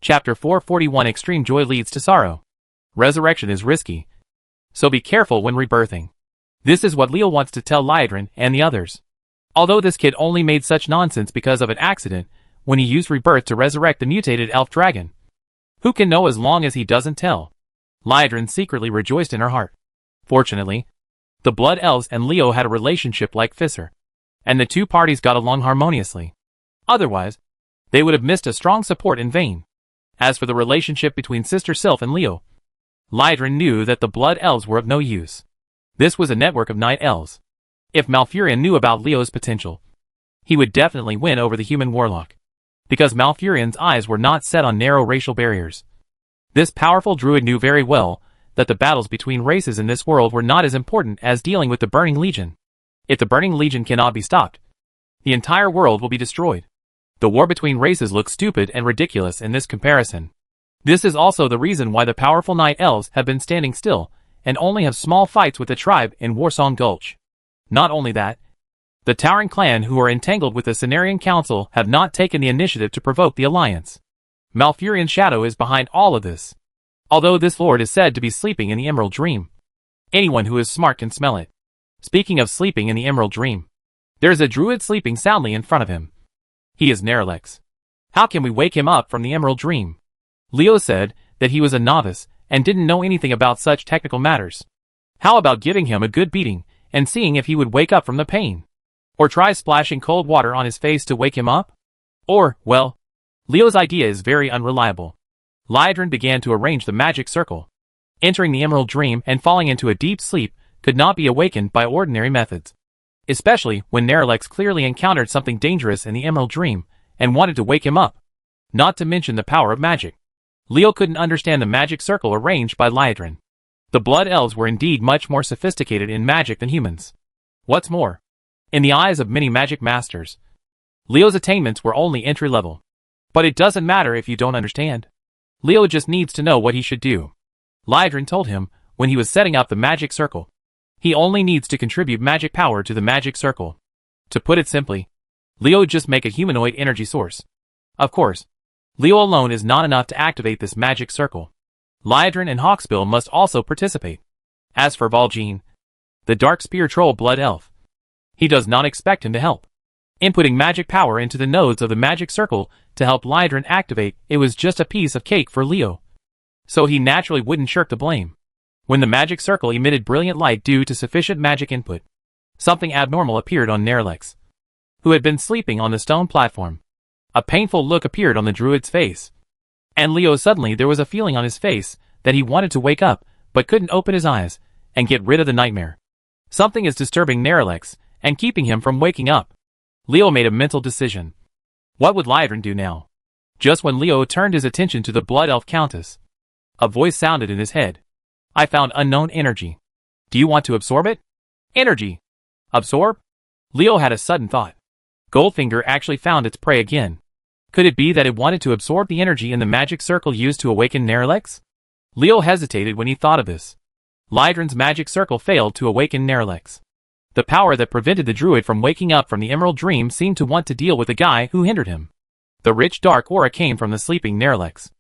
Chapter 441 Extreme joy leads to sorrow. Resurrection is risky, so be careful when rebirthing. This is what Leo wants to tell Liedrin and the others. Although this kid only made such nonsense because of an accident, when he used rebirth to resurrect the mutated elf dragon. Who can know as long as he doesn't tell? Liedrin secretly rejoiced in her heart. Fortunately, the Blood Elves and Leo had a relationship like Fisser, and the two parties got along harmoniously. Otherwise, they would have missed a strong support in vain. As for the relationship between Sister Sylph and Leo, Liedrin knew that the Blood Elves were of no use. This was a network of night elves. If Malfurion knew about Leo's potential, he would definitely win over the human warlock, because Malfurion's eyes were not set on narrow racial barriers. This powerful druid knew very well that the battles between races in this world were not as important as dealing with the Burning Legion. If the Burning Legion cannot be stopped, the entire world will be destroyed. The war between races looks stupid and ridiculous in this comparison. This is also the reason why the powerful Night Elves have been standing still and only have small fights with the tribe in Warsong Gulch. Not only that, the Towering Clan who are entangled with the Cenarian Council have not taken the initiative to provoke the alliance. Malfurion's shadow is behind all of this. Although this lord is said to be sleeping in the Emerald Dream, anyone who is smart can smell it. Speaking of sleeping in the Emerald Dream, there's a druid sleeping soundly in front of him. He is Nerlex. How can we wake him up from the Emerald Dream? Leo said that he was a novice and didn't know anything about such technical matters. How about giving him a good beating and seeing if he would wake up from the pain? Or try splashing cold water on his face to wake him up? Or, well, Leo's idea is very unreliable. Liedrin began to arrange the magic circle. Entering the Emerald Dream and falling into a deep sleep could not be awakened by ordinary methods. Especially when Nerlex clearly encountered something dangerous in the Emerald Dream and wanted to wake him up. Not to mention the power of magic. Leo couldn't understand the magic circle arranged by Liedrin. The Blood Elves were indeed much more sophisticated in magic than humans. What's more, in the eyes of many magic masters, Leo's attainments were only entry level. But it doesn't matter if you don't understand. Leo just needs to know what he should do. Liedrin told him when he was setting up the magic circle. He only needs to contribute magic power to the magic circle. To put it simply, Leo would just make a humanoid energy source. Of course, Leo alone is not enough to activate this magic circle. Liedrin and Hawksbill must also participate. As for Vol'jin, the Dark Spear Troll Blood Elf, he does not expect him to help. Inputting magic power into the nodes of the magic circle to help Liedrin activate it was just a piece of cake for Leo. So he naturally wouldn't shirk the blame. When the magic circle emitted brilliant light due to sufficient magic input, something abnormal appeared on Nerlex, who had been sleeping on the stone platform. A painful look appeared on the druid's face. And Leo suddenly there was a feeling on his face that he wanted to wake up, but couldn't open his eyes and get rid of the nightmare. Something is disturbing Nerlex and keeping him from waking up. Leo made a mental decision. What would Liedrin do now? Just when Leo turned his attention to the Blood Elf Countess, a voice sounded in his head. I found unknown energy. Do you want to absorb it? Energy. Absorb? Leo had a sudden thought. Goldfinger actually found its prey again. Could it be that it wanted to absorb the energy in the magic circle used to awaken Nerlex? Leo hesitated when he thought of this. Liedrin's magic circle failed to awaken Nerlex. The power that prevented the druid from waking up from the Emerald Dream seemed to want to deal with the guy who hindered him. The rich dark aura came from the sleeping Nerlex.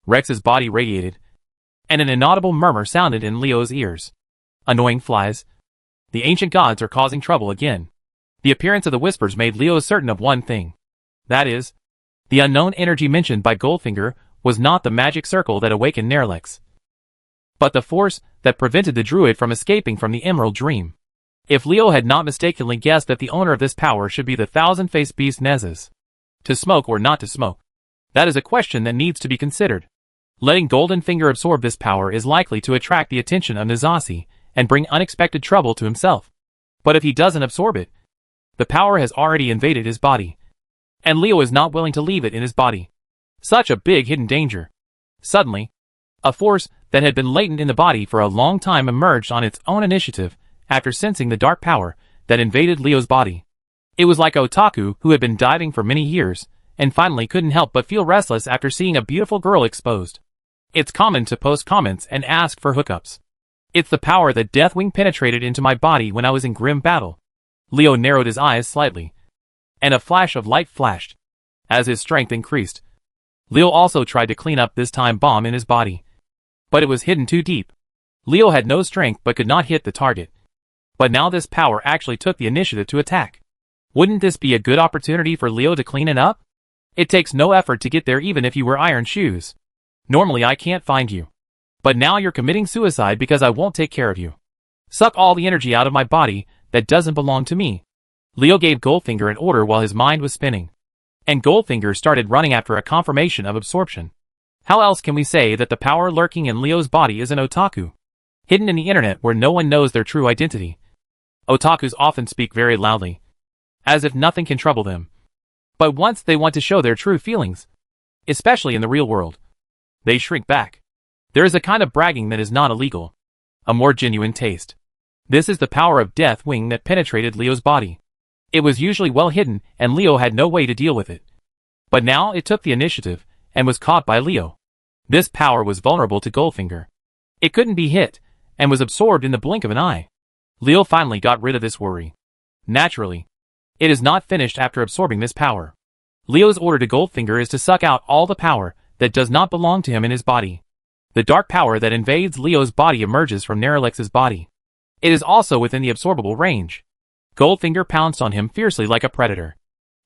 Rex's body radiated, and an inaudible murmur sounded in Leo's ears. Annoying flies. The ancient gods are causing trouble again. The appearance of the whispers made Leo certain of one thing. That is, the unknown energy mentioned by Goldfinger was not the magic circle that awakened Nerlex, but the force that prevented the druid from escaping from the Emerald Dream. If Leo had not mistakenly guessed that the owner of this power should be the thousand-faced beast Nezes. To smoke or not to smoke? That is a question that needs to be considered. Letting Goldenfinger absorb this power is likely to attract the attention of Nizasi and bring unexpected trouble to himself. But if he doesn't absorb it, the power has already invaded his body, and Leo is not willing to leave it in his body. Such a big hidden danger. Suddenly, a force that had been latent in the body for a long time emerged on its own initiative after sensing the dark power that invaded Leo's body. It was like Otaku who had been diving for many years and finally couldn't help but feel restless after seeing a beautiful girl exposed. It's common to post comments and ask for hookups. It's the power that Deathwing penetrated into my body when I was in grim battle. Leo narrowed his eyes slightly, and a flash of light flashed. As his strength increased, Leo also tried to clean up this time bomb in his body, but it was hidden too deep. Leo had no strength but could not hit the target. But now this power actually took the initiative to attack. Wouldn't this be a good opportunity for Leo to clean it up? It takes no effort to get there even if you wear iron shoes. Normally I can't find you. But now you're committing suicide because I won't take care of you. Suck all the energy out of my body that doesn't belong to me. Leo gave Goldfinger an order while his mind was spinning. And Goldfinger started running after a confirmation of absorption. How else can we say that the power lurking in Leo's body is an otaku? Hidden in the internet where no one knows their true identity. Otakus often speak very loudly, as if nothing can trouble them. But once they want to show their true feelings, especially in the real world, they shrink back. There is a kind of bragging that is not illegal, a more genuine taste. This is the power of Death Wing that penetrated Leo's body. It was usually well hidden and Leo had no way to deal with it. But now it took the initiative and was caught by Leo. This power was vulnerable to Goldfinger. It couldn't be hit and was absorbed in the blink of an eye. Leo finally got rid of this worry. Naturally, it is not finished after absorbing this power. Leo's order to Goldfinger is to suck out all the power that does not belong to him in his body. The dark power that invades Leo's body emerges from Nerolex's body. It is also within the absorbable range. Goldfinger pounced on him fiercely like a predator.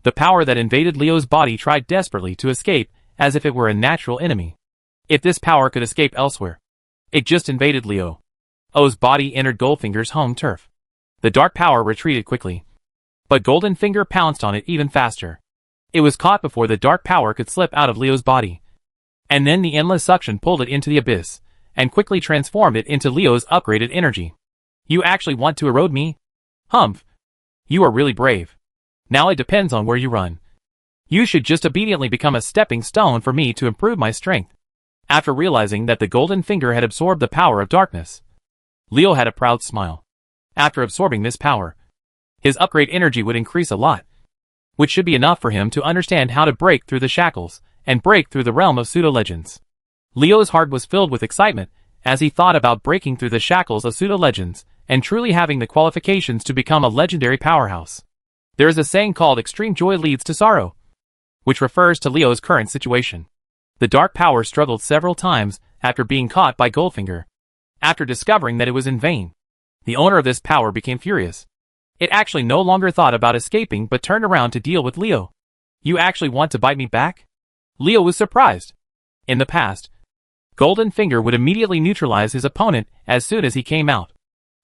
The power that invaded Leo's body tried desperately to escape as if it were a natural enemy. If this power could escape elsewhere, it just invaded Leo. O's body entered Goldfinger's home turf. The dark power retreated quickly, but Goldenfinger pounced on it even faster. It was caught before the dark power could slip out of Leo's body. And then the endless suction pulled it into the abyss, and quickly transformed it into Leo's upgraded energy. You actually want to erode me? Humph. You are really brave. Now it depends on where you run. You should just obediently become a stepping stone for me to improve my strength. After realizing that the Goldenfinger had absorbed the power of darkness, Leo had a proud smile. After absorbing this power, his upgrade energy would increase a lot, which should be enough for him to understand how to break through the shackles and break through the realm of pseudo-legends. Leo's heart was filled with excitement as he thought about breaking through the shackles of pseudo-legends and truly having the qualifications to become a legendary powerhouse. There is a saying called extreme joy leads to sorrow, which refers to Leo's current situation. The dark power struggled several times after being caught by Goldfinger. After discovering that it was in vain, the owner of this power became furious. It actually no longer thought about escaping but turned around to deal with Leo. You actually want to bite me back? Leo was surprised. In the past, Goldenfinger would immediately neutralize his opponent as soon as he came out.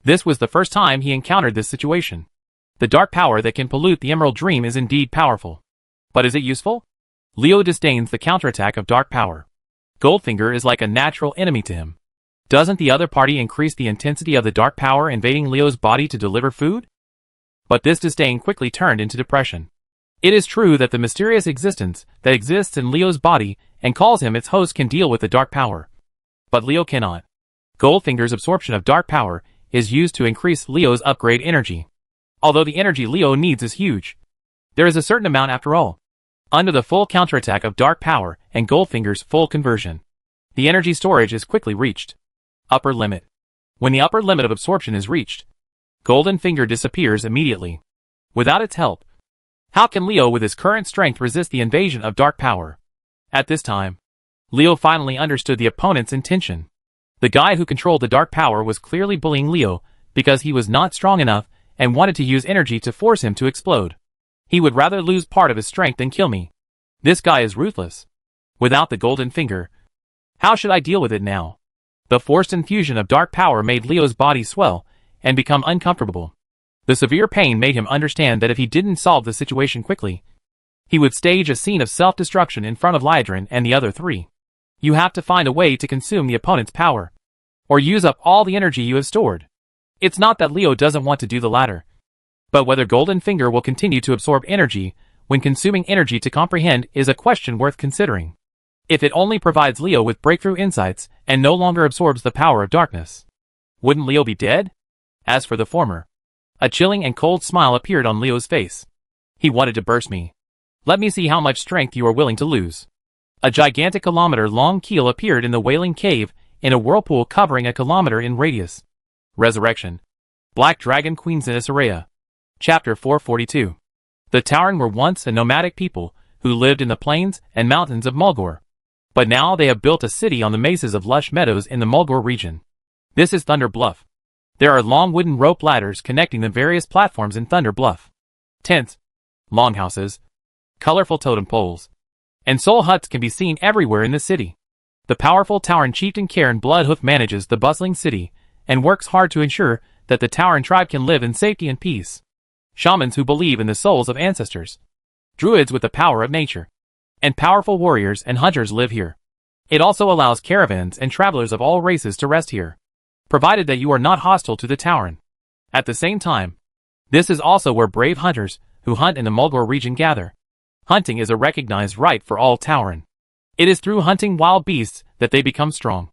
This was the first time he encountered this situation. The dark power that can pollute the Emerald Dream is indeed powerful. But is it useful? Leo disdains the counterattack of dark power. Goldfinger is like a natural enemy to him. Doesn't the other party increase the intensity of the dark power invading Leo's body to deliver food? But this disdain quickly turned into depression. It is true that the mysterious existence that exists in Leo's body and calls him its host can deal with the dark power. But Leo cannot. Goldfinger's absorption of dark power is used to increase Leo's upgrade energy. Although the energy Leo needs is huge, there is a certain amount after all. Under the full counterattack of dark power and Goldfinger's full conversion, the energy storage is quickly reached. Upper limit. When the upper limit of absorption is reached, Goldenfinger disappears immediately. Without its help, how can Leo with his current strength resist the invasion of dark power? At this time, Leo finally understood the opponent's intention. The guy who controlled the dark power was clearly bullying Leo because he was not strong enough and wanted to use energy to force him to explode. He would rather lose part of his strength than kill me. This guy is ruthless. Without the Goldenfinger, how should I deal with it now? The forced infusion of dark power made Leo's body swell and become uncomfortable. The severe pain made him understand that if he didn't solve the situation quickly, he would stage a scene of self-destruction in front of Lydron and the other three. You have to find a way to consume the opponent's power, or use up all the energy you have stored. It's not that Leo doesn't want to do the latter, but whether Goldenfinger will continue to absorb energy when consuming energy to comprehend is a question worth considering. If it only provides Leo with breakthrough insights and no longer absorbs the power of darkness, wouldn't Leo be dead? As for the former, a chilling and cold smile appeared on Leo's face. He wanted to burst me. Let me see how much strength you are willing to lose. A gigantic kilometer-long keel appeared in the Wailing Cave in a whirlpool covering a kilometer in radius. Resurrection. Black Dragon Queen Zenitharea. Chapter 442. The Tauren were once a nomadic people who lived in the plains and mountains of Mulgore. But now they have built a city on the mesas of lush meadows in the Mulgore region. This is Thunder Bluff. There are long wooden rope ladders connecting the various platforms in Thunder Bluff. Tents, longhouses, colorful totem poles, and soul huts can be seen everywhere in the city. The powerful Tauren chieftain Karen Bloodhoof manages the bustling city and works hard to ensure that the Tauren tribe can live in safety and peace. Shamans who believe in the souls of ancestors, druids with the power of nature, and powerful warriors and hunters live here. It also allows caravans and travelers of all races to rest here, provided that you are not hostile to the Tauren. At the same time, this is also where brave hunters who hunt in the Mulgore region gather. Hunting is a recognized right for all Tauren. It is through hunting wild beasts that they become strong.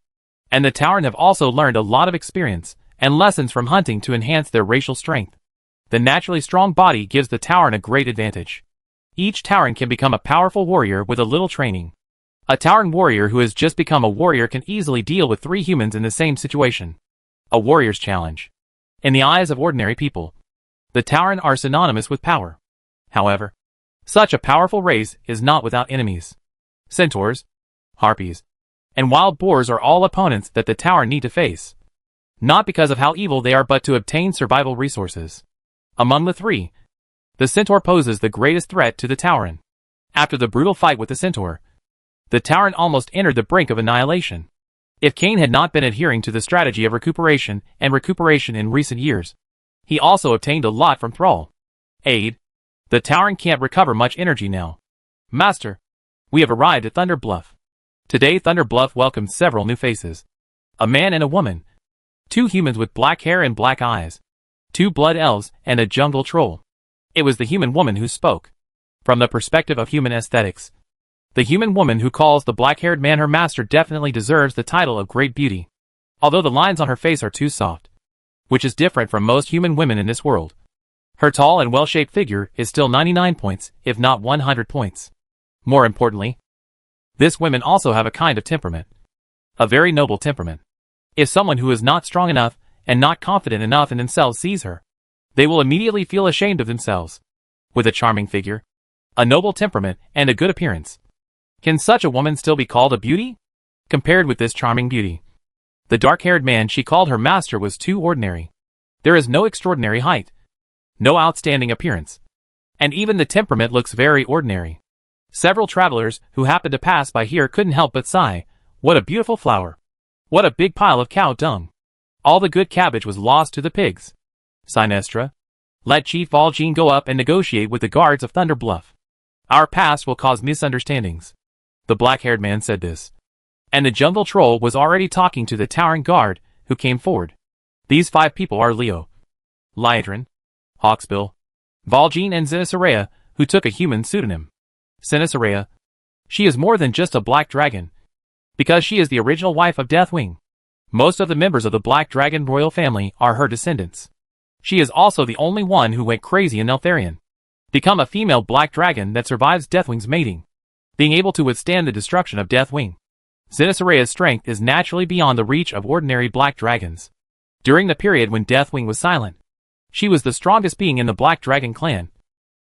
And the Tauren have also learned a lot of experience and lessons from hunting to enhance their racial strength. The naturally strong body gives the Tauren a great advantage. Each Tauren can become a powerful warrior with a little training. A Tauren warrior who has just become a warrior can easily deal with 3 humans in the same situation. A warrior's challenge. In the eyes of ordinary people, the Tauren are synonymous with power. However, such a powerful race is not without enemies. Centaurs, harpies, and wild boars are all opponents that the Tauren need to face. Not because of how evil they are but to obtain survival resources. Among the 3, the centaur poses the greatest threat to the Tauren. After the brutal fight with the centaur, the Tauren almost entered the brink of annihilation. If Cain had not been adhering to the strategy of recuperation in recent years, he also obtained a lot from Thrall. Aid. The Tauren can't recover much energy now. Master, we have arrived at Thunder Bluff. Today Thunder Bluff welcomes several new faces. A man and a woman. 2 humans with black hair and black eyes. 2 blood elves and a jungle troll. It was the human woman who spoke. From the perspective of human aesthetics, the human woman who calls the black-haired man her master definitely deserves the title of great beauty. Although the lines on her face are too soft, which is different from most human women in this world. Her tall and well-shaped figure is still 99 points, if not 100 points. More importantly, this women also have a kind of temperament. A very noble temperament. If someone who is not strong enough and not confident enough in themselves sees her, they will immediately feel ashamed of themselves. With a charming figure, a noble temperament, and a good appearance, can such a woman still be called a beauty? Compared with this charming beauty, the dark-haired man she called her master was too ordinary. There is no extraordinary height, no outstanding appearance, and even the temperament looks very ordinary. Several travelers who happened to pass by here couldn't help but sigh, "What a beautiful flower! What a big pile of cow dung! All the good cabbage was lost to the pigs." Sinestra, let Chief Valjean go up and negotiate with the guards of Thunder Bluff. Our past will cause misunderstandings. The black-haired man said this, and the jungle troll was already talking to the Tauren guard, who came forward. These 5 people are Leo, Liedrin, Hawksbill, Valjean and Sinisarea, who took a human pseudonym. Sinisarea. She is more than just a black dragon, because she is the original wife of Deathwing. Most of the members of the Black Dragon royal family are her descendants. She is also the only one who went crazy in Eltharion. Become a female black dragon that survives Deathwing's mating, being able to withstand the destruction of Deathwing. Sinisaraya's strength is naturally beyond the reach of ordinary black dragons. During the period when Deathwing was silent, she was the strongest being in the Black Dragon clan.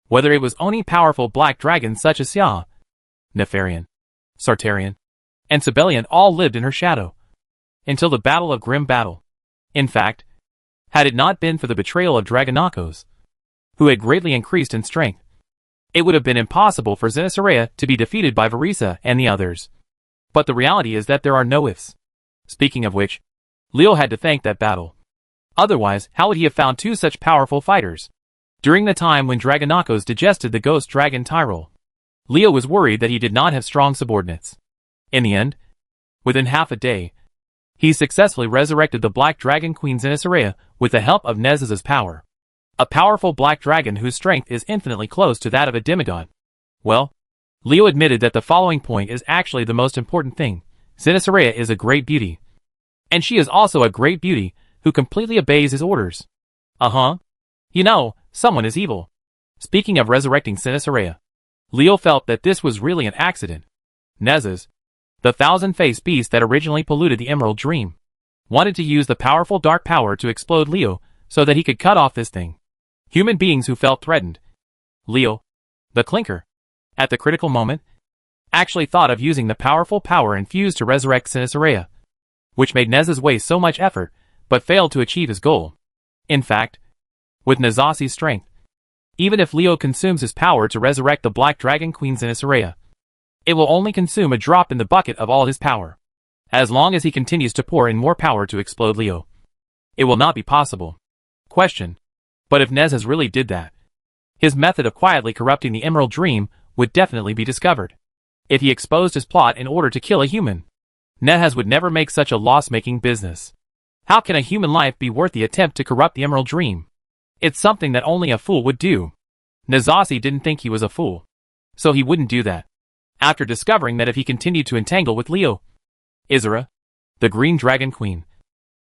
Whether it was only powerful black dragons such as Sia, Nefarian, Sartarian, and Sibelian all lived in her shadow, until the Battle of Grim Battle. In fact, had it not been for the betrayal of Dragonakos, who had greatly increased in strength, it would have been impossible for Sinisaraya to be defeated by Varisa and the others. But the reality is that there are no ifs. Speaking of which, Leo had to thank that battle. Otherwise, how would he have found 2 such powerful fighters? During the time when Dragonakos digested the ghost dragon Tyrol, Leo was worried that he did not have strong subordinates. In the end, within half a day, he successfully resurrected the Black Dragon Queen Sinisaraya with the help of Nez's power. A powerful black dragon whose strength is infinitely close to that of a demigod. Well, Leo admitted that the following point is actually the most important thing. Sinisaraya is a great beauty. And she is also a great beauty who completely obeys his orders. You know, someone is evil. Speaking of resurrecting Sinisaraya, Leo felt that this was really an accident. Nez's, the thousand-faced beast that originally polluted the Emerald Dream, wanted to use the powerful dark power to explode Leo so that he could cut off this thing. Human beings who felt threatened. Leo, the Clinker. At the critical moment, actually thought of using the powerful power infused to resurrect Sinisaria, which made Nez's waste so much effort, but failed to achieve his goal. In fact, with Nezasi's strength, even if Leo consumes his power to resurrect the Black Dragon Queen Sinisaria, it will only consume a drop in the bucket of all his power. As long as he continues to pour in more power to explode Leo, it will not be possible. Question. But if Nezas really did that, his method of quietly corrupting the Emerald Dream would definitely be discovered. If he exposed his plot in order to kill a human, Nezas would never make such a loss-making business. How can a human life be worth the attempt to corrupt the Emerald Dream? It's something that only a fool would do. Nezasi didn't think he was a fool, so he wouldn't do that. After discovering that if he continued to entangle with Leo, Isra, the Green Dragon Queen,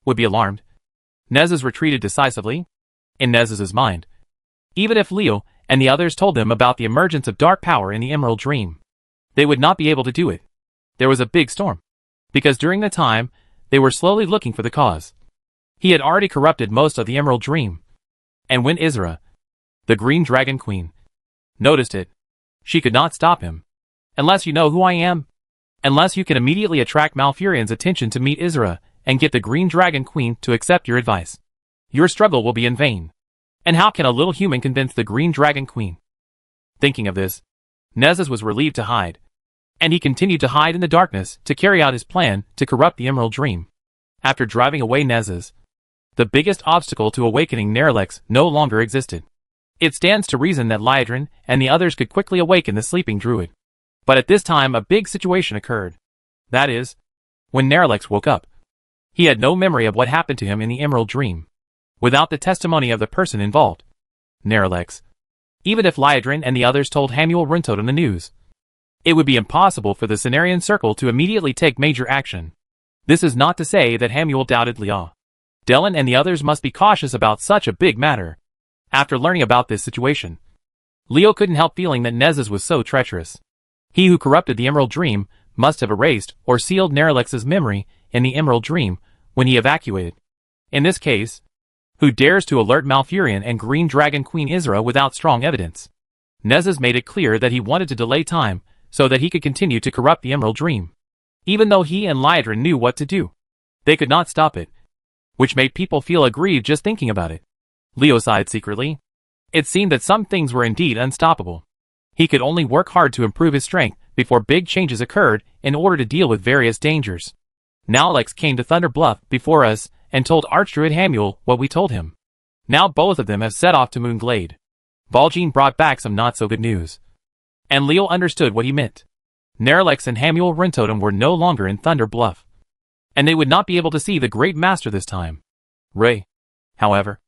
would be alarmed, Nezas retreated decisively. In Nezas's mind, even if Leo and the others told them about the emergence of dark power in the Emerald Dream, they would not be able to do it. There was a big storm, because during the time, they were slowly looking for the cause. He had already corrupted most of the Emerald Dream. And when Isra, the Green Dragon Queen, noticed it, she could not stop him. Unless you know who I am. Unless you can immediately attract Malfurion's attention to meet Isra and get the Green Dragon Queen to accept your advice, your struggle will be in vain. And how can a little human convince the Green Dragon Queen? Thinking of this, Nezas was relieved to hide. And he continued to hide in the darkness to carry out his plan to corrupt the Emerald Dream. After driving away Nezas, the biggest obstacle to awakening Nerlex no longer existed. It stands to reason that Liedrin and the others could quickly awaken the sleeping druid. But at this time a big situation occurred. That is, when Nerlex woke up, he had no memory of what happened to him in the Emerald Dream, without the testimony of the person involved, Nerlex. Even if Liedrin and the others told Hamuel Runtodon the news, it would be impossible for the Cenarian Circle to immediately take major action. This is not to say that Hamuel doubted Leo. Dylan and the others must be cautious about such a big matter. After learning about this situation, Leo couldn't help feeling that Nezas was so treacherous. He who corrupted the Emerald Dream must have erased or sealed Nerlex's memory in the Emerald Dream when he evacuated. In this case, who dares to alert Malfurion and Green Dragon Queen Isra without strong evidence? Nezas made it clear that he wanted to delay time so that he could continue to corrupt the Emerald Dream. Even though he and Liedrin knew what to do, they could not stop it, which made people feel aggrieved just thinking about it. Leo sighed secretly. It seemed that some things were indeed unstoppable. He could only work hard to improve his strength before big changes occurred in order to deal with various dangers. Now Lex came to Thunder Bluff before us and told Archdruid Hamuel what we told him. Now both of them have set off to Moonglade. Valjean brought back some not-so-good news. And Leo understood what he meant. Nerlex and Hamuel Runtodon were no longer in Thunder Bluff, and they would not be able to see the Great Master this time. However,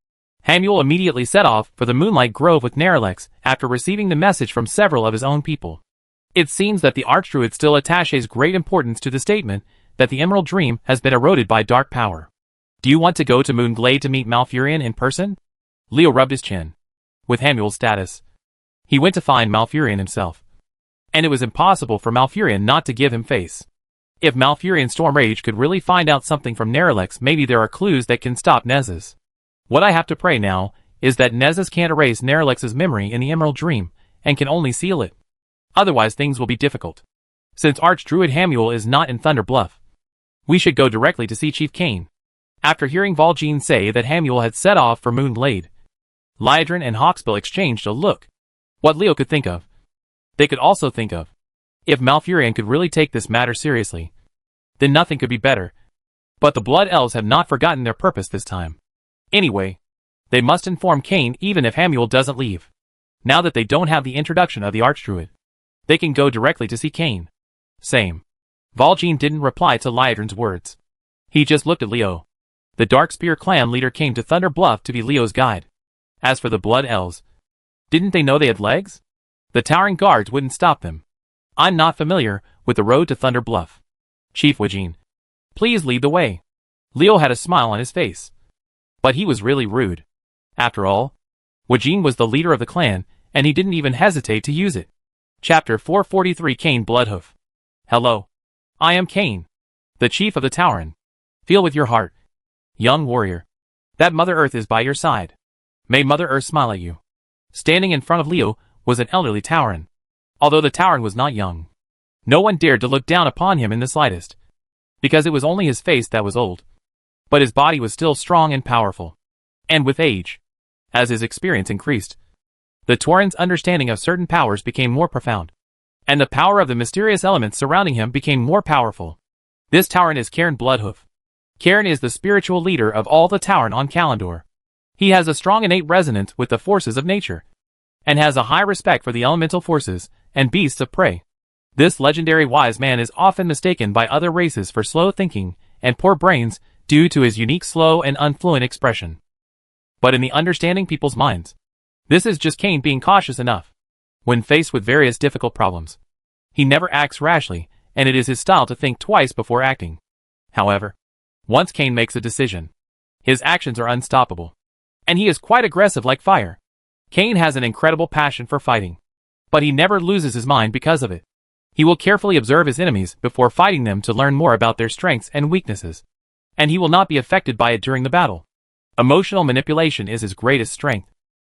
Hamuel immediately set off for the Moonlight Grove with Nerlex after receiving the message from several of his own people. It seems that the Archdruid still attaches great importance to the statement that the Emerald Dream has been eroded by dark power. Do you want to go to Moonglade to meet Malfurion in person? Leo rubbed his chin. With Hamuel's status, he went to find Malfurion himself. And it was impossible for Malfurion not to give him face. If Malfurion Stormrage could really find out something from Nerlex, maybe there are clues that can stop Nezas. What I have to pray now is that Nezas can't erase Nerlex's memory in the Emerald Dream and can only seal it. Otherwise things will be difficult. Since Archdruid Hamuel is not in Thunder Bluff, we should go directly to see Chief Cain. After hearing Valjean say that Hamuel had set off for Moonglade, Liedrin and Hawksbill exchanged a look. What Leo could think of, they could also think of. If Malfurion could really take this matter seriously, then nothing could be better. But the Blood Elves have not forgotten their purpose this time. Anyway, they must inform Cain even if Hamuel doesn't leave. Now that they don't have the introduction of the Archdruid, they can go directly to see Cain. Same. Valjean didn't reply to Liedrin's words. He just looked at Leo. The Darkspear clan leader came to Thunder Bluff to be Leo's guide. As for the Blood Elves, didn't they know they had legs? The towering guards wouldn't stop them. I'm not familiar with the road to Thunder Bluff. Chief Valjean, please lead the way. Leo had a smile on his face. But he was really rude. After all, Valjean was the leader of the clan, and he didn't even hesitate to use it. Chapter 443 Cain Bloodhoof. Hello. I am Cain, the chief of the Tauren. Feel with your heart, young warrior, that Mother Earth is by your side. May Mother Earth smile at you. Standing in front of Leo was an elderly Tauren. Although the Tauren was not young, No one dared to look down upon him in the slightest, because it was only his face that was old. But his body was still strong and powerful. And with age, as his experience increased, the Tauren's understanding of certain powers became more profound, and the power of the mysterious elements surrounding him became more powerful. This Tauren is Cairn Bloodhoof. Cairn is the spiritual leader of all the Tauren on Kalimdor. He has a strong innate resonance with the forces of nature, and has a high respect for the elemental forces and beasts of prey. This legendary wise man is often mistaken by other races for slow thinking and poor brains due to his unique slow and unfluent expression. But in the understanding people's minds, this is just Cain being cautious enough. When faced with various difficult problems, he never acts rashly, and it is his style to think twice before acting. However, once Cain makes a decision, his actions are unstoppable, and he is quite aggressive like fire. Cain has an incredible passion for fighting, but he never loses his mind because of it. He will carefully observe his enemies before fighting them to learn more about their strengths and weaknesses, and he will not be affected by it during the battle. Emotional manipulation is his greatest strength.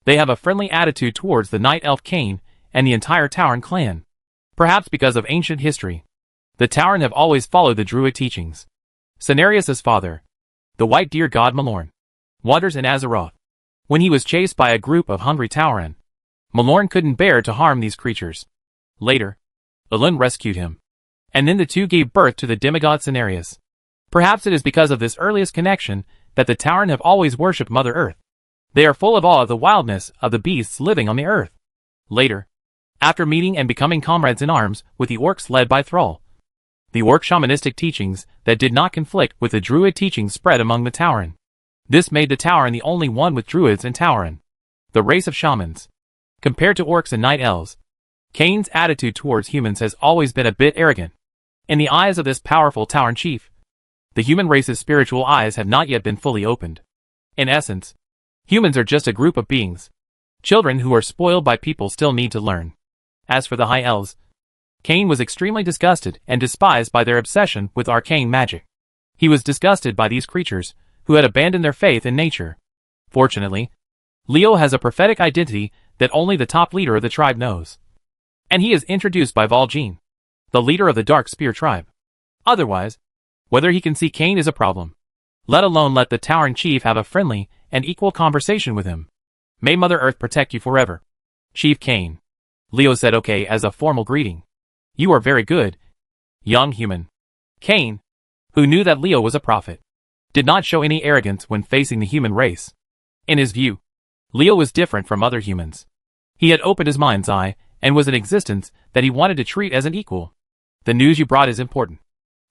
They have a friendly attitude towards the Night Elf Cain and the entire Tauren clan. Perhaps because of ancient history, the Tauren have always followed the Druid teachings. Cenarius' father, the white deer god Malorn, wanders in Azeroth. When he was chased by a group of hungry Tauren, Malorn couldn't bear to harm these creatures. Later, Elun rescued him, and then the two gave birth to the demigod Cenarius. Perhaps it is because of this earliest connection that the Tauren have always worshipped Mother Earth. They are full of awe of the wildness of the beasts living on the earth. Later, after meeting and becoming comrades in arms with the orcs led by Thrall, the orc shamanistic teachings that did not conflict with the druid teachings spread among the Tauren. This made the Tauren the only one with druids and Tauren, the race of shamans. Compared to orcs and night elves, Cain's attitude towards humans has always been a bit arrogant. In the eyes of this powerful Tauren chief, the human race's spiritual eyes have not yet been fully opened. In essence, humans are just a group of beings. Children who are spoiled by people still need to learn. As for the high elves, Cain was extremely disgusted and despised by their obsession with arcane magic. He was disgusted by these creatures, who had abandoned their faith in nature. Fortunately, Leo has a prophetic identity that only the top leader of the tribe knows. And he is introduced by Vol'jin, the leader of the Dark Spear tribe. Otherwise, whether he can see Cain is a problem, let alone let the Tauren chief have a friendly and equal conversation with him. May Mother Earth protect you forever, Chief Cain. Leo said okay as a formal greeting. You are very good, young human. Cain, who knew that Leo was a prophet, did not show any arrogance when facing the human race. In his view, Leo was different from other humans. He had opened his mind's eye and was an existence that he wanted to treat as an equal. The news you brought is important.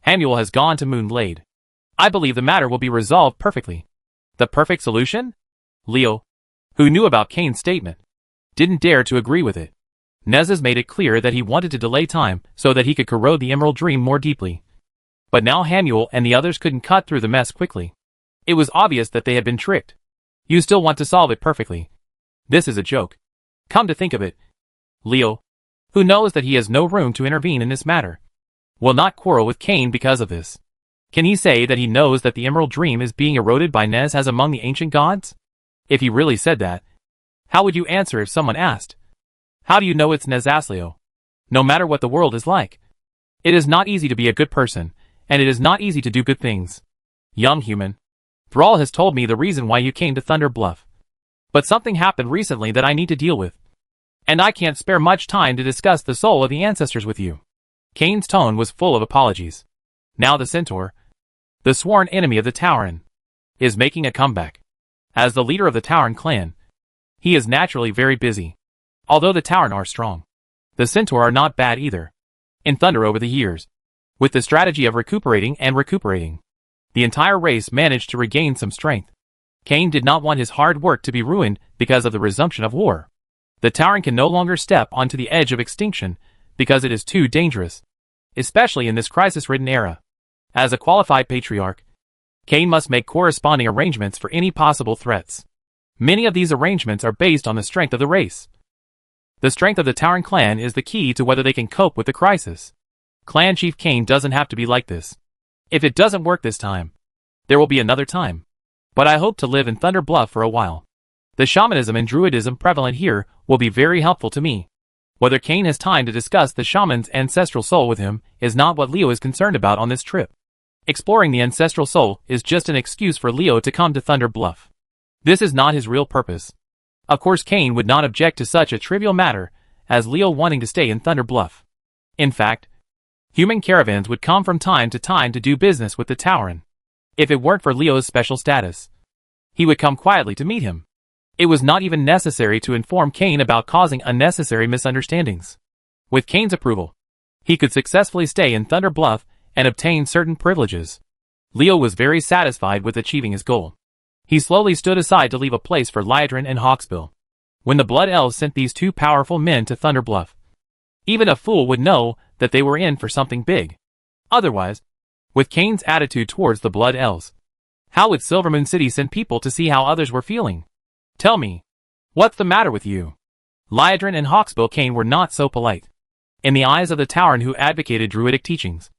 Hamuel has gone to Moonblade. I believe the matter will be resolved perfectly. The perfect solution? Leo, who knew about Cain's statement, didn't dare to agree with it. Nez's made it clear that he wanted to delay time so that he could corrode the Emerald Dream more deeply. But now Hamuel and the others couldn't cut through the mess quickly. It was obvious that they had been tricked. You still want to solve it perfectly. This is a joke. Come to think of it, Leo, who knows that he has no room to intervene in this matter, will not quarrel with Cain because of this. Can he say that he knows that the Emerald Dream is being eroded by Nez as among the ancient gods? If he really said that, how would you answer if someone asked? How do you know it's Nezaslio? No matter what the world is like, it is not easy to be a good person, and it is not easy to do good things. Young human, Thrall has told me the reason why you came to Thunder Bluff. But something happened recently that I need to deal with, and I can't spare much time to discuss the soul of the ancestors with you. Cain's tone was full of apologies. Now the Centaur, the sworn enemy of the Tauren, is making a comeback. As the leader of the Tauren clan, he is naturally very busy. Although the Tauren are strong, the Centaur are not bad either. In Thunder over the years, with the strategy of recuperating, the entire race managed to regain some strength. Cain did not want his hard work to be ruined because of the resumption of war. The Tauren can no longer step onto the edge of extinction because it is too dangerous, especially in this crisis-ridden era. As a qualified patriarch, Cain must make corresponding arrangements for any possible threats. Many of these arrangements are based on the strength of the race. The strength of the Tauren clan is the key to whether they can cope with the crisis. Clan Chief Cain doesn't have to be like this. If it doesn't work this time, there will be another time. But I hope to live in Thunder Bluff for a while. The shamanism and druidism prevalent here will be very helpful to me. Whether Kane has time to discuss the shaman's ancestral soul with him is not what Leo is concerned about on this trip. Exploring the ancestral soul is just an excuse for Leo to come to Thunder Bluff. This is not his real purpose. Of course, Kane would not object to such a trivial matter as Leo wanting to stay in Thunder Bluff. In fact, human caravans would come from time to time to do business with the Tauren. If it weren't for Leo's special status, he would come quietly to meet him. It was not even necessary to inform Kane about causing unnecessary misunderstandings. With Kane's approval, he could successfully stay in Thunder Bluff and obtain certain privileges. Leo was very satisfied with achieving his goal. He slowly stood aside to leave a place for Liedron and Hawksbill. When the Blood Elves sent these two powerful men to Thunder Bluff, even a fool would know that they were in for something big. Otherwise, with Kane's attitude towards the Blood Elves, how would Silvermoon City send people to see how others were feeling? Tell me, what's the matter with you? Liedron and Hawksbill Kane were not so polite. In the eyes of the Tauren who advocated druidic teachings,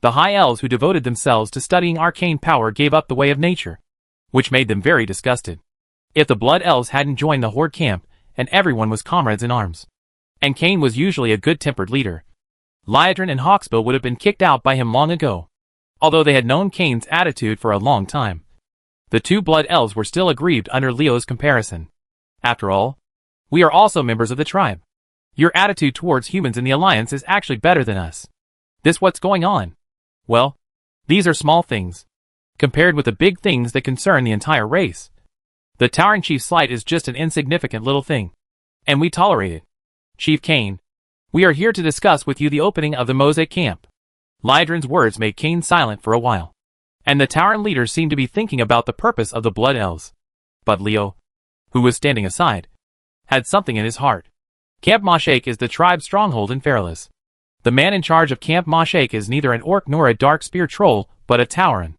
the High Elves who devoted themselves to studying arcane power gave up the way of nature, which made them very disgusted. If the Blood Elves hadn't joined the Horde camp, and everyone was comrades in arms, and Kane was usually a good-tempered leader, Liedron and Hawksbill would have been kicked out by him long ago. Although they had known Kane's attitude for a long time, the two Blood Elves were still aggrieved under Leo's comparison. After all, we are also members of the tribe. Your attitude towards humans in the Alliance is actually better than us. This what's going on? Well, these are small things, compared with the big things that concern the entire race. The Tauren Chief's slight is just an insignificant little thing, and we tolerate it. Chief Kane, we are here to discuss with you the opening of the Mosaic camp. Liedron's words made Kane silent for a while, and the Tauren leaders seemed to be thinking about the purpose of the Blood Elves. But Leo, who was standing aside, had something in his heart. Camp Mosaic is the tribe's stronghold in Fairless. The man in charge of Camp Mosaic is neither an orc nor a dark spear troll, but a Tauren.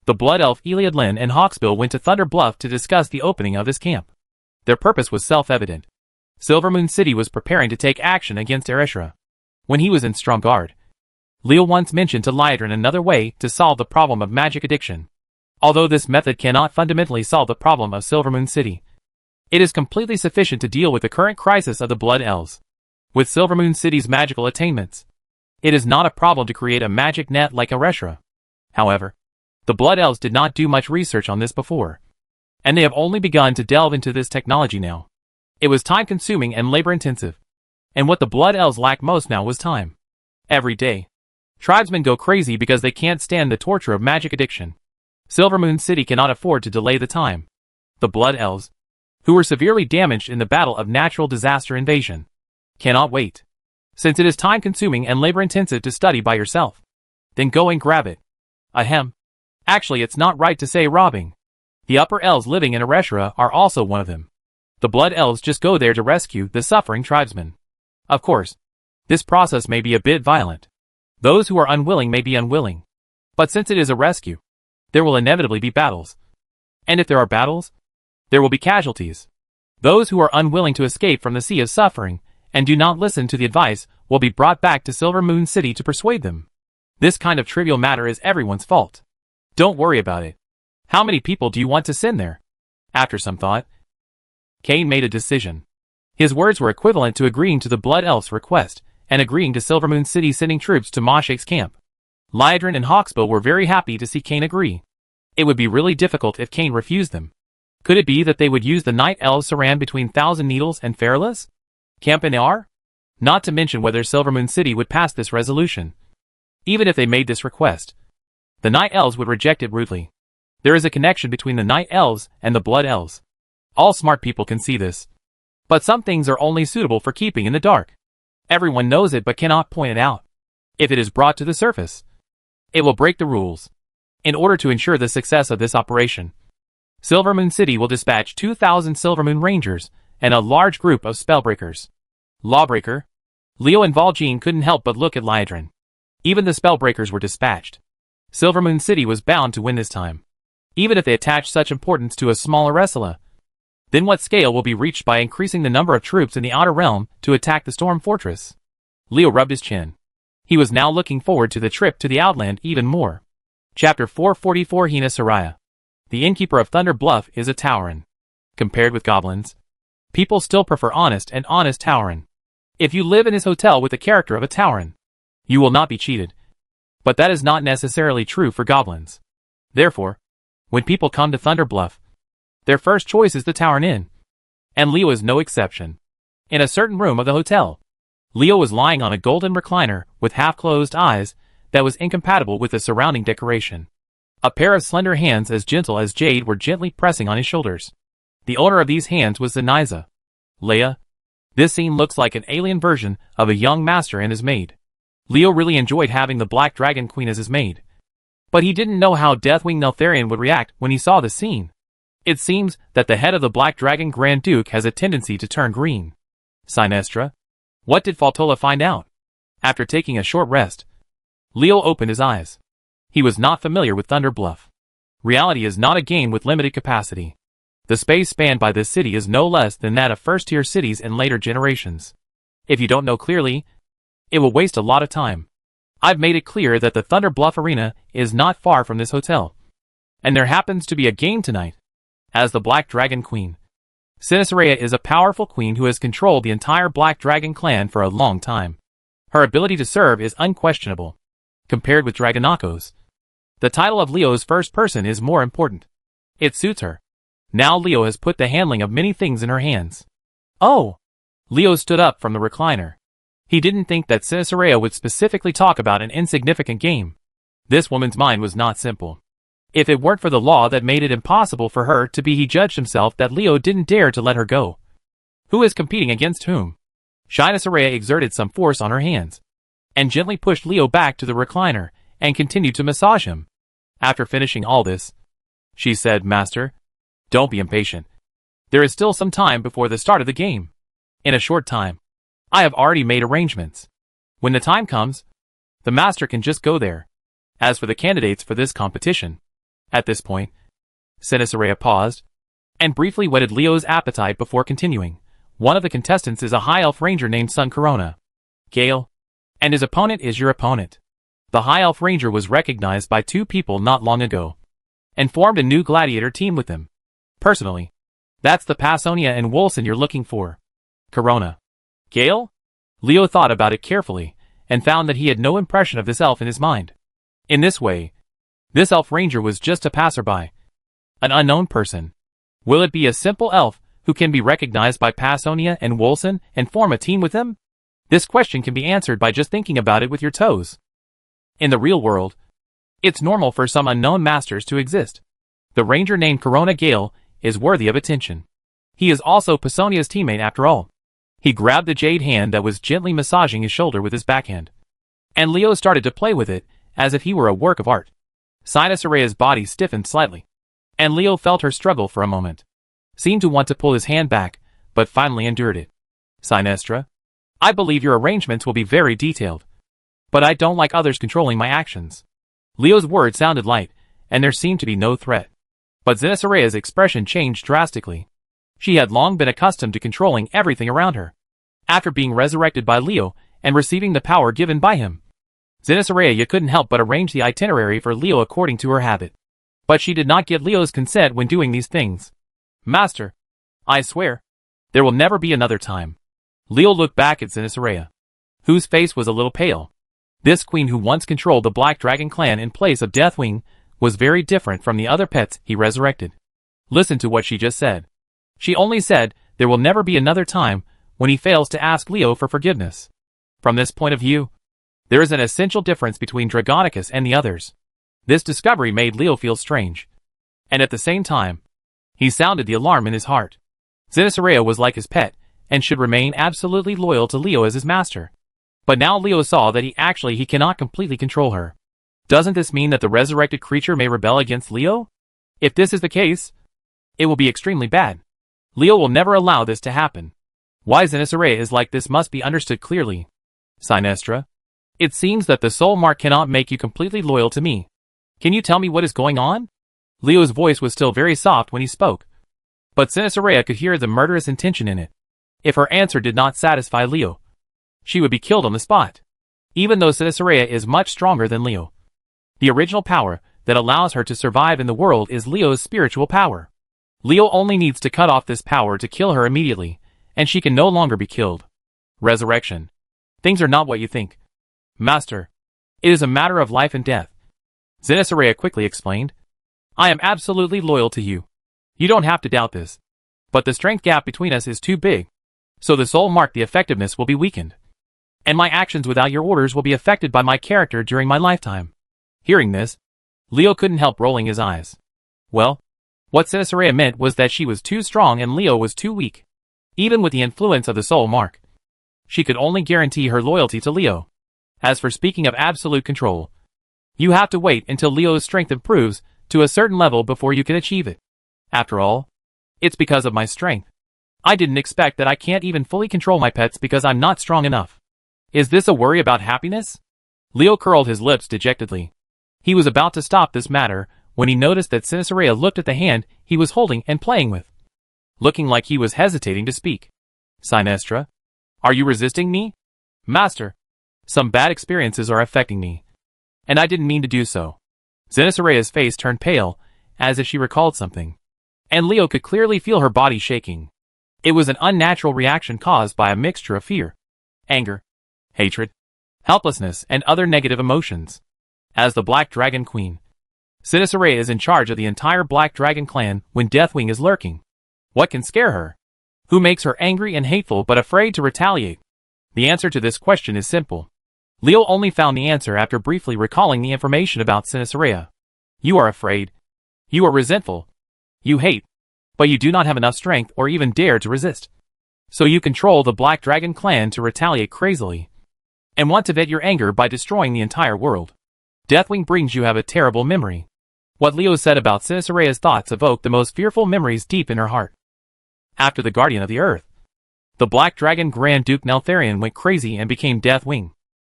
The Blood Elf Eliadlin and Hawksbill went to Thunder Bluff to discuss the opening of this camp. Their purpose was self-evident. Silvermoon City was preparing to take action against Ereshra. When he was in strong guard, Leo once mentioned to Liedron another way to solve the problem of magic addiction. Although this method cannot fundamentally solve the problem of Silvermoon City, it is completely sufficient to deal with the current crisis of the Blood Elves. With Silvermoon City's magical attainments, it is not a problem to create a magic net like Ereshra. However, the Blood Elves did not do much research on this before, and they have only begun to delve into this technology now. It was time-consuming and labor-intensive, and what the Blood Elves lacked most now was time. Every day, tribesmen go crazy because they can't stand the torture of magic addiction. Silvermoon City cannot afford to delay the time. The Blood Elves, who were severely damaged in the battle of natural disaster invasion, cannot wait. Since it is time-consuming and labor-intensive to study by yourself, then go and grab it. Ahem. Actually, it's not right to say robbing. The Upper Elves living in Ereshra are also one of them. The Blood Elves just go there to rescue the suffering tribesmen. Of course, this process may be a bit violent. Those who are unwilling may be unwilling. But since it is a rescue, there will inevitably be battles. And if there are battles, there will be casualties. Those who are unwilling to escape from the sea of suffering and do not listen to the advice will be brought back to Silvermoon City to persuade them. This kind of trivial matter is everyone's fault. Don't worry about it. How many people do you want to send there? After some thought, Kane made a decision. His words were equivalent to agreeing to the Blood Elf's request and agreeing to Silvermoon City sending troops to Mosaic's camp. Liedron and Hawksbill were very happy to see Kane agree. It would be really difficult if Kane refused them. Could it be that they would use the Night Elves Saran between Thousand Needles and Fairless? Camp Inar? Not to mention whether Silvermoon City would pass this resolution. Even if they made this request, the Night Elves would reject it rudely. There is a connection between the Night Elves and the Blood Elves. All smart people can see this. But some things are only suitable for keeping in the dark. Everyone knows it but cannot point it out. If it is brought to the surface, it will break the rules. In order to ensure the success of this operation, Silvermoon City will dispatch 2,000 Silvermoon Rangers and a large group of Spellbreakers. Lawbreaker? Leo and Valjean couldn't help but look at Liedron. Even the Spellbreakers were dispatched. Silvermoon City was bound to win this time. Even if they attach such importance to a small Eressala, then what scale will be reached by increasing the number of troops in the Outer Realm to attack the Storm Fortress? Leo rubbed his chin. He was now looking forward to the trip to the Outland even more. Chapter 444 Hina Saraya. The innkeeper of Thunder Bluff is a Tauren. Compared with goblins, people still prefer honest and honest Tauren. If you live in his hotel with the character of a Tauren, you will not be cheated. But that is not necessarily true for goblins. Therefore, when people come to Thunder Bluff, their first choice is the Tauren Inn. And Leo is no exception. In a certain room of the hotel, Leo was lying on a golden recliner with half-closed eyes that was incompatible with the surrounding decoration. A pair of slender hands as gentle as jade were gently pressing on his shoulders. The owner of these hands was Zeniza. Leia. This scene looks like an alien version of a young master and his maid. Leo really enjoyed having the Black Dragon Queen as his maid. But he didn't know how Deathwing Neltharion would react when he saw the scene. It seems that the head of the Black Dragon Grand Duke has a tendency to turn green. Sinestra? What did Faltola find out? After taking a short rest, Leo opened his eyes. He was not familiar with Thunder Bluff. Reality is not a game with limited capacity. The space spanned by this city is no less than that of first-tier cities in later generations. If you don't know clearly, it will waste a lot of time. I've made it clear that the Thunder Bluff Arena is not far from this hotel. And there happens to be a game tonight. As the Black Dragon Queen, Sinisarea is a powerful queen who has controlled the entire Black Dragon clan for a long time. Her ability to serve is unquestionable. Compared with Dragonakos, the title of Leo's first person is more important. It suits her. Now Leo has put the handling of many things in her hands. Oh! Leo stood up from the recliner. He didn't think that Sinisarea would specifically talk about an insignificant game. This woman's mind was not simple. If it weren't for the law that made it impossible for her to be, he judged himself that Leo didn't dare to let her go. Who is competing against whom? Sinisarea exerted some force on her hands, and gently pushed Leo back to the recliner, and continued to massage him. After finishing all this, she said, "Master, don't be impatient. There is still some time before the start of the game. In a short time, I have already made arrangements. When the time comes, the Master can just go there. As for the candidates for this competition..." At this point, Sinisarea paused, and briefly whetted Leo's appetite before continuing. One of the contestants is a High Elf Ranger named Sun Corona Gale, and his opponent is your opponent. The High Elf Ranger was recognized by two people not long ago, and formed a new gladiator team with him. Personally, that's the Passonia and Wolson you're looking for. Corona Gale? Leo thought about it carefully, and found that he had no impression of this elf in his mind. In this way, this elf ranger was just a passerby, an unknown person. Will it be a simple elf who can be recognized by Passonia and Wolson and form a team with them? This question can be answered by just thinking about it with your toes. In the real world, it's normal for some unknown masters to exist. The ranger named Corona Gale is worthy of attention. He is also Passonia's teammate after all. He grabbed the jade hand that was gently massaging his shoulder with his backhand, and Leo started to play with it as if he were a work of art. Sinisaraya's body stiffened slightly, and Leo felt her struggle for a moment. Seemed to want to pull his hand back, but finally endured it. Sinestra, I believe your arrangements will be very detailed, but I don't like others controlling my actions. Leo's words sounded light, and there seemed to be no threat. But Sinisaraya's expression changed drastically. She had long been accustomed to controlling everything around her. After being resurrected by Leo and receiving the power given by him, Sinisaraya couldn't help but arrange the itinerary for Leo according to her habit. But she did not get Leo's consent when doing these things. "Master, I swear, there will never be another time." Leo looked back at Sinisaraya, whose face was a little pale. This queen who once controlled the Black Dragon clan in place of Deathwing was very different from the other pets he resurrected. Listen to what she just said. She only said there will never be another time when he fails to ask Leo for forgiveness. From this point of view, there is an essential difference between Dragonicus and the others. This discovery made Leo feel strange. And at the same time, he sounded the alarm in his heart. Sinisaraya was like his pet, and should remain absolutely loyal to Leo as his master. But now Leo saw that he cannot completely control her. Doesn't this mean that the resurrected creature may rebel against Leo? If this is the case, it will be extremely bad. Leo will never allow this to happen. Why Sinisaraya is like this must be understood clearly. Sinestra, it seems that the soul mark cannot make you completely loyal to me. Can you tell me what is going on? Leo's voice was still very soft when he spoke, but Sinisaraya could hear the murderous intention in it. If her answer did not satisfy Leo, she would be killed on the spot. Even though Sinisaraya is much stronger than Leo, the original power that allows her to survive in the world is Leo's spiritual power. Leo only needs to cut off this power to kill her immediately, and she can no longer be killed. Resurrection. Things are not what you think. Master. It is a matter of life and death. Zenithsarea quickly explained. I am absolutely loyal to you. You don't have to doubt this. But the strength gap between us is too big. So the soul mark the effectiveness will be weakened. And my actions without your orders will be affected by my character during my lifetime. Hearing this, Leo couldn't help rolling his eyes. Well, what Zenithsarea meant was that she was too strong and Leo was too weak. Even with the influence of the soul mark, she could only guarantee her loyalty to Leo. As for speaking of absolute control, you have to wait until Leo's strength improves to a certain level before you can achieve it. After all, it's because of my strength. I didn't expect that I can't even fully control my pets because I'm not strong enough. Is this a worry about happiness? Leo curled his lips dejectedly. He was about to stop this matter when he noticed that Zenithsarea looked at the hand he was holding and playing with, looking like he was hesitating to speak. Sinestra, are you resisting me? Master, some bad experiences are affecting me, and I didn't mean to do so. Zenithsaraya's face turned pale, as if she recalled something, and Leo could clearly feel her body shaking. It was an unnatural reaction caused by a mixture of fear, anger, hatred, helplessness, and other negative emotions. As the Black Dragon Queen, Zenithsarea is in charge of the entire Black Dragon clan when Deathwing is lurking. What can scare her? Who makes her angry and hateful but afraid to retaliate? The answer to this question is simple. Leo only found the answer after briefly recalling the information about Zenithsarea. You are afraid. You are resentful. You hate. But you do not have enough strength or even dare to resist. So you control the Black Dragon clan to retaliate crazily, and want to vent your anger by destroying the entire world. Deathwing brings you have a terrible memory. What Leo said about Zenithsaraya's thoughts evoked the most fearful memories deep in her heart. After the Guardian of the Earth, the Black Dragon Grand Duke Neltharion went crazy and became Deathwing.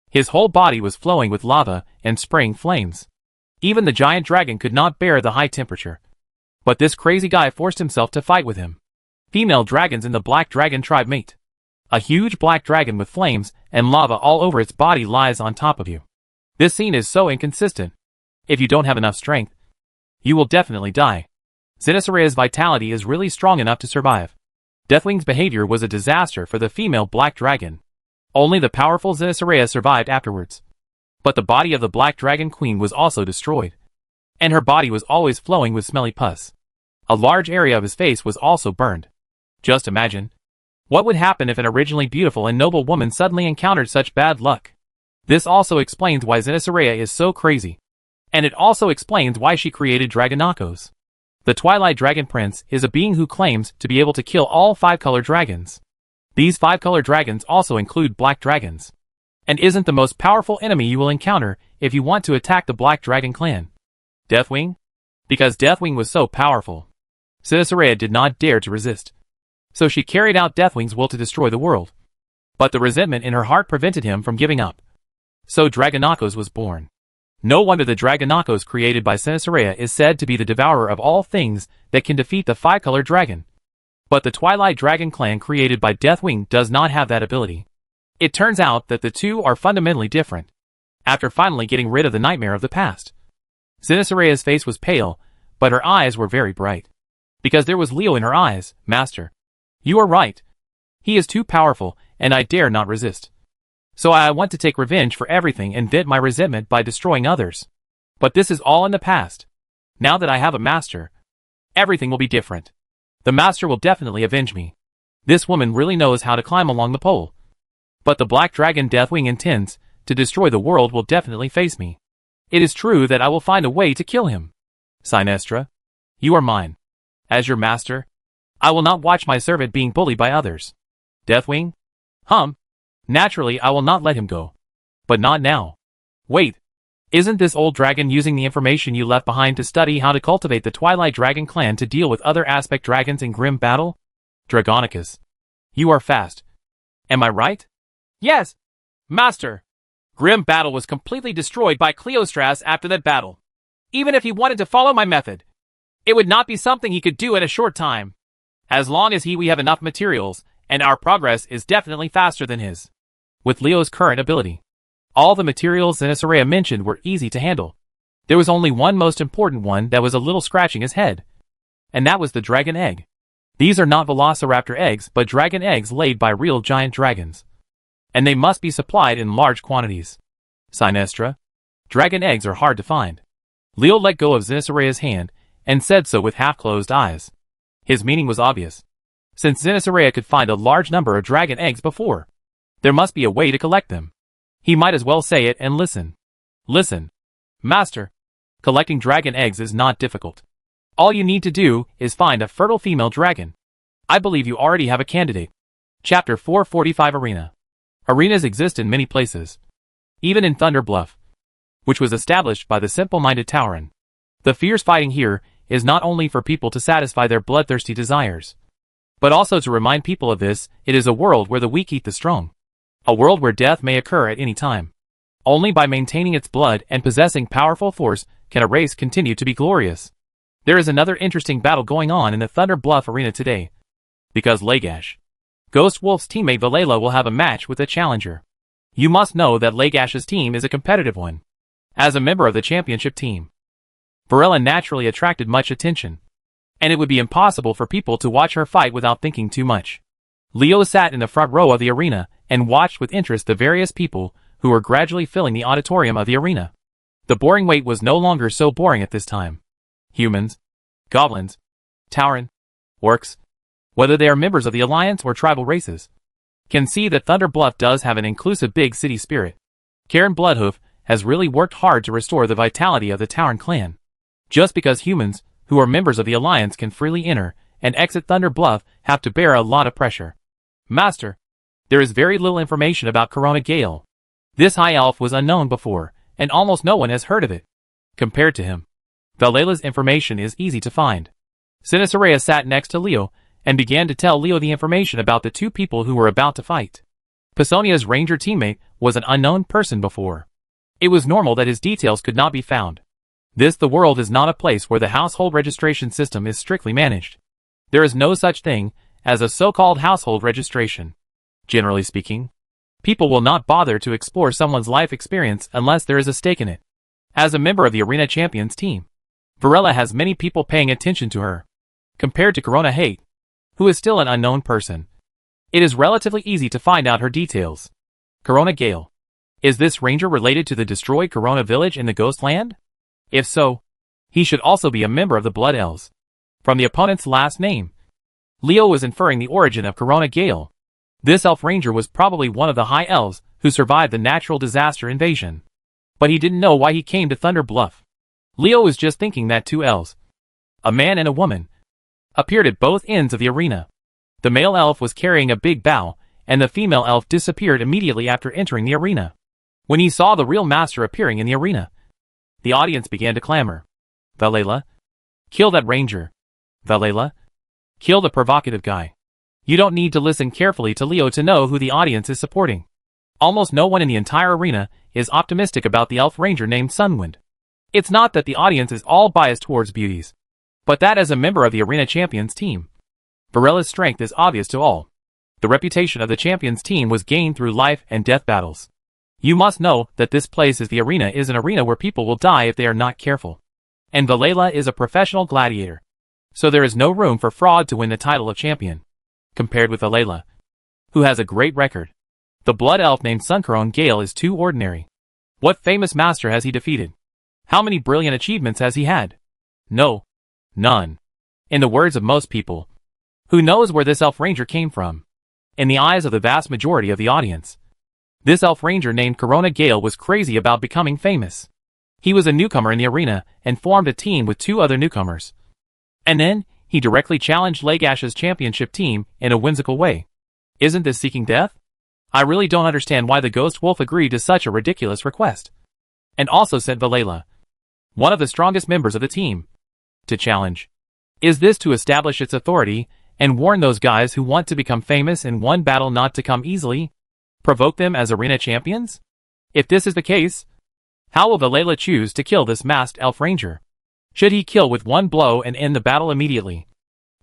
His whole body was flowing with lava and spraying flames. Even the giant dragon could not bear the high temperature. But this crazy guy forced himself to fight with him. Female dragons in the Black Dragon tribe mate. A huge black dragon with flames and lava all over its body lies on top of you. This scene is so inconsistent. If you don't have enough strength, you will definitely die. Zenithsaraya's vitality is really strong enough to survive. Deathwing's behavior was a disaster for the female Black Dragon. Only the powerful Zenithsaraya survived afterwards. But the body of the Black Dragon Queen was also destroyed. And her body was always flowing with smelly pus. A large area of his face was also burned. Just imagine. What would happen if an originally beautiful and noble woman suddenly encountered such bad luck? This also explains why Zenithsaraya is so crazy. And it also explains why she created Dragonakos. The Twilight Dragon Prince is a being who claims to be able to kill all 5-color dragons. These 5-color dragons also include black dragons, and isn't the most powerful enemy you will encounter if you want to attack the Black Dragon clan. Deathwing? Because Deathwing was so powerful, Zenithsaraya did not dare to resist. So she carried out Deathwing's will to destroy the world. But the resentment in her heart prevented him from giving up. So Dragonakos was born. No wonder the Dragonakos created by Zenithsaraya is said to be the devourer of all things that can defeat the 5-color dragon. But the Twilight Dragon clan created by Deathwing does not have that ability. It turns out that the two are fundamentally different. After finally getting rid of the nightmare of the past, Zenithsaraya's face was pale, but her eyes were very bright. Because there was Leo in her eyes. Master, you are right. He is too powerful, and I dare not resist. So I want to take revenge for everything and vent my resentment by destroying others. But this is all in the past. Now that I have a master, everything will be different. The master will definitely avenge me. This woman really knows how to climb along the pole. But the Black Dragon Deathwing intends to destroy the world will definitely face me. It is true that I will find a way to kill him. Sinestra, you are mine. As your master, I will not watch my servant being bullied by others. Deathwing? Naturally I will not let him go. But not now. Wait. Isn't this old dragon using the information you left behind to study how to cultivate the Twilight Dragon clan to deal with other aspect dragons in grim battle? Dragonicus, you are fast. Am I right? Yes, Master. Grim battle was completely destroyed by Cleostras after that battle. Even if he wanted to follow my method, it would not be something he could do in a short time. As long as we have enough materials, and our progress is definitely faster than his. With Leo's current ability, all the materials Zenithsaraya mentioned were easy to handle. There was only one most important one that was a little scratching his head. And that was the dragon egg. These are not velociraptor eggs but dragon eggs laid by real giant dragons. and they must be supplied in large quantities. Sinestra, dragon eggs are hard to find. Leo let go of Zinasaraya's hand and said so with half-closed eyes. His meaning was obvious. Since Zinasaraya could find a large number of dragon eggs before, there must be a way to collect them. He might as well say it and listen. Listen, Master. Collecting dragon eggs is not difficult. All you need to do is find a fertile female dragon. I believe you already have a candidate. Chapter 445 Arena. Arenas exist in many places. Even in Thunder Bluff, which was established by the simple-minded Tauren. The fierce fighting here is not only for people to satisfy their bloodthirsty desires, but also to remind people of this. It is a world where the weak eat the strong. A world where death may occur at any time. Only by maintaining its blood and possessing powerful force can a race continue to be glorious. There is another interesting battle going on in the Thunder Bluff arena today. Because Lagash, Ghost Wolf's teammate Valela, will have a match with a challenger. You must know that Lagash's team is a competitive one. As a member of the championship team, Varela naturally attracted much attention, and it would be impossible for people to watch her fight without thinking too much. Leo sat in the front row of the arena and watched with interest the various people who were gradually filling the auditorium of the arena. The boring wait was no longer so boring at this time. Humans, goblins, Tauren, orcs, whether they are members of the Alliance or tribal races, can see that Thunder Bluff does have an inclusive big city spirit. Karen Bloodhoof has really worked hard to restore the vitality of the Tauren clan. Just because humans, who are members of the Alliance, can freely enter and exit Thunder Bluff, have to bear a lot of pressure. Master, there is very little information about Corona Gale. This high elf was unknown before, and almost no one has heard of it. Compared to him, Valela's information is easy to find. Sinisaraya sat next to Leo and began to tell Leo the information about the two people who were about to fight. Pisonia's ranger teammate was an unknown person before. It was normal that his details could not be found. The world is not a place where the household registration system is strictly managed. There is no such thing as a so-called household registration. Generally speaking, people will not bother to explore someone's life experience unless there is a stake in it. As a member of the Arena Champions team, Varela has many people paying attention to her. Compared to Corona Hate, who is still an unknown person, it is relatively easy to find out her details. Corona Gale. Is this ranger related to the destroyed Corona village in the Ghost Land? If so, he should also be a member of the Blood Elves. From the opponent's last name, Leo was inferring the origin of Corona Gale. This elf ranger was probably one of the high elves who survived the natural disaster invasion. But he didn't know why he came to Thunder Bluff. Leo was just thinking that two elves, a man and a woman, appeared at both ends of the arena. The male elf was carrying a big bow, and the female elf disappeared immediately after entering the arena. When he saw the real master appearing in the arena, the audience began to clamor. Valela, kill that ranger. Valela, kill the provocative guy. You don't need to listen carefully to Leo to know who the audience is supporting. Almost no one in the entire arena is optimistic about the elf ranger named Sunwind. It's not that the audience is all biased towards beauties, but that as a member of the Arena Champions team, Varela's strength is obvious to all. The reputation of the Champions team was gained through life and death battles. You must know that this place is an arena where people will die if they are not careful. And Valela is a professional gladiator, so there is no room for fraud to win the title of champion. Compared with Valela, who has a great record, the blood elf named Suncorona Gale is too ordinary. What famous master has he defeated? How many brilliant achievements has he had? No. None. In the words of most people, who knows where this elf ranger came from? In the eyes of the vast majority of the audience, this elf ranger named Corona Gale was crazy about becoming famous. He was a newcomer in the arena and formed a team with two other newcomers. And then, he directly challenged Lagash's championship team in a whimsical way. Isn't this seeking death? I really don't understand why the Ghost Wolf agreed to such a ridiculous request. And also sent Valela, one of the strongest members of the team, to challenge. Is this to establish its authority and warn those guys who want to become famous in one battle not to come easily? Provoke them as arena champions? If this is the case, how will Valela choose to kill this masked elf ranger? Should he kill with one blow and end the battle immediately?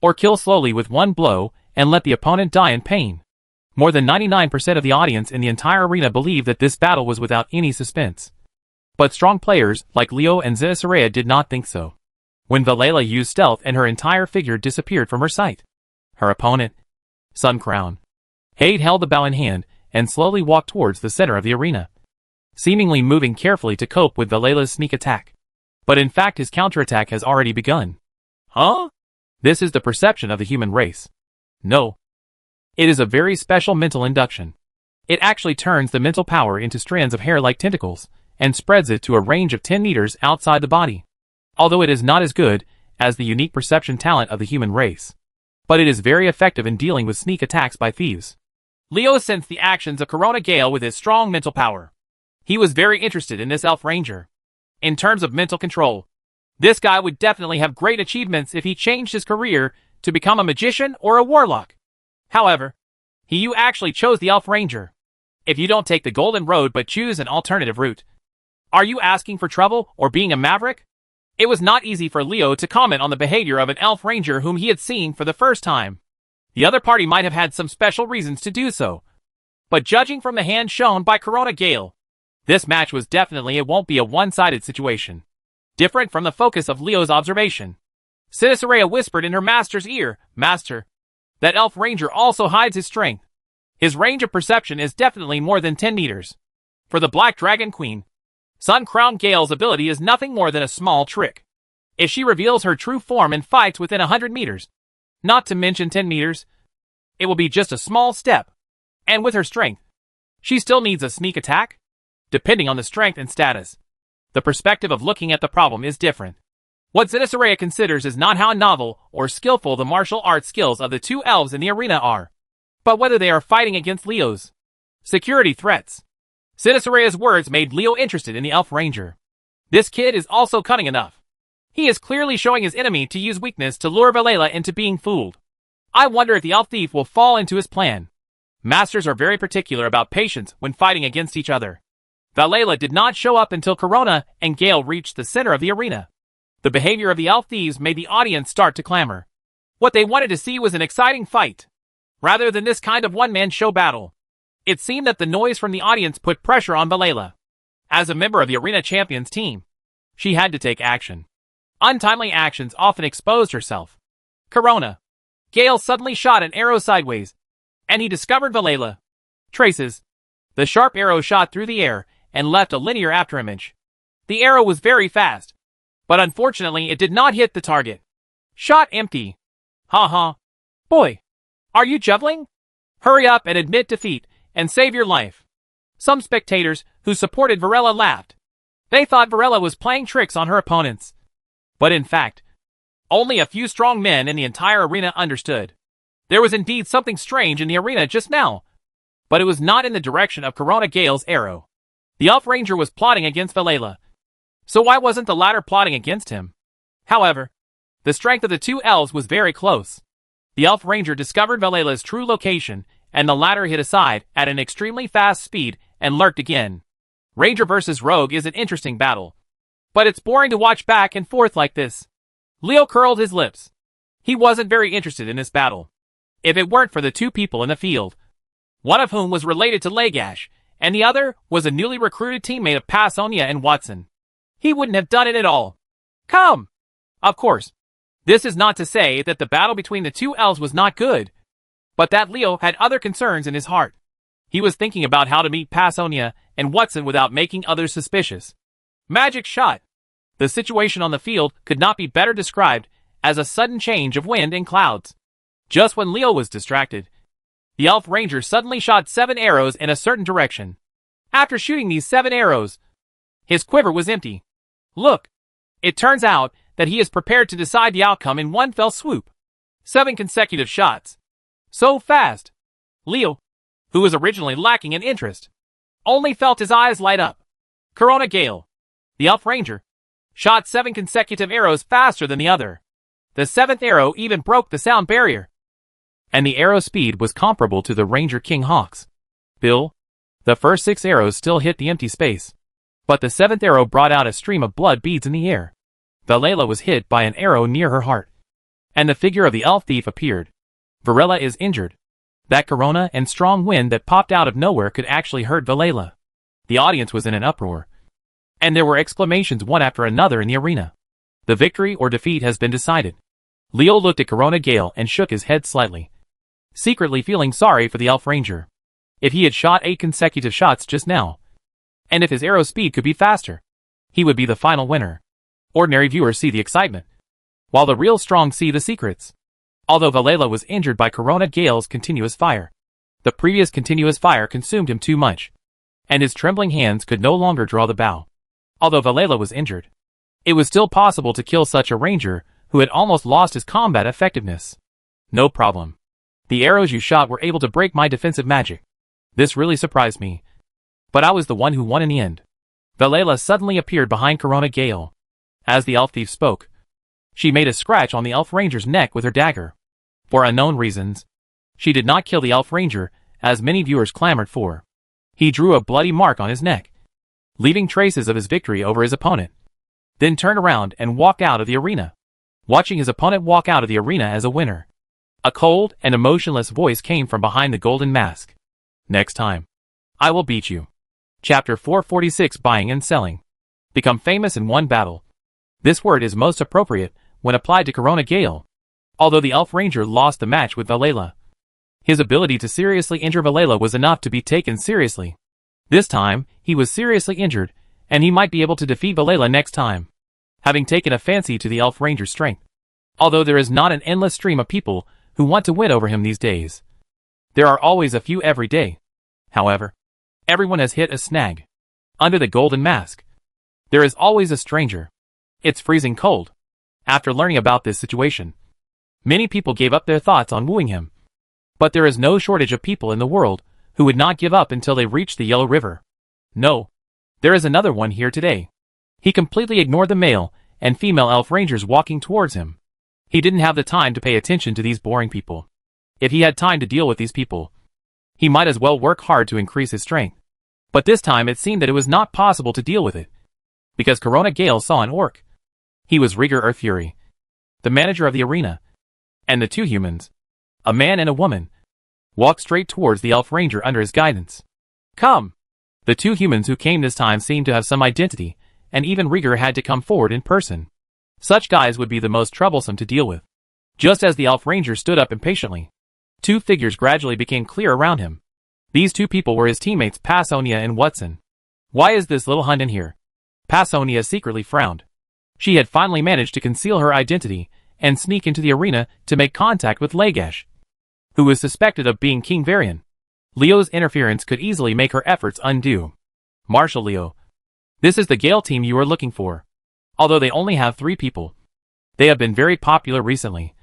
Or kill slowly with one blow and let the opponent die in pain? More than 99% of the audience in the entire arena believed that this battle was without any suspense. But strong players like Leo and Zinasaraya did not think so. When Valela used stealth and her entire figure disappeared from her sight, her opponent, Sun Crown, Hade held the bow in hand and slowly walked towards the center of the arena, seemingly moving carefully to cope with Valela's sneak attack. But in fact his counterattack has already begun. Huh? This is the perception of the human race. No. It is a very special mental induction. It actually turns the mental power into strands of hair like tentacles, and spreads it to a range of 10 meters outside the body. Although it is not as good as the unique perception talent of the human race, but it is very effective in dealing with sneak attacks by thieves. Leo sensed the actions of Corona Gale with his strong mental power. He was very interested in this elf ranger. In terms of mental control, this guy would definitely have great achievements if he changed his career to become a magician or a warlock. However, you actually chose the elf ranger. If you don't take the golden road but choose an alternative route, are you asking for trouble or being a maverick? It was not easy for Leo to comment on the behavior of an elf ranger whom he had seen for the first time. The other party might have had some special reasons to do so. But judging from the hand shown by Corona Gale, this match was definitely it won't be a one-sided situation. Different from the focus of Leo's observation, Cinesaria whispered in her master's ear, "Master, that elf ranger also hides his strength. His range of perception is definitely more than 10 meters. For the Black Dragon Queen, Sun Crown Gale's ability is nothing more than a small trick. If she reveals her true form and fights within 100 meters, not to mention 10 meters, it will be just a small step. And with her strength, she still needs a sneak attack? Depending on the strength and status, the perspective of looking at the problem is different. What Cinesaria considers is not how novel or skillful the martial arts skills of the two elves in the arena are, but whether they are fighting against Leo's security threats. Cinesaria's words made Leo interested in the elf ranger. This kid is also cunning enough. He is clearly showing his enemy to use weakness to lure Valela into being fooled. I wonder if the elf thief will fall into his plan. Masters are very particular about patience when fighting against each other. Valela did not show up until Corona and Gale reached the center of the arena. The behavior of the elf thieves made the audience start to clamor. What they wanted to see was an exciting fight, rather than this kind of one-man show battle. It seemed that the noise from the audience put pressure on Valela. As a member of the Arena Champions team, she had to take action. Untimely actions often exposed herself. Corona Gale suddenly shot an arrow sideways, and he discovered Valela. Traces. The sharp arrow shot through the air and left a linear afterimage. The arrow was very fast, but unfortunately it did not hit the target. Shot empty. Ha. Boy, are you juggling? Hurry up and admit defeat and save your life. Some spectators who supported Varela laughed. They thought Varela was playing tricks on her opponents. But in fact, only a few strong men in the entire arena understood. There was indeed something strange in the arena just now, but it was not in the direction of Corona Gale's arrow. The elf ranger was plotting against Valela, so why wasn't the latter plotting against him? However, the strength of the two elves was very close. The elf ranger discovered Valela's true location, and the latter hit aside at an extremely fast speed and lurked again. Ranger versus rogue is an interesting battle, but it's boring to watch back and forth like this. Leo curled his lips. He wasn't very interested in this battle. If it weren't for the two people in the field, one of whom was related to Lagash, and the other was a newly recruited teammate of Passonia and Watson, he wouldn't have done it at all. Come! Of course, this is not to say that the battle between the two elves was not good, but that Leo had other concerns in his heart. He was thinking about how to meet Passonia and Watson without making others suspicious. Magic shot. The situation on the field could not be better described as a sudden change of wind and clouds. Just when Leo was distracted, the elf ranger suddenly shot 7 arrows in a certain direction. After shooting these 7 arrows, his quiver was empty. Look, it turns out that he is prepared to decide the outcome in one fell swoop. 7 consecutive shots. So fast. Leo, who was originally lacking in interest, only felt his eyes light up. Corona Gale, the elf ranger, shot 7 consecutive arrows faster than the other. The 7th arrow even broke the sound barrier, and the arrow speed was comparable to the Ranger King Hawk's. Bill, the first 6 arrows still hit the empty space, but the 7th arrow brought out a stream of blood beads in the air. Valela was hit by an arrow near her heart, and the figure of the elf thief appeared. Varela is injured. That corona and strong wind that popped out of nowhere could actually hurt Valela. The audience was in an uproar, and there were exclamations one after another in the arena. The victory or defeat has been decided. Leo looked at Corona Gale and shook his head slightly, secretly feeling sorry for the elf ranger. If he had shot 8 consecutive shots just now, and if his arrow speed could be faster, he would be the final winner. Ordinary viewers see the excitement, while the real strong see the secrets. Although Valela was injured by Corona Gale's continuous fire, the previous continuous fire consumed him too much, and his trembling hands could no longer draw the bow. Although Valela was injured, it was still possible to kill such a ranger who had almost lost his combat effectiveness. No problem. The arrows you shot were able to break my defensive magic. This really surprised me. But I was the one who won in the end. Valela suddenly appeared behind Corona Gale. As the elf thief spoke, she made a scratch on the elf ranger's neck with her dagger. For unknown reasons, she did not kill the elf ranger, as many viewers clamored for. He drew a bloody mark on his neck, leaving traces of his victory over his opponent, then turned around and walked out of the arena. Watching his opponent walk out of the arena as a winner, a cold and emotionless voice came from behind the golden mask. Next time, I will beat you. Chapter 446 Buying and Selling. Become famous in one battle. This word is most appropriate when applied to Corona Gale. Although the elf ranger lost the match with Valela, his ability to seriously injure Valela was enough to be taken seriously. This time, he was seriously injured, and he might be able to defeat Valela next time, having taken a fancy to the elf ranger's strength. Although there is not an endless stream of people who want to win over him these days, there are always a few every day. However, everyone has hit a snag. Under the golden mask, there is always a stranger. It's freezing cold. After learning about this situation, many people gave up their thoughts on wooing him. But there is no shortage of people in the world who would not give up until they reach the Yellow River. No, there is another one here today. He completely ignored the male and female elf rangers walking towards him. He didn't have the time to pay attention to these boring people. If he had time to deal with these people, he might as well work hard to increase his strength. But this time it seemed that it was not possible to deal with it, because Corona Gale saw an orc. He was Rieger or Fury, the manager of the arena, and the two humans, a man and a woman, walked straight towards the elf ranger under his guidance. Come! The two humans who came this time seemed to have some identity, and even Rieger had to come forward in person. Such guys would be the most troublesome to deal with. Just as the elf ranger stood up impatiently, two figures gradually became clear around him. These two people were his teammates Passonia and Watson. Why is this little hunt in here? Passonia secretly frowned. She had finally managed to conceal her identity and sneak into the arena to make contact with Lagash, who was suspected of being King Varian. Leo's interference could easily make her efforts undue. Marshal Leo, this is the Gale team you are looking for. Although they only have 3 people, they have been very popular recently,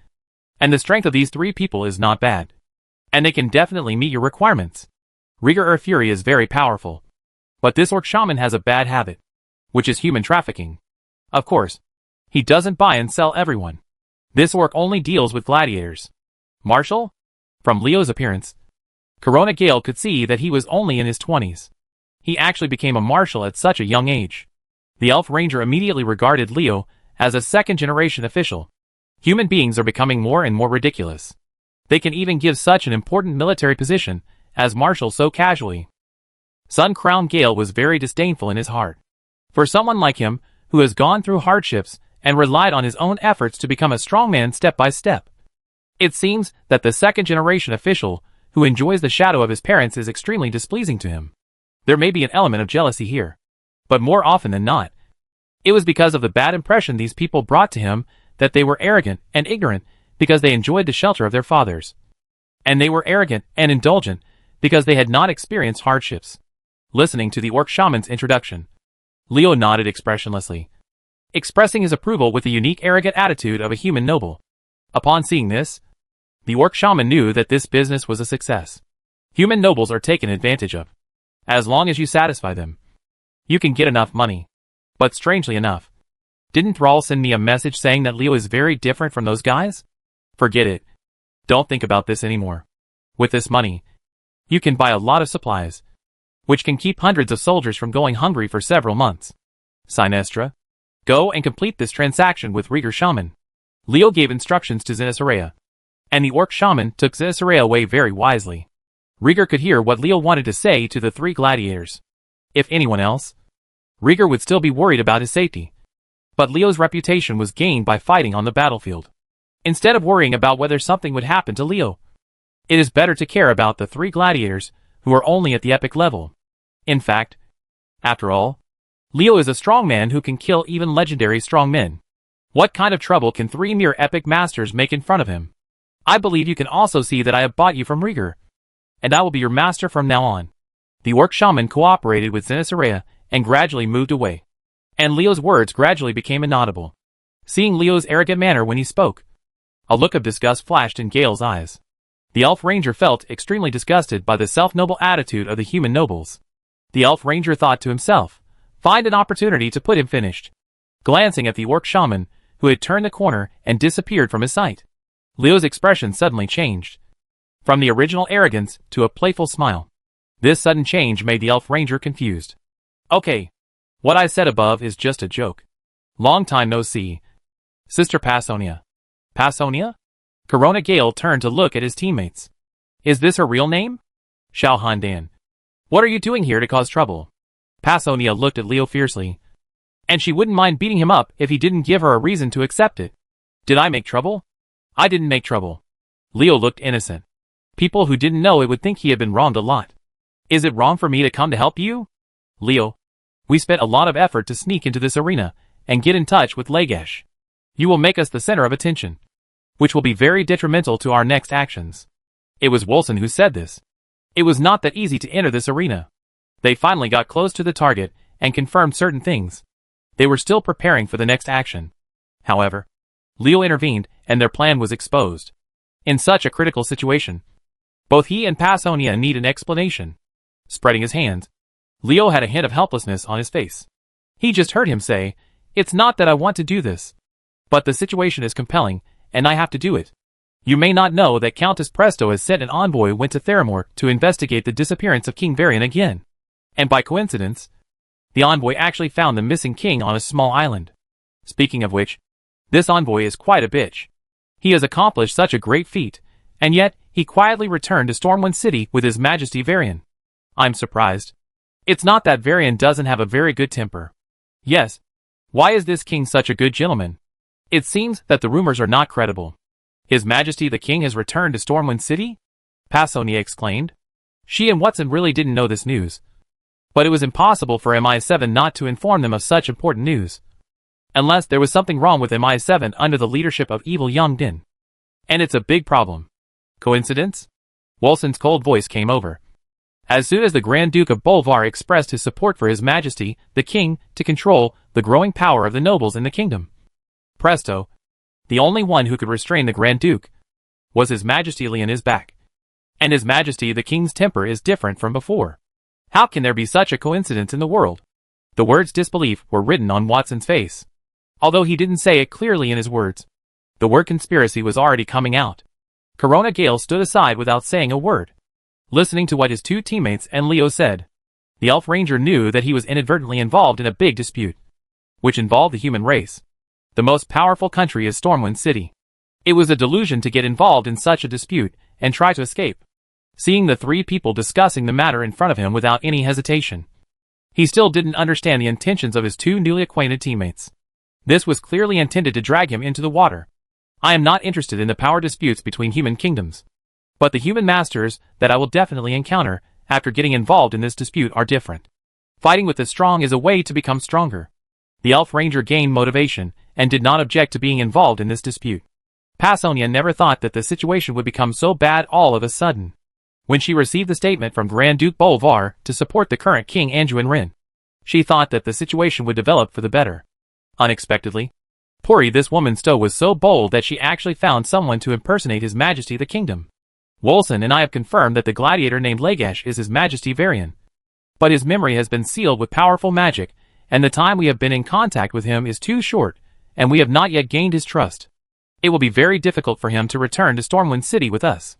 and the strength of these 3 people is not bad, and they can definitely meet your requirements. Rieger or Fury is very powerful, but this orc shaman has a bad habit, which is human trafficking. Of course, he doesn't buy and sell everyone. This orc only deals with gladiators. Marshal? From Leo's appearance, Corona Gale could see that he was only in his 20s. He actually became a marshal at such a young age. The elf ranger immediately regarded Leo as a second-generation official. Human beings are becoming more and more ridiculous. They can even give such an important military position as marshal so casually. Sun Crown Gale was very disdainful in his heart. For someone like him, who has gone through hardships and relied on his own efforts to become a strongman step by step, it seems that the second-generation official who enjoys the shadow of his parents is extremely displeasing to him. There may be an element of jealousy here, but more often than not, it was because of the bad impression these people brought to him that they were arrogant and ignorant because they enjoyed the shelter of their fathers. And they were arrogant and indulgent because they had not experienced hardships. Listening to the orc shaman's introduction, Leo nodded expressionlessly, expressing his approval with the unique arrogant attitude of a human noble. Upon seeing this, the orc shaman knew that this business was a success. Human nobles are taken advantage of. As long as you satisfy them, you can get enough money. But strangely enough, didn't Thrall send me a message saying that Leo is very different from those guys? Forget it. Don't think about this anymore. With this money, you can buy a lot of supplies, which can keep hundreds of soldiers from going hungry for several months. Sinestra, go and complete this transaction with Rieger Shaman. Leo gave instructions to Zinasarea, and the orc shaman took Zinasarea away very wisely. Rieger could hear what Leo wanted to say to the 3 gladiators. If anyone else, Rieger would still be worried about his safety. But Leo's reputation was gained by fighting on the battlefield. Instead of worrying about whether something would happen to Leo, it is better to care about the 3 gladiators who are only at the epic level. In fact, after all, Leo is a strong man who can kill even legendary strong men. What kind of trouble can 3 mere epic masters make in front of him? I believe you can also see that I have bought you from Rieger, and I will be your master from now on. The orc shaman cooperated with Zenitharea and gradually moved away. And Leo's words gradually became inaudible. Seeing Leo's arrogant manner when he spoke, a look of disgust flashed in Gale's eyes. The elf ranger felt extremely disgusted by the self-noble attitude of the human nobles. The elf ranger thought to himself, find an opportunity to put him finished. Glancing at the orc shaman, who had turned the corner and disappeared from his sight, Leo's expression suddenly changed, from the original arrogance to a playful smile. This sudden change made the elf ranger confused. Okay, what I said above is just a joke. Long time no see. Sister Passonia. Passonia? Corona Gale turned to look at his teammates. Is this her real name? Xiao Handan. What are you doing here to cause trouble? Passonia looked at Leo fiercely. And she wouldn't mind beating him up if he didn't give her a reason to accept it. Did I make trouble? I didn't make trouble. Leo looked innocent. People who didn't know it would think he had been wronged a lot. Is it wrong for me to come to help you? Leo, we spent a lot of effort to sneak into this arena and get in touch with Legesh. You will make us the center of attention, which will be very detrimental to our next actions. It was Wolson who said this. It was not that easy to enter this arena. They finally got close to the target and confirmed certain things. They were still preparing for the next action. However, Leo intervened and their plan was exposed. In such a critical situation, both he and Passonia need an explanation. Spreading his hands, Leo had a hint of helplessness on his face. He just heard him say, it's not that I want to do this, but the situation is compelling, and I have to do it. You may not know that Countess Presto has sent an envoy went to Theramore to investigate the disappearance of King Varian again. And by coincidence, the envoy actually found the missing king on a small island. Speaking of which, this envoy is quite a bitch. He has accomplished such a great feat, and yet he quietly returned to Stormwind City with His Majesty Varian. I'm surprised. It's not that Varian doesn't have a very good temper. Yes. Why is this king such a good gentleman? It seems that the rumors are not credible. His Majesty the King has returned to Stormwind City? Passonia exclaimed. She and Watson really didn't know this news. But it was impossible for MI7 not to inform them of such important news. Unless there was something wrong with MI7 under the leadership of evil Yang Din. And it's a big problem. Coincidence? Wolson's cold voice came over. As soon as the Grand Duke of Bolvar expressed his support for His Majesty, the King, to control the growing power of the nobles in the kingdom. Presto, the only one who could restrain the Grand Duke, was His Majesty Leon is back. And His Majesty the King's temper is different from before. How can there be such a coincidence in the world? The words disbelief were written on Watson's face. Although he didn't say it clearly in his words, the word conspiracy was already coming out. Corona Gale stood aside without saying a word, listening to what his 2 teammates and Leo said. The Elf Ranger knew that he was inadvertently involved in a big dispute, which involved the human race. The most powerful country is Stormwind City. It was a delusion to get involved in such a dispute and try to escape. Seeing the 3 people discussing the matter in front of him without any hesitation, he still didn't understand the intentions of his 2 newly acquainted teammates. This was clearly intended to drag him into the water. I am not interested in the power disputes between human kingdoms. But the human masters that I will definitely encounter after getting involved in this dispute are different. Fighting with the strong is a way to become stronger. The Elf Ranger gained motivation and did not object to being involved in this dispute. Passonia never thought that the situation would become so bad all of a sudden. When she received the statement from Grand Duke Bolvar to support the current King Anduin Rin, she thought that the situation would develop for the better. Unexpectedly, Puri, this woman Stowe, was so bold that she actually found someone to impersonate His Majesty the Kingdom. Wolson and I have confirmed that the gladiator named Legesh is His Majesty Varian. But his memory has been sealed with powerful magic, and the time we have been in contact with him is too short, and we have not yet gained his trust. It will be very difficult for him to return to Stormwind City with us.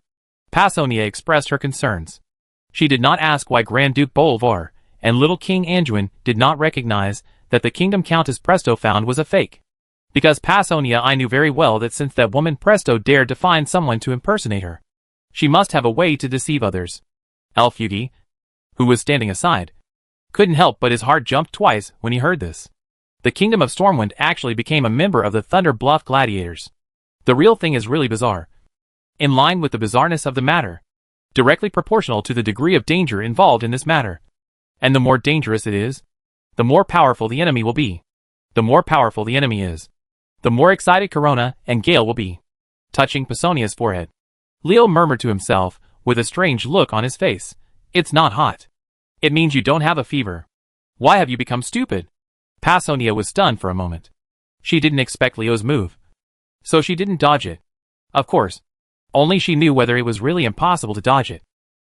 Passonia expressed her concerns. She did not ask why Grand Duke Bolvar and little King Anduin did not recognize that the kingdom Countess Presto found was a fake. Because Passonia, I knew very well that since that woman Presto dared to find someone to impersonate her, she must have a way to deceive others. Elf Yugi, who was standing aside, couldn't help but his heart jumped twice when he heard this. The kingdom of Stormwind actually became a member of the Thunder Bluff Gladiators. The real thing is really bizarre. In line with the bizarreness of the matter, directly proportional to the degree of danger involved in this matter. And the more dangerous it is, the more powerful the enemy will be. The more powerful the enemy is, the more excited Corona and Gale will be. Touching Pasonia's forehead, Leo murmured to himself, with a strange look on his face, "It's not hot. It means you don't have a fever. Why have you become stupid?" Pasonia was stunned for a moment. She didn't expect Leo's move, so she didn't dodge it. Of course, only she knew whether it was really impossible to dodge it.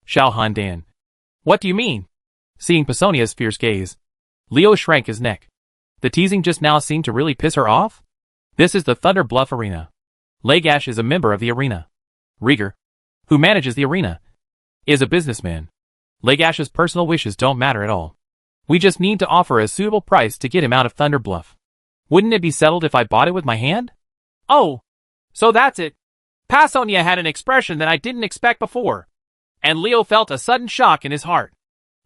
Xiao Han Dan. "What do you mean?" Seeing Pasonia's fierce gaze, Leo shrank his neck. The teasing just now seemed to really piss her off. This is the Thunder Bluff Arena. Lagash is a member of the arena. Rieger, who manages the arena, is a businessman. Lagash's personal wishes don't matter at all. We just need to offer a suitable price to get him out of Thunder Bluff. Wouldn't it be settled if I bought it with my hand? Oh, so that's it. Pasonia had an expression that I didn't expect before. And Leo felt a sudden shock in his heart.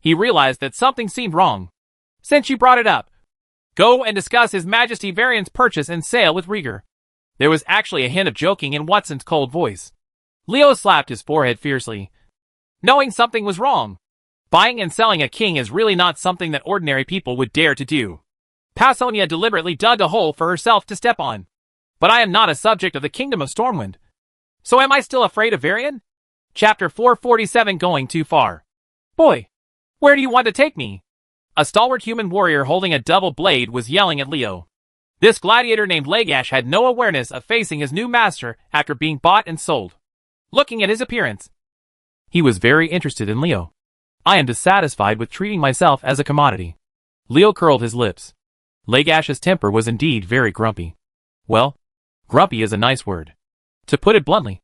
He realized that something seemed wrong. Since you brought it up, go and discuss His Majesty Varian's purchase and sale with Rieger. There was actually a hint of joking in Watson's cold voice. Leo slapped his forehead fiercely, knowing something was wrong. Buying and selling a king is really not something that ordinary people would dare to do. Pasonia deliberately dug a hole for herself to step on. But I am not a subject of the Kingdom of Stormwind. So am I still afraid of Varian? Chapter 447 Going Too Far. Boy, where do you want to take me? A stalwart human warrior holding a double blade was yelling at Leo. This gladiator named Lagash had no awareness of facing his new master after being bought and sold. Looking at his appearance, he was very interested in Leo. I am dissatisfied with treating myself as a commodity. Leo curled his lips. Lagash's temper was indeed very grumpy. Well, grumpy is a nice word. To put it bluntly,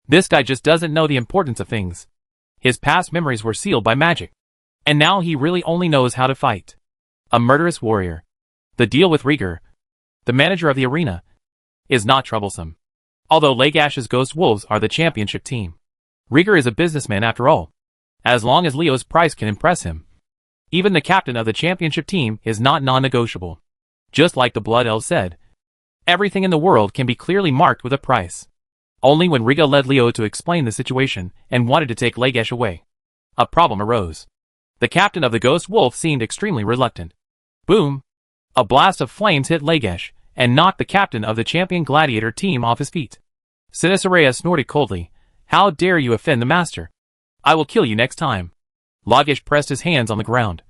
this guy just doesn't know the importance of things. His past memories were sealed by magic. And now he really only knows how to fight. A murderous warrior. The deal with Rieger, the manager of the arena, is not troublesome. Although Lagash's Ghost Wolves are the championship team. Rieger is a businessman after all. As long as Leo's price can impress him. Even the captain of the championship team is not non-negotiable. Just like the Blood Elves said, everything in the world can be clearly marked with a price. Only when Rieger led Leo to explain the situation and wanted to take Lagash away, a problem arose. The captain of the Ghost Wolf seemed extremely reluctant. Boom! A blast of flames hit Lagash and knocked the captain of the champion gladiator team off his feet. Sinisaria snorted coldly. How dare you offend the master? I will kill you next time. Lagash pressed his hands on the ground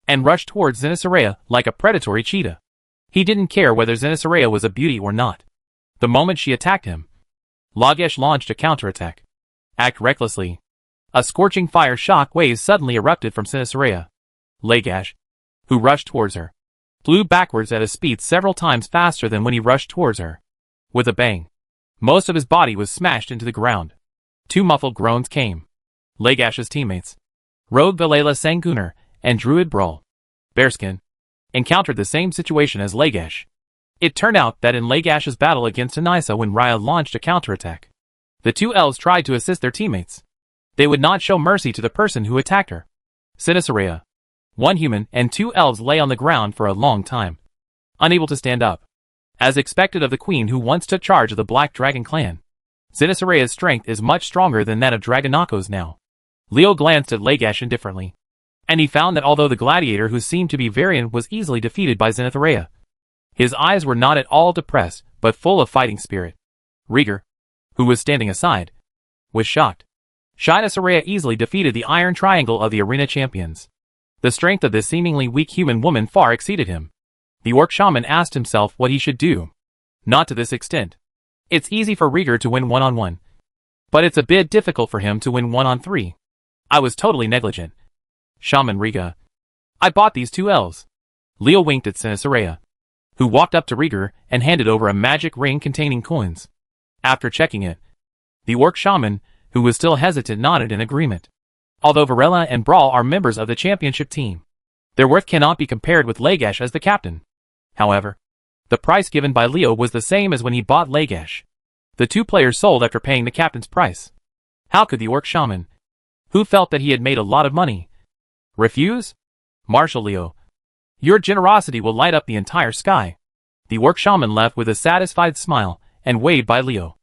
and rushed towards Sinisaria like a predatory cheetah. He didn't care whether Sinisaria was a beauty or not. The moment she attacked him, Lagash launched a counterattack. Act recklessly. A scorching fire shock wave suddenly erupted from Sinisaria. Lagash, who rushed towards her, flew backwards at a speed several times faster than when he rushed towards her. With a bang, most of his body was smashed into the ground. Two muffled groans came. Lagash's teammates, Rogue Vilela Sangunar and Druid Brawl, Bearskin, encountered the same situation as Lagash. It turned out that in Lagash's battle against Anissa when Raya launched a counterattack, the two elves tried to assist their teammates. They would not show mercy to the person who attacked her. Sinisaria, one human and two elves lay on the ground for a long time, unable to stand up. As expected of the queen who once took charge of the Black Dragon clan, Sinisaria's strength is much stronger than that of Dragonako's now. Leo glanced at Lagash indifferently, and he found that although the gladiator who seemed to be Varian was easily defeated by Zenitharea, his eyes were not at all depressed, but full of fighting spirit. Rieger, who was standing aside, was shocked. Sinisarea easily defeated the Iron Triangle of the arena champions. The strength of this seemingly weak human woman far exceeded him. The orc shaman asked himself what he should do. Not to this extent. It's easy for Rieger to win one-on-one, but it's a bit difficult for him to win one-on-three. I was totally negligent. Shaman Rieger. I bought these two elves. Leo winked at Sinisarea, who walked up to Rieger and handed over a magic ring containing coins. After checking it, the orc shaman, who was still hesitant, nodded in agreement. Although Varela and Brawl are members of the championship team, their worth cannot be compared with Lagash as the captain. However, the price given by Leo was the same as when he bought Lagash. The two players sold after paying the captain's price. How could the orc shaman, who felt that he had made a lot of money, refuse? Marshal Leo, your generosity will light up the entire sky. The orc shaman left with a satisfied smile and waved by Leo.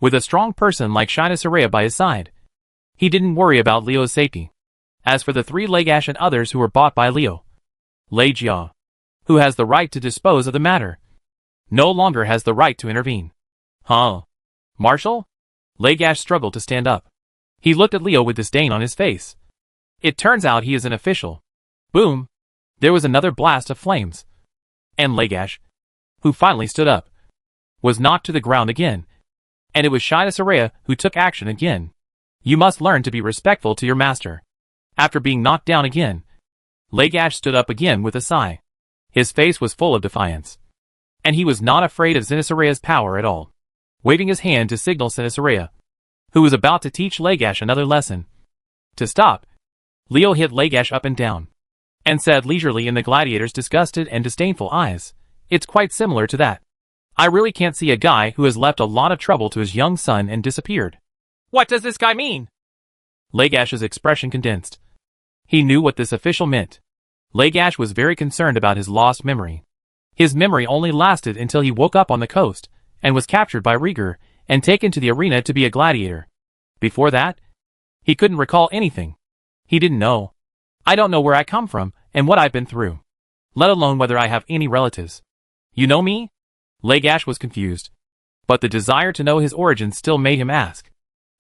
With a strong person like Sinisarea by his side, He didn't worry about Leo's safety. As for the three Legash and others who were bought by Leo, Legia, who has the right to dispose of the matter, no longer has the right to intervene. Huh? Marshal? Legash struggled to stand up. He looked at Leo with disdain on his face. It turns out he is an official. Boom! There was another blast of flames. And Legash, who finally stood up, was knocked to the ground again. And it was Shida Soraya who took action again. You must learn to be respectful to your master. After being knocked down again, Legash stood up again with a sigh. His face was full of defiance. And he was not afraid of Soraa's power at all. Waving his hand to signal Soraya, who was about to teach Legash another lesson, to stop, Leo hit Legash up and down, and said leisurely in the gladiator's disgusted and disdainful eyes, "It's quite similar to that. I really can't see a guy who has left a lot of trouble to his young son and disappeared." "What does this guy mean?" Legash's expression condensed. He knew what this official meant. Legash was very concerned about his lost memory. His memory only lasted until he woke up on the coast, and was captured by Rieger, and taken to the arena to be a gladiator. Before that, he couldn't recall anything. He didn't know. I don't know where I come from, and what I've been through. Let alone whether I have any relatives. You know me? Legash was confused. But the desire to know his origins still made him ask.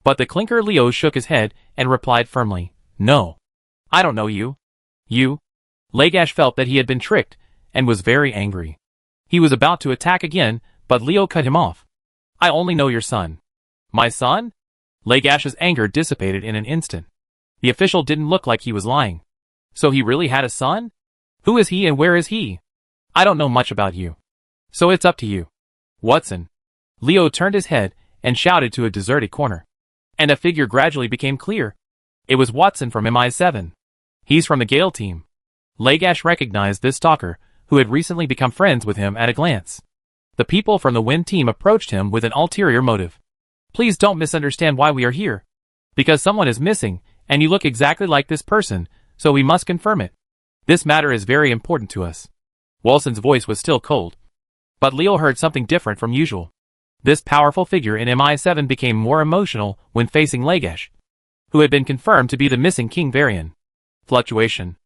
But the clinker Leo shook his head, and replied firmly, "No. I don't know you." "You?" Legash felt that he had been tricked, and was very angry. He was about to attack again, but Leo cut him off. "I only know your son." "My son?" Legash's anger dissipated in an instant. The official didn't look like he was lying. So he really had a son? Who is he and where is he? "I don't know much about you. So it's up to you." "Watson." Leo turned his head, and shouted to a deserted corner. And a figure gradually became clear. It was Watson from MI7. He's from the Gale team. Legash recognized this stalker, who had recently become friends with him at a glance. The people from the Wind team approached him with an ulterior motive. "Please don't misunderstand why we are here. Because someone is missing, and you look exactly like this person, so we must confirm it. This matter is very important to us." Wilson's voice was still cold. But Leo heard something different from usual. This powerful figure in MI7 became more emotional when facing Legash, who had been confirmed to be the missing King Varian. Fluctuation.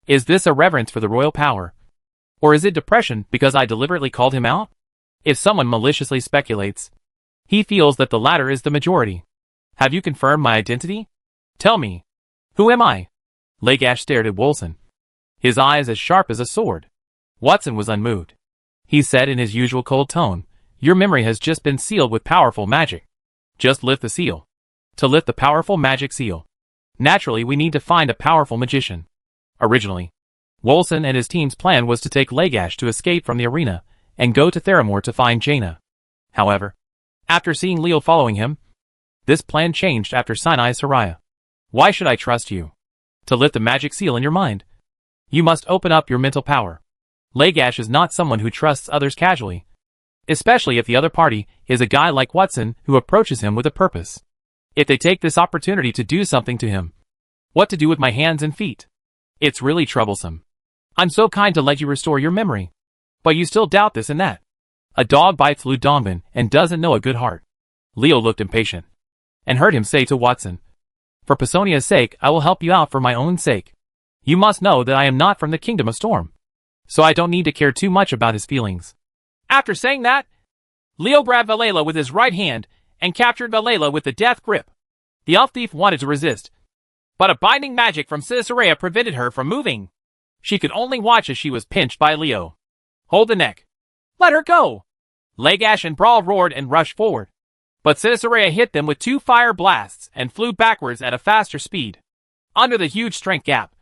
Is this a reverence for the royal power? Or is it depression because I deliberately called him out? If someone maliciously speculates, he feels that the latter is the majority. Have you confirmed my identity? Tell me. Who am I? Legash stared at Wilson, his eyes as sharp as a sword. Watson was unmoved. He said in his usual cold tone, "Your memory has just been sealed with powerful magic. Just lift the seal." To lift the powerful magic seal, naturally we need to find a powerful magician. Originally, Wilson and his team's plan was to take Legash to escape from the arena, and go to Theramore to find Jaina. However, after seeing Leo following him, this plan changed after Sinai Soraya. Why should I trust you? To lift the magic seal in your mind, you must open up your mental power. Legash is not someone who trusts others casually, especially if the other party is a guy like Watson who approaches him with a purpose. If they take this opportunity to do something to him, what to do with my hands and feet? It's really troublesome. I'm so kind to let you restore your memory, but you still doubt this and that. A dog bites Lou Donovan and doesn't know a good heart. Leo looked impatient, and heard him say to Watson, "For Pesonia's sake, I will help you out for my own sake. You must know that I am not from the Kingdom of Storm, so I don't need to care too much about his feelings." After saying that, Leo grabbed Valela with his right hand, and captured Valela with the death grip. The elf thief wanted to resist, but a binding magic from Soraya prevented her from moving. She could only watch as she was pinched by Leo. "Hold the neck. Let her go!" Legash and Brawl roared and rushed forward. But Soraya hit them with 2 fire blasts and flew backwards at a faster speed. Under the huge strength gap,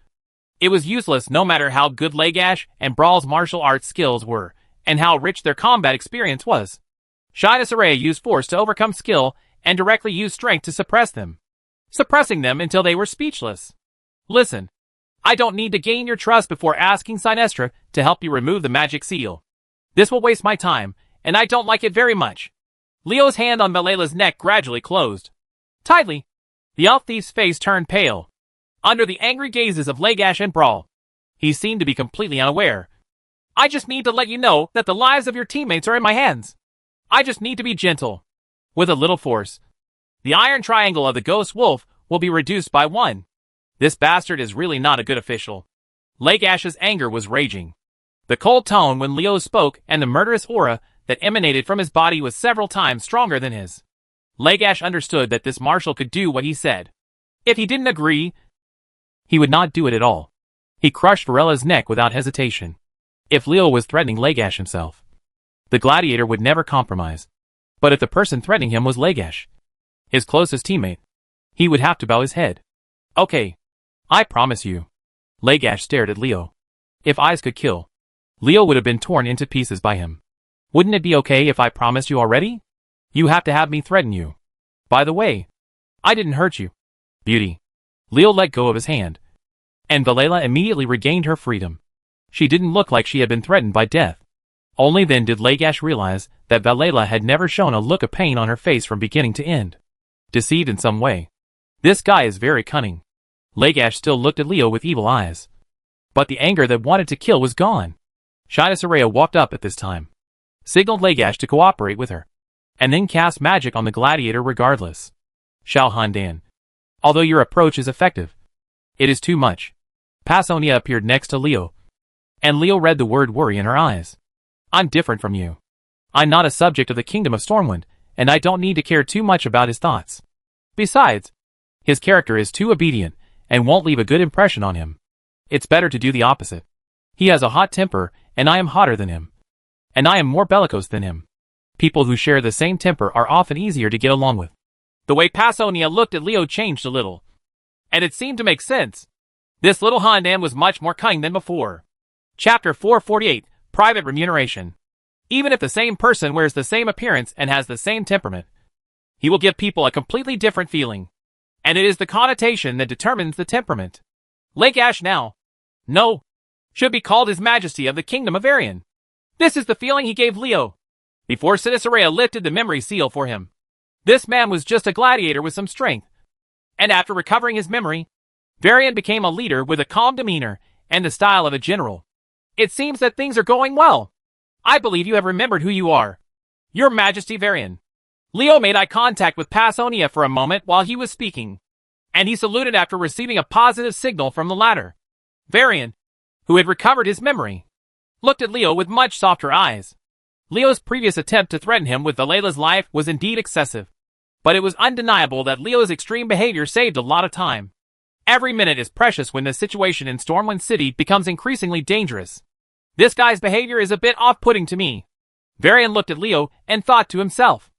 it was useless no matter how good Legash and Brawl's martial arts skills were, and how rich their combat experience was. Shida Soraya used force to overcome skill, and directly used strength to suppress them, suppressing them until they were speechless. "Listen, I don't need to gain your trust before asking Sinestra to help you remove the magic seal. This will waste my time, and I don't like it very much." Leo's hand on Valela's neck gradually closed tightly. The elf thief's face turned pale under the angry gazes of Legash and Brawl. He seemed to be completely unaware. "I just need to let you know that the lives of your teammates are in my hands. I just need to be gentle." With a little force, the iron triangle of the ghost wolf will be reduced by 1. This bastard is really not a good official. Legoash's anger was raging. The cold tone when Leo spoke and the murderous aura that emanated from his body was several times stronger than his. Legoash understood that this marshal could do what he said. If he didn't agree, he would not do it at all. He crushed Varella's neck without hesitation. If Leo was threatening Legoash himself, the gladiator would never compromise. But if the person threatening him was Legoash, his closest teammate, he would have to bow his head. Okay. I promise you. Legoash stared at Leo. If eyes could kill, Leo would have been torn into pieces by him. Wouldn't it be okay if I promised you already? You have to have me threaten you. By the way, I didn't hurt you. Beauty. Leo let go of his hand, and Valela immediately regained her freedom. She didn't look like she had been threatened by death. Only then did Legoash realize that Valela had never shown a look of pain on her face from beginning to end. Deceived in some way. This guy is very cunning. Legoash still looked at Leo with evil eyes. But the anger that wanted to kill was gone. Shida Soraya walked up at this time, signaled Legoash to cooperate with her, and then cast magic on the gladiator regardless. Xiao Handan. Although your approach is effective, it is too much. Pasonia appeared next to Leo, and Leo read the word worry in her eyes. I'm different from you. I'm not a subject of the Kingdom of Stormwind, and I don't need to care too much about his thoughts. Besides, his character is too obedient, and won't leave a good impression on him. It's better to do the opposite. He has a hot temper, and I am hotter than him. And I am more bellicose than him. People who share the same temper are often easier to get along with. The way Pasonia looked at Leo changed a little, and it seemed to make sense. This little Handan was much more cunning than before. Chapter 448, Private Remuneration. Even if the same person wears the same appearance and has the same temperament, he will give people a completely different feeling. And it is the connotation that determines the temperament. Legoash now, no, should be called His Majesty of the Kingdom of Arian. This is the feeling he gave Leo before Shida Soraya lifted the memory seal for him. This man was just a gladiator with some strength. And after recovering his memory, Varian became a leader with a calm demeanor and the style of a general. It seems that things are going well. I believe you have remembered who you are. Your Majesty Varian. Leo made eye contact with Pasonia for a moment while he was speaking, and he saluted after receiving a positive signal from the latter. Varian, who had recovered his memory, looked at Leo with much softer eyes. Leo's previous attempt to threaten him with Valela's life was indeed excessive, but it was undeniable that Leo's extreme behavior saved a lot of time. Every minute is precious when the situation in Stormwind City becomes increasingly dangerous. This guy's behavior is a bit off-putting to me. Varian looked at Leo and thought to himself.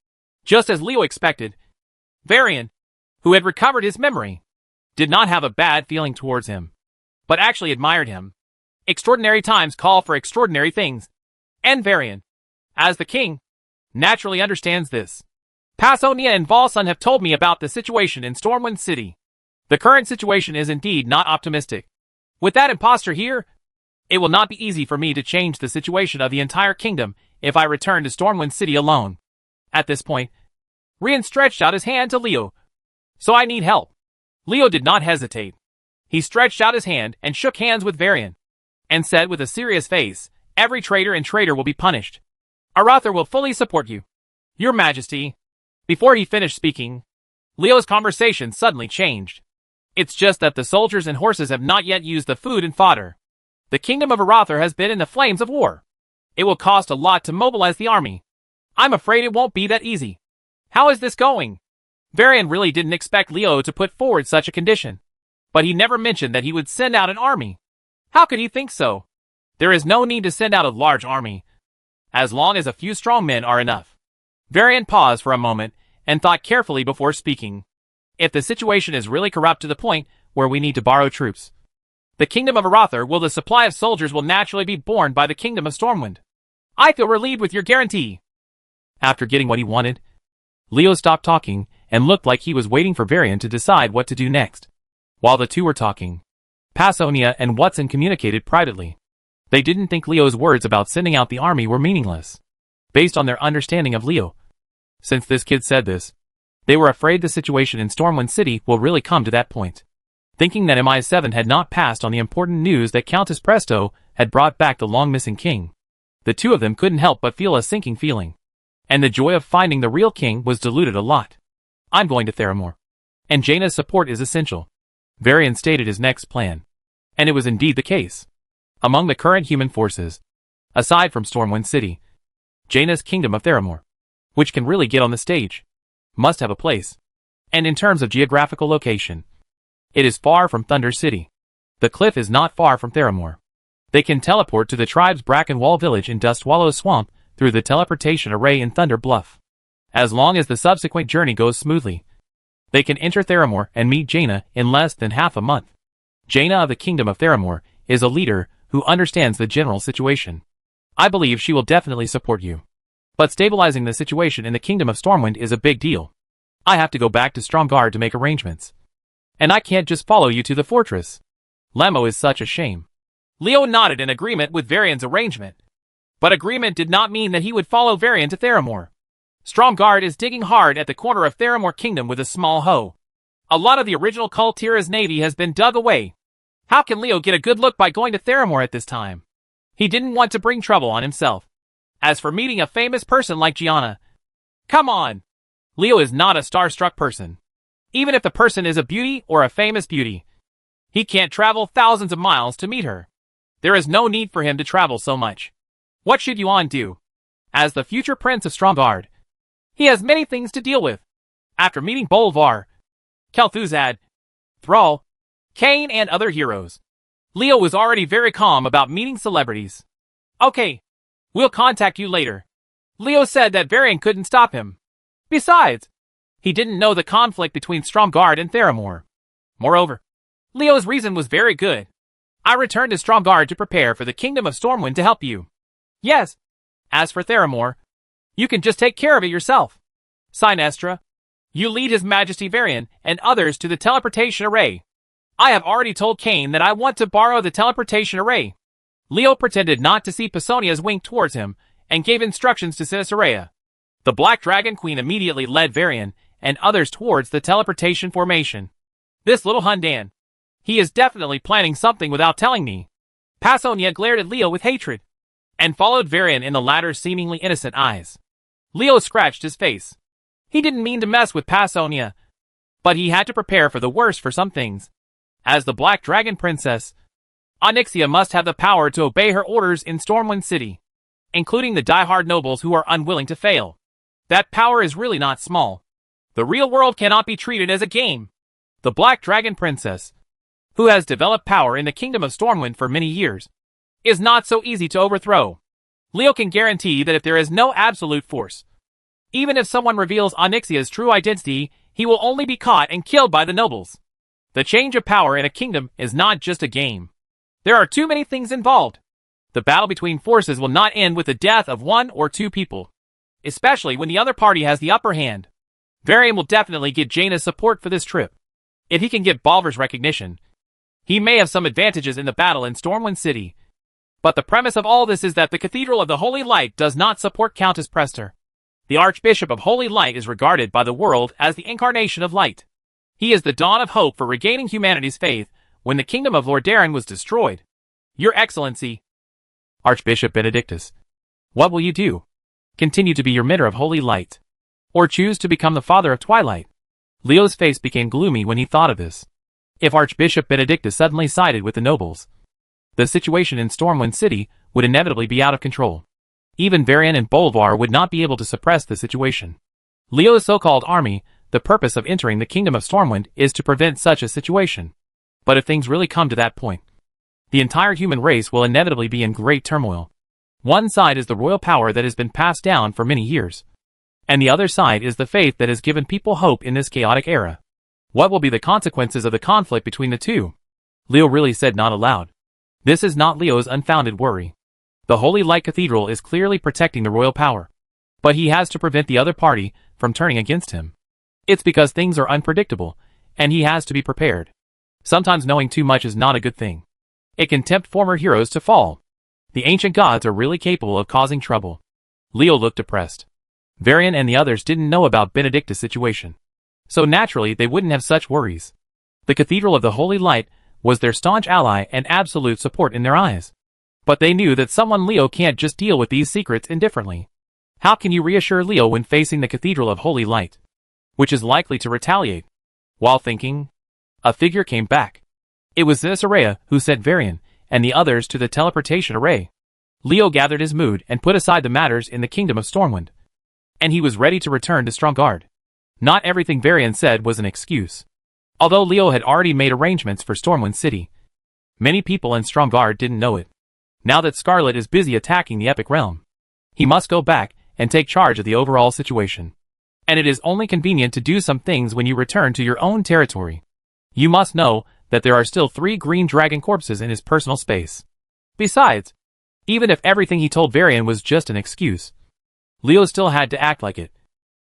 Just as Leo expected, Varian, who had recovered his memory, did not have a bad feeling towards him, but actually admired him. Extraordinary times call for extraordinary things, and Varian, as the king, naturally understands this. Pasonia and Volsun have told me about the situation in Stormwind City. The current situation is indeed not optimistic. With that imposter here, it will not be easy for me to change the situation of the entire kingdom if I return to Stormwind City alone. At this point, Rian stretched out his hand to Leo. So I need help. Leo did not hesitate. He stretched out his hand and shook hands with Varian, and said with a serious face, every traitor and traitor will be punished. Arather will fully support you. Your Majesty. Before he finished speaking, Leo's conversation suddenly changed. It's just that the soldiers and horses have not yet used the food and fodder. The kingdom of Arather has been in the flames of war. It will cost a lot to mobilize the army. I'm afraid it won't be that easy. How is this going? Varian really didn't expect Leo to put forward such a condition, but he never mentioned that he would send out an army. How could he think so? There is no need to send out a large army, as long as a few strong men are enough. Varian paused for a moment and thought carefully before speaking. If the situation is really corrupt to the point where we need to borrow troops, the kingdom of Arather the supply of soldiers will naturally be borne by the kingdom of Stormwind. I feel relieved with your guarantee. After getting what he wanted, Leo stopped talking and looked like he was waiting for Varian to decide what to do next. While the two were talking, Pasonia and Watson communicated privately. They didn't think Leo's words about sending out the army were meaningless, based on their understanding of Leo. Since this kid said this, they were afraid the situation in Stormwind City will really come to that point. Thinking that MI7 had not passed on the important news that Countess Presto had brought back the long-missing king, the two of them couldn't help but feel a sinking feeling. And the joy of finding the real king was diluted a lot. I'm going to Theramore. and Jaina's support is essential. Varian stated his next plan. And it was indeed the case. Among the current human forces, aside from Stormwind City, Jaina's kingdom of Theramore, which can really get on the stage, must have a place. And in terms of geographical location, it is far from Thunder City. The cliff is not far from Theramore. They can teleport to the tribe's Brackenwall village in Dustwallow Swamp through the teleportation array in Thunder Bluff. As long as the subsequent journey goes smoothly, they can enter Theramore and meet Jaina in less than half a month. Jaina of the Kingdom of Theramore is a leader who understands the general situation. I believe she will definitely support you. But stabilizing the situation in the Kingdom of Stormwind is a big deal. I have to go back to Stromgarde to make arrangements. And I can't just follow you to the fortress. Lemo is such a shame. Leo nodded in agreement with Varian's arrangement. But agreement did not mean that he would follow Varian to Theramore. Stromgarde is digging hard at the corner of Theramore Kingdom with a small hoe. A lot of the original Kultira's navy has been dug away. How can Leo get a good look by going to Theramore at this time? He didn't want to bring trouble on himself. As for meeting a famous person like Gianna, come on! Leo is not a starstruck person. Even if the person is a beauty or a famous beauty, he can't travel thousands of miles to meet her. There is no need for him to travel so much. What should Yuan do? As the future prince of Stromgarde, he has many things to deal with. After meeting Bolvar, Kel'Thuzad, Thrall, Cain and other heroes, Leo was already very calm about meeting celebrities. Okay, we'll contact you later. Leo said that Varian couldn't stop him. Besides, he didn't know the conflict between Stromgarde and Theramore. Moreover, Leo's reason was very good. I returned to Stromgarde to prepare for the Kingdom of Stormwind to help you. Yes. As for Theramore, you can just take care of it yourself. Sinestra, you lead His Majesty Varian and others to the teleportation array. I have already told Cain that I want to borrow the teleportation array. Leo pretended not to see Pisonia's wink towards him and gave instructions to Cinesaria. The Black Dragon Queen immediately led Varian and others towards the teleportation formation. This little Hundan. He is definitely planning something without telling me. Pasonia glared at Leo with hatred, and followed Varian in the latter's seemingly innocent eyes. Leo scratched his face. He didn't mean to mess with Pasonia, but he had to prepare for the worst for some things. As the Black Dragon Princess, Onyxia must have the power to obey her orders in Stormwind City, including the die-hard nobles who are unwilling to fail. That power is really not small. The real world cannot be treated as a game. The Black Dragon Princess, who has developed power in the Kingdom of Stormwind for many years, is not so easy to overthrow. Leo can guarantee that if there is no absolute force, even if someone reveals Onyxia's true identity, he will only be caught and killed by the nobles. The change of power in a kingdom is not just a game. There are too many things involved. The battle between forces will not end with the death of one or two people, especially when the other party has the upper hand. Varian will definitely get Jaina's support for this trip. If he can get Bolvar's recognition, he may have some advantages in the battle in Stormwind City. But the premise of all this is that the Cathedral of the Holy Light does not support Countess Prester. The Archbishop of Holy Light is regarded by the world as the incarnation of light. He is the dawn of hope for regaining humanity's faith when the kingdom of Lordaeron was destroyed. Your Excellency, Archbishop Benedictus, what will you do? Continue to be your Mitter of Holy Light, or choose to become the Father of Twilight? Leo's face became gloomy when he thought of this. If Archbishop Benedictus suddenly sided with the nobles, the situation in Stormwind City would inevitably be out of control. Even Varian and Bolvar would not be able to suppress the situation. Leo's so-called army, the purpose of entering the Kingdom of Stormwind is to prevent such a situation. But if things really come to that point, the entire human race will inevitably be in great turmoil. One side is the royal power that has been passed down for many years, and the other side is the faith that has given people hope in this chaotic era. What will be the consequences of the conflict between the two? Leo really said not aloud. This is not Leo's unfounded worry. The Holy Light Cathedral is clearly protecting the royal power, but he has to prevent the other party from turning against him. It's because things are unpredictable, and he has to be prepared. Sometimes knowing too much is not a good thing. It can tempt former heroes to fall. The ancient gods are really capable of causing trouble. Leo looked depressed. Varian and the others didn't know about Benedictus' situation, so naturally they wouldn't have such worries. The Cathedral of the Holy Light was their staunch ally and absolute support in their eyes. But they knew that someone Leo can't just deal with these secrets indifferently. How can you reassure Leo when facing the Cathedral of Holy Light, which is likely to retaliate? While thinking, a figure came back. It was Cisarea who sent Varian and the others to the teleportation array. Leo gathered his mood and put aside the matters in the kingdom of Stormwind. And he was ready to return to Stromgarde. Not everything Varian said was an excuse. Although Leo had already made arrangements for Stormwind City, many people in Stromgarde didn't know it. Now that Scarlet is busy attacking the Epic Realm, he must go back and take charge of the overall situation. And it is only convenient to do some things when you return to your own territory. You must know that there are still 3 green dragon corpses in his personal space. Besides, even if everything he told Varian was just an excuse, Leo still had to act like it.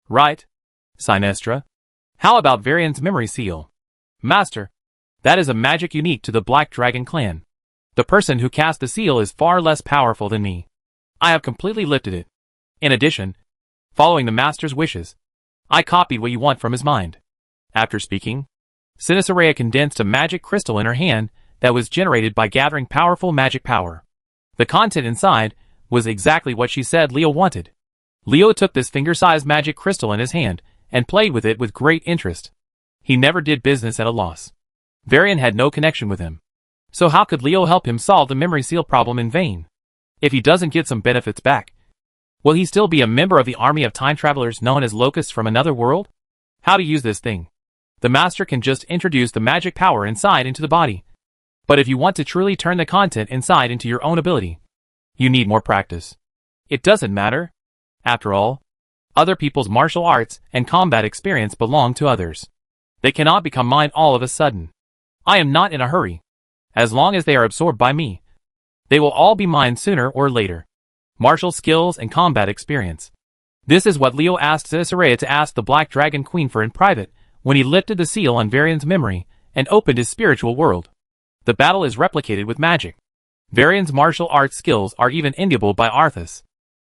Right, Sinestra? How about Varian's memory seal? Master, that is a magic unique to the Black Dragon clan. The person who cast the seal is far less powerful than me. I have completely lifted it. In addition, following the Master's wishes, I copied what you want from his mind. After speaking, Cisarea condensed a magic crystal in her hand that was generated by gathering powerful magic power. The content inside was exactly what she said Leo wanted. Leo took this finger-sized magic crystal in his hand and played with it with great interest. He never did business at a loss. Varian had no connection with him. So how could Leo help him solve the memory seal problem in vain? If he doesn't get some benefits back, will he still be a member of the army of time travelers known as locusts from another world? How to use this thing? The master can just introduce the magic power inside into the body. But if you want to truly turn the content inside into your own ability, you need more practice. It doesn't matter. After all, other people's martial arts and combat experience belong to others. They cannot become mine all of a sudden. I am not in a hurry. As long as they are absorbed by me, they will all be mine sooner or later. Martial skills and combat experience. This is what Leo asked Cisarea to ask the Black Dragon Queen for in private when he lifted the seal on Varian's memory and opened his spiritual world. The battle is replicated with magic. Varian's martial arts skills are even enviable by Arthas.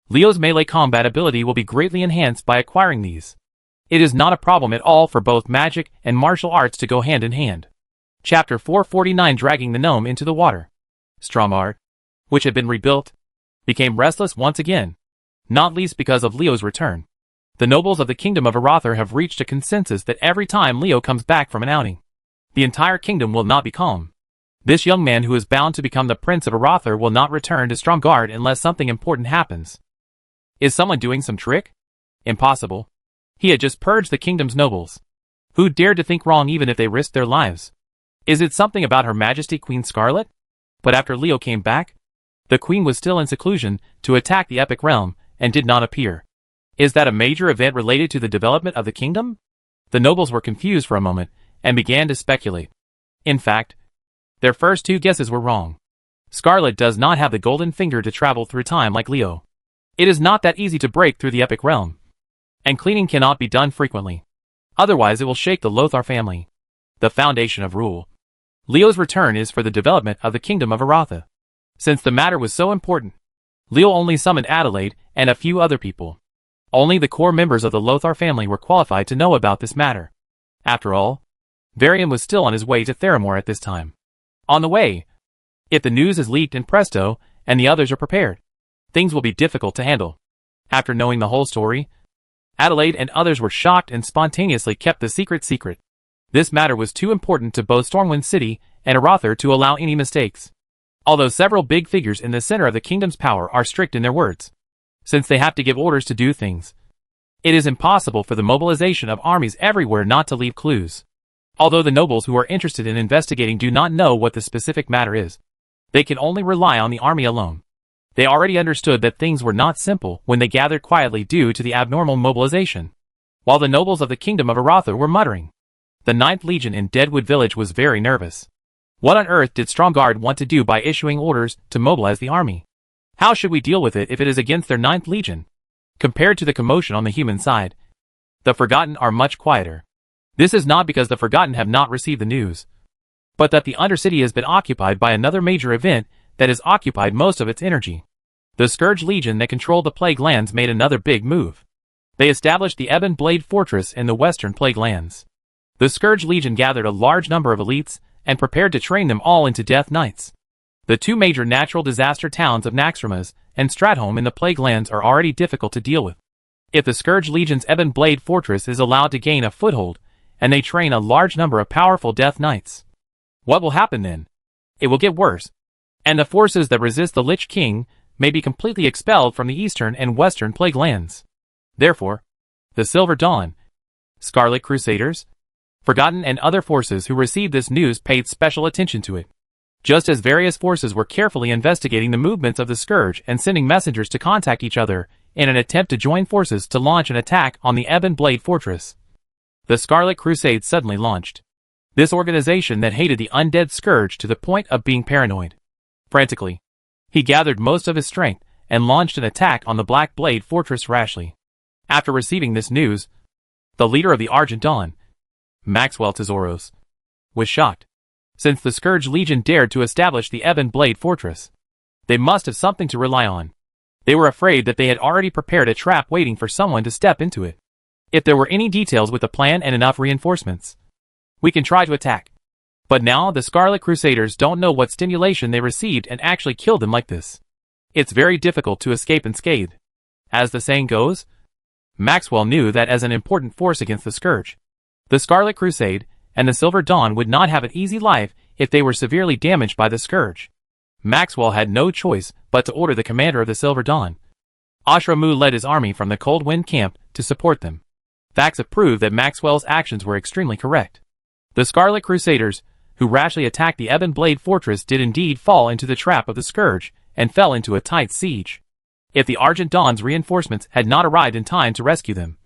Leo's melee combat ability will be greatly enhanced by acquiring these. It is not a problem at all for both magic and martial arts to go hand in hand. Chapter 449 Dragging the Gnome into the Water. Stromgarde, which had been rebuilt, became restless once again, not least because of Leo's return. The nobles of the kingdom of Arather have reached a consensus that every time Leo comes back from an outing, the entire kingdom will not be calm. This young man who is bound to become the prince of Arather will not return to Stromgarde unless something important happens. Is someone doing some trick? Impossible. He had just purged the kingdom's nobles. Who dared to think wrong even if they risked their lives? Is it something about Her Majesty Queen Scarlet? But after Leo came back, the queen was still in seclusion to attack the Epic Realm and did not appear. Is that a major event related to the development of the kingdom? The nobles were confused for a moment and began to speculate. In fact, their first 2 guesses were wrong. Scarlet does not have the golden finger to travel through time like Leo. It is not that easy to break through the Epic Realm, and cleaning cannot be done frequently. Otherwise it will shake the Lothar family, the foundation of rule. Leo's return is for the development of the kingdom of Aratha. Since the matter was so important, Leo only summoned Adelaide and a few other people. Only the core members of the Lothar family were qualified to know about this matter. After all, Varian was still on his way to Theramore at this time. On the way, if the news is leaked in Presto and the others are prepared, things will be difficult to handle. After knowing the whole story, Adelaide and others were shocked and spontaneously kept the secret. This matter was too important to both Stormwind City and Arather to allow any mistakes. Although several big figures in the center of the kingdom's power are strict in their words, since they have to give orders to do things, it is impossible for the mobilization of armies everywhere not to leave clues. Although the nobles who are interested in investigating do not know what the specific matter is, they can only rely on the army alone. They already understood that things were not simple when they gathered quietly due to the abnormal mobilization, while the nobles of the kingdom of Aratha were muttering. The 9th Legion in Deadwood Village was very nervous. What on earth did Stromgarde want to do by issuing orders to mobilize the army? How should we deal with it if it is against their 9th Legion? Compared to the commotion on the human side, the Forgotten are much quieter. This is not because the Forgotten have not received the news, but that the Undercity has been occupied by another major event that has occupied most of its energy. The Scourge Legion that controlled the Plague Lands made another big move. They established the Ebon Blade Fortress in the western Plague Lands. The Scourge Legion gathered a large number of elites and prepared to train them all into Death Knights. The 2 major natural disaster towns of Naxxramas and Stratholme in the Plague Lands are already difficult to deal with. If the Scourge Legion's Ebon Blade Fortress is allowed to gain a foothold, and they train a large number of powerful Death Knights. What will happen then? It will get worse, and the forces that resist the Lich King may be completely expelled from the eastern and western Plague Lands. Therefore, the Silver Dawn, Scarlet Crusaders, Forgotten and other forces who received this news paid special attention to it. Just as various forces were carefully investigating the movements of the Scourge and sending messengers to contact each other in an attempt to join forces to launch an attack on the Ebon Blade Fortress, the Scarlet Crusade suddenly launched. This organization that hated the undead Scourge to the point of being paranoid. Frantically, he gathered most of his strength and launched an attack on the Black Blade Fortress rashly. After receiving this news, the leader of the Argent Dawn, Maxwell Tesoros, was shocked. Since the Scourge Legion dared to establish the Ebon Blade Fortress, they must have something to rely on. They were afraid that they had already prepared a trap waiting for someone to step into it. If there were any details with the plan and enough reinforcements, we can try to attack. But now the Scarlet Crusaders don't know what stimulation they received and actually killed them like this. It's very difficult to escape unscathed. As the saying goes, Maxwell knew that as an important force against the Scourge, the Scarlet Crusade and the Silver Dawn would not have an easy life if they were severely damaged by the Scourge. Maxwell had no choice but to order the commander of the Silver Dawn, Ashramu, led his army from the Cold Wind camp to support them. Facts have proved that Maxwell's actions were extremely correct. The Scarlet Crusaders, who rashly attacked the Ebon Blade Fortress, did indeed fall into the trap of the Scourge and fell into a tight siege. If the Argent Dawn's reinforcements had not arrived in time to rescue them,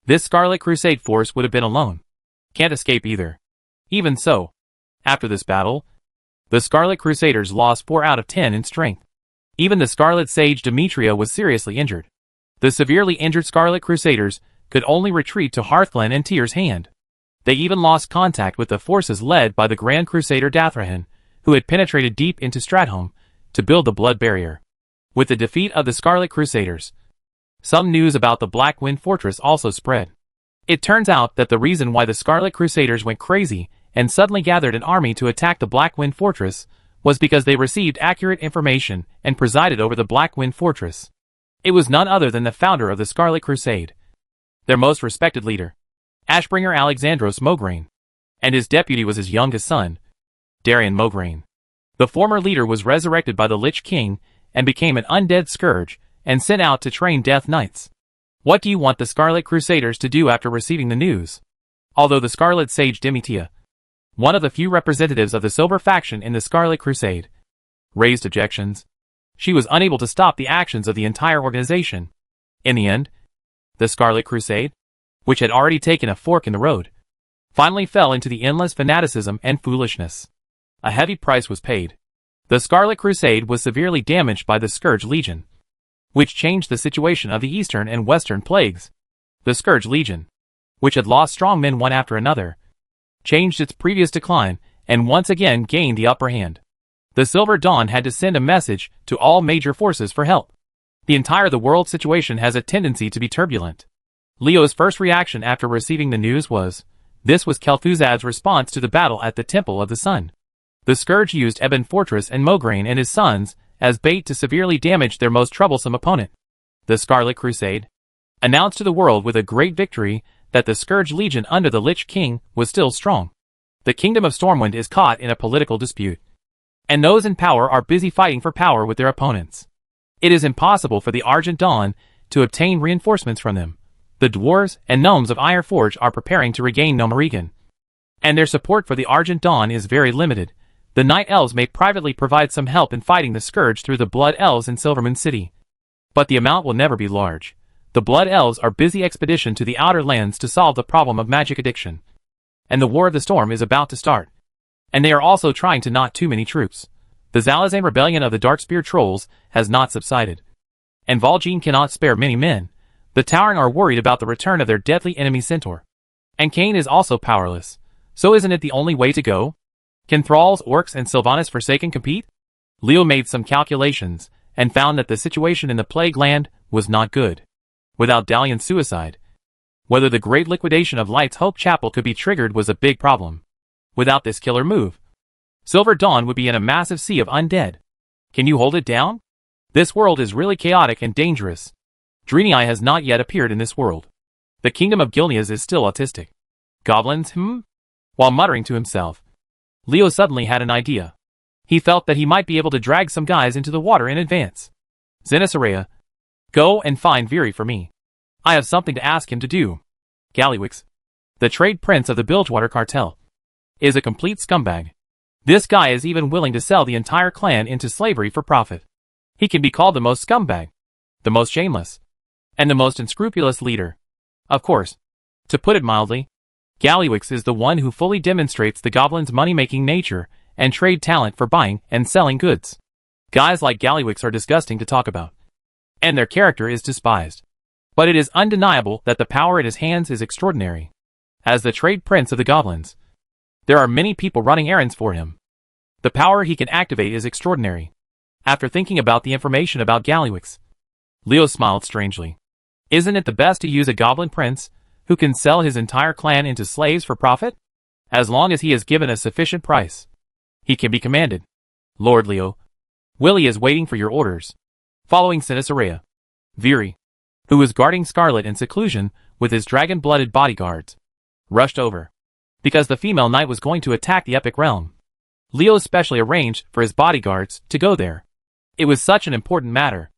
this Scarlet Crusade force would have been alone. Can't escape either. Even so, after this battle, the Scarlet Crusaders lost 4 out of 10 in strength. Even the Scarlet Sage Demetria was seriously injured. The severely injured Scarlet Crusaders could only retreat to Hearthglen and Tyr's Hand. They even lost contact with the forces led by the Grand Crusader Dathrahan, who had penetrated deep into Stratholme to build the Blood Barrier. With the defeat of the Scarlet Crusaders, some news about the Black Wind Fortress also spread. It turns out that the reason why the Scarlet Crusaders went crazy and suddenly gathered an army to attack the Black Wind Fortress was because they received accurate information and presided over the Black Wind Fortress. It was none other than the founder of the Scarlet Crusade, their most respected leader, Ashbringer Alexandros Mograine, and his deputy was his youngest son, Darian Mograine. The former leader was resurrected by the Lich King and became an undead Scourge and sent out to train Death Knights. What do you want the Scarlet Crusaders to do after receiving the news? Although the Scarlet Sage Demetria, one of the few representatives of the Silver faction in the Scarlet Crusade, raised objections, she was unable to stop the actions of the entire organization. In the end, the Scarlet Crusade, which had already taken a fork in the road, finally fell into the endless fanaticism and foolishness. A heavy price was paid. The Scarlet Crusade was severely damaged by the Scourge Legion, which changed the situation of the Eastern and Western Plagues. The Scourge Legion, which had lost strong men one after another, changed its previous decline and once again gained the upper hand. The Silver Dawn had to send a message to all major forces for help. The world situation has a tendency to be turbulent. Leo's first reaction after receiving the news was, this was Kel'Thuzad's response to the battle at the Temple of the Sun. The Scourge used Ebon Fortress and Mograine and his sons as bait to severely damage their most troublesome opponent. The Scarlet Crusade announced to the world with a great victory that the Scourge Legion under the Lich King was still strong. The Kingdom of Stormwind is caught in a political dispute, and those in power are busy fighting for power with their opponents. It is impossible for the Argent Dawn to obtain reinforcements from them. The dwarves and gnomes of Ironforge are preparing to regain Gnomerigan, and their support for the Argent Dawn is very limited. The Night Elves may privately provide some help in fighting the Scourge through the Blood Elves in Silvermoon City, but the amount will never be large. The Blood Elves are busy expedition to the Outer Lands to solve the problem of magic addiction, and the War of the Storm is about to start, and they are also trying to not too many troops. The Zalazan rebellion of the Darkspear Trolls has not subsided, and Vol'jin cannot spare many men. The Towering are worried about the return of their deadly enemy Centaur, and Cain is also powerless. So isn't it the only way to go? Can Thralls, Orcs, and Sylvanas Forsaken compete? Leo made some calculations, and found that the situation in the Plague Land was not good. Without Dalian's suicide, whether the great liquidation of Light's Hope Chapel could be triggered was a big problem. Without this killer move, Silver Dawn would be in a massive sea of undead. Can you hold it down? This world is really chaotic and dangerous. Draenei has not yet appeared in this world. The kingdom of Gilneas is still autistic. Goblins, While muttering to himself, Leo suddenly had an idea. He felt that he might be able to drag some guys into the water in advance. Zenitharea, go and find Viri for me. I have something to ask him to do. Gallywix, the trade prince of the Bilgewater cartel, is a complete scumbag. This guy is even willing to sell the entire clan into slavery for profit. He can be called the most scumbag, the most shameless, and the most unscrupulous leader. Of course, to put it mildly, Gallywix is the one who fully demonstrates the goblins' money-making nature and trade talent for buying and selling goods. Guys like Gallywix are disgusting to talk about, and their character is despised. But it is undeniable that the power at his hands is extraordinary. As the trade prince of the goblins, there are many people running errands for him. The power he can activate is extraordinary. After thinking about the information about Gallywix, Leo smiled strangely. Isn't it the best to use a goblin prince who can sell his entire clan into slaves for profit? As long as he is given a sufficient price, he can be commanded. Lord Leo, Willie is waiting for your orders. Following Zenitharea, Viri, who was guarding Scarlet in seclusion with his dragon-blooded bodyguards, rushed over. Because the female knight was going to attack the Epic Realm, Leo specially arranged for his bodyguards to go there. It was such an important matter.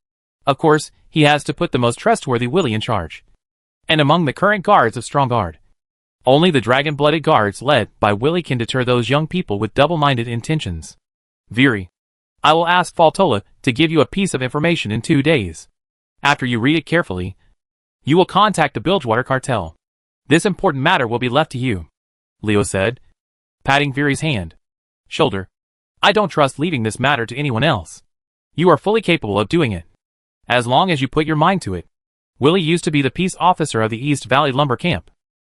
Of course, he has to put the most trustworthy Willie in charge. And among the current guards of Stromgarde, only the dragon-blooded guards led by Willie can deter those young people with double-minded intentions. Viri, I will ask Faltola to give you a piece of information in 2 days. After you read it carefully, you will contact the Bilgewater cartel. This important matter will be left to you, Leo said, patting Viri's hand. Shoulder, I don't trust leaving this matter to anyone else. You are fully capable of doing it, as long as you put your mind to it. Willie used to be the peace officer of the East Valley Lumber Camp.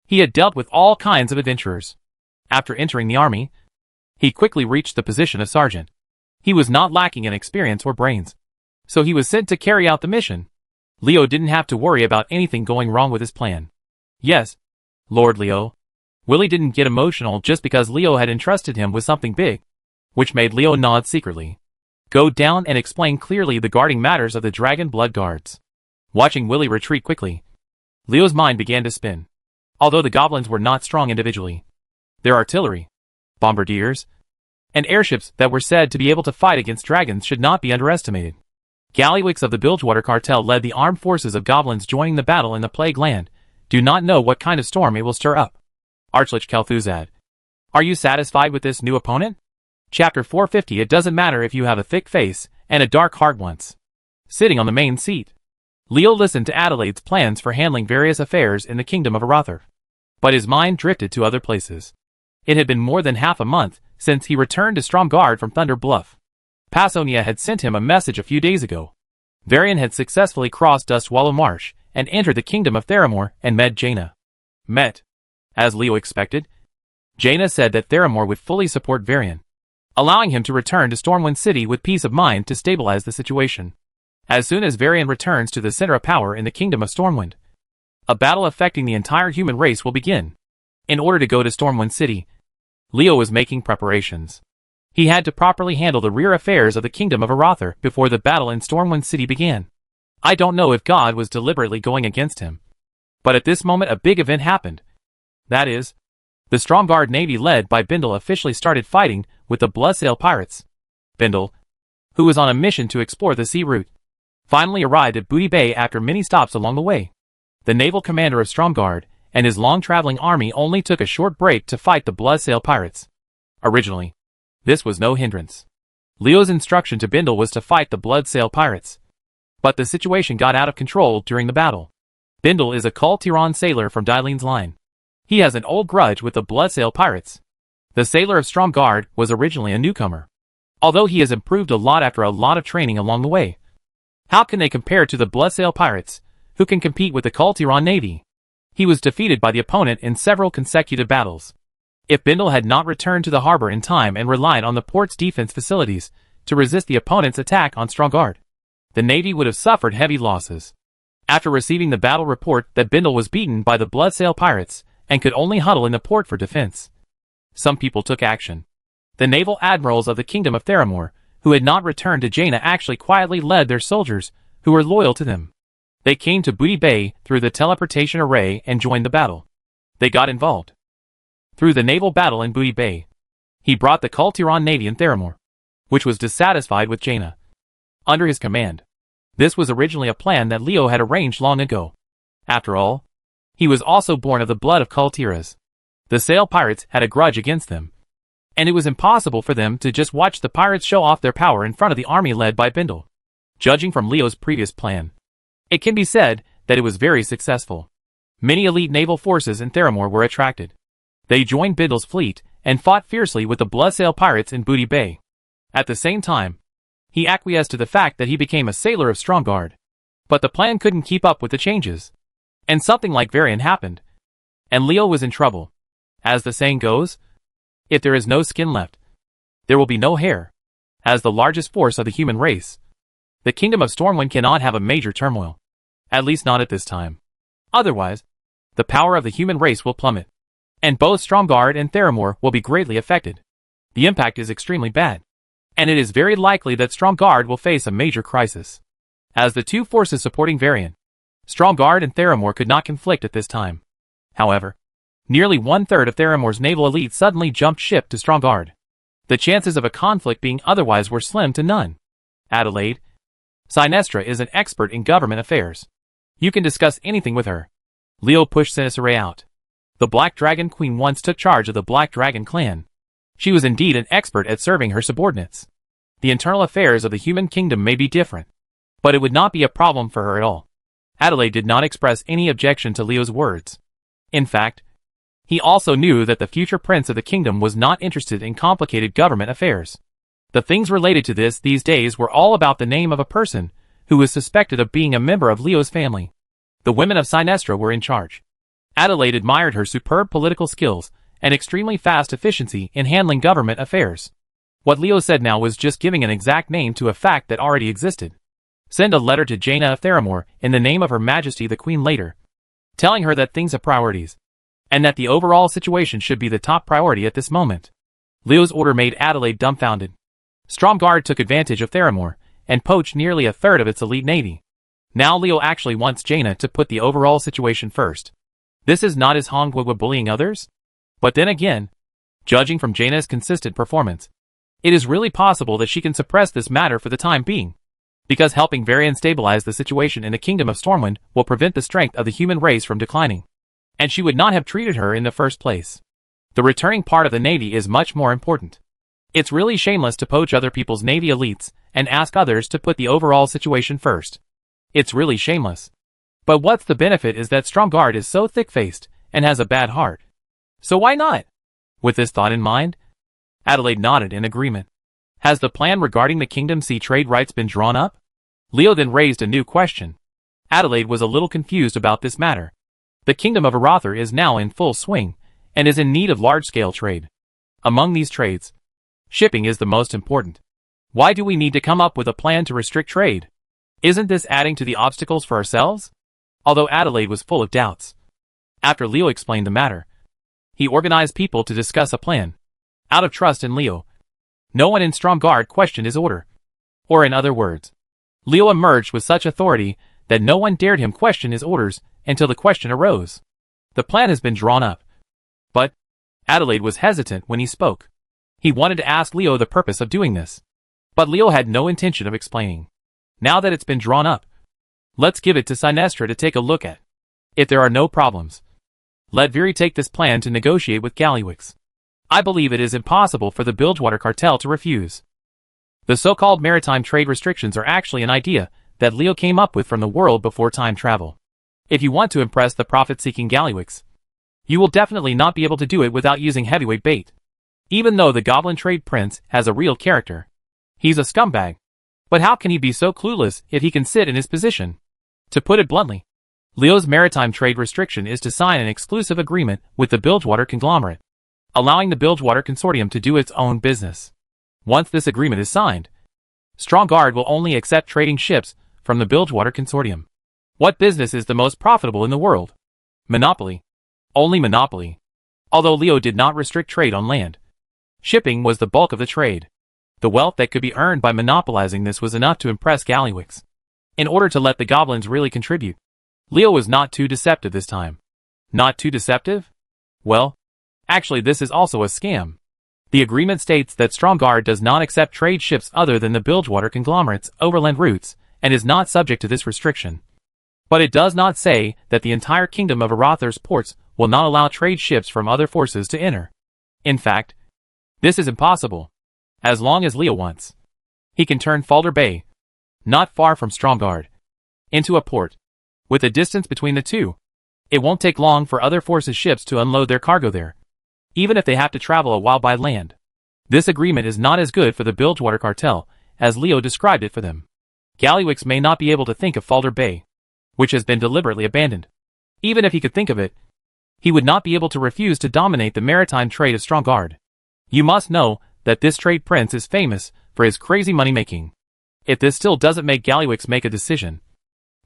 He had dealt with all kinds of adventurers. After entering the army, he quickly reached the position of sergeant. He was not lacking in experience or brains, so he was sent to carry out the mission. Leo didn't have to worry about anything going wrong with his plan. Yes, Lord Leo. Willie didn't get emotional just because Leo had entrusted him with something big, which made Leo nod secretly. Go down and explain clearly the guarding matters of the Dragon Blood Guards. Watching Willie retreat quickly, Leo's mind began to spin. Although the goblins were not strong individually, their artillery, bombardiers, and airships that were said to be able to fight against dragons should not be underestimated. Gallywix of the Bilgewater cartel led the armed forces of goblins joining the battle in the Plague Land. Do not know what kind of storm it will stir up. Archlich Kel'Thuzad, are you satisfied with this new opponent? Chapter 450. It doesn't matter if you have a thick face and a dark heart once. Sitting on the main seat, Leo listened to Adelaide's plans for handling various affairs in the kingdom of Arather. But his mind drifted to other places. It had been more than half a month since he returned to Stromgarde from Thunder Bluff. Passonia had sent him a message a few days ago. Varian had successfully crossed Dustwallow Marsh and entered the kingdom of Theramore and met Jaina. As Leo expected, Jaina said that Theramore would fully support Varian, allowing him to return to Stormwind City with peace of mind to stabilize the situation. As soon as Varian returns to the center of power in the kingdom of Stormwind, a battle affecting the entire human race will begin. In order to go to Stormwind City, Leo was making preparations. He had to properly handle the rear affairs of the kingdom of Arather before the battle in Stormwind City began. I don't know if God was deliberately going against him, but at this moment a big event happened. That is, the Stromgarde Navy led by Bindle officially started fighting with the Bloodsail pirates. Bindle, who was on a mission to explore the sea route, finally arrived at Booty Bay after many stops along the way. The naval commander of Stromgarde and his long-traveling army only took a short break to fight the Bloodsail pirates. Originally, this was no hindrance. Leo's instruction to Bindle was to fight the Bloodsail pirates. But the situation got out of control during the battle. Bindle is a Kul Tiran sailor from Dylene's line. He has an old grudge with the Bloodsail pirates. The sailor of Stromgarde was originally a newcomer, although he has improved a lot after a lot of training along the way. How can they compare to the Bloodsail pirates, who can compete with the Kul Tiran navy? He was defeated by the opponent in several consecutive battles. If Bindle had not returned to the harbor in time and relied on the port's defense facilities to resist the opponent's attack on Stromgarde, the navy would have suffered heavy losses. After receiving the battle report that Bindle was beaten by the Bloodsail pirates and could only huddle in the port for defense, some people took action. The naval admirals of the kingdom of Theramore, who had not returned to Jaina, actually quietly led their soldiers who were loyal to them. They came to Booty Bay through the teleportation array and joined the battle. They got involved. through the naval battle in Booty Bay. He brought the Kulturan Navy in Theramore, which was dissatisfied with Jaina, under his command. This was originally a plan that Leo had arranged long ago. After all, he was also born of the blood of Kultiras. The Sail Pirates had a grudge against them, and it was impossible for them to just watch the pirates show off their power in front of the army led by Bindle. Judging from Leo's previous plan, it can be said that it was very successful. Many elite naval forces in Theramore were attracted. They joined Bindle's fleet and fought fiercely with the Bloodsail pirates in Booty Bay. At the same time, he acquiesced to the fact that he became a sailor of Stromgarde. But the plan couldn't keep up with the changes, and something like Varian happened, and Leo was in trouble. As the saying goes, if there is no skin left, there will be no hair. As the largest force of the human race, the kingdom of Stormwind cannot have a major turmoil. At least not at this time. Otherwise, the power of the human race will plummet, and both Stromgarde and Theramore will be greatly affected. The impact is extremely bad, and it is very likely that Stromgarde will face a major crisis. As the two forces supporting Varian, Stromgarde and Theramore could not conflict at this time. However, nearly 1/3 of Theramore's naval elite suddenly jumped ship to Stromgarde. The chances of a conflict being otherwise were slim to none. Adelaide, Sinestra is an expert in government affairs. You can discuss anything with her. Leo pushed Sinestra out. The Black Dragon Queen once took charge of the Black Dragon clan. She was indeed an expert at serving her subordinates. The internal affairs of the human kingdom may be different, but it would not be a problem for her at all. Adelaide did not express any objection to Leo's words. In fact, he also knew that the future prince of the kingdom was not interested in complicated government affairs. The things related to this these days were all about the name of a person who was suspected of being a member of Leo's family. The women of Sinestra were in charge. Adelaide admired her superb political skills and extremely fast efficiency in handling government affairs. What Leo said now was just giving an exact name to a fact that already existed. Send a letter to Jaina of Theramore in the name of Her Majesty the Queen later, telling her that things have priorities, and that the overall situation should be the top priority at this moment. Leo's order made Adelaide dumbfounded. Stromgarde took advantage of Theramore and poached nearly 1/3 of its elite navy. Now Leo actually wants Jaina to put the overall situation first. This is not his Hongwa bullying others? But then again, judging from Jaina's consistent performance, it is really possible that she can suppress this matter for the time being, because helping Varian stabilize the situation in the kingdom of Stormwind will prevent the strength of the human race from declining, and she would not have treated her in the first place. The returning part of the navy is much more important. It's really shameless to poach other people's navy elites and ask others to put the overall situation first. It's really shameless. But what's the benefit is that Stromgarde is so thick-faced and has a bad heart. So why not? With this thought in mind, Adelaide nodded in agreement. Has the plan regarding the Kingdom Sea trade rights been drawn up? Leo then raised a new question. Adelaide was a little confused about this matter. The Kingdom of Arathor is now in full swing, and is in need of large-scale trade. Among these trades, shipping is the most important. Why do we need to come up with a plan to restrict trade? Isn't this adding to the obstacles for ourselves? Although Adelaide was full of doubts. After Leo explained the matter, he organized people to discuss a plan. Out of trust in Leo, no one in Stromgarde questioned his order. Or in other words, Leo emerged with such authority that no one dared him question his orders until the question arose. The plan has been drawn up. But Adelaide was hesitant when he spoke. He wanted to ask Leo the purpose of doing this. But Leo had no intention of explaining. Now that it's been drawn up, let's give it to Sinestra to take a look at. If there are no problems, let Viri take this plan to negotiate with Gallywix. I believe it is impossible for the Bilgewater cartel to refuse. The so-called maritime trade restrictions are actually an idea that Leo came up with from the world before time travel. If you want to impress the profit-seeking Gallywix, you will definitely not be able to do it without using heavyweight bait. Even though the Goblin Trade Prince has a real character, he's a scumbag. But how can he be so clueless if he can sit in his position? To put it bluntly, Leo's maritime trade restriction is to sign an exclusive agreement with the Bilgewater conglomerate, allowing the Bilgewater consortium to do its own business. Once this agreement is signed, Stromgarde will only accept trading ships from the Bilgewater consortium. What business is the most profitable in the world? Monopoly. Only monopoly. Although Leo did not restrict trade on land, shipping was the bulk of the trade. The wealth that could be earned by monopolizing this was enough to impress Gallywix. In order to let the goblins really contribute, Leo was not too deceptive this time. Not too deceptive? Well, Actually, this is also a scam. The agreement states that Stromgarde does not accept trade ships other than the Bilgewater conglomerate's overland routes, and is not subject to this restriction. But it does not say that the entire kingdom of Arathar's ports will not allow trade ships from other forces to enter. In fact, this is impossible. As long as Leo wants, he can turn Falder Bay, not far from Stromgarde, into a port. With the distance between the two, it won't take long for other forces' ships to unload their cargo there, even if they have to travel a while by land. This agreement is not as good for the Bilgewater cartel as Leo described it for them. Gallywix may not be able to think of Falder Bay, which has been deliberately abandoned. Even if he could think of it, he would not be able to refuse to dominate the maritime trade of Stromgarde. You must know that this trade prince is famous for his crazy money-making. If this still doesn't make Gallywix make a decision,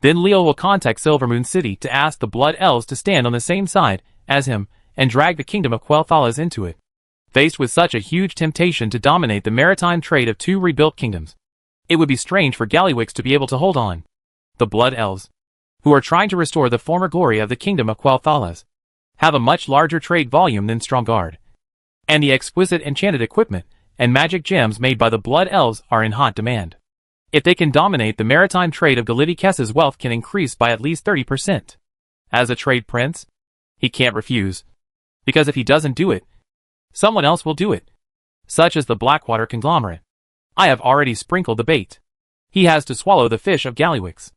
then Leo will contact Silvermoon City to ask the Blood Elves to stand on the same side as him and drag the kingdom of Quel'Thalas into it. Faced with such a huge temptation to dominate the maritime trade of two rebuilt kingdoms, it would be strange for Gallywix to be able to hold on. The Blood Elves, who are trying to restore the former glory of the kingdom of Quel'Thalas, have a much larger trade volume than Stromgarde, and the exquisite enchanted equipment and magic gems made by the Blood Elves are in hot demand. If they can dominate the maritime trade of Galidikes's wealth can increase by at least 30%. As a trade prince, he can't refuse, because if he doesn't do it, someone else will do it, such as the Blackwater conglomerate. I have already sprinkled the bait. He has to swallow the fish of Gallywix.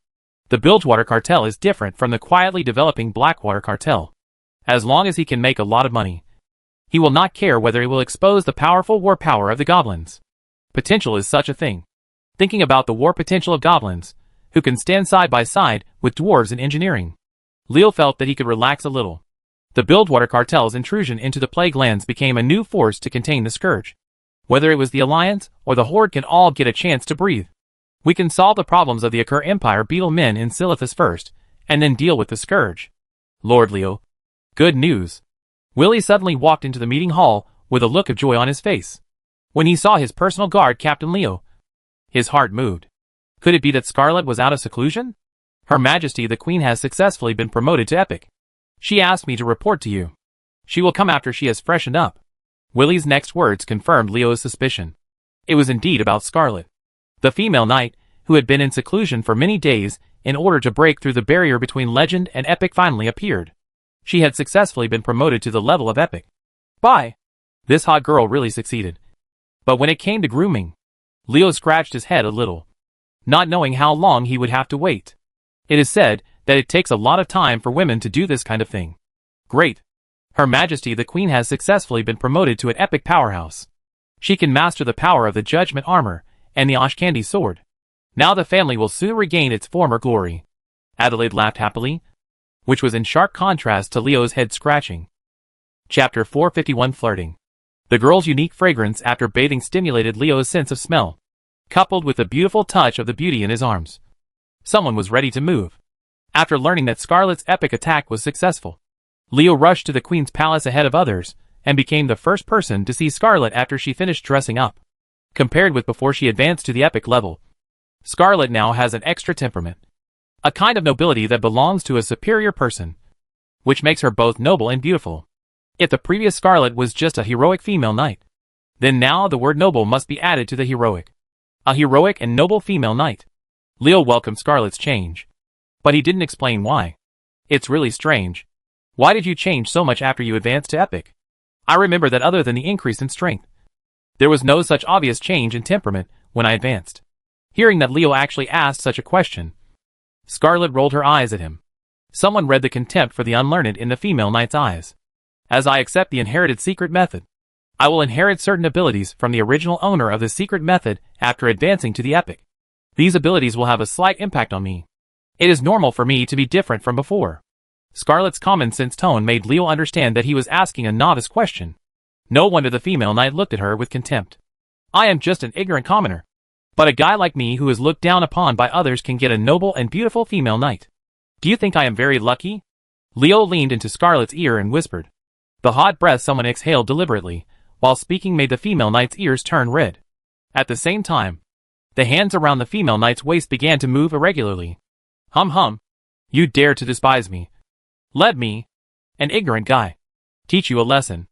The Bilgewater cartel is different from the quietly developing Blackwater cartel. As long as he can make a lot of money, he will not care whether it will expose the powerful war power of the goblins. Potential is such a thing. Thinking about the war potential of goblins, who can stand side by side with dwarves in engineering, Leo felt that he could relax a little. The Bilgewater cartel's intrusion into the Plague Lands became a new force to contain the Scourge. Whether it was the Alliance or the Horde can all get a chance to breathe. We can solve the problems of the Akur Empire Beetle Men in Silithus first, and then deal with the Scourge. Lord Leo. Good news. Willie suddenly walked into the meeting hall with a look of joy on his face. When he saw his personal guard, Captain Leo, his heart moved. Could it be that Scarlet was out of seclusion? Her Majesty the Queen has successfully been promoted to Epic. She asked me to report to you. She will come after she has freshened up. Willie's next words confirmed Leo's suspicion. It was indeed about Scarlet, the female knight who had been in seclusion for many days in order to break through the barrier between legend and epic finally appeared. She had successfully been promoted to the level of epic. This hot girl really succeeded. But when it came to grooming, Leo scratched his head a little, not knowing how long he would have to wait. It is said that it takes a lot of time for women to do this kind of thing. Great. Her Majesty the Queen has successfully been promoted to an epic powerhouse. She can master the power of the Judgment Armor and the Ashkandi Sword. Now the family will soon regain its former glory. Adelaide laughed happily, which was in sharp contrast to Leo's head scratching. Chapter 451 Flirting. The girl's unique fragrance after bathing stimulated Leo's sense of smell, coupled with the beautiful touch of the beauty in his arms. Someone was ready to move. After learning that Scarlet's epic attack was successful, Leo rushed to the Queen's palace ahead of others, and became the first person to see Scarlet after she finished dressing up. Compared with before she advanced to the epic level, Scarlet now has an extra temperament, a kind of nobility that belongs to a superior person, which makes her both noble and beautiful. If the previous Scarlet was just a heroic female knight, then now the word noble must be added to the heroic. A heroic and noble female knight. Leo welcomed Scarlet's change, but he didn't explain why. It's really strange. Why did you change so much after you advanced to epic? I remember that other than the increase in strength, there was no such obvious change in temperament when I advanced. Hearing that Leo actually asked such a question, Scarlet rolled her eyes at him. Someone read the contempt for the unlearned in the female knight's eyes. As I accept the inherited secret method, I will inherit certain abilities from the original owner of the secret method after advancing to the epic. These abilities will have a slight impact on me. It is normal for me to be different from before. Scarlet's common sense tone made Leo understand that he was asking a novice question. No wonder the female knight looked at her with contempt. I am just an ignorant commoner. But a guy like me who is looked down upon by others can get a noble and beautiful female knight. Do you think I am very lucky? Leo leaned into Scarlet's ear and whispered. The hot breath someone exhaled deliberately, while speaking made the female knight's ears turn red. At the same time, the hands around the female knight's waist began to move irregularly. Hum. You dare to despise me. Let me, an ignorant guy, teach you a lesson.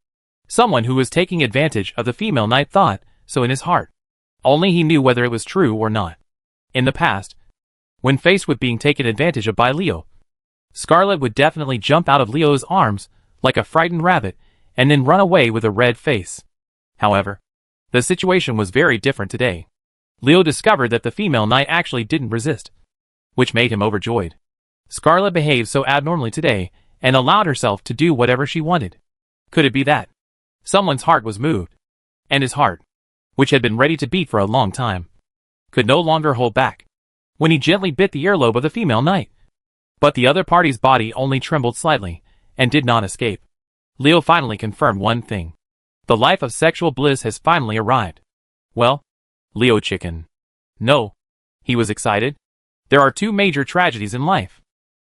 Someone who was taking advantage of the female knight thought so in his heart. Only he knew whether it was true or not. In the past, when faced with being taken advantage of by Leo, Scarlet would definitely jump out of Leo's arms like a frightened rabbit and then run away with a red face. However, the situation was very different today. Leo discovered that the female knight actually didn't resist, which made him overjoyed. Scarlet behaved so abnormally today and allowed herself to do whatever she wanted. Could it be that someone's heart was moved, and his heart, which had been ready to beat for a long time, could no longer hold back when he gently bit the earlobe of the female knight? But the other party's body only trembled slightly and did not escape. Leo finally confirmed one thing. The life of sexual bliss has finally arrived. Well, Leo chicken. No. He was excited. There are two major tragedies in life.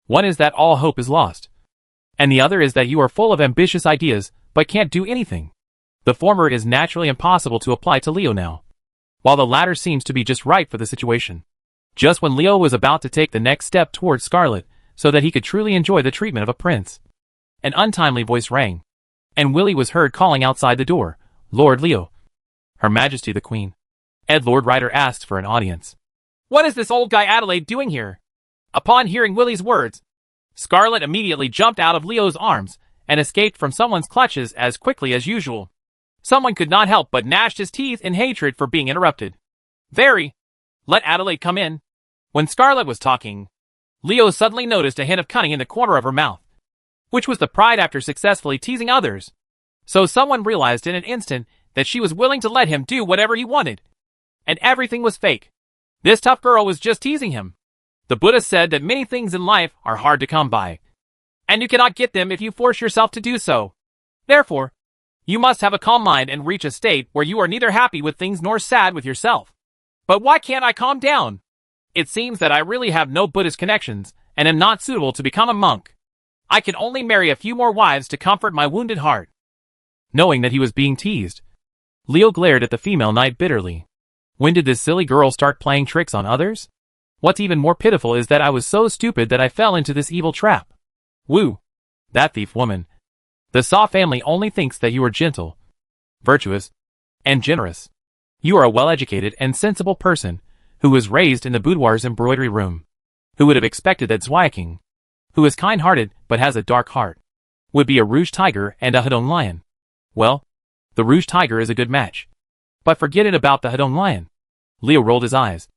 One is that all hope is lost. And the other is that you are full of ambitious ideas but can't do anything. The former is naturally impossible to apply to Leo now, while the latter seems to be just right for the situation. Just when Leo was about to take the next step towards Scarlet so that he could truly enjoy the treatment of a prince, an untimely voice rang, and Willie was heard calling outside the door, "Lord Leo." Her Majesty the Queen. Ed Lord Ryder asked for an audience. "What is this old guy Adelaide doing here?" Upon hearing Willie's words, Scarlet immediately jumped out of Leo's arms and escaped from someone's clutches as quickly as usual. Someone could not help but gnashed his teeth in hatred for being interrupted. "Very. Let Adelaide come in." When Scarlet was talking, Leo suddenly noticed a hint of cunning in the corner of her mouth, which was the pride after successfully teasing others. So someone realized in an instant that she was willing to let him do whatever he wanted. And everything was fake. This tough girl was just teasing him. The Buddha said that many things in life are hard to come by, and you cannot get them if you force yourself to do so. Therefore, you must have a calm mind and reach a state where you are neither happy with things nor sad with yourself. But why can't I calm down? It seems that I really have no Buddhist connections and am not suitable to become a monk. I can only marry a few more wives to comfort my wounded heart. Knowing that he was being teased, Leo glared at the female knight bitterly. When did this silly girl start playing tricks on others? What's even more pitiful is that I was so stupid that I fell into this evil trap. Woo! That thief woman. The Saw family only thinks that you are gentle, virtuous, and generous. You are a well-educated and sensible person who was raised in the boudoir's embroidery room. Who would have expected that Zweiking, who is kind-hearted but has a dark heart, would be a Rouge tiger and a Hedon lion? Well, the Rouge tiger is a good match. But forget it about the Hedon lion. Leo rolled his eyes,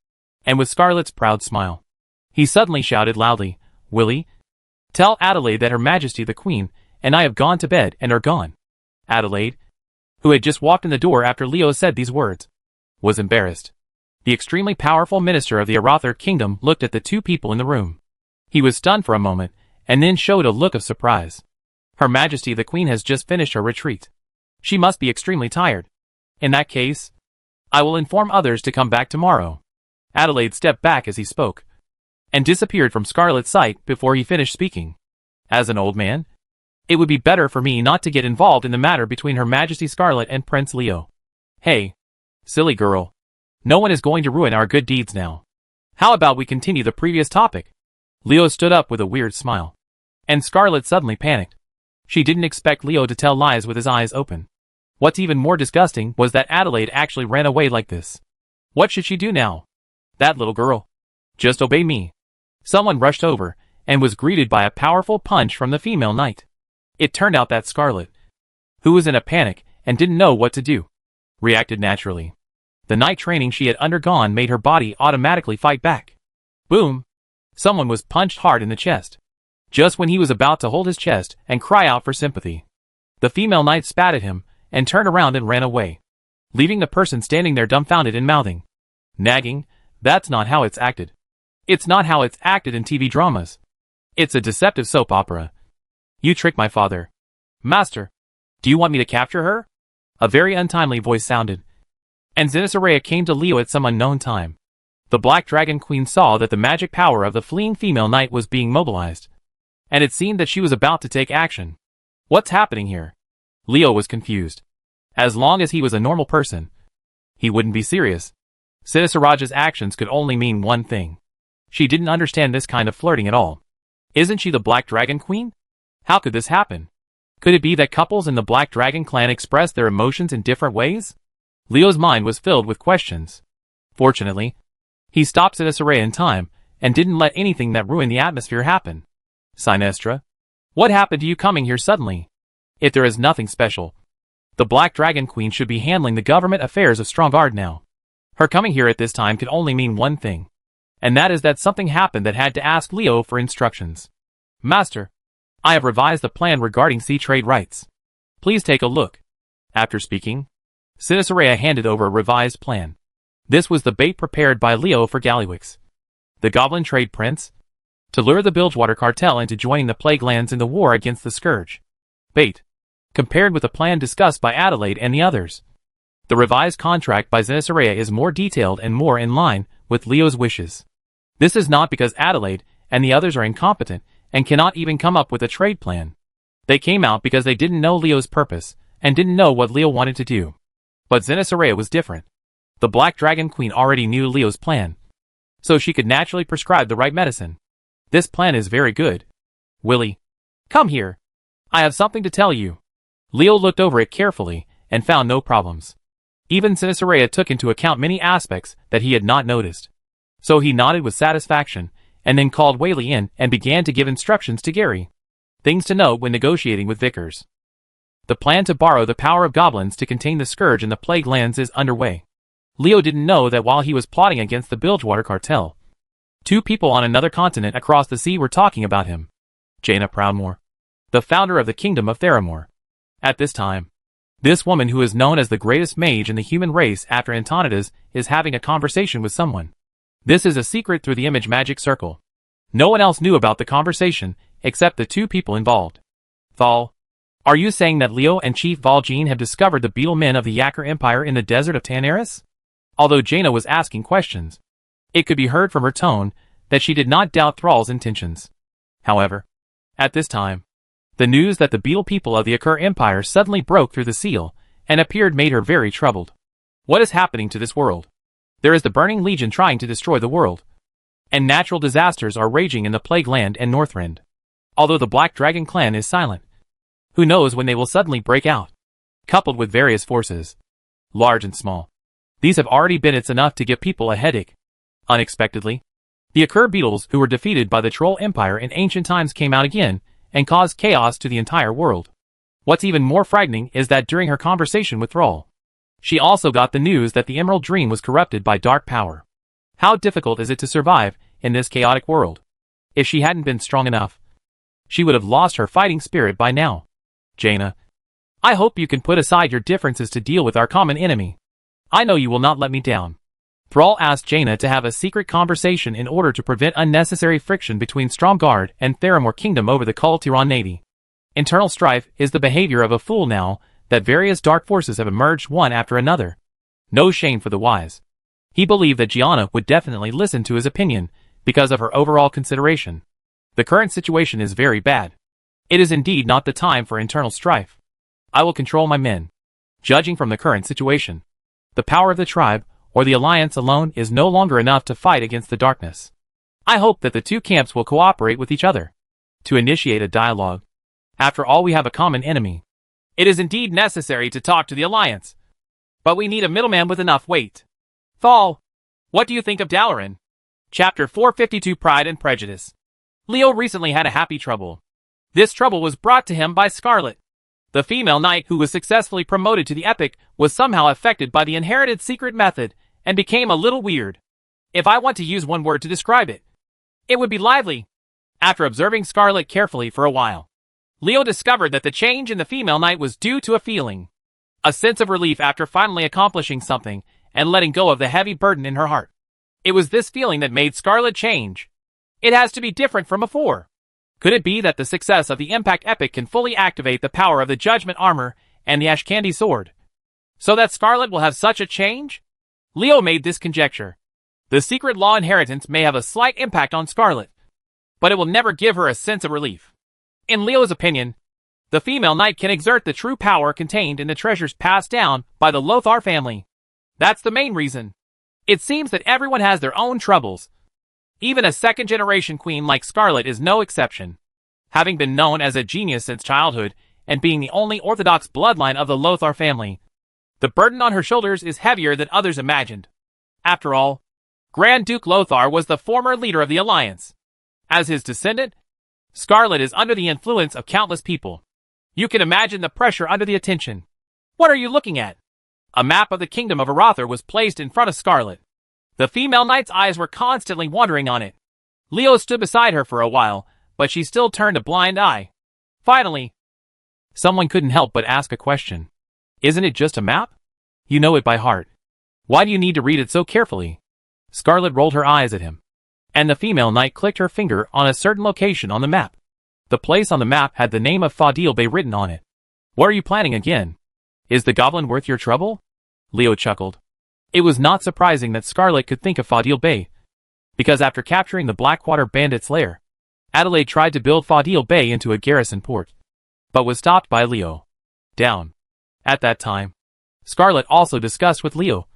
and with Scarlet's proud smile, he suddenly shouted loudly, "Willie, tell Adelaide that Her Majesty the Queen and I have gone to bed and are gone." Adelaide, who had just walked in the door after Leo said these words, was embarrassed. The extremely powerful minister of the Arather kingdom looked at the two people in the room. He was stunned for a moment, and then showed a look of surprise. Her Majesty the Queen has just finished her retreat. She must be extremely tired. In that case, I will inform others to come back tomorrow. Adelaide stepped back as he spoke, and disappeared from Scarlet's sight before he finished speaking. As an old man, it would be better for me not to get involved in the matter between Her Majesty Scarlet and Prince Leo. Hey, silly girl. No one is going to ruin our good deeds now. How about we continue the previous topic? Leo stood up with a weird smile, and Scarlet suddenly panicked. She didn't expect Leo to tell lies with his eyes open. What's even more disgusting was that Adelaide actually ran away like this. What should she do now? That little girl. Just obey me. Someone rushed over, and was greeted by a powerful punch from the female knight. It turned out that Scarlet, who was in a panic and didn't know what to do, reacted naturally. The night training she had undergone made her body automatically fight back. Boom! Someone was punched hard in the chest, just when he was about to hold his chest and cry out for sympathy. The female knight spat at him, and turned around and ran away, leaving the person standing there dumbfounded and mouthing, "Nagging, that's not how it's acted. It's not how it's acted in TV dramas. It's a deceptive soap opera. You tricked my father. Master, do you want me to capture her?" A very untimely voice sounded, and Zenitharea came to Leo at some unknown time. The Black Dragon Queen saw that the magic power of the fleeing female knight was being mobilized, and it seemed that she was about to take action. What's happening here? Leo was confused. As long as he was a normal person, he wouldn't be serious. Zenitharaja's actions could only mean one thing. She didn't understand this kind of flirting at all. Isn't she the Black Dragon Queen? How could this happen? Could it be that couples in the Black Dragon clan express their emotions in different ways? Leo's mind was filled with questions. Fortunately, he stopped Sinisaraya in time, and didn't let anything that ruined the atmosphere happen. Sinestra? What happened to you coming here suddenly? If there is nothing special, the Black Dragon Queen should be handling the government affairs of Stromgarde now. Her coming here at this time could only mean one thing, and that is that something happened that had to ask Leo for instructions. Master, I have revised the plan regarding sea trade rights. Please take a look. After speaking, Sinisaraya handed over a revised plan. This was the bait prepared by Leo for Gallywix, the Goblin Trade Prince, to lure the Bilgewater Cartel into joining the Plague Lands in the war against the Scourge. Bait, compared with the plan discussed by Adelaide and the others. The revised contract by Sinisaraya is more detailed and more in line with Leo's wishes. This is not because Adelaide and the others are incompetent and cannot even come up with a trade plan. They came out because they didn't know Leo's purpose and didn't know what Leo wanted to do. But Sinisaraya was different. The Black Dragon Queen already knew Leo's plan, so she could naturally prescribe the right medicine. This plan is very good. Willie, come here. I have something to tell you. Leo looked over it carefully and found no problems. Even Sinisaraya took into account many aspects that he had not noticed. So he nodded with satisfaction, and then called Whaley in and began to give instructions to Gary. Things to note when negotiating with Vickers. The plan to borrow the power of goblins to contain the Scourge in the Plague Lands is underway. Leo didn't know that while he was plotting against the Bilgewater Cartel, two people on another continent across the sea were talking about him. Jaina Proudmoore, the founder of the Kingdom of Theramore. At this time, this woman who is known as the greatest mage in the human race after Antonidas is having a conversation with someone. This is a secret through the image magic circle. No one else knew about the conversation except the two people involved. Thal, are you saying that Leo and Chief Valjean have discovered the beetle men of the Yakkar Empire in the desert of Tanaris? Although Jaina was asking questions, it could be heard from her tone that she did not doubt Thrall's intentions. However, at this time, the news that the beetle people of the Yakkar Empire suddenly broke through the seal and appeared made her very troubled. What is happening to this world? There is the Burning Legion trying to destroy the world, and natural disasters are raging in the Plague Land and Northrend. Although the Black Dragon clan is silent, who knows when they will suddenly break out? Coupled with various forces, large and small, these have already been enough to give people a headache. Unexpectedly, the Yakkar beetles who were defeated by the Troll Empire in ancient times came out again and caused chaos to the entire world. What's even more frightening is that during her conversation with Thrall, she also got the news that the Emerald Dream was corrupted by dark power. How difficult is it to survive in this chaotic world? If she hadn't been strong enough, she would have lost her fighting spirit by now. Jaina, I hope you can put aside your differences to deal with our common enemy. I know you will not let me down. Thrall asked Jaina to have a secret conversation in order to prevent unnecessary friction between Stromgarde and Theramore Kingdom over the Kul Tiran Nady. Internal strife is the behavior of a fool now that various dark forces have emerged one after another. No shame for the wise. He believed that Gianna would definitely listen to his opinion because of her overall consideration. The current situation is very bad. It is indeed not the time for internal strife. I will control my men. Judging from the current situation, the power of the tribe or the alliance alone is no longer enough to fight against the darkness. I hope that the two camps will cooperate with each other to initiate a dialogue. After all, we have a common enemy. It is indeed necessary to talk to the alliance, but we need a middleman with enough weight. Thal, what do you think of Dalaran? Chapter 452 Pride and Prejudice. Leo recently had a happy trouble. This trouble was brought to him by Scarlet. The female knight who was successfully promoted to the epic was somehow affected by the inherited secret method and became a little weird. If I want to use one word to describe it, it would be lively. After observing Scarlet carefully for a while, Leo discovered that the change in the female knight was due to a feeling. A sense of relief after finally accomplishing something and letting go of the heavy burden in her heart. It was this feeling that made Scarlet change. It has to be different from before. Could it be that the success of the Impact Epic can fully activate the power of the Judgment Armor and the Ashcandy Sword, so that Scarlet will have such a change? Leo made this conjecture. The secret law inheritance may have a slight impact on Scarlet, but it will never give her a sense of relief. In Leo's opinion, the female knight can exert the true power contained in the treasures passed down by the Lothar family. That's the main reason. It seems that everyone has their own troubles. Even a second-generation queen like Scarlet is no exception. Having been known as a genius since childhood and being the only orthodox bloodline of the Lothar family, the burden on her shoulders is heavier than others imagined. After all, Grand Duke Lothar was the former leader of the Alliance. As his descendant, Scarlet is under the influence of countless people. You can imagine the pressure under the attention. What are you looking at? A map of the kingdom of Arathor was placed in front of Scarlet. The female knight's eyes were constantly wandering on it. Leo stood beside her for a while, but she still turned a blind eye. Finally, someone couldn't help but ask a question. Isn't it just a map? You know it by heart. Why do you need to read it so carefully? Scarlet rolled her eyes at him, and the female knight clicked her finger on a certain location on the map. The place on the map had the name of Fadil Bay written on it. What are you planning again? Is the goblin worth your trouble? Leo chuckled. It was not surprising that Scarlet could think of Fadil Bay, because after capturing the Blackwater bandits' lair, Adelaide tried to build Fadil Bay into a garrison port, but was stopped by Leo. Down. At that time, Scarlet also discussed with Leo,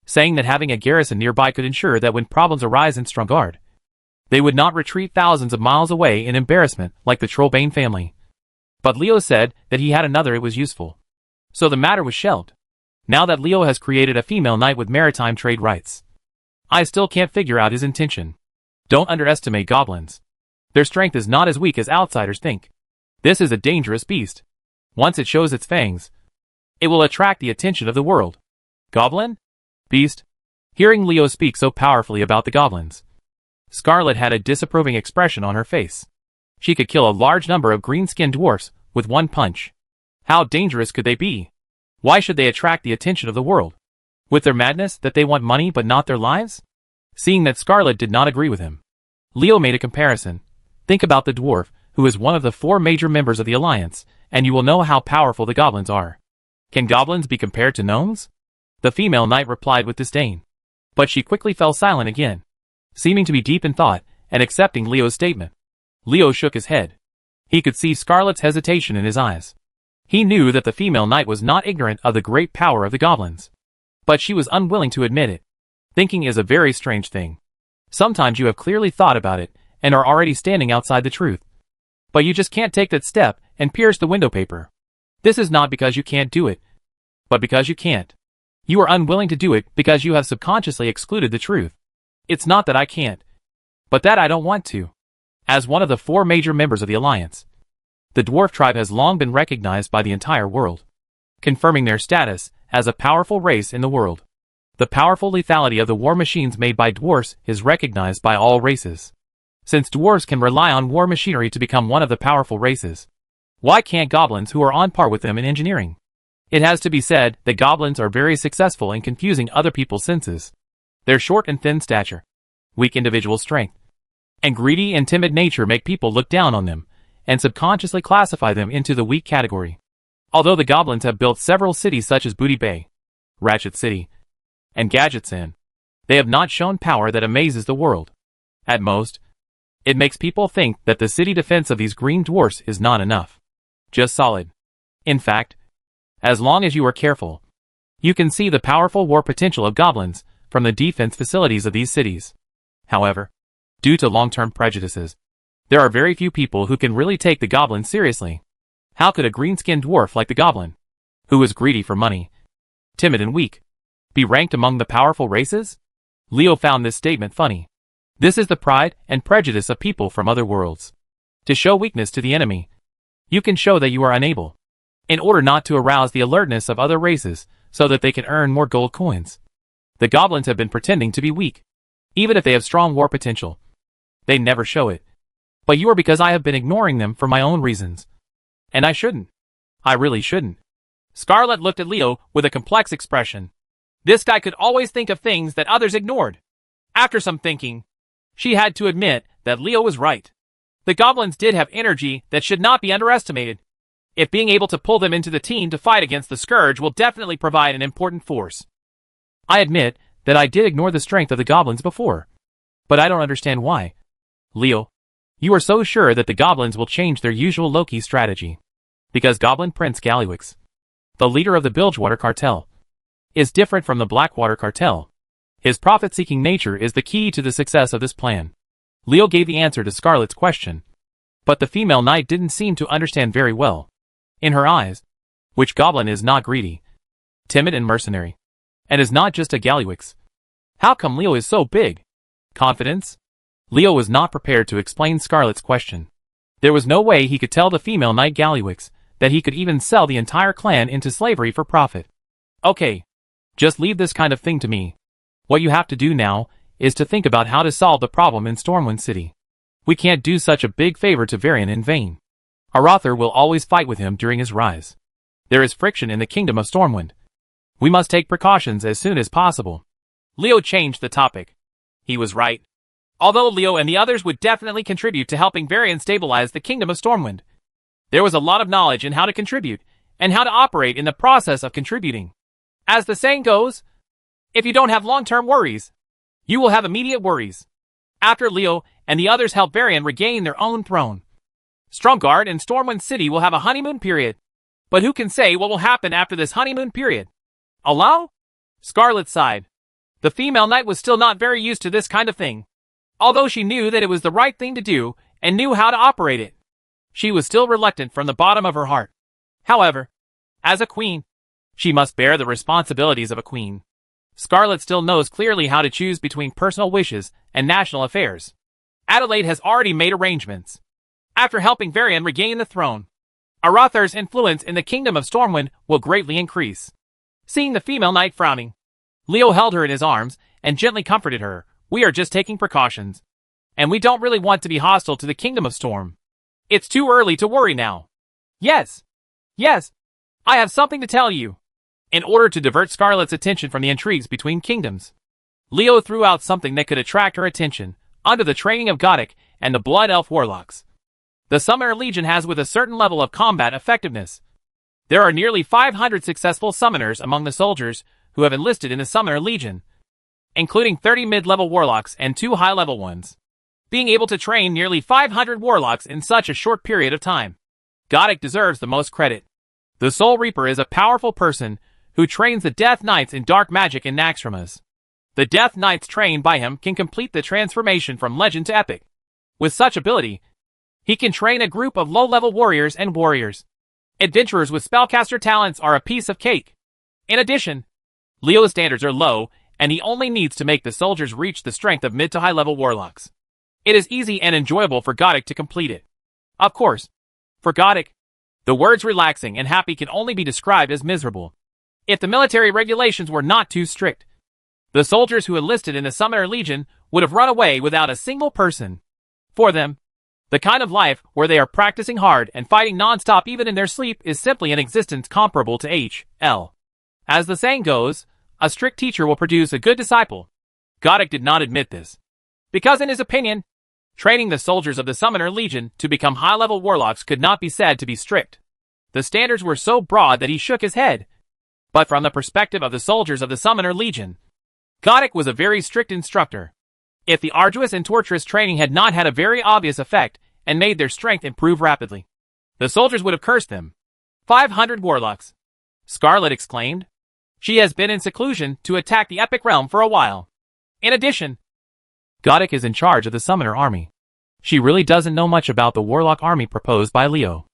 saying that having a garrison nearby could ensure that when problems arise in Stromgard, they would not retreat thousands of miles away in embarrassment like the Trollbane family. But Leo said that he had another it was useful. So the matter was shelved. Now that Leo has created a female knight with maritime trade rights, I still can't figure out his intention. Don't underestimate goblins. Their strength is not as weak as outsiders think. This is a dangerous beast. Once it shows its fangs, it will attract the attention of the world. Goblin? Beast? Hearing Leo speak so powerfully about the goblins, Scarlet had a disapproving expression on her face. She could kill a large number of green-skinned dwarfs with one punch. How dangerous could they be? Why should they attract the attention of the world? With their madness that they want money but not their lives? Seeing that Scarlet did not agree with him, Leo made a comparison. Think about the dwarf, who is one of the 4 major members of the Alliance, and you will know how powerful the goblins are. Can goblins be compared to gnomes? The female knight replied with disdain. But she quickly fell silent again, seeming to be deep in thought and accepting Leo's statement. Leo shook his head. He could see Scarlet's hesitation in his eyes. He knew that the female knight was not ignorant of the great power of the goblins, but she was unwilling to admit it. Thinking is a very strange thing. Sometimes you have clearly thought about it and are already standing outside the truth, but you just can't take that step and pierce the window paper. This is not because you can't do it, but because you can't. You are unwilling to do it because you have subconsciously excluded the truth. It's not that I can't, but that I don't want to. As one of the 4 major members of the Alliance, the dwarf tribe has long been recognized by the entire world, confirming their status as a powerful race in the world. The powerful lethality of the war machines made by dwarfs is recognized by all races. Since dwarves can rely on war machinery to become one of the powerful races, why can't goblins who are on par with them in engineering? It has to be said that goblins are very successful in confusing other people's senses. Their short and thin stature, weak individual strength, and greedy and timid nature make people look down on them and subconsciously classify them into the weak category. Although the goblins have built several cities such as Booty Bay, Ratchet City, and Gadget's Inn, they have not shown power that amazes the world. At most, it makes people think that the city defense of these green dwarfs is not enough. Just solid. In fact, as long as you are careful, you can see the powerful war potential of goblins from the defense facilities of these cities. However, due to long-term prejudices, there are very few people who can really take the goblins seriously. How could a green-skinned dwarf like the goblin, who is greedy for money, timid and weak, be ranked among the powerful races? Leo found this statement funny. This is the pride and prejudice of people from other worlds. To show weakness to the enemy, you can show that you are unable, in order not to arouse the alertness of other races so that they can earn more gold coins. The goblins have been pretending to be weak, even if they have strong war potential. They never show it. But you are because I have been ignoring them for my own reasons. And I shouldn't. I really shouldn't. Scarlet looked at Leo with a complex expression. This guy could always think of things that others ignored. After some thinking, she had to admit that Leo was right. The goblins did have energy that should not be underestimated. If being able to pull them into the team to fight against the Scourge will definitely provide an important force. I admit that I did ignore the strength of the goblins before, but I don't understand why. Leo, you are so sure that the goblins will change their usual low-key strategy. Because Goblin Prince Gallywix, the leader of the Bilgewater Cartel, is different from the Blackwater Cartel. His profit-seeking nature is the key to the success of this plan. Leo gave the answer to Scarlet's question, but the female knight didn't seem to understand very well. In her eyes, which goblin is not greedy, timid and mercenary, and is not just a Gallywix? How come Leo is so big? Confidence? Leo was not prepared to explain Scarlet's question. There was no way he could tell the female knight Gallywix that he could even sell the entire clan into slavery for profit. Okay, just leave this kind of thing to me. What you have to do now is to think about how to solve the problem in Stormwind City. We can't do such a big favor to Varian in vain. Arather will always fight with him during his rise. There is friction in the kingdom of Stormwind. We must take precautions as soon as possible. Leo changed the topic. He was right. Although Leo and the others would definitely contribute to helping Varian stabilize the kingdom of Stormwind, there was a lot of knowledge in how to contribute and how to operate in the process of contributing. As the saying goes, if you don't have long-term worries, you will have immediate worries. After Leo and the others help Varian regain their own throne, Stromgarde and Stormwind City will have a honeymoon period. But who can say what will happen after this honeymoon period? Allow? Scarlet sighed. The female knight was still not very used to this kind of thing. Although she knew that it was the right thing to do and knew how to operate it, she was still reluctant from the bottom of her heart. However, as a queen, she must bear the responsibilities of a queen. Scarlet still knows clearly how to choose between personal wishes and national affairs. Adelaide has already made arrangements. After helping Varian regain the throne, Arathar's influence in the kingdom of Stormwind will greatly increase. Seeing the female knight frowning, Leo held her in his arms and gently comforted her. We are just taking precautions, and we don't really want to be hostile to the Kingdom of Storm. It's too early to worry now. Yes, I have something to tell you. In order to divert Scarlet's attention from the intrigues between kingdoms, Leo threw out something that could attract her attention, under the training of Gothic and the Blood Elf Warlocks. The Summoner Legion has with a certain level of combat effectiveness. There are nearly 500 successful summoners among the soldiers who have enlisted in the Summoner Legion, including 30 mid-level warlocks and 2 high-level ones. Being able to train nearly 500 warlocks in such a short period of time, Gothic deserves the most credit. The Soul Reaper is a powerful person who trains the Death Knights in dark magic in Naxxramas. The Death Knights trained by him can complete the transformation from legend to epic. With such ability, he can train a group of low-level warriors and warriors. Adventurers with spellcaster talents are a piece of cake. In addition, Leo's standards are low, and he only needs to make the soldiers reach the strength of mid to high level warlocks. It is easy and enjoyable for Gothic to complete it. Of course, for Gothic, the words relaxing and happy can only be described as miserable. If the military regulations were not too strict, the soldiers who enlisted in the Summoner Legion would have run away without a single person. For them, the kind of life where they are practicing hard and fighting non-stop even in their sleep is simply an existence comparable to H.L. As the saying goes, a strict teacher will produce a good disciple. Gothic did not admit this, because in his opinion, training the soldiers of the Summoner Legion to become high-level warlocks could not be said to be strict. The standards were so broad that he shook his head. But from the perspective of the soldiers of the Summoner Legion, Gothic was a very strict instructor. If the arduous and torturous training had not had a very obvious effect and made their strength improve rapidly, the soldiers would have cursed them. 500 warlocks, Scarlet exclaimed. She has been in seclusion to attack the Epic Realm for a while. In addition, Gothic is in charge of the Summoner Army. She really doesn't know much about the Warlock Army proposed by Leo.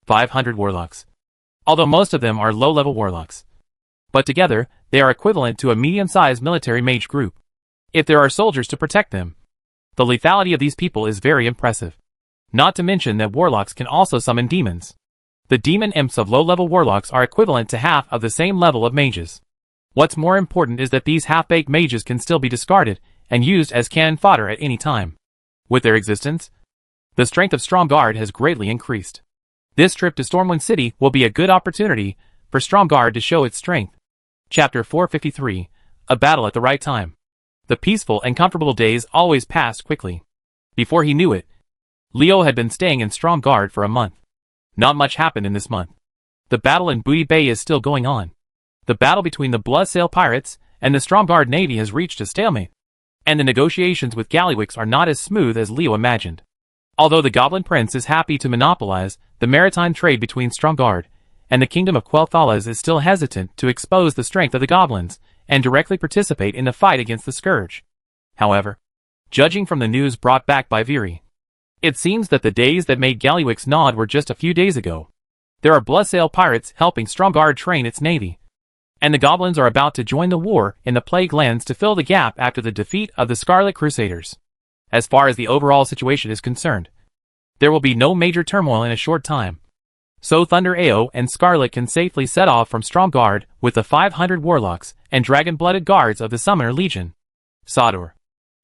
500 warlocks. Although most of them are low-level warlocks. But together, they are equivalent to a medium-sized military mage group. If there are soldiers to protect them, the lethality of these people is very impressive. Not to mention that warlocks can also summon demons. The demon imps of low-level warlocks are equivalent to half of the same level of mages. What's more important is that these half-baked mages can still be discarded and used as cannon fodder at any time. With their existence, the strength of Stromgarde has greatly increased. This trip to Stormwind City will be a good opportunity for Stromgarde to show its strength. Chapter 453, A Battle at the Right Time. The peaceful and comfortable days always passed quickly. Before he knew it, Leo had been staying in Stromgarde for a month. Not much happened in this month. The battle in Booty Bay is still going on. The battle between the Bloodsail pirates and the Stromgarde navy has reached a stalemate, and the negotiations with Gallywix are not as smooth as Leo imagined. Although the Goblin Prince is happy to monopolize the maritime trade between Stromgarde and the Kingdom of Quel'Thalas is still hesitant to expose the strength of the goblins and directly participate in the fight against the Scourge. However, judging from the news brought back by Viri, it seems that the days that made Gallywix nod were just a few days ago. There are bloodsail pirates helping Stromgarde train its navy. And the goblins are about to join the war in the Plague Lands to fill the gap after the defeat of the Scarlet Crusaders. As far as the overall situation is concerned, there will be no major turmoil in a short time. So Thunder Ao and Scarlet can safely set off from Stromgarde with the 500 warlocks and dragon-blooded guards of the Summoner Legion. Sodor.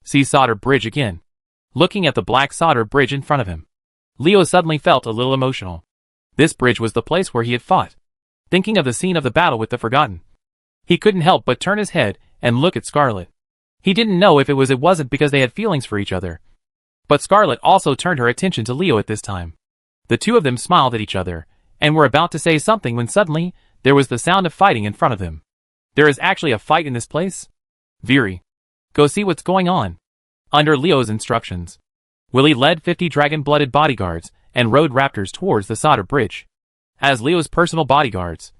See Sodor Bridge again. Looking at the black Sodor Bridge in front of him, Leo suddenly felt a little emotional. This bridge was the place where he had fought. Thinking of the scene of the battle with the Forgotten, he couldn't help but turn his head and look at Scarlet. He didn't know if it wasn't because they had feelings for each other. But Scarlet also turned her attention to Leo at this time. The two of them smiled at each other, and were about to say something when suddenly, there was the sound of fighting in front of them. There is actually a fight in this place? Viri. Go see what's going on. Under Leo's instructions, Willie led 50 dragon-blooded bodyguards and rode raptors towards the Sodor Bridge. As Leo's personal bodyguards,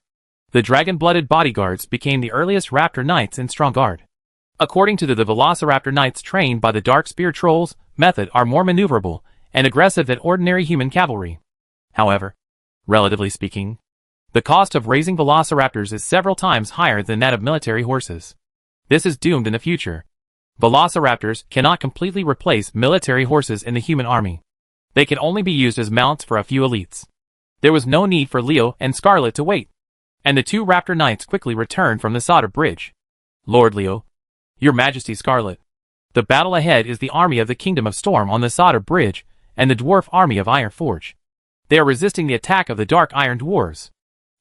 the dragon-blooded bodyguards became the earliest raptor knights in Stromgarde. According to the Velociraptor knights trained by the Dark Spear Trolls method are more maneuverable and aggressive than ordinary human cavalry. However, relatively speaking, the cost of raising Velociraptors is several times higher than that of military horses. This is doomed in the future. Velociraptors cannot completely replace military horses in the human army. They can only be used as mounts for a few elites. There was no need for Leo and Scarlet to wait, and the two raptor knights quickly returned from the Sodor Bridge. Lord Leo, Your Majesty Scarlet, the battle ahead is the army of the Kingdom of Storm on the Sodor Bridge and the dwarf army of Ironforge. They are resisting the attack of the Dark Iron Dwarves.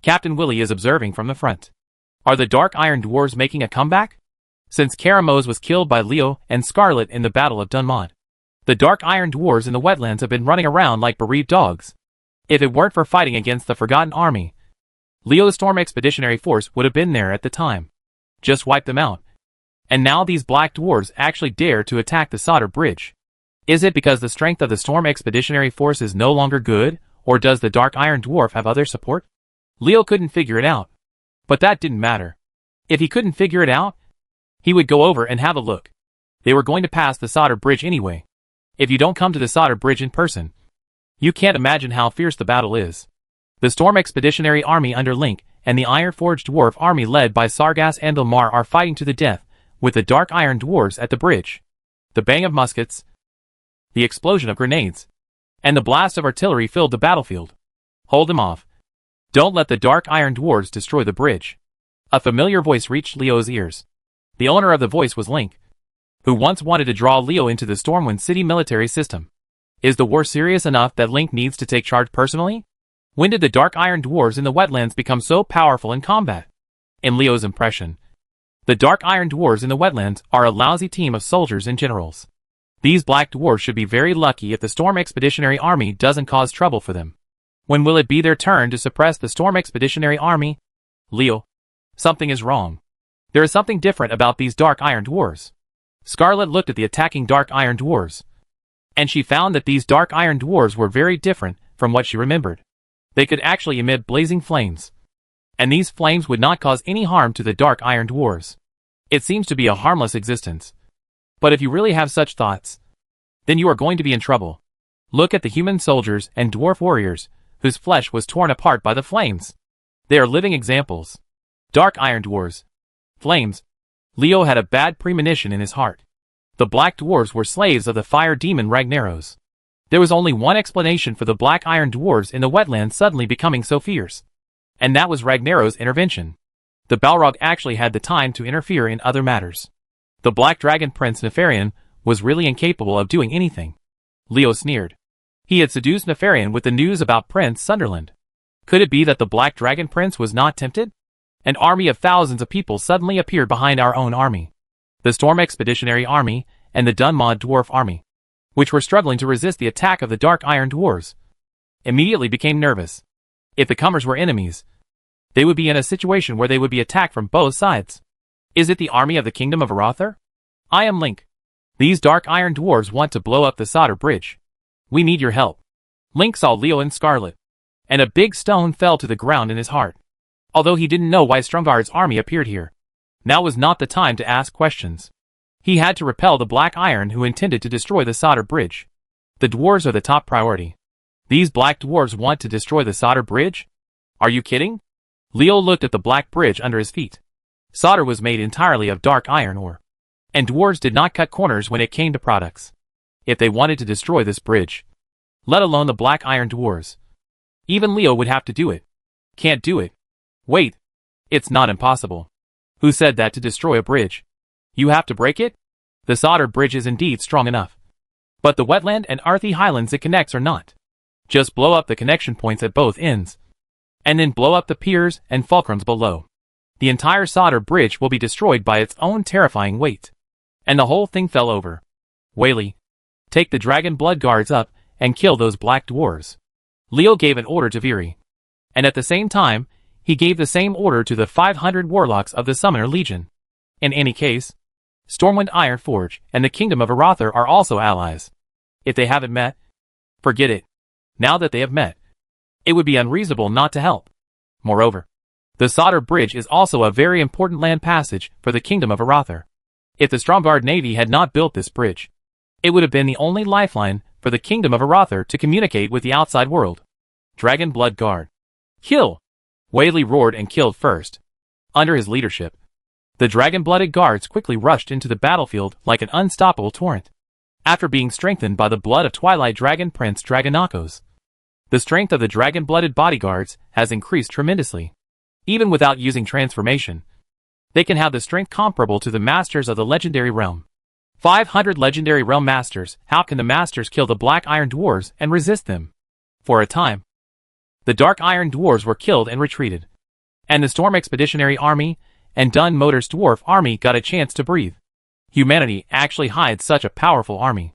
Captain Willie is observing from the front. Are the Dark Iron Dwarves making a comeback? Since Karamose was killed by Leo and Scarlet in the Battle of Dunmod, the Dark Iron Dwarves in the wetlands have been running around like bereaved dogs. If it weren't for fighting against the Forgotten Army, Leo's Storm Expeditionary Force would have been there at the time. Just wipe them out. And now these black dwarves actually dare to attack the Sodor Bridge. Is it because the strength of the Storm Expeditionary Force is no longer good, or does the Dark Iron Dwarf have other support? Leo couldn't figure it out. But that didn't matter. If he couldn't figure it out, he would go over and have a look. They were going to pass the Sodor Bridge anyway. If you don't come to the Sodor Bridge in person, you can't imagine how fierce the battle is. The Storm Expeditionary Army under Link and the Ironforged Dwarf Army led by Sargas and Vilmar are fighting to the death, with the Dark Iron Dwarves at the bridge. The bang of muskets, the explosion of grenades, and the blast of artillery filled the battlefield. Hold them off. Don't let the Dark Iron Dwarves destroy the bridge. A familiar voice reached Leo's ears. The owner of the voice was Link, who once wanted to draw Leo into the Stormwind City military system. Is the war serious enough that Link needs to take charge personally? When did the Dark Iron Dwarves in the wetlands become so powerful in combat? In Leo's impression, the Dark Iron Dwarves in the wetlands are a lousy team of soldiers and generals. These black dwarves should be very lucky if the Storm Expeditionary Army doesn't cause trouble for them. When will it be their turn to suppress the Storm Expeditionary Army? Leo, something is wrong. There is something different about these Dark Iron Dwarves. Scarlet looked at the attacking Dark Iron Dwarves, and she found that these Dark Iron Dwarves were very different from what she remembered. They could actually emit blazing flames, and these flames would not cause any harm to the Dark Iron Dwarves. It seems to be a harmless existence. But if you really have such thoughts, then you are going to be in trouble. Look at the human soldiers and dwarf warriors, whose flesh was torn apart by the flames. They are living examples. Dark Iron Dwarves. Flames. Leo had a bad premonition in his heart. The Black Dwarves were slaves of the fire demon Ragnaros. There was only one explanation for the Black Iron Dwarves in the wetlands suddenly becoming so fierce, and that was Ragnaros' intervention. The Balrog actually had the time to interfere in other matters. The Black Dragon Prince Nefarian was really incapable of doing anything. Leo sneered. He had seduced Nefarian with the news about Prince Sunderland. Could it be that the Black Dragon Prince was not tempted? An army of thousands of people suddenly appeared behind our own army. The Storm Expeditionary Army and the Dunmod Dwarf Army, which were struggling to resist the attack of the Dark Iron Dwarves, immediately became nervous. If the comers were enemies, they would be in a situation where they would be attacked from both sides. Is it the army of the Kingdom of Arather? I am Link. These Dark Iron Dwarves want to blow up the Sodor Bridge. We need your help. Link saw Leo and Scarlet, and a big stone fell to the ground in his heart. Although he didn't know why Stromgarde's army appeared here, now was not the time to ask questions. He had to repel the Black Iron who intended to destroy the Sodor Bridge. The dwarves are the top priority. These black dwarves want to destroy the Sodor Bridge? Are you kidding? Leo looked at the black bridge under his feet. Solder was made entirely of dark iron ore. And dwarves did not cut corners when it came to products. If they wanted to destroy this bridge, let alone the black iron dwarves, even Leo would have to do it. Can't do it. Wait. It's not impossible. Who said that to destroy a bridge? You have to break it? The solder bridge is indeed strong enough. But the wetland and earthy highlands it connects are not. Just blow up the connection points at both ends. And then blow up the piers and fulcrums below. The entire solder bridge will be destroyed by its own terrifying weight. And the whole thing fell over. Whaley, take the dragon blood guards up and kill those black dwarves. Leo gave an order to Viri. And at the same time, he gave the same order to the 500 warlocks of the Summoner Legion. In any case, Stormwind Ironforge and the Kingdom of Arathar are also allies. If they haven't met, forget it. Now that they have met, it would be unreasonable not to help. Moreover, the solder bridge is also a very important land passage for the Kingdom of Arathar. If the Stromgarde Navy had not built this bridge, it would have been the only lifeline for the Kingdom of Arathar to communicate with the outside world. Dragon Blood Guard. Kill! Whaley roared and killed first. Under his leadership, the dragon-blooded guards quickly rushed into the battlefield like an unstoppable torrent. After being strengthened by the blood of Twilight Dragon Prince Dragonakos, the strength of the dragon-blooded bodyguards has increased tremendously. Even without using transformation, they can have the strength comparable to the masters of the legendary realm. 500 legendary realm masters. How can the masters kill the black iron dwarves and resist them? For a time, the dark iron dwarves were killed and retreated. And the Storm Expeditionary Army and Dun Motors Dwarf Army got a chance to breathe. Humanity actually hides such a powerful army.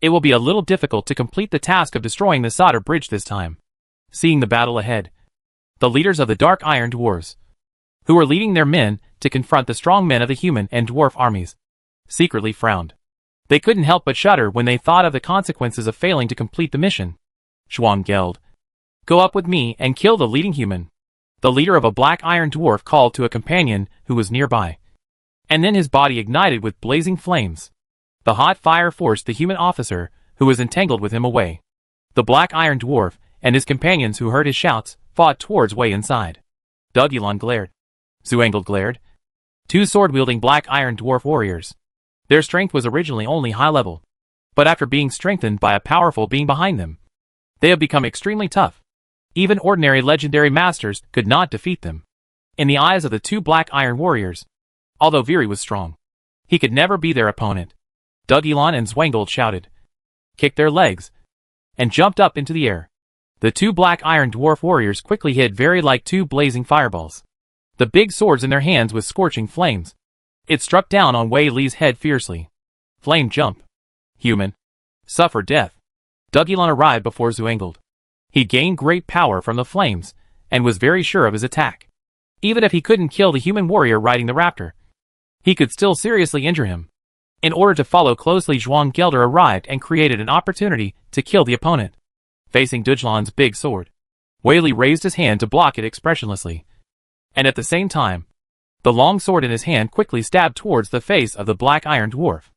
It will be a little difficult to complete the task of destroying the solder bridge this time. Seeing the battle ahead, the leaders of the dark iron dwarves, who were leading their men to confront the strong men of the human and dwarf armies, secretly frowned. They couldn't help but shudder when they thought of the consequences of failing to complete the mission. Zhuang yelled, "Go up with me and kill the leading human." The leader of a black iron dwarf called to a companion who was nearby. And then his body ignited with blazing flames. The hot fire forced the human officer, who was entangled with him, away. The black iron dwarf and his companions who heard his shouts fought towards way inside. Dugulon glared. Zuangel glared. Two sword-wielding black iron dwarf warriors. Their strength was originally only high level, but after being strengthened by a powerful being behind them, they have become extremely tough. Even ordinary legendary masters could not defeat them. In the eyes of the two black iron warriors, although Viri was strong, he could never be their opponent. Dugulon and Zwangold shouted, kicked their legs, and jumped up into the air. The two black iron dwarf warriors quickly hit Viri like two blazing fireballs. The big swords in their hands with scorching flames. It struck down on Wei Li's head fiercely. Flame jump. Human. Suffer death. Dugulon arrived before Zwangold. He gained great power from the flames, and was very sure of his attack. Even if he couldn't kill the human warrior riding the raptor, he could still seriously injure him. In order to follow closely, Zhuang Gelder arrived and created an opportunity to kill the opponent. Facing Dugulon's big sword, Wei Li raised his hand to block it expressionlessly. And at the same time, the long sword in his hand quickly stabbed towards the face of the black iron dwarf.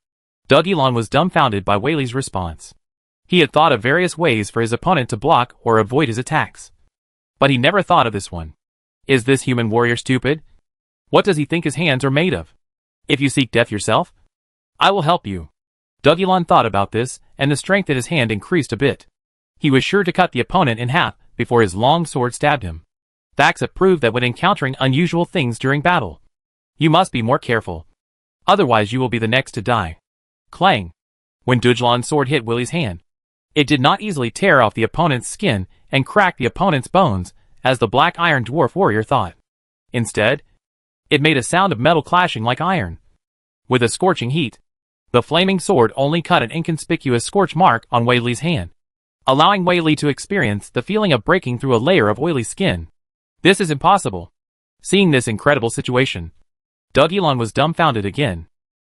Dugulon was dumbfounded by Wei Li's response. He had thought of various ways for his opponent to block or avoid his attacks, but he never thought of this one. Is this human warrior stupid? What does he think his hands are made of? If you seek death yourself, I will help you. Dugulon thought about this, and the strength in his hand increased a bit. He was sure to cut the opponent in half before his long sword stabbed him. Facts have proved that when encountering unusual things during battle, you must be more careful. Otherwise you will be the next to die. Clang! When Dugulon's sword hit Willie's hand, it did not easily tear off the opponent's skin and crack the opponent's bones, as the black iron dwarf warrior thought. Instead, it made a sound of metal clashing like iron. With a scorching heat, the flaming sword only cut an inconspicuous scorch mark on Wei Li's hand, allowing Wei Li to experience the feeling of breaking through a layer of oily skin. This is impossible. Seeing this incredible situation, Dugulon was dumbfounded again.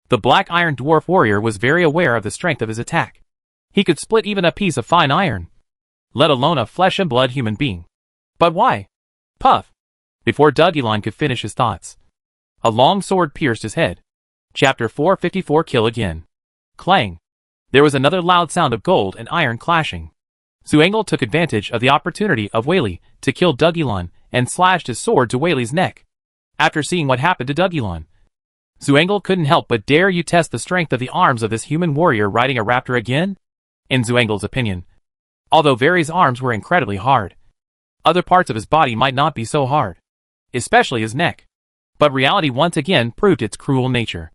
The black iron dwarf warrior was very aware of the strength of his attack. He could split even a piece of fine iron, let alone a flesh and blood human being. But why? Puff! Before Dugulon could finish his thoughts, a long sword pierced his head. Chapter 454. Kill again. Clang! There was another loud sound of gold and iron clashing. Zwangold took advantage of the opportunity of Wei Li to kill Dugulon and slashed his sword to Wei Li's neck. After seeing what happened to Dugulon, Zuangel couldn't help but dare you test the strength of the arms of this human warrior riding a raptor again? In Zuangel's opinion, although Vari's arms were incredibly hard, other parts of his body might not be so hard, especially his neck. But reality once again proved its cruel nature.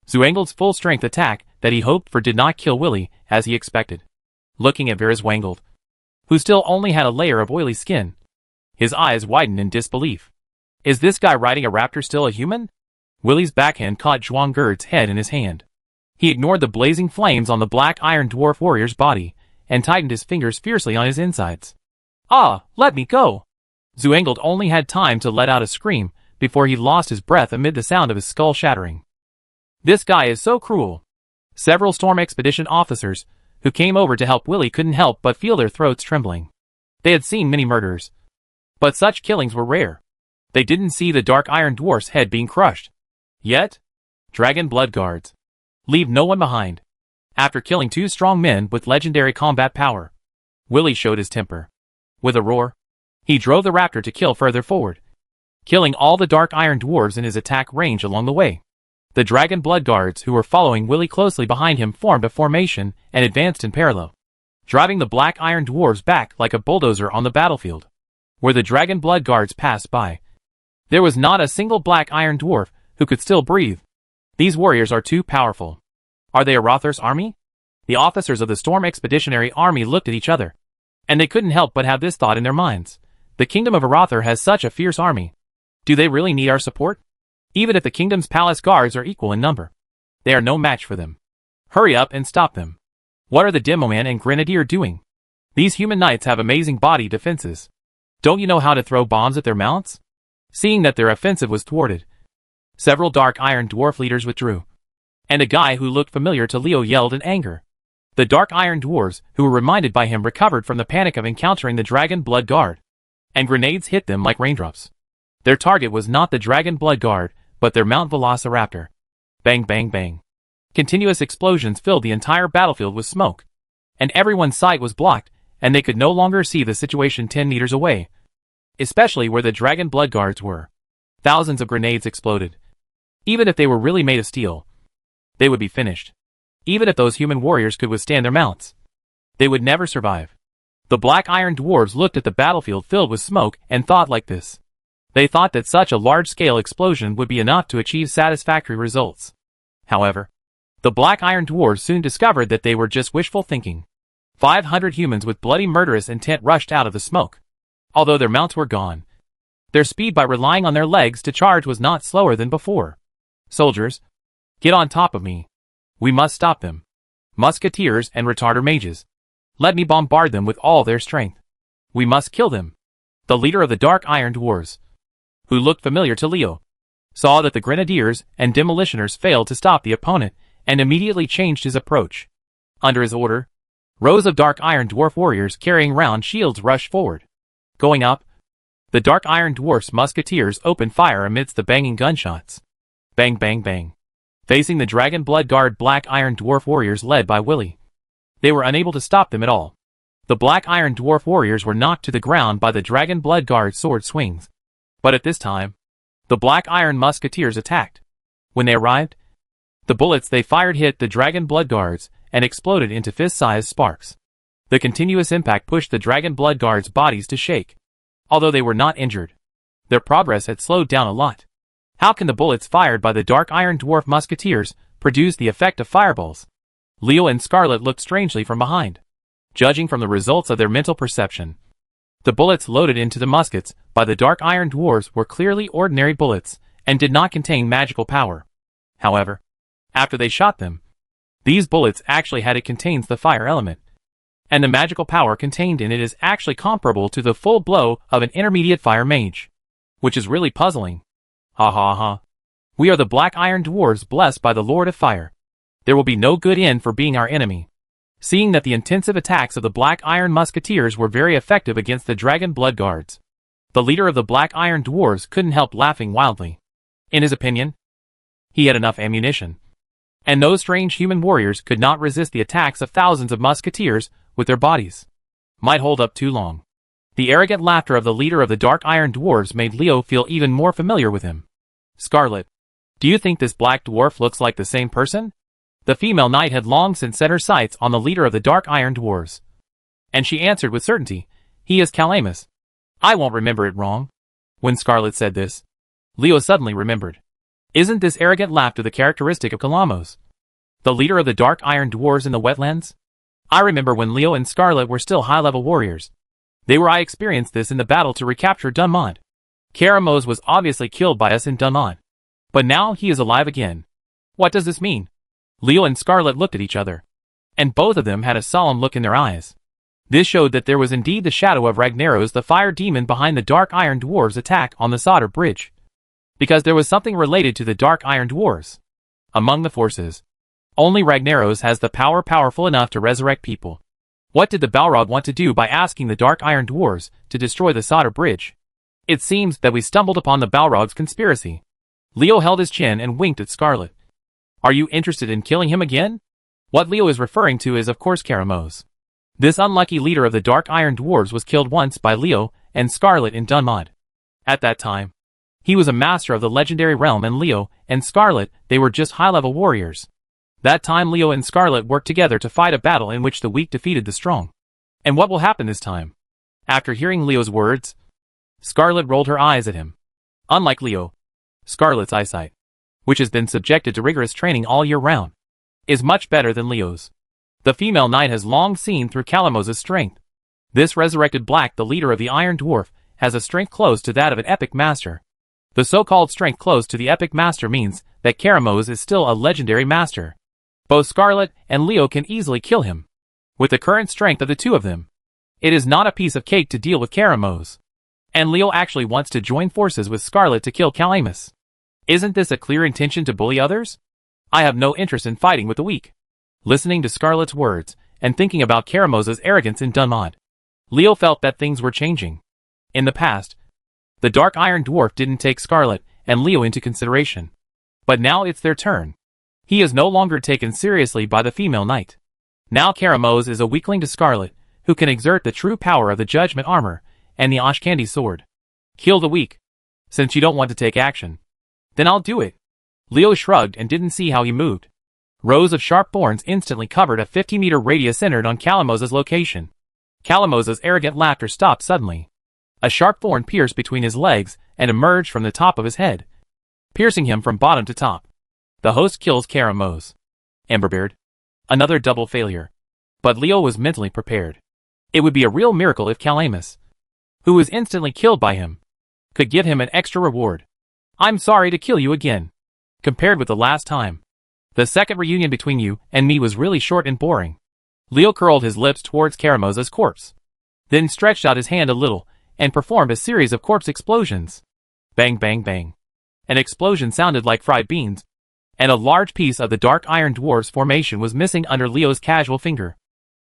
Zuangel's full-strength attack that he hoped for did not kill Willy as he expected. Looking at Zuangel, who still only had a layer of oily skin, his eyes widened in disbelief. Is this guy riding a raptor still a human? Willy's backhand caught Zhuanggu's head in his hand. He ignored the blazing flames on the black iron dwarf warrior's body and tightened his fingers fiercely on his insides. Ah, let me go! Zuangel only had time to let out a scream before he lost his breath amid the sound of his skull shattering. This guy is so cruel. Several Storm Expedition officers who came over to help Willy couldn't help but feel their throats trembling. They had seen many murders, but such killings were rare. They didn't see the Dark Iron Dwarf's head being crushed. Yet, Dragon Blood Guards leave no one behind. After killing 2 strong men with legendary combat power, Willy showed his temper. With a roar, he drove the raptor to kill further forward, killing all the Dark Iron Dwarves in his attack range along the way. The Dragon Blood Guards who were following Willy closely behind him formed a formation and advanced in parallel, driving the Black Iron Dwarves back like a bulldozer on the battlefield. Where the Dragon Blood Guards passed by, there was not a single Black Iron Dwarf who could still breathe. These warriors are too powerful. Are they Arathar's army? The officers of the Storm Expeditionary Army looked at each other, and they couldn't help but have this thought in their minds. The Kingdom of Arathar has such a fierce army. Do they really need our support? Even if the kingdom's palace guards are equal in number, they are no match for them. Hurry up and stop them. What are the Demoman and Grenadier doing? These human knights have amazing body defenses. Don't you know how to throw bombs at their mounts? Seeing that their offensive was thwarted, several Dark Iron Dwarf leaders withdrew, and a guy who looked familiar to Leo yelled in anger. The Dark Iron Dwarves, who were reminded by him, recovered from the panic of encountering the Dragon Blood Guard, and grenades hit them like raindrops. Their target was not the Dragon Blood Guard, but their Mount Velociraptor. Bang bang bang. Continuous explosions filled the entire battlefield with smoke, and everyone's sight was blocked, and they could no longer see the situation 10 meters away, especially where the Dragon Blood Guards were. Thousands of grenades exploded. Even if they were really made of steel, they would be finished. Even if those human warriors could withstand their mounts, they would never survive. The Black Iron Dwarves looked at the battlefield filled with smoke and thought like this. They thought that such a large-scale explosion would be enough to achieve satisfactory results. However, the Black Iron Dwarves soon discovered that they were just wishful thinking. 500 humans with bloody murderous intent rushed out of the smoke. Although their mounts were gone, their speed by relying on their legs to charge was not slower than before. Soldiers, get on top of me. We must stop them. Musketeers and retarder mages, let me bombard them with all their strength. We must kill them. The leader of the Dark Iron Dwarves, who looked familiar to Leo, saw that the Grenadiers and Demolitioners failed to stop the opponent and immediately changed his approach. Under his order, rows of Dark Iron Dwarf warriors carrying round shields rushed forward. Going up, the Dark Iron Dwarf's musketeers opened fire amidst the banging gunshots. Bang bang bang. Facing the Dragon Blood Guard Black Iron Dwarf warriors led by Willy, they were unable to stop them at all. The Black Iron Dwarf warriors were knocked to the ground by the Dragon Blood Guard sword swings. But at this time, the Black Iron Musketeers attacked. When they arrived, the bullets they fired hit the Dragon Blood Guards and exploded into fist-sized sparks. The continuous impact pushed the Dragon Blood Guards' bodies to shake. Although they were not injured, their progress had slowed down a lot. How can the bullets fired by the Dark Iron Dwarf Musketeers produce the effect of fireballs? Leo and Scarlet looked strangely from behind. Judging from the results of their mental perception, the bullets loaded into the muskets by the Dark Iron Dwarves were clearly ordinary bullets and did not contain magical power. However, after they shot them, these bullets actually had it contains the fire element, and the magical power contained in it is actually comparable to the full blow of an intermediate fire mage, which is really puzzling. Ha ha ha. We are the Black Iron Dwarves blessed by the Lord of Fire. There will be no good end for being our enemy. Seeing that the intensive attacks of the Black Iron Musketeers were very effective against the Dragon Blood Guards, the leader of the Black Iron Dwarves couldn't help laughing wildly. In his opinion, he had enough ammunition, and those strange human warriors could not resist the attacks of thousands of musketeers with their bodies. Might hold up too long. The arrogant laughter of the leader of the Dark Iron Dwarves made Leo feel even more familiar with him. Scarlet, do you think this black dwarf looks like the same person? The female knight had long since set her sights on the leader of the Dark Iron Dwarves. And she answered with certainty, he is Calamus. I won't remember it wrong. When Scarlet said this, Leo suddenly remembered. Isn't this arrogant laughter the characteristic of Calamos, the leader of the Dark Iron Dwarves in the wetlands? I remember when Leo and Scarlet were still high-level warriors. I experienced this in the battle to recapture Dunmont. Calamos was obviously killed by us in Dunmont. But now he is alive again. What does this mean? Leo and Scarlet looked at each other, and both of them had a solemn look in their eyes. This showed that there was indeed the shadow of Ragnaros the fire demon behind the Dark Iron Dwarves' attack on the Solder Bridge. Because there was something related to the Dark Iron Dwarves. Among the forces, only Ragnaros has the power powerful enough to resurrect people. What did the Balrog want to do by asking the Dark Iron Dwarves to destroy the Solder Bridge? It seems that we stumbled upon the Balrog's conspiracy. Leo held his chin and winked at Scarlet. Are you interested in killing him again? What Leo is referring to is of course Calamos. This unlucky leader of the Dark Iron Dwarves was killed once by Leo and Scarlet in Dunmont. At that time, he was a master of the legendary realm, and Leo and Scarlet, they were just high-level warriors. That time Leo and Scarlet worked together to fight a battle in which the weak defeated the strong. And what will happen this time? After hearing Leo's words, Scarlet rolled her eyes at him. Unlike Leo, Scarlet's eyesight, which has been subjected to rigorous training all year round, is much better than Leo's. The female knight has long seen through Calamos' strength. This resurrected black, the leader of the Iron Dwarf, has a strength close to that of an epic master. The so-called strength close to the epic master means that Calamos is still a legendary master. Both Scarlet and Leo can easily kill him. With the current strength of the two of them, it is not a piece of cake to deal with Calamos. And Leo actually wants to join forces with Scarlet to kill Calamus. Isn't this a clear intention to bully others? I have no interest in fighting with the weak. Listening to Scarlet's words, and thinking about Calamos' arrogance in Dunmont, Leo felt that things were changing. In the past, the Dark Iron Dwarf didn't take Scarlet and Leo into consideration. But now it's their turn. He is no longer taken seriously by the female knight. Now Calamos is a weakling to Scarlet, who can exert the true power of the Judgment Armor and the Ashkandi Sword. Kill the weak. Since you don't want to take action, then I'll do it. Leo shrugged and didn't see how he moved. Rows of sharp thorns instantly covered a 50-meter radius centered on Calamos' location. Calamos' arrogant laughter stopped suddenly. A sharp thorn pierced between his legs and emerged from the top of his head, piercing him from bottom to top. The host kills Calamos. Emberbeard. Another double failure. But Leo was mentally prepared. It would be a real miracle if Calamus, who was instantly killed by him, could give him an extra reward. I'm sorry to kill you again. Compared with the last time, the second reunion between you and me was really short and boring. Leo curled his lips towards Calamos' corpse, then stretched out his hand a little and performed a series of corpse explosions. Bang, bang, bang. An explosion sounded like fried beans, and a large piece of the Dark Iron Dwarf's formation was missing under Leo's casual finger.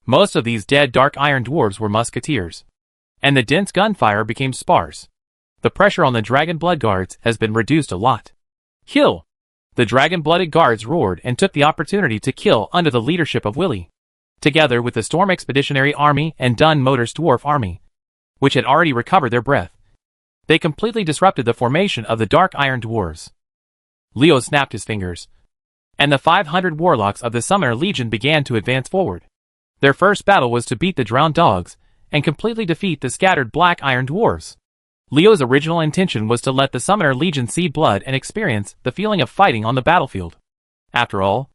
Most of these dead Dark Iron Dwarves were musketeers, and the dense gunfire became sparse. The pressure on the Dragon Blood Guards has been reduced a lot. Kill! The dragon-blooded guards roared and took the opportunity to kill under the leadership of Willie, together with the Storm Expeditionary Army and Dun Motor's Dwarf Army, which had already recovered their breath. They completely disrupted the formation of the Dark Iron Dwarves. Leo snapped his fingers, and the 500 warlocks of the Summoner Legion began to advance forward. Their first battle was to beat the Drowned Dogs and completely defeat the scattered Black Iron Dwarves. Leo's original intention was to let the Summoner Legion see blood and experience the feeling of fighting on the battlefield. After all,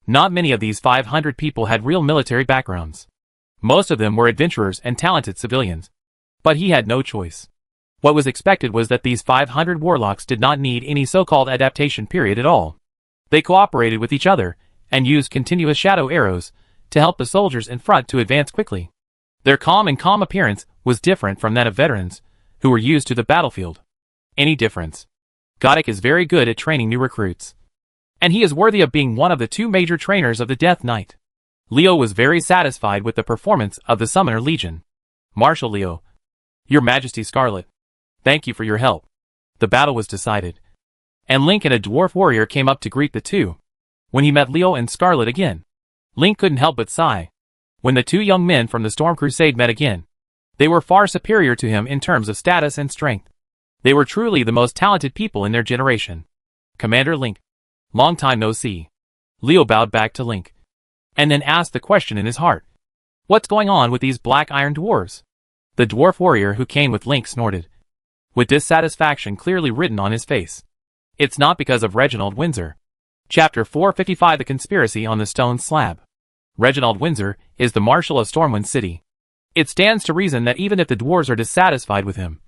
not many of these 500 people had real military backgrounds. Most of them were adventurers and talented civilians. But he had no choice. What was expected was that these 500 warlocks did not need any so-called adaptation period at all. They cooperated with each other and used continuous shadow arrows to help the soldiers in front to advance quickly. Their calm appearance was different from that of veterans who were used to the battlefield. Any difference? Goddick is very good at training new recruits, and he is worthy of being one of the 2 major trainers of the Death Knight. Leo was very satisfied with the performance of the Summoner Legion. Marshal Leo, Your Majesty Scarlet, thank you for your help. The battle was decided, and Link and a dwarf warrior came up to greet the two. When he met Leo and Scarlet again, Link couldn't help but sigh. When the 2 young men from the Storm Crusade met again, They were far superior to him in terms of status and strength. They were truly the most talented people in their generation. Commander Link. Long time no see. Leo bowed back to Link. And then asked the question in his heart. What's going on with these black iron dwarves? The dwarf warrior who came with Link snorted, with dissatisfaction clearly written on his face. It's not because of Reginald Windsor. Chapter 455 The Conspiracy on the Stone Slab. Reginald Windsor is the Marshal of Stormwind City. It stands to reason that even if the dwarves are dissatisfied with him,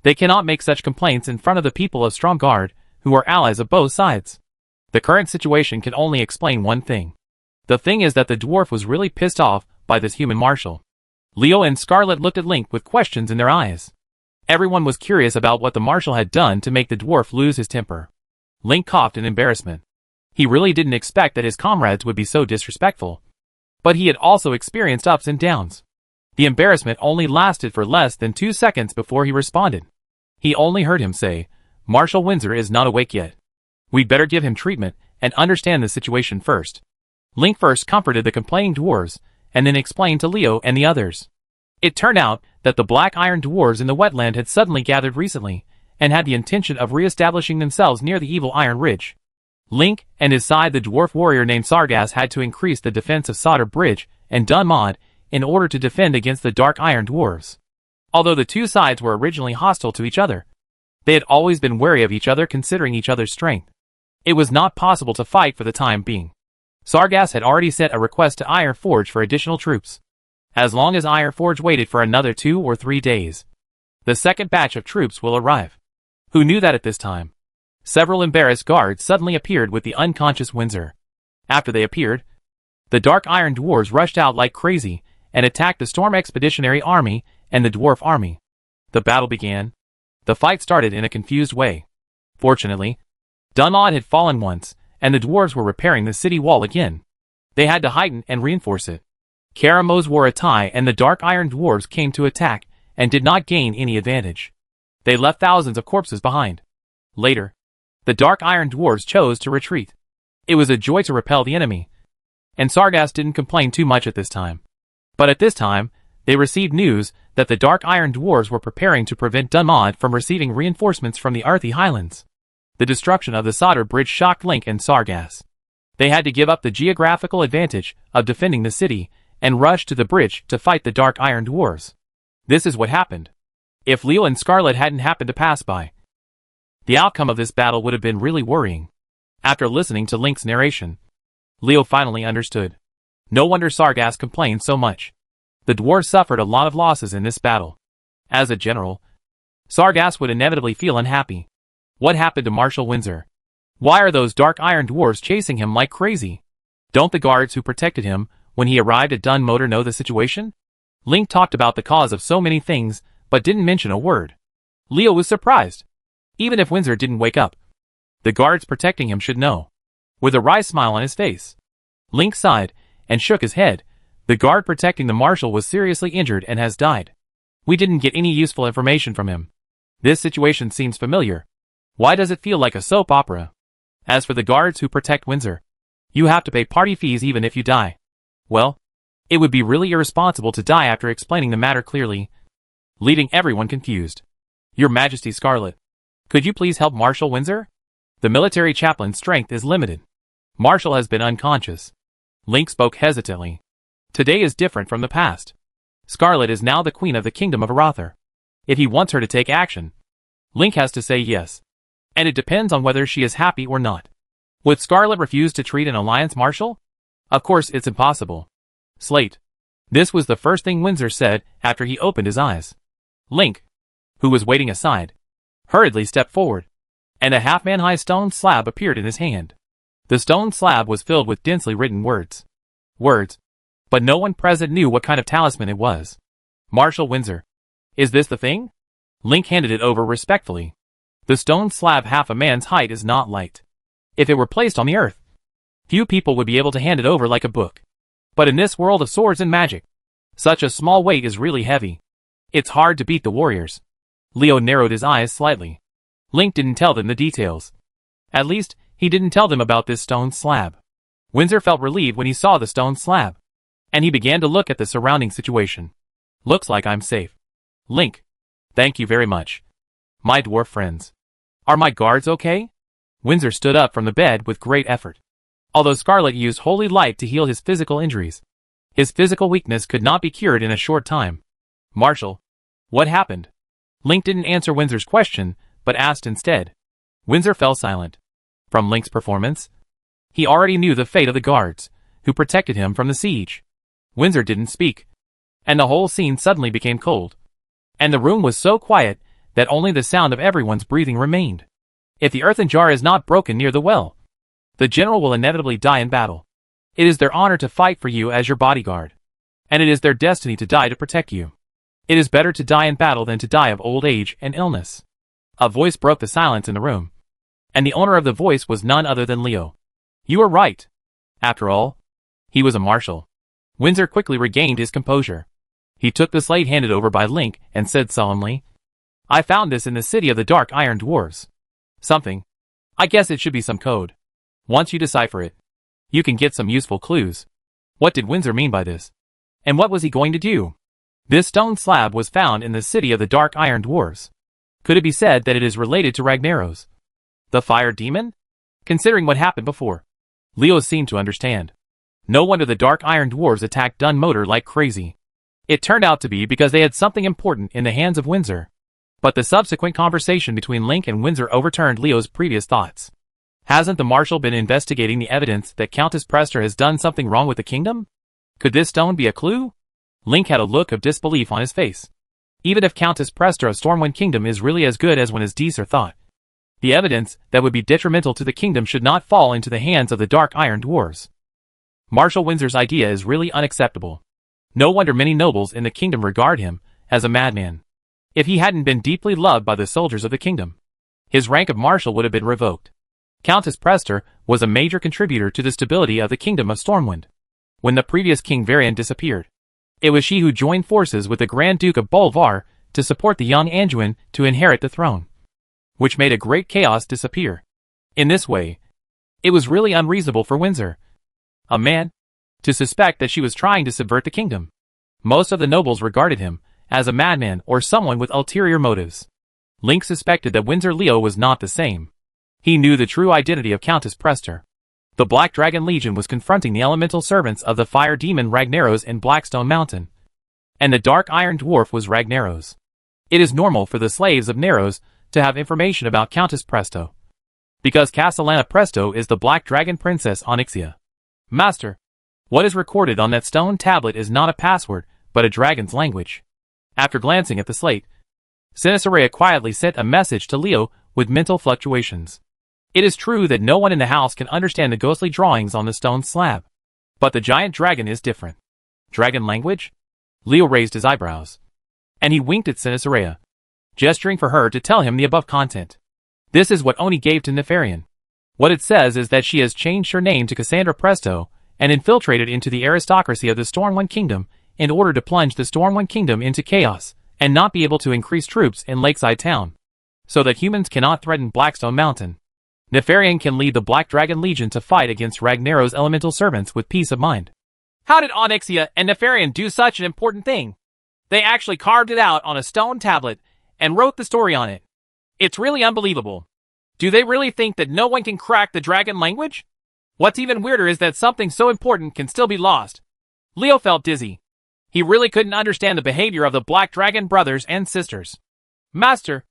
they cannot make such complaints in front of the people of Stromgarde, who are allies of both sides. The current situation can only explain one thing. The thing is that the dwarf was really pissed off by this human marshal. Leo and Scarlet looked at Link with questions in their eyes. Everyone was curious about what the marshal had done to make the dwarf lose his temper. Link coughed in embarrassment. He really didn't expect that his comrades would be so disrespectful. But he had also experienced ups and downs. The embarrassment only lasted for less than 2 seconds before he responded. He only heard him say, Marshal Windsor is not awake yet. We'd better give him treatment and understand the situation first. Link first comforted the complaining dwarves, and then explained to Leo and the others. It turned out that the black iron dwarves in the wetland had suddenly gathered recently, and had the intention of re-establishing themselves near the evil Iron Ridge. Link and his side, the dwarf warrior named Sargas, had to increase the defense of Solder Bridge and Dunmod in order to defend against the dark iron dwarves. Although the two sides were originally hostile to each other, they had always been wary of each other considering each other's strength. It was not possible to fight for the time being. Sargas had already sent a request to Iron Forge for additional troops. As long as Iron Forge waited for another 2 or 3 days, the second batch of troops will arrive. Who knew that at this time? Several embarrassed guards suddenly appeared with the unconscious Windsor. After they appeared, the dark iron dwarves rushed out like crazy and attacked the Storm Expeditionary Army and the Dwarf Army. The battle began. The fight started in a confused way. Fortunately, Dunmod had fallen once, and the dwarves were repairing the city wall again. They had to heighten and reinforce it. Karamose wore a tie, and the dark iron dwarves came to attack and did not gain any advantage. They left thousands of corpses behind. Later, the dark iron dwarves chose to retreat. It was a joy to repel the enemy, and Sargas didn't complain too much at this time. But at this time, they received news that the dark iron dwarves were preparing to prevent Dunmod from receiving reinforcements from the Earthy Highlands. The destruction of the Solder Bridge shocked Link and Sargas. They had to give up the geographical advantage of defending the city and rush to the bridge to fight the dark iron dwarves. This is what happened. If Leo and Scarlet hadn't happened to pass by, the outcome of this battle would have been really worrying. After listening to Link's narration, Leo finally understood. No wonder Sargas complained so much. The dwarves suffered a lot of losses in this battle. As a general, Sargas would inevitably feel unhappy. What happened to Marshal Windsor? Why are those dark iron dwarves chasing him like crazy? Don't the guards who protected him when he arrived at Dunmoder know the situation? Link talked about the cause of so many things, but didn't mention a word. Leo was surprised. Even if Windsor didn't wake up, the guards protecting him should know. With a wry smile on his face, Link sighed and shook his head. The guard protecting the marshal was seriously injured and has died. We didn't get any useful information from him. This situation seems familiar. Why does it feel like a soap opera? As for the guards who protect Windsor, you have to pay party fees even if you die. Well, it would be really irresponsible to die after explaining the matter clearly, leaving everyone confused. Your Majesty Scarlet, could you please help Marshal Windsor? The military chaplain's strength is limited. Marshal has been unconscious. Link spoke hesitantly. Today is different from the past. Scarlet is now the queen of the kingdom of Arather. If he wants her to take action, Link has to say yes. And it depends on whether she is happy or not. Would Scarlet refuse to treat an alliance marshal? Of course it's impossible. Slate. This was the first thing Windsor said after he opened his eyes. Link, who was waiting aside, hurriedly stepped forward, and a half-man-high stone slab appeared in his hand. The stone slab was filled with densely written words. But no one present knew what kind of talisman it was. Marshal Windsor. Is this the thing? Link handed it over respectfully. The stone slab half a man's height is not light. If it were placed on the earth, few people would be able to hand it over like a book. But in this world of swords and magic, such a small weight is really heavy. It's hard to beat the warriors. Leo narrowed his eyes slightly. Link didn't tell them the details. At least, he didn't tell them about this stone slab. Windsor felt relieved when he saw the stone slab, and he began to look at the surrounding situation. Looks like I'm safe. Link. Thank you very much. My dwarf friends. Are my guards okay? Windsor stood up from the bed with great effort. Although Scarlet used holy light to heal his physical injuries, his physical weakness could not be cured in a short time. Marshal. What happened? Link didn't answer Windsor's question, but asked instead. Windsor fell silent. From Link's performance, he already knew the fate of the guards, who protected him from the siege. Windsor didn't speak, and the whole scene suddenly became cold. And the room was so quiet that only the sound of everyone's breathing remained. If the earthen jar is not broken near the well, the general will inevitably die in battle. It is their honor to fight for you as your bodyguard, and it is their destiny to die to protect you. It is better to die in battle than to die of old age and illness. A voice broke the silence in the room, and the owner of the voice was none other than Leo. You are right. After all, he was a marshal. Windsor quickly regained his composure. He took the slate handed over by Link and said solemnly, I found this in the city of the Dark Iron Dwarves. Something. I guess it should be some code. Once you decipher it, you can get some useful clues. What did Windsor mean by this? And what was he going to do? This stone slab was found in the city of the Dark Iron Dwarves. Could it be said that it is related to Ragnaros, the fire demon? Considering what happened before, Leo seemed to understand. No wonder the Dark Iron Dwarves attacked Dunmotor like crazy. It turned out to be because they had something important in the hands of Windsor. But the subsequent conversation between Link and Windsor overturned Leo's previous thoughts. Hasn't the Marshal been investigating the evidence that Countess Prester has done something wrong with the kingdom? Could this stone be a clue? Link had a look of disbelief on his face. Even if Countess Prester of Stormwind Kingdom is really as good as when his Deezer thought, the evidence that would be detrimental to the kingdom should not fall into the hands of the Dark Iron Dwarves. Marshal Windsor's idea is really unacceptable. No wonder many nobles in the kingdom regard him as a madman. If he hadn't been deeply loved by the soldiers of the kingdom, his rank of marshal would have been revoked. Countess Prester was a major contributor to the stability of the kingdom of Stormwind. When the previous King Varian disappeared, it was she who joined forces with the Grand Duke of Bolvar to support the young Anduin to inherit the throne, which made a great chaos disappear. In this way, it was really unreasonable for Windsor, a man, to suspect that she was trying to subvert the kingdom. Most of the nobles regarded him as a madman or someone with ulterior motives. Link suspected that Windsor Leo was not the same. He knew the true identity of Countess Prester. The Black Dragon Legion was confronting the elemental servants of the fire demon Ragnaros in Blackstone Mountain, and the Dark Iron Dwarf was Ragnaros. It is normal for the slaves of Naros to have information about Countess Presto, because Castellana Presto is the Black Dragon Princess Onyxia. Master, what is recorded on that stone tablet is not a password, but a dragon's language. After glancing at the slate, Sinisaria quietly sent a message to Leo with mental fluctuations. It is true that no one in the house can understand the ghostly drawings on the stone slab, but the giant dragon is different. Dragon language? Leo raised his eyebrows, and he winked at Sinisaria, gesturing for her to tell him the above content. This is what Oni gave to Nefarian. What it says is that she has changed her name to Cassandra Presto and infiltrated into the aristocracy of the Stormwind Kingdom in order to plunge the Stormwind Kingdom into chaos and not be able to increase troops in Lakeside Town, so that humans cannot threaten Blackstone Mountain. Nefarian can lead the Black Dragon Legion to fight against Ragnaros' elemental servants with peace of mind. How did Onyxia and Nefarian do such an important thing? They actually carved it out on a stone tablet and wrote the story on it. It's really unbelievable. Do they really think that no one can crack the dragon language? What's even weirder is that something so important can still be lost. Leo felt dizzy. He really couldn't understand the behavior of the Black Dragon brothers and sisters. Master,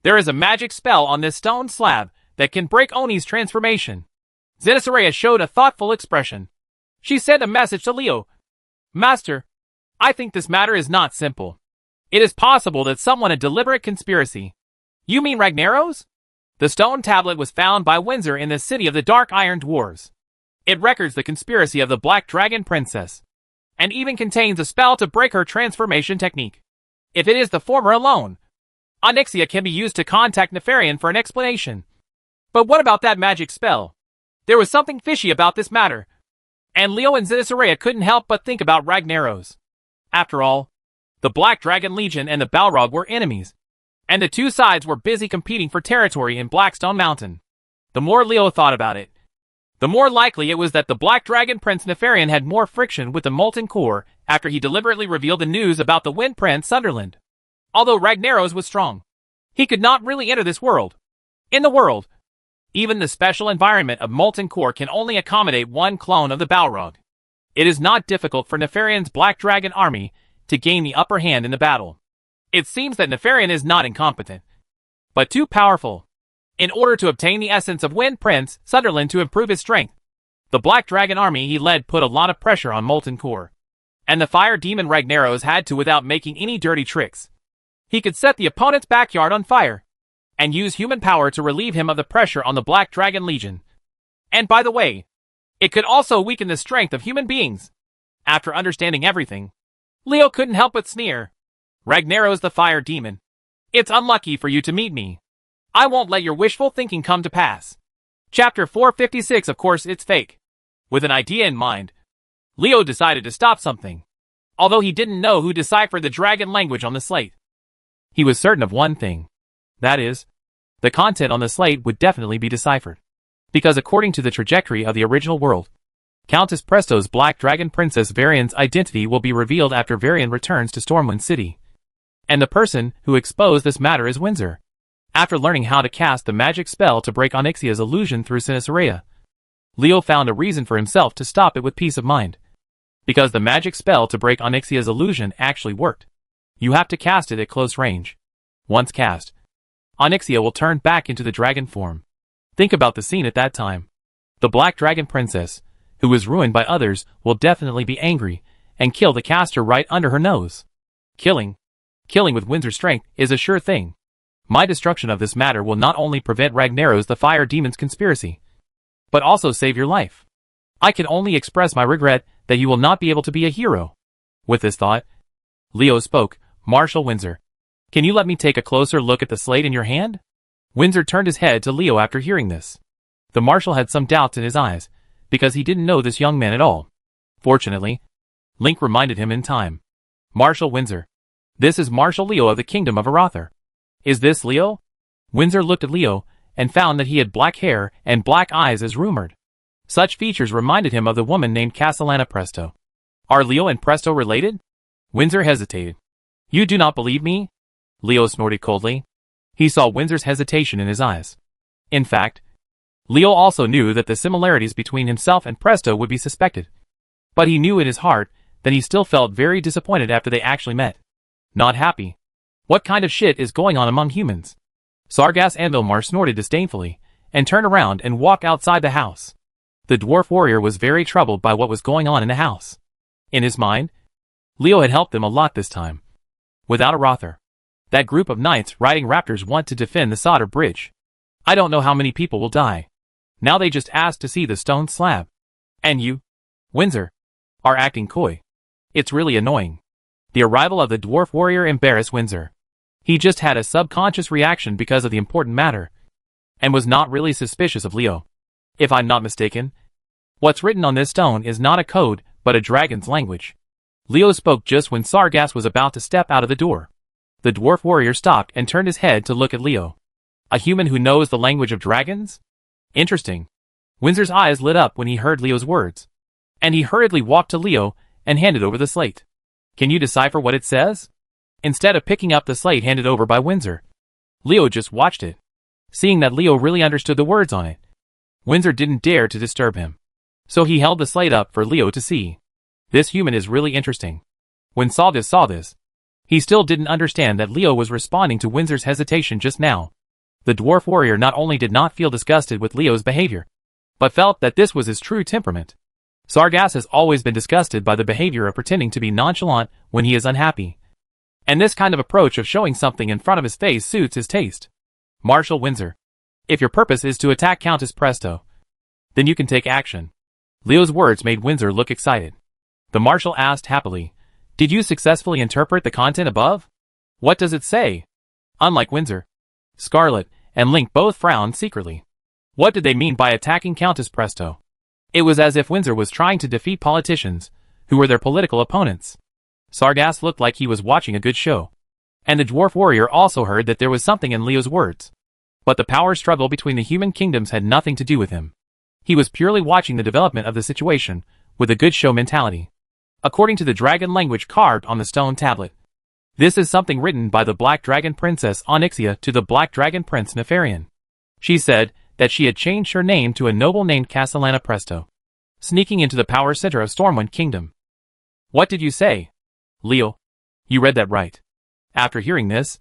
there is a magic spell on this stone slab that can break Oni's transformation. Sinisaria showed a thoughtful expression. She sent a message to Leo. Master, I think this matter is not simple. It is possible that someone a deliberate conspiracy. You mean Ragnaros? The stone tablet was found by Windsor in the city of the Dark Iron Dwarves. It records the conspiracy of the Black Dragon Princess, and even contains a spell to break her transformation technique. If it is the former alone, Onyxia can be used to contact Nefarian for an explanation. But what about that magic spell? There was something fishy about this matter, and Leo and Sinisaria couldn't help but think about Ragnaros. After all, the Black Dragon Legion and the Balrog were enemies, and the two sides were busy competing for territory in Blackstone Mountain. The more Leo thought about it, the more likely it was that the Black Dragon Prince Nefarian had more friction with the Molten Core after he deliberately revealed the news about the Wind Prince Sunderland. Although Ragnaros was strong, he could not really enter this world. In the world, even the special environment of Molten Core can only accommodate one clone of the Balrog. It is not difficult for Nefarian's Black Dragon army to gain the upper hand in the battle. It seems that Nefarian is not incompetent, but too powerful. In order to obtain the essence of Wind Prince Sunderland to improve his strength, the Black Dragon army he led put a lot of pressure on Molten Core, and the fire demon Ragnaros had to without making any dirty tricks. He could set the opponent's backyard on fire, and use human power to relieve him of the pressure on the Black Dragon Legion. And by the way, it could also weaken the strength of human beings. After understanding everything, Leo couldn't help but sneer. Ragnaros the fire demon. It's unlucky for you to meet me. I won't let your wishful thinking come to pass. Chapter 456. Of course it's fake. With an idea in mind, Leo decided to stop something. Although he didn't know who deciphered the dragon language on the slate, he was certain of one thing. That is, the content on the slate would definitely be deciphered. Because according to the trajectory of the original world, Countess Presto's Black Dragon Princess Varian's identity will be revealed after Varian returns to Stormwind City. And the person who exposed this matter is Windsor. After learning how to cast the magic spell to break Onyxia's illusion through Sinisaria, Leo found a reason for himself to stop it with peace of mind. Because the magic spell to break Onyxia's illusion actually worked. You have to cast it at close range. Once cast, Onyxia will turn back into the dragon form. Think about the scene at that time. The Black Dragon Princess, who was ruined by others, will definitely be angry and kill the caster right under her nose. Killing with Windsor's strength is a sure thing. My destruction of this matter will not only prevent Ragnaros the fire demon's conspiracy, but also save your life. I can only express my regret that you will not be able to be a hero. With this thought, Leo spoke. Marshal Windsor, can you let me take a closer look at the slate in your hand? Windsor turned his head to Leo after hearing this. The Marshal had some doubts in his eyes, because he didn't know this young man at all. Fortunately, Link reminded him in time. Marshal Windsor, this is Marshal Leo of the Kingdom of Arather. Is this Leo? Windsor looked at Leo, and found that he had black hair and black eyes as rumored. Such features reminded him of the woman named Castellana Presto. Are Leo and Presto related? Windsor hesitated. You do not believe me? Leo snorted coldly. He saw Windsor's hesitation in his eyes. In fact, Leo also knew that the similarities between himself and Presto would be suspected. But he knew in his heart that he still felt very disappointed after they actually met. Not happy. What kind of shit is going on among humans? Sargas Anvilmar snorted disdainfully, and turned around and walked outside the house. The dwarf warrior was very troubled by what was going on in the house. In his mind, Leo had helped them a lot this time. Without Arather, that group of knights riding raptors want to defend the Sodder Bridge. I don't know how many people will die. Now they just asked to see the stone slab. And you, Windsor, are acting coy. It's really annoying. The arrival of the dwarf warrior embarrassed Windsor. He just had a subconscious reaction because of the important matter, and was not really suspicious of Leo. If I'm not mistaken, what's written on this stone is not a code, but a dragon's language. Leo spoke just when Sargas was about to step out of the door. The dwarf warrior stopped and turned his head to look at Leo. A human who knows the language of dragons? Interesting. Windsor's eyes lit up when he heard Leo's words, and he hurriedly walked to Leo and handed over the slate. Can you decipher what it says? Instead of picking up the slate handed over by Windsor, Leo just watched it. Seeing that Leo really understood the words on it, Windsor didn't dare to disturb him. So he held the slate up for Leo to see. This human is really interesting. When Sargas saw this, he still didn't understand that Leo was responding to Windsor's hesitation just now. The dwarf warrior not only did not feel disgusted with Leo's behavior, but felt that this was his true temperament. Sargas has always been disgusted by the behavior of pretending to be nonchalant when he is unhappy. And this kind of approach of showing something in front of his face suits his taste. Marshal Windsor, if your purpose is to attack Countess Presto, then you can take action. Leo's words made Windsor look excited. The Marshal asked happily, did you successfully interpret the content above? What does it say? Unlike Windsor, Scarlet and Link both frowned secretly. What did they mean by attacking Countess Presto? It was as if Windsor was trying to defeat politicians, who were their political opponents. Sargas looked like he was watching a good show. And the dwarf warrior also heard that there was something in Leo's words. But the power struggle between the human kingdoms had nothing to do with him. He was purely watching the development of the situation, with a good show mentality. According to the dragon language carved on the stone tablet, This is something written by the Black Dragon Princess Onyxia to the Black Dragon Prince Nefarian. She said that she had changed her name to a noble named Castellana Presto, sneaking into the power center of Stormwind Kingdom. What did you say? Leo, you read that right. After hearing this,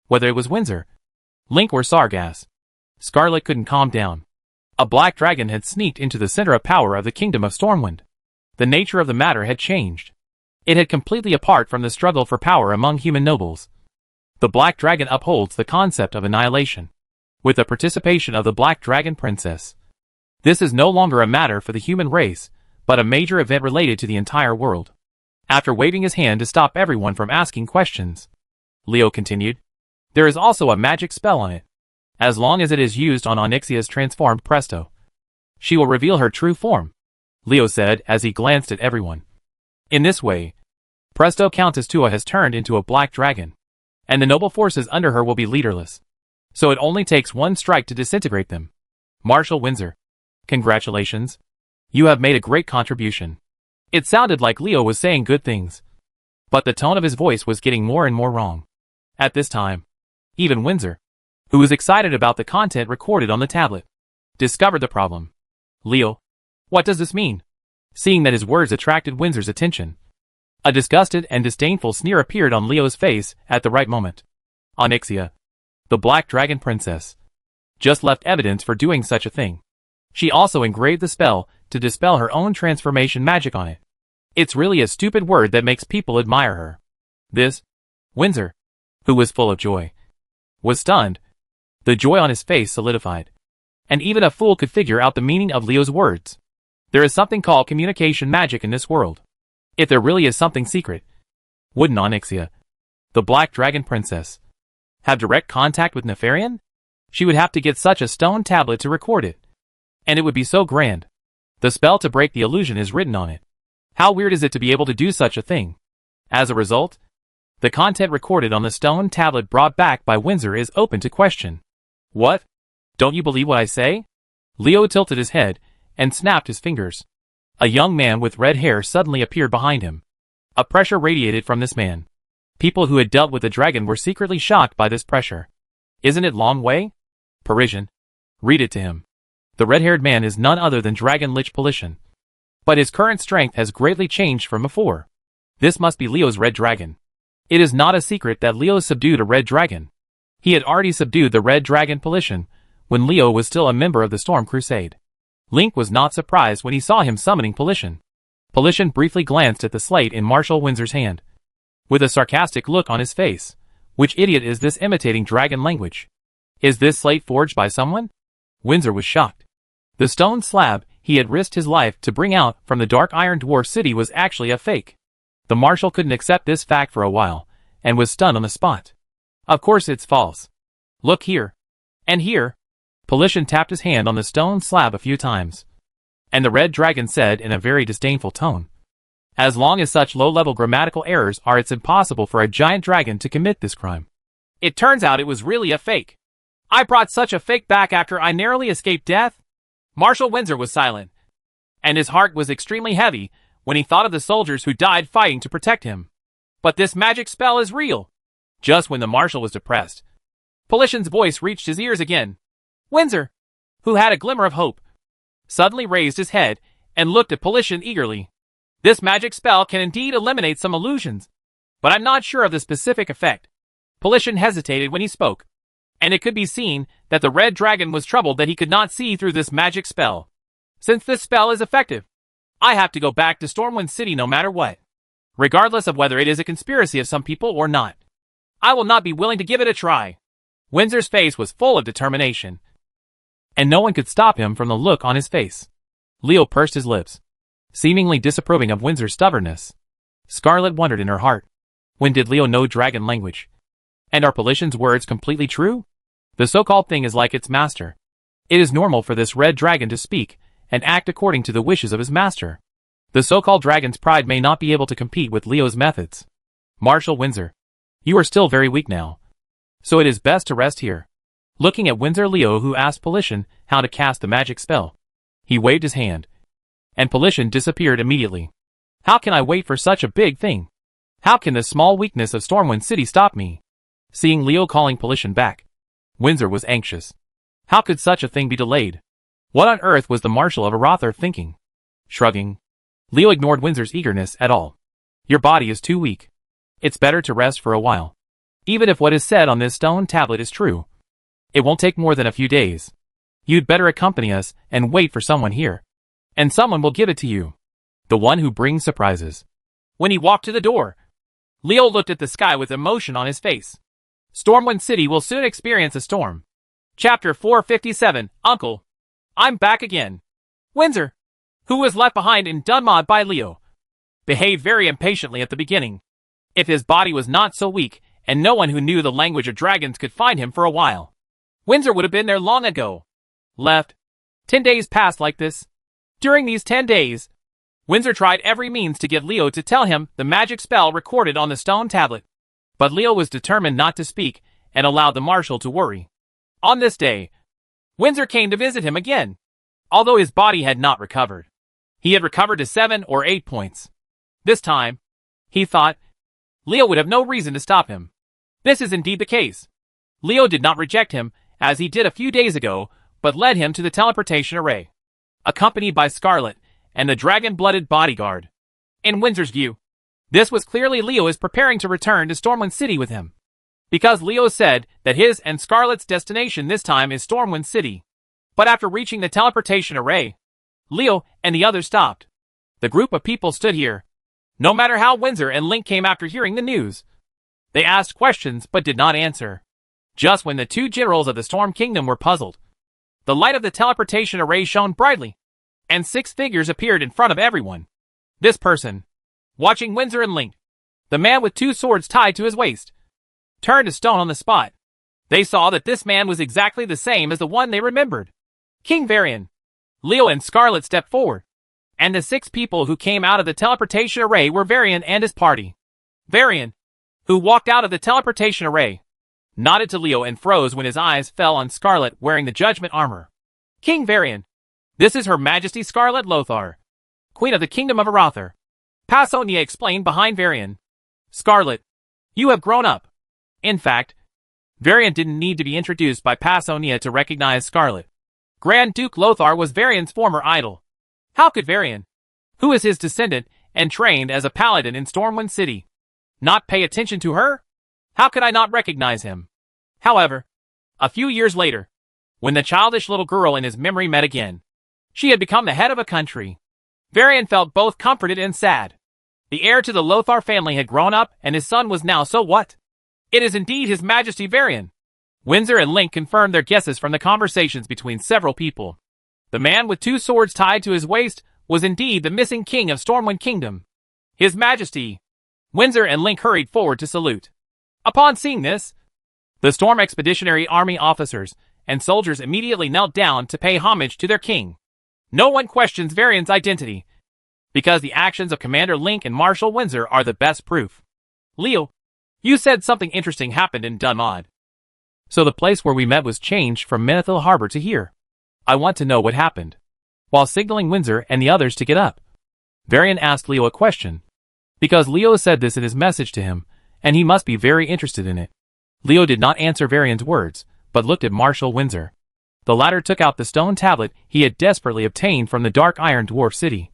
whether it was Windsor, Link or Sargas, Scarlet couldn't calm down. A black dragon had sneaked into the center of power of the Kingdom of Stormwind. The nature of the matter had changed. It had completely apart from the struggle for power among human nobles. The Black Dragon upholds the concept of annihilation, with the participation of the Black Dragon Princess. This is no longer a matter for the human race, but a major event related to the entire world. After waving his hand to stop everyone from asking questions, Leo continued, there is also a magic spell on it. As long as it is used on Onyxia's transformed Presto, she will reveal her true form, Leo said as he glanced at everyone. In this way, Presto Countess Tua has turned into a black dragon, and the noble forces under her will be leaderless. So it only takes one strike to disintegrate them. Marshal Windsor, congratulations. You have made a great contribution. It sounded like Leo was saying good things, but the tone of his voice was getting more and more wrong. At this time, even Windsor, who was excited about the content recorded on the tablet, discovered the problem. Leo, what does this mean? Seeing that his words attracted Windsor's attention, a disgusted and disdainful sneer appeared on Leo's face at the right moment. Onyxia, the Black Dragon Princess, just left evidence for doing such a thing. She also engraved the spell to dispel her own transformation magic on it. It's really a stupid word that makes people admire her. This, Windsor, who was full of joy, was stunned. The joy on his face solidified. And even a fool could figure out the meaning of Leo's words. There is something called communication magic in this world. If there really is something secret, wouldn't Onyxia, the Black Dragon Princess, have direct contact with Nefarian? She would have to get such a stone tablet to record it. And it would be so grand. The spell to break the illusion is written on it. How weird is it to be able to do such a thing? As a result, the content recorded on the stone tablet brought back by Windsor is open to question. What? Don't you believe what I say? Leo tilted his head and snapped his fingers. A young man with red hair suddenly appeared behind him. A pressure radiated from this man. People who had dealt with the dragon were secretly shocked by this pressure. Isn't it Long Way? Parisian. Read it to him. The red-haired man is none other than Dragon Lich Polition. But his current strength has greatly changed from before. This must be Leo's red dragon. It is not a secret that Leo subdued a red dragon. He had already subdued the red dragon Polition when Leo was still a member of the Storm Crusade. Link was not surprised when he saw him summoning Polition. Polition briefly glanced at the slate in Marshal Windsor's hand, with a sarcastic look on his face. Which idiot is this imitating dragon language? Is this slate forged by someone? Windsor was shocked. The stone slab he had risked his life to bring out from the Dark Iron Dwarf City was actually a fake. The Marshal couldn't accept this fact for a while, and was stunned on the spot. Of course it's false. Look here. And here. Polition tapped his hand on the stone slab a few times. And the red dragon said in a very disdainful tone, as long as such low-level grammatical errors are, it's impossible for a giant dragon to commit this crime. It turns out it was really a fake. I brought such a fake back after I narrowly escaped death. Marshal Windsor was silent, and his heart was extremely heavy when he thought of the soldiers who died fighting to protect him. But this magic spell is real. Just when the Marshal was depressed, Polition's voice reached his ears again. Windsor, who had a glimmer of hope, suddenly raised his head and looked at Polition eagerly. This magic spell can indeed eliminate some illusions, but I'm not sure of the specific effect. Polition hesitated when he spoke, and it could be seen that the red dragon was troubled that he could not see through this magic spell. Since this spell is effective, I have to go back to Stormwind City no matter what, regardless of whether it is a conspiracy of some people or not. I will not be willing to give it a try. Windsor's face was full of determination, and no one could stop him from the look on his face. Leo pursed his lips, seemingly disapproving of Windsor's stubbornness. Scarlet wondered in her heart, when did Leo know dragon language? And are Polition's words completely true? The so-called thing is like its master. It is normal for this red dragon to speak and act according to the wishes of his master. The so-called dragon's pride may not be able to compete with Leo's methods. Marshal Windsor, you are still very weak now, so it is best to rest here. Looking at Windsor, Leo who asked Polition how to cast the magic spell. He waved his hand, and Polition disappeared immediately. How can I wait for such a big thing? How can the small weakness of Stormwind City stop me? Seeing Leo calling Pollution back, Windsor was anxious. How could such a thing be delayed? What on earth was the Marshal of Aratha thinking? Shrugging, Leo ignored Windsor's eagerness at all. Your body is too weak. It's better to rest for a while. Even if what is said on this stone tablet is true, it won't take more than a few days. You'd better accompany us and wait for someone here. And someone will give it to you. The one who brings surprises. When he walked to the door, Leo looked at the sky with emotion on his face. Stormwind City will soon experience a storm. Chapter 457, Uncle. I'm back again. Windsor, who was left behind in Dunmod by Leo, behaved very impatiently at the beginning. If his body was not so weak, and no one who knew the language of dragons could find him for a while, Windsor would have been there long ago. Left. 10 days passed like this. During these 10 days, Windsor tried every means to get Leo to tell him the magic spell recorded on the stone tablet. But Leo was determined not to speak and allowed the Marshal to worry. On this day, Windsor came to visit him again. Although his body had not recovered, he had recovered to 7 or 8 points. This time, he thought, Leo would have no reason to stop him. This is indeed the case. Leo did not reject him, as he did a few days ago, but led him to the teleportation array, accompanied by Scarlet and the dragon-blooded bodyguard. In Windsor's view, this was clearly Leo is preparing to return to Stormwind City with him, because Leo said that his and Scarlet's destination this time is Stormwind City. But after reaching the teleportation array, Leo and the others stopped. The group of people stood here. No matter how Windsor and Link came after hearing the news, they asked questions but did not answer. Just when the two generals of the Storm Kingdom were puzzled, the light of the teleportation array shone brightly, and 6 figures appeared in front of everyone. This person, watching Windsor and Link, the man with 2 swords tied to his waist, turned to stone on the spot. They saw that this man was exactly the same as the one they remembered. King Varian. Leo and Scarlet stepped forward, and the 6 people who came out of the teleportation array were Varian and his party. Varian, who walked out of the teleportation array, nodded to Leo and froze when his eyes fell on Scarlet wearing the Judgment armor. King Varian. This is Her Majesty Scarlet Lothar, Queen of the Kingdom of Aratha. Pasonia explained behind Varian. Scarlet, you have grown up. In fact, Varian didn't need to be introduced by Pasonia to recognize Scarlet. Grand Duke Lothar was Varian's former idol. How could Varian, who is his descendant and trained as a paladin in Stormwind City, not pay attention to her? How could I not recognize him? However, a few years later, when the childish little girl in his memory met again, she had become the head of a country. Varian felt both comforted and sad. The heir to the Lothar family had grown up and his son was now so what? It is indeed His Majesty Varian. Windsor and Link confirmed their guesses from the conversations between several people. The man with 2 swords tied to his waist was indeed the missing king of Stormwind Kingdom. His Majesty. Windsor and Link hurried forward to salute. Upon seeing this, the Storm Expeditionary Army officers and soldiers immediately knelt down to pay homage to their king. No one questions Varian's identity, because the actions of Commander Link and Marshal Windsor are the best proof. Leo, you said something interesting happened in Dunmod. So the place where we met was changed from Menethil Harbor to here. I want to know what happened. While signaling Windsor and the others to get up, Varian asked Leo a question, because Leo said this in his message to him, and he must be very interested in it. Leo did not answer Varian's words, but looked at Marshal Windsor. The latter took out the stone tablet he had desperately obtained from the Dark Iron Dwarf City,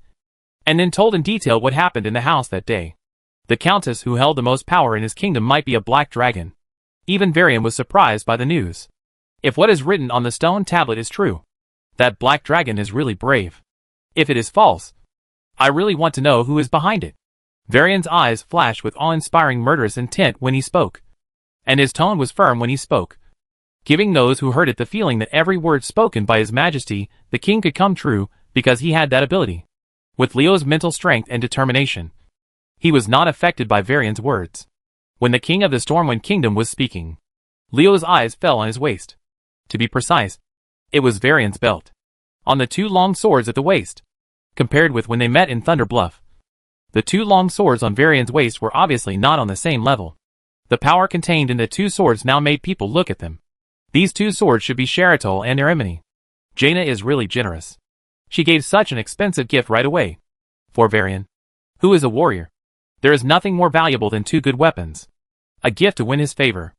and then told in detail what happened in the house that day. The countess who held the most power in his kingdom might be a black dragon. Even Varian was surprised by the news. If what is written on the stone tablet is true, that black dragon is really brave. If it is false, I really want to know who is behind it. Varian's eyes flashed with awe-inspiring murderous intent when he spoke, and his tone was firm when he spoke, giving those who heard it the feeling that every word spoken by His Majesty, the king, could come true because he had that ability. With Leo's mental strength and determination, he was not affected by Varian's words. When the king of the Stormwind Kingdom was speaking, Leo's eyes fell on his waist. To be precise, it was Varian's belt, on the 2 long swords at the waist. Compared with when they met in Thunder Bluff, the 2 long swords on Varian's waist were obviously not on the same level. The power contained in the 2 swords now made people look at them. These 2 swords should be Sharatol and Eremini. Jaina is really generous. She gave such an expensive gift right away. For Varian, who is a warrior, There is nothing more valuable than 2 good weapons. A gift to win his favor.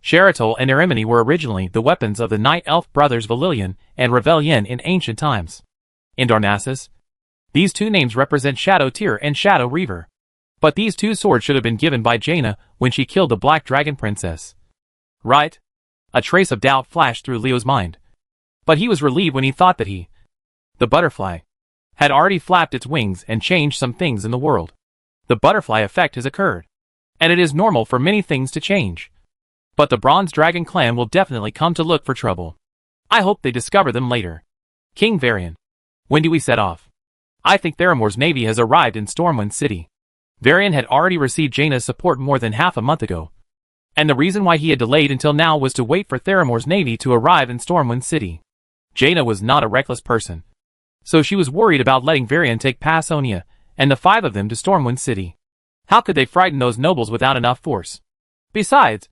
Sharatol and Erimini were originally the weapons of the Night Elf brothers Valilian and Revelien in ancient times. In Darnassus, these 2 names represent Shadow Tear and Shadow Reaver. But these 2 swords should have been given by Jaina when she killed the Black Dragon Princess. Right? A trace of doubt flashed through Leo's mind. But he was relieved when he thought that the butterfly, had already flapped its wings and changed some things in the world. The butterfly effect has occurred. And it is normal for many things to change. But the Bronze Dragon clan will definitely come to look for trouble. I hope they discover them later. King Varian. When do we set off? I think Theramore's navy has arrived in Stormwind City. Varian had already received Jaina's support more than half a month ago. And the reason why he had delayed until now was to wait for Theramore's navy to arrive in Stormwind City. Jaina was not a reckless person. So she was worried about letting Varian take Passonia, and the 5 of them to Stormwind City. How could they frighten those nobles without enough force? Besides,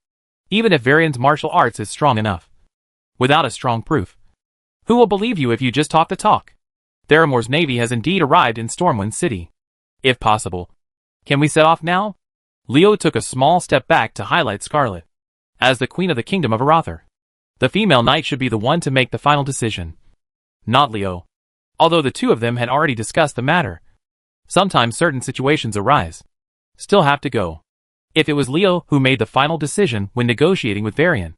even if Varian's martial arts is strong enough, without a strong proof, who will believe you if you just talk the talk? Theramore's navy has indeed arrived in Stormwind City. If possible, can we set off now? Leo took a small step back to highlight Scarlet. As the queen of the kingdom of Arathor, the female knight should be the one to make the final decision. Not Leo. Although the 2 of them had already discussed the matter. Sometimes certain situations arise. Still have to go. If it was Leo who made the final decision when negotiating with Varian,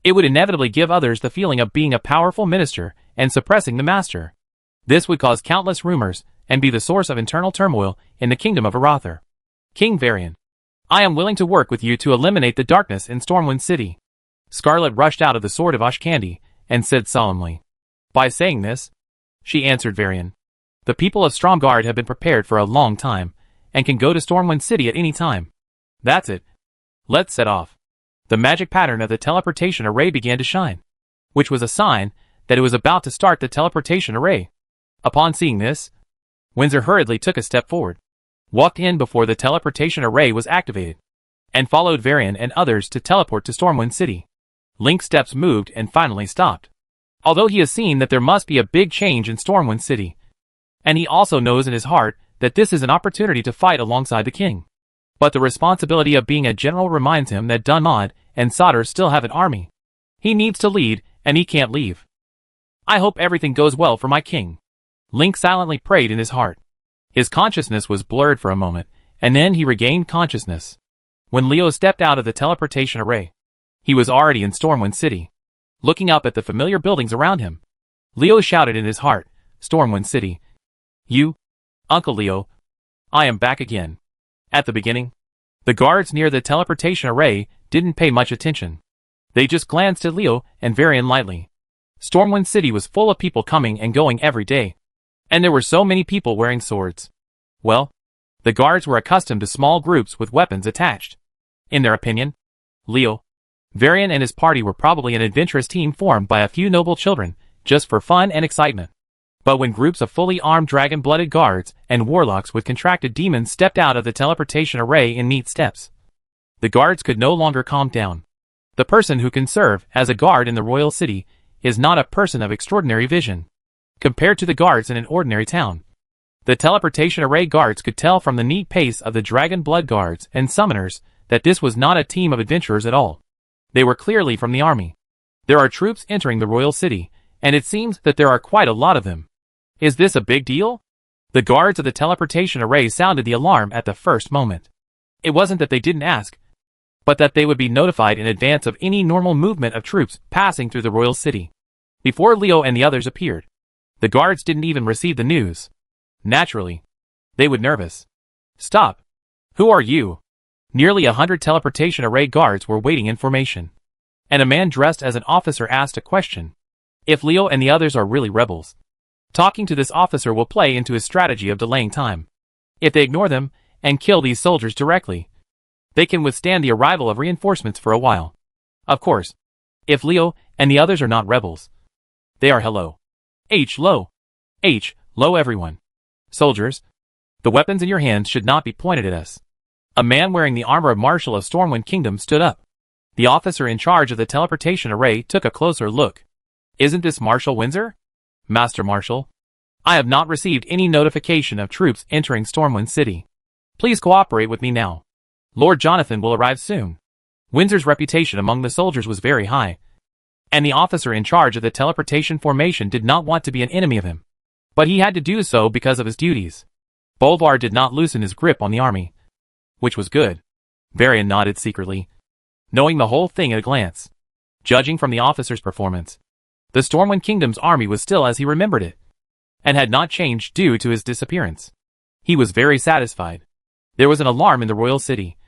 it would inevitably give others the feeling of being a powerful minister and suppressing the master. This would cause countless rumors and be the source of internal turmoil in the kingdom of Arathor. King Varian, I am willing to work with you to eliminate the darkness in Stormwind City. Scarlet rushed out of the Sword of Ashkandi and said solemnly. By saying this, she answered Varian, the people of Stromgarde have been prepared for a long time, and can go to Stormwind City at any time. That's it. Let's set off. The magic pattern of the teleportation array began to shine, which was a sign that it was about to start the teleportation array. Upon seeing this, Windsor hurriedly took a step forward, walked in before the teleportation array was activated, and followed Varian and others to teleport to Stormwind City. Link's steps moved and finally stopped. Although he has seen that there must be a big change in Stormwind City, and he also knows in his heart that this is an opportunity to fight alongside the king. But the responsibility of being a general reminds him that Dunmod and Sodder still have an army. He needs to lead, and he can't leave. I hope everything goes well for my king. Link silently prayed in his heart. His consciousness was blurred for a moment, and then he regained consciousness. When Leo stepped out of the teleportation array, he was already in Stormwind City. Looking up at the familiar buildings around him, Leo shouted in his heart, Stormwind City. You, Uncle Leo, I am back again. At the beginning, the guards near the teleportation array didn't pay much attention. They just glanced at Leo and Varian lightly. Stormwind City was full of people coming and going every day. And there were so many people wearing swords. Well, the guards were accustomed to small groups with weapons attached. In their opinion, Leo, Varian and his party were probably an adventurous team formed by a few noble children, just for fun and excitement. But when groups of fully armed dragon-blooded guards and warlocks with contracted demons stepped out of the teleportation array in neat steps, the guards could no longer calm down. The person who can serve as a guard in the royal city is not a person of extraordinary vision, compared to the guards in an ordinary town. The teleportation array guards could tell from the neat pace of the dragon blood guards and summoners that this was not a team of adventurers at all. They were clearly from the army. There are troops entering the royal city, and it seems that there are quite a lot of them. Is this a big deal? The guards of the teleportation array sounded the alarm at the first moment. It wasn't that they didn't ask, but that they would be notified in advance of any normal movement of troops passing through the royal city. Before Leo and the others appeared, the guards didn't even receive the news. Naturally, they would nervous. Stop. Who are you? Nearly 100 teleportation array guards were waiting in formation. And a man dressed as an officer asked a question. If Leo and the others are really rebels, talking to this officer will play into his strategy of delaying time. If they ignore them and kill these soldiers directly, they can withstand the arrival of reinforcements for a while. Of course, if Leo and the others are not rebels, they are hello. Low. Low everyone. Soldiers, the weapons in your hands should not be pointed at us. A man wearing the armor of Marshal of Stormwind Kingdom stood up. The officer in charge of the teleportation array took a closer look. Isn't this Marshal Windsor? Master Marshal, I have not received any notification of troops entering Stormwind City. Please cooperate with me now. Lord Jonathan will arrive soon. Windsor's reputation among the soldiers was very high, and the officer in charge of the teleportation formation did not want to be an enemy of him. But he had to do so because of his duties. Bolvar did not loosen his grip on the army, which was good. Varian nodded secretly, knowing the whole thing at a glance. Judging from the officer's performance, the Stormwind Kingdom's army was still as he remembered it, and had not changed due to his disappearance. He was very satisfied. There was an alarm in the royal city,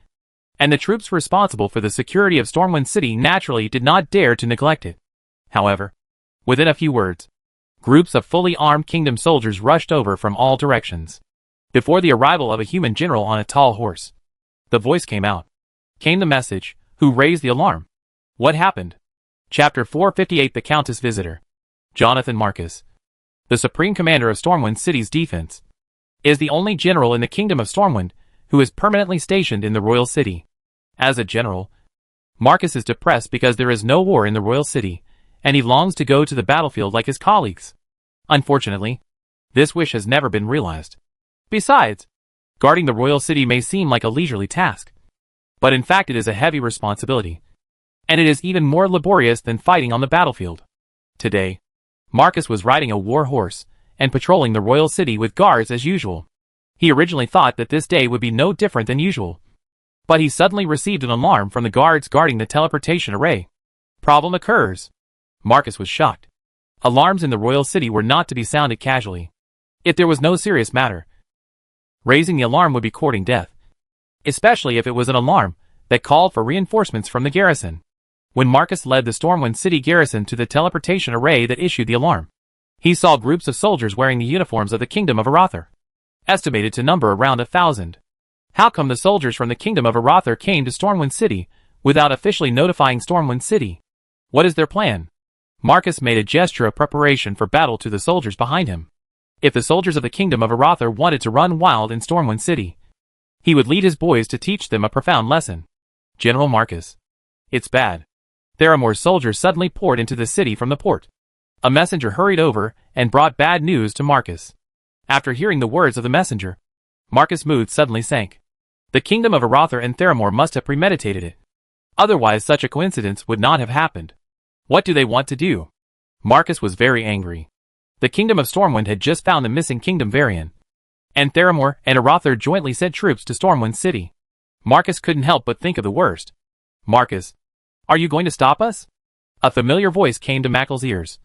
and the troops responsible for the security of Stormwind City naturally did not dare to neglect it. However, within a few words, groups of fully armed kingdom soldiers rushed over from all directions. Before the arrival of a human general on a tall horse, the voice came out. Came the message, who raised the alarm? What happened? Chapter 458 The Countess Visitor. Jonathan Marcus, the Supreme Commander of Stormwind City's defense, is the only general in the Kingdom of Stormwind who is permanently stationed in the royal city. As a general, Marcus is depressed because there is no war in the royal city, and he longs to go to the battlefield like his colleagues. Unfortunately, this wish has never been realized. Besides, guarding the royal city may seem like a leisurely task, but in fact it is a heavy responsibility, and it is even more laborious than fighting on the battlefield. Today, Marcus was riding a war horse and patrolling the royal city with guards as usual. He originally thought that this day would be no different than usual, but he suddenly received an alarm from the guards guarding the teleportation array. Problem occurs. Marcus was shocked. Alarms in the royal city were not to be sounded casually. If there was no serious matter, raising the alarm would be courting death, especially if it was an alarm that called for reinforcements from the garrison. When Marcus led the Stormwind City garrison to the teleportation array that issued the alarm, he saw groups of soldiers wearing the uniforms of the Kingdom of Arathor, estimated to number around 1,000. How come the soldiers from the Kingdom of Arathor came to Stormwind City without officially notifying Stormwind City? What is their plan? Marcus made a gesture of preparation for battle to the soldiers behind him. If the soldiers of the Kingdom of Arathor wanted to run wild in Stormwind City, he would lead his boys to teach them a profound lesson. General Marcus. It's bad. Theramore's soldiers suddenly poured into the city from the port. A messenger hurried over and brought bad news to Marcus. After hearing the words of the messenger, Marcus' mood suddenly sank. The Kingdom of Arathor and Theramore must have premeditated it. Otherwise such a coincidence would not have happened. What do they want to do? Marcus was very angry. The Kingdom of Stormwind had just found the missing Kingdom Varian, and Theramore and Arathor jointly sent troops to Stormwind City. Marcus couldn't help but think of the worst. Marcus, are you going to stop us? A familiar voice came to Mackle's ears,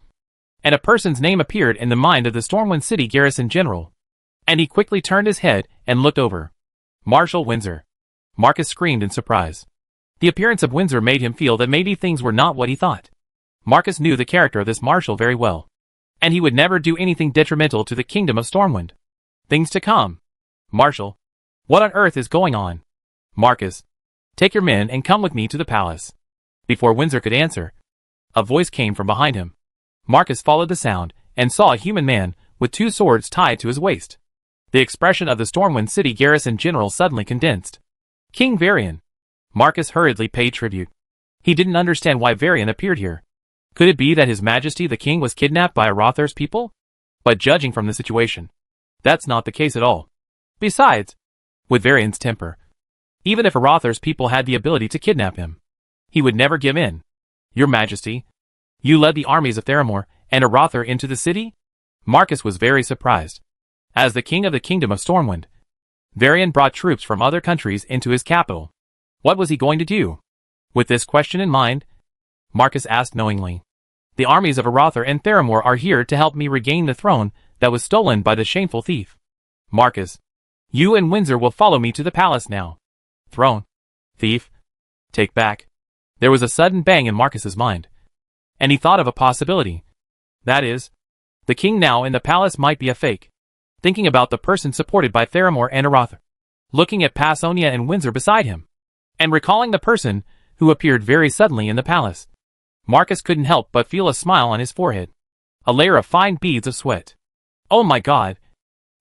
and a person's name appeared in the mind of the Stormwind City garrison general, and he quickly turned his head and looked over. Marshal Windsor. Marcus screamed in surprise. The appearance of Windsor made him feel that maybe things were not what he thought. Marcus knew the character of this marshal very well, and he would never do anything detrimental to the Kingdom of Stormwind. Things to come. Marshal, what on earth is going on? Marcus, take your men and come with me to the palace. Before Windsor could answer, a voice came from behind him. Marcus followed the sound and saw a human man with 2 swords tied to his waist. The expression of the Stormwind City garrison general suddenly condensed. King Varian. Marcus hurriedly paid tribute. He didn't understand why Varian appeared here. Could it be that His Majesty the King was kidnapped by Arathor's people? But judging from the situation, that's not the case at all. Besides, with Varian's temper, even if Arathor's people had the ability to kidnap him, he would never give in. Your Majesty, you led the armies of Theramore and Arathor into the city? Marcus was very surprised. As the king of the Kingdom of Stormwind, Varian brought troops from other countries into his capital. What was he going to do? With this question in mind, Marcus asked knowingly. The armies of Arathor and Theramore are here to help me regain the throne that was stolen by the shameful thief. Marcus, you and Windsor will follow me to the palace now. Throne. Thief. Take back. There was a sudden bang in Marcus's mind, and he thought of a possibility. That is, the king now in the palace might be a fake. Thinking about the person supported by Theramore and Arathor, looking at Passonia and Windsor beside him, and recalling the person who appeared very suddenly in the palace, Marcus couldn't help but feel a smile on his forehead, a layer of fine beads of sweat. Oh my God!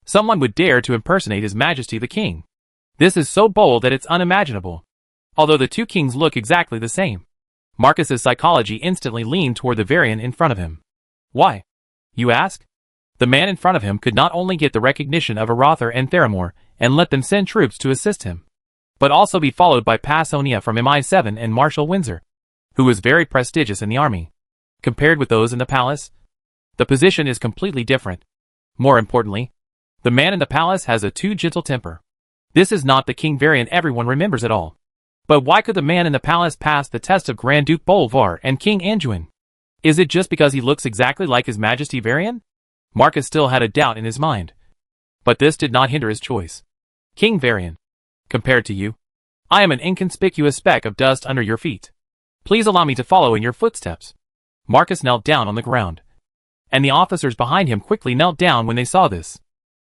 Someone would dare to impersonate His Majesty the King. This is so bold that it's unimaginable. Although the 2 kings look exactly the same, Marcus's psychology instantly leaned toward the Varian in front of him. Why? You ask? The man in front of him could not only get the recognition of Arather and Theramore and let them send troops to assist him, but also be followed by Passonia from MI7 and Marshal Windsor, who was very prestigious in the army. Compared with those in the palace, the position is completely different. More importantly, the man in the palace has a too gentle temper. This is not the King Varian everyone remembers at all. But why could the man in the palace pass the test of Grand Duke Bolvar and King Anduin? Is it just because he looks exactly like His Majesty Varian? Marcus still had a doubt in his mind. But this did not hinder his choice. King Varian, compared to you, I am an inconspicuous speck of dust under your feet. Please allow me to follow in your footsteps. Marcus knelt down on the ground, and the officers behind him quickly knelt down when they saw this.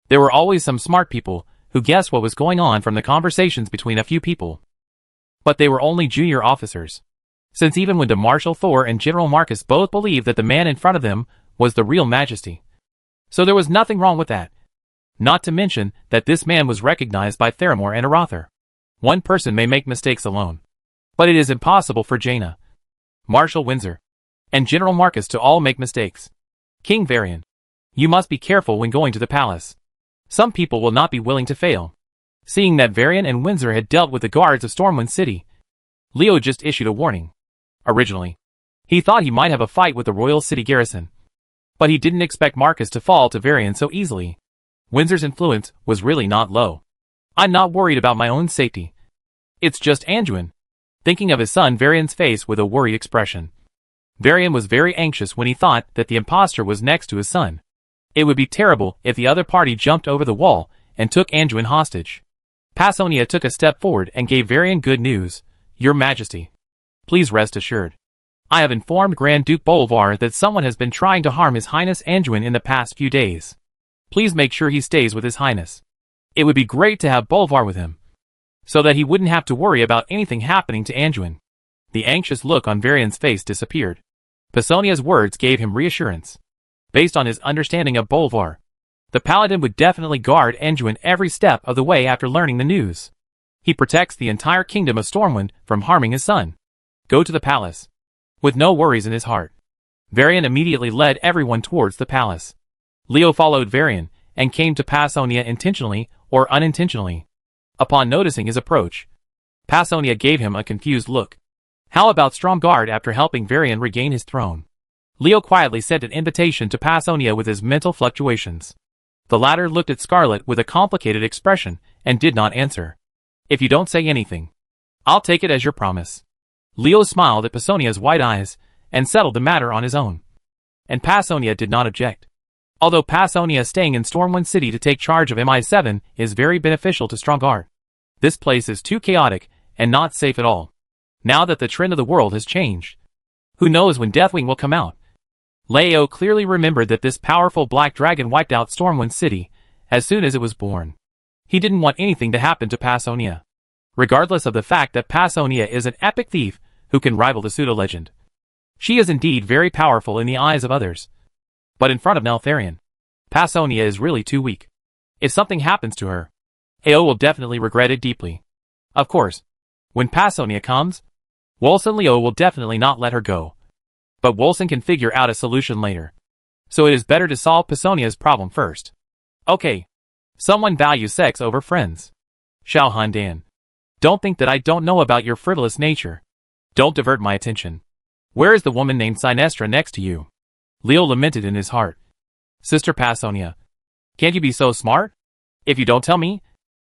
There were always some smart people who guessed what was going on from the conversations between a few people. But they were only junior officers, since even when Marshal Thor and General Marcus both believed that the man in front of them was the real Majesty. So there was nothing wrong with that. Not to mention that this man was recognized by Theramore and Arather. One person may make mistakes alone, but it is impossible for Jaina, Marshal Windsor, and General Marcus to all make mistakes. King Varian, you must be careful when going to the palace. Some people will not be willing to fail. Seeing that Varian and Windsor had dealt with the guards of Stormwind City, Leo just issued a warning. Originally, he thought he might have a fight with the Royal City garrison, but he didn't expect Marcus to fall to Varian so easily. Windsor's influence was really not low. I'm not worried about my own safety. It's just Anduin. Thinking of his son Varian's face with a worried expression. Varian was very anxious when he thought that the impostor was next to his son. It would be terrible if the other party jumped over the wall and took Anduin hostage. Passonia took a step forward and gave Varian good news. Your Majesty, please rest assured. I have informed Grand Duke Bolvar that someone has been trying to harm His Highness Anduin in the past few days. Please make sure he stays with His Highness. It would be great to have Bolvar with him, so that he wouldn't have to worry about anything happening to Anduin. The anxious look on Varian's face disappeared. Passonia's words gave him reassurance. Based on his understanding of Bolvar, the paladin would definitely guard Anduin every step of the way after learning the news. He protects the entire kingdom of Stormwind from harming his son. Go to the palace. With no worries in his heart, Varian immediately led everyone towards the palace. Leo followed Varian and came to Passonia intentionally or unintentionally. Upon noticing his approach, Passonia gave him a confused look. How about strong guard after helping Varian regain his throne? Leo quietly sent an invitation to Passonia with his mental fluctuations. The latter looked at Scarlet with a complicated expression and did not answer. If you don't say anything, I'll take it as your promise. Leo smiled at Passonia's wide eyes and settled the matter on his own. And Passonia did not object. Although Passonia staying in Stormwind City to take charge of MI7 is very beneficial to Strongguard, this place is too chaotic and not safe at all. Now that the trend of the world has changed, who knows when Deathwing will come out? Leo clearly remembered that this powerful black dragon wiped out Stormwind City as soon as it was born. He didn't want anything to happen to Passonia, regardless of the fact that Passonia is an epic thief who can rival the pseudo-legend. She is indeed very powerful in the eyes of others, but in front of Neltharion, Passonia is really too weak. If something happens to her, AO will definitely regret it deeply. Of course, when Passonia comes, Wolson Leo will definitely not let her go. But Wolson can figure out a solution later. So it is better to solve Passonia's problem first. Okay. Someone values sex over friends. Xiao Handan. Don't think that I don't know about your frivolous nature. Don't divert my attention. Where is the woman named Sinestra next to you? Leo lamented in his heart. Sister Passonia, can't you be so smart? If you don't tell me,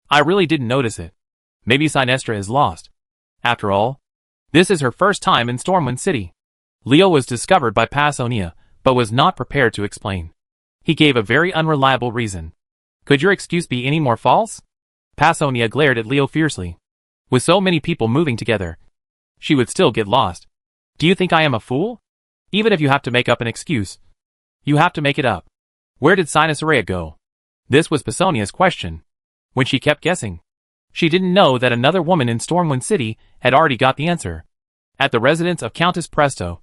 I really didn't notice it. Maybe Sinestra is lost. After all, this is her first time in Stormwind City. Leo was discovered by Passonia, but was not prepared to explain. He gave a very unreliable reason. Could your excuse be any more false? Passonia glared at Leo fiercely. With so many people moving together, she would still get lost. Do you think I am a fool? Even if you have to make up an excuse, you have to make it up. Where did Sinestra go? This was Passonia's question. When she kept guessing, she didn't know that another woman in Stormwind City had already got the answer. At the residence of Countess Presto,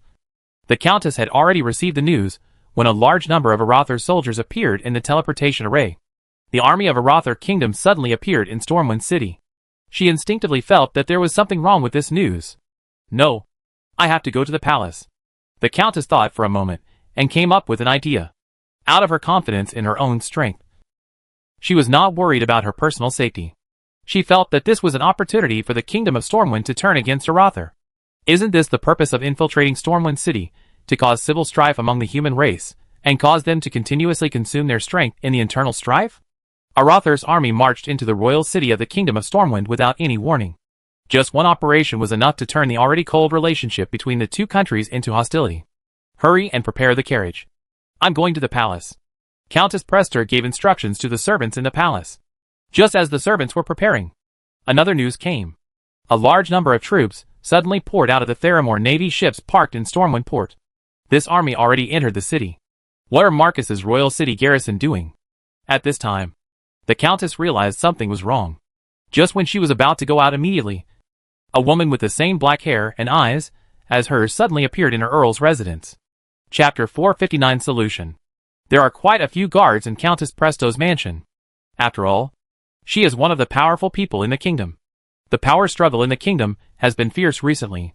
the Countess had already received the news when a large number of Arathar's soldiers appeared in the teleportation array. The army of Arathar Kingdom suddenly appeared in Stormwind City. She instinctively felt that there was something wrong with this news. No, I have to go to the palace. The Countess thought for a moment and came up with an idea. out of her confidence in her own strength. She was not worried about her personal safety. She felt that this was an opportunity for the Kingdom of Stormwind to turn against Arather. Isn't this the purpose of infiltrating Stormwind City, to cause civil strife among the human race, and cause them to continuously consume their strength in the internal strife? Arather's army marched into the royal city of the Kingdom of Stormwind without any warning. Just one operation was enough to turn the already cold relationship between the two countries into hostility. Hurry and prepare the carriage. I'm going to the palace. Countess Prester gave instructions to the servants in the palace. Just as the servants were preparing, another news came. A large number of troops suddenly poured out of the Theramore Navy ships parked in Stormwind Port. This army already entered the city. What are Marcus's royal city garrison doing? At this time, the Countess realized something was wrong. Just when she was about to go out immediately, a woman with the same black hair and eyes as hers suddenly appeared in her Earl's residence. Chapter 459 Solution. There are quite a few guards in Countess Presto's mansion. After all, she is one of the powerful people in the kingdom. The power struggle in the kingdom has been fierce recently.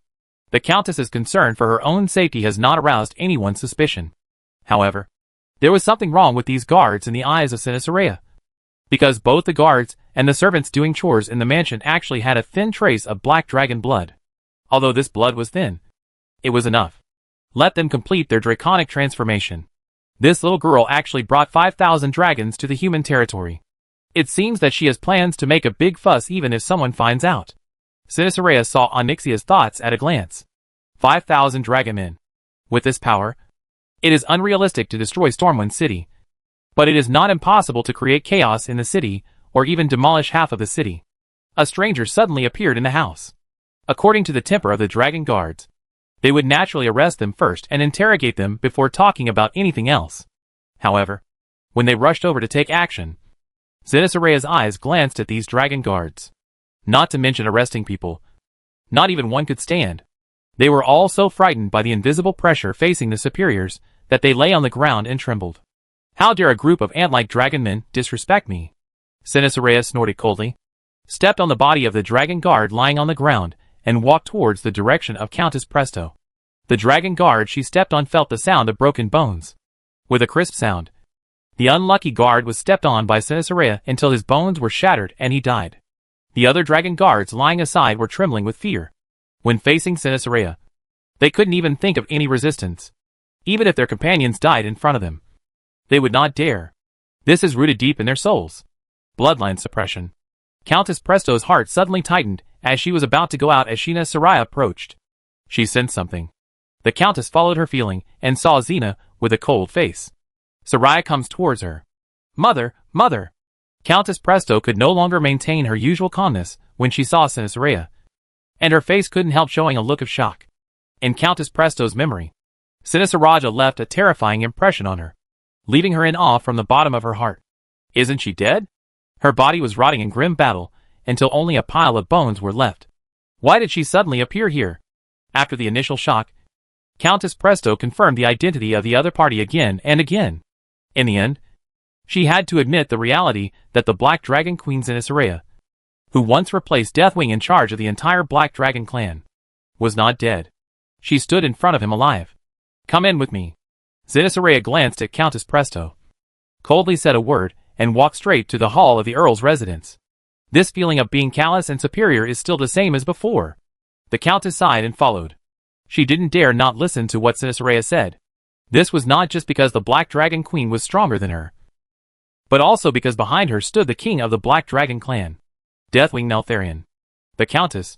The Countess's concern for her own safety has not aroused anyone's suspicion. However, there was something wrong with these guards in the eyes of Sinisarea. Because both the guards and the servants doing chores in the mansion actually had a thin trace of black dragon blood. Although this blood was thin, it was enough. Let them complete their draconic transformation. This little girl actually brought 5,000 dragons to the human territory. It seems that she has plans to make a big fuss even if someone finds out. Sinisarea saw Onyxia's thoughts at a glance. 5,000 dragonmen. With this power, it is unrealistic to destroy Stormwind City. But it is not impossible to create chaos in the city, or even demolish half of the city. A stranger suddenly appeared in the house. According to the temper of the dragon guards, they would naturally arrest them first and interrogate them before talking about anything else. However, when they rushed over to take action, Sinisaraya's eyes glanced at these dragon guards. Not to mention arresting people. Not even one could stand. They were all so frightened by the invisible pressure facing the superiors that they lay on the ground and trembled. How dare a group of ant-like dragonmen disrespect me? Sinisaraya snorted coldly, stepped on the body of the dragon guard lying on the ground, and walked towards the direction of Countess Presto. The dragon guard she stepped on felt the sound of broken bones. With a crisp sound, the unlucky guard was stepped on by Sinisaraya until his bones were shattered and he died. The other dragon guards lying aside were trembling with fear. When facing Sinisaraya, they couldn't even think of any resistance. Even if their companions died in front of them, they would not dare. This is rooted deep in their souls. Bloodline suppression. Countess Presto's heart suddenly tightened as she was about to go out as Sinisaraya approached. She sensed something. The Countess followed her feeling and saw Xena with a cold face. Saraya comes towards her. Mother, mother! Countess Presto could no longer maintain her usual calmness when she saw Sinisaraya, and her face couldn't help showing a look of shock. In Countess Presto's memory, Sinisaraja left a terrifying impression on her, leaving her in awe from the bottom of her heart. Isn't she dead? Her body was rotting in grim battle until only a pile of bones were left. Why did she suddenly appear here? After the initial shock, Countess Presto confirmed the identity of the other party again and again. In the end, she had to admit the reality that the Black Dragon Queen Sinisaraya, who once replaced Deathwing in charge of the entire Black Dragon clan, was not dead. She stood in front of him alive. Come in with me. Sinisaraya glanced at Countess Presto, coldly said a word, and walked straight to the hall of the Earl's residence. This feeling of being callous and superior is still the same as before. The Countess sighed and followed. She didn't dare not listen to what Sinisaraya said. This was not just because the Black Dragon Queen was stronger than her, but also because behind her stood the king of the Black Dragon clan, Deathwing Neltharion. The Countess,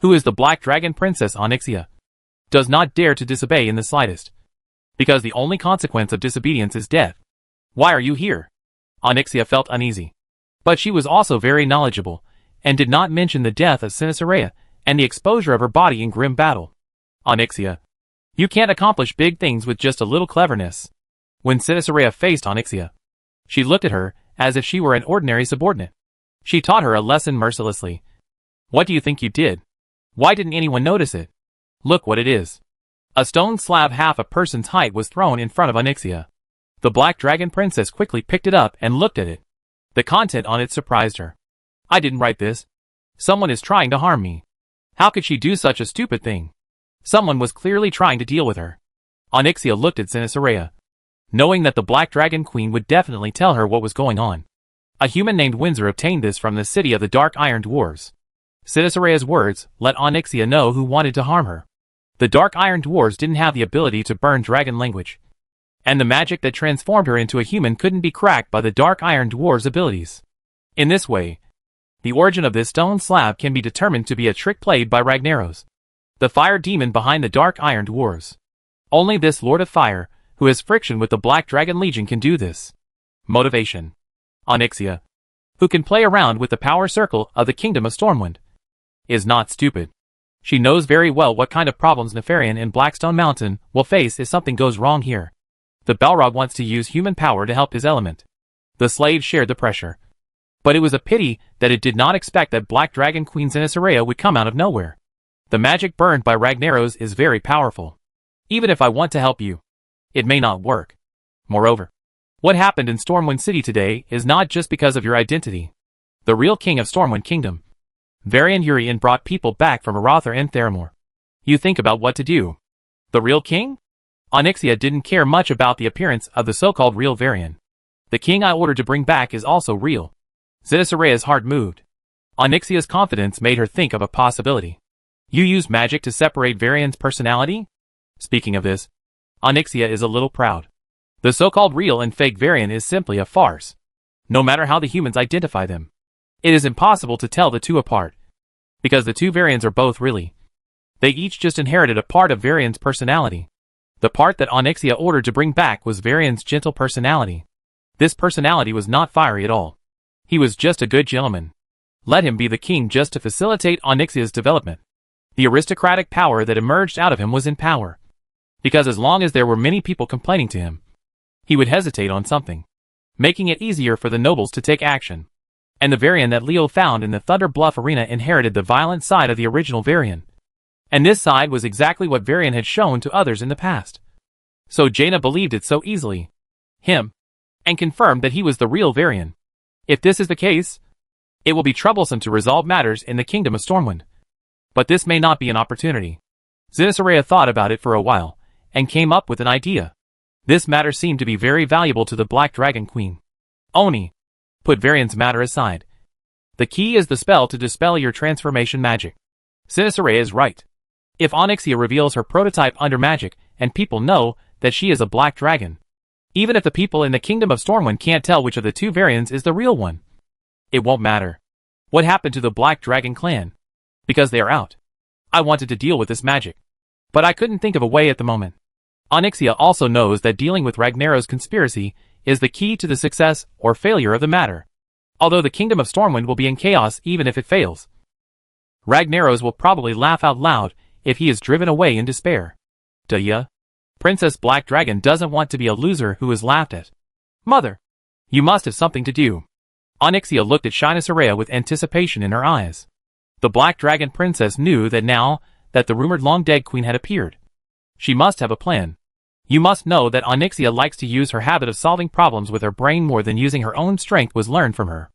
who is the Black Dragon Princess Onyxia, does not dare to disobey in the slightest, because the only consequence of disobedience is death. Why are you here? Onyxia felt uneasy, but she was also very knowledgeable, and did not mention the death of Sinisaraya and the exposure of her body in grim battle. Onyxia, you can't accomplish big things with just a little cleverness. When Sinisaraya faced Onyxia, she looked at her as if she were an ordinary subordinate. She taught her a lesson mercilessly. What do you think you did? Why didn't anyone notice it? Look what it is. A stone slab half a person's height was thrown in front of Onyxia. The Black Dragon Princess quickly picked it up and looked at it. The content on it surprised her. I didn't write this. Someone is trying to harm me. How could she do such a stupid thing? Someone was clearly trying to deal with her. Onyxia looked at Sinisaraya. knowing that the Black Dragon Queen would definitely tell her what was going on. A human named Windsor obtained this from the city of the Dark Iron Dwarves. Cinesarea's words let Onyxia know who wanted to harm her. The Dark Iron Dwarves didn't have the ability to burn dragon language, and the magic that transformed her into a human couldn't be cracked by the Dark Iron Dwarves' abilities. In this way, the origin of this stone slab can be determined to be a trick played by Ragnaros, the fire demon behind the Dark Iron Dwarves. Only this Lord of Fire, who has friction with the Black Dragon Legion, can do this. Motivation. Onyxia, who can play around with the power circle of the Kingdom of Stormwind, is not stupid. She knows very well what kind of problems Nefarian in Blackstone Mountain will face if something goes wrong here. The Balrog wants to use human power to help his element. The slaves shared the pressure. But it was a pity that it did not expect that Black Dragon Queen Cinesarea would come out of nowhere. The magic burned by Ragnaros is very powerful. Even if I want to help you, it may not work. Moreover, what happened in Stormwind City today is not just because of your identity. The real king of Stormwind Kingdom, Varian Urien, brought people back from Arathor and Theramore. You think about what to do. The real king? Onyxia didn't care much about the appearance of the so-called real Varian. The king I ordered to bring back is also real. Cinesarea's heart moved. Onyxia's confidence made her think of a possibility. You use magic to separate Varian's personality? Speaking of this, Onyxia is a little proud. The so-called real and fake Varian is simply a farce. No matter how the humans identify them, it is impossible to tell the two apart, because the two Varians are both really. They each just inherited a part of Varian's personality. The part that Onyxia ordered to bring back was Varian's gentle personality. This personality was not fiery at all. He was just a good gentleman. Let him be the king just to facilitate Onyxia's development. The aristocratic power that emerged out of him was in power, because as long as there were many people complaining to him, he would hesitate on something, making it easier for the nobles to take action. And the Varian that Leo found in the Thunder Bluff arena inherited the violent side of the original Varian. And this side was exactly what Varian had shown to others in the past. So Jaina believed it so easily. Him. And confirmed that he was the real Varian. If this is the case, it will be troublesome to resolve matters in the Kingdom of Stormwind. But this may not be an opportunity. Cinesarea thought about it for a while, and came up with an idea. This matter seemed to be very valuable to the Black Dragon Queen. Oni, put Varian's matter aside. The key is the spell to dispel your transformation magic. Cinesarea is right. If Onyxia reveals her prototype under magic, and people know that she is a black dragon, even if the people in the Kingdom of Stormwind can't tell which of the two Varians is the real one, it won't matter. What happened to the Black Dragon clan? Because they are out. I wanted to deal with this magic, but I couldn't think of a way at the moment. Onyxia also knows that dealing with Ragnaros' conspiracy is the key to the success or failure of the matter. Although the Kingdom of Stormwind will be in chaos even if it fails, Ragnaros will probably laugh out loud if he is driven away in despair. Duh. Princess Black Dragon doesn't want to be a loser who is laughed at. Mother, you must have something to do. Onyxia looked at Cinesarea with anticipation in her eyes. The Black Dragon Princess knew that now that the rumored long-dead queen had appeared, she must have a plan. You must know that Onyxia likes to use her habit of solving problems with her brain more than using her own strength was learned from her.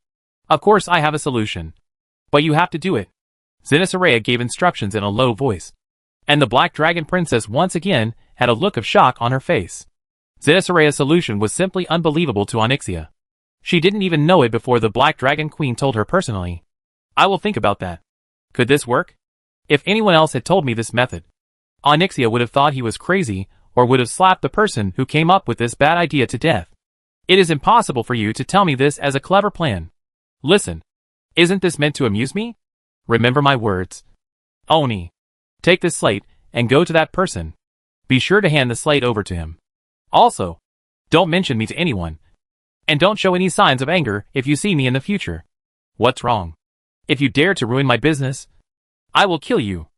Of course I have a solution. But you have to do it. Cinesarea gave instructions in a low voice. And the Black Dragon Princess once again had a look of shock on her face. Cinesarea's solution was simply unbelievable to Onyxia. She didn't even know it before the Black Dragon Queen told her personally. I will think about that. Could this work? If anyone else had told me this method, Onyxia would have thought he was crazy, or would have slapped the person who came up with this bad idea to death. It is impossible for you to tell me this as a clever plan. Listen, isn't this meant to amuse me? Remember my words. Oni, take this slate, and go to that person. Be sure to hand the slate over to him. Also, don't mention me to anyone. And don't show any signs of anger if you see me in the future. What's wrong? If you dare to ruin my business, I will kill you.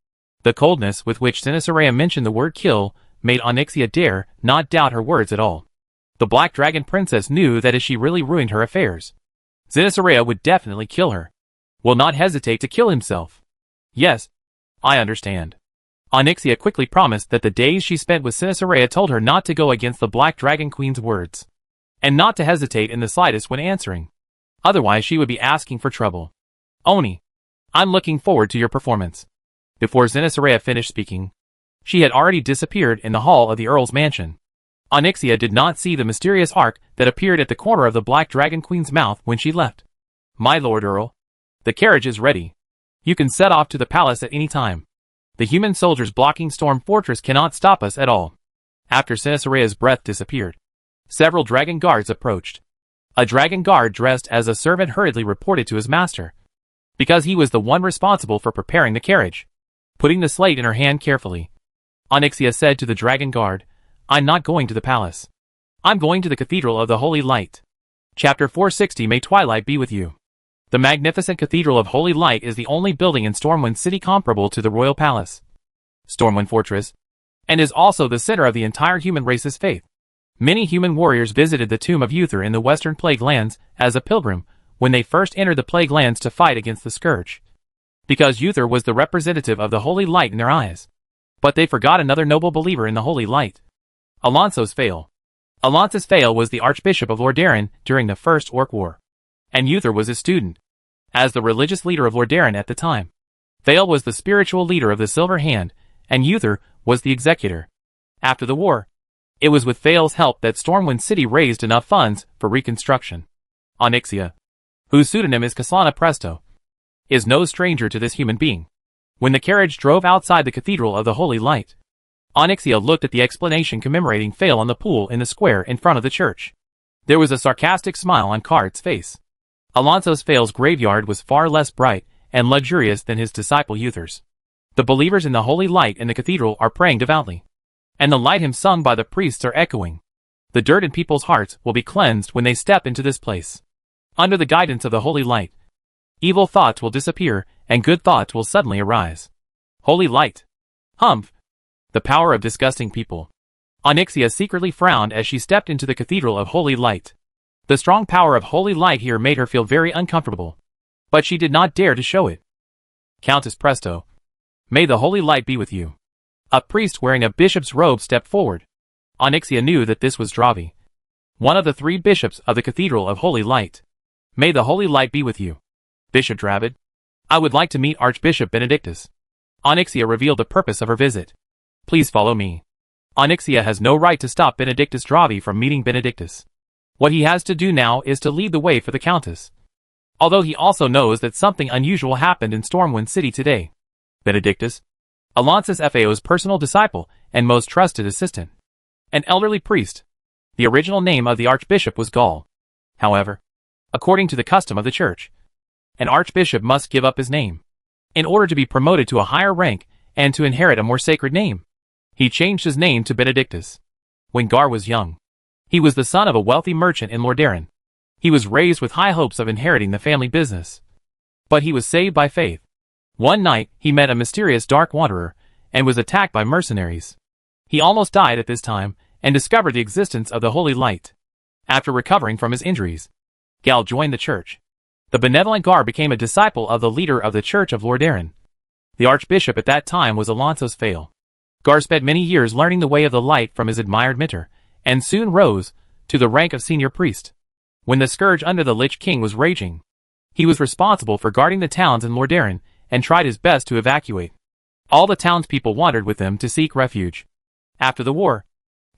The coldness with which Cinesarea mentioned the word kill made Onyxia dare not doubt her words at all. The Black Dragon Princess knew that if she really ruined her affairs, Cinesarea would definitely kill her. Will not hesitate to kill himself. Yes, I understand. Onyxia quickly promised that the days she spent with Cinesarea told her not to go against the Black Dragon Queen's words, and not to hesitate in the slightest when answering. Otherwise she would be asking for trouble. Oni, I'm looking forward to your performance. Before Cinesarea finished speaking, she had already disappeared in the hall of the Earl's mansion. Onyxia did not see the mysterious arc that appeared at the corner of the Black Dragon Queen's mouth when she left. "My lord Earl, the carriage is ready. You can set off to the palace at any time. The human soldiers blocking Storm Fortress cannot stop us at all." After Caesarea's breath disappeared, several dragon guards approached. A dragon guard dressed as a servant hurriedly reported to his master, because he was the one responsible for preparing the carriage. Putting the slate in her hand carefully, Onyxia said to the dragon guard, "I'm not going to the palace. I'm going to the Cathedral of the Holy Light." Chapter 460. May twilight be with you. The magnificent Cathedral of Holy Light is the only building in Stormwind City comparable to the Royal Palace, Stormwind Fortress, and is also the center of the entire human race's faith. Many human warriors visited the tomb of Uther in the Western Plague Lands as a pilgrim when they first entered the Plague Lands to fight against the Scourge, because Uther was the representative of the Holy Light in their eyes. But they forgot another noble believer in the Holy Light, Alonso's Fail. Alonso's Fail was the Archbishop of Lordaeron during the First Orc War, and Uther was his student. As the religious leader of Lordaeron at the time, Fail was the spiritual leader of the Silver Hand, and Uther was the executor. After the war, it was with Fail's help that Stormwind City raised enough funds for reconstruction. Onyxia, whose pseudonym is Caslana Presto, is no stranger to this human being. When the carriage drove outside the Cathedral of the Holy Light, Onyxia looked at the explanation commemorating Fail on the pool in the square in front of the church. There was a sarcastic smile on Card's face. Alonso's Fail's graveyard was far less bright and luxurious than his disciple Uther's. The believers in the Holy Light in the cathedral are praying devoutly, and the light hymns sung by the priests are echoing. The dirt in people's hearts will be cleansed when they step into this place. Under the guidance of the Holy Light, evil thoughts will disappear and good thoughts will suddenly arise. Holy Light. Humph. The power of disgusting people. Onyxia secretly frowned as she stepped into the Cathedral of Holy Light. The strong power of Holy Light here made her feel very uncomfortable, but she did not dare to show it. Countess Presto. May the Holy Light be with you. A priest wearing a bishop's robe stepped forward. Onyxia knew that this was Dravi, one of the 3 bishops of the Cathedral of Holy Light. May the Holy Light be with you. Bishop Dravid. I would like to meet Archbishop Benedictus. Onyxia revealed the purpose of her visit. Please follow me. Onyxia has no right to stop Benedictus Dravi from meeting Benedictus. What he has to do now is to lead the way for the Countess. Although he also knows that something unusual happened in Stormwind City today. Benedictus, Alonso's FAO's personal disciple and most trusted assistant. An elderly priest. The original name of the archbishop was Gaul. However, according to the custom of the church, an archbishop must give up his name in order to be promoted to a higher rank and to inherit a more sacred name. He changed his name to Benedictus. When Gar was young, he was the son of a wealthy merchant in Lordaeron. He was raised with high hopes of inheriting the family business. But he was saved by faith. One night, he met a mysterious dark wanderer and was attacked by mercenaries. He almost died at this time and discovered the existence of the Holy Light. After recovering from his injuries, Gal joined the church. The benevolent Gar became a disciple of the leader of the Church of Lordaeron. The archbishop at that time was Alonso's Fail. Gar spent many years learning the way of the light from his admired mentor, and soon rose to the rank of senior priest. When the scourge under the Lich King was raging, he was responsible for guarding the towns in Lordaeron and tried his best to evacuate. All the townspeople wandered with him to seek refuge. After the war,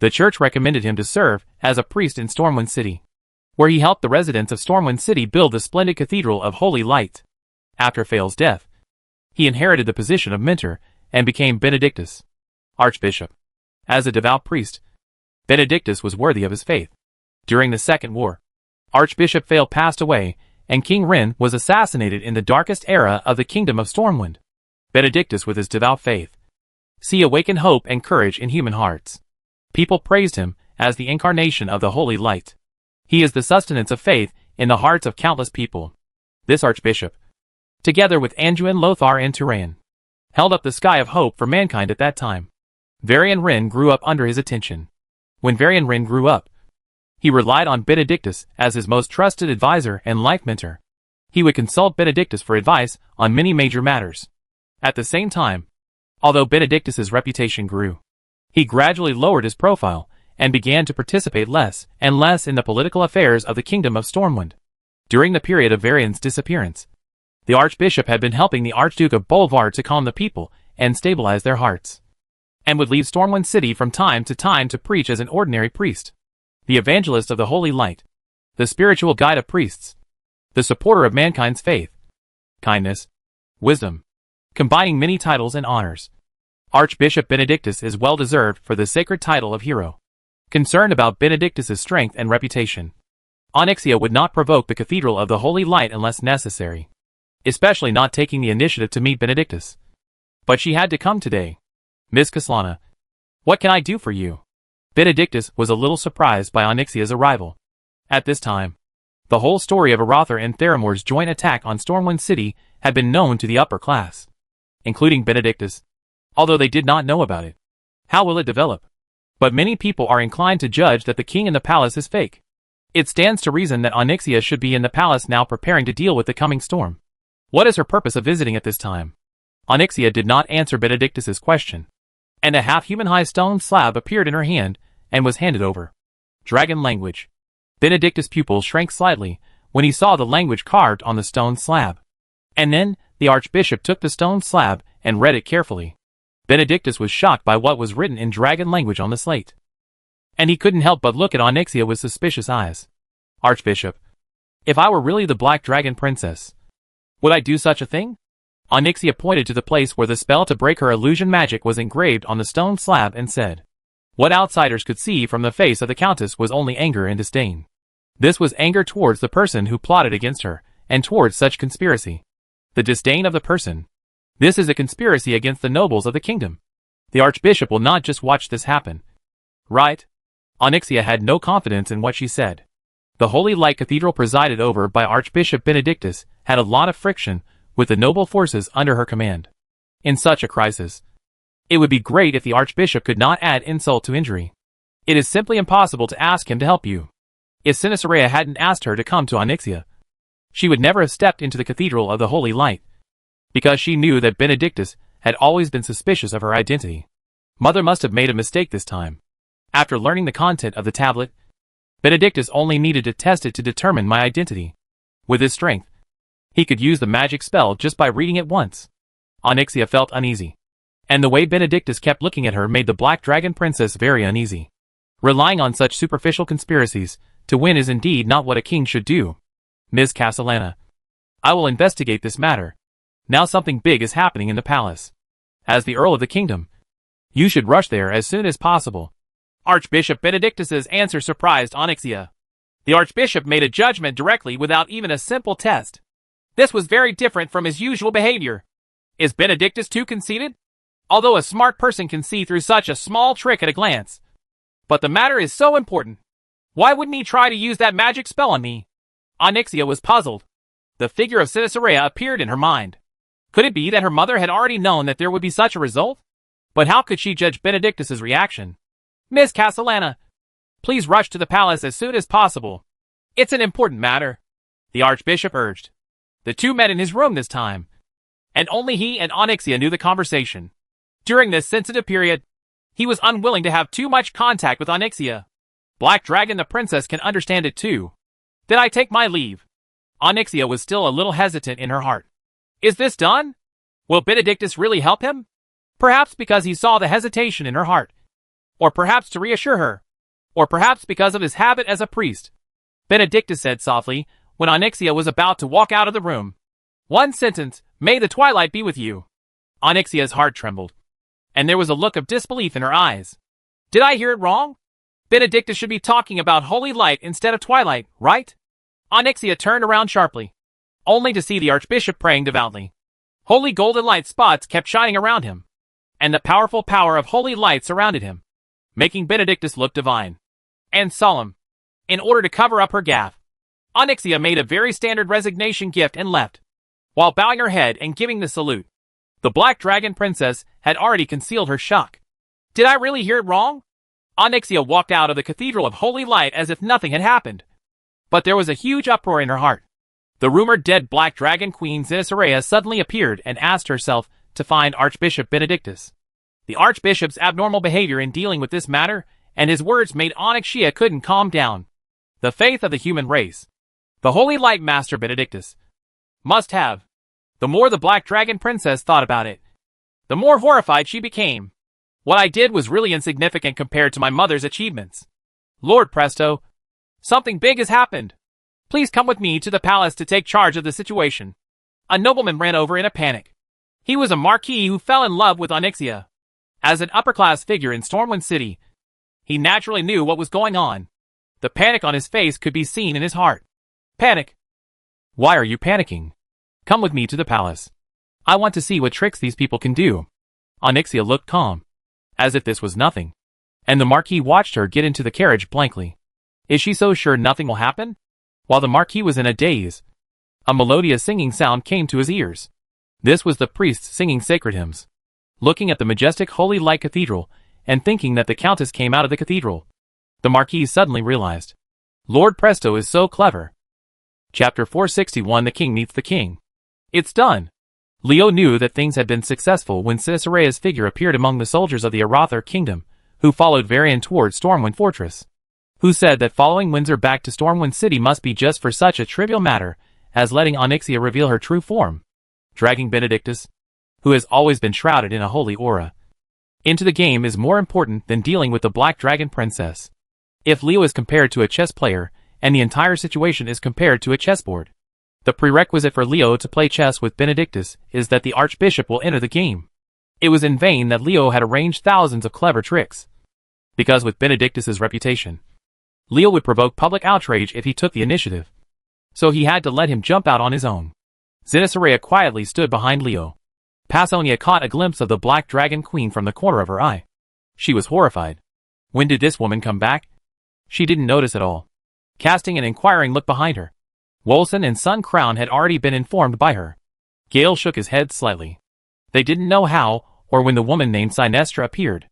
the church recommended him to serve as a priest in Stormwind City, where he helped the residents of Stormwind City build the splendid Cathedral of Holy Light. After Fail's death, he inherited the position of mentor and became Benedictus, Archbishop. As a devout priest, Benedictus was worthy of his faith. During the Second War, Archbishop Fail passed away, and King Rin was assassinated in the darkest era of the Kingdom of Stormwind. Benedictus with his devout faith awakened hope and courage in human hearts. People praised him as the incarnation of the Holy Light. He is the sustenance of faith in the hearts of countless people. This archbishop, together with Anduin, Lothar and Turayan, held up the sky of hope for mankind at that time. Varian Rin grew up under his attention. When Varian Rin grew up, he relied on Benedictus as his most trusted advisor and life mentor. He would consult Benedictus for advice on many major matters. At the same time, although Benedictus's reputation grew, he gradually lowered his profile and began to participate less and less in the political affairs of the Kingdom of Stormwind. During the period of Varian's disappearance, the Archbishop had been helping the Archduke of Bolvar to calm the people and stabilize their hearts. and would leave Stormwind City from time to preach as an ordinary priest. The evangelist of the holy light. The spiritual guide of priests. The supporter of mankind's faith. Kindness. Wisdom. Combining many titles and honors. Archbishop Benedictus is well deserved for the sacred title of hero. Concerned about Benedictus's strength and reputation, Onyxia would not provoke the Cathedral of the Holy Light unless necessary, especially not taking the initiative to meet Benedictus. But she had to come today. Miss Kaslana, what can I do for you? Benedictus was a little surprised by Onyxia's arrival. At this time, the whole story of Arather and Theramor's joint attack on Stormwind City had been known to the upper class, including Benedictus, although they did not know about it. How will it develop? But many people are inclined to judge that the king in the palace is fake. It stands to reason that Onyxia should be in the palace now preparing to deal with the coming storm. What is her purpose of visiting at this time? Onyxia did not answer Benedictus's question, and a half-human-high stone slab appeared in her hand and was handed over. Dragon language. Benedictus' pupils shrank slightly when he saw the language carved on the stone slab. And then, the archbishop took the stone slab and read it carefully. Benedictus was shocked by what was written in dragon language on the slate, and he couldn't help but look at Onyxia with suspicious eyes. Archbishop, if I were really the Black Dragon Princess, would I do such a thing? Onyxia pointed to the place where the spell to break her illusion magic was engraved on the stone slab and said, what outsiders could see from the face of the Countess was only anger and disdain. This was anger towards the person who plotted against her, and towards such conspiracy. The disdain of the person. This is a conspiracy against the nobles of the kingdom. The archbishop will not just watch this happen. Right? Onyxia had no confidence in what she said. The Holy Light Cathedral presided over by Archbishop Benedictus had a lot of friction with the noble forces under her command. In such a crisis, it would be great if the archbishop could not add insult to injury. It is simply impossible to ask him to help you. If Sinisarea hadn't asked her to come to Onyxia, she would never have stepped into the Cathedral of the Holy Light, because she knew that Benedictus had always been suspicious of her identity. Mother must have made a mistake this time. After learning the content of the tablet, Benedictus only needed to test it to determine my identity. With his strength, he could use the magic spell just by reading it once. Onyxia felt uneasy, and the way Benedictus kept looking at her made the Black Dragon Princess very uneasy. Relying on such superficial conspiracies to win is indeed not what a king should do. Ms. Castellana, I will investigate this matter. Now something big is happening in the palace. As the Earl of the Kingdom, you should rush there as soon as possible. Archbishop Benedictus's answer surprised Onyxia. The archbishop made a judgment directly without even a simple test. This was very different from his usual behavior. Is Benedictus too conceited? Although a smart person can see through such a small trick at a glance. But the matter is so important. Why wouldn't he try to use that magic spell on me? Onyxia was puzzled. The figure of Sinisarea appeared in her mind. Could it be that her mother had already known that there would be such a result? But how could she judge Benedictus's reaction? Miss Castellana, please rush to the palace as soon as possible. It's an important matter, the archbishop urged. The two met in his room this time, and only he and Onyxia knew the conversation. During this sensitive period, he was unwilling to have too much contact with Onyxia. Black Dragon the princess can understand it too. Did I take my leave? Onyxia was still a little hesitant in her heart. Is this done? Will Benedictus really help him? Perhaps because he saw the hesitation in her heart. Or perhaps to reassure her. Or perhaps because of his habit as a priest. Benedictus said softly, when Onyxia was about to walk out of the room. One sentence, may the twilight be with you. Onyxia's heart trembled, and there was a look of disbelief in her eyes. Did I hear it wrong? Benedictus should be talking about holy light instead of twilight, right? Onyxia turned around sharply, only to see the archbishop praying devoutly. Holy golden light spots kept shining around him, and the powerful power of holy light surrounded him, making Benedictus look divine and solemn. In order to cover up her gaffe, Onyxia made a very standard resignation gift and left, while bowing her head and giving the salute. The Black Dragon Princess had already concealed her shock. Did I really hear it wrong? Onyxia walked out of the Cathedral of Holy Light as if nothing had happened. But there was a huge uproar in her heart. The rumored dead Black Dragon Queen Sinisarea suddenly appeared and asked herself to find Archbishop Benedictus. The Archbishop's abnormal behavior in dealing with this matter and his words made Onyxia couldn't calm down. The faith of the human race. The Holy Light Master Benedictus. Must have. The more the Black Dragon Princess thought about it, the more horrified she became. What I did was really insignificant compared to my mother's achievements. Lord Presto, something big has happened. Please come with me to the palace to take charge of the situation. A nobleman ran over in a panic. He was a marquis who fell in love with Onyxia. As an upper-class figure in Stormwind City, he naturally knew what was going on. The panic on his face could be seen in his heart. Panic. Why are you panicking? Come with me to the palace. I want to see what tricks these people can do. Onyxia looked calm, as if this was nothing. And the Marquis watched her get into the carriage blankly. Is she so sure nothing will happen? While the Marquis was in a daze, a melodious singing sound came to his ears. This was the priests singing sacred hymns. Looking at the majestic holy light cathedral, and thinking that the Countess came out of the cathedral, the Marquis suddenly realized. Lord Presto is so clever. Chapter 461 The King Meets the King. It's done. Leo knew that things had been successful when Cicerea's figure appeared among the soldiers of the Arathar kingdom, who followed Varian towards Stormwind Fortress. Who said that following Windsor back to Stormwind City must be just for such a trivial matter as letting Onyxia reveal her true form. Dragging Benedictus, who has always been shrouded in a holy aura, into the game is more important than dealing with the Black Dragon Princess. If Leo is compared to a chess player, and the entire situation is compared to a chessboard, the prerequisite for Leo to play chess with Benedictus is that the Archbishop will enter the game. It was in vain that Leo had arranged thousands of clever tricks. Because with Benedictus's reputation, Leo would provoke public outrage if he took the initiative. So he had to let him jump out on his own. Cicerea quietly stood behind Leo. Passonia caught a glimpse of the Black Dragon Queen from the corner of her eye. She was horrified. When did this woman come back? She didn't notice at all. Casting an inquiring look behind her, Wolson and Sun Crown had already been informed by her. Gale shook his head slightly. They didn't know how, or when the woman named Sinestra appeared.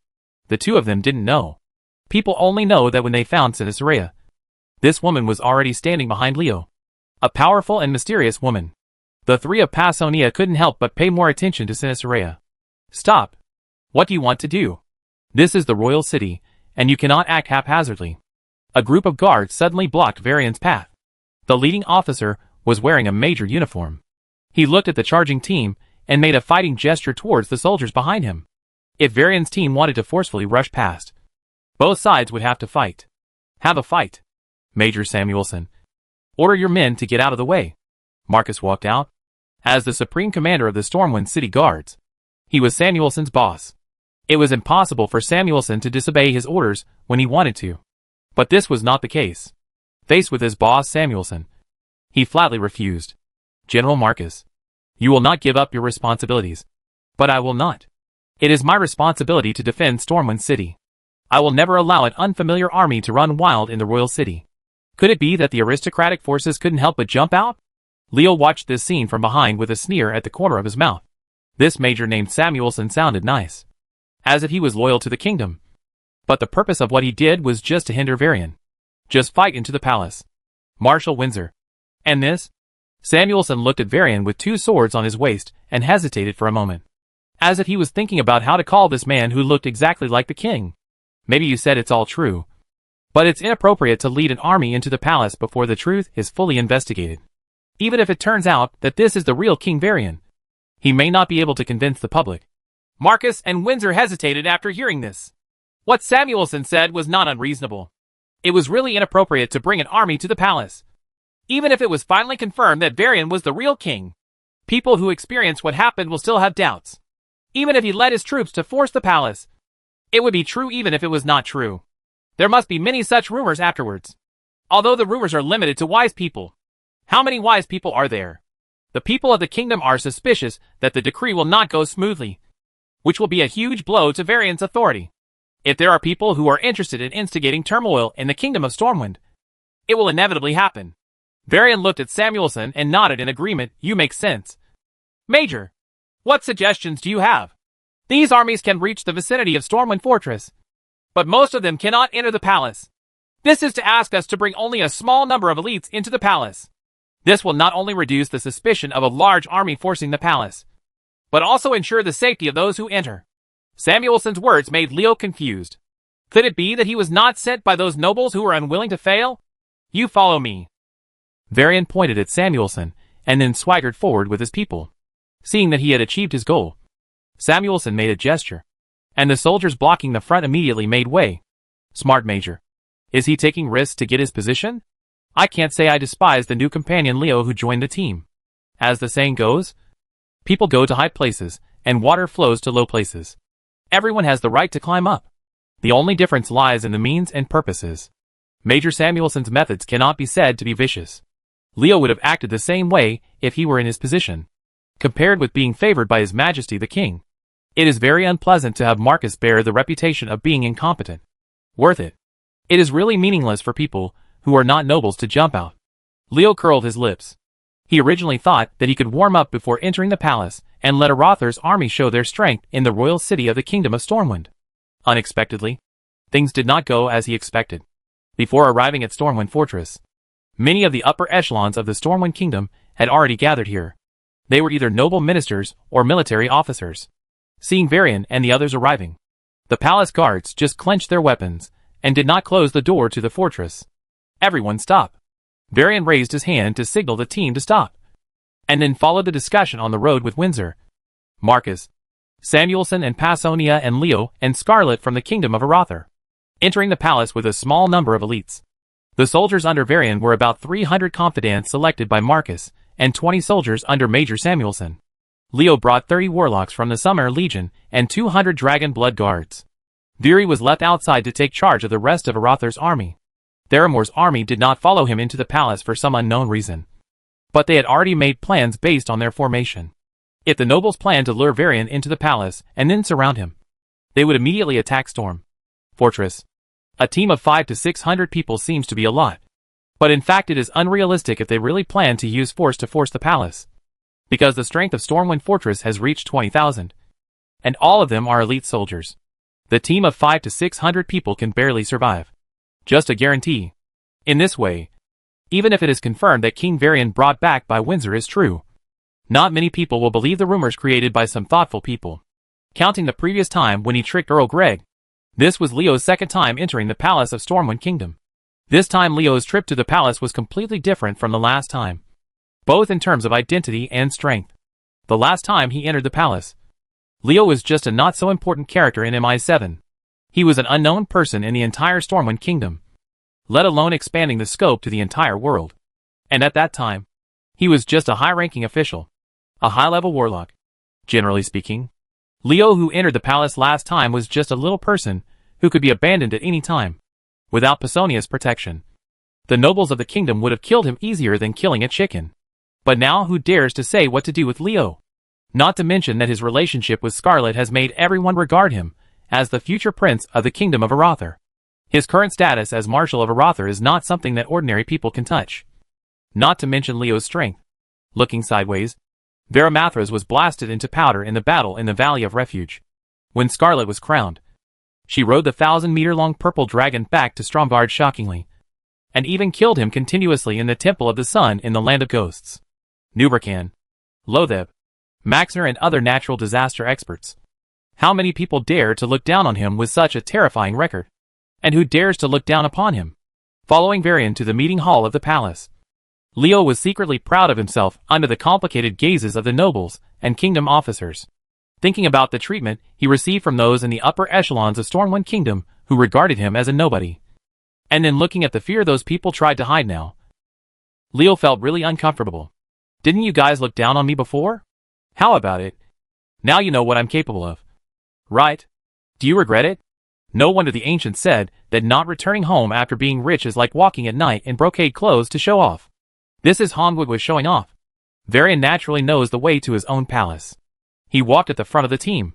The two of them didn't know. People only know that when they found Cicerea, this woman was already standing behind Leo. A powerful and mysterious woman. The three of Passonia couldn't help but pay more attention to Cicerea. Stop. What do you want to do? This is the royal city, and you cannot act haphazardly. A group of guards suddenly blocked Varian's path. The leading officer was wearing a major uniform. He looked at the charging team and made a fighting gesture towards the soldiers behind him. If Varian's team wanted to forcefully rush past, both sides would have to fight. Have a fight. Major Samuelson. Order your men to get out of the way. Marcus walked out. As the supreme commander of the Stormwind City Guards, he was Samuelson's boss. It was impossible for Samuelson to disobey his orders when he wanted to. But this was not the case. Faced with his boss Samuelson, he flatly refused. General Marcus, you will not give up your responsibilities. But I will not. It is my responsibility to defend Stormwind City. I will never allow an unfamiliar army to run wild in the royal city. Could it be that the aristocratic forces couldn't help but jump out? Leo watched this scene from behind with a sneer at the corner of his mouth. This major named Samuelson sounded nice. As if he was loyal to the kingdom. But the purpose of what he did was just to hinder Varian. Just fight into the palace. Marshal Windsor. And this? Samuelson looked at Varian with two swords on his waist and hesitated for a moment. As if he was thinking about how to call this man who looked exactly like the king. Maybe you said it's all true. But it's inappropriate to lead an army into the palace before the truth is fully investigated. Even if it turns out that this is the real King Varian, he may not be able to convince the public. Marcus and Windsor hesitated after hearing this. What Samuelson said was not unreasonable. It was really inappropriate to bring an army to the palace. Even if it was finally confirmed that Varian was the real king, people who experience what happened will still have doubts. Even if he led his troops to force the palace, it would be true even if it was not true. There must be many such rumors afterwards. Although the rumors are limited to wise people. How many wise people are there? The people of the kingdom are suspicious that the decree will not go smoothly, which will be a huge blow to Varian's authority. If there are people who are interested in instigating turmoil in the kingdom of Stormwind, it will inevitably happen. Varian looked at Samuelson and nodded in agreement. You make sense. Major, what suggestions do you have? These armies can reach the vicinity of Stormwind Fortress, but most of them cannot enter the palace. This is to ask us to bring only a small number of elites into the palace. This will not only reduce the suspicion of a large army forcing the palace, but also ensure the safety of those who enter. Samuelson's words made Leo confused. Could it be that he was not sent by those nobles who were unwilling to fail? You follow me. Varian pointed at Samuelson, and then swaggered forward with his people. Seeing that he had achieved his goal, Samuelson made a gesture, and the soldiers blocking the front immediately made way. Smart Major. Is he taking risks to get his position? I can't say I despise the new companion Leo who joined the team. As the saying goes, people go to high places, and water flows to low places. Everyone has the right to climb up. The only difference lies in the means and purposes. Major Samuelson's methods cannot be said to be vicious. Leo would have acted the same way if he were in his position. Compared with being favored by His Majesty the King, it is very unpleasant to have Marcus bear the reputation of being incompetent. Worth it. It is really meaningless for people who are not nobles to jump out. Leo curled his lips. He originally thought that he could warm up before entering the palace and let Arathar's army show their strength in the royal city of the Kingdom of Stormwind. Unexpectedly, things did not go as he expected. Before arriving at Stormwind Fortress, many of the upper echelons of the Stormwind Kingdom had already gathered here. They were either noble ministers or military officers. Seeing Varian and the others arriving, the palace guards just clenched their weapons and did not close the door to the fortress. Everyone stop. Varian raised his hand to signal the team to stop, and then followed the discussion on the road with Windsor, Marcus, Samuelson and Passonia and Leo and Scarlet from the Kingdom of Arathar, entering the palace with a small number of elites. The soldiers under Varian were about 300 confidants selected by Marcus, and 20 soldiers under Major Samuelson. Leo brought 30 warlocks from the Summer Legion and 200 Dragon Blood Guards. Viri was left outside to take charge of the rest of Arathar's army. Theramor's army did not follow him into the palace for some unknown reason, but they had already made plans based on their formation. If the nobles planned to lure Varian into the palace and then surround him, they would immediately attack Storm Fortress. A team of 500 to 600 people seems to be a lot, but in fact it is unrealistic if they really plan to use force to force the palace, because the strength of Stormwind Fortress has reached 20,000, and all of them are elite soldiers. The team of 500 to 600 people can barely survive. Just a guarantee. In this way, even if it is confirmed that King Varian brought back by Windsor is true, not many people will believe the rumors created by some thoughtful people. Counting the previous time when he tricked Earl Greg, this was Leo's second time entering the palace of Stormwind Kingdom. This time Leo's trip to the palace was completely different from the last time, both in terms of identity and strength. The last time he entered the palace, Leo was just a not-so-important character in MI7. He was an unknown person in the entire Stormwind Kingdom, let alone expanding the scope to the entire world. And at that time, he was just a high-ranking official, a high-level warlock. Generally speaking, Leo who entered the palace last time was just a little person who could be abandoned at any time. Without Pasonia's protection, the nobles of the kingdom would have killed him easier than killing a chicken. But now who dares to say what to do with Leo? Not to mention that his relationship with Scarlet has made everyone regard him as the future prince of the Kingdom of Arathar. His current status as Marshal of Arathar is not something that ordinary people can touch. Not to mention Leo's strength. Looking sideways, Varamathras was blasted into powder in the battle in the Valley of Refuge. When Scarlet was crowned, she rode the 1,000-meter-long purple dragon back to Stromgard shockingly, and even killed him continuously in the Temple of the Sun in the Land of Ghosts. Nubercan, Lotheb, Maxner and other natural disaster experts. How many people dare to look down on him with such a terrifying record? And who dares to look down upon him? Following Varian to the meeting hall of the palace, Leo was secretly proud of himself under the complicated gazes of the nobles and kingdom officers, thinking about the treatment he received from those in the upper echelons of Stormwind Kingdom who regarded him as a nobody. And then looking at the fear those people tried to hide now, Leo felt really uncomfortable. Didn't you guys look down on me before? How about it? Now you know what I'm capable of. Right? Do you regret it? No wonder the ancients said that not returning home after being rich is like walking at night in brocade clothes to show off. This is Hongwood was showing off. Varian naturally knows the way to his own palace. He walked at the front of the team,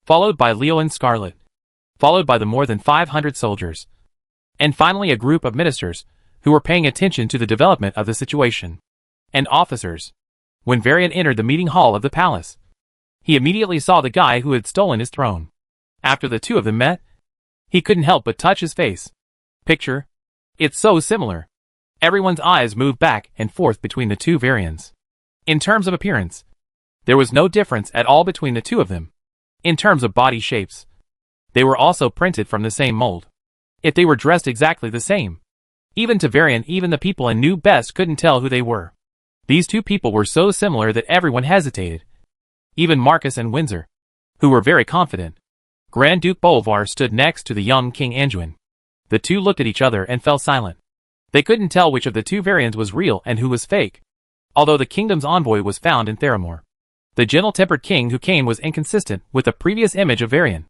followed by Leo and Scarlet, followed by the more than 500 soldiers, and finally a group of ministers who were paying attention to the development of the situation, and officers. When Varian entered the meeting hall of the palace, he immediately saw the guy who had stolen his throne. After the two of them met, he couldn't help but touch his face. Picture? It's so similar. Everyone's eyes moved back and forth between the two Varians. In terms of appearance, there was no difference at all between the two of them. In terms of body shapes, they were also printed from the same mold. If they were dressed exactly the same, even to Varian, even the people in knew best couldn't tell who they were. These two people were so similar that everyone hesitated. Even Marcus and Windsor, who were very confident. Grand Duke Bolvar stood next to the young King Anduin. The two looked at each other and fell silent. They couldn't tell which of the two variants was real and who was fake, although the kingdom's envoy was found in Theramore. The gentle-tempered king who came was inconsistent with the previous image of Varian.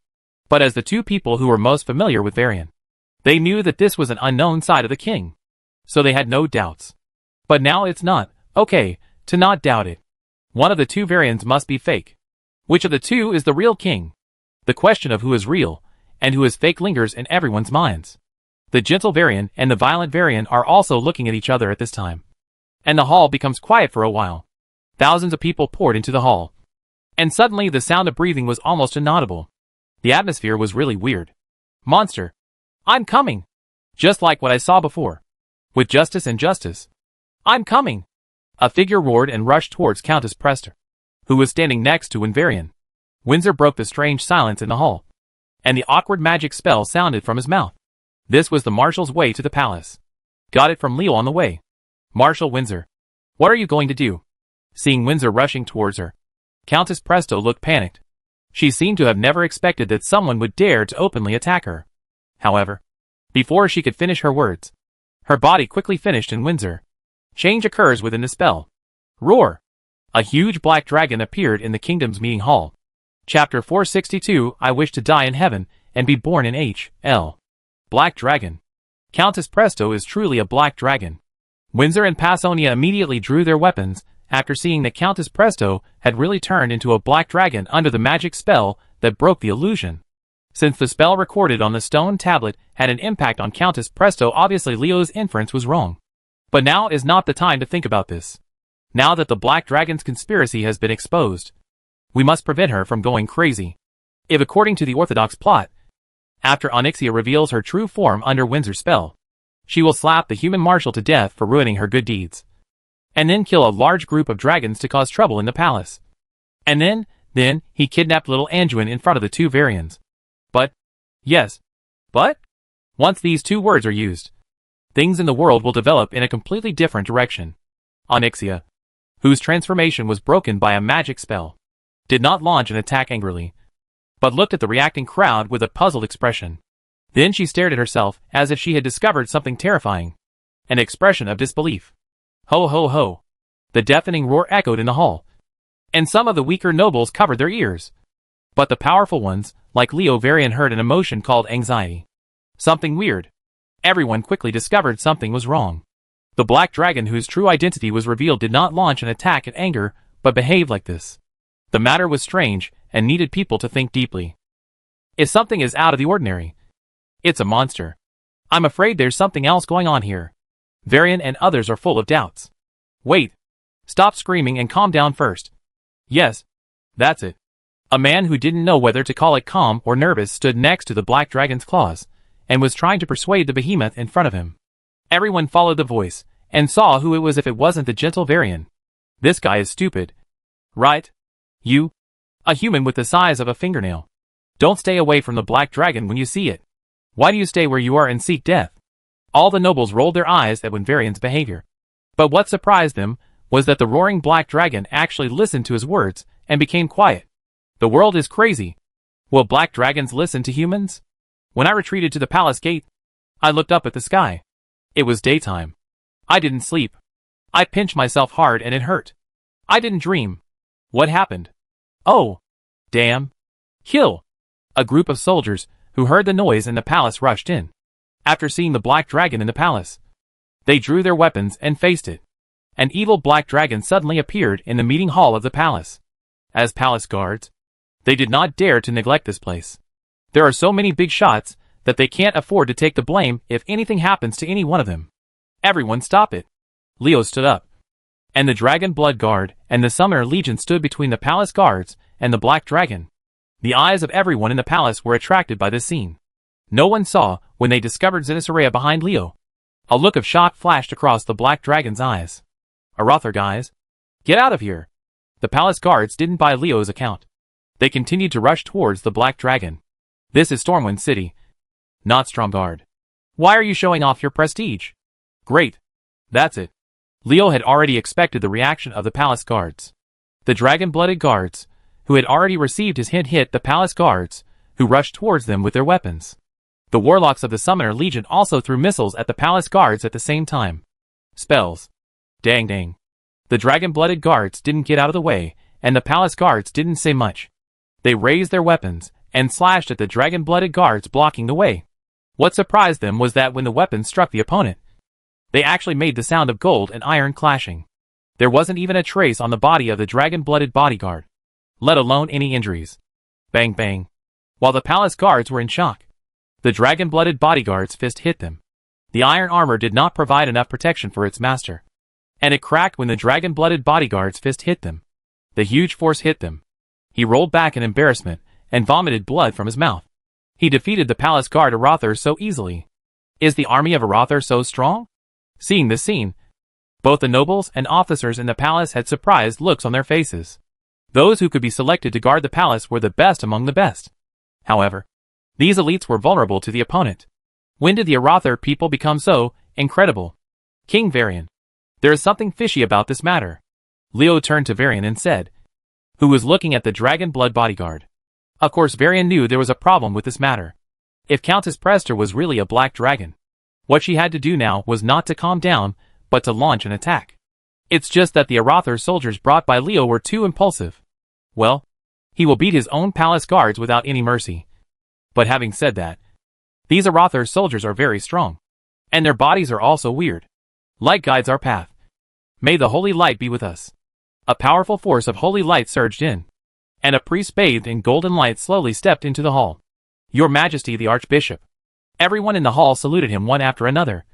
But as the two people who were most familiar with Varian, they knew that this was an unknown side of the king. So they had no doubts. But now it's not okay to not doubt it. One of the two Varians must be fake. Which of the two is the real king? The question of who is real and who is fake lingers in everyone's minds. The gentle Varian and the violent Varian are also looking at each other at this time. And the hall becomes quiet for a while. Thousands of people poured into the hall. And suddenly the sound of breathing was almost inaudible. The atmosphere was really weird. Monster. I'm coming. Just like what I saw before. With justice and justice. I'm coming. A figure roared and rushed towards Countess Prester, who was standing next to Winvarian. Windsor broke the strange silence in the hall. And the awkward magic spell sounded from his mouth. This was the Marshal's way to the palace. Got it from Leo on the way. Marshal Windsor. What are you going to do? Seeing Windsor rushing towards her, Countess Presto looked panicked. She seemed to have never expected that someone would dare to openly attack her. However, before she could finish her words, her body quickly finished in Windsor. Change occurs within the spell. Roar! A huge black dragon appeared in the kingdom's meeting hall. Chapter 462, I wish to die in heaven and be born in H.L. Black Dragon. Countess Presto is truly a black dragon. Windsor and Passonia immediately drew their weapons after seeing that Countess Presto had really turned into a black dragon under the magic spell that broke the illusion. Since the spell recorded on the stone tablet had an impact on Countess Presto, obviously Leo's inference was wrong. But now is not the time to think about this. Now that the Black Dragon's conspiracy has been exposed, we must prevent her from going crazy. If according to the orthodox plot, after Onyxia reveals her true form under Windsor's spell, she will slap the human marshal to death for ruining her good deeds. And then kill a large group of dragons to cause trouble in the palace. And then he kidnapped little Anduin in front of the two Varians. But, yes, but, once these two words are used, things in the world will develop in a completely different direction. Onyxia, whose transformation was broken by a magic spell, did not launch an attack angrily, but looked at the reacting crowd with a puzzled expression. Then she stared at herself as if she had discovered something terrifying. An expression of disbelief. Ho ho ho. The deafening roar echoed in the hall, and some of the weaker nobles covered their ears. But the powerful ones, like Leo Varian, heard an emotion called anxiety. Something weird. Everyone quickly discovered something was wrong. The black dragon whose true identity was revealed did not launch an attack in anger, but behaved like this. The matter was strange, and needed people to think deeply. If something is out of the ordinary, it's a monster. I'm afraid there's something else going on here. Varian and others are full of doubts. Wait. Stop screaming and calm down first. Yes. That's it. A man who didn't know whether to call it calm or nervous stood next to the black dragon's claws, and was trying to persuade the behemoth in front of him. Everyone followed the voice, and saw who it was if it wasn't the gentle Varian. This guy is stupid. Right? You? A human with the size of a fingernail. Don't stay away from the black dragon when you see it. Why do you stay where you are and seek death? All the nobles rolled their eyes at Winvarian's behavior. But what surprised them was that the roaring black dragon actually listened to his words and became quiet. The world is crazy. Will black dragons listen to humans? When I retreated to the palace gate, I looked up at the sky. It was daytime. I didn't sleep. I pinched myself hard and it hurt. I didn't dream. What happened? Oh. Damn. Kill. A group of soldiers who heard the noise in the palace rushed in. After seeing the black dragon in the palace, they drew their weapons and faced it. An evil black dragon suddenly appeared in the meeting hall of the palace. As palace guards, they did not dare to neglect this place. There are so many big shots that they can't afford to take the blame if anything happens to any one of them. Everyone stop it. Leo stood up. And the Dragon Blood Guard and the Summoner Legion stood between the palace guards and the black dragon. The eyes of everyone in the palace were attracted by this scene. No one saw when they discovered Zenitharea behind Leo. A look of shock flashed across the black dragon's eyes. Arother guys, get out of here. The palace guards didn't buy Leo's account. They continued to rush towards the black dragon. This is Stormwind City, not Stromgarde. Why are you showing off your prestige? Great. That's it. Leo had already expected the reaction of the palace guards. The dragon-blooded guards, who had already received his hint, hit the palace guards, who rushed towards them with their weapons. The warlocks of the Summoner Legion also threw missiles at the palace guards at the same time. Spells. Dang dang. The dragon-blooded guards didn't get out of the way, and the palace guards didn't say much. They raised their weapons and slashed at the dragon-blooded guards blocking the way. What surprised them was that when the weapons struck the opponent, they actually made the sound of gold and iron clashing. There wasn't even a trace on the body of the dragon-blooded bodyguard, let alone any injuries. Bang bang. While the palace guards were in shock, the dragon-blooded bodyguard's fist hit them. The iron armor did not provide enough protection for its master, and it cracked when the dragon-blooded bodyguard's fist hit them. The huge force hit them. He rolled back in embarrassment and vomited blood from his mouth. He defeated the palace guard Arather so easily. Is the army of Arather so strong? Seeing this scene, both the nobles and officers in the palace had surprised looks on their faces. Those who could be selected to guard the palace were the best among the best. However, these elites were vulnerable to the opponent. When did the Arather people become so incredible? King Varian. There is something fishy about this matter. Leo turned to Varian and said, who was looking at the dragon blood bodyguard. Of course Varian knew there was a problem with this matter. If Countess Prester was really a black dragon, what she had to do now was not to calm down, but to launch an attack. It's just that the Arather soldiers brought by Leo were too impulsive. Well, he will beat his own palace guards without any mercy. But having said that, these Arather soldiers are very strong. And their bodies are also weird. Light guides our path. May the holy light be with us. A powerful force of holy light surged in, and a priest bathed in golden light slowly stepped into the hall. Your Majesty the Archbishop. Everyone in the hall saluted him one after another.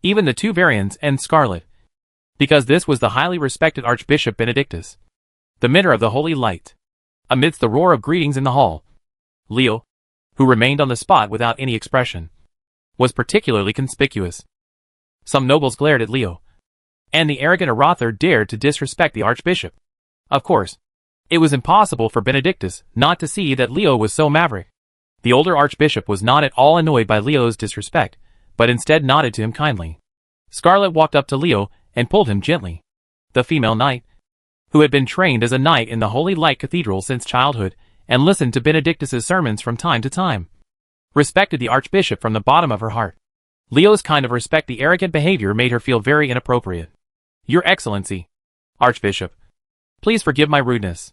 Even the two Varians and Scarlet. Because this was the highly respected Archbishop Benedictus, the Minter of the Holy Light. Amidst the roar of greetings in the hall, Leo, who remained on the spot without any expression, was particularly conspicuous. Some nobles glared at Leo, and the arrogant Arather dared to disrespect the Archbishop. Of course, it was impossible for Benedictus not to see that Leo was so maverick. The older Archbishop was not at all annoyed by Leo's disrespect, but instead nodded to him kindly. Scarlet walked up to Leo and pulled him gently. The female knight, who had been trained as a knight in the Holy Light Cathedral since childhood and listened to Benedictus's sermons from time to time, respected the Archbishop from the bottom of her heart. Leo's kind of respect the arrogant behavior made her feel very inappropriate. Your Excellency, Archbishop, please forgive my rudeness.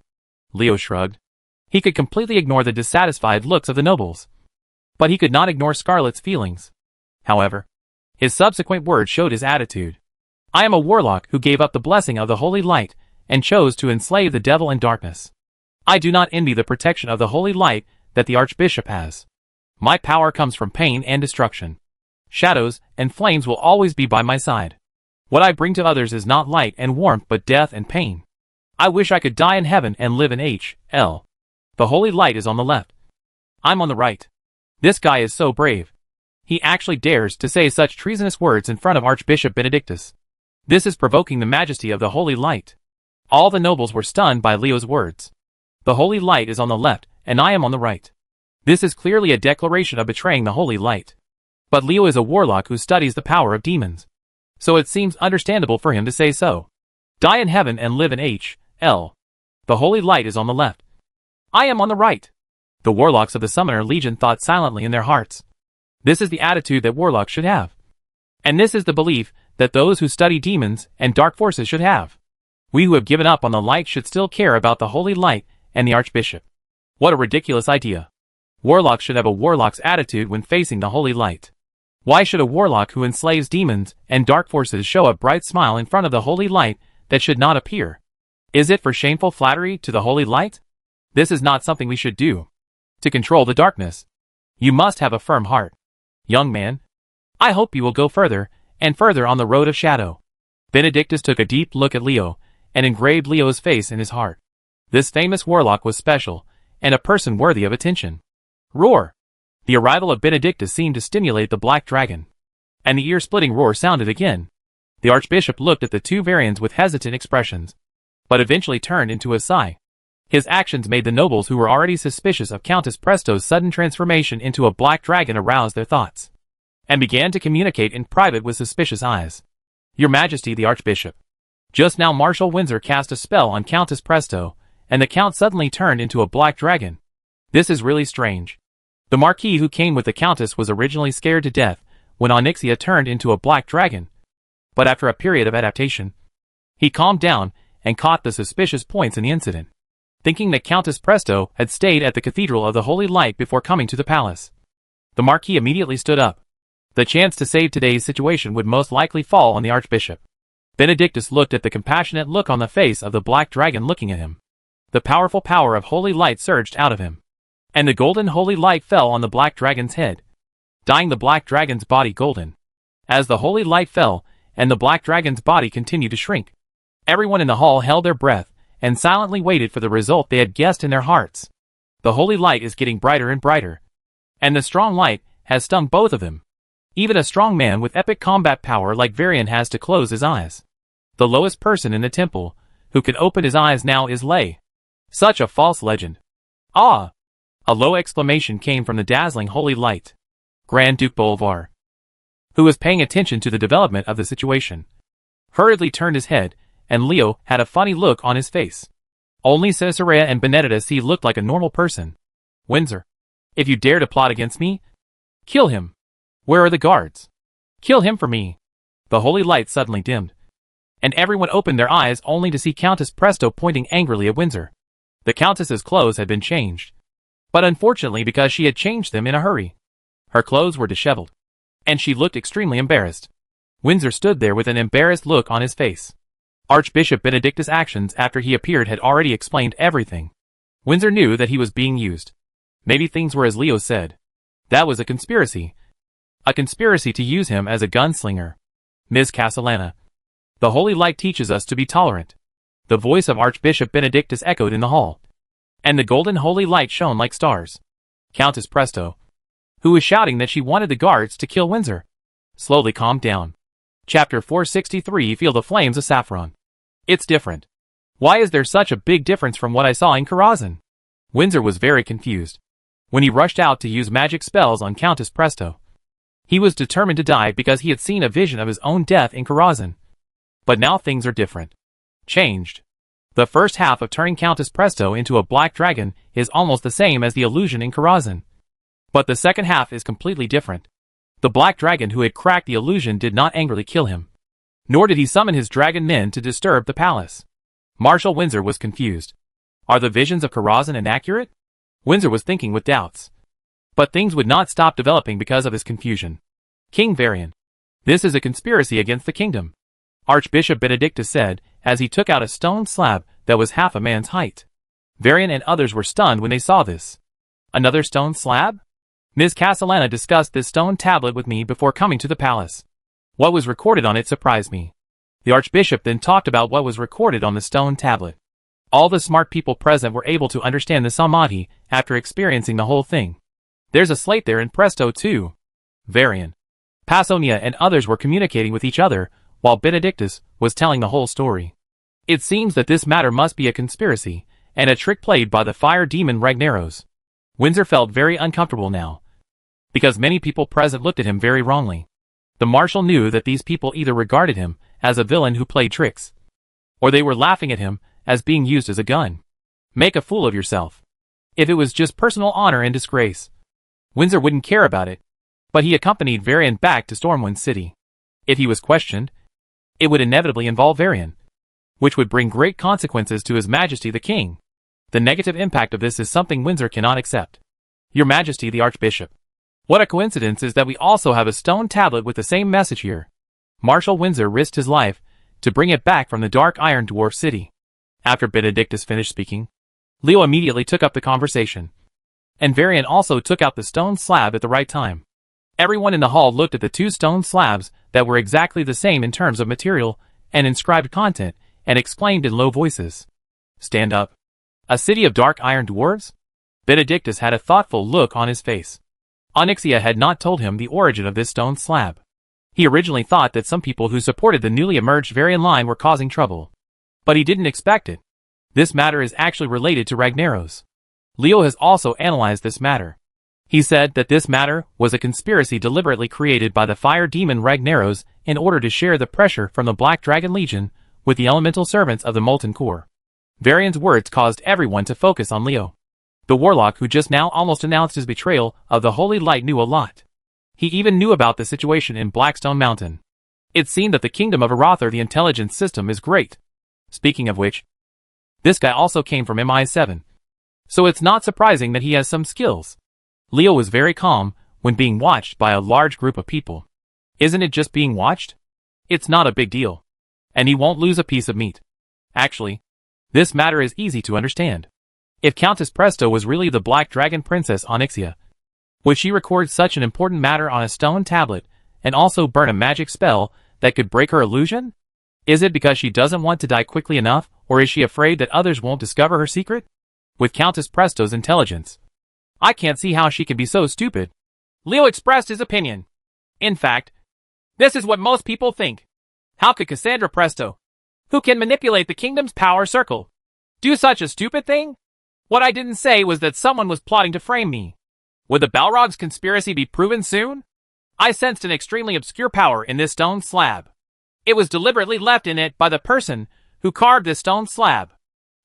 Leo shrugged. He could completely ignore the dissatisfied looks of the nobles, but he could not ignore Scarlet's feelings. However, his subsequent words showed his attitude. I am a warlock who gave up the blessing of the holy light and chose to enslave the devil and darkness. I do not envy the protection of the holy light that the Archbishop has. My power comes from pain and destruction. Shadows and flames will always be by my side. What I bring to others is not light and warmth but death and pain. I wish I could die in heaven and live in H.L. The holy light is on the left. I'm on the right. This guy is so brave. He actually dares to say such treasonous words in front of Archbishop Benedictus. This is provoking the majesty of the holy light. All the nobles were stunned by Leo's words. The holy light is on the left, and I am on the right. This is clearly a declaration of betraying the holy light. But Leo is a warlock who studies the power of demons, so it seems understandable for him to say so. Die in heaven and live in H.L. The holy light is on the left. I am on the right. The warlocks of the Summoner Legion thought silently in their hearts. This is the attitude that warlocks should have. And this is the belief that those who study demons and dark forces should have. We who have given up on the light should still care about the holy light and the Archbishop. What a ridiculous idea. Warlocks should have a warlock's attitude when facing the holy light. Why should a warlock who enslaves demons and dark forces show a bright smile in front of the holy light that should not appear? Is it for shameful flattery to the holy light? This is not something we should do. To control the darkness, you must have a firm heart. Young man, I hope you will go further and further on the road of shadow. Benedictus took a deep look at Leo and engraved Leo's face in his heart. This famous warlock was special and a person worthy of attention. Roar! The arrival of Benedictus seemed to stimulate the black dragon, and the ear-splitting roar sounded again. The Archbishop looked at the two Varians with hesitant expressions, but eventually turned into a sigh. His actions made the nobles who were already suspicious of Countess Presto's sudden transformation into a black dragon arouse their thoughts, and began to communicate in private with suspicious eyes. Your Majesty the Archbishop. Just now Marshal Windsor cast a spell on Countess Presto, and the Count suddenly turned into a black dragon. This is really strange. The Marquis who came with the Countess was originally scared to death when Onyxia turned into a black dragon, but after a period of adaptation, he calmed down and caught the suspicious points in the incident, thinking that Countess Presto had stayed at the Cathedral of the Holy Light before coming to the palace. The Marquis immediately stood up. The chance to save today's situation would most likely fall on the Archbishop. Benedictus looked at the compassionate look on the face of the black dragon looking at him. The powerful power of holy light surged out of him, and the golden holy light fell on the black dragon's head, dyeing the black dragon's body golden. As the holy light fell, and the black dragon's body continued to shrink, everyone in the hall held their breath and silently waited for the result they had guessed in their hearts. The holy light is getting brighter and brighter, and the strong light has stung both of them. Even a strong man with epic combat power like Varian has to close his eyes. The lowest person in the temple who could open his eyes now is Lei. Such a false legend. Ah! A low exclamation came from the dazzling holy light. Grand Duke Bolvar, who was paying attention to the development of the situation, hurriedly turned his head, and Leo had a funny look on his face. Only Caesarea and Benedictus looked like a normal person. Windsor, if you dare to plot against me, kill him. Where are the guards? Kill him for me. The holy light suddenly dimmed, and everyone opened their eyes only to see Countess Presto pointing angrily at Windsor. The Countess's clothes had been changed, but unfortunately because she had changed them in a hurry, her clothes were disheveled, and she looked extremely embarrassed. Windsor stood there with an embarrassed look on his face. Archbishop Benedictus' actions after he appeared had already explained everything. Windsor knew that he was being used. Maybe things were as Leo said. That was a conspiracy. A conspiracy to use him as a gunslinger. Ms. Castellana, the holy light teaches us to be tolerant. The voice of Archbishop Benedictus echoed in the hall, and the golden holy light shone like stars. Countess Presto, who was shouting that she wanted the guards to kill Windsor, slowly calmed down. Chapter 463 Feel the Flames of Saffron. It's different. Why is there such a big difference from what I saw in Karazhan? Windsor was very confused when he rushed out to use magic spells on Countess Presto. He was determined to die because he had seen a vision of his own death in Karazhan. But now things are different. Changed. The first half of turning Countess Presto into a black dragon is almost the same as the illusion in Karazhan. But the second half is completely different. The black dragon who had cracked the illusion did not angrily kill him, nor did he summon his dragon men to disturb the palace. Marshal Windsor was confused. Are the visions of Karazhan inaccurate? Windsor was thinking with doubts. But things would not stop developing because of his confusion. King Varian, this is a conspiracy against the kingdom, Archbishop Benedictus said, as he took out a stone slab that was half a man's height. Varian and others were stunned when they saw this. Another stone slab? Ms. Castellana discussed this stone tablet with me before coming to the palace. What was recorded on it surprised me. The Archbishop then talked about what was recorded on the stone tablet. All the smart people present were able to understand the Samadhi after experiencing the whole thing. There's a slate there in Presto too. Varian, Passonia and others were communicating with each other, while Benedictus was telling the whole story. It seems that this matter must be a conspiracy, and a trick played by the fire demon Ragnaros. Windsor felt very uncomfortable now, because many people present looked at him very wrongly. The marshal knew that these people either regarded him as a villain who played tricks, or they were laughing at him as being used as a gun. Make a fool of yourself. If it was just personal honor and disgrace, Windsor wouldn't care about it, but he accompanied Varian back to Stormwind City. If he was questioned, it would inevitably involve Varian, which would bring great consequences to His Majesty the King. The negative impact of this is something Windsor cannot accept. Your Majesty the Archbishop, what a coincidence is that we also have a stone tablet with the same message here. Marshal Windsor risked his life to bring it back from the Dark Iron Dwarf City. After Benedictus finished speaking, Leo immediately took up the conversation, and Varian also took out the stone slab at the right time. Everyone in the hall looked at the two stone slabs that were exactly the same in terms of material and inscribed content, and exclaimed in low voices, "Stand up! A city of dark iron dwarves?" Benedictus had a thoughtful look on his face. Onyxia had not told him the origin of this stone slab. He originally thought that some people who supported the newly emerged Varian line were causing trouble, but he didn't expect it. This matter is actually related to Ragnaros. Leo has also analyzed this matter. He said that this matter was a conspiracy deliberately created by the fire demon Ragnaros in order to share the pressure from the Black Dragon Legion with the elemental servants of the Molten Core. Varian's words caused everyone to focus on Leo. The warlock who just now almost announced his betrayal of the Holy Light knew a lot. He even knew about the situation in Blackstone Mountain. It seemed that the kingdom of Arothar, the intelligence system, is great. Speaking of which, this guy also came from MI7. So it's not surprising that he has some skills. Leo was very calm when being watched by a large group of people. Isn't it just being watched? It's not a big deal. And he won't lose a piece of meat. Actually, this matter is easy to understand. If Countess Presto was really the Black Dragon Princess Onyxia, would she record such an important matter on a stone tablet and also burn a magic spell that could break her illusion? Is it because she doesn't want to die quickly enough, or is she afraid that others won't discover her secret? With Countess Presto's intelligence, I can't see how she can be so stupid. Leo expressed his opinion. In fact, this is what most people think. How could Cassandra Presto, who can manipulate the kingdom's power circle, do such a stupid thing? What I didn't say was that someone was plotting to frame me. Would the Balrog's conspiracy be proven soon? I sensed an extremely obscure power in this stone slab. It was deliberately left in it by the person who carved this stone slab.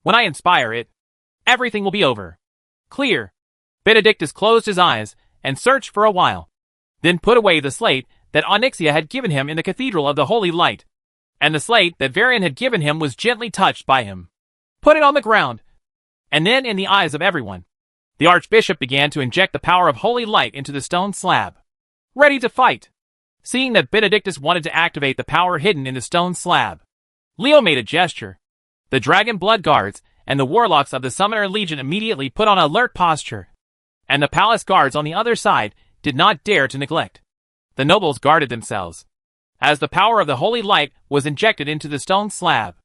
When I inspire it, everything will be over. Clear. Benedictus closed his eyes and searched for a while, then put away the slate that Onyxia had given him in the Cathedral of the Holy Light, and the slate that Varian had given him was gently touched by him. Put it on the ground. And then, in the eyes of everyone, the Archbishop began to inject the power of Holy Light into the stone slab. Ready to fight. Seeing that Benedictus wanted to activate the power hidden in the stone slab, Leo made a gesture. The Dragon Blood Guards and the Warlocks of the Summoner Legion immediately put on alert posture, and the palace guards on the other side did not dare to neglect. The nobles guarded themselves. As the power of the Holy Light was injected into the stone slab,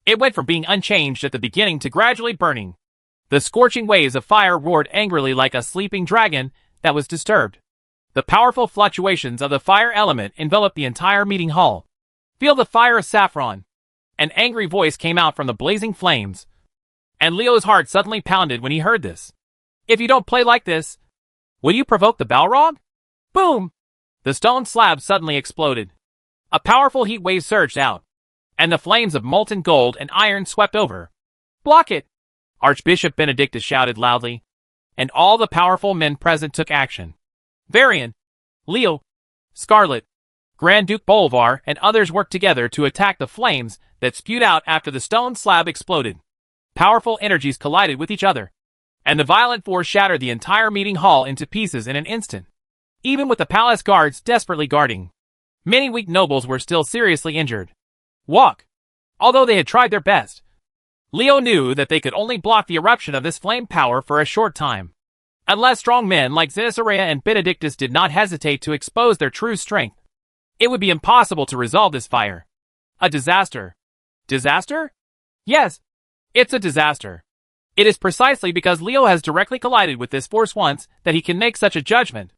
it went from being unchanged at the beginning to gradually burning. The scorching waves of fire roared angrily like a sleeping dragon that was disturbed. The powerful fluctuations of the fire element enveloped the entire meeting hall. Feel the fire of saffron. An angry voice came out from the blazing flames, and Leo's heart suddenly pounded when he heard this. If you don't play like this, will you provoke the Balrog? Boom! The stone slab suddenly exploded. A powerful heat wave surged out, and the flames of molten gold and iron swept over. Block it! Archbishop Benedictus shouted loudly, and all the powerful men present took action. Varian, Leo, Scarlet, Grand Duke Bolvar, and others worked together to attack the flames that spewed out after the stone slab exploded. Powerful energies collided with each other, and the violent force shattered the entire meeting hall into pieces in an instant. Even with the palace guards desperately guarding, many weak nobles were still seriously injured. Although they had tried their best, Leo knew that they could only block the eruption of this flame power for a short time. Unless strong men like Zinasarea and Benedictus did not hesitate to expose their true strength, it would be impossible to resolve this fire. A disaster. Disaster? Yes, it's a disaster. It is precisely because Leo has directly collided with this force once that he can make such a judgment.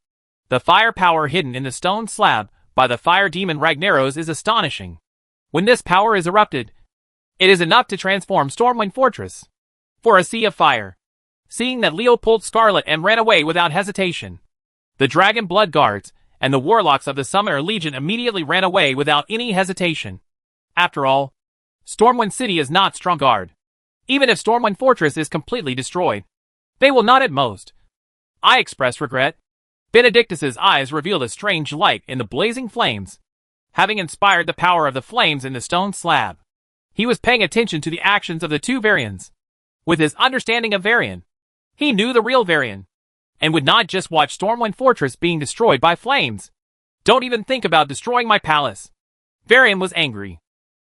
The fire power hidden in the stone slab by the fire demon Ragnaros is astonishing. When this power is erupted, it is enough to transform Stormwind Fortress for a sea of fire. Seeing that Leo pulled Scarlet and ran away without hesitation, the Dragon Blood Guards and the Warlocks of the Summoner Legion immediately ran away without any hesitation. After all, Stormwind City is not strong guard. Even if Stormwind Fortress is completely destroyed, they will not at most. I express regret. Benedictus's eyes revealed a strange light in the blazing flames. Having inspired the power of the flames in the stone slab, he was paying attention to the actions of the two Varians. With his understanding of Varian, he knew the real Varian, and would not just watch Stormwind Fortress being destroyed by flames. Don't even think about destroying my palace. Varian was angry.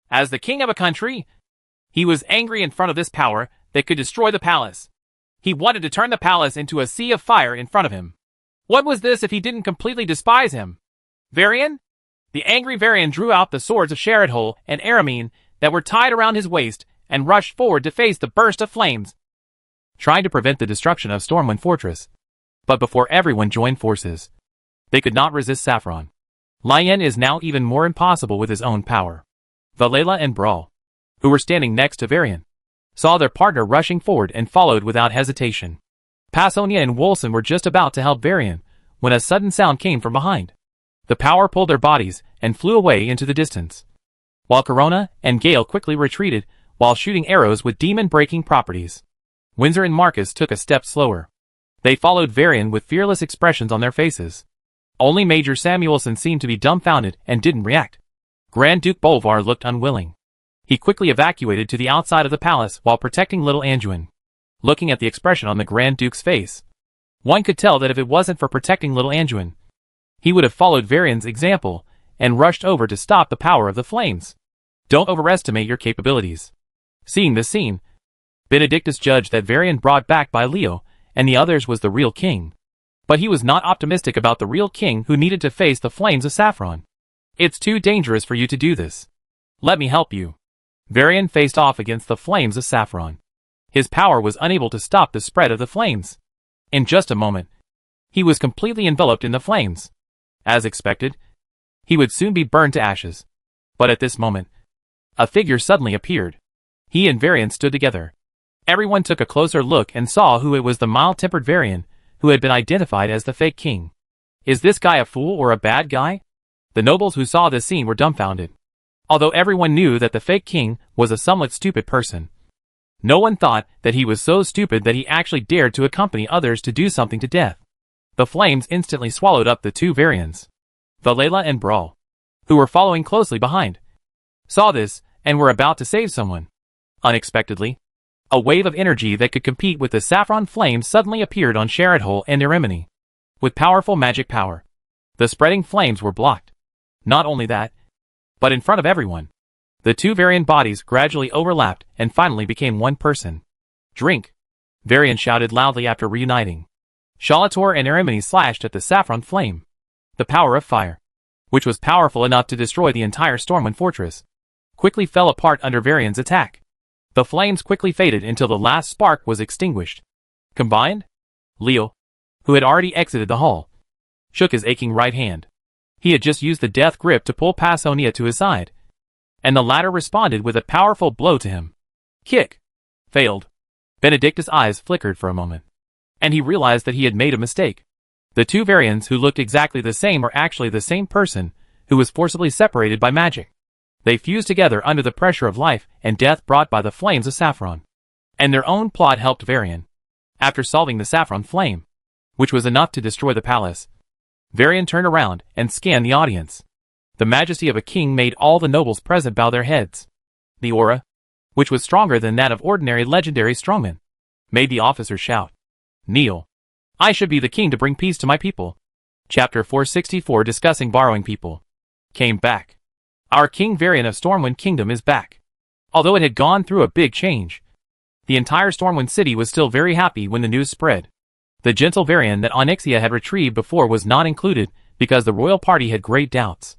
As the king of a country, he was angry in front of this power that could destroy the palace. He wanted to turn the palace into a sea of fire in front of him. What was this if he didn't completely despise him? Varian? The angry Varian drew out the swords of Sheridhol and Aramine that were tied around his waist and rushed forward to face the burst of flames, trying to prevent the destruction of Stormwind Fortress. But before everyone joined forces, they could not resist Saffron. Lien is now even more impossible with his own power. Valela and Brawl, who were standing next to Varian, saw their partner rushing forward and followed without hesitation. Passonia and Wolson were just about to help Varian when a sudden sound came from behind. The power pulled their bodies and flew away into the distance, while Corona and Gale quickly retreated while shooting arrows with demon-breaking properties. Windsor and Marcus took a step slower. They followed Varian with fearless expressions on their faces. Only Major Samuelson seemed to be dumbfounded and didn't react. Grand Duke Bolvar looked unwilling. He quickly evacuated to the outside of the palace while protecting little Anduin. Looking at the expression on the Grand Duke's face, one could tell that if it wasn't for protecting little Anduin, he would have followed Varian's example and rushed over to stop the power of the flames. Don't overestimate your capabilities. Seeing this scene, Benedictus judged that Varian brought back by Leo and the others was the real king. But he was not optimistic about the real king who needed to face the flames of Saffron. It's too dangerous for you to do this. Let me help you. Varian faced off against the flames of Saffron. His power was unable to stop the spread of the flames. In just a moment, he was completely enveloped in the flames. As expected, he would soon be burned to ashes. But at this moment, a figure suddenly appeared. He and Varian stood together. Everyone took a closer look and saw who it was, the mild-tempered Varian, who had been identified as the fake king. Is this guy a fool or a bad guy? The nobles who saw this scene were dumbfounded. Although everyone knew that the fake king was a somewhat stupid person, no one thought that he was so stupid that he actually dared to accompany others to do something to death. The flames instantly swallowed up the two Varians. Valela and Brawl, who were following closely behind, saw this and were about to save someone. Unexpectedly, a wave of energy that could compete with the saffron flames suddenly appeared on Sharadhol and Iremini. With powerful magic power, the spreading flames were blocked. Not only that, but in front of everyone, the two Varian bodies gradually overlapped and finally became one person. Drink! Varian shouted loudly after reuniting. Shalator and Iremini slashed at the saffron flame. The power of fire, which was powerful enough to destroy the entire Stormwind fortress, quickly fell apart under Varian's attack. The flames quickly faded until the last spark was extinguished. Combined? Leo, who had already exited the hall, shook his aching right hand. He had just used the death grip to pull Pasonia to his side, and the latter responded with a powerful blow to him. Kick! Failed. Benedictus' eyes flickered for a moment, and he realized that he had made a mistake. The two Varians who looked exactly the same were actually the same person who was forcibly separated by magic. They fused together under the pressure of life and death brought by the flames of Saffron. And their own plot helped Varian. After solving the Saffron flame, which was enough to destroy the palace, Varian turned around and scanned the audience. The majesty of a king made all the nobles present bow their heads. The aura, which was stronger than that of ordinary legendary strongmen, made the officers shout, "Kneel! I should be the king to bring peace to my people." Chapter 464 discussing borrowing people. Came back. Our King Varian of Stormwind Kingdom is back. Although it had gone through a big change, the entire Stormwind city was still very happy when the news spread. The gentle Varian that Onyxia had retrieved before was not included because the royal party had great doubts.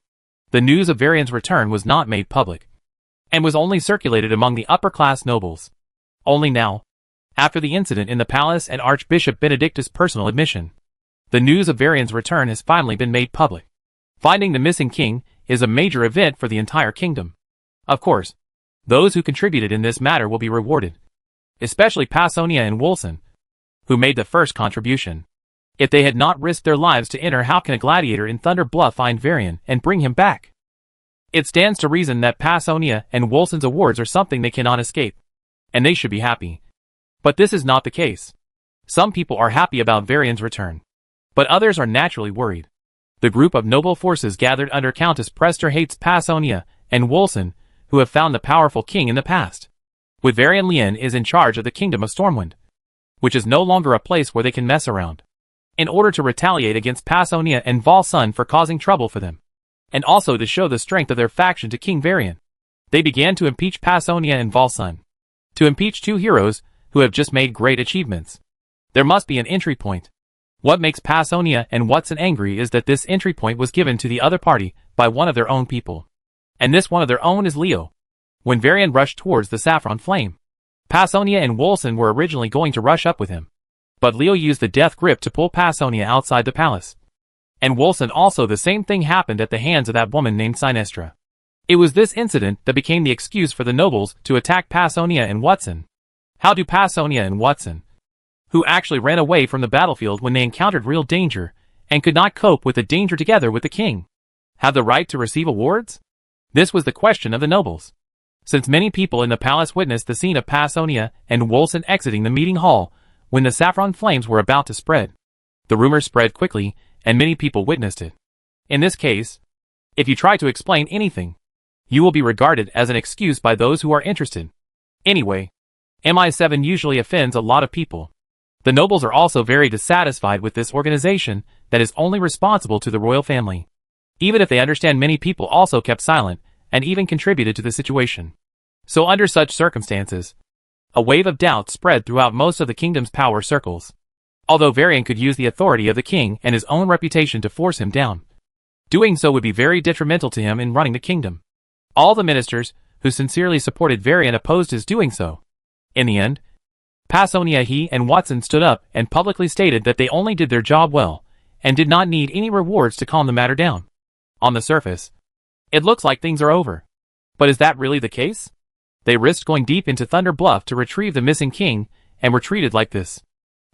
The news of Varian's return was not made public, and was only circulated among the upper-class nobles. Only now, after the incident in the palace and Archbishop Benedictus' personal admission, the news of Varian's return has finally been made public. Finding the missing king is a major event for the entire kingdom. Of course, those who contributed in this matter will be rewarded, especially Pasonia and Wolson, who made the first contribution. If they had not risked their lives to enter, how can a gladiator in Thunder Bluff find Varian and bring him back? It stands to reason that Pasonia and Wolson's awards are something they cannot escape, and they should be happy. But this is not the case. Some people are happy about Varian's return, but others are naturally worried. The group of noble forces gathered under Countess Prester hates Pasonia and Wolson, who have found the powerful king in the past. With Varian, Lien is in charge of the kingdom of Stormwind, which is no longer a place where they can mess around. In order to retaliate against Pasonia and Volsun for causing trouble for them, and also to show the strength of their faction to King Varian, they began to impeach Pasonia and Volsun. To impeach two heroes who have just made great achievements, there must be an entry point. What makes Pasonia and Watson angry is that this entry point was given to the other party by one of their own people. And this one of their own is Leo. When Varian rushed towards the saffron flame, Pasonia and Wolson were originally going to rush up with him, but Leo used the death grip to pull Pasonia outside the palace. And Wolson also. The same thing happened at the hands of that woman named Sinestra. It was this incident that became the excuse for the nobles to attack Pasonia and Watson. How do Pasonia and Watson, who actually ran away from the battlefield when they encountered real danger, and could not cope with the danger together with the king, have the right to receive awards? This was the question of the nobles. since many people in the palace witnessed the scene of Passonia and Wolson exiting the meeting hall when the saffron flames were about to spread. The rumor spread quickly, and many people witnessed it. In this case, if you try to explain anything, you will be regarded as an excuse by those who are interested. Anyway, MI7 usually offends a lot of people. The nobles are also very dissatisfied with this organization that is only responsible to the royal family. Even if they understand, many people also kept silent and even contributed to the situation. So under such circumstances, a wave of doubt spread throughout most of the kingdom's power circles. Although Varian could use the authority of the king and his own reputation to force him down, doing so would be very detrimental to him in running the kingdom. All the ministers who sincerely supported Varian opposed his doing so. In the end, Passonia, he and Watson stood up and publicly stated that they only did their job well and did not need any rewards to calm the matter down. On the surface, it looks like things are over. But is that really the case? They risked going deep into Thunder Bluff to retrieve the missing king and were treated like this.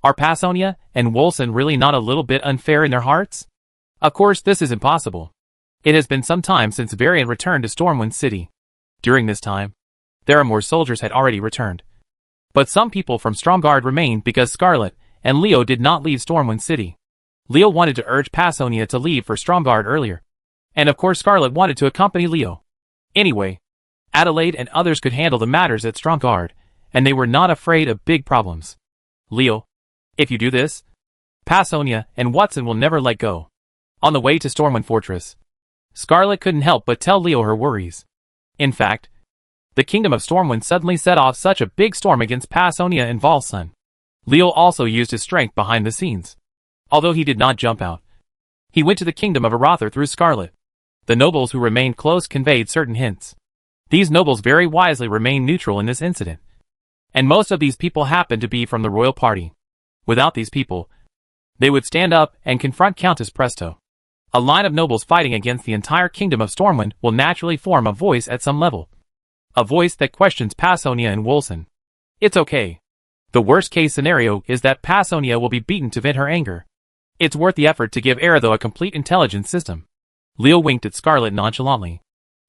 Are Passonia and Wolson really not a little bit unfair in their hearts? Of course, this is impossible. It has been some time since Varian returned to Stormwind City. During this time, there are more soldiers had already returned. But some people from Stromgarde remained because Scarlet and Leo did not leave Stormwind City. Leo wanted to urge Passonia to leave for Stromgarde earlier. And of course Scarlet wanted to accompany Leo. Anyway, Adelaide and others could handle the matters at Stromgarde, and they were not afraid of big problems. Leo, if you do this, Passonia and Watson will never let go. On the way to Stormwind Fortress, Scarlet couldn't help but tell Leo her worries. In fact, the kingdom of Stormwind suddenly set off such a big storm against Passonia and Volsun. Leo also used his strength behind the scenes. Although he did not jump out, he went to the kingdom of Aratha through Scarlet. The nobles who remained close conveyed certain hints. These nobles very wisely remained neutral in this incident. And most of these people happened to be from the royal party. Without these people, they would stand up and confront Countess Presto. A line of nobles fighting against the entire kingdom of Stormwind will naturally form a voice at some level. A voice that questions Passonia and Wolson. It's okay. The worst case scenario is that Passonia will be beaten to vent her anger. It's worth the effort to give Eretho a complete intelligence system. Leo winked at Scarlet nonchalantly.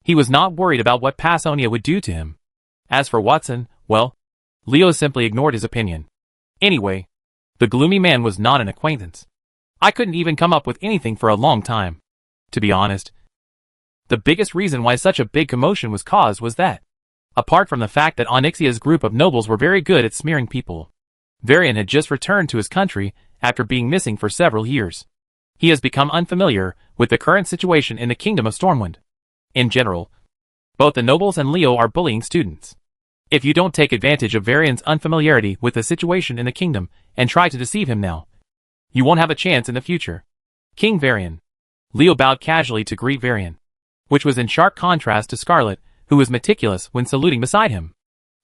He was not worried about what Passonia would do to him. As for Watson, well, Leo simply ignored his opinion. Anyway, the gloomy man was not an acquaintance. I couldn't even come up with anything for a long time. To be honest, the biggest reason why such a big commotion was caused was that, apart from the fact that Onyxia's group of nobles were very good at smearing people, Varian had just returned to his country after being missing for several years. He has become unfamiliar with the current situation in the kingdom of Stormwind. In general, both the nobles and Leo are bullying students. If you don't take advantage of Varian's unfamiliarity with the situation in the kingdom and try to deceive him now, you won't have a chance in the future. King Varian. Leo bowed casually to greet Varian, which was in sharp contrast to Scarlet, who was meticulous when saluting beside him.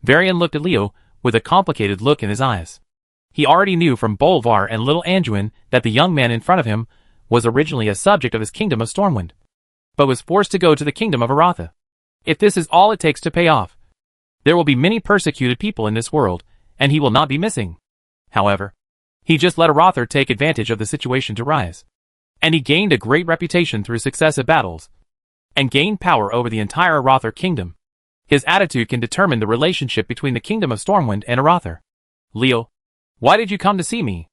Varian looked at Leo with a complicated look in his eyes. He already knew from Bolvar and Little Anduin that the young man in front of him was originally a subject of his kingdom of Stormwind, but was forced to go to the kingdom of Aratha. If this is all it takes to pay off, there will be many persecuted people in this world, and he will not be missing. However, he just let Aratha take advantage of the situation to rise. And he gained a great reputation through successive battles, and gained power over the entire Aratha kingdom. His attitude can determine the relationship between the kingdom of Stormwind and Aratha. Leo, why did you come to see me?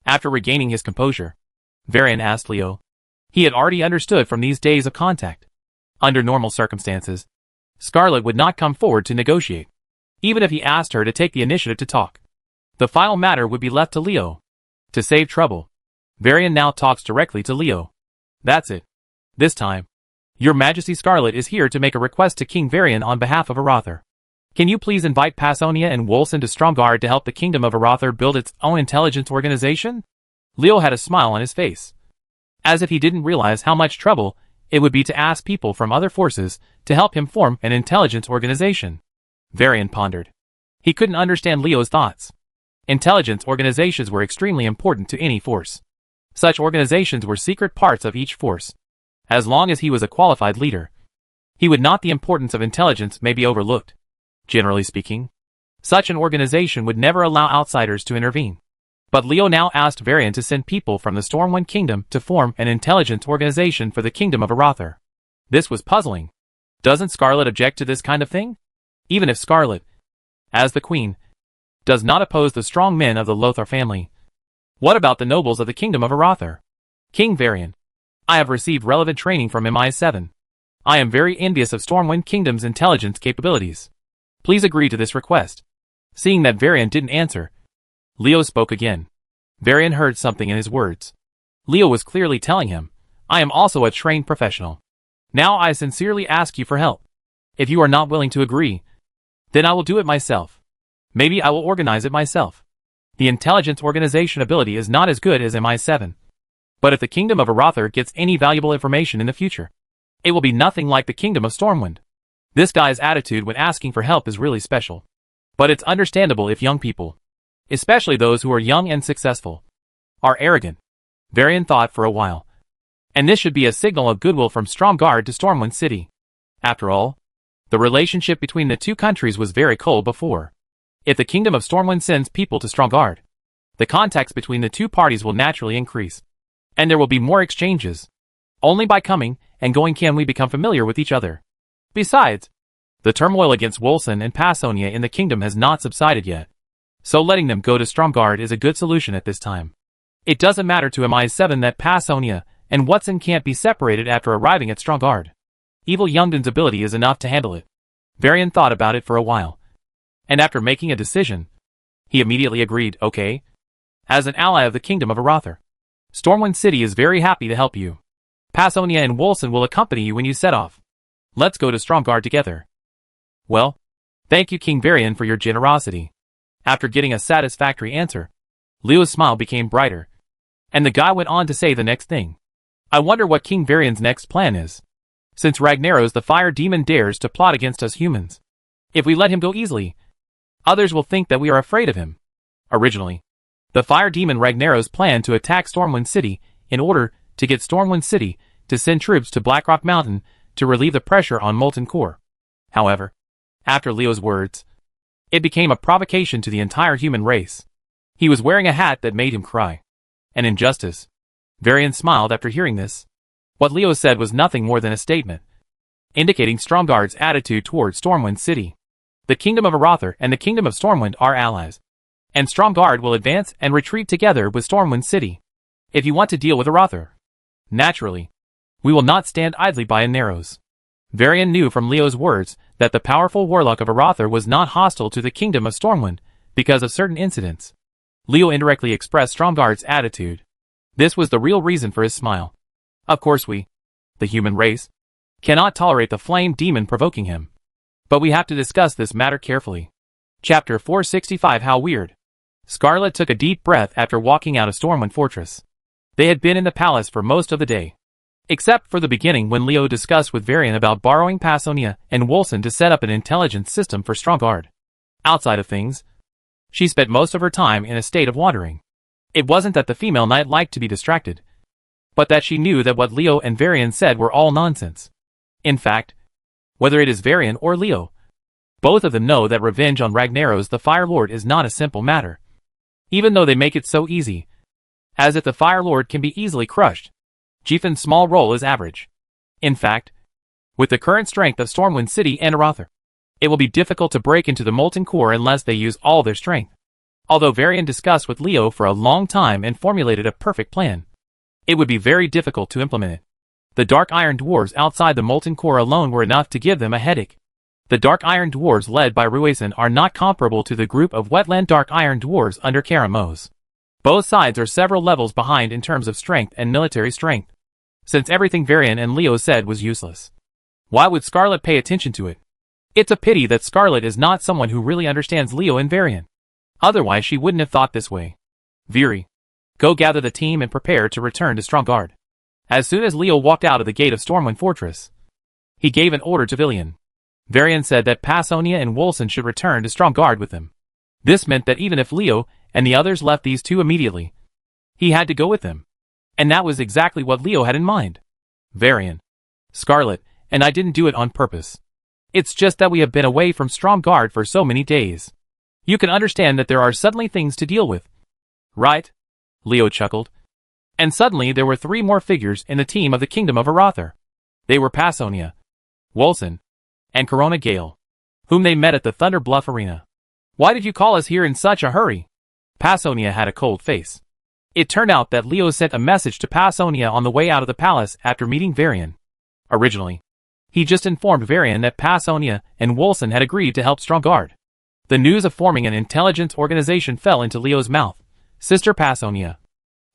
After regaining his composure, Varian asked Leo. He had already understood from these days of contact. Under normal circumstances, Scarlet would not come forward to negotiate, even if he asked her to take the initiative to talk. The final matter would be left to Leo. To save trouble, Varian now talks directly to Leo. That's it. This time, Your Majesty, Scarlet is here to make a request to King Varian on behalf of Aratha. Can you please invite Passonia and Wolson to Stromgarde to help the kingdom of Aratha build its own intelligence organization? Leo had a smile on his face, as if he didn't realize how much trouble it would be to ask people from other forces to help him form an intelligence organization. Varian pondered. He couldn't understand Leo's thoughts. Intelligence organizations were extremely important to any force. Such organizations were secret parts of each force. As long as he was a qualified leader, he would not the importance of intelligence may be overlooked. Generally speaking, such an organization would never allow outsiders to intervene. But Leo now asked Varian to send people from the Stormwind Kingdom to form an intelligence organization for the kingdom of Aratha. This was puzzling. Doesn't Scarlet object to this kind of thing? even if Scarlet, as the queen, does not oppose the strong men of the Lothar family. What about the nobles of the kingdom of Arather? King Varian, I have received relevant training from MI7. I am very envious of Stormwind Kingdom's intelligence capabilities. Please agree to this request. Seeing that Varian didn't answer, Leo spoke again. Varian heard something in his words. Leo was clearly telling him, I am also a trained professional. Now I sincerely ask you for help. If you are not willing to agree, then I will do it myself. Maybe I will organize it myself. The intelligence organization ability is not as good as MI7. But if the Kingdom of Arather gets any valuable information in the future, it will be nothing like the Kingdom of Stormwind. This guy's attitude when asking for help is really special. But it's understandable if young people, especially those who are young and successful, are arrogant. Varian thought for a while. And this should be a signal of goodwill from Stromgarde to Stormwind City. After all, the relationship between the two countries was very cold before. If the Kingdom of Stormwind sends people to Stromgarde, the contacts between the two parties will naturally increase. And there will be more exchanges. Only by coming and going can we become familiar with each other. Besides, the turmoil against Wolson and Passonia in the kingdom has not subsided yet. So letting them go to Stromgarde is a good solution at this time. It doesn't matter to MI7 that Passonia and Watson can't be separated after arriving at Stromgarde. Evil Youngden's ability is enough to handle it. Varian thought about it for a while. And after making a decision, he immediately agreed, okay. As an ally of the Kingdom of Arather, Stormwind City is very happy to help you. Passonia and Wolson will accompany you when you set off. Let's go to Stromgarde together. Well, thank you King Varian for your generosity. After getting a satisfactory answer, Leo's smile became brighter. And the guy went on to say the next thing. I wonder what King Varian's next plan is. Since Ragnaros the fire demon dares to plot against us humans. If we let him go easily, others will think that we are afraid of him. Originally, the fire demon Ragnaros planned to attack Stormwind City in order to get Stormwind City to send troops to Blackrock Mountain to relieve the pressure on Molten Core. However, after Leo's words, it became a provocation to the entire human race. He was wearing a hat that made him cry. An injustice. Varian smiled after hearing this. What Leo said was nothing more than a statement, indicating Stromgarde's attitude towards Stormwind City. The Kingdom of Arather and the Kingdom of Stormwind are allies, and Stromgarde will advance and retreat together with Stormwind City. If you want to deal with Arather, naturally, we will not stand idly by in Narrows. Varian knew from Leo's words that the powerful warlock of Arather was not hostile to the Kingdom of Stormwind because of certain incidents. Leo indirectly expressed Stromgarde's attitude. This was the real reason for his smile. Of course we, the human race, cannot tolerate the flame demon provoking him. But we have to discuss this matter carefully. Chapter 465 How Weird. Scarlet took a deep breath after walking out of Stormwind Fortress. They had been in the palace for most of the day. Except for the beginning when Leo discussed with Varian about borrowing Passonia and Wolson to set up an intelligence system for Stromgarde. Outside of things, she spent most of her time in a state of wandering. It wasn't that the female knight liked to be distracted, but that she knew that what Leo and Varian said were all nonsense. In fact, whether it is Varian or Leo, both of them know that revenge on Ragnaros the Fire Lord is not a simple matter. Even though they make it so easy, as if the Fire Lord can be easily crushed, Jifan's small role is average. In fact, with the current strength of Stormwind City and Arather, it will be difficult to break into the Molten Core unless they use all their strength. Although Varian discussed with Leo for a long time and formulated a perfect plan, it would be very difficult to implement it. The Dark Iron Dwarves outside the Molten Core alone were enough to give them a headache. The Dark Iron Dwarves led by Rueson are not comparable to the group of Wetland Dark Iron Dwarves under Karamos. Both sides are several levels behind in terms of strength and military strength. Since everything Varian and Leo said was useless, why would Scarlet pay attention to it? It's a pity that Scarlet is not someone who really understands Leo and Varian. Otherwise she wouldn't have thought this way. Viri, go gather the team and prepare to return to Stromgarde. As soon as Leo walked out of the gate of Stormwind Fortress, he gave an order to Villian. Varian said that Passonia and Wolson should return to Stromgarde with him. This meant that even if Leo and the others left these two immediately, he had to go with them. And that was exactly what Leo had in mind. Varian, Scarlet, and I didn't do it on purpose. It's just that we have been away from Stromgarde for so many days. You can understand that there are suddenly things to deal with. Right? Leo chuckled. And suddenly there were three more figures in the team of the Kingdom of Arather. They were Passonia, Wolson, and Corona Gale. whom they met at the Thunder Bluff Arena. Why did you call us here in such a hurry? Pasonia had a cold face. It turned out that Leo sent a message to Pasonia on the way out of the palace after meeting Varian. Originally, he just informed Varian that Pasonia and Wolson had agreed to help Stromgarde. The news of forming an intelligence organization fell into Leo's mouth. Sister Pasonia,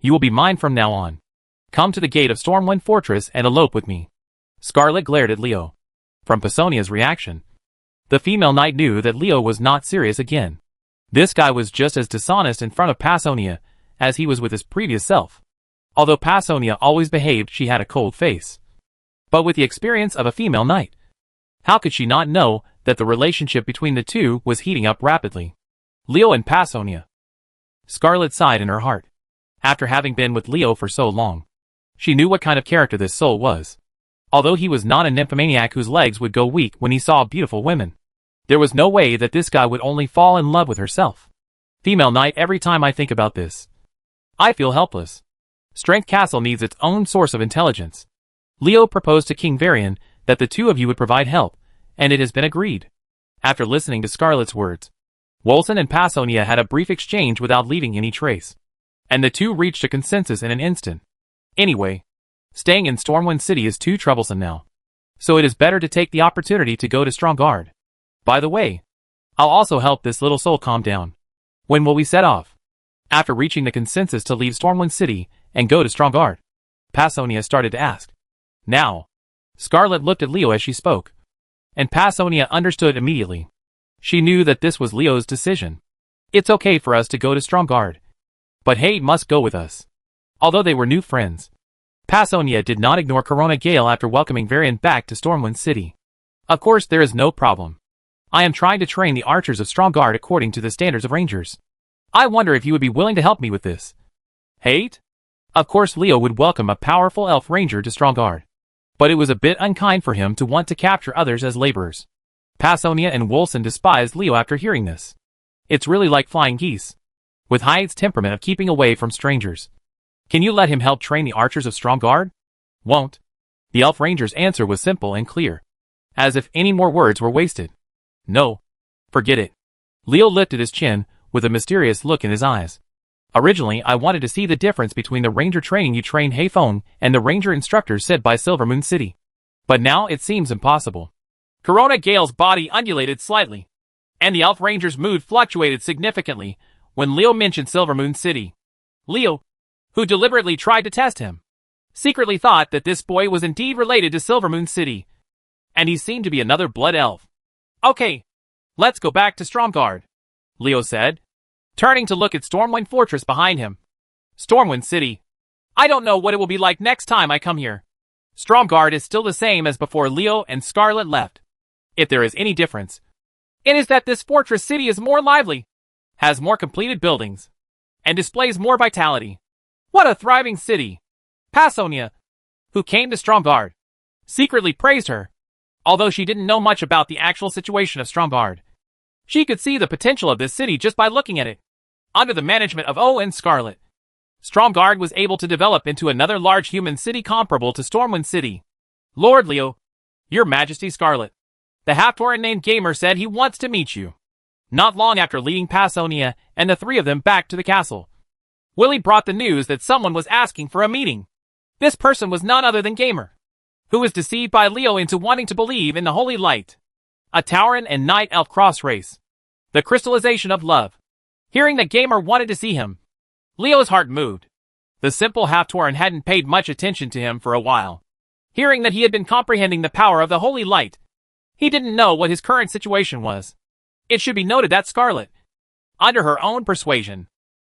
you will be mine from now on. Come to the gate of Stormwind Fortress and elope with me. Scarlet glared at Leo. From Pasonia's reaction, the female knight knew that Leo was not serious again. This guy was just as dishonest in front of Pasonia as he was with his previous self. Although Pasonia always behaved, she had a cold face. But with the experience of a female knight, how could she not know that the relationship between the two was heating up rapidly? Leo and Pasonia. Scarlet sighed in her heart. After having been with Leo for so long, she knew what kind of character this soul was. Although he was not a nymphomaniac whose legs would go weak when he saw beautiful women, there was no way that this guy would only fall in love with herself. Female knight, every time I think about this, I feel helpless. Strength Castle needs its own source of intelligence. Leo proposed to King Varian that the two of you would provide help, and it has been agreed. After listening to Scarlet's words, Wolson and Pasonia had a brief exchange without leaving any trace, and the two reached a consensus in an instant. Anyway, staying in Stormwind City is too troublesome now, so it is better to take the opportunity to go to Stromgarde. By the way, I'll also help this little soul calm down. When will we set off? After reaching the consensus to leave Stormwind City and go to Stromgarde, Pasonia started to ask. Now, Scarlet looked at Leo as she spoke, and Pasonia understood immediately. She knew that this was Leo's decision. It's okay for us to go to Stromgarde, but Hay must go with us. Although they were new friends, Pasonia did not ignore Corona Gale after welcoming Varian back to Stormwind City. Of course, there is no problem. I am trying to train the archers of Stromgarde according to the standards of rangers. I wonder if you would be willing to help me with this. Hate? Of course Leo would welcome a powerful elf ranger to Stromgarde, but it was a bit unkind for him to want to capture others as laborers. Pasonia and Wolson despised Leo after hearing this. It's really like flying geese, with Hyde's temperament of keeping away from strangers. Can you let him help train the archers of Stromgarde? Won't. The elf ranger's answer was simple and clear, as if any more words were wasted. No. Forget it. Leo lifted his chin, with a mysterious look in his eyes. Originally, I wanted to see the difference between the ranger training you trained Hayfone and the ranger instructors said by Silvermoon City. But now it seems impossible. Corona Gale's body undulated slightly, and the elf ranger's mood fluctuated significantly when Leo mentioned Silvermoon City. Leo, who deliberately tried to test him, secretly thought that this boy was indeed related to Silvermoon City, and he seemed to be another blood elf. Okay, let's go back to Stromgarde, Leo said, turning to look at Stormwind Fortress behind him. Stormwind City. I don't know what it will be like next time I come here. Stromgarde is still the same as before Leo and Scarlet left. If there is any difference, it is that this fortress city is more lively, has more completed buildings, and displays more vitality. What a thriving city! Pasonia, who came to Stromgarde, secretly praised her. Although she didn't know much about the actual situation of Stromgarde, she could see the potential of this city just by looking at it. Under the management of O and Scarlet, Stromgarde was able to develop into another large human city comparable to Stormwind City. Lord Leo, Your Majesty Scarlet, the half-Tauren named Gamer said he wants to meet you. Not long after leading Pasonia and the three of them back to the castle, Willie brought the news that someone was asking for a meeting. This person was none other than Gamer, who was deceived by Leo into wanting to believe in the Holy Light, a Tauren and Night Elf cross race, the crystallization of love. Hearing that Gamer wanted to see him, Leo's heart moved. The simple half-Tauren hadn't paid much attention to him for a while. Hearing that he had been comprehending the power of the Holy Light, he didn't know what his current situation was. It should be noted that Scarlet, under her own persuasion,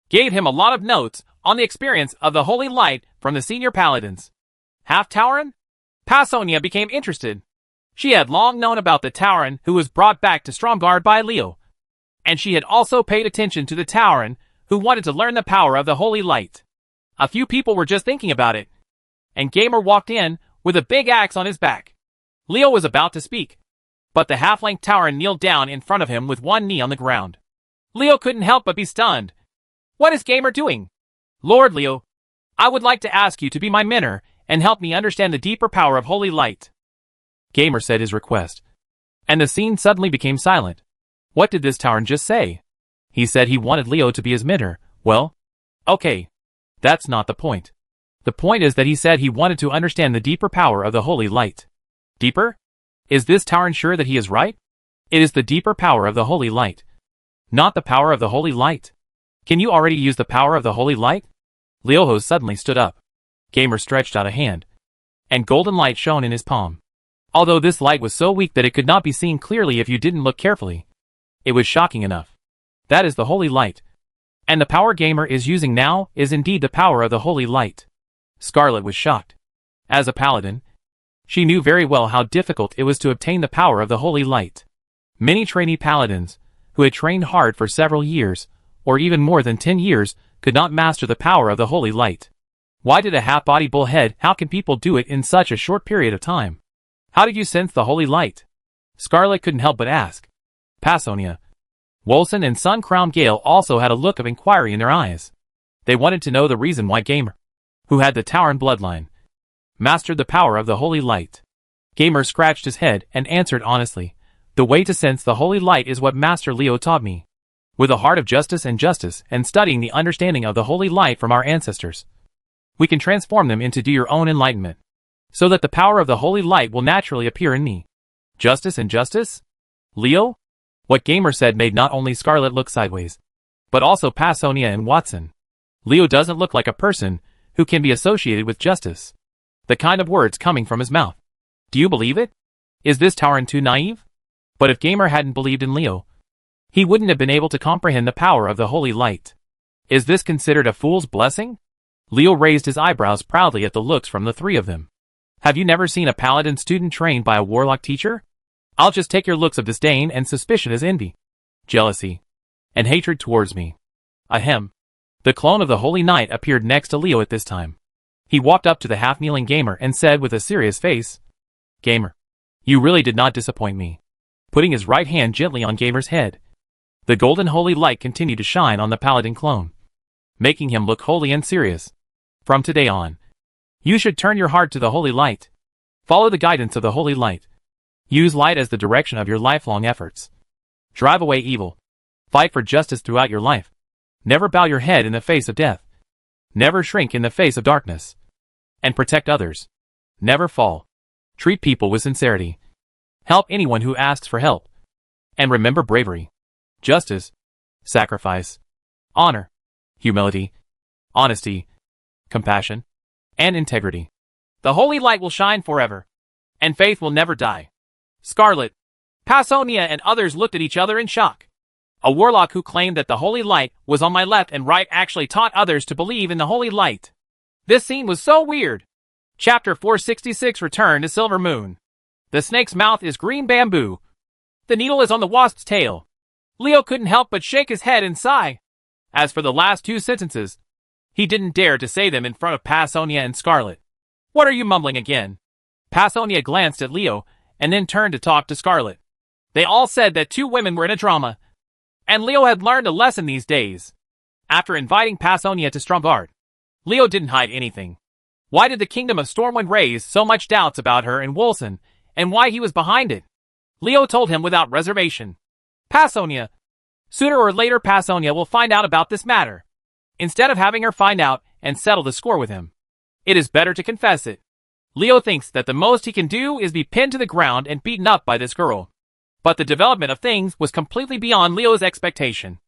gave him a lot of notes on the experience of the Holy Light from the senior paladins. Half-Tauren? Pasonia became interested. She had long known about the Tauren who was brought back to Stromgarde by Leo, and she had also paid attention to the Tauren who wanted to learn the power of the Holy Light. A few people were just thinking about it, and Gamer walked in with a big axe on his back. Leo was about to speak, but the half-length Tauren kneeled down in front of him with one knee on the ground. Leo couldn't help but be stunned. What is Gamer doing? Lord Leo, I would like to ask you to be my mentor and help me understand the deeper power of Holy Light. Gamer said his request. And the scene suddenly became silent. What did this tyrant just say? He said he wanted Leo to be his mentor. Well, okay. That's not the point. The point is that he said he wanted to understand the deeper power of the holy light. Deeper? Is this tyrant sure that he is right? It is the deeper power of the holy light. Not the power of the holy light. Can you already use the power of the holy light? Leoho suddenly stood up. Gamer stretched out a hand, and golden light shone in his palm. Although this light was so weak that it could not be seen clearly if you didn't look carefully. It was shocking enough. That is the holy light. And the power Gamer is using now is indeed the power of the holy light. Scarlet was shocked. As a paladin, she knew very well how difficult it was to obtain the power of the holy light. Many trainee paladins, who had trained hard for several years, or even more than 10 years, could not master the power of the holy light. Why did a half-body bullhead? How can people do it in such a short period of time? How did you sense the holy light? Scarlet couldn't help but ask. Pasonia, Wolson and Sun Crown Gale also had a look of inquiry in their eyes. They wanted to know the reason why Gamer, who had the Tauren bloodline, mastered the power of the holy light. Gamer scratched his head and answered honestly, the way to sense the holy light is what Master Leo taught me. With a heart of justice and studying the understanding of the holy light from our ancestors, we can transform them into your own enlightenment, so that the power of the holy light will naturally appear in me. Justice? Leo? What Gamer said made not only Scarlet look sideways, but also Pasonia and Watson. Leo doesn't look like a person who can be associated with justice. The kind of words coming from his mouth. Do you believe it? Is this Tauren too naive? But if Gamer hadn't believed in Leo, he wouldn't have been able to comprehend the power of the holy light. Is this considered a fool's blessing? Leo raised his eyebrows proudly at the looks from the three of them. Have you never seen a paladin student trained by a warlock teacher? I'll just take your looks of disdain and suspicion as envy, jealousy, and hatred towards me. Ahem. The clone of the Holy Knight appeared next to Leo at this time. He walked up to the half-kneeling Gamer and said with a serious face, Gamer, you really did not disappoint me. Putting his right hand gently on Gamer's head, the golden holy light continued to shine on the paladin clone, making him look holy and serious. From today on, you should turn your heart to the holy light. Follow the guidance of the holy light. Use light as the direction of your lifelong efforts. Drive away evil. Fight for justice throughout your life. Never bow your head in the face of death. Never shrink in the face of darkness. And protect others. Never fall. Treat people with sincerity. Help anyone who asks for help. And remember bravery, justice, sacrifice, honor, humility, honesty, compassion, and integrity. The holy light will shine forever, and faith will never die. Scarlet, Pasonia and others looked at each other in shock. A warlock who claimed that the holy light was on my left and right actually taught others to believe in the holy light. This scene was so weird. Chapter 466 Return to Silver Moon. The snake's mouth is green bamboo. The needle is on the wasp's tail. Leo couldn't help but shake his head and sigh. As for the last two sentences, he didn't dare to say them in front of Pasonia and Scarlet. What are you mumbling again? Pasonia glanced at Leo and then turned to talk to Scarlet. They all said that two women were in a drama, and Leo had learned a lesson these days. After inviting Pasonia to Stromgard, Leo didn't hide anything. Why did the Kingdom of Stormwind raise so much doubts about her and Wolson, and why he was behind it? Leo told him without reservation. Pasonia. Sooner or later Pasonia will find out about this matter. Instead of having her find out and settle the score with him, it is better to confess it. Leo thinks that the most he can do is be pinned to the ground and beaten up by this girl. But the development of things was completely beyond Leo's expectation.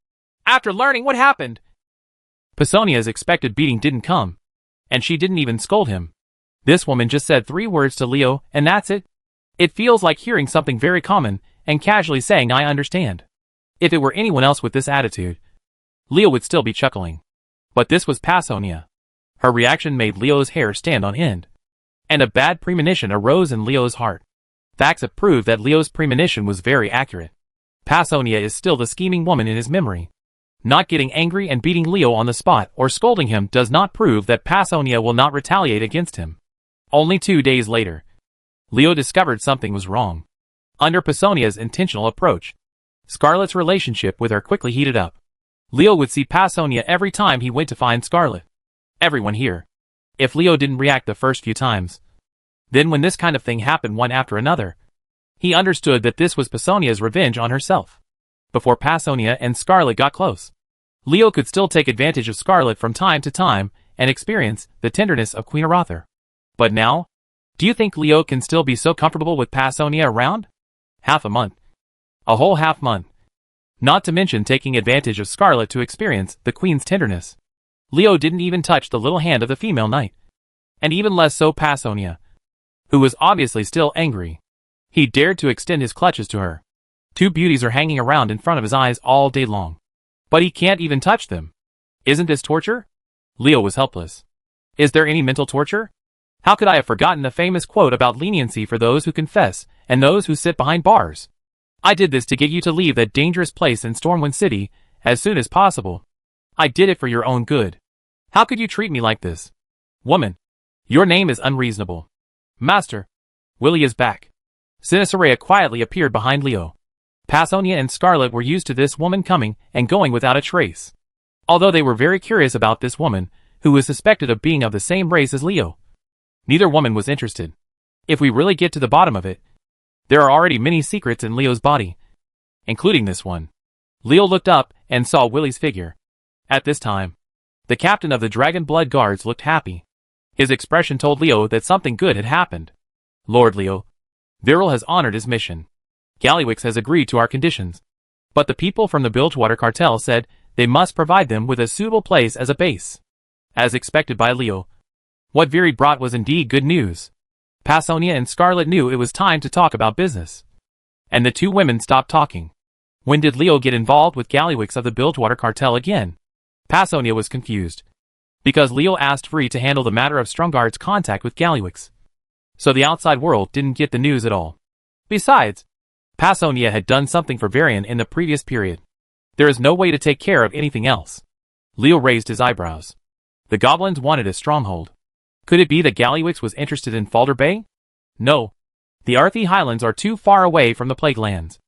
After learning what happened, Pasonia's expected beating didn't come, and she didn't even scold him. This woman just said 3 words to Leo, and that's it. It feels like hearing something very common and casually saying I understand. If it were anyone else with this attitude, Leo would still be chuckling. But this was Pasonia. Her reaction made Leo's hair stand on end, and a bad premonition arose in Leo's heart. Facts have proved that Leo's premonition was very accurate. Pasonia is still the scheming woman in his memory. Not getting angry and beating Leo on the spot or scolding him does not prove that Pasonia will not retaliate against him. Only 2 days later, Leo discovered something was wrong. Under Pasonia's intentional approach, Scarlet's relationship with her quickly heated up. Leo would see Pasonia every time he went to find Scarlet. Everyone here. If Leo didn't react the first few times, then when this kind of thing happened one after another, He understood that this was Pasonia's revenge on herself. Before Pasonia and Scarlet got close, Leo could still take advantage of Scarlet from time to time and experience the tenderness of Queen Arather. But now, do you think Leo can still be so comfortable with Pasonia around? Half a month. A whole half month. Not to mention taking advantage of Scarlet to experience the Queen's tenderness. Leo didn't even touch the little hand of the female knight. And even less so Pasonia, who was obviously still angry. He dared to extend his clutches to her. Two beauties are hanging around in front of his eyes all day long. But he can't even touch them. Isn't this torture? Leo was helpless. Is there any mental torture? How could I have forgotten the famous quote about leniency for those who confess and those who sit behind bars? I did this to get you to leave that dangerous place in Stormwind City as soon as possible. I did it for your own good. How could you treat me like this? Woman, your name is unreasonable. Master, Willie is back. Cinesaria quietly appeared behind Leo. Pasonia and Scarlet were used to this woman coming and going without a trace. Although they were very curious about this woman, who was suspected of being of the same race as Leo. Neither woman was interested. If we really get to the bottom of it, there are already many secrets in Leo's body, including this one. Leo looked up and saw Willie's figure. At this time, the captain of the Dragon Blood Guards looked happy. His expression told Leo that something good had happened. Lord Leo, Viral has honored his mission. Gallywix has agreed to our conditions. But the people from the Bilgewater cartel said they must provide them with a suitable place as a base. As expected by Leo, what Viri brought was indeed good news. Pasonia and Scarlet knew it was time to talk about business. And the two women stopped talking. When did Leo get involved with Gallywix of the Bilgewater cartel again? Pasonia was confused. Because Leo asked Viri to handle the matter of Stromgard's contact with Gallywix. So the outside world didn't get the news at all. Besides, Pasonia had done something for Varian in the previous period. There is no way to take care of anything else. Leo raised his eyebrows. The goblins wanted a stronghold. Could it be that Gallywix was interested in Falder Bay? No. The Arthi Highlands are too far away from the Plague Lands.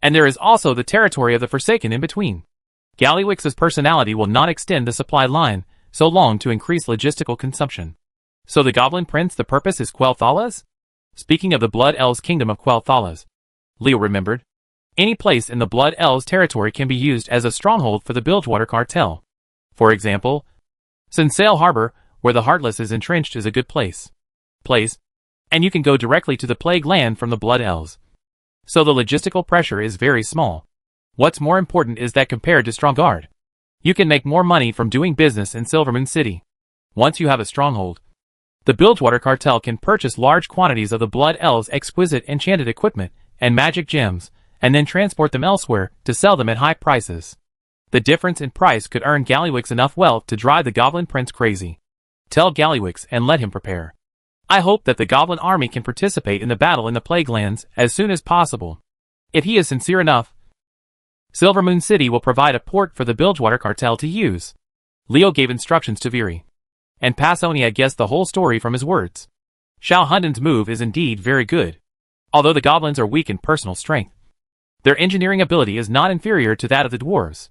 And there is also the territory of the Forsaken in between. Gallywix's personality will not extend the supply line so long to increase logistical consumption. So the Goblin Prince, the purpose is Quel'Thalas? Speaking of the Blood Elves' kingdom of Quel'Thalas, Leo remembered. Any place in the Blood Elves' territory can be used as a stronghold for the Bilgewater cartel. For example, Sunsail Harbor, where the Heartless is entrenched, is a good place. And you can go directly to the Plague Land from the Blood Elves. So the logistical pressure is very small. What's more important is that compared to Stromgard, you can make more money from doing business in Silvermoon City. Once you have a stronghold, the Bilgewater cartel can purchase large quantities of the Blood Elves' exquisite enchanted equipment and magic gems, and then transport them elsewhere to sell them at high prices. The difference in price could earn Gallywix enough wealth to drive the Goblin Prince crazy. Tell Gallywix and let him prepare. I hope that the Goblin army can participate in the battle in the Plague Lands as soon as possible. If he is sincere enough, Silvermoon City will provide a port for the Bilgewater cartel to use. Leo gave instructions to Viri. And Pasonia guessed the whole story from his words. Shao Hunden's move is indeed very good. Although the goblins are weak in personal strength, their engineering ability is not inferior to that of the dwarves.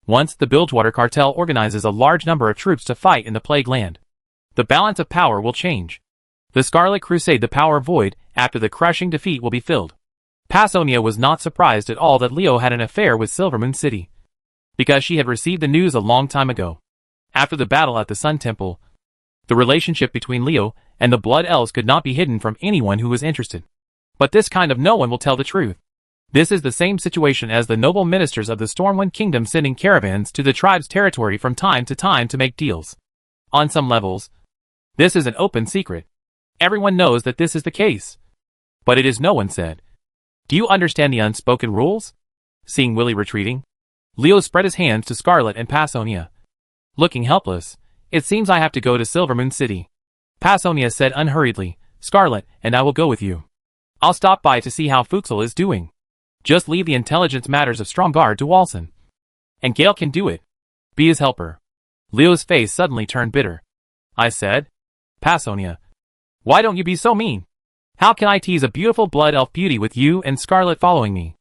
Once the Bilgewater cartel organizes a large number of troops to fight in the Plague Land, the balance of power will change. The Scarlet Crusade, the power void, after the crushing defeat will be filled. Pasonia was not surprised at all that Leo had an affair with Silvermoon City, because she had received the news a long time ago. After the battle at the Sun Temple, the relationship between Leo and the Blood Elves could not be hidden from anyone who was interested. But this kind of no one will tell the truth. This is the same situation as the noble ministers of the Stormwind Kingdom sending caravans to the tribe's territory from time to make deals. On some levels, this is an open secret. Everyone knows that this is the case. But it is no one said. Do you understand the unspoken rules? Seeing Willie retreating, Leo spread his hands to Scarlet and Pasonia. Looking helpless, it seems I have to go to Silvermoon City. Pasonia said unhurriedly, Scarlet, and I will go with you. I'll stop by to see how Fuxel is doing. Just leave the intelligence matters of Stromgard to Walson. And Gale can do it. Be his helper. Leo's face suddenly turned bitter. I said, Pasonia, why don't you be so mean? How can I tease a beautiful blood elf beauty with you and Scarlet following me?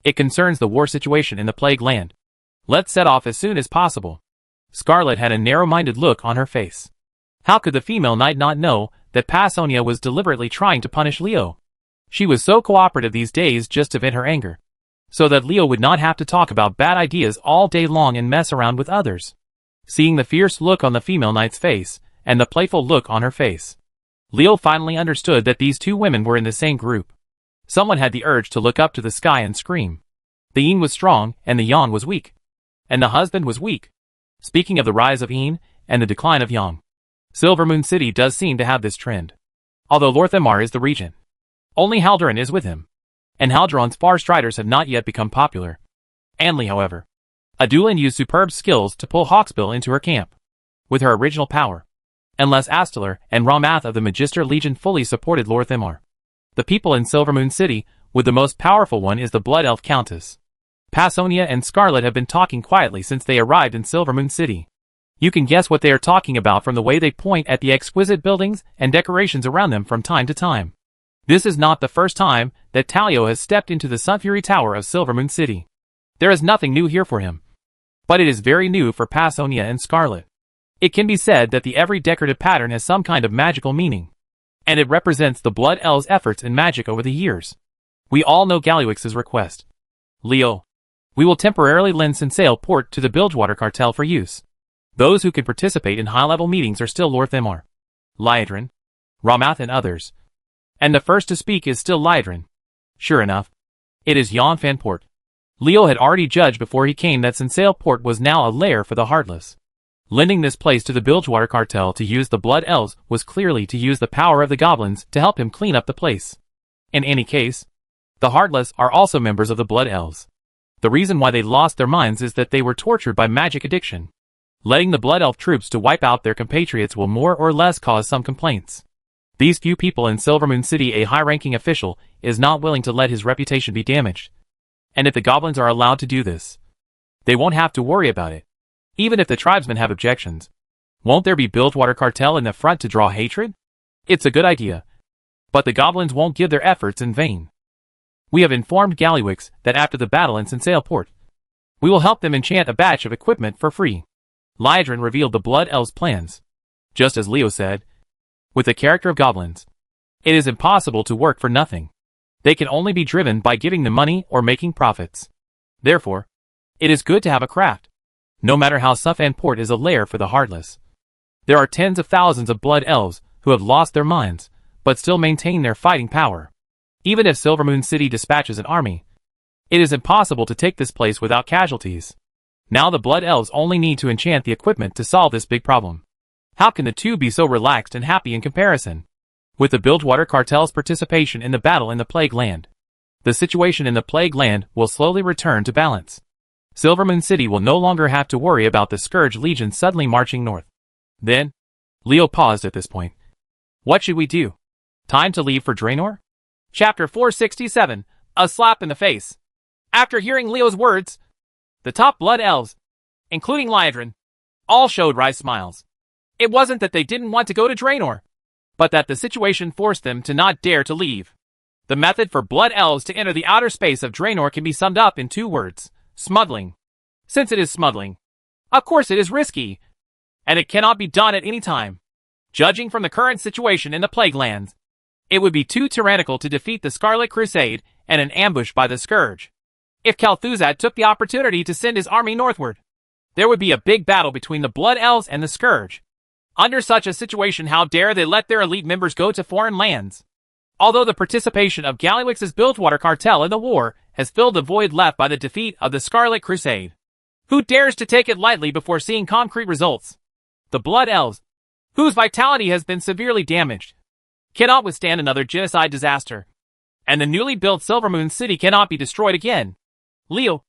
It concerns the war situation in the Plague Land. Let's set off as soon as possible. Scarlet had a narrow-minded look on her face. How could the female knight not know that Pasonia was deliberately trying to punish Leo? She was so cooperative these days just to vent her anger, so that Leo would not have to talk about bad ideas all day long and mess around with others. Seeing the fierce look on the female knight's face, and the playful look on her face, Leo finally understood that these two women were in the same group. Someone had the urge to look up to the sky and scream. The yin was strong, and the yang was weak. And the husband was weak. Speaking of the rise of yin, and the decline of yang, Silvermoon City does seem to have this trend. Although Lorthamar is the regent, only Haldurin is with him. And Haldurin's far striders have not yet become popular. Anli, however, Adulan used superb skills to pull Hawksbill into her camp, with her original power. Unless Astalar and Ramath of the Magister Legion fully supported Lorthamar, the people in Silvermoon City, with the most powerful one is the Blood Elf Countess. Passonia and Scarlet have been talking quietly since they arrived in Silvermoon City. You can guess what they are talking about from the way they point at the exquisite buildings and decorations around them from time to time. This is not the first time that Talio has stepped into the Sunfury Tower of Silvermoon City. There is nothing new here for him. But it is very new for Passonia and Scarlet. It can be said that the every decorative pattern has some kind of magical meaning, and it represents the Blood Elves' efforts in magic over the years. We all know Galliwix's request. Leo, we will temporarily lend Sensale Port to the Bilgewater Cartel for use. Those who can participate in high-level meetings are still Lorthamar, Liadrin, Ramath and others. And the first to speak is still Liadrin. Sure enough, it is Jan van Port. Leo had already judged before he came that Sensale Port was now a lair for the Heartless. Lending this place to the Bilgewater Cartel to use the Blood Elves was clearly to use the power of the goblins to help him clean up the place. In any case, the Heartless are also members of the Blood Elves. The reason why they lost their minds is that they were tortured by magic addiction. Letting the Blood Elf troops to wipe out their compatriots will more or less cause some complaints. These few people in Silvermoon City, a high-ranking official is not willing to let his reputation be damaged. And if the goblins are allowed to do this, they won't have to worry about it. Even if the tribesmen have objections, won't there be Bilgewater Cartel in the front to draw hatred? It's a good idea. But the goblins won't give their efforts in vain. We have informed Galliwix that after the battle in Sensale Port, we will help them enchant a batch of equipment for free. Liadrin revealed the Blood Elves' plans. Just as Leo said, with the character of goblins, it is impossible to work for nothing. They can only be driven by giving them money or making profits. Therefore, it is good to have a craft. No matter how Sufan Port is a lair for the Heartless, there are tens of thousands of Blood Elves who have lost their minds, but still maintain their fighting power. Even if Silvermoon City dispatches an army, it is impossible to take this place without casualties. Now the Blood Elves only need to enchant the equipment to solve this big problem. How can the two be so relaxed and happy in comparison? With the Bilgewater Cartel's participation in the battle in the Plague Land, the situation in the Plague Land will slowly return to balance. Silvermoon City will no longer have to worry about the Scourge Legion suddenly marching north. Then, Leo paused at this point. What should we do? Time to leave for Draenor? Chapter 467, A Slap in the Face. After hearing Leo's words, the top Blood Elves, including Liadrin, all showed wry smiles. It wasn't that they didn't want to go to Draenor, but that the situation forced them to not dare to leave. The method for Blood Elves to enter the outer space of Draenor can be summed up in 2 words. Smuggling. Since it is smuggling, of course it is risky, and it cannot be done at any time. Judging from the current situation in the Plague Lands, it would be too tyrannical to defeat the Scarlet Crusade and an ambush by the Scourge. If Kel'Thuzad took the opportunity to send his army northward, there would be a big battle between the Blood Elves and the Scourge. Under such a situation, how dare they let their elite members go to foreign lands? Although the participation of Galliwix's Bilgewater Cartel in the war has filled the void left by the defeat of the Scarlet Crusade, who dares to take it lightly before seeing concrete results? The Blood Elves, whose vitality has been severely damaged, cannot withstand another genocide disaster, and the newly built Silvermoon City cannot be destroyed again. Leo,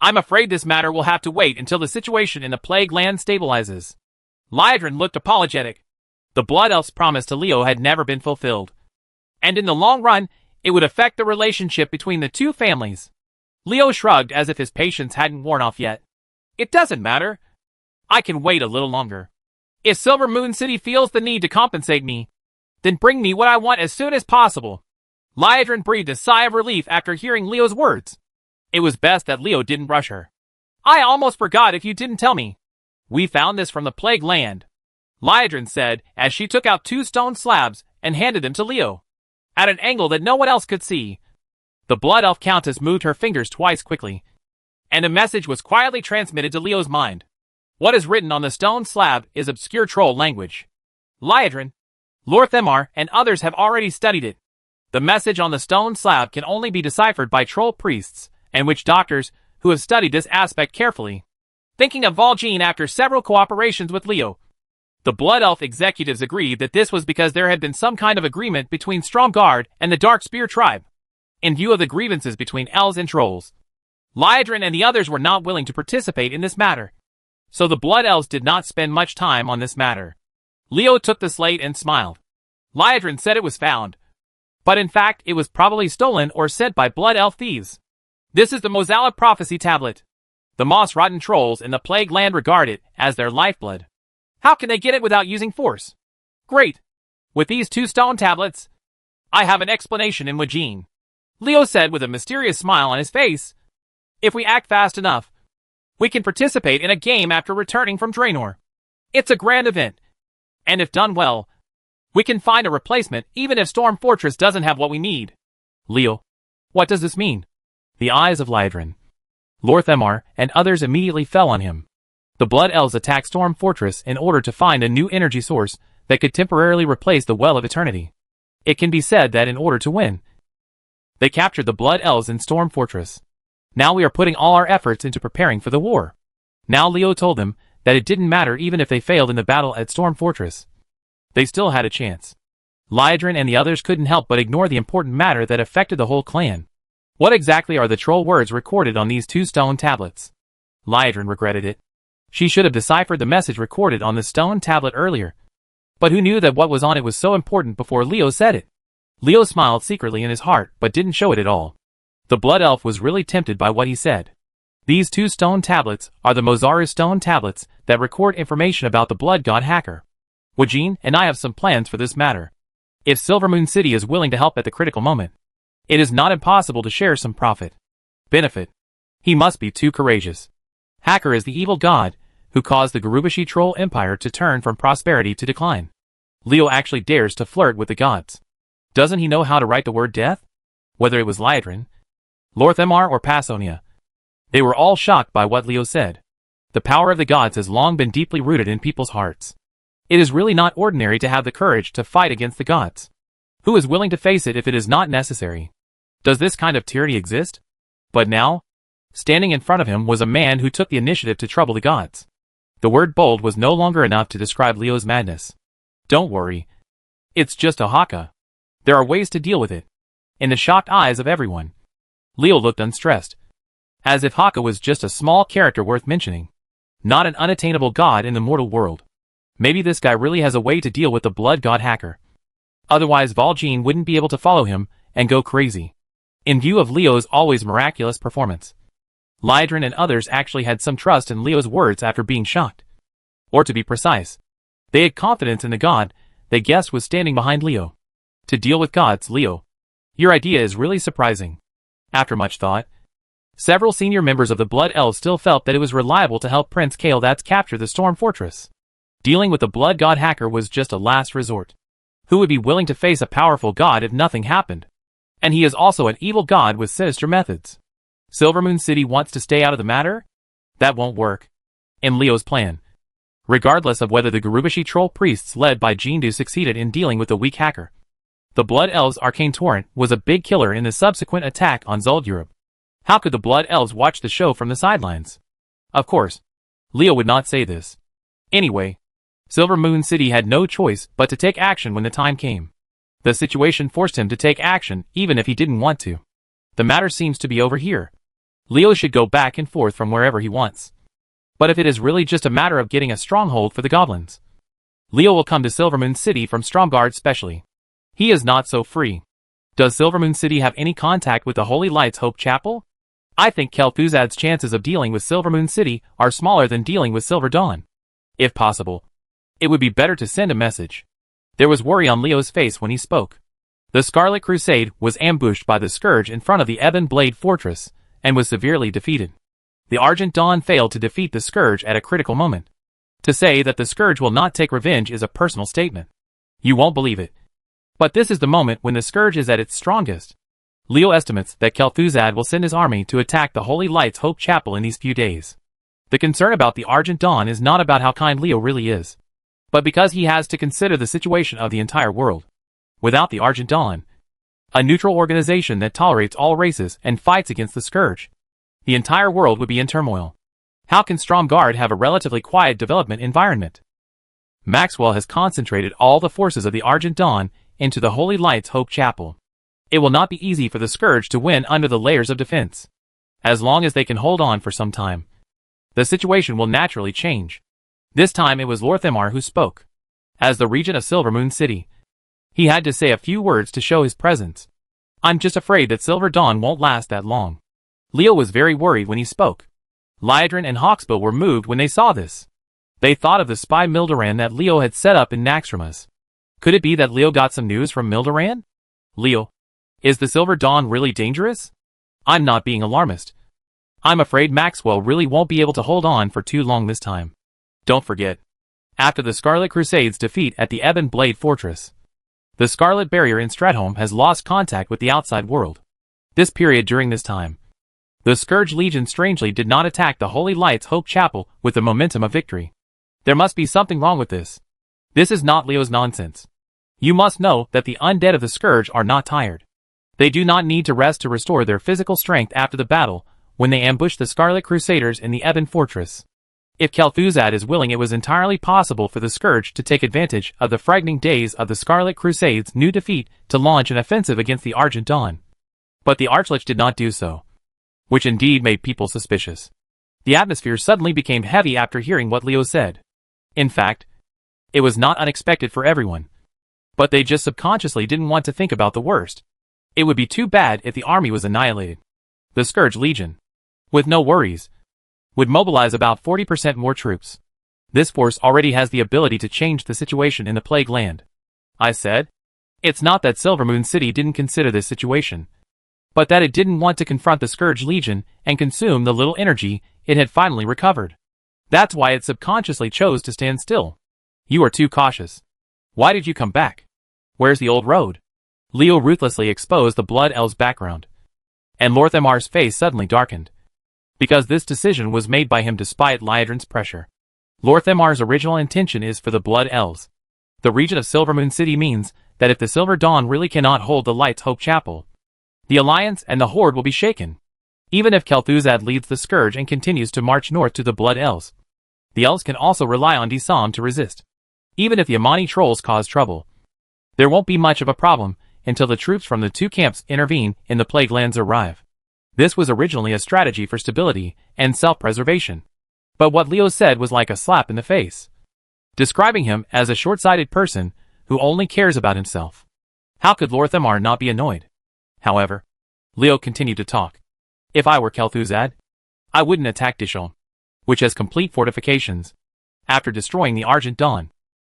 I'm afraid this matter will have to wait until the situation in the Plague Land stabilizes. Liadrin looked apologetic. The Blood Elf's promise to Leo had never been fulfilled, and in the long run, it would affect the relationship between the two families. Leo shrugged as if his patience hadn't worn off yet. It doesn't matter. I can wait a little longer. If Silvermoon City feels the need to compensate me, then bring me what I want as soon as possible. Liadrin breathed a sigh of relief after hearing Leo's words. It was best that Leo didn't rush her. I almost forgot if you didn't tell me. We found this from the Plague Land, Liadrin said as she took out 2 stone slabs and handed them to Leo. at an angle that no one else could see. The Blood Elf Countess moved her fingers twice quickly, and a message was quietly transmitted to Leo's mind. What is written on the stone slab is obscure troll language. Liadrin, Lorthemar, and others have already studied it. The message on the stone slab can only be deciphered by troll priests and witch doctors who have studied this aspect carefully. Thinking of Valjean after several cooperations with Leo, the Blood Elf executives agreed that this was because there had been some kind of agreement between Stromgard and the Dark Spear tribe. In view of the grievances between elves and trolls, Liadrin and the others were not willing to participate in this matter. So the Blood Elves did not spend much time on this matter. Leo took the slate and smiled. Liadrin said it was found, but in fact it was probably stolen or sent by Blood Elf thieves. This is the Mozala Prophecy Tablet. The moss-rotten trolls in the Plague Land regard it as their lifeblood. How can they get it without using force? Great. With these 2 stone tablets, I have an explanation in Wajin. Leo said with a mysterious smile on his face. If we act fast enough, we can participate in a game after returning from Draenor. It's a grand event, and if done well, we can find a replacement even if Storm Fortress doesn't have what we need. Leo, what does this mean? The eyes of Liadrin, Lorthemar, and others immediately fell on him. The Blood Elves attacked Storm Fortress in order to find a new energy source that could temporarily replace the Well of Eternity. It can be said that in order to win, they captured the Blood Elves in Storm Fortress. Now we are putting all our efforts into preparing for the war. Now Leo told them that it didn't matter even if they failed in the battle at Storm Fortress. They still had a chance. Liadrin and the others couldn't help but ignore the important matter that affected the whole clan. What exactly are the troll words recorded on these 2 stone tablets? Liadrin regretted it. She should have deciphered the message recorded on the stone tablet earlier. But who knew that what was on it was so important before Leo said it? Leo smiled secretly in his heart but didn't show it at all. The Blood Elf was really tempted by what he said. These 2 stone tablets are the Mozaru stone tablets that record information about the Blood God Hacker. Wajin and I have some plans for this matter. If Silvermoon City is willing to help at the critical moment, it is not impossible to share some benefit. He must be too courageous. Hacker is the evil god who caused the Gurubashi troll empire to turn from prosperity to decline. Leo actually dares to flirt with the gods. Doesn't he know how to write the word death? Whether it was Liadrin, Lorthemar, or Passonia, they were all shocked by what Leo said. The power of the gods has long been deeply rooted in people's hearts. It is really not ordinary to have the courage to fight against the gods. Who is willing to face it if it is not necessary? Does this kind of tyranny exist? But now, standing in front of him was a man who took the initiative to trouble the gods. The word bold was no longer enough to describe Leo's madness. Don't worry. It's just a haka. There are ways to deal with it. In the shocked eyes of everyone, Leo looked unstressed, as if Haka was just a small character worth mentioning, not an unattainable god in the mortal world. Maybe this guy really has a way to deal with the Blood God Hacker. Otherwise Valjean wouldn't be able to follow him and go crazy. In view of Leo's always miraculous performance, Liadrin and others actually had some trust in Leo's words after being shocked. Or to be precise, they had confidence in the god they guessed was standing behind Leo. To deal with gods, Leo, your idea is really surprising. After much thought, several senior members of the Blood Elves still felt that it was reliable to help Prince Kael'thas capture the Storm Fortress. Dealing with the Blood God Hacker was just a last resort. Who would be willing to face a powerful god if nothing happened? And he is also an evil god with sinister methods. Silvermoon City wants to stay out of the matter? That won't work. In Leo's plan, regardless of whether the Gurubashi troll priests led by Jindu succeeded in dealing with the weak hacker, the Blood Elves' arcane torrent was a big killer in the subsequent attack on Zuldurub. How could the Blood Elves watch the show from the sidelines? Of course, Leo would not say this. Anyway, Silvermoon City had no choice but to take action when the time came. The situation forced him to take action even if he didn't want to. The matter seems to be over here. Leo should go back and forth from wherever he wants. But if it is really just a matter of getting a stronghold for the goblins, Leo will come to Silvermoon City from Stromgard specially. He is not so free. Does Silvermoon City have any contact with the Holy Lights Hope Chapel? I think Kel'Thuzad's chances of dealing with Silvermoon City are smaller than dealing with Silver Dawn. If possible, it would be better to send a message. There was worry on Leo's face when he spoke. The Scarlet Crusade was ambushed by the Scourge in front of the Ebon Blade Fortress, and was severely defeated. The Argent Dawn failed to defeat the Scourge at a critical moment. To say that the Scourge will not take revenge is a personal statement. You won't believe it. But this is the moment when the scourge is at its strongest. Leo estimates that Kel'Thuzad will send his army to attack the Holy Lights Hope Chapel in these few days. The concern about the Argent Dawn is not about how kind Leo really is, but because he has to consider the situation of the entire world. Without the Argent Dawn, a neutral organization that tolerates all races and fights against the scourge, the entire world would be in turmoil. How can Stromgarde have a relatively quiet development environment? Maxwell has concentrated all the forces of the Argent Dawn into the Holy Lights Hope Chapel. It will not be easy for the scourge to win under the layers of defense. As long as they can hold on for some time, the situation will naturally change. This time it was Lor'themar who spoke. As the regent of Silvermoon City, he had to say a few words to show his presence. I'm just afraid that Silver Dawn won't last that long. Leo was very worried when he spoke. Liedrin and Hawksbill were moved when they saw this. They thought of the spy Mildoran that Leo had set up in Naxxramas. Could it be that Leo got some news from Mildoran? Leo, is the Silver Dawn really dangerous? I'm not being alarmist. I'm afraid Maxwell really won't be able to hold on for too long this time. Don't forget, after the Scarlet Crusade's defeat at the Ebon Blade Fortress, the Scarlet Barrier in Stratholme has lost contact with the outside world. During this time, the Scourge Legion strangely did not attack the Holy Lights Hope Chapel with the momentum of victory. There must be something wrong with this. This is not Leo's nonsense. You must know that the undead of the Scourge are not tired. They do not need to rest to restore their physical strength after the battle when they ambushed the Scarlet Crusaders in the Ebon Fortress. If Kel'Thuzad is willing, it was entirely possible for the Scourge to take advantage of the frightening days of the Scarlet Crusade's new defeat to launch an offensive against the Argent Dawn. But the Archlich did not do so, which indeed made people suspicious. The atmosphere suddenly became heavy after hearing what Leo said. In fact, it was not unexpected for everyone. But they just subconsciously didn't want to think about the worst. It would be too bad if the army was annihilated. The Scourge Legion, with no worries, would mobilize about 40% more troops. This force already has the ability to change the situation in the Plague Land. I said, it's not that Silvermoon City didn't consider this situation, but that it didn't want to confront the Scourge Legion and consume the little energy it had finally recovered. That's why it subconsciously chose to stand still. You are too cautious. Why did you come back? Where's the old road? Leo ruthlessly exposed the Blood Elves' background, and Lor'themar's face suddenly darkened. Because this decision was made by him despite Liedrin's pressure. Lor'themar's original intention is for the Blood Elves. The region of Silvermoon City means that if the Silver Dawn really cannot hold the Lights Hope Chapel, the Alliance and the Horde will be shaken. Even if Kel'Thuzad leads the Scourge and continues to march north to the Blood Elves, the Elves can also rely on Disam to resist. Even if the Amani Trolls cause trouble, there won't be much of a problem until the troops from the two camps intervene in the Plague Lands arrive. This was originally a strategy for stability and self-preservation. But what Leo said was like a slap in the face, describing him as a short-sighted person who only cares about himself. How could Lor'themar not be annoyed? However, Leo continued to talk. If I were Kel'Thuzad, I wouldn't attack Disholm, which has complete fortifications, after destroying the Argent Dawn.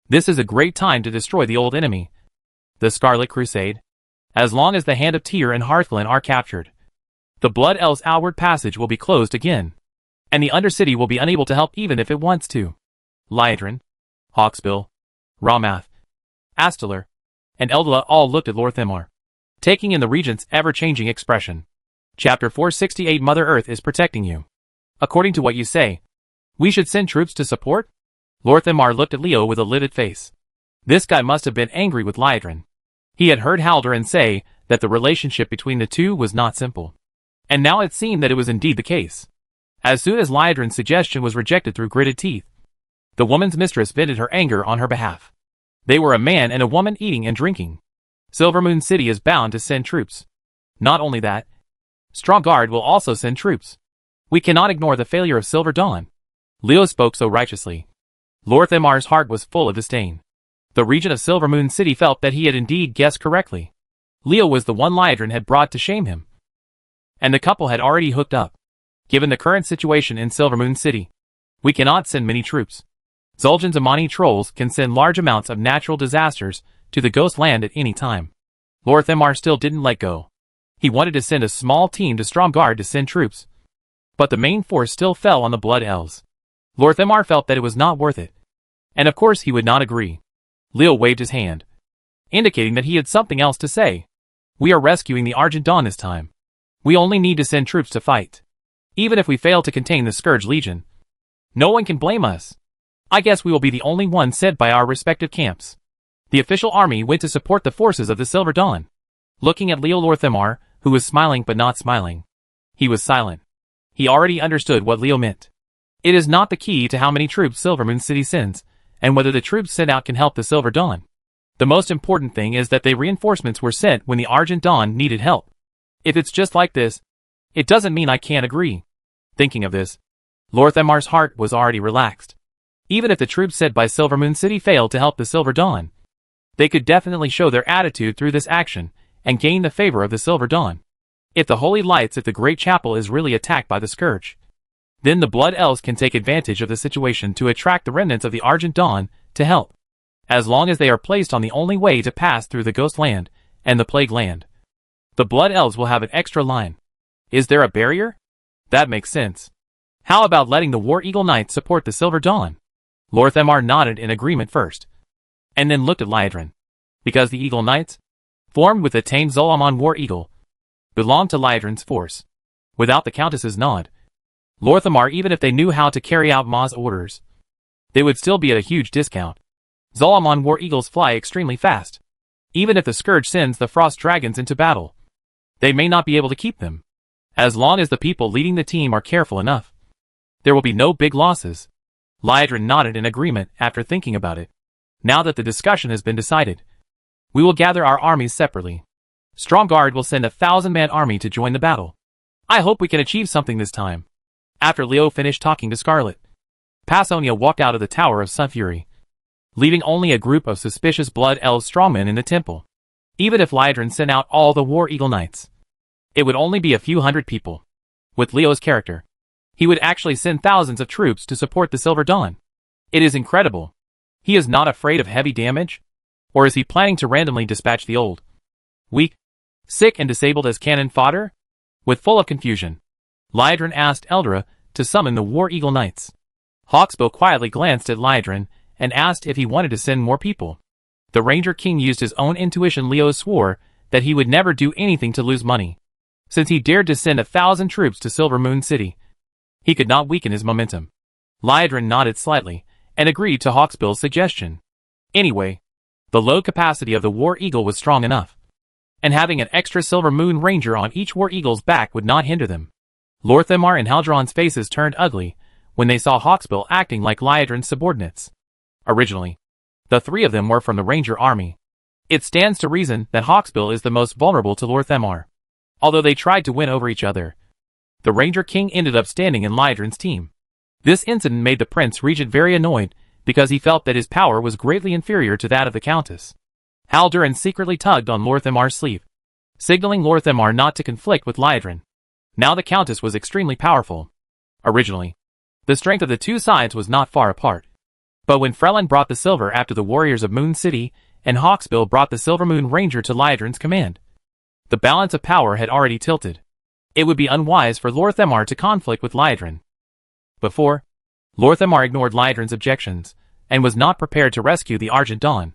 This is a great time to destroy the old enemy, the Scarlet Crusade. As long as the Hand of Tyr and Hearthglen are captured, the Blood Elves' outward passage will be closed again, and the Undercity will be unable to help even if it wants to. Liedrin, Hawksbill, Ramath, Astalar, and Eldela all looked at Lor'themar, taking in the regent's ever-changing expression. Chapter 468 Mother Earth is protecting you. According to what you say, we should send troops to support? Lor'themar looked at Leo with a livid face. This guy must have been angry with Liedrin. He had heard Haldoran say that the relationship between the two was not simple. And now it seemed that it was indeed the case. As soon as Liedrin's suggestion was rejected through gritted teeth, the woman's mistress vented her anger on her behalf. They were a man and a woman eating and drinking. Silvermoon City is bound to send troops. Not only that, Stromgarde will also send troops. We cannot ignore the failure of Silver Dawn. Leo spoke so righteously. Lor'themar's heart was full of disdain. The regent of Silvermoon City felt that he had indeed guessed correctly. Leo was the one Liedrin had brought to shame him, and the couple had already hooked up. Given the current situation in Silvermoon City, we cannot send many troops. Zul'jin's Amani Trolls can send large amounts of natural disasters to the Ghost Land at any time. Lor'themar still didn't let go. He wanted to send a small team to Stromgarde to send troops, but the main force still fell on the Blood Elves. Lor'themar felt that it was not worth it, and of course he would not agree. Leo waved his hand. indicating that he had something else to say. We are rescuing the Argent Dawn this time. We only need to send troops to fight. Even if we fail to contain the Scourge Legion, no one can blame us. I guess we will be the only ones sent by our respective camps. The official army went to support the forces of the Silver Dawn. Looking at Leo Lorthamar, who was smiling but not smiling. He was silent. He already understood what Leo meant. It is not the key to how many troops Silvermoon City sends, and whether the troops sent out can help the Silver Dawn. The most important thing is that the reinforcements were sent when the Argent Dawn needed help. If it's just like this, it doesn't mean I can't agree. Thinking of this, Lorthamar's heart was already relaxed. Even if the troops sent by Silvermoon City failed to help the Silver Dawn, they could definitely show their attitude through this action and gain the favor of the Silver Dawn. If the Holy Lights at the Great Chapel is really attacked by the Scourge, then the Blood Elves can take advantage of the situation to attract the remnants of the Argent Dawn to help. As long as they are placed on the only way to pass through the Ghost Land and the Plague Land, the Blood Elves will have an extra line. Is there a barrier? That makes sense. How about letting the War Eagle Knights support the Silver Dawn? Lorthamar nodded in agreement first, and then looked at Liedrin. Because the Eagle Knights, formed with the tamed Zolomon War Eagle, belonged to Liedrin's force. Without the Countess's nod, Lorthamar, even if they knew how to carry out Ma's orders, they would still be at a huge discount. Zolomon War Eagles fly extremely fast. Even if the Scourge sends the Frost Dragons into battle, they may not be able to keep them. As long as the people leading the team are careful enough, there will be no big losses. Liedrin nodded in agreement after thinking about it. Now that the discussion has been decided, we will gather our armies separately. Stromgarde will send a 1,000-man army to join the battle. I hope we can achieve something this time. After Leo finished talking to Scarlet, Passonia walked out of the Tower of Sunfury, leaving only a group of suspicious Blood Elves strongmen in the temple. Even if Liedrin sent out all the War Eagle Knights, it would only be a few hundred people. With Leo's character, he would actually send thousands of troops to support the Silver Dawn. It is incredible. He is not afraid of heavy damage? Or is he planning to randomly dispatch the old, weak, sick and disabled as cannon fodder? With full of confusion, Liedrin asked Eldra to summon the War Eagle Knights. Hawksbill quietly glanced at Liedrin and asked if he wanted to send more people. The Ranger King used his own intuition. Leo swore that he would never do anything to lose money. Since he dared to send 1,000 troops to Silvermoon City, he could not weaken his momentum. Liedrin nodded slightly and agreed to Hawksbill's suggestion. Anyway, the load capacity of the War Eagle was strong enough, and having an extra Silvermoon Ranger on each War Eagle's back would not hinder them. Lorthamar and Haldron's faces turned ugly when they saw Hawksbill acting like Liedrin's subordinates. Originally, the three of them were from the Ranger army. It stands to reason that Hawksbill is the most vulnerable to Lorthamar. Although they tried to win over each other, the Ranger King ended up standing in Liedrin's team. This incident made the Prince Regent very annoyed because he felt that his power was greatly inferior to that of the Countess. Haldurin secretly tugged on Lorthamar's sleeve, signaling Lorthamar not to conflict with Liedrin. Now the Countess was extremely powerful. Originally, the strength of the two sides was not far apart. But when Frelin brought the silver after the warriors of Moon City, and Hawksbill brought the Silvermoon Ranger to Liedrin's command, the balance of power had already tilted. It would be unwise for Lorthamar to conflict with Liedrin. Before, Lorthamar ignored Liedrin's objections, and was not prepared to rescue the Argent Dawn,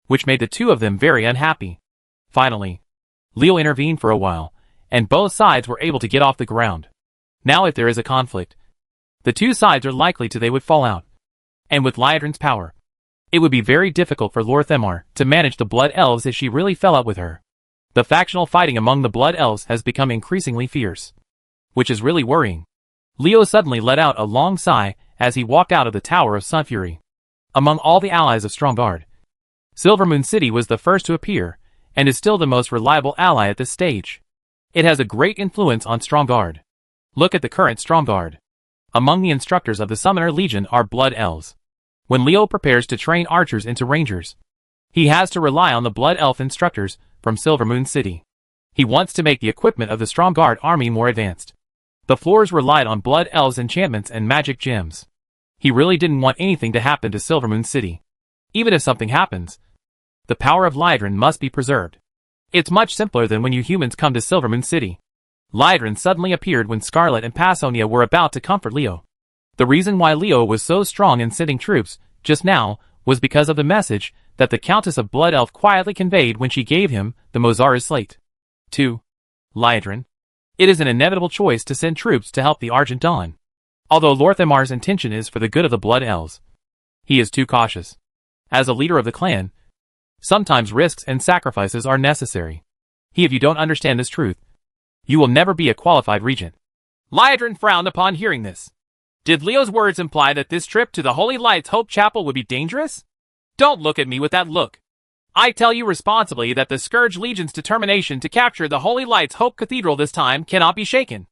which made the two of them very unhappy. Finally, Leo intervened for a while, and both sides were able to get off the ground. Now if there is a conflict, the two sides are likely they would fall out. And with Liedrin's power, it would be very difficult for Lorthamar to manage the Blood Elves if she really fell out with her. The factional fighting among the Blood Elves has become increasingly fierce, which is really worrying. Leo suddenly let out a long sigh as he walked out of the Tower of Sunfury. Among all the allies of Stromgarde, Silvermoon City was the first to appear, and is still the most reliable ally at this stage. It has a great influence on Stromgarde. Look at the current Stromgarde. Among the instructors of the Summoner Legion are Blood Elves. When Leo prepares to train archers into rangers, he has to rely on the Blood Elf instructors from Silvermoon City. He wants to make the equipment of the Stromgarde army more advanced. The floors relied on Blood Elves' enchantments and magic gems. He really didn't want anything to happen to Silvermoon City. Even if something happens, the power of Liedrin must be preserved. It's much simpler than when you humans come to Silvermoon City. Liedrin suddenly appeared when Scarlet and Passonia were about to comfort Leo. The reason why Leo was so strong in sending troops just now was because of the message that the Countess of Blood Elf quietly conveyed when she gave him the Mozara's slate. 2. Liedron. It is an inevitable choice to send troops to help the Argent Dawn. Although Lorthamar's intention is for the good of the Blood Elves, he is too cautious. As a leader of the clan, sometimes risks and sacrifices are necessary. If you don't understand this truth, you will never be a qualified regent. Liedron frowned upon hearing this. Did Leo's words imply that this trip to the Holy Lights Hope Chapel would be dangerous? Don't look at me with that look. I tell you responsibly that the Scourge Legion's determination to capture the Holy Lights Hope Cathedral this time cannot be shaken.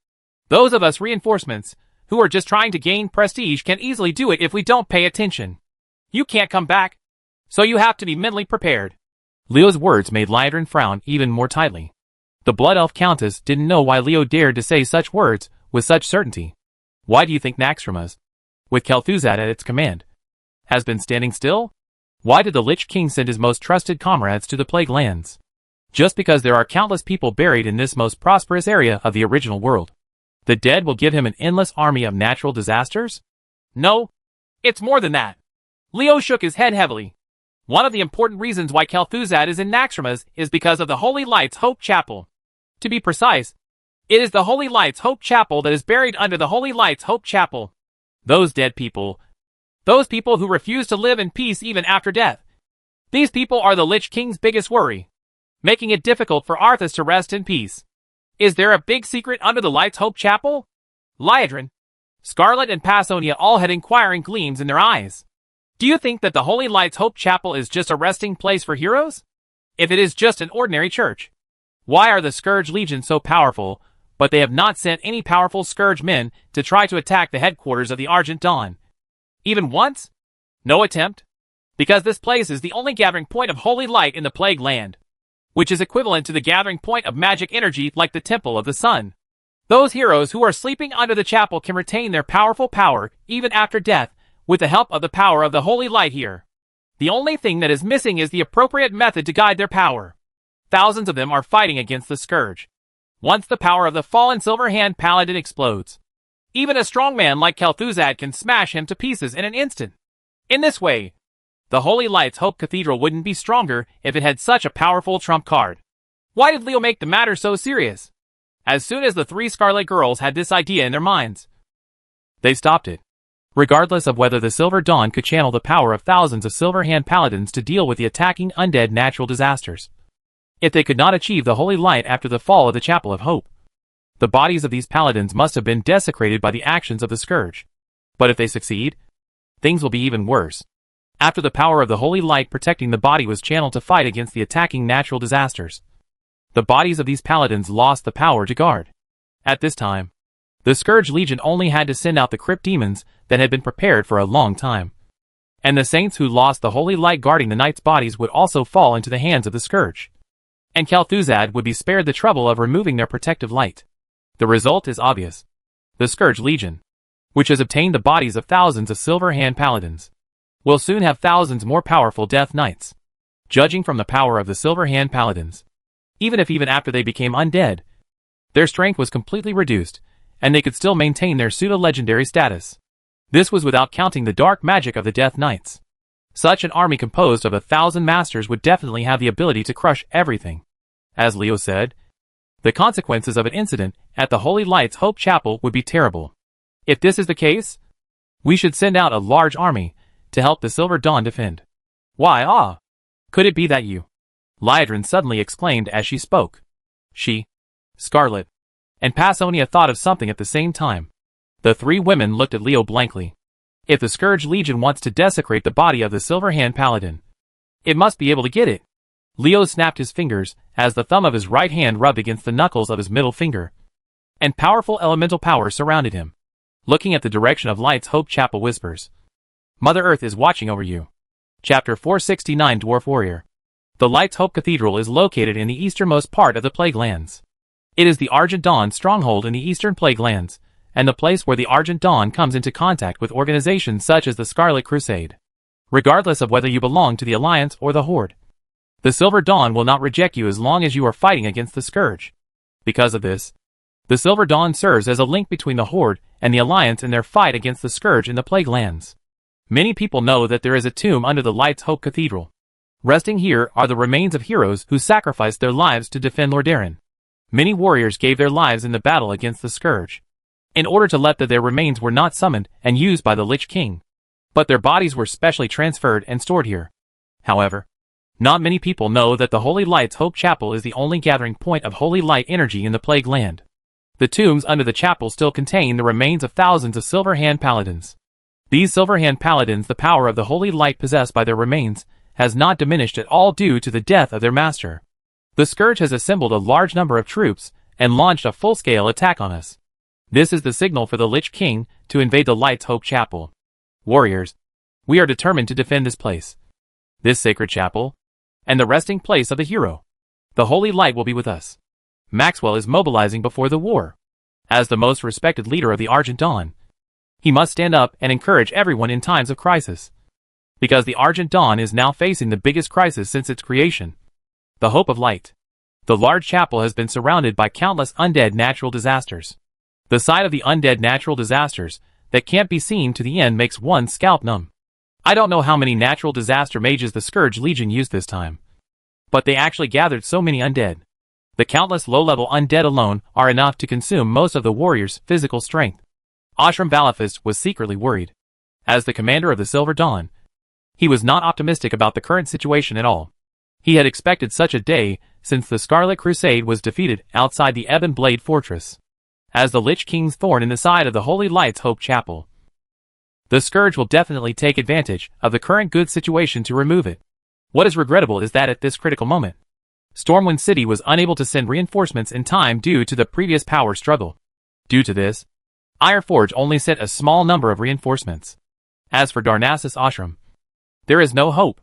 Those of us reinforcements, who are just trying to gain prestige, can easily do it if we don't pay attention. You can't come back, so you have to be mentally prepared. Leo's words made Liedron frown even more tightly. The Blood Elf Countess didn't know why Leo dared to say such words with such certainty. Why do you think Naxxramas, with Kel'Thuzad at its command, has been standing still? Why did the Lich King send his most trusted comrades to the Plague Lands? Just because there are countless people buried in this most prosperous area of the original world. The dead will give him an endless army of natural disasters? No, it's more than that. Leo shook his head heavily. One of the important reasons why Kel'Thuzad is in Naxxramas is because of the Holy Lights Hope Chapel. To be precise, it is the Holy Lights Hope Chapel that is buried under the Holy Lights Hope Chapel. Those dead people. Those people who refuse to live in peace even after death. These people are the Lich King's biggest worry, making it difficult for Arthas to rest in peace. Is there a big secret under the Lights Hope Chapel? Liedron, Scarlet and Passonia all had inquiring gleams in their eyes. Do you think that the Holy Lights Hope Chapel is just a resting place for heroes? If it is just an ordinary church, why are the Scourge Legion so powerful, but they have not sent any powerful Scourge men to try to attack the headquarters of the Argent Dawn? Even once? No attempt? Because this place is the only gathering point of holy light in the Plague Land, which is equivalent to the gathering point of magic energy like the Temple of the Sun. Those heroes who are sleeping under the chapel can retain their powerful power even after death with the help of the power of the holy light here. The only thing that is missing is the appropriate method to guide their power. Thousands of them are fighting against the Scourge. Once the power of the fallen Silverhand Paladin explodes, even a strong man like Kel'Thuzad can smash him to pieces in an instant. In this way, the Holy Lights Hope Cathedral wouldn't be stronger if it had such a powerful trump card. Why did Leo make the matter so serious? As soon as the three Scarlet girls had this idea in their minds, they stopped it. Regardless of whether the Silver Dawn could channel the power of thousands of Silverhand Paladins to deal with the attacking undead natural disasters. If they could not achieve the Holy Light after the fall of the Chapel of Hope, the bodies of these paladins must have been desecrated by the actions of the Scourge. But if they succeed, things will be even worse. After the power of the Holy Light protecting the body was channeled to fight against the attacking natural disasters, the bodies of these paladins lost the power to guard. At this time, the Scourge Legion only had to send out the crypt demons that had been prepared for a long time. And the saints who lost the Holy Light guarding the knights' bodies would also fall into the hands of the Scourge. And Kel'Thuzad would be spared the trouble of removing their protective light. The result is obvious. The Scourge Legion, which has obtained the bodies of thousands of Silverhand Paladins, will soon have thousands more powerful Death Knights. Judging from the power of the Silverhand Paladins, even after they became undead, their strength was completely reduced, and they could still maintain their pseudo-legendary status. This was without counting the dark magic of the Death Knights. Such an army composed of 1,000 masters would definitely have the ability to crush everything. As Leo said, the consequences of an incident at the Holy Lights Hope Chapel would be terrible. If this is the case, we should send out a large army to help the Silver Dawn defend. Why, could it be that you? Liedron suddenly exclaimed as she spoke. She, Scarlet, and Passonia thought of something at the same time. The three women looked at Leo blankly. If the Scourge Legion wants to desecrate the body of the Silverhand Paladin, it must be able to get it. Leo snapped his fingers as the thumb of his right hand rubbed against the knuckles of his middle finger, and powerful elemental power surrounded him. Looking at the direction of Lights Hope Chapel whispers, Mother Earth is watching over you. Chapter 469 Dwarf Warrior. The Lights Hope Cathedral is located in the easternmost part of the Plague Lands. It is the Argent Dawn stronghold in the eastern Plague Lands, and the place where the Argent Dawn comes into contact with organizations such as the Scarlet Crusade. Regardless of whether you belong to the Alliance or the Horde, the Silver Dawn will not reject you as long as you are fighting against the Scourge. Because of this, the Silver Dawn serves as a link between the Horde and the Alliance in their fight against the Scourge in the Plague Lands. Many people know that there is a tomb under the Light's Hope Cathedral. Resting here are the remains of heroes who sacrificed their lives to defend Lordaeron. Many warriors gave their lives in the battle against the Scourge, in order to let their remains were not summoned and used by the Lich King. But their bodies were specially transferred and stored here. However, not many people know that the Holy Light's Hope Chapel is the only gathering point of holy light energy in the Plague Land. The tombs under the chapel still contain the remains of thousands of Silver Hand Paladins. These Silver Hand Paladins, the power of the holy light possessed by their remains, has not diminished at all due to the death of their master. The Scourge has assembled a large number of troops and launched a full-scale attack on us. This is the signal for the Lich King to invade the Light's Hope Chapel. Warriors, we are determined to defend this place, this sacred chapel, and the resting place of the hero. The holy light will be with us. Maxwell is mobilizing before the war. As the most respected leader of the Argent Dawn, he must stand up and encourage everyone in times of crisis. Because the Argent Dawn is now facing the biggest crisis since its creation. The Hope of Light. The large chapel has been surrounded by countless undead natural disasters. The sight of the undead natural disasters that can't be seen to the end makes one's scalp numb. I don't know how many natural disaster mages the Scourge Legion used this time, but they actually gathered so many undead. The countless low-level undead alone are enough to consume most of the warrior's physical strength. Ashram Valafist was secretly worried. As the commander of the Silver Dawn, he was not optimistic about the current situation at all. He had expected such a day since the Scarlet Crusade was defeated outside the Ebon Blade Fortress. As the Lich King's thorn in the side of the Holy Light's Hope Chapel, the Scourge will definitely take advantage of the current good situation to remove it. What is regrettable is that at this critical moment, Stormwind City was unable to send reinforcements in time due to the previous power struggle. Due to this, Ironforge only sent a small number of reinforcements. As for Darnassus Ashram, there is no hope.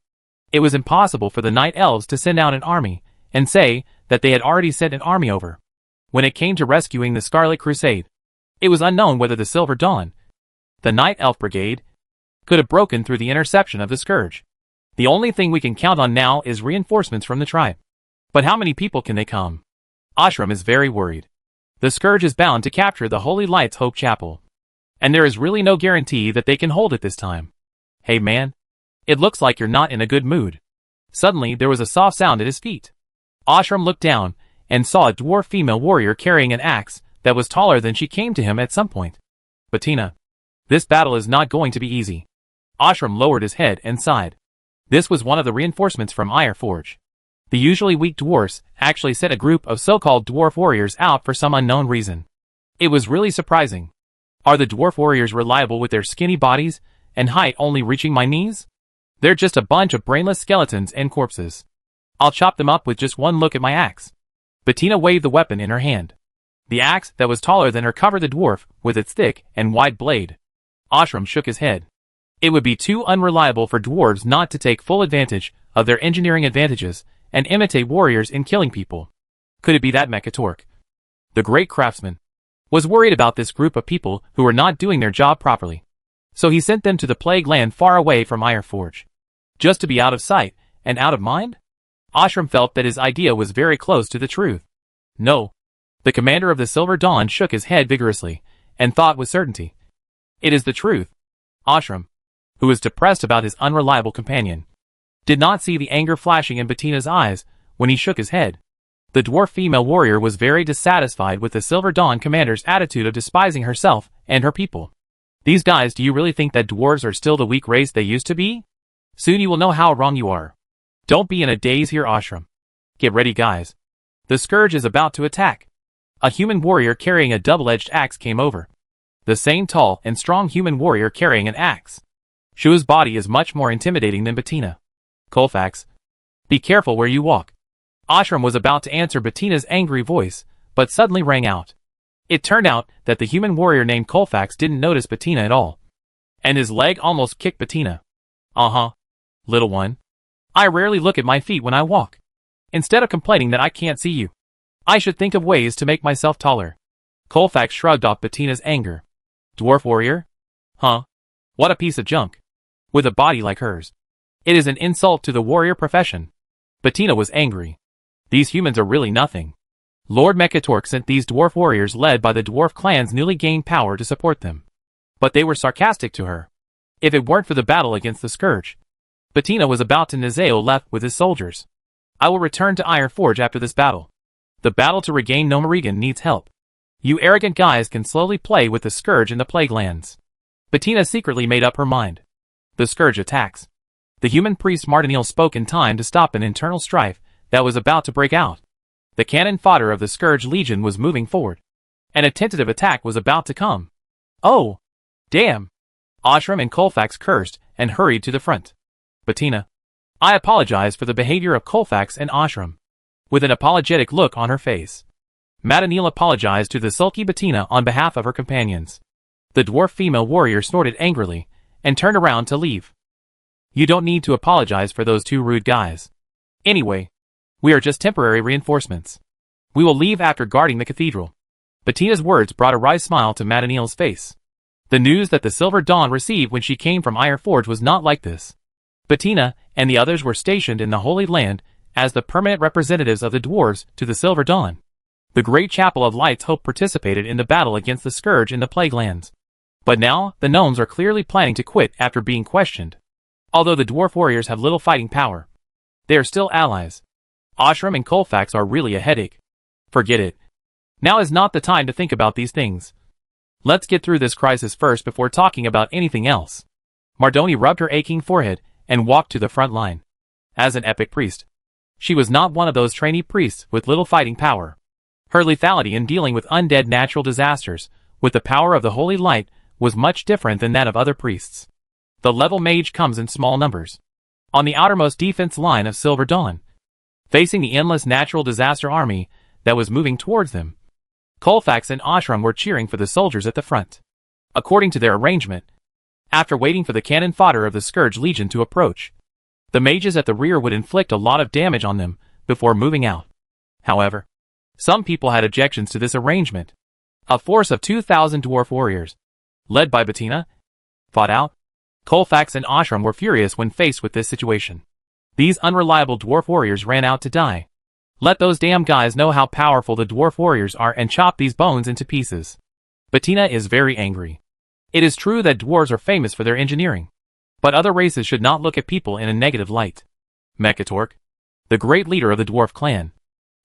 It was impossible for the Night Elves to send out an army and say that they had already sent an army over. When it came to rescuing the Scarlet Crusade, it was unknown whether the Silver Dawn, the Night Elf Brigade, could have broken through the interception of the Scourge. The only thing we can count on now is reinforcements from the tribe. But how many people can they come? Ashram is very worried. The Scourge is bound to capture the Holy Light's Hope Chapel, and there is really no guarantee that they can hold it this time. Hey man, it looks like you're not in a good mood. Suddenly there was a soft sound at his feet. Ashram looked down and saw a dwarf female warrior carrying an axe that was taller than she came to him at some point. Bettina, this battle is not going to be easy. Ashram lowered his head and sighed. This was one of the reinforcements from Ironforge. The usually weak dwarfs actually sent a group of so-called dwarf warriors out for some unknown reason. It was really surprising. Are the dwarf warriors reliable with their skinny bodies and height only reaching my knees? They're just a bunch of brainless skeletons and corpses. I'll chop them up with just one look at my axe. Bettina waved the weapon in her hand. The axe that was taller than her covered the dwarf with its thick and wide blade. Ashram shook his head. It would be too unreliable for dwarves not to take full advantage of their engineering advantages and imitate warriors in killing people. Could it be that Mekatork, the great craftsman, was worried about this group of people who were not doing their job properly? So he sent them to the Plague Land far away from Ironforge, just to be out of sight and out of mind? Ashram felt that his idea was very close to the truth. No. The commander of the Silver Dawn shook his head vigorously and thought with certainty. It is the truth. Ashram, who was depressed about his unreliable companion, did not see the anger flashing in Bettina's eyes when he shook his head. The dwarf female warrior was very dissatisfied with the Silver Dawn commander's attitude of despising herself and her people. These guys, do you really think that dwarves are still the weak race they used to be? Soon you will know how wrong you are. Don't be in a daze here, Ashram. Get ready, guys. The Scourge is about to attack. A human warrior carrying a double-edged axe came over. The same tall and strong human warrior carrying an axe. Shua's body is much more intimidating than Bettina. Colfax, be careful where you walk. Ashram was about to answer Bettina's angry voice, but suddenly rang out. It turned out that the human warrior named Colfax didn't notice Bettina at all. And his leg almost kicked Bettina. Little one. I rarely look at my feet when I walk. Instead of complaining that I can't see you, I should think of ways to make myself taller. Colfax shrugged off Bettina's anger. Dwarf warrior? Huh? What a piece of junk. With a body like hers. It is an insult to the warrior profession. Bettina was angry. These humans are really nothing. Lord Mekatork sent these dwarf warriors led by the dwarf clan's newly gained power to support them. But they were sarcastic to her. If it weren't for the battle against the Scourge, Bettina was about to Nizeo left with his soldiers. I will return to Iron Forge after this battle. The battle to regain Nomarigan needs help. You arrogant guys can slowly play with the Scourge in the Plague Lands. Bettina secretly made up her mind. The Scourge attacks. The human priest Martinil spoke in time to stop an internal strife that was about to break out. The cannon fodder of the Scourge Legion was moving forward, and a tentative attack was about to come. Oh! Damn! Ashram and Colfax cursed and hurried to the front. Bettina. I apologize for the behavior of Colfax and Ashram. With an apologetic look on her face, Madanil apologized to the sulky Bettina on behalf of her companions. The dwarf female warrior snorted angrily and turned around to leave. You don't need to apologize for those two rude guys. Anyway, we are just temporary reinforcements. We will leave after guarding the cathedral. Bettina's words brought a wry smile to Madanil's face. The news that the Silver Dawn received when she came from Iron Forge was not like this. Bettina and the others were stationed in the Holy Land as the permanent representatives of the dwarves to the Silver Dawn. The Great Chapel of Light's Hope participated in the battle against the Scourge in the Plague Lands. But now, the gnomes are clearly planning to quit after being questioned. Although the dwarf warriors have little fighting power, they are still allies. Ashram and Colfax are really a headache. Forget it. Now is not the time to think about these things. Let's get through this crisis first before talking about anything else. Mardoni rubbed her aching forehead and walked to the front line. As an epic priest, she was not one of those trainee priests with little fighting power. Her lethality in dealing with undead natural disasters, with the power of the Holy Light, was much different than that of other priests. The level mage comes in small numbers. On the outermost defense line of Silver Dawn, facing the endless natural disaster army that was moving towards them, Colfax and Ashram were cheering for the soldiers at the front. According to their arrangement, after waiting for the cannon fodder of the Scourge Legion to approach, the mages at the rear would inflict a lot of damage on them before moving out. However, some people had objections to this arrangement. A force of 2,000 dwarf warriors, led by Bettina, fought out. Colfax and Ashram were furious when faced with this situation. These unreliable dwarf warriors ran out to die. Let those damn guys know how powerful the dwarf warriors are and chop these bones into pieces. Bettina is very angry. It is true that dwarves are famous for their engineering, but other races should not look at people in a negative light. Mekatork, the great leader of the dwarf clan,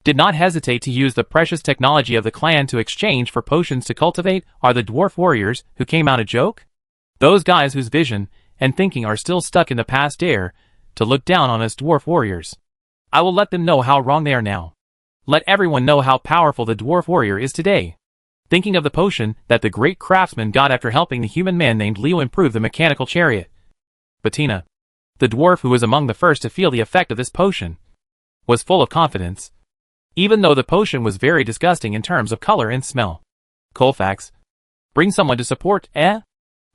did not hesitate to use the precious technology of the clan to exchange for potions to cultivate. Are the dwarf warriors who came out a joke? Those guys whose vision and thinking are still stuck in the past dare to look down on us dwarf warriors. I will let them know how wrong they are now. Let everyone know how powerful the dwarf warrior is today. Thinking of the potion that the great craftsman got after helping the human man named Leo improve the mechanical chariot. Bettina, the dwarf who was among the first to feel the effect of this potion, was full of confidence, even though the potion was very disgusting in terms of color and smell. Colfax, bring someone to support, eh?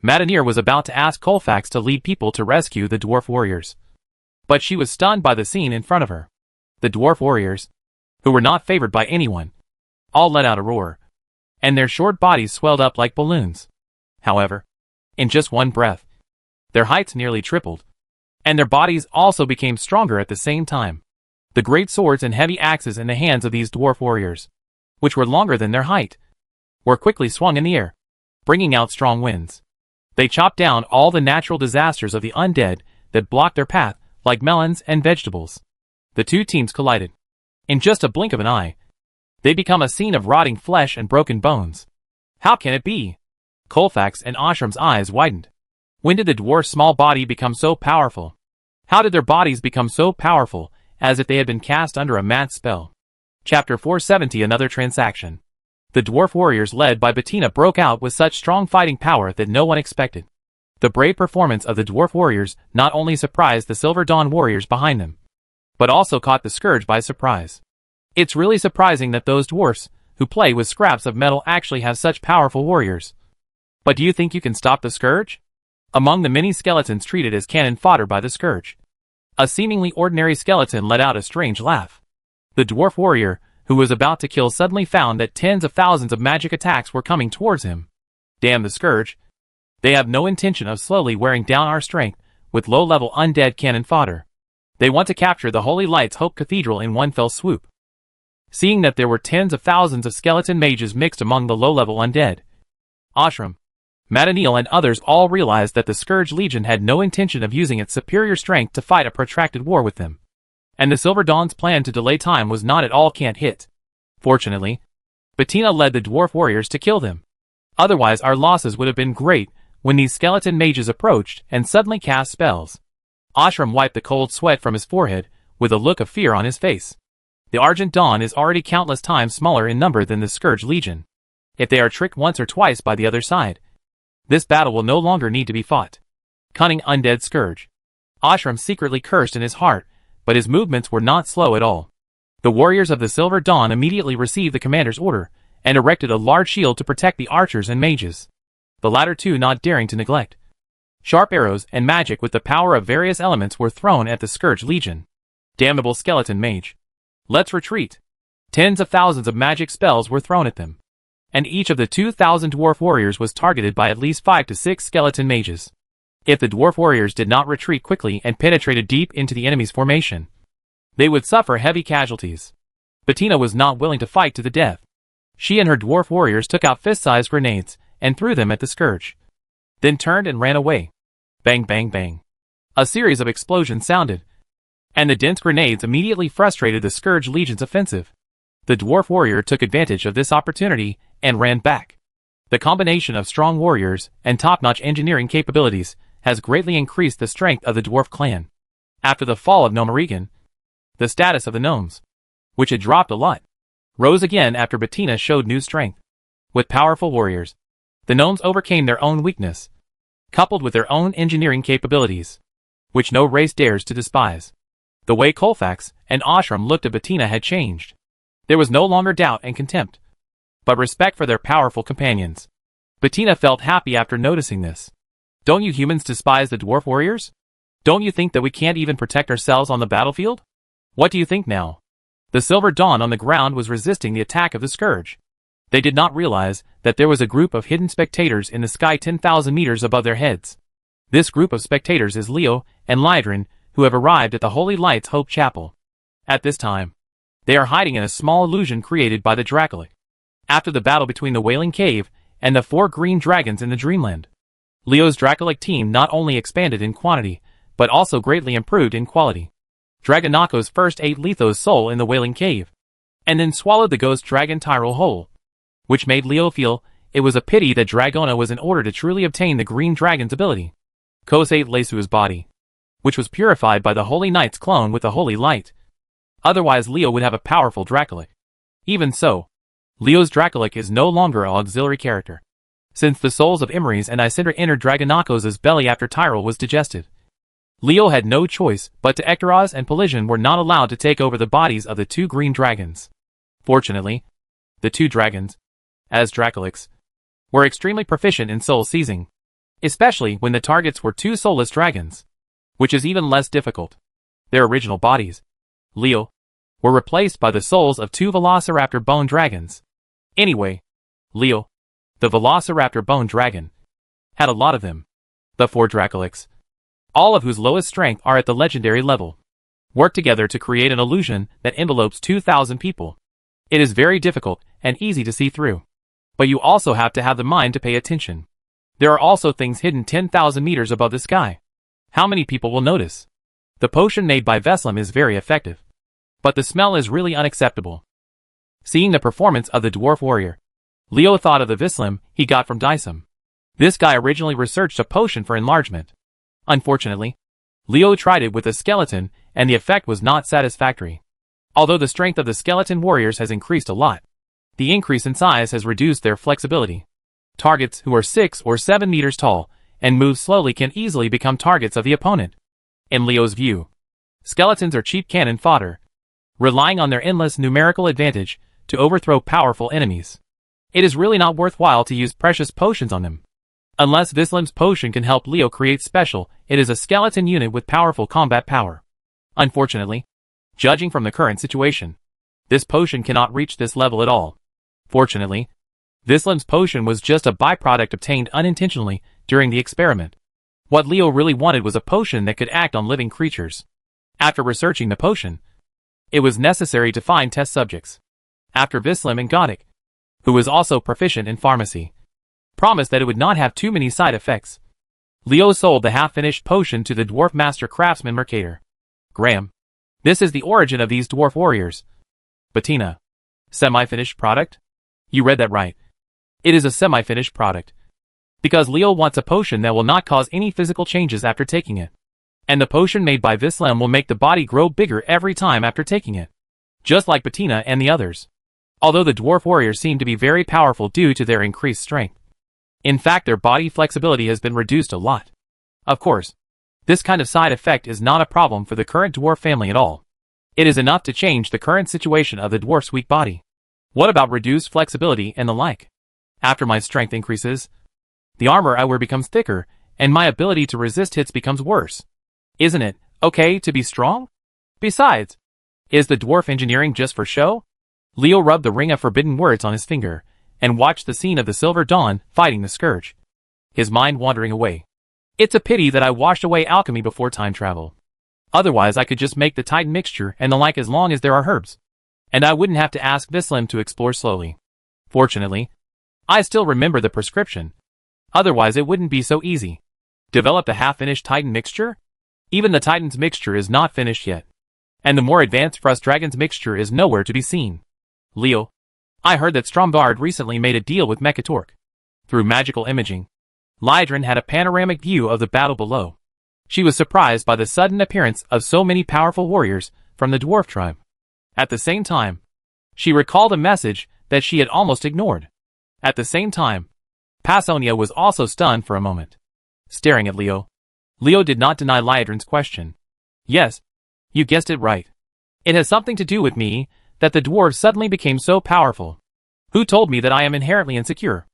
Madanir was about to ask Colfax to lead people to rescue the dwarf warriors, but she was stunned by the scene in front of her. The dwarf warriors, who were not favored by anyone, all let out a roar, and their short bodies swelled up like balloons. However, in just one breath, their heights nearly tripled, and their bodies also became stronger at the same time. The great swords and heavy axes in the hands of these dwarf warriors, which were longer than their height, were quickly swung in the air, bringing out strong winds. They chopped down all the natural disasters of the undead that blocked their path, like melons and vegetables. The two teams collided. In just a blink of an eye, they become a scene of rotting flesh and broken bones. How can it be? Colfax and Ashram's eyes widened. When did the dwarf's small body become so powerful? How did their bodies become so powerful, as if they had been cast under a mad spell? Chapter 470. Another transaction. The dwarf warriors led by Bettina broke out with such strong fighting power that no one expected. The brave performance of the dwarf warriors not only surprised the Silver Dawn warriors behind them, but also caught the Scourge by surprise. It's really surprising that those dwarfs, who play with scraps of metal, actually have such powerful warriors. But do you think you can stop the Scourge? Among the many skeletons treated as cannon fodder by the Scourge, a seemingly ordinary skeleton let out a strange laugh. The dwarf warrior, who was about to kill, suddenly found that tens of thousands of magic attacks were coming towards him. Damn the Scourge. They have no intention of slowly wearing down our strength with low-level undead cannon fodder. They want to capture the Holy Light's Hope Cathedral in one fell swoop. Seeing that there were tens of thousands of skeleton mages mixed among the low-level undead, Ashram, Madanil and others all realized that the Scourge Legion had no intention of using its superior strength to fight a protracted war with them. And the Silver Dawn's plan to delay time was not at all can't hit. Fortunately, Bettina led the dwarf warriors to kill them. Otherwise our losses would have been great when these skeleton mages approached and suddenly cast spells. Ashram wiped the cold sweat from his forehead, with a look of fear on his face. The Argent Dawn is already countless times smaller in number than the Scourge Legion. If they are tricked once or twice by the other side, this battle will no longer need to be fought. Cunning undead Scourge. Ashram secretly cursed in his heart, but his movements were not slow at all. The warriors of the Silver Dawn immediately received the commander's order, and erected a large shield to protect the archers and mages. The latter two not daring to neglect. Sharp arrows and magic with the power of various elements were thrown at the Scourge Legion. Damnable skeleton mage. Let's retreat. Tens of thousands of magic spells were thrown at them. And each of the 2,000 dwarf warriors was targeted by at least 5 to 6 skeleton mages. If the dwarf warriors did not retreat quickly and penetrated deep into the enemy's formation, they would suffer heavy casualties. Bettina was not willing to fight to the death. She and her dwarf warriors took out fist-sized grenades and threw them at the Scourge. Then turned and ran away. Bang bang bang. A series of explosions sounded, and the dense grenades immediately frustrated the Scourge Legion's offensive. The dwarf warrior took advantage of this opportunity and ran back. The combination of strong warriors and top-notch engineering capabilities has greatly increased the strength of the dwarf clan. After the fall of Gnomerigan, the status of the gnomes, which had dropped a lot, rose again after Bettina showed new strength. With powerful warriors, the gnomes overcame their own weakness, coupled with their own engineering capabilities, which no race dares to despise. The way Colfax and Ashram looked at Bettina had changed. There was no longer doubt and contempt, but respect for their powerful companions. Bettina felt happy after noticing this. Don't you humans despise the dwarf warriors? Don't you think that we can't even protect ourselves on the battlefield? What do you think now? The Silver Dawn on the ground was resisting the attack of the Scourge. They did not realize that there was a group of hidden spectators in the sky 10,000 meters above their heads. This group of spectators is Leo and Lydrin, who have arrived at the Holy Lights Hope Chapel. At this time, they are hiding in a small illusion created by the Dracolic. After the battle between the Wailing Cave and the 4 green dragons in the Dreamland, Leo's Dracolic team not only expanded in quantity, but also greatly improved in quality. Dragonakos first ate Letho's soul in the Wailing Cave, and then swallowed the ghost dragon Tyrell whole, which made Leo feel it was a pity that Dragona was in order to truly obtain the green dragon's ability. Kos ate Lesu's body, which was purified by the Holy Knight's clone with the Holy Light. Otherwise Leo would have a powerful Dracolic. Even so, Leo's Dracolic is no longer an auxiliary character, since the souls of Imres and Isindra entered Dragonakos' belly after Tyrell was digested. Leo had no choice but to Ectoraz and Pelagian were not allowed to take over the bodies of the 2 green dragons. Fortunately, the 2 dragons, as Dracolics, were extremely proficient in soul seizing, especially when the targets were 2 soulless dragons, which is even less difficult. Their original bodies, Leo, were replaced by the souls of 2 Velociraptor bone dragons. Anyway, Leo, the Velociraptor bone dragon, had a lot of them. The 4 Dracolics, all of whose lowest strength are at the legendary level, work together to create an illusion that envelopes 2,000 people. It is very difficult and easy to see through, but you also have to have the mind to pay attention. There are also things hidden 10,000 meters above the sky. How many people will notice? The potion made by Veslim is very effective, but the smell is really unacceptable. Seeing the performance of the dwarf warrior, Leo thought of the Veslim he got from Dysum. This guy originally researched a potion for enlargement. Unfortunately, Leo tried it with a skeleton and the effect was not satisfactory. Although the strength of the skeleton warriors has increased a lot, the increase in size has reduced their flexibility. Targets who are 6 or 7 meters tall and move slowly can easily become targets of the opponent. In Leo's view, skeletons are cheap cannon fodder, relying on their endless numerical advantage to overthrow powerful enemies. It is really not worthwhile to use precious potions on them. Unless Vislim's potion can help Leo create special, it is a skeleton unit with powerful combat power. Unfortunately, judging from the current situation, this potion cannot reach this level at all. Fortunately, Vislim's potion was just a byproduct obtained unintentionally during the experiment. What Leo really wanted was a potion that could act on living creatures. After researching the potion, it was necessary to find test subjects. After Vislim and Godic, who was also proficient in pharmacy, promised that it would not have too many side effects. Leo sold the half-finished potion to the dwarf master craftsman Mercator Graham. This is the origin of these dwarf warriors. Bettina. Semi-finished product? You read that right. It is a semi-finished product. Because Leo wants a potion that will not cause any physical changes after taking it. And the potion made by Vislem will make the body grow bigger every time after taking it. Just like Bettina and the others. Although the dwarf warriors seem to be very powerful due to their increased strength. In fact, their body flexibility has been reduced a lot. Of course, this kind of side effect is not a problem for the current dwarf family at all. It is enough to change the current situation of the dwarf's weak body. What about reduced flexibility and the like? After my strength increases, the armor I wear becomes thicker, and my ability to resist hits becomes worse. Isn't it okay to be strong? Besides, is the dwarf engineering just for show? Leo rubbed the ring of forbidden words on his finger, and watched the scene of the Silver Dawn fighting the Scourge. His mind wandering away. It's a pity that I washed away alchemy before time travel. Otherwise I could just make the Titan mixture and the like as long as there are herbs. And I wouldn't have to ask Vislem to explore slowly. Fortunately, I still remember the prescription. Otherwise it wouldn't be so easy. Develop the half-finished Titan mixture? Even the Titan's mixture is not finished yet. And the more advanced Frost Dragon's mixture is nowhere to be seen. Leo. I heard that Stromgard recently made a deal with Mechatork. Through magical imaging, Lydrin had a panoramic view of the battle below. She was surprised by the sudden appearance of so many powerful warriors from the dwarf tribe. At the same time, she recalled a message that she had almost ignored. At the same time, Passonia was also stunned for a moment, staring at Leo. Leo did not deny Lydrin's question. Yes, you guessed it right. It has something to do with me, that the dwarves suddenly became so powerful. Who told me that I am inherently insecure?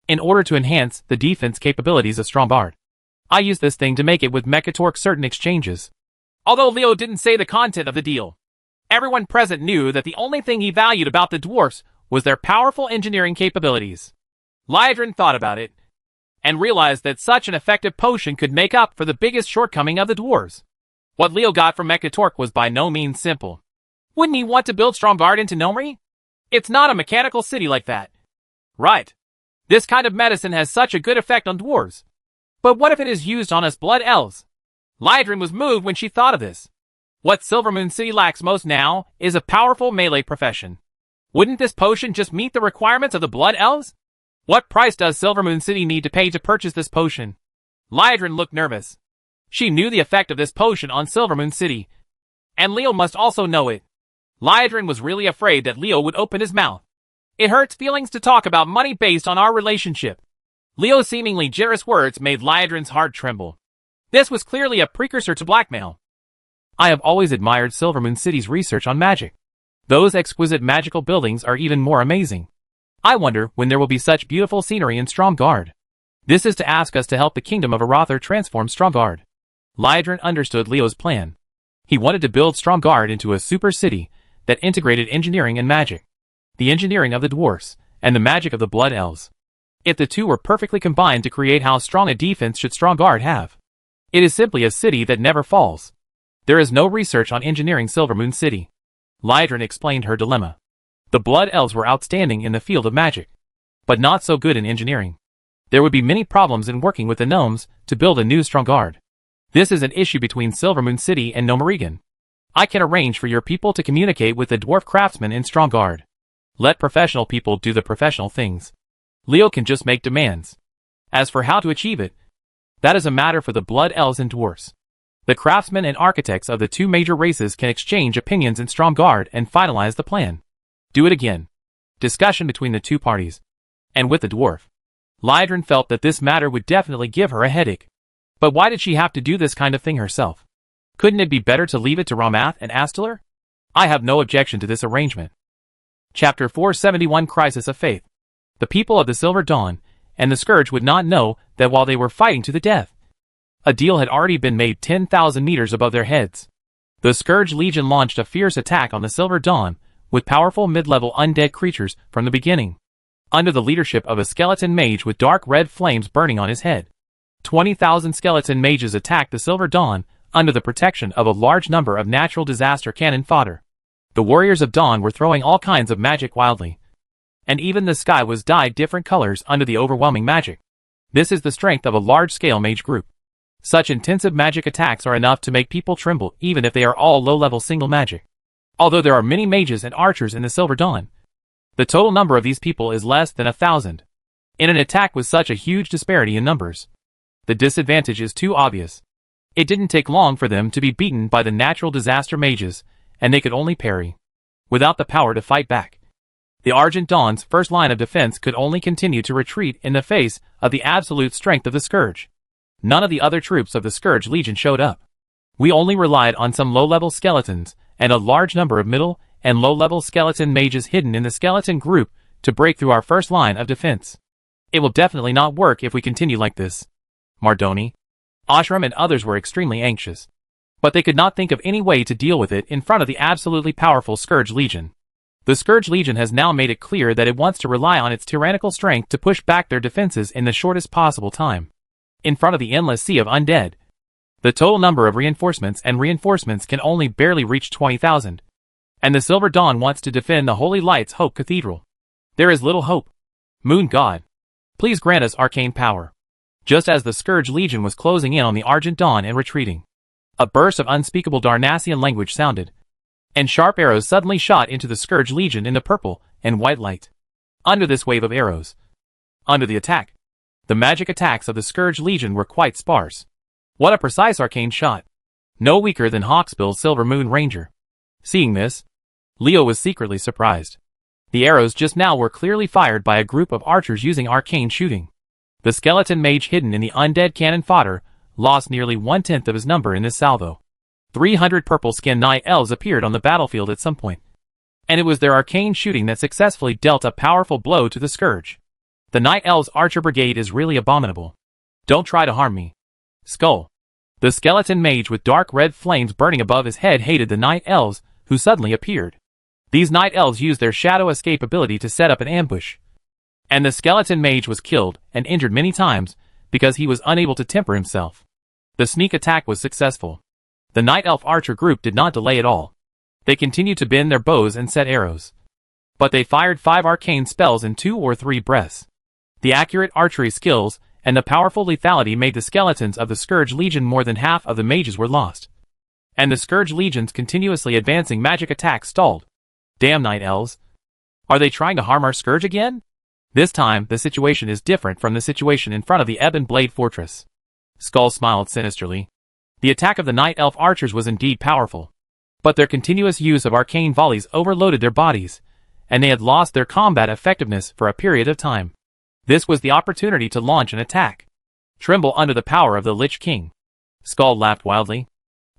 In order to enhance the defense capabilities of Stromgard, I used this thing to make it with Mechatork certain exchanges. Although Leo didn't say the content of the deal, everyone present knew that the only thing he valued about the dwarfs was their powerful engineering capabilities. Lydrin thought about it, and realized that such an effective potion could make up for the biggest shortcoming of the dwarves. What Leo got from Mechatork was by no means simple. Wouldn't he want to build Stromgard into Gnomery? It's not a mechanical city like that. Right. This kind of medicine has such a good effect on dwarves. But what if it is used on us blood elves? Lydrin was moved when she thought of this. What Silvermoon City lacks most now is a powerful melee profession. Wouldn't this potion just meet the requirements of the blood elves? What price does Silvermoon City need to pay to purchase this potion? Lydrin looked nervous. She knew the effect of this potion on Silvermoon City. And Leo must also know it. Lydrin was really afraid that Leo would open his mouth. It hurts feelings to talk about money based on our relationship. Leo's seemingly generous words made Lydrin's heart tremble. This was clearly a precursor to blackmail. I have always admired Silvermoon City's research on magic. Those exquisite magical buildings are even more amazing. I wonder when there will be such beautiful scenery in Stromgard. This is to ask us to help the kingdom of Arather transform Stromgard. Lydrin understood Leo's plan. He wanted to build Stromgard into a super city that integrated engineering and magic. The engineering of the dwarfs, and the magic of the blood elves. If the two were perfectly combined to create how strong a defense should Stromgard have. It is simply a city that never falls. There is no research on engineering Silvermoon City. Lydrin explained her dilemma. The blood elves were outstanding in the field of magic, but not so good in engineering. There would be many problems in working with the gnomes to build a new Stromgard. This is an issue between Silvermoon City and Gnomerigan. I can arrange for your people to communicate with the dwarf craftsmen in Stromgard. Let professional people do the professional things. Leo can just make demands. As for how to achieve it, that is a matter for the blood elves and dwarfs. The craftsmen and architects of the two major races can exchange opinions in Stromgard and finalize the plan. Do it again. Discussion between the two parties. And with the dwarf. Lydrin felt that this matter would definitely give her a headache. But why did she have to do this kind of thing herself? Couldn't it be better to leave it to Ramath and Astaler? I have no objection to this arrangement. Chapter 471 Crisis of Faith. The people of the Silver Dawn and the Scourge would not know that while they were fighting to the death, a deal had already been made 10,000 meters above their heads. The Scourge Legion launched a fierce attack on the Silver Dawn with powerful mid-level undead creatures from the beginning. Under the leadership of a skeleton mage with dark red flames burning on his head. 20,000 skeleton mages attacked the Silver Dawn under the protection of a large number of natural disaster cannon fodder. The warriors of Dawn were throwing all kinds of magic wildly. and even the sky was dyed different colors under the overwhelming magic. This is the strength of a large-scale mage group. Such intensive magic attacks are enough to make people tremble even if they are all low-level single magic. Although there are many mages and archers in the Silver Dawn, the total number of these people is less than 1,000. In an attack with such a huge disparity in numbers, the disadvantage is too obvious. It didn't take long for them to be beaten by the natural disaster mages, and they could only parry, without the power to fight back. The Argent Dawn's first line of defense could only continue to retreat in the face of the absolute strength of the Scourge. None of the other troops of the Scourge Legion showed up. We only relied on some low-level skeletons and a large number of middle and low-level skeleton mages hidden in the skeleton group to break through our first line of defense. It will definitely not work if we continue like this. Mardoni, Ashram and others were extremely anxious. But they could not think of any way to deal with it in front of the absolutely powerful Scourge Legion. The Scourge Legion has now made it clear that it wants to rely on its tyrannical strength to push back their defenses in the shortest possible time. In front of the endless sea of undead, the total number of reinforcements can only barely reach 20,000. And the Silver Dawn wants to defend the Holy Light's Hope Cathedral. There is little hope. Moon God, please grant us arcane power. Just as the Scourge Legion was closing in on the Argent Dawn and retreating, a burst of unspeakable Darnassian language sounded, and sharp arrows suddenly shot into the Scourge Legion in the purple and white light. Under this wave of arrows, under the attack, the magic attacks of the Scourge Legion were quite sparse. What a precise arcane shot! No weaker than Hawksbill's Silver Moon Ranger. Seeing this, Leo was secretly surprised. The arrows just now were clearly fired by a group of archers using arcane shooting. The skeleton mage hidden in the undead cannon fodder lost nearly 1/10 of his number in this salvo. 300 purple-skinned night elves appeared on the battlefield at some point, and it was their arcane shooting that successfully dealt a powerful blow to the Scourge. The Night Elves Archer Brigade is really abominable. Don't try to harm me. Skull. The skeleton mage with dark red flames burning above his head hated the Night Elves, who suddenly appeared. These Night Elves used their shadow escape ability to set up an ambush. And the skeleton mage was killed and injured many times because he was unable to temper himself. The sneak attack was successful. The Night Elf Archer group did not delay at all. They continued to bend their bows and set arrows. But they fired 5 arcane spells in 2 or 3 breaths. The accurate archery skills and the powerful lethality made the skeletons of the Scourge Legion more than half of the mages were lost. And the Scourge Legion's continuously advancing magic attacks stalled. Damn Night Elves. Are they trying to harm our Scourge again? This time, the situation is different from the situation in front of the Ebon Blade Fortress. Skull smiled sinisterly. The attack of the Night Elf archers was indeed powerful. But their continuous use of arcane volleys overloaded their bodies, and they had lost their combat effectiveness for a period of time. This was the opportunity to launch an attack. Tremble under the power of the Lich King. Skull laughed wildly.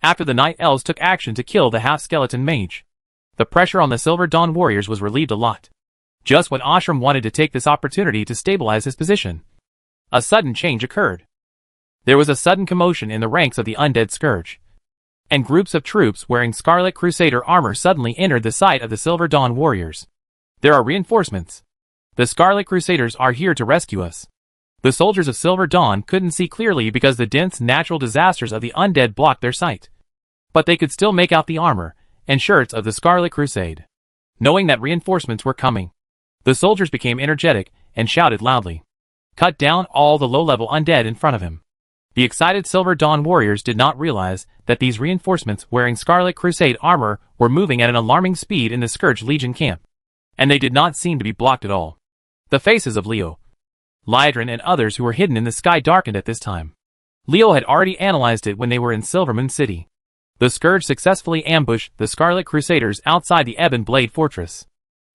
After the Night Elves took action to kill the half-skeleton mage, the pressure on the Silver Dawn warriors was relieved a lot. Just when Ashram wanted to take this opportunity to stabilize his position, a sudden change occurred. There was a sudden commotion in the ranks of the undead Scourge, and groups of troops wearing Scarlet Crusader armor suddenly entered the sight of the Silver Dawn warriors. There are reinforcements. The Scarlet Crusaders are here to rescue us. The soldiers of Silver Dawn couldn't see clearly because the dense natural disasters of the undead blocked their sight. But they could still make out the armor and shirts of the Scarlet Crusade. Knowing that reinforcements were coming, the soldiers became energetic and shouted loudly. Cut down all the low-level undead in front of him. The excited Silver Dawn warriors did not realize that these reinforcements wearing Scarlet Crusade armor were moving at an alarming speed in the Scourge Legion camp. And they did not seem to be blocked at all. The faces of Leo, Lydron and others who were hidden in the sky darkened at this time. Leo had already analyzed it when they were in Silvermoon City. The Scourge successfully ambushed the Scarlet Crusaders outside the Ebon Blade Fortress.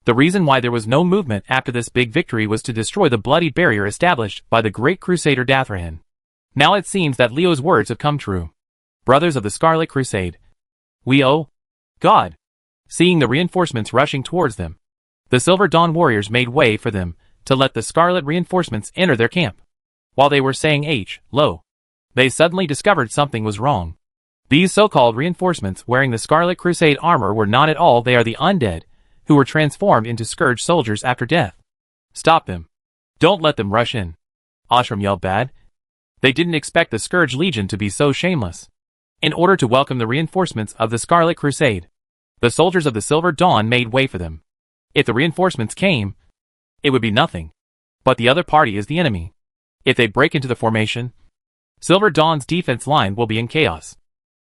The reason why there was no movement after this big victory was to destroy the bloodied barrier established by the great Crusader Dathrahan. Now it seems that Leo's words have come true. Brothers of the Scarlet Crusade, we owe God. Seeing the reinforcements rushing towards them, the Silver Dawn warriors made way for them to let the Scarlet reinforcements enter their camp. While they were saying lo, they suddenly discovered something was wrong. These so-called reinforcements wearing the Scarlet Crusade armor were not at all they are the undead, who were transformed into Scourge soldiers after death. Stop them. Don't let them rush in. Ashram yelled bad. They didn't expect the Scourge Legion to be so shameless. In order to welcome the reinforcements of the Scarlet Crusade, the soldiers of the Silver Dawn made way for them. If the reinforcements came, it would be nothing. But the other party is the enemy. If they break into the formation, Silver Dawn's defense line will be in chaos.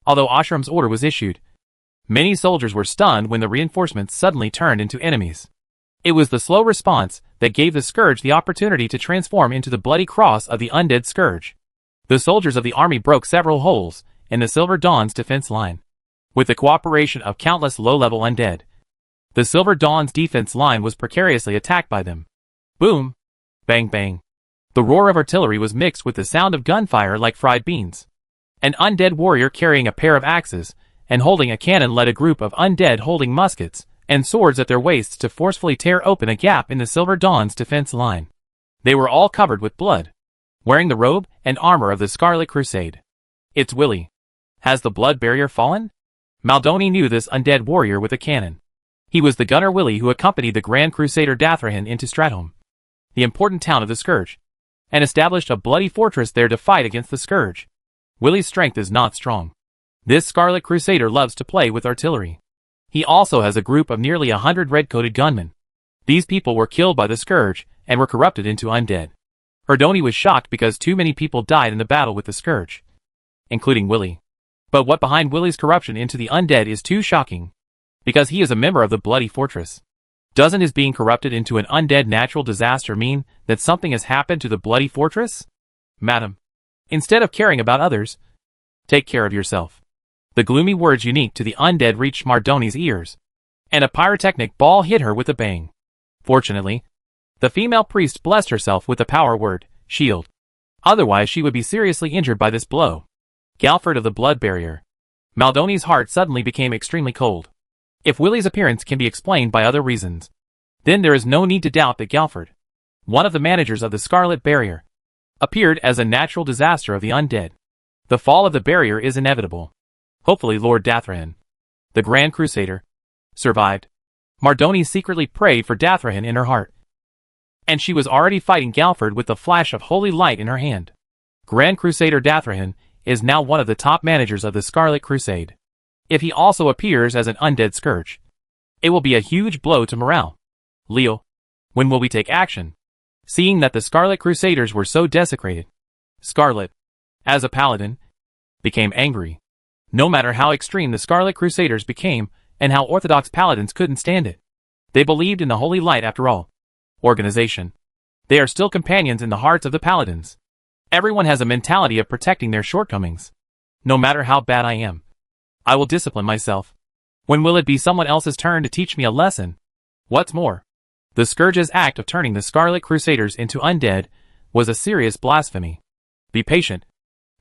Although Ashram's order was issued, many soldiers were stunned when the reinforcements suddenly turned into enemies. It was the slow response that gave the Scourge the opportunity to transform into the bloody cross of the undead Scourge. The soldiers of the army broke several holes in the Silver Dawn's defense line. With the cooperation of countless low-level undead, the Silver Dawn's defense line was precariously attacked by them. Boom! Bang bang! The roar of artillery was mixed with the sound of gunfire like fried beans. An undead warrior carrying a pair of axes and holding a cannon led a group of undead holding muskets and swords at their waists to forcefully tear open a gap in the Silver Dawn's defense line. They were all covered with blood, wearing the robe and armor of the Scarlet Crusade. It's Willie. Has the blood barrier fallen? Maldoni knew this undead warrior with a cannon. He was the gunner Willie who accompanied the Grand Crusader Dathrahan into Stratholme, the important town of the Scourge, and established a bloody fortress there to fight against the Scourge. Willie's strength is not strong. This Scarlet Crusader loves to play with artillery. He also has a group of nearly 100 red-coated gunmen. These people were killed by the Scourge and were corrupted into undead. Herdoni was shocked because too many people died in the battle with the Scourge, including Willie. But what behind Willie's corruption into the undead is too shocking, because he is a member of the Bloody Fortress. Doesn't his being corrupted into an undead natural disaster mean that something has happened to the Bloody Fortress? Madam, instead of caring about others, take care of yourself. The gloomy words unique to the undead reached Mardoni's ears, and a pyrotechnic ball hit her with a bang. Fortunately, the female priest blessed herself with the power word, shield. Otherwise she would be seriously injured by this blow. Galford of the Blood Barrier. Maldoni's heart suddenly became extremely cold. If Willie's appearance can be explained by other reasons, then there is no need to doubt that Galford, one of the managers of the Scarlet Barrier, appeared as a natural disaster of the undead. The fall of the barrier is inevitable. Hopefully Lord Dathrahan, the Grand Crusader, survived. Mardoni secretly prayed for Dathrahan in her heart, and she was already fighting Galford with the flash of holy light in her hand. Grand Crusader Dathrahan is now one of the top managers of the Scarlet Crusade. If he also appears as an undead Scourge, it will be a huge blow to morale. Leo, when will we take action? Seeing that the Scarlet Crusaders were so desecrated, Scarlet, as a paladin, became angry. No matter how extreme the Scarlet Crusaders became, and how orthodox paladins couldn't stand it, they believed in the holy light after all. Organization. They are still companions in the hearts of the paladins. Everyone has a mentality of protecting their shortcomings. No matter how bad I am, I will discipline myself. When will it be someone else's turn to teach me a lesson? What's more, the Scourge's act of turning the Scarlet Crusaders into undead was a serious blasphemy. Be patient.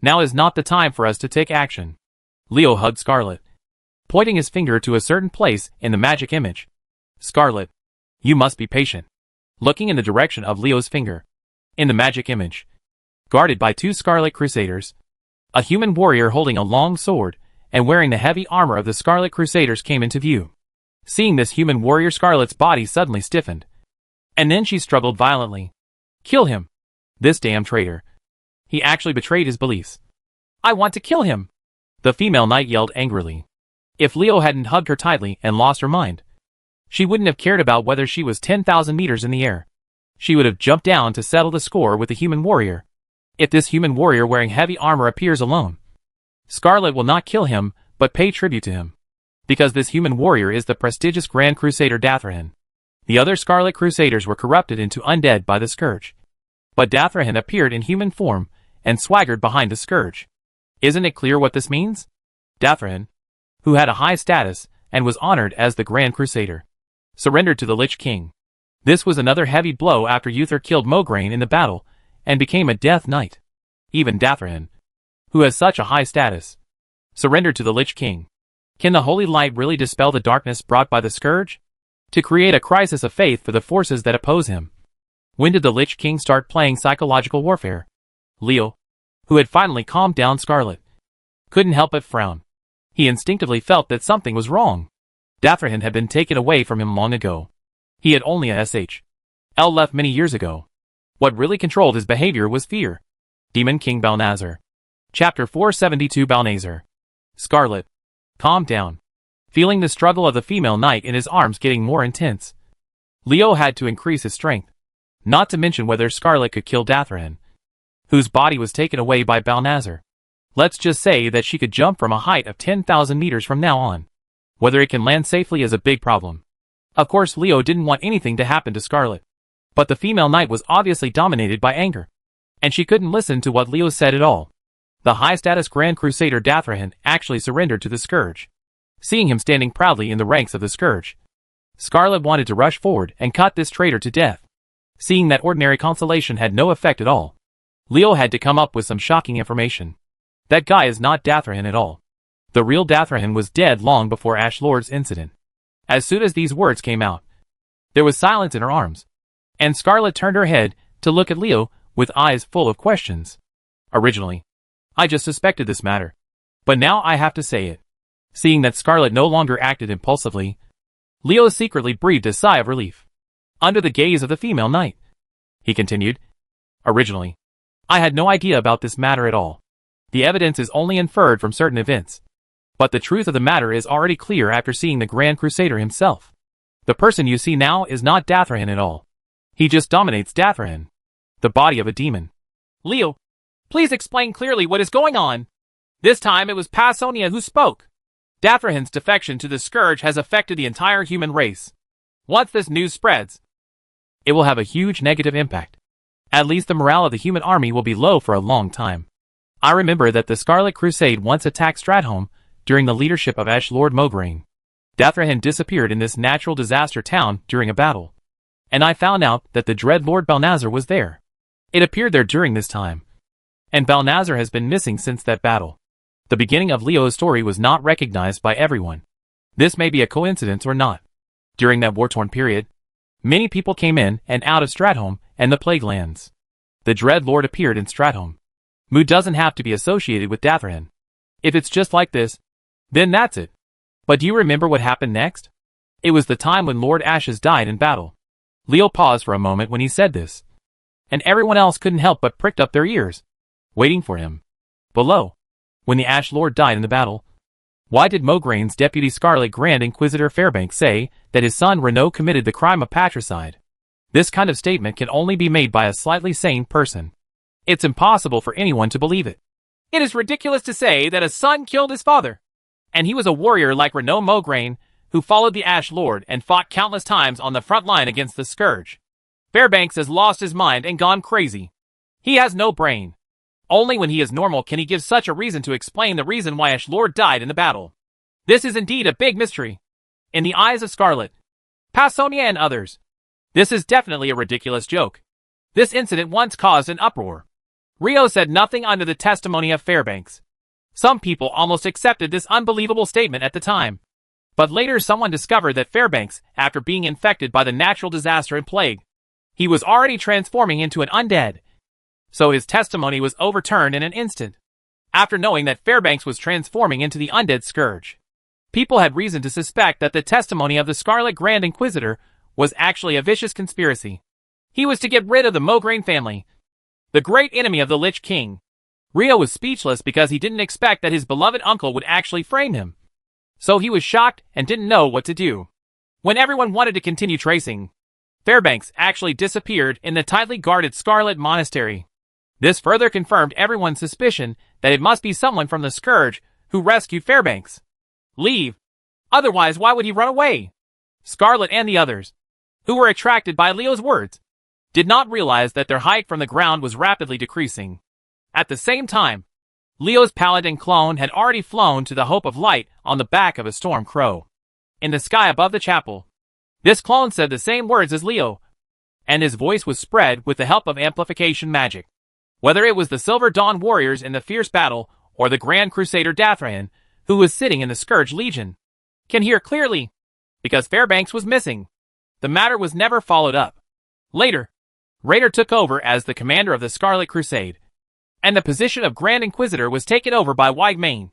Now is not the time for us to take action. Leo hugged Scarlet, pointing his finger to a certain place in the magic image. Scarlet, you must be patient. Looking in the direction of Leo's finger, in the magic image, guarded by two Scarlet Crusaders, a human warrior holding a long sword and wearing the heavy armor of the Scarlet Crusaders came into view. Seeing this human warrior, Scarlet's body suddenly stiffened, and then she struggled violently. Kill him! This damn traitor. He actually betrayed his beliefs. I want to kill him! The female knight yelled angrily. If Leo hadn't hugged her tightly and lost her mind, she wouldn't have cared about whether she was 10,000 meters in the air. She would have jumped down to settle the score with the human warrior. If this human warrior wearing heavy armor appears alone, Scarlet will not kill him, but pay tribute to him. Because this human warrior is the prestigious Grand Crusader Dathrahan. The other Scarlet Crusaders were corrupted into undead by the Scourge. But Dathrahan appeared in human form and swaggered behind the Scourge. Isn't it clear what this means? Dathrahan, who had a high status and was honored as the Grand Crusader, surrendered to the Lich King. This was another heavy blow after Uther killed Mograine in the battle and became a Death Knight. Even Dathrahan, who has such a high status, surrendered to the Lich King. Can the holy light really dispel the darkness brought by the Scourge? To create a crisis of faith for the forces that oppose him. When did the Lich King start playing psychological warfare? Leo, who had finally calmed down Scarlet, couldn't help but frown. He instinctively felt that something was wrong. Dathrahan had been taken away from him long ago. He had only a SHL left many years ago. What really controlled his behavior was fear. Demon King Balnazar. Chapter 472 Balnazar. Scarlet, calm down. Feeling the struggle of the female knight in his arms getting more intense, Leo had to increase his strength. Not to mention whether Scarlet could kill Dathrahan, whose body was taken away by Balnazar. Let's just say that she could jump from a height of 10,000 meters from now on. Whether it can land safely is a big problem. Of course, Leo didn't want anything to happen to Scarlet. But the female knight was obviously dominated by anger, and she couldn't listen to what Leo said at all. The high-status Grand Crusader Dathrahan actually surrendered to the Scourge. Seeing him standing proudly in the ranks of the Scourge, Scarlet wanted to rush forward and cut this traitor to death. Seeing that ordinary consolation had no effect at all, Leo had to come up with some shocking information. That guy is not Dathrahan at all. The real Dathrahan was dead long before Ash Lord's incident. As soon as these words came out, there was silence in her arms, and Scarlet turned her head to look at Leo with eyes full of questions. Originally, I just suspected this matter, but now I have to say it. Seeing that Scarlet no longer acted impulsively, Leo secretly breathed a sigh of relief. Under the gaze of the female knight, he continued, originally, I had no idea about this matter at all. The evidence is only inferred from certain events. But the truth of the matter is already clear after seeing the Grand Crusader himself. The person you see now is not Dathrahan at all. He just dominates Dathrahan, the body of a demon. Leo, please explain clearly what is going on. This time it was Pasonia who spoke. Dathrahan's defection to the Scourge has affected the entire human race. Once this news spreads, it will have a huge negative impact. At least the morale of the human army will be low for a long time. I remember that the Scarlet Crusade once attacked Stratholme during the leadership of Ash Lord Mograine. Dathrahan disappeared in this natural disaster town during a battle, and I found out that the dread Lord Balnazar was there. It appeared there during this time, and Balnazar has been missing since that battle. The beginning of Leo's story was not recognized by everyone. This may be a coincidence or not. During that war-torn period, many people came in and out of Stratholme and the Plague Lands. The Dread Lord appeared in Stratholme. Mu doesn't have to be associated with Dathrahan. If it's just like this, then that's it. But do you remember what happened next? It was the time when Lord Ashes died in battle. Leo paused for a moment when he said this, and everyone else couldn't help but pricked up their ears, waiting for him. Below, when the Ash Lord died in the battle, why did Mograine's deputy Scarlet Grand Inquisitor Fairbanks say that his son Renaud committed the crime of patricide? This kind of statement can only be made by a slightly sane person. It's impossible for anyone to believe it. It is ridiculous to say that a son killed his father. And he was a warrior like Renaud Mograine, who followed the Ash Lord and fought countless times on the front line against the Scourge. Fairbanks has lost his mind and gone crazy. He has no brain. Only when he is normal can he give such a reason to explain the reason why Ash Lord died in the battle. This is indeed a big mystery. In the eyes of Scarlet, Pasonia and others, this is definitely a ridiculous joke. This incident once caused an uproar. Rio said nothing under the testimony of Fairbanks. Some people almost accepted this unbelievable statement at the time. But later someone discovered that Fairbanks, after being infected by the natural disaster and plague, he was already transforming into an undead. So his testimony was overturned in an instant. After knowing that Fairbanks was transforming into the undead Scourge, people had reason to suspect that the testimony of the Scarlet Grand Inquisitor was actually a vicious conspiracy. He was to get rid of the Mograine family, the great enemy of the Lich King. Rio was speechless because he didn't expect that his beloved uncle would actually frame him. So he was shocked and didn't know what to do. When everyone wanted to continue tracing, Fairbanks actually disappeared in the tightly guarded Scarlet Monastery. This further confirmed everyone's suspicion that it must be someone from the Scourge who rescued Fairbanks. Leave. Otherwise, why would he run away? Scarlet and the others, who were attracted by Leo's words, did not realize that their height from the ground was rapidly decreasing. At the same time, Leo's paladin clone had already flown to the Hope of Light on the back of a storm crow. In the sky above the chapel, this clone said the same words as Leo, and his voice was spread with the help of amplification magic. Whether it was the Silver Dawn warriors in the fierce battle, or the Grand Crusader Dathrahan, who was sitting in the Scourge Legion, can hear clearly, because Fairbanks was missing. The matter was never followed up. Later, Raider took over as the commander of the Scarlet Crusade, and the position of Grand Inquisitor was taken over by Wygmane,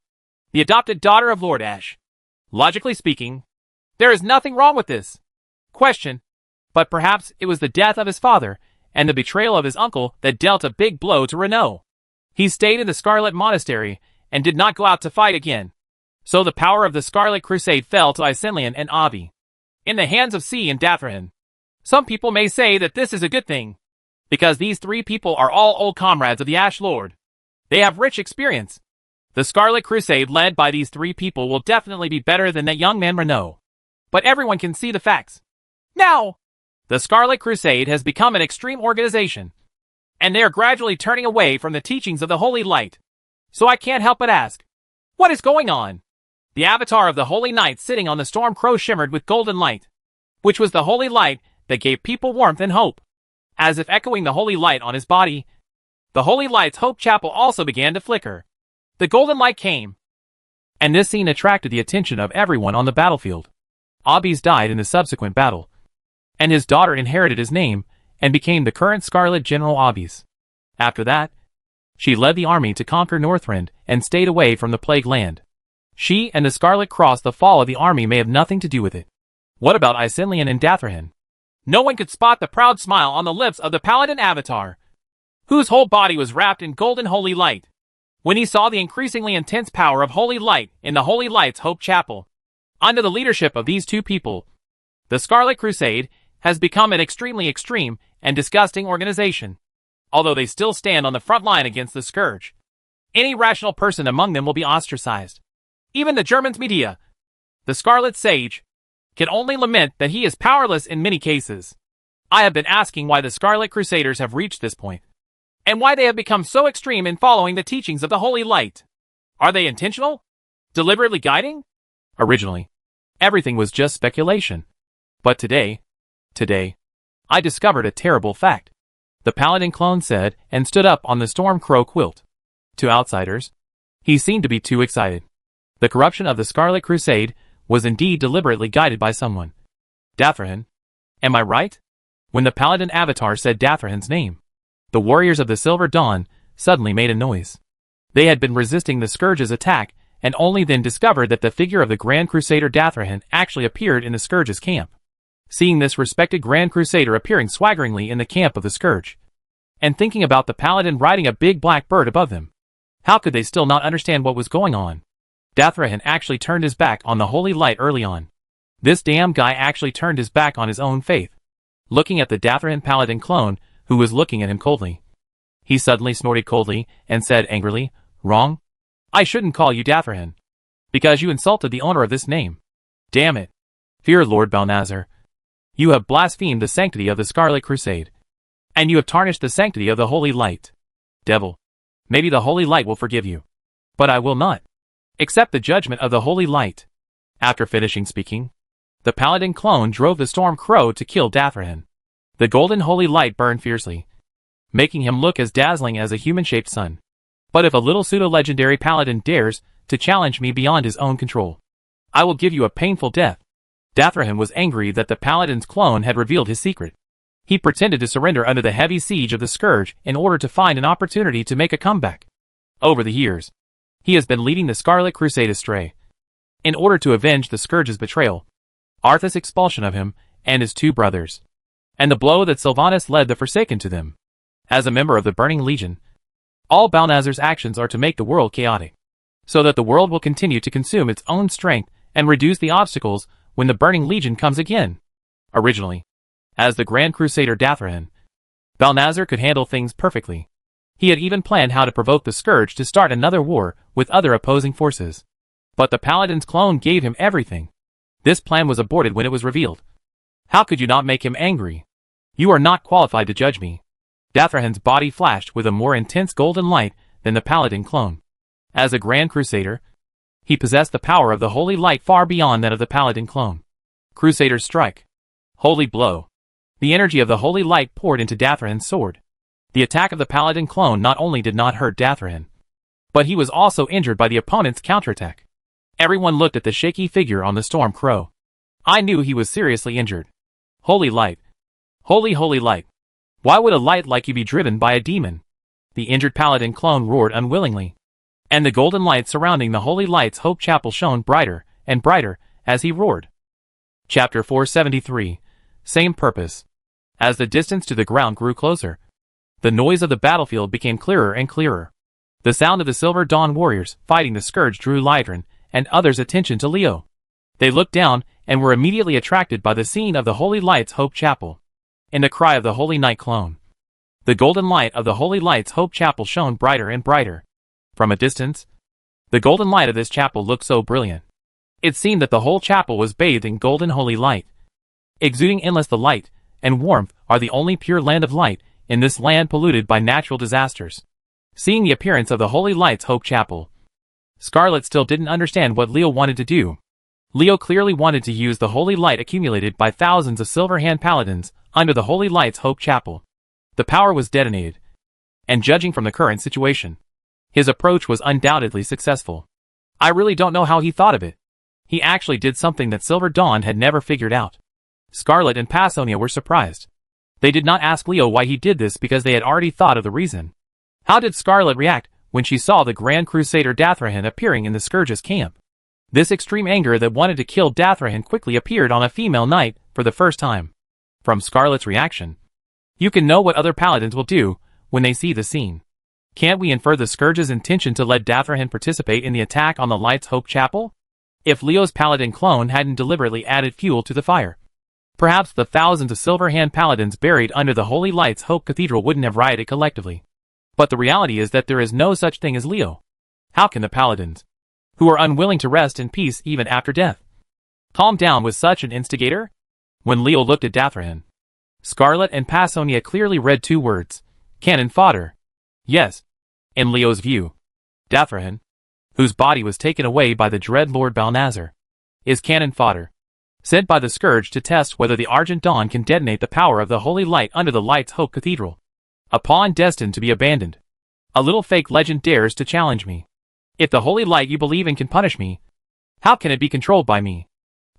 the adopted daughter of Lord Ash. Logically speaking, there is nothing wrong with this question, but perhaps it was the death of his father and the betrayal of his uncle that dealt a big blow to Renaud. He stayed in the Scarlet Monastery and did not go out to fight again. So the power of the Scarlet Crusade fell to Isenlian and Avi, in the hands of C and Dathrahan. Some people may say that this is a good thing. Because these three people are all old comrades of the Ash Lord. They have rich experience. The Scarlet Crusade led by these three people will definitely be better than that young man Renault. But everyone can see the facts. Now, the Scarlet Crusade has become an extreme organization, and they are gradually turning away from the teachings of the Holy Light. So I can't help but ask, what is going on? The avatar of the Holy Knight sitting on the Storm Crow shimmered with golden light, which was the Holy Light that gave people warmth and hope. As if echoing the Holy Light on his body, the Holy Light's Hope Chapel also began to flicker. The golden light came, and this scene attracted the attention of everyone on the battlefield. Obis died in the subsequent battle, and his daughter inherited his name and became the current Scarlet General Obis. After that, she led the army to conquer Northrend and stayed away from the Plague Land. She and the Scarlet Cross, the fall of the army, may have nothing to do with it. What about Isillian and Dathrahan? No one could spot the proud smile on the lips of the Paladin avatar, whose whole body was wrapped in golden holy light, when he saw the increasingly intense power of holy light in the Holy Light's Hope Chapel. Under the leadership of these two people, the Scarlet Crusade has become an extremely extreme and disgusting organization. Although they still stand on the front line against the Scourge, any rational person among them will be ostracized. Even the Germans' media, the Scarlet Sage, can only lament that he is powerless in many cases. I have been asking why the Scarlet Crusaders have reached this point, and why they have become so extreme in following the teachings of the Holy Light. Are they intentional? Deliberately guiding? Originally, everything was just speculation. But today, I discovered a terrible fact. The Paladin clone said and stood up on the Storm Crow quilt. To outsiders, he seemed to be too excited. The corruption of the Scarlet Crusade was indeed deliberately guided by someone. Dathrahan. Am I right? When the Paladin avatar said Dathrahan's name, the warriors of the Silver Dawn suddenly made a noise. They had been resisting the Scourge's attack and only then discovered that the figure of the Grand Crusader Dathrahan actually appeared in the Scourge's camp. Seeing this respected Grand Crusader appearing swaggeringly in the camp of the Scourge, and thinking about the Paladin riding a big black bird above them, how could they still not understand what was going on? Dathrahan actually turned his back on the Holy Light early on. This damn guy actually turned his back on his own faith. Looking at the Dathrahan Paladin clone, who was looking at him coldly, he suddenly snorted coldly and said angrily, "Wrong? I shouldn't call you Dathrahan, because you insulted the owner of this name. Damn it. Fear Lord Balnazar. You have blasphemed the sanctity of the Scarlet Crusade, and you have tarnished the sanctity of the Holy Light. Devil, maybe the Holy Light will forgive you, but I will not accept the judgment of the Holy Light." After finishing speaking, the Paladin clone drove the Storm Crow to kill Dathrahan. The golden holy light burned fiercely, making him look as dazzling as a human-shaped sun. But if a little pseudo-legendary Paladin dares to challenge me beyond his own control, I will give you a painful death. Dathrahan was angry that the Paladin's clone had revealed his secret. He pretended to surrender under the heavy siege of the Scourge in order to find an opportunity to make a comeback. Over the years, he has been leading the Scarlet Crusade astray. In order to avenge the Scourge's betrayal, Arthas' expulsion of him and his two brothers, and the blow that Sylvanas led the Forsaken to them. As a member of the Burning Legion, all Balnazar's actions are to make the world chaotic, so that the world will continue to consume its own strength and reduce the obstacles when the Burning Legion comes again. Originally, as the Grand Crusader Dathrahan, Balnazar could handle things perfectly. He had even planned how to provoke the Scourge to start another war with other opposing forces. But the Paladin's clone gave him everything. This plan was aborted when it was revealed. How could you not make him angry? You are not qualified to judge me. Dathrahan's body flashed with a more intense golden light than the Paladin clone. As a Grand Crusader, he possessed the power of the Holy Light far beyond that of the Paladin clone. Crusader's strike. Holy blow. The energy of the Holy Light poured into Dathrahan's sword. The attack of the Paladin clone not only did not hurt Dathrahan, but he was also injured by the opponent's counterattack. Everyone looked at the shaky figure on the Storm Crow. I knew he was seriously injured. Holy Light. Holy Light. Why would a light like you be driven by a demon? The injured Paladin clone roared unwillingly, and the golden light surrounding the Holy Light's Hope Chapel shone brighter and brighter as he roared. Chapter 473. Same purpose. As the distance to the ground grew closer, the noise of the battlefield became clearer and clearer. The sound of the Silver Dawn warriors fighting the Scourge drew Lydron and others' attention to Leo. They looked down and were immediately attracted by the scene of the Holy Light's Hope Chapel. In the cry of the Holy Knight clone, The golden light of the Holy Light's Hope Chapel shone brighter and brighter. From a distance, the golden light of this chapel looked so brilliant. It seemed that the whole chapel was bathed in golden holy light. Exuding endless the light and warmth are the only pure land of light in this land polluted by natural disasters. Seeing the appearance of the Holy Light's Hope Chapel, Scarlet still didn't understand what Leo wanted to do. Leo clearly wanted to use the holy light accumulated by thousands of Silver Hand Paladins under the Holy Light's Hope Chapel. The power was detonated, and judging from the current situation, his approach was undoubtedly successful. I really don't know how he thought of it. He actually did something that Silver Dawn had never figured out. Scarlet and Passonia were surprised. They did not ask Leo why he did this because they had already thought of the reason. How did Scarlet react when she saw the Grand Crusader Dathrahan appearing in the Scourge's camp? This extreme anger that wanted to kill Dathrahan quickly appeared on a female knight for the first time. From Scarlet's reaction, you can know what other paladins will do when they see the scene. Can't we infer the Scourge's intention to let Dathrahan participate in the attack on the Light's Hope Chapel? If Leo's paladin clone hadn't deliberately added fuel to the fire, perhaps the thousands of Silver Hand Paladins buried under the Holy Light's Hope Cathedral wouldn't have rioted collectively. But the reality is that there is no such thing as Leo. How can the paladins, who are unwilling to rest in peace even after death, calm down with such an instigator? When Leo looked at Dathrahan, Scarlet and Passonia clearly read two words: cannon fodder. Yes, in Leo's view, Dathrahan, whose body was taken away by the dread Lord Balnazar, is cannon fodder, sent by the Scourge to test whether the Argent Dawn can detonate the power of the Holy Light under the Light's Hope Cathedral. A pawn destined to be abandoned. A little fake legend dares to challenge me. If the Holy Light you believe in can punish me, how can it be controlled by me?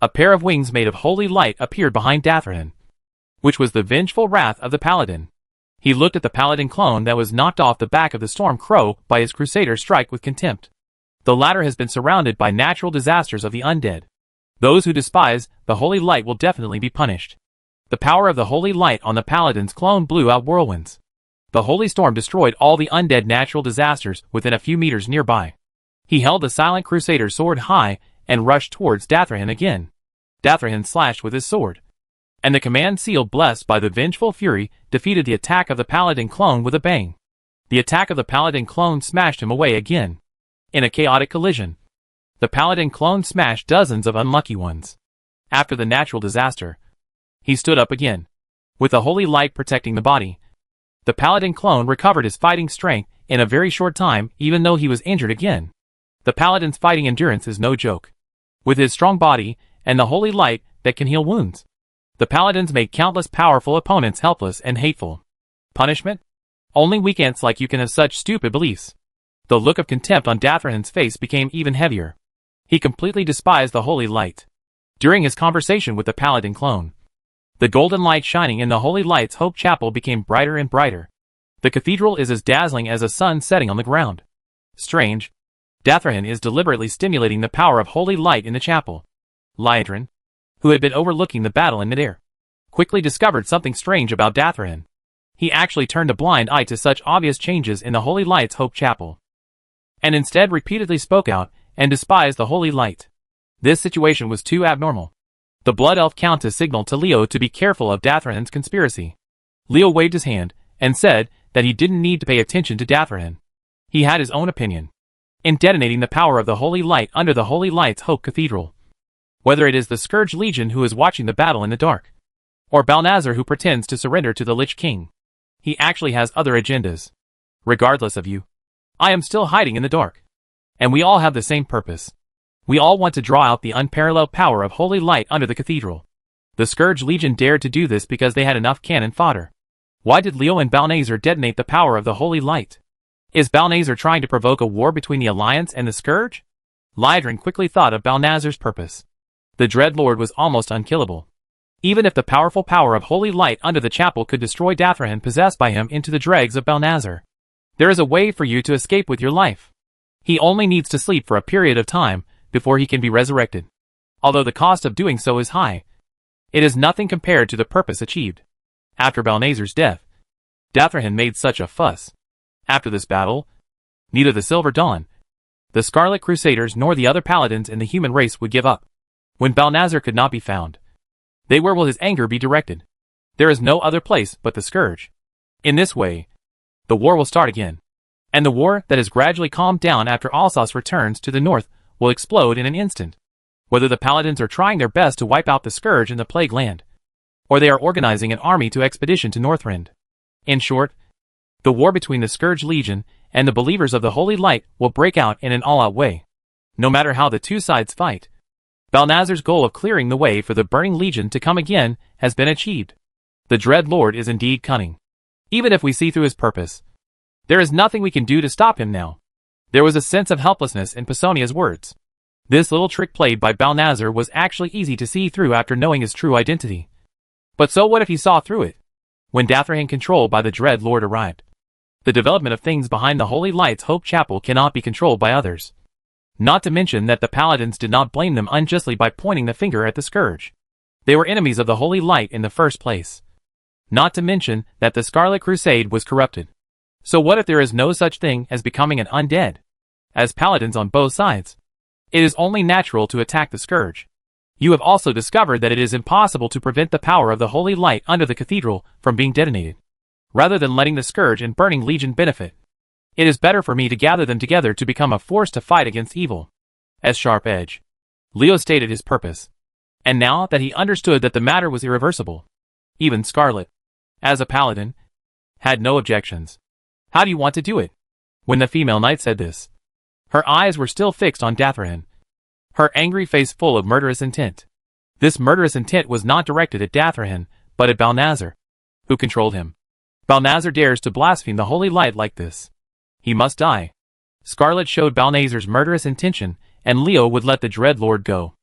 A pair of wings made of holy light appeared behind Dathrahan, which was the vengeful wrath of the paladin. He looked at the paladin clone that was knocked off the back of the Storm Crow by his crusader strike with contempt. The latter has been surrounded by natural disasters of the undead. Those who despise the Holy Light will definitely be punished. The power of the Holy Light on the paladin's clone blew out whirlwinds. The Holy Storm destroyed all the undead natural disasters within a few meters nearby. He held the silent crusader's sword high and rushed towards Dathrahan again. Dathrahan slashed with his sword, and the command seal blessed by the vengeful fury defeated the attack of the paladin clone with a bang. The attack of the paladin clone smashed him away again. In a chaotic collision, the paladin clone smashed dozens of unlucky ones. After the natural disaster, he stood up again. With the holy light protecting the body, the paladin clone recovered his fighting strength in a very short time, even though he was injured again. The paladin's fighting endurance is no joke. With his strong body and the holy light that can heal wounds, the paladins made countless powerful opponents helpless and hateful. Punishment? Only weak ants like you can have such stupid beliefs. The look of contempt on Dathrahan's face became even heavier. He completely despised the holy light. During his conversation with the paladin clone, the golden light shining in the Holy Light's Hope Chapel became brighter and brighter. The cathedral is as dazzling as a sun setting on the ground. Strange. Dathrahan is deliberately stimulating the power of holy light in the chapel. Liedrin, who had been overlooking the battle in midair, quickly discovered something strange about Dathrahan. He actually turned a blind eye to such obvious changes in the Holy Light's Hope Chapel, and instead repeatedly spoke out and despised the holy light. This situation was too abnormal. The Blood Elf Countess signaled to Leo to be careful of Dathrahan's conspiracy. Leo waved his hand and said that he didn't need to pay attention to Dathrahan. He had his own opinion in detonating the power of the holy light under the Holy Light's Hope Cathedral. Whether it is the Scourge Legion who is watching the battle in the dark, or Balnazar who pretends to surrender to the Lich King, he actually has other agendas. Regardless of you, I am still hiding in the dark. And we all have the same purpose. We all want to draw out the unparalleled power of holy light under the cathedral. The Scourge Legion dared to do this because they had enough cannon fodder. Why did Leo and Balnazar detonate the power of the holy light? Is Balnazar trying to provoke a war between the Alliance and the Scourge? Liedrin quickly thought of Balnazar's purpose. The Dread Lord was almost unkillable. Even if the powerful power of holy light under the chapel could destroy Dathrahan possessed by him into the dregs of Balnazar, there is a way for you to escape with your life. He only needs to sleep for a period of time before he can be resurrected. Although the cost of doing so is high, it is nothing compared to the purpose achieved. After Balnazar's death, Dathrahan made such a fuss. After this battle, neither the Silver Dawn, the Scarlet Crusaders nor the other paladins in the human race would give up. When Balnazar could not be found, where will his anger be directed? There is no other place but the Scourge. In this way, the war will start again. And the war that has gradually calmed down after Alsace returns to the north will explode in an instant. Whether the paladins are trying their best to wipe out the scourge in the plague land, or they are organizing an army to expedition to Northrend. In short, the war between the Scourge Legion and the believers of the Holy Light will break out in an all-out way. No matter how the two sides fight, Balnazar's goal of clearing the way for the Burning Legion to come again has been achieved. The Dread Lord is indeed cunning. Even if we see through his purpose, there is nothing we can do to stop him now. There was a sense of helplessness in Pesonia's words. This little trick played by Balnazar was actually easy to see through after knowing his true identity. But so what if he saw through it? When Dathrahan controlled by the Dread Lord arrived, the development of things behind the Holy Light's Hope Chapel cannot be controlled by others. Not to mention that the paladins did not blame them unjustly by pointing the finger at the Scourge. They were enemies of the Holy Light in the first place. Not to mention that the Scarlet Crusade was corrupted. So what if there is no such thing as becoming an undead? As paladins on both sides, it is only natural to attack the Scourge. You have also discovered that it is impossible to prevent the power of the Holy Light under the cathedral from being detonated. Rather than letting the Scourge and Burning Legion benefit, it is better for me to gather them together to become a force to fight against evil. As Sharp Edge, Leo stated his purpose. And now that he understood that the matter was irreversible, even Scarlet, as a paladin, had no objections. How do you want to do it? When the female knight said this, her eyes were still fixed on Dathrahan, her angry face full of murderous intent. This murderous intent was not directed at Dathrahan, but at Balnazar, who controlled him. Balnazar dares to blaspheme the Holy Light like this. He must die. Scarlet showed Balnazar's murderous intention, and Leo would let the Dread Lord go.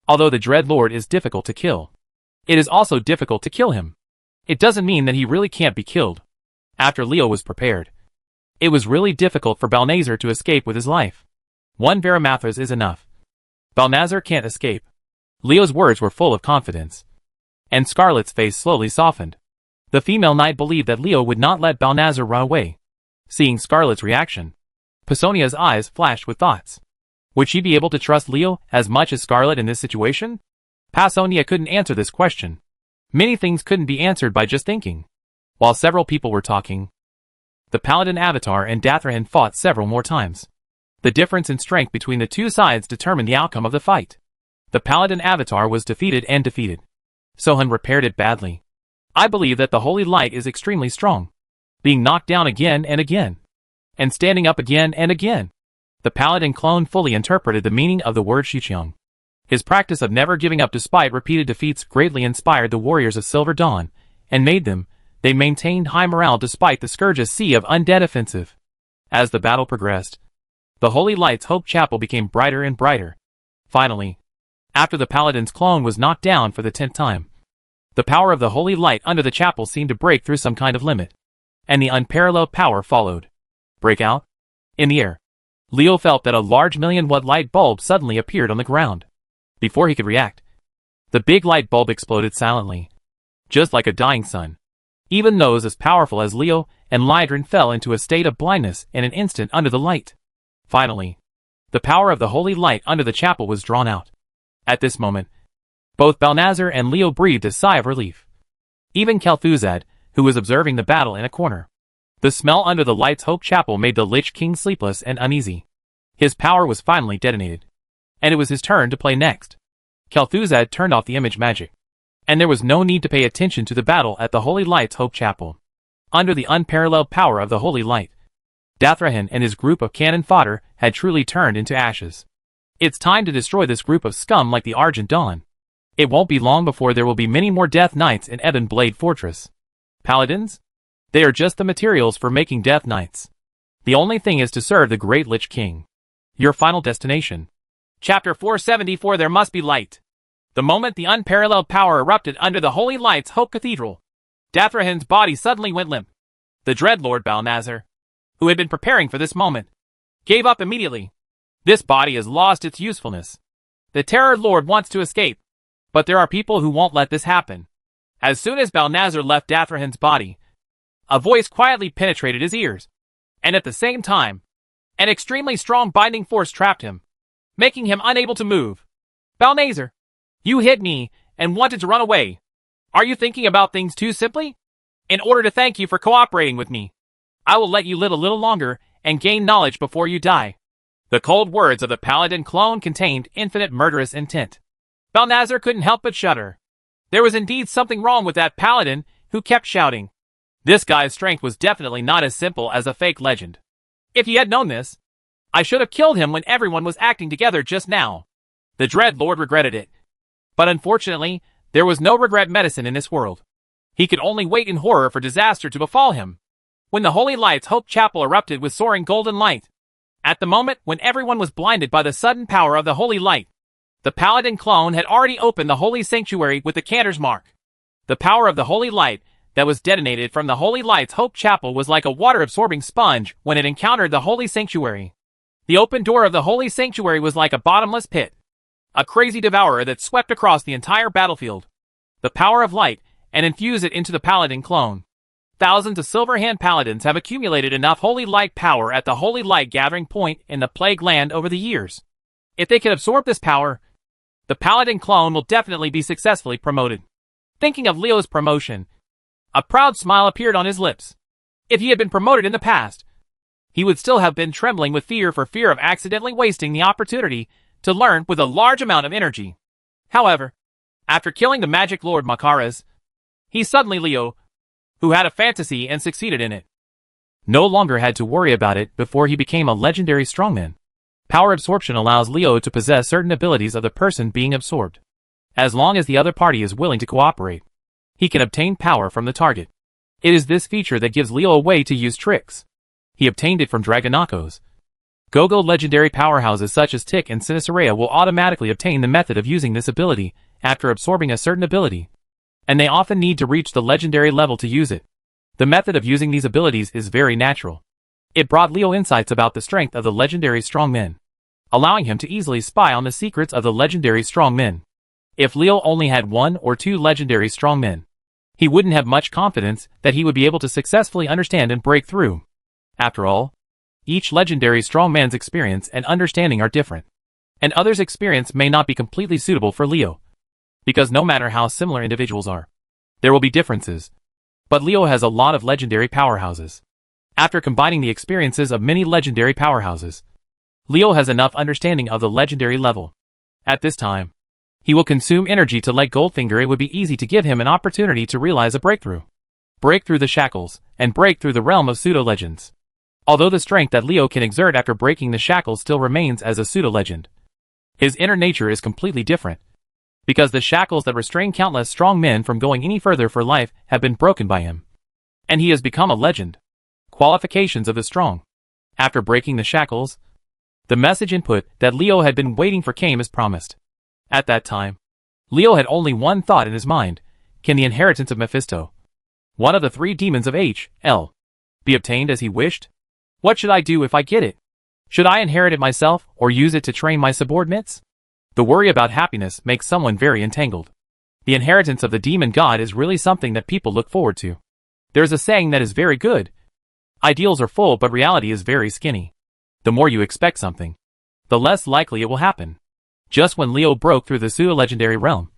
Although the Dread Lord is difficult to kill, it is also difficult to kill him. It doesn't mean that he really can't be killed. After Leo was prepared, it was really difficult for Balnazar to escape with his life. One Varimathras is enough. Balnazar can't escape. Leo's words were full of confidence, and Scarlet's face slowly softened. The female knight believed that Leo would not let Balnazar run away. Seeing Scarlet's reaction, Pesonia's eyes flashed with thoughts. Would she be able to trust Leo as much as Scarlet in this situation? Pasonia couldn't answer this question. Many things couldn't be answered by just thinking. While several people were talking, the Paladin Avatar and Dathrahan fought several more times. The difference in strength between the two sides determined the outcome of the fight. The Paladin Avatar was defeated and defeated. Sohan repaired it badly. I believe that the Holy Light is extremely strong, being knocked down again and again, and standing up again and again. The Paladin clone fully interpreted the meaning of the word Shichiong. His practice of never giving up despite repeated defeats greatly inspired the warriors of Silver Dawn, and they maintained high morale despite the Scourge's sea of undead offensive. As the battle progressed, the Holy Light's Hope Chapel became brighter and brighter. Finally, after the Paladin's clone was knocked down for the 10th time, the power of the Holy Light under the chapel seemed to break through some kind of limit, and the unparalleled power followed. Breakout? In the air, Leo felt that a large 1,000,000-watt light bulb suddenly appeared on the ground. Before he could react, the big light bulb exploded silently, just like a dying sun. Even those as powerful as Leo and Lydrin fell into a state of blindness in an instant under the light. Finally, the power of the Holy Light under the chapel was drawn out. At this moment, both Balnazar and Leo breathed a sigh of relief. Even Kel'Thuzad, who was observing the battle in a corner. The smell under the Light's Hope Chapel made the Lich King sleepless and uneasy. His power was finally detonated, and it was his turn to play next. Kel'Thuzad turned off the image magic, and there was no need to pay attention to the battle at the Holy Light's Hope Chapel. Under the unparalleled power of the Holy Light, Dathrahan and his group of cannon fodder had truly turned into ashes. It's time to destroy this group of scum like the Argent Dawn. It won't be long before there will be many more Death Knights in Ebon Blade Fortress. Paladins? They are just the materials for making Death Knights. The only thing is to serve the Great Lich King. Your final destination. Chapter 474 There Must Be Light. The moment the unparalleled power erupted under the Holy Light's Hope Cathedral, Dathrahan's body suddenly went limp. The Dreadlord Balnazar, who had been preparing for this moment, gave up immediately. This body has lost its usefulness. The Terror Lord wants to escape, but there are people who won't let this happen. As soon as Balnazar left Dathrahan's body, a voice quietly penetrated his ears, and at the same time, an extremely strong binding force trapped him, making him unable to move. Balnazar, you hit me and wanted to run away. Are you thinking about things too simply? In order to thank you for cooperating with me, I will let you live a little longer and gain knowledge before you die. The cold words of the paladin clone contained infinite murderous intent. Balnazar couldn't help but shudder. There was indeed something wrong with that paladin who kept shouting. This guy's strength was definitely not as simple as a fake legend. If he had known this, I should have killed him when everyone was acting together just now. The Dread Lord regretted it. But unfortunately, there was no regret medicine in this world. He could only wait in horror for disaster to befall him. When the Holy Light's Hope Chapel erupted with soaring golden light. At the moment when everyone was blinded by the sudden power of the Holy Light, the Paladin clone had already opened the Holy Sanctuary with the Cantor's Mark. The power of the Holy Light that was detonated from the Holy Light's Hope Chapel was like a water-absorbing sponge when it encountered the Holy Sanctuary. The open door of the Holy Sanctuary was like a bottomless pit, a crazy devourer that swept across the entire battlefield. The power of light, and infused it into the Paladin clone. Thousands of Silverhand Paladins have accumulated enough Holy Light power at the Holy Light gathering point in the Plague Land over the years. If they can absorb this power, the Paladin clone will definitely be successfully promoted. Thinking of Leo's promotion, a proud smile appeared on his lips. If he had been promoted in the past, he would still have been trembling with fear of accidentally wasting the opportunity to learn with a large amount of energy. However, after killing the Magic Lord Makaras, he suddenly Leo, who had a fantasy and succeeded in it, no longer had to worry about it before he became a legendary strongman. Power absorption allows Leo to possess certain abilities of the person being absorbed. As long as the other party is willing to cooperate, he can obtain power from the target. It is this feature that gives Leo a way to use tricks. He obtained it from Dragonakos. Go-Go legendary powerhouses such as Tick and Sinisaria will automatically obtain the method of using this ability after absorbing a certain ability, and they often need to reach the legendary level to use it. The method of using these abilities is very natural. It brought Leo insights about the strength of the legendary strongmen, allowing him to easily spy on the secrets of the legendary strongmen. If Leo only had 1 or 2 legendary strongmen, he wouldn't have much confidence that he would be able to successfully understand and break through. After all, each legendary strongman's experience and understanding are different, and others' experience may not be completely suitable for Leo. Because no matter how similar individuals are, there will be differences. But Leo has a lot of legendary powerhouses. After combining the experiences of many legendary powerhouses, Leo has enough understanding of the legendary level. At this time, he will consume energy to let Goldfinger. It would be easy to give him an opportunity to realize a breakthrough. Break through the shackles, and break through the realm of pseudo-legends. Although the strength that Leo can exert after breaking the shackles still remains as a pseudo-legend, his inner nature is completely different. Because the shackles that restrain countless strong men from going any further for life have been broken by him. And he has become a legend. Qualifications of the strong. After breaking the shackles, the message input that Leo had been waiting for came as promised. At that time, Leo had only one thought in his mind: can the inheritance of Mephisto, one of the 3 demons of H.L., be obtained as he wished? What should I do if I get it? Should I inherit it myself or use it to train my subordinates? The worry about happiness makes someone very entangled. The inheritance of the demon god is really something that people look forward to. There's a saying that is very good. Ideals are full, but reality is very skinny. The more you expect something, the less likely it will happen. Just when Leo broke through the pseudo-legendary realm,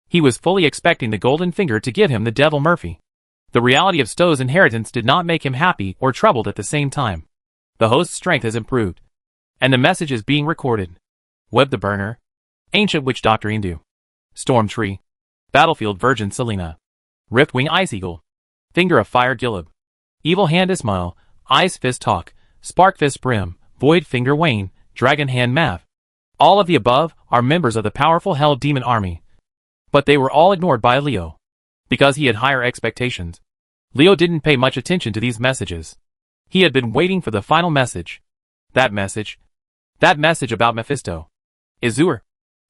he was fully expecting the golden finger to give him the Devil Murphy. The reality of Stowe's inheritance did not make him happy or troubled at the same time. The host's strength has improved, and the message is being recorded. Web the Burner, Ancient Witch Doctor Indu, Storm Tree, Battlefield Virgin Selena, Riftwing Ice Eagle, Finger of Fire Gilib, Evil Hand Ismail, Ice Fist Talk, Spark Fist Brim, Void Finger Wayne, Dragon Hand Mav. All of the above are members of the powerful Hell Demon Army. But they were all ignored by Leo. Because he had higher expectations, Leo didn't pay much attention to these messages. He had been waiting for the final message. That message about Mephisto. Izur.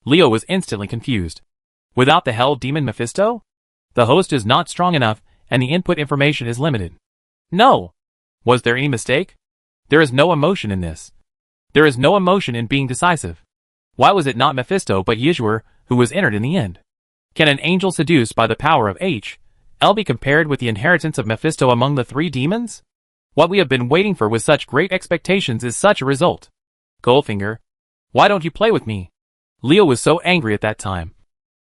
Leo was instantly confused. Without the Hell Demon Mephisto? The host is not strong enough, and the input information is limited. No! Was there any mistake? There is no emotion in this. There is no emotion in being decisive. Why was it not Mephisto but Yizur who was entered in the end? Can an angel seduced by the power of H.L. be compared with the inheritance of Mephisto among the 3 demons? What we have been waiting for with such great expectations is such a result. Goldfinger, why don't you play with me? Leo was so angry at that time.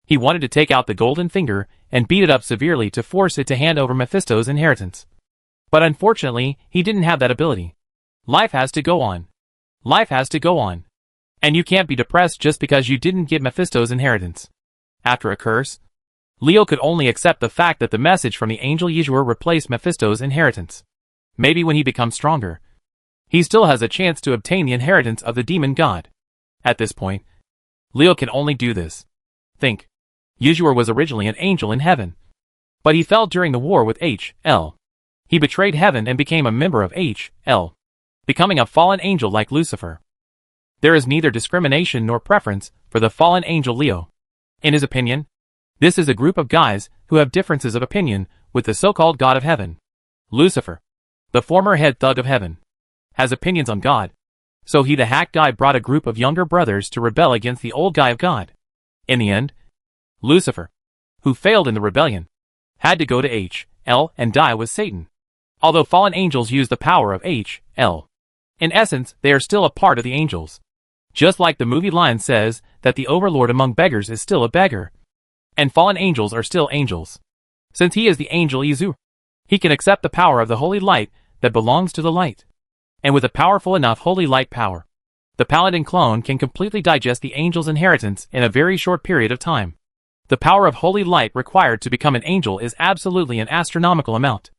He wanted to take out the golden finger and beat it up severely to force it to hand over Mephisto's inheritance. But unfortunately, he didn't have that ability. Life has to go on. Life has to go on. And you can't be depressed just because you didn't get Mephisto's inheritance. After a curse, Leo could only accept the fact that the message from the angel Yeshua replaced Mephisto's inheritance. Maybe when he becomes stronger, he still has a chance to obtain the inheritance of the demon god. At this point, Leo can only do this. Think. Yeshua was originally an angel in heaven. But he fell during the war with H.L. He betrayed heaven and became a member of H.L., becoming a fallen angel like Lucifer. There is neither discrimination nor preference for the fallen angel Leo. In his opinion, this is a group of guys who have differences of opinion with the so-called God of heaven. Lucifer, the former head thug of heaven, has opinions on God. So he, the hack guy, brought a group of younger brothers to rebel against the old guy of God. In the end, Lucifer, who failed in the rebellion, had to go to H.L. and die with Satan. Although fallen angels use the power of H.L., in essence, they are still a part of the angels. Just like the movie line says that the overlord among beggars is still a beggar. And fallen angels are still angels. Since he is the angel Izu, he can accept the power of the holy light that belongs to the light. And with a powerful enough holy light power, the paladin clone can completely digest the angel's inheritance in a very short period of time. The power of holy light required to become an angel is absolutely an astronomical amount.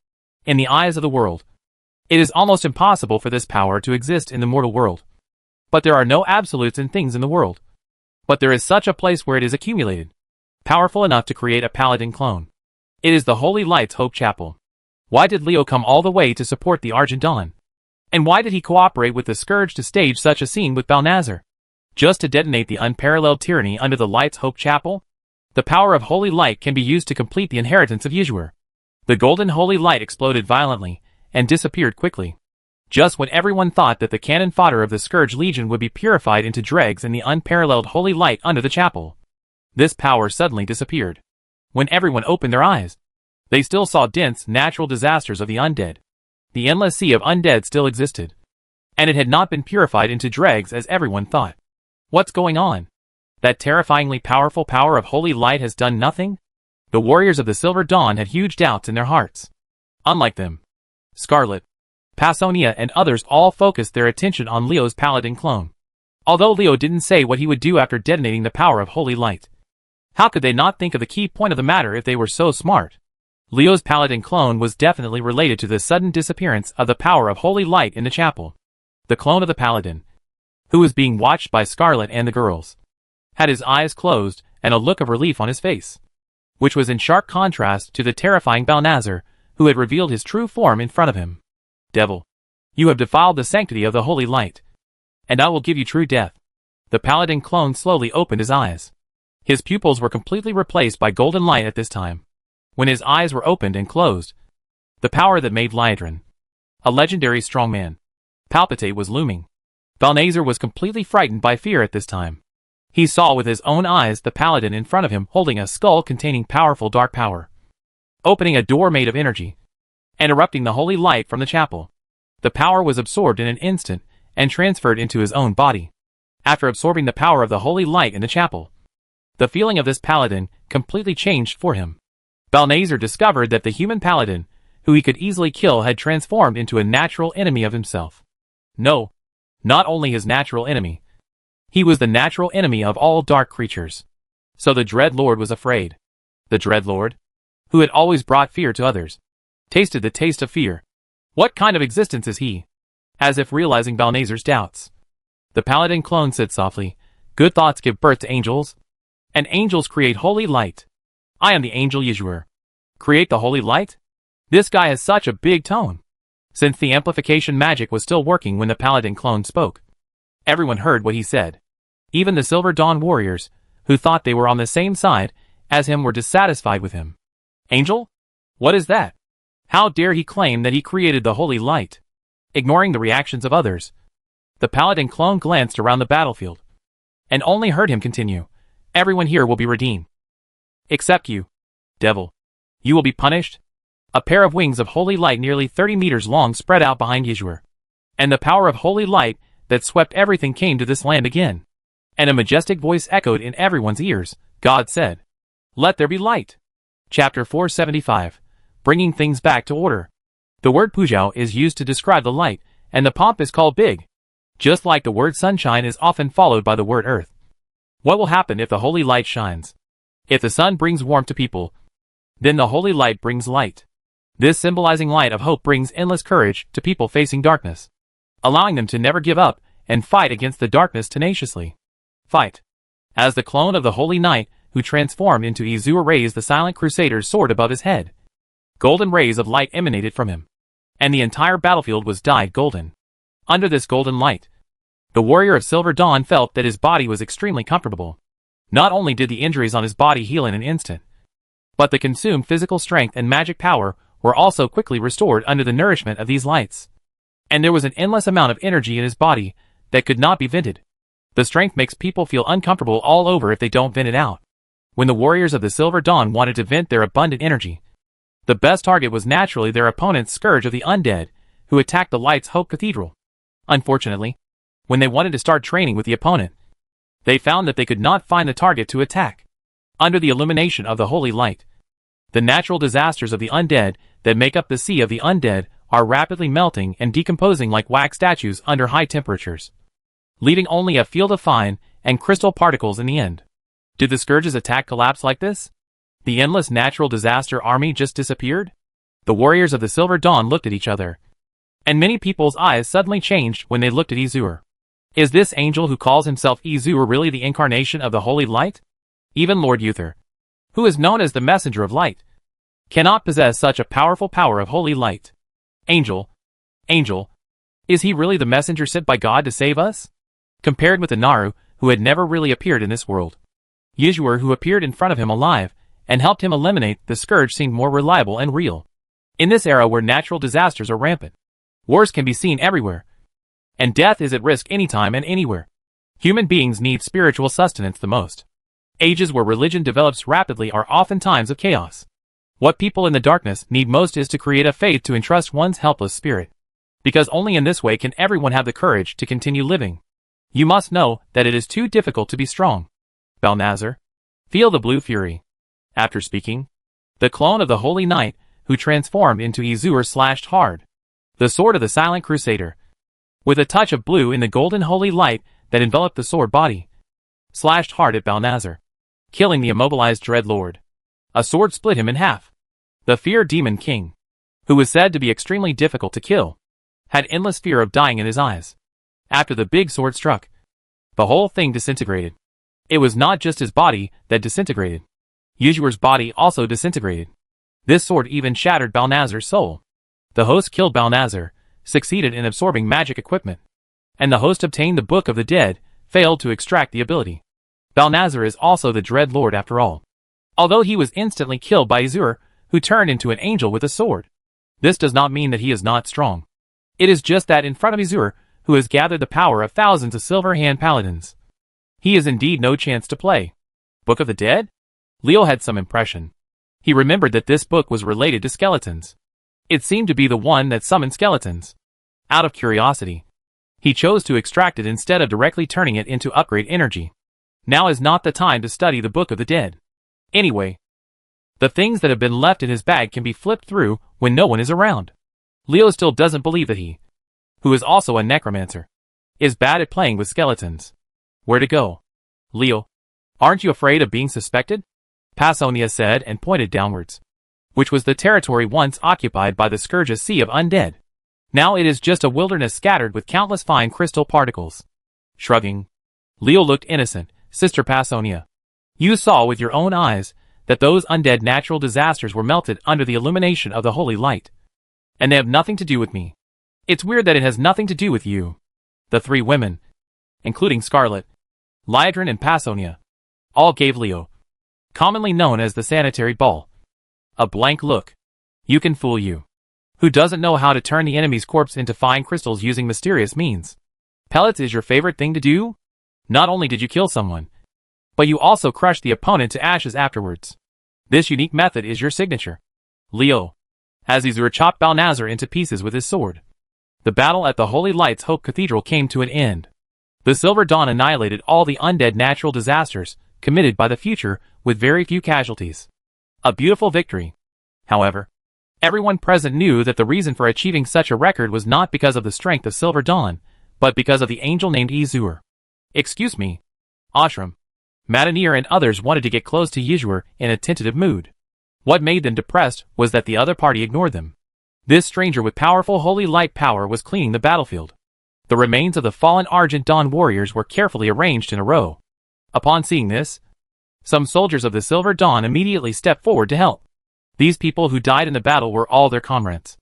In the eyes of the world, it is almost impossible for this power to exist in the mortal world. But there are no absolutes in things in the world. But there is such a place where it is accumulated, powerful enough to create a paladin clone. It is the Holy Light's Hope Chapel. Why did Leo come all the way to support the Argent Dawn? And why did he cooperate with the Scourge to stage such a scene with Balnazar? Just to detonate the unparalleled tyranny under the Light's Hope Chapel? The power of Holy Light can be used to complete the inheritance of Yeshua. The golden Holy Light exploded violently and disappeared quickly. Just when everyone thought that the cannon fodder of the Scourge Legion would be purified into dregs in the unparalleled Holy Light under the chapel, this power suddenly disappeared. When everyone opened their eyes, they still saw dense natural disasters of the undead. The endless sea of undead still existed. And it had not been purified into dregs as everyone thought. What's going on? That terrifyingly powerful power of Holy Light has done nothing? The warriors of the Silver Dawn had huge doubts in their hearts. Unlike them, Scarlet, Passonia and others all focused their attention on Leo's paladin clone. Although Leo didn't say what he would do after detonating the power of Holy Light. How could they not think of the key point of the matter if they were so smart? Leo's paladin clone was definitely related to the sudden disappearance of the power of Holy Light in the chapel. The clone of the paladin, who was being watched by Scarlet and the girls, had his eyes closed and a look of relief on his face, which was in sharp contrast to the terrifying Balnazar, who had revealed his true form in front of him. Devil, you have defiled the sanctity of the Holy Light, and I will give you true death. The paladin clone slowly opened his eyes. His pupils were completely replaced by golden light at this time. When his eyes were opened and closed, the power that made Liedron, a legendary strongman, palpitate was looming. Balnazar was completely frightened by fear at this time. He saw with his own eyes the paladin in front of him holding a skull containing powerful dark power, opening a door made of energy, and erupting the holy light from the chapel. The power was absorbed in an instant and transferred into his own body. After absorbing the power of the holy light in the chapel, the feeling of this paladin completely changed for him. Balnazar discovered that the human paladin, who he could easily kill, had transformed into a natural enemy of himself. No, not only his natural enemy, he was the natural enemy of all dark creatures. So the Dread Lord was afraid. The Dread Lord, who had always brought fear to others, tasted the taste of fear. What kind of existence is he? As if realizing Balnazar's doubts, the paladin clone said softly, "Good thoughts give birth to angels, and angels create holy light. I am the angel Yeshua. Create the holy light?" This guy has such a big tone. Since the amplification magic was still working when the paladin clone spoke, everyone heard what he said. Even the Silver Dawn warriors, who thought they were on the same side as him, were dissatisfied with him. Angel? What is that? How dare he claim that he created the holy light? Ignoring the reactions of others, the paladin clone glanced around the battlefield, and only heard him continue. Everyone here will be redeemed. Except you. Devil. You will be punished. A pair of wings of holy light nearly 30 meters long spread out behind Yeshua. And the power of holy light that swept everything came to this land again. And a majestic voice echoed in everyone's ears. God said, Let there be light. Chapter 475. Bringing things back to order. The word pujao is used to describe the light, and the pomp is called big. Just like the word sunshine is often followed by the word earth. What will happen if the holy light shines? If the sun brings warmth to people, then the holy light brings light. This symbolizing light of hope brings endless courage to people facing darkness, allowing them to never give up and fight against the darkness tenaciously. Fight. As the clone of the Holy Knight, who transformed into Izua, raised the silent crusader's sword above his head. Golden rays of light emanated from him, and the entire battlefield was dyed golden. Under this golden light, the warrior of Silver Dawn felt that his body was extremely comfortable. Not only did the injuries on his body heal in an instant, but the consumed physical strength and magic power were also quickly restored under the nourishment of these lights. And there was an endless amount of energy in his body that could not be vented. The strength makes people feel uncomfortable all over if they don't vent it out. When the warriors of the Silver Dawn wanted to vent their abundant energy, the best target was naturally their opponent's Scourge of the Undead, who attacked the Light's Hope Cathedral. Unfortunately, when they wanted to start training with the opponent, they found that they could not find the target to attack. Under the illumination of the holy light, the natural disasters of the undead that make up the Sea of the Undead are rapidly melting and decomposing like wax statues under high temperatures, leaving only a field of fine and crystal particles in the end. Did the Scourge's attack collapse like this? The endless natural disaster army just disappeared? The warriors of the Silver Dawn looked at each other, and many people's eyes suddenly changed when they looked at Izua. Is this angel who calls himself Izua really the incarnation of the holy light? Even Lord Uther, who is known as the messenger of light, cannot possess such a powerful power of holy light. Angel, is he really the messenger sent by God to save us? Compared with the Naru, who had never really appeared in this world, Izua, who appeared in front of him alive and helped him eliminate the Scourge, seemed more reliable and real. In this era where natural disasters are rampant, wars can be seen everywhere, and death is at risk anytime and anywhere, human beings need spiritual sustenance the most. Ages where religion develops rapidly are often times of chaos. What people in the darkness need most is to create a faith to entrust one's helpless spirit, because only in this way can everyone have the courage to continue living. You must know that it is too difficult to be strong. Balnazar, feel the blue fury. After speaking, the clone of the Holy Knight, who transformed into Izua, slashed hard the sword of the silent crusader, with a touch of blue in the golden holy light that enveloped the sword body, slashed hard at Balnazar, killing the immobilized Dread Lord. A sword split him in half. The Fear Demon King, who was said to be extremely difficult to kill, had endless fear of dying in his eyes. After the big sword struck, the whole thing disintegrated. It was not just his body that disintegrated. Izua's body also disintegrated. This sword even shattered Balnazar's soul. The host killed Balnazar, succeeded in absorbing magic equipment, and the host obtained the Book of the Dead, failed to extract the ability. Balnazar is also the Dread Lord after all, although he was instantly killed by Izua, who turned into an angel with a sword. This does not mean that he is not strong. It is just that in front of Izua, who has gathered the power of thousands of Silver Hand Paladins, he is indeed no chance to play. Book of the Dead? Leo had some impression. He remembered that this book was related to skeletons. It seemed to be the one that summoned skeletons. Out of curiosity, he chose to extract it instead of directly turning it into upgrade energy. Now is not the time to study the Book of the Dead. Anyway, the things that have been left in his bag can be flipped through when no one is around. Leo still doesn't believe that he, who is also a necromancer, is bad at playing with skeletons. Where to go? Leo, aren't you afraid of being suspected? Pasonia said and pointed downwards, which was the territory once occupied by the Scourge's Sea of Undead. Now it is just a wilderness scattered with countless fine crystal particles. Shrugging, Leo looked innocent. Sister Pasonia, you saw with your own eyes that those undead natural disasters were melted under the illumination of the holy light, and they have nothing to do with me. It's weird that it has nothing to do with you. The three women, including Scarlet, Liadrin and Pasonia, all gave Leo, commonly known as the sanitary ball, a blank look. You can fool you. Who doesn't know how to turn the enemy's corpse into fine crystals using mysterious means? Pellets is your favorite thing to do? Not only did you kill someone, but you also crushed the opponent to ashes afterwards. This unique method is your signature. Leo, as Izua chopped Balnazar into pieces with his sword. The battle at the Holy Light's Hope Cathedral came to an end. The Silver Dawn annihilated all the undead natural disasters committed by the future with very few casualties. A beautiful victory. However, everyone present knew that the reason for achieving such a record was not because of the strength of Silver Dawn, but because of the angel named Izur. Excuse me. Ashram. Madanir and others wanted to get close to Izur in a tentative mood. What made them depressed was that the other party ignored them. This stranger with powerful holy light power was cleaning the battlefield. The remains of the fallen Argent Dawn warriors were carefully arranged in a row. Upon seeing this, some soldiers of the Silver Dawn immediately stepped forward to help. These people who died in the battle were all their comrades.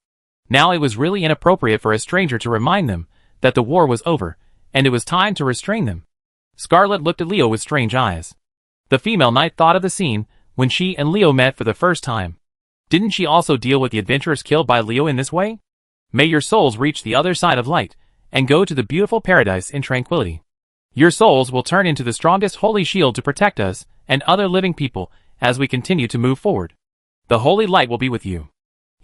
Now it was really inappropriate for a stranger to remind them that the war was over, and it was time to restrain them. Scarlet looked at Leo with strange eyes. The female knight thought of the scene when she and Leo met for the first time. Didn't she also deal with the adventurers killed by Leo in this way? May your souls reach the other side of light, and go to the beautiful paradise in tranquility. Your souls will turn into the strongest holy shield to protect us and other living people as we continue to move forward. The holy light will be with you.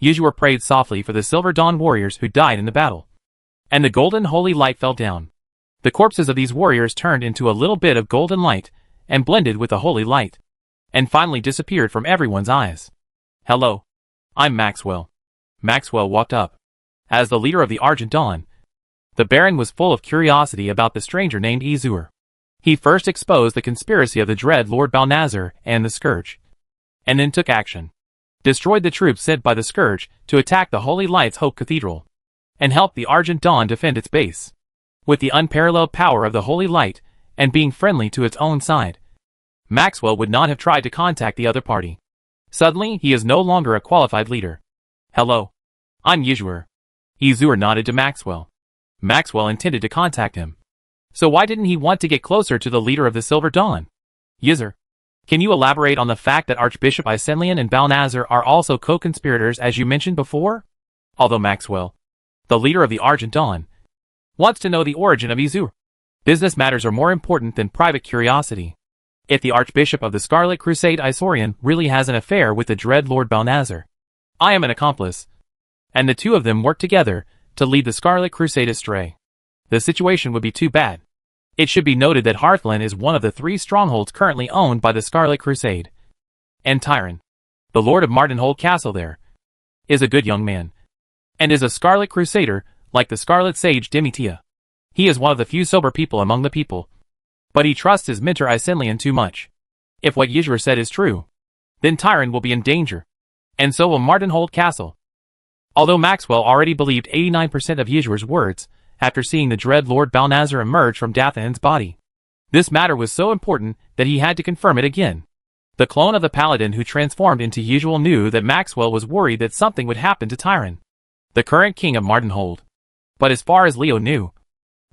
Yuzhur prayed softly for the Silver Dawn warriors who died in the battle. And the golden holy light fell down. The corpses of these warriors turned into a little bit of golden light and blended with the holy light, and finally disappeared from everyone's eyes. Hello. I'm Maxwell. Maxwell walked up. As the leader of the Argent Dawn, the Baron was full of curiosity about the stranger named Izur. He first exposed the conspiracy of the dread Lord Balnazar and the Scourge, and then took action. Destroyed the troops sent by the Scourge to attack the Holy Light's Hope Cathedral, and helped the Argent Dawn defend its base. With the unparalleled power of the Holy Light, and being friendly to its own side, Maxwell would not have tried to contact the other party. Suddenly, he is no longer a qualified leader. Hello. I'm Yuzhur. Izur nodded to Maxwell. Maxwell intended to contact him. So why didn't he want to get closer to the leader of the Silver Dawn? Yuzhur, can you elaborate on the fact that Archbishop Isenlian and Balnazar are also co-conspirators as you mentioned before? Although Maxwell, the leader of the Argent Dawn, wants to know the origin of Izur. Business matters are more important than private curiosity. If the Archbishop of the Scarlet Crusade Isorian really has an affair with the dread Lord Balnazar, I am an accomplice, and the two of them work together to lead the Scarlet Crusade astray. The situation would be too bad. It should be noted that Hearthland is one of the 3 strongholds currently owned by the Scarlet Crusade. And Tyron, the Lord of Martenhold Castle there, is a good young man, and is a Scarlet Crusader like the Scarlet Sage Demitia. He is one of the few sober people among the people, but he trusts his mentor Isenlian too much. If what Yuzhur said is true, then Tyron will be in danger, and so will Martenhold Castle. Although Maxwell already believed 89% of Yuzhur's words after seeing the dread Lord Balnazar emerge from Dathan's body, this matter was so important that he had to confirm it again. The clone of the paladin who transformed into Yuzhur knew that Maxwell was worried that something would happen to Tyron, the current king of Martenhold. But as far as Leo knew,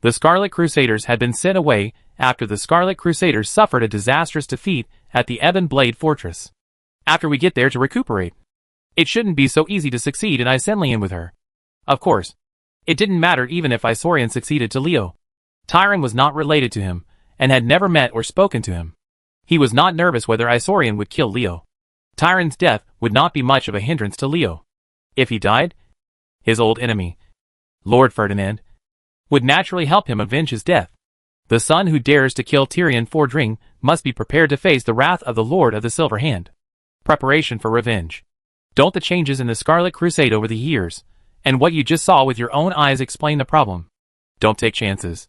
the Scarlet Crusaders had been sent away after the Scarlet Crusaders suffered a disastrous defeat at the Ebon Blade Fortress. After we get there to recuperate, it shouldn't be so easy to succeed in Isenlian with her. Of course, it didn't matter even if Isorian succeeded to Leo. Tyron was not related to him, and had never met or spoken to him. He was not nervous whether Isorian would kill Leo. Tyron's death would not be much of a hindrance to Leo. If he died, his old enemy, Lord Ferdinand, would naturally help him avenge his death. The son who dares to kill Tyrion Fordring must be prepared to face the wrath of the Lord of the Silver Hand. Preparation for revenge. Don't the changes in the Scarlet Crusade over the years, and what you just saw with your own eyes explain the problem? Don't take chances.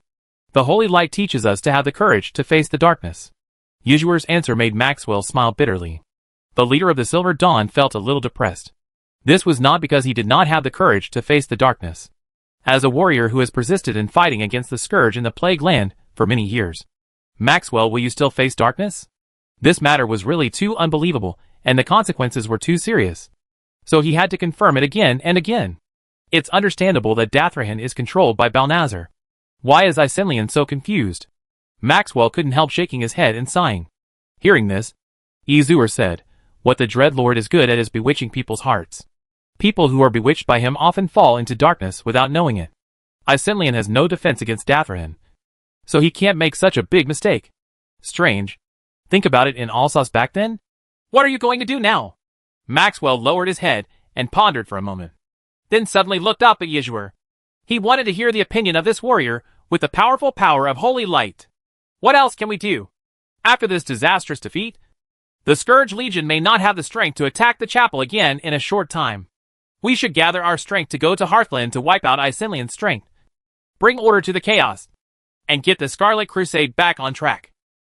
The Holy Light teaches us to have the courage to face the darkness. Yuzhur's answer made Maxwell smile bitterly. The leader of the Silver Dawn felt a little depressed. This was not because he did not have the courage to face the darkness. As a warrior who has persisted in fighting against the Scourge in the Plague Land for many years, Maxwell, will you still face darkness? This matter was really too unbelievable, and the consequences were too serious. So he had to confirm it again and again. It's understandable that Dathrahan is controlled by Balnazar. Why is Isenlian so confused? Maxwell couldn't help shaking his head and sighing. Hearing this, Izur said, what the Dread Lord is good at is bewitching people's hearts. People who are bewitched by him often fall into darkness without knowing it. Isenlian has no defense against Dathrahan, so he can't make such a big mistake. Strange. Think about it in Alsace back then? What are you going to do now? Maxwell lowered his head and pondered for a moment, then suddenly looked up at Yuzhur. He wanted to hear the opinion of this warrior with the powerful power of holy light. What else can we do? After this disastrous defeat, the Scourge Legion may not have the strength to attack the chapel again in a short time. We should gather our strength to go to Hearthland to wipe out Isekai strength, bring order to the chaos, and get the Scarlet Crusade back on track.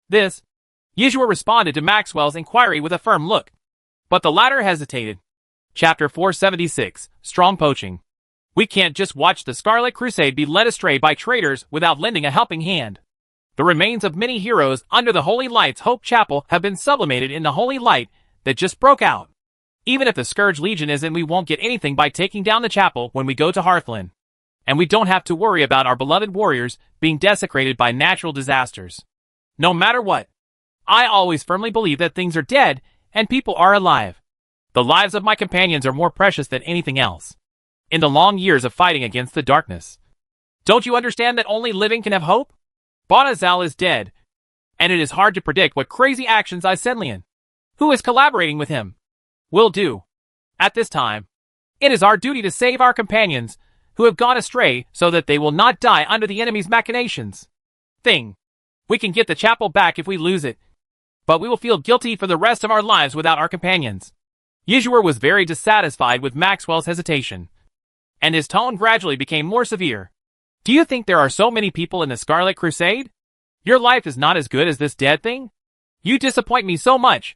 This, Yeshua responded to Maxwell's inquiry with a firm look, but the latter hesitated. Chapter 476, Strong Poaching. We can't just watch the Scarlet Crusade be led astray by traitors without lending a helping hand. The remains of many heroes under the Holy Light's Hope Chapel have been sublimated in the Holy Light that just broke out. Even if the Scourge Legion isn't, we won't get anything by taking down the chapel when we go to Hearthland. And we don't have to worry about our beloved warriors being desecrated by natural disasters. No matter what, I always firmly believe that things are dead and people are alive. The lives of my companions are more precious than anything else. In the long years of fighting against the darkness, don't you understand that only living can have hope? Bonazal is dead, and it is hard to predict what crazy actions Isekai, who is collaborating with him, will do. At this time, it is our duty to save our companions who have gone astray so that they will not die under the enemy's machinations. We can get the chapel back if we lose it, but we will feel guilty for the rest of our lives without our companions. Yeshua was very dissatisfied with Maxwell's hesitation, and his tone gradually became more severe. Do you think there are so many people in the Scarlet Crusade? Your life is not as good as this dead thing? You disappoint me so much.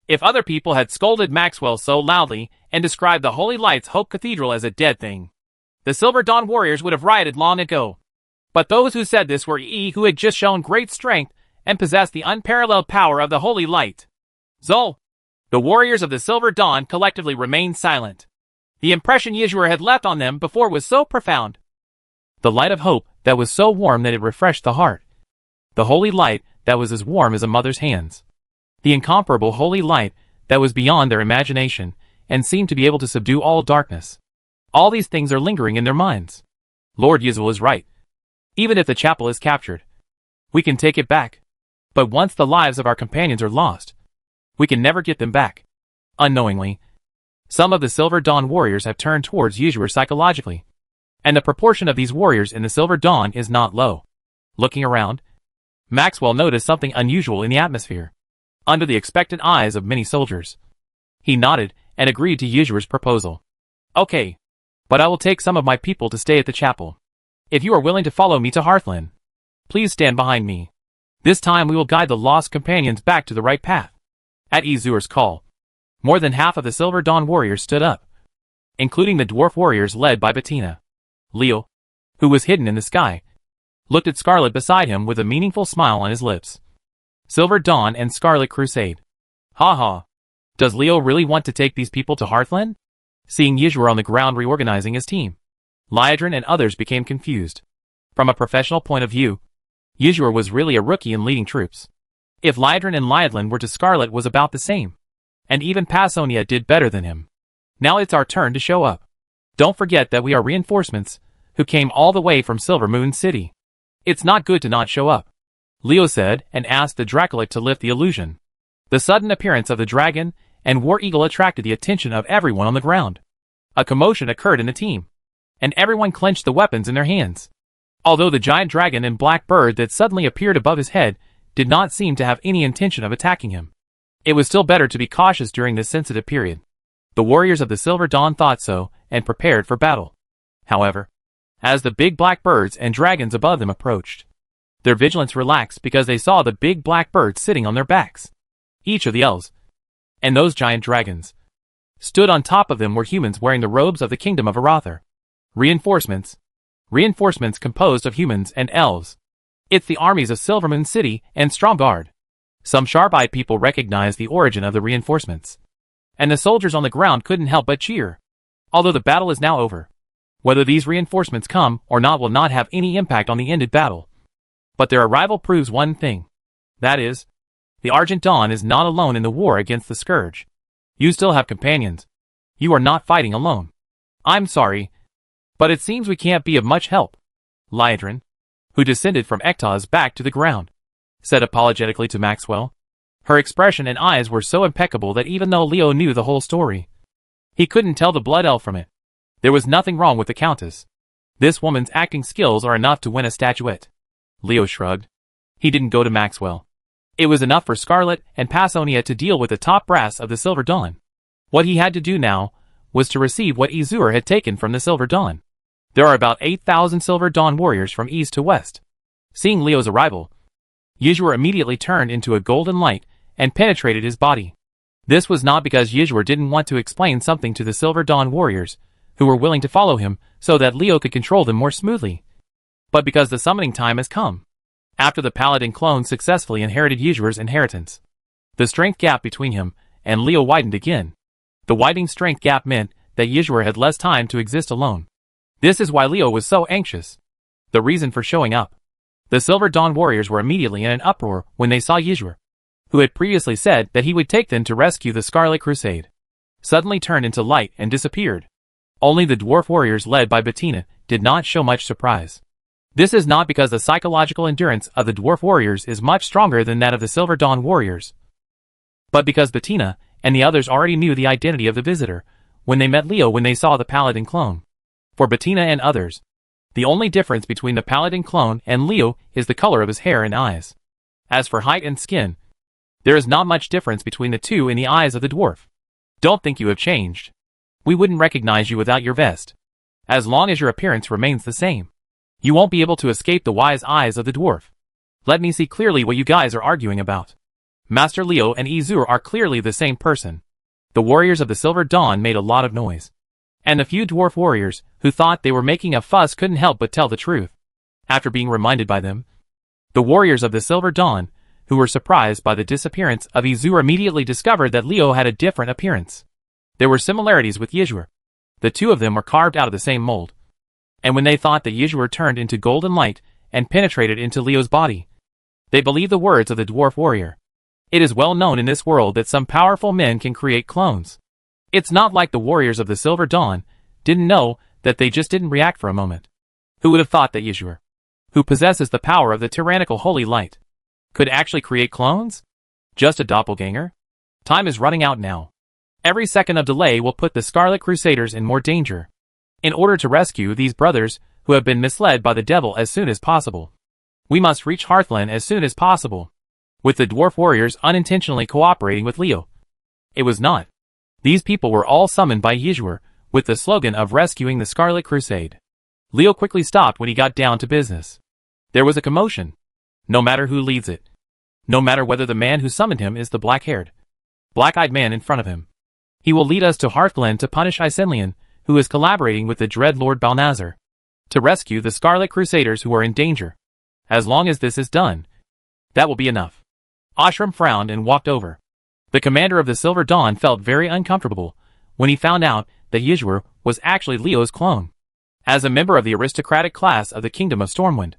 If other people had scolded Maxwell so loudly and described the Holy Light's Hope Cathedral as a dead thing, the Silver Dawn warriors would have rioted long ago. But those who said this were who had just shown great strength and possessed the unparalleled power of the Holy Light. Zol. The warriors of the Silver Dawn collectively remained silent. The impression Yeshua had left on them before was so profound. The light of hope that was so warm that it refreshed the heart. The holy light that was as warm as a mother's hands. The incomparable holy light that was beyond their imagination and seemed to be able to subdue all darkness. All these things are lingering in their minds. Lord Yeshua is right. Even if the chapel is captured, we can take it back. But once the lives of our companions are lost, we can never get them back. Unknowingly, some of the Silver Dawn warriors have turned towards Yeshua psychologically. And the proportion of these warriors in the Silver Dawn is not low. Looking around, Maxwell noticed something unusual in the atmosphere. Under the expectant eyes of many soldiers, he nodded and agreed to Yeshua's proposal. Okay, but I will take some of my people to stay at the chapel. If you are willing to follow me to Hearthland, please stand behind me. This time we will guide the lost companions back to the right path. At Izure's call, more than half of the Silver Dawn warriors stood up, including the dwarf warriors led by Bettina. Leo, who was hidden in the sky, looked at Scarlet beside him with a meaningful smile on his lips. Silver Dawn and Scarlet Crusade. Ha ha. Does Leo really want to take these people to Hearthland? Seeing Yeshua on the ground reorganizing his team, Liadrin and others became confused. From a professional point of view, Yeshua was really a rookie in leading troops. If Liadrin and Liadlin were to Scarlet was about the same, and even Passonia did better than him. Now it's our turn to show up. Don't forget that we are reinforcements, who came all the way from Silver Moon City. It's not good to not show up, Leo said and asked the Dracolic to lift the illusion. The sudden appearance of the dragon and War Eagle attracted the attention of everyone on the ground. A commotion occurred in the team, and everyone clenched the weapons in their hands. Although the giant dragon and black bird that suddenly appeared above his head did not seem to have any intention of attacking him, it was still better to be cautious during this sensitive period. The warriors of the Silver Dawn thought so, and prepared for battle. However, as the big black birds and dragons above them approached, their vigilance relaxed because they saw the big black birds sitting on their backs. Each of the elves, and those giant dragons, stood on top of them were humans wearing the robes of the kingdom of Arathar. Reinforcements. Reinforcements composed of humans and elves. It's the armies of Silvermoon City and Stromgard. Some sharp-eyed people recognized the origin of the reinforcements, and the soldiers on the ground couldn't help but cheer. Although the battle is now over, whether these reinforcements come or not will not have any impact on the ended battle. But their arrival proves one thing. That is, the Argent Dawn is not alone in the war against the Scourge. You still have companions. You are not fighting alone. I'm sorry, but it seems we can't be of much help. Liadrin, who descended from Ekta's back to the ground, said apologetically to Maxwell. Her expression and eyes were so impeccable that even though Leo knew the whole story, he couldn't tell the blood elf from it. There was nothing wrong with the Countess. This woman's acting skills are enough to win a statuette. Leo shrugged. He didn't go to Maxwell. It was enough for Scarlet and Passonia to deal with the top brass of the Silver Dawn. What he had to do now was to receive what Izur had taken from the Silver Dawn. There are about 8,000 Silver Dawn warriors from east to west. Seeing Leo's arrival, Izur immediately turned into a golden light and penetrated his body. This was not because Izur didn't want to explain something to the Silver Dawn warriors, who were willing to follow him so that Leo could control them more smoothly, but because the summoning time has come. After the Paladin clone successfully inherited Izur's inheritance, the strength gap between him and Leo widened again. The widening strength gap meant that Izur had less time to exist alone. This is why Leo was so anxious. The reason for showing up. The Silver Dawn warriors were immediately in an uproar when they saw Izur, who had previously said that he would take them to rescue the Scarlet Crusade, suddenly turned into light and disappeared. Only the dwarf warriors led by Bettina did not show much surprise. This is not because the psychological endurance of the dwarf warriors is much stronger than that of the Silver Dawn warriors, but because Bettina and the others already knew the identity of the visitor when they met Leo when they saw the Paladin clone. For Bettina and others, the only difference between the Paladin clone and Leo is the color of his hair and eyes. As for height and skin, there is not much difference between the two in the eyes of the dwarf. Don't think you have changed. We wouldn't recognize you without your vest. As long as your appearance remains the same, you won't be able to escape the wise eyes of the dwarf. Let me see clearly what you guys are arguing about. Master Leo and Izur are clearly the same person. The warriors of the Silver Dawn made a lot of noise, and the few dwarf warriors who thought they were making a fuss couldn't help but tell the truth. After being reminded by them, the warriors of the Silver Dawn, who were surprised by the disappearance of Izur, immediately discovered that Leo had a different appearance. There were similarities with Izur. The two of them were carved out of the same mold. And when they thought that Izur turned into golden light and penetrated into Leo's body, they believed the words of the dwarf warrior. It is well known in this world that some powerful men can create clones. It's not like the warriors of the Silver Dawn didn't know that, they just didn't react for a moment. Who would have thought that Izur, who possesses the power of the tyrannical holy light, could actually create clones? Just a doppelganger? Time is running out now. Every second of delay will put the Scarlet Crusaders in more danger. In order to rescue these brothers who have been misled by the devil as soon as possible, we must reach Hearthland as soon as possible. With the dwarf warriors unintentionally cooperating with Leo. It was not. These people were all summoned by Izur with the slogan of rescuing the Scarlet Crusade. Leo quickly stopped when he got down to business. There was a commotion. No matter who leads it. No matter whether the man who summoned him is the black-haired, black-eyed man in front of him. He will lead us to Hearthland to punish Isenlian, who is collaborating with the dread Lord Balnazar, to rescue the Scarlet Crusaders who are in danger. As long as this is done, that will be enough. Ashram frowned and walked over. The commander of the Silver Dawn felt very uncomfortable when he found out that Izur was actually Leo's clone. As a member of the aristocratic class of the Kingdom of Stormwind,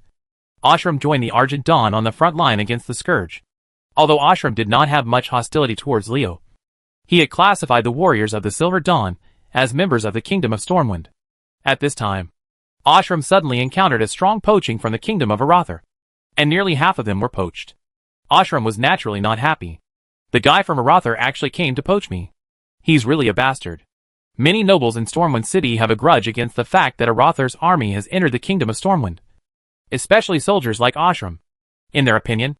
Ashram joined the Argent Dawn on the front line against the Scourge. Although Ashram did not have much hostility towards Leo, he had classified the warriors of the Silver Dawn as members of the Kingdom of Stormwind. At this time, Ashram suddenly encountered a strong poaching from the Kingdom of Arathar, and nearly half of them were poached. Ashram was naturally not happy. The guy from Arathar actually came to poach me. He's really a bastard. Many nobles in Stormwind City have a grudge against the fact that Arathar's army has entered the Kingdom of Stormwind, especially soldiers like Ashram. In their opinion,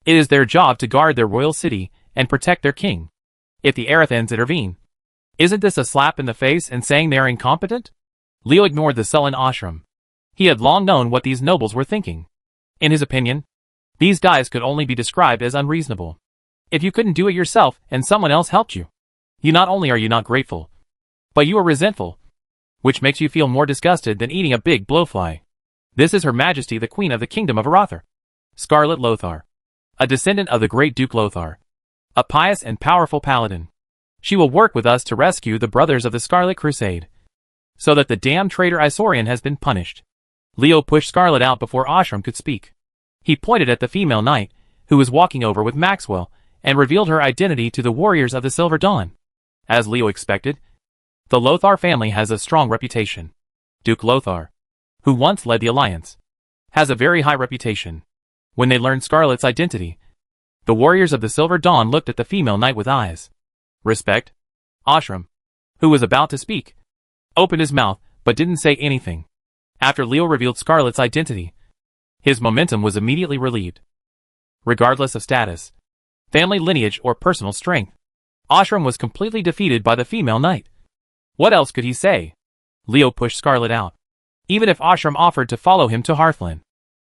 it is their job to guard their royal city and protect their king. If the Arathans intervene, isn't this a slap in the face and saying they are incompetent? Leo ignored the sullen Ashram. He had long known what these nobles were thinking. In his opinion, these guys could only be described as unreasonable. If you couldn't do it yourself and someone else helped you, not only are you not grateful, but you are resentful, which makes you feel more disgusted than eating a big blowfly. This is Her Majesty the Queen of the Kingdom of Arathar, Scarlet Lothar, a descendant of the great Duke Lothar, a pious and powerful paladin. She will work with us to rescue the brothers of the Scarlet Crusade, so that the damned traitor Isorian has been punished. Leo pushed Scarlet out before Ashram could speak. He pointed at the female knight, who was walking over with Maxwell, and revealed her identity to the warriors of the Silver Dawn. As Leo expected, the Lothar family has a strong reputation. Duke Lothar, who once led the Alliance, has a very high reputation. When they learned Scarlet's identity, the warriors of the Silver Dawn looked at the female knight with eyes. Respect. Ashram, who was about to speak, opened his mouth but didn't say anything. After Leo revealed Scarlet's identity, his momentum was immediately relieved. Regardless of status, family lineage, or personal strength. Ashram was completely defeated by the female knight. What else could he say? Leo pushed Scarlet out. Even if Ashram offered to follow him to Hearthland,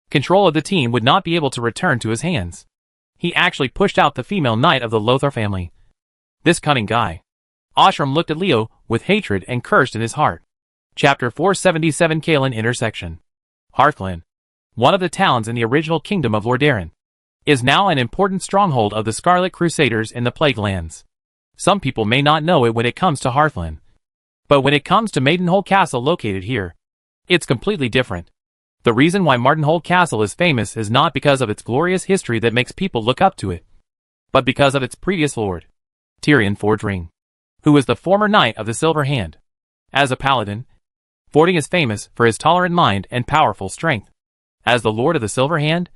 control of the team would not be able to return to his hands. He actually pushed out the female knight of the Lothar family. This cunning guy. Ashram looked at Leo with hatred and cursed in his heart. Chapter 477 Kalen Intersection. Hearthland, one of the towns in the original kingdom of Lordaeron, is now an important stronghold of the Scarlet Crusaders in the Plague Lands. Some people may not know it when it comes to Hearthland, but when it comes to Maidenhold Castle located here, it's completely different. The reason why Martenhold Castle is famous is not because of its glorious history that makes people look up to it, but because of its previous lord, Tyrion Fordring, who was the former Knight of the Silver Hand. As a paladin, Fordring is famous for his tolerant mind and powerful strength. As the Lord of the Silver Hand,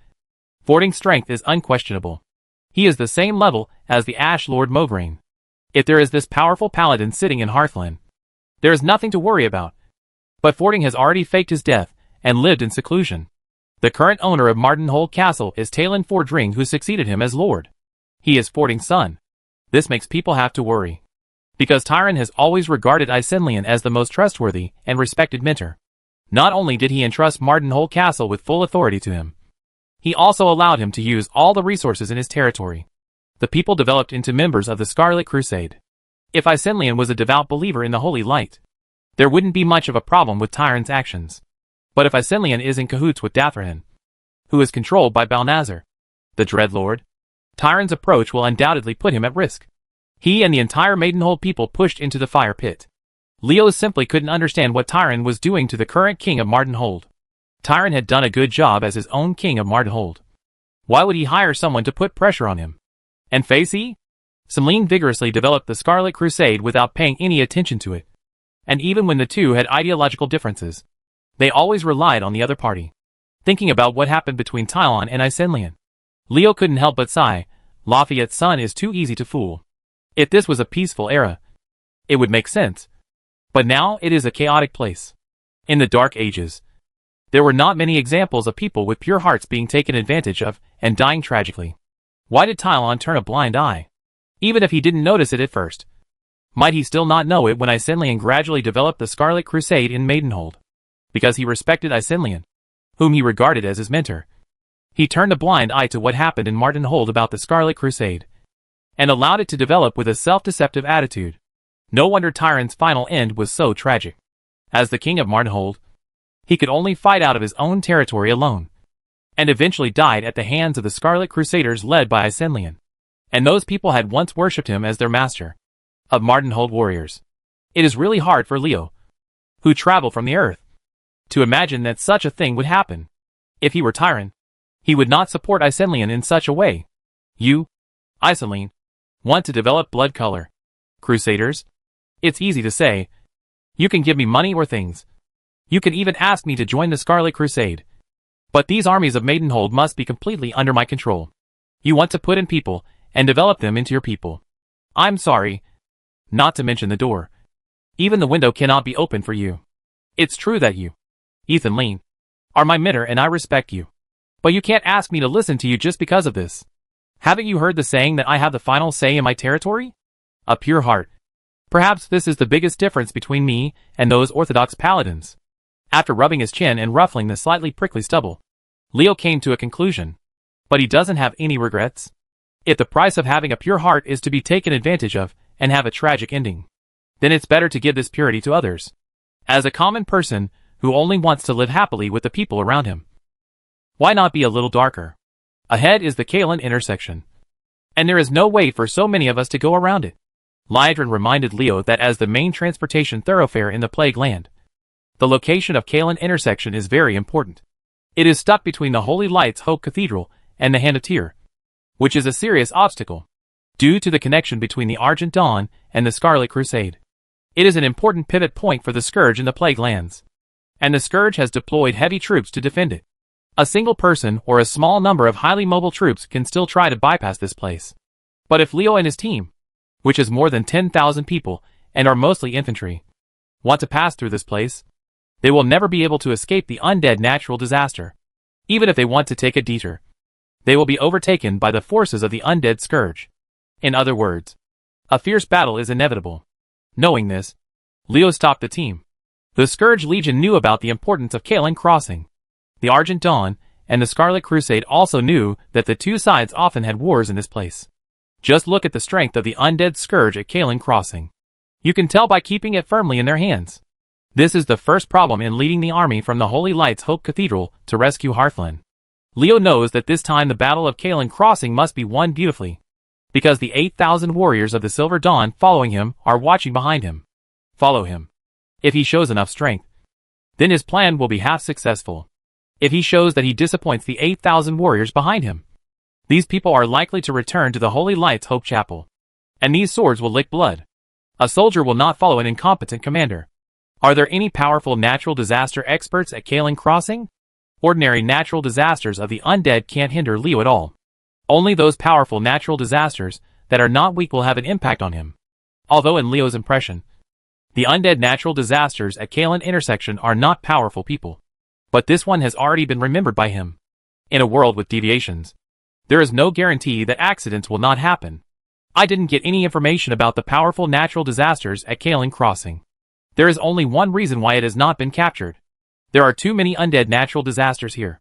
Fordring's strength is unquestionable. He is the same level as the Ash Lord Mograine. If there is this powerful paladin sitting in Hearthland, there is nothing to worry about. But Fordring has already faked his death and lived in seclusion. The current owner of Martenhold Castle is Talon Fordring, who succeeded him as lord. He is Fordring's son. This makes people have to worry, because Tyrion has always regarded Isenlian as the most trustworthy and respected mentor. Not only did he entrust Martenhold Castle with full authority to him, he also allowed him to use all the resources in his territory. The people developed into members of the Scarlet Crusade. If Isenlian was a devout believer in the Holy Light, there wouldn't be much of a problem with Tyrion's actions. But if Isenlian is in cahoots with Dathrahan, who is controlled by Balnazar, the Dreadlord, Tyrion's approach will undoubtedly put him at risk. He and the entire Maidenhold people pushed into the fire pit. Leo simply couldn't understand what Tyrion was doing to the current king of Martenhold. Tyrion had done a good job as his own king of Martenhold. Why would he hire someone to put pressure on him? And Facey? Semlin vigorously developed the Scarlet Crusade without paying any attention to it. And even when the two had ideological differences, they always relied on the other party. Thinking about what happened between Tylon and Isenlian, Leo couldn't help but sigh. Lafayette's son is too easy to fool. If this was a peaceful era, it would make sense. But now it is a chaotic place. In the Dark Ages, there were not many examples of people with pure hearts being taken advantage of and dying tragically. Why did Tylon turn a blind eye? Even if he didn't notice it at first, might he still not know it when Isenlian gradually developed the Scarlet Crusade in Maidenhold? Because he respected Isenlian, whom he regarded as his mentor, he turned a blind eye to what happened in Martenhold about the Scarlet Crusade, and allowed it to develop with a self-deceptive attitude. No wonder Tyrion's final end was so tragic. As the king of Martenhold, he could only fight out of his own territory alone, and eventually died at the hands of the Scarlet Crusaders led by Isenlian. And those people had once worshipped him as their master of Martenhold warriors. It is really hard for Leo, who traveled from the earth, to imagine that such a thing would happen. If he were Tyrion, he would not support Isenlian in such a way. You, Isenlian, want to develop blood color Crusaders? It's easy to say. You can give me money or things. You can even ask me to join the Scarlet Crusade. But these armies of Maidenhold must be completely under my control. You want to put in people and develop them into your people. I'm sorry. Not to mention the door. Even the window cannot be open for you. It's true that you, Ethan Lean, are my mentor and I respect you. But you can't ask me to listen to you just because of this. Haven't you heard the saying that I have the final say in my territory? A pure heart. Perhaps this is the biggest difference between me and those orthodox paladins. After rubbing his chin and ruffling the slightly prickly stubble, Leo came to a conclusion. But he doesn't have any regrets. If the price of having a pure heart is to be taken advantage of and have a tragic ending, then it's better to give this purity to others. As a common person who only wants to live happily with the people around him, why not be a little darker? Ahead is the Kalen intersection, and there is no way for so many of us to go around it. Liedron reminded Leo that as the main transportation thoroughfare in the Plague Land, the location of Kalen intersection is very important. It is stuck between the Holy Lights Hope Cathedral and the Hand of Tyr, which is a serious obstacle, due to the connection between the Argent Dawn and the Scarlet Crusade. It is an important pivot point for the Scourge in the Plague Lands, and the Scourge has deployed heavy troops to defend it. A single person or a small number of highly mobile troops can still try to bypass this place. But if Leo and his team, which is more than 10,000 people and are mostly infantry, want to pass through this place, they will never be able to escape the undead natural disaster. Even if they want to take a detour, they will be overtaken by the forces of the undead scourge. In other words, a fierce battle is inevitable. Knowing this, Leo stopped the team. The Scourge Legion knew about the importance of Kalen Crossing. The Argent Dawn and the Scarlet Crusade also knew that the two sides often had wars in this place. Just look at the strength of the undead scourge at Kalen Crossing. You can tell by keeping it firmly in their hands. This is the first problem in leading the army from the Holy Lights Hope Cathedral to rescue Hearthlyn. Leo knows that this time the Battle of Kalen Crossing must be won beautifully, because the 8,000 warriors of the Silver Dawn following him are watching behind him. Follow him. If he shows enough strength, then his plan will be half successful. If he shows that he disappoints the 8,000 warriors behind him, these people are likely to return to the Holy Lights Hope Chapel, and these swords will lick blood. A soldier will not follow an incompetent commander. Are there any powerful natural disaster experts at Kalen Crossing? Ordinary natural disasters of the undead can't hinder Leo at all. Only those powerful natural disasters that are not weak will have an impact on him. Although in Leo's impression, the undead natural disasters at Kalen Intersection are not powerful people. But this one has already been remembered by him. In a world with deviations, there is no guarantee that accidents will not happen. I didn't get any information about the powerful natural disasters at Kalen Crossing. There is only one reason why it has not been captured. There are too many undead natural disasters here.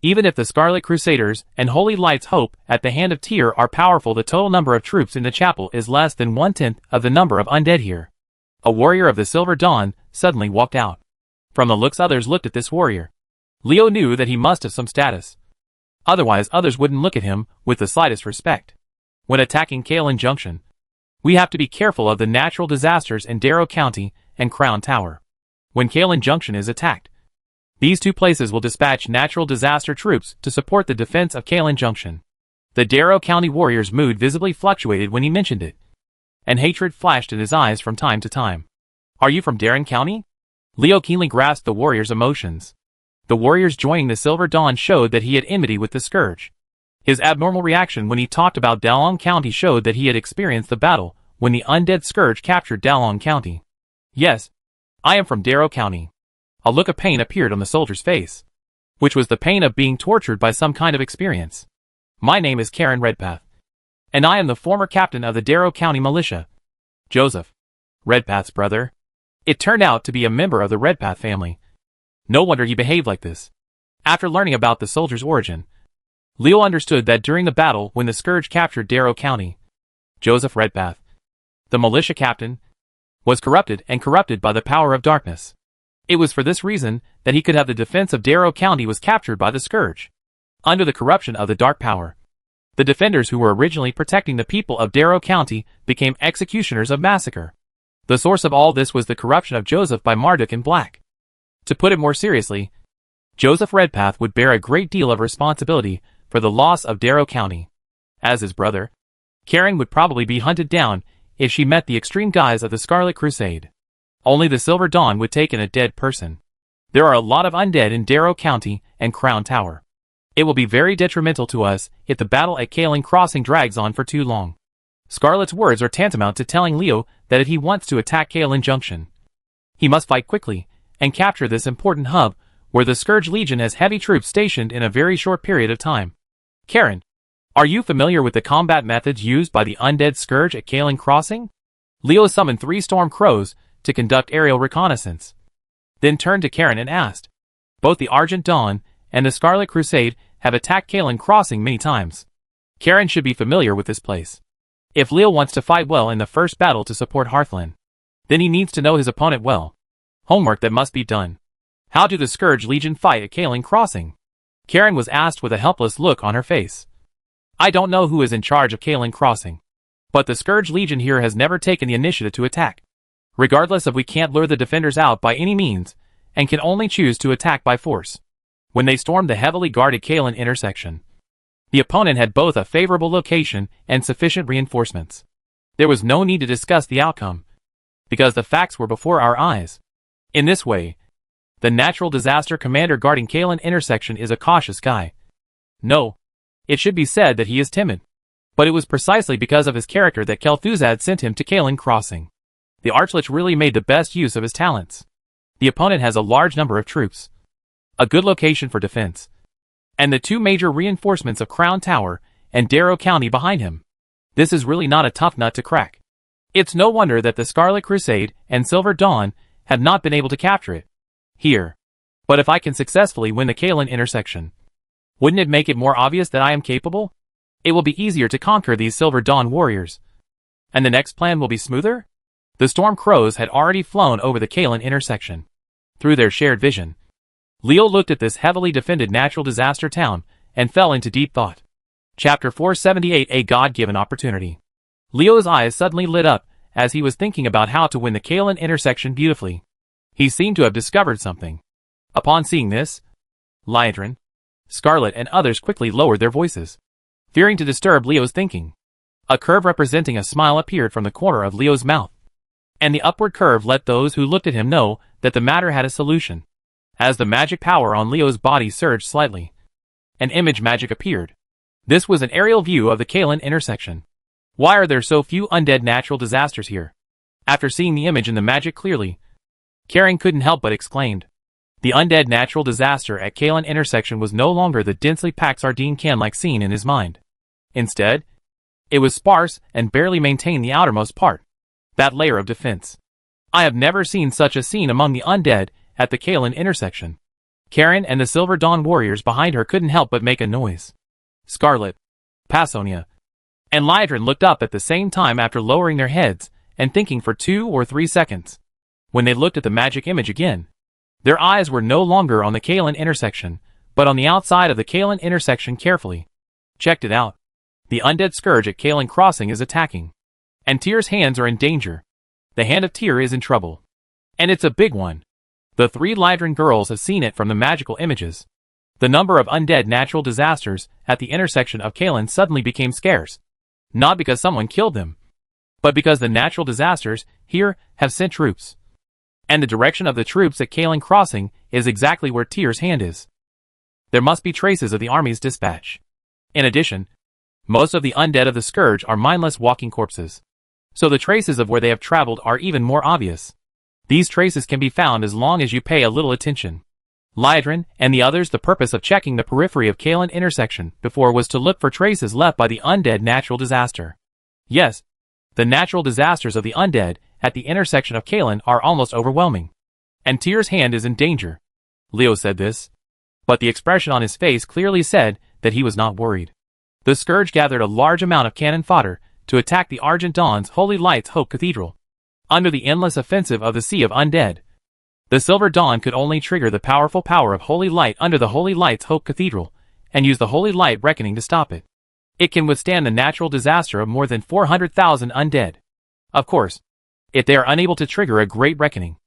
Even if the Scarlet Crusaders and Holy Lights Hope at the hand of Tyr are powerful, the total number of troops in the chapel is less than 1/10 of the number of undead here. A warrior of the Silver Dawn suddenly walked out. From the looks others looked at this warrior, Leo knew that he must have some status. Otherwise others wouldn't look at him with the slightest respect. When attacking Kalen Junction, we have to be careful of the natural disasters in Darrow County and Crown Tower. When Kalen Junction is attacked, these two places will dispatch natural disaster troops to support the defense of Kalen Junction. The Darrow County warrior's mood visibly fluctuated when he mentioned it, and hatred flashed in his eyes from time to time. Are you from Darren County? Leo keenly grasped the warrior's emotions. The warriors joining the Silver Dawn showed that he had enmity with the Scourge. His abnormal reaction when he talked about Dalong County showed that he had experienced the battle when the undead Scourge captured Dalong County. Yes, I am from Darrow County. A look of pain appeared on the soldier's face, which was the pain of being tortured by some kind of experience. My name is Karen Redpath, and I am the former captain of the Darrow County Militia. Joseph, Redpath's brother. It turned out to be a member of the Redpath family. No wonder he behaved like this. After learning about the soldier's origin, Leo understood that during the battle when the Scourge captured Darrow County, Joseph Redpath, the militia captain, was corrupted by the power of darkness. It was for this reason that he could have the defense of Darrow County was captured by the Scourge. Under the corruption of the dark power, the defenders who were originally protecting the people of Darrow County became executioners of massacre. The source of all this was the corruption of Joseph by Marduk in Black. To put it more seriously, Joseph Redpath would bear a great deal of responsibility for the loss of Darrow County. As his brother, Karen would probably be hunted down if she met the extreme guise of the Scarlet Crusade. Only the Silver Dawn would take in a dead person. There are a lot of undead in Darrow County and Crown Tower. It will be very detrimental to us if the battle at Kalen Crossing drags on for too long. Scarlet's words are tantamount to telling Leo that if he wants to attack Kalen Junction, he must fight quickly and capture this important hub where the Scourge Legion has heavy troops stationed in a very short period of time. Karen, are you familiar with the combat methods used by the undead Scourge at Kalen Crossing? Leo summoned 3 Storm Crows to conduct aerial reconnaissance, then turned to Karen and asked. Both the Argent Dawn and the Scarlet Crusade have attacked Kalen Crossing many times. Karen should be familiar with this place. If Leo wants to fight well in the first battle to support Hearthlyn, then he needs to know his opponent well. Homework that must be done. How do the Scourge Legion fight at Kalen Crossing? Karen was asked with a helpless look on her face. I don't know who is in charge of Kalen Crossing, but the Scourge Legion here has never taken the initiative to attack. Regardless of we can't lure the defenders out by any means, and can only choose to attack by force. When they stormed the heavily guarded Kalen intersection, the opponent had both a favorable location and sufficient reinforcements. There was no need to discuss the outcome, because the facts were before our eyes. In this way, the natural disaster commander guarding Kalen intersection is a cautious guy. No, it should be said that he is timid, but it was precisely because of his character that Kel'Thuzad sent him to Kalen Crossing. The Archlich really made the best use of his talents. The opponent has a large number of troops, a good location for defense, and the 2 major reinforcements of Crown Tower and Darrow County behind him. This is really not a tough nut to crack. It's no wonder that the Scarlet Crusade and Silver Dawn have not been able to capture it. Here. But if I can successfully win the Kalen intersection, wouldn't it make it more obvious that I am capable? It will be easier to conquer these Silver Dawn warriors. And the next plan will be smoother? The Storm Crows had already flown over the Kalen intersection. Through their shared vision, Leo looked at this heavily defended natural disaster town and fell into deep thought. Chapter 478, A God-Given Opportunity. Leo's eyes suddenly lit up as he was thinking about how to win the Kalen intersection beautifully. He seemed to have discovered something. Upon seeing this, Liedren, Scarlet and others quickly lowered their voices, fearing to disturb Leo's thinking. A curve representing a smile appeared from the corner of Leo's mouth, and the upward curve let those who looked at him know that the matter had a solution. As the magic power on Leo's body surged slightly, an image magic appeared. This was an aerial view of the Kalen intersection. Why are there so few undead natural disasters here? After seeing the image and the magic clearly, Karen couldn't help but exclaimed. The undead natural disaster at Kalen intersection was no longer the densely packed sardine can-like scene in his mind. Instead, it was sparse and barely maintained the outermost part, that layer of defense. I have never seen such a scene among the undead at the Kalen intersection. Karen and the Silver Dawn warriors behind her couldn't help but make a noise. Scarlet, Passonia, and Liedren looked up at the same time after lowering their heads and thinking for 2 or 3 seconds. When they looked at the magic image again, their eyes were no longer on the Kalen intersection, but on the outside of the Kalen intersection carefully. Checked it out. The undead scourge at Kalen Crossing is attacking. And Tyr's hands are in danger. The hand of Tyr is in trouble. And it's a big one. The 3 Liedren girls have seen it from the magical images. The number of undead natural disasters at the intersection of Kalen suddenly became scarce. Not because someone killed them, but because the natural disasters here have sent troops. And the direction of the troops at Kalen Crossing is exactly where Tyr's hand is. There must be traces of the army's dispatch. In addition, most of the undead of the Scourge are mindless walking corpses. So the traces of where they have traveled are even more obvious. These traces can be found as long as you pay a little attention. Liedren and the others, the purpose of checking the periphery of Kalen intersection before was to look for traces left by the undead natural disaster. Yes, the natural disasters of the undead at the intersection of Kalen are almost overwhelming. And Tyr's hand is in danger. Leo said this, but the expression on his face clearly said that he was not worried. The Scourge gathered a large amount of cannon fodder to attack the Argent Dawn's Holy Lights Hope Cathedral. Under the endless offensive of the Sea of Undead, the Silver Dawn could only trigger the powerful power of Holy Light under the Holy Lights Hope Cathedral, and use the Holy Light Reckoning to stop it. It can withstand the natural disaster of more than 400,000 undead. Of course, if they are unable to trigger a Great Reckoning,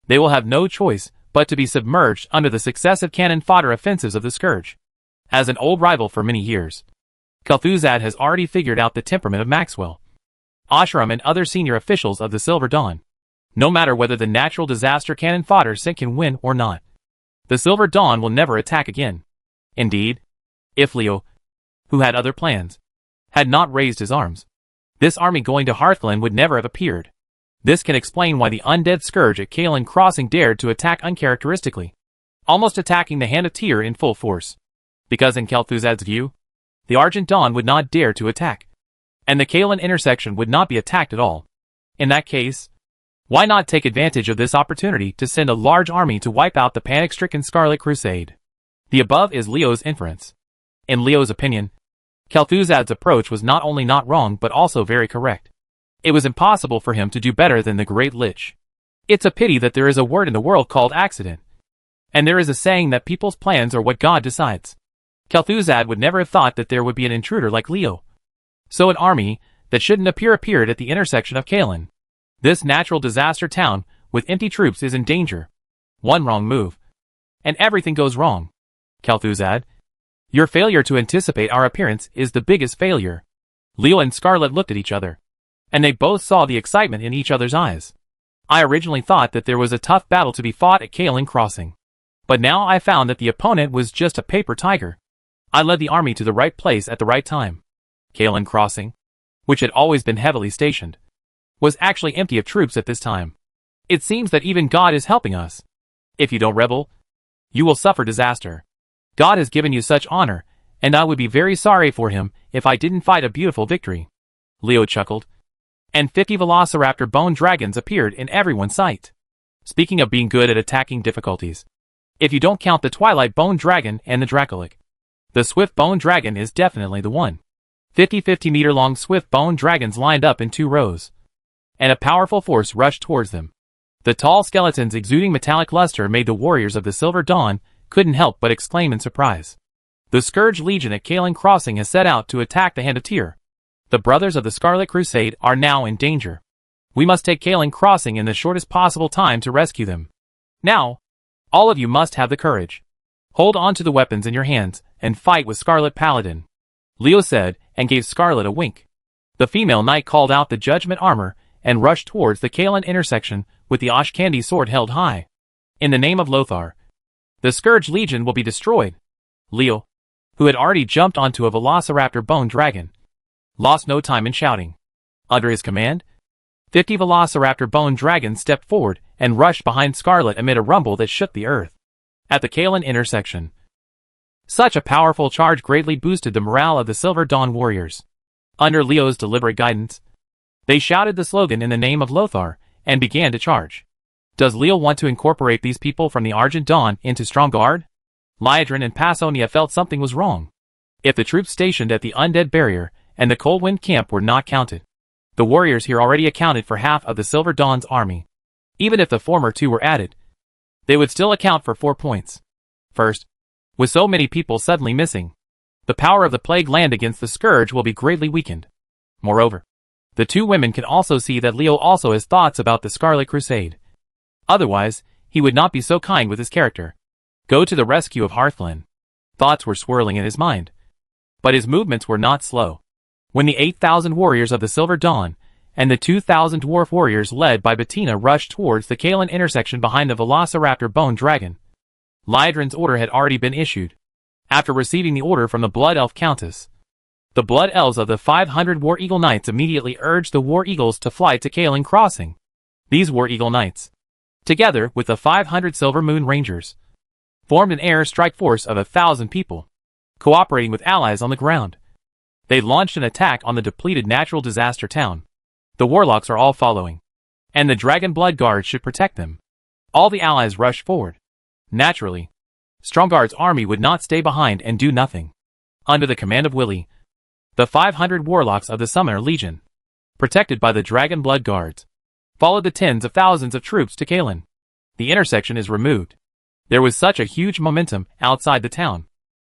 they will have no choice but to be submerged under the successive cannon fodder offensives of the Scourge. As an old rival for many years, Kel'Thuzad has already figured out the temperament of Maxwell, Ashram and other senior officials of the Silver Dawn. No matter whether the natural disaster cannon fodder sink can win or not, the Silver Dawn will never attack again. Indeed, if Leo, who had other plans, had not raised his arms, this army going to Hearthland would never have appeared. This can explain why the undead Scourge at Kalen Crossing dared to attack uncharacteristically, almost attacking the hand of Tyr in full force. Because in Kel'Thuzad's view, the Argent Dawn would not dare to attack, and the Kalen intersection would not be attacked at all. In that case, why not take advantage of this opportunity to send a large army to wipe out the panic-stricken Scarlet Crusade? The above is Leo's inference. In Leo's opinion, Kel'Thuzad's approach was not only not wrong but also very correct. It was impossible for him to do better than the Great Lich. It's a pity that there is a word in the world called accident. And there is a saying that people's plans are what God decides. Kel'Thuzad would never have thought that there would be an intruder like Leo. So an army that shouldn't appeared at the intersection of Kalen. This natural disaster town with empty troops is in danger. One wrong move, and everything goes wrong. Kel'Thuzad, your failure to anticipate our appearance is the biggest failure. Leo and Scarlet looked at each other, and they both saw the excitement in each other's eyes. I originally thought that there was a tough battle to be fought at Kalen Crossing, but now I found that the opponent was just a paper tiger. I led the army to the right place at the right time. Kalen Crossing, which had always been heavily stationed, was actually empty of troops at this time. It seems that even God is helping us. If you don't rebel, you will suffer disaster. God has given you such honor, and I would be very sorry for him if I didn't fight a beautiful victory. Leo chuckled. And 50 Velociraptor bone dragons appeared in everyone's sight. Speaking of being good at attacking difficulties. If you don't count the Twilight Bone Dragon and the Dracolic, the Swift Bone Dragon is definitely the one. 50 meter long Swift Bone Dragons lined up in 2 rows. And a powerful force rushed towards them. The tall skeletons exuding metallic luster made the warriors of the Silver Dawn couldn't help but exclaim in surprise. The Scourge Legion at Kalen Crossing has set out to attack the Hand of Tyr. The brothers of the Scarlet Crusade are now in danger. We must take Kalen Crossing in the shortest possible time to rescue them. Now, all of you must have the courage. Hold on to the weapons in your hands and fight with Scarlet Paladin, Leo said, and gave Scarlet a wink. The female knight called out the judgment armor and rushed towards the Kalen intersection with the Ashkandi sword held high. In the name of Lothar, the Scourge Legion will be destroyed. Leo, who had already jumped onto a Velociraptor bone dragon, lost no time in shouting. Under his command, 50 Velociraptor bone dragons stepped forward and rushed behind Scarlet amid a rumble that shook the earth. At the Kalen intersection, such a powerful charge greatly boosted the morale of the Silver Dawn warriors. Under Leo's deliberate guidance, they shouted the slogan in the name of Lothar and began to charge. Does Leo want to incorporate these people from the Argent Dawn into Strong Guard? Liadrin and Passonia felt something was wrong. If the troops stationed at the Undead Barrier and the Coldwind Camp were not counted, the warriors here already accounted for half of the Silver Dawn's army. Even if the former 2 were added, they would still account for 4 points. First, with so many people suddenly missing, the power of the Plague Land against the Scourge will be greatly weakened. Moreover, the 2 women can also see that Leo also has thoughts about the Scarlet Crusade. Otherwise, he would not be so kind with his character. Go to the rescue of Hearthland. Thoughts were swirling in his mind. But his movements were not slow. When the 8,000 warriors of the Silver Dawn and the 2,000 dwarf warriors led by Bettina rushed towards the Kalen intersection behind the Velociraptor bone dragon, Liadrin's order had already been issued. After receiving the order from the Blood Elf Countess, the Blood Elves of the 500 War Eagle Knights immediately urged the War Eagles to fly to Kalen Crossing. These War Eagle Knights, together with the 500 Silver Moon Rangers, formed an air strike force of 1,000 people, cooperating with allies on the ground. They launched an attack on the depleted natural disaster town. The warlocks are all following, and the Dragon Blood Guard should protect them. All the allies rushed forward. Naturally, Stromgard's army would not stay behind and do nothing. Under the command of Willie, the 500 warlocks of the Summoner Legion, protected by the Dragon Blood Guards, followed the tens of thousands of troops to Kalen. The intersection is removed. There was such a huge momentum outside the town.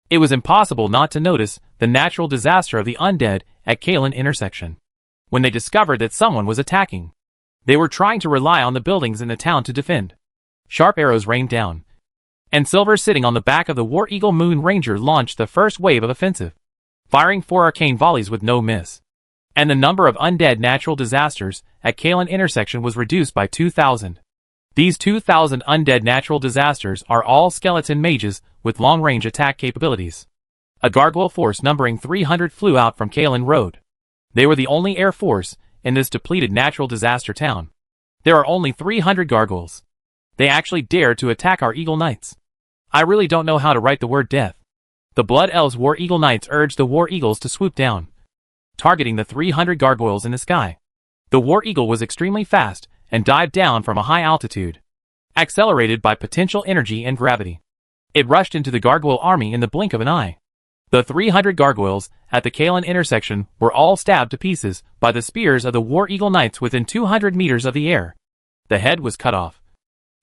It was impossible not to notice the natural disaster of the undead at Kalen intersection. When they discovered that someone was attacking, they were trying to rely on the buildings in the town to defend. Sharp arrows rained down, and Silver, sitting on the back of the War Eagle Moon Ranger, launched the first wave of offensive, firing 4 arcane volleys with no miss. And the number of undead natural disasters at Kalen intersection was reduced by 2,000. These 2,000 undead natural disasters are all skeleton mages with long-range attack capabilities. A gargoyle force numbering 300 flew out from Kalen Road. They were the only air force in this depleted natural disaster town. There are only 300 gargoyles. They actually dared to attack our Eagle Knights. I really don't know how to write the word death. The Blood Elves War Eagle Knights urged the War Eagles to swoop down, targeting the 300 gargoyles in the sky. The War Eagle was extremely fast and dived down from a high altitude, accelerated by potential energy and gravity. It rushed into the gargoyle army in the blink of an eye. The 300 gargoyles at the Kalen intersection were all stabbed to pieces by the spears of the War Eagle Knights within 200 meters of the air. The head was cut off,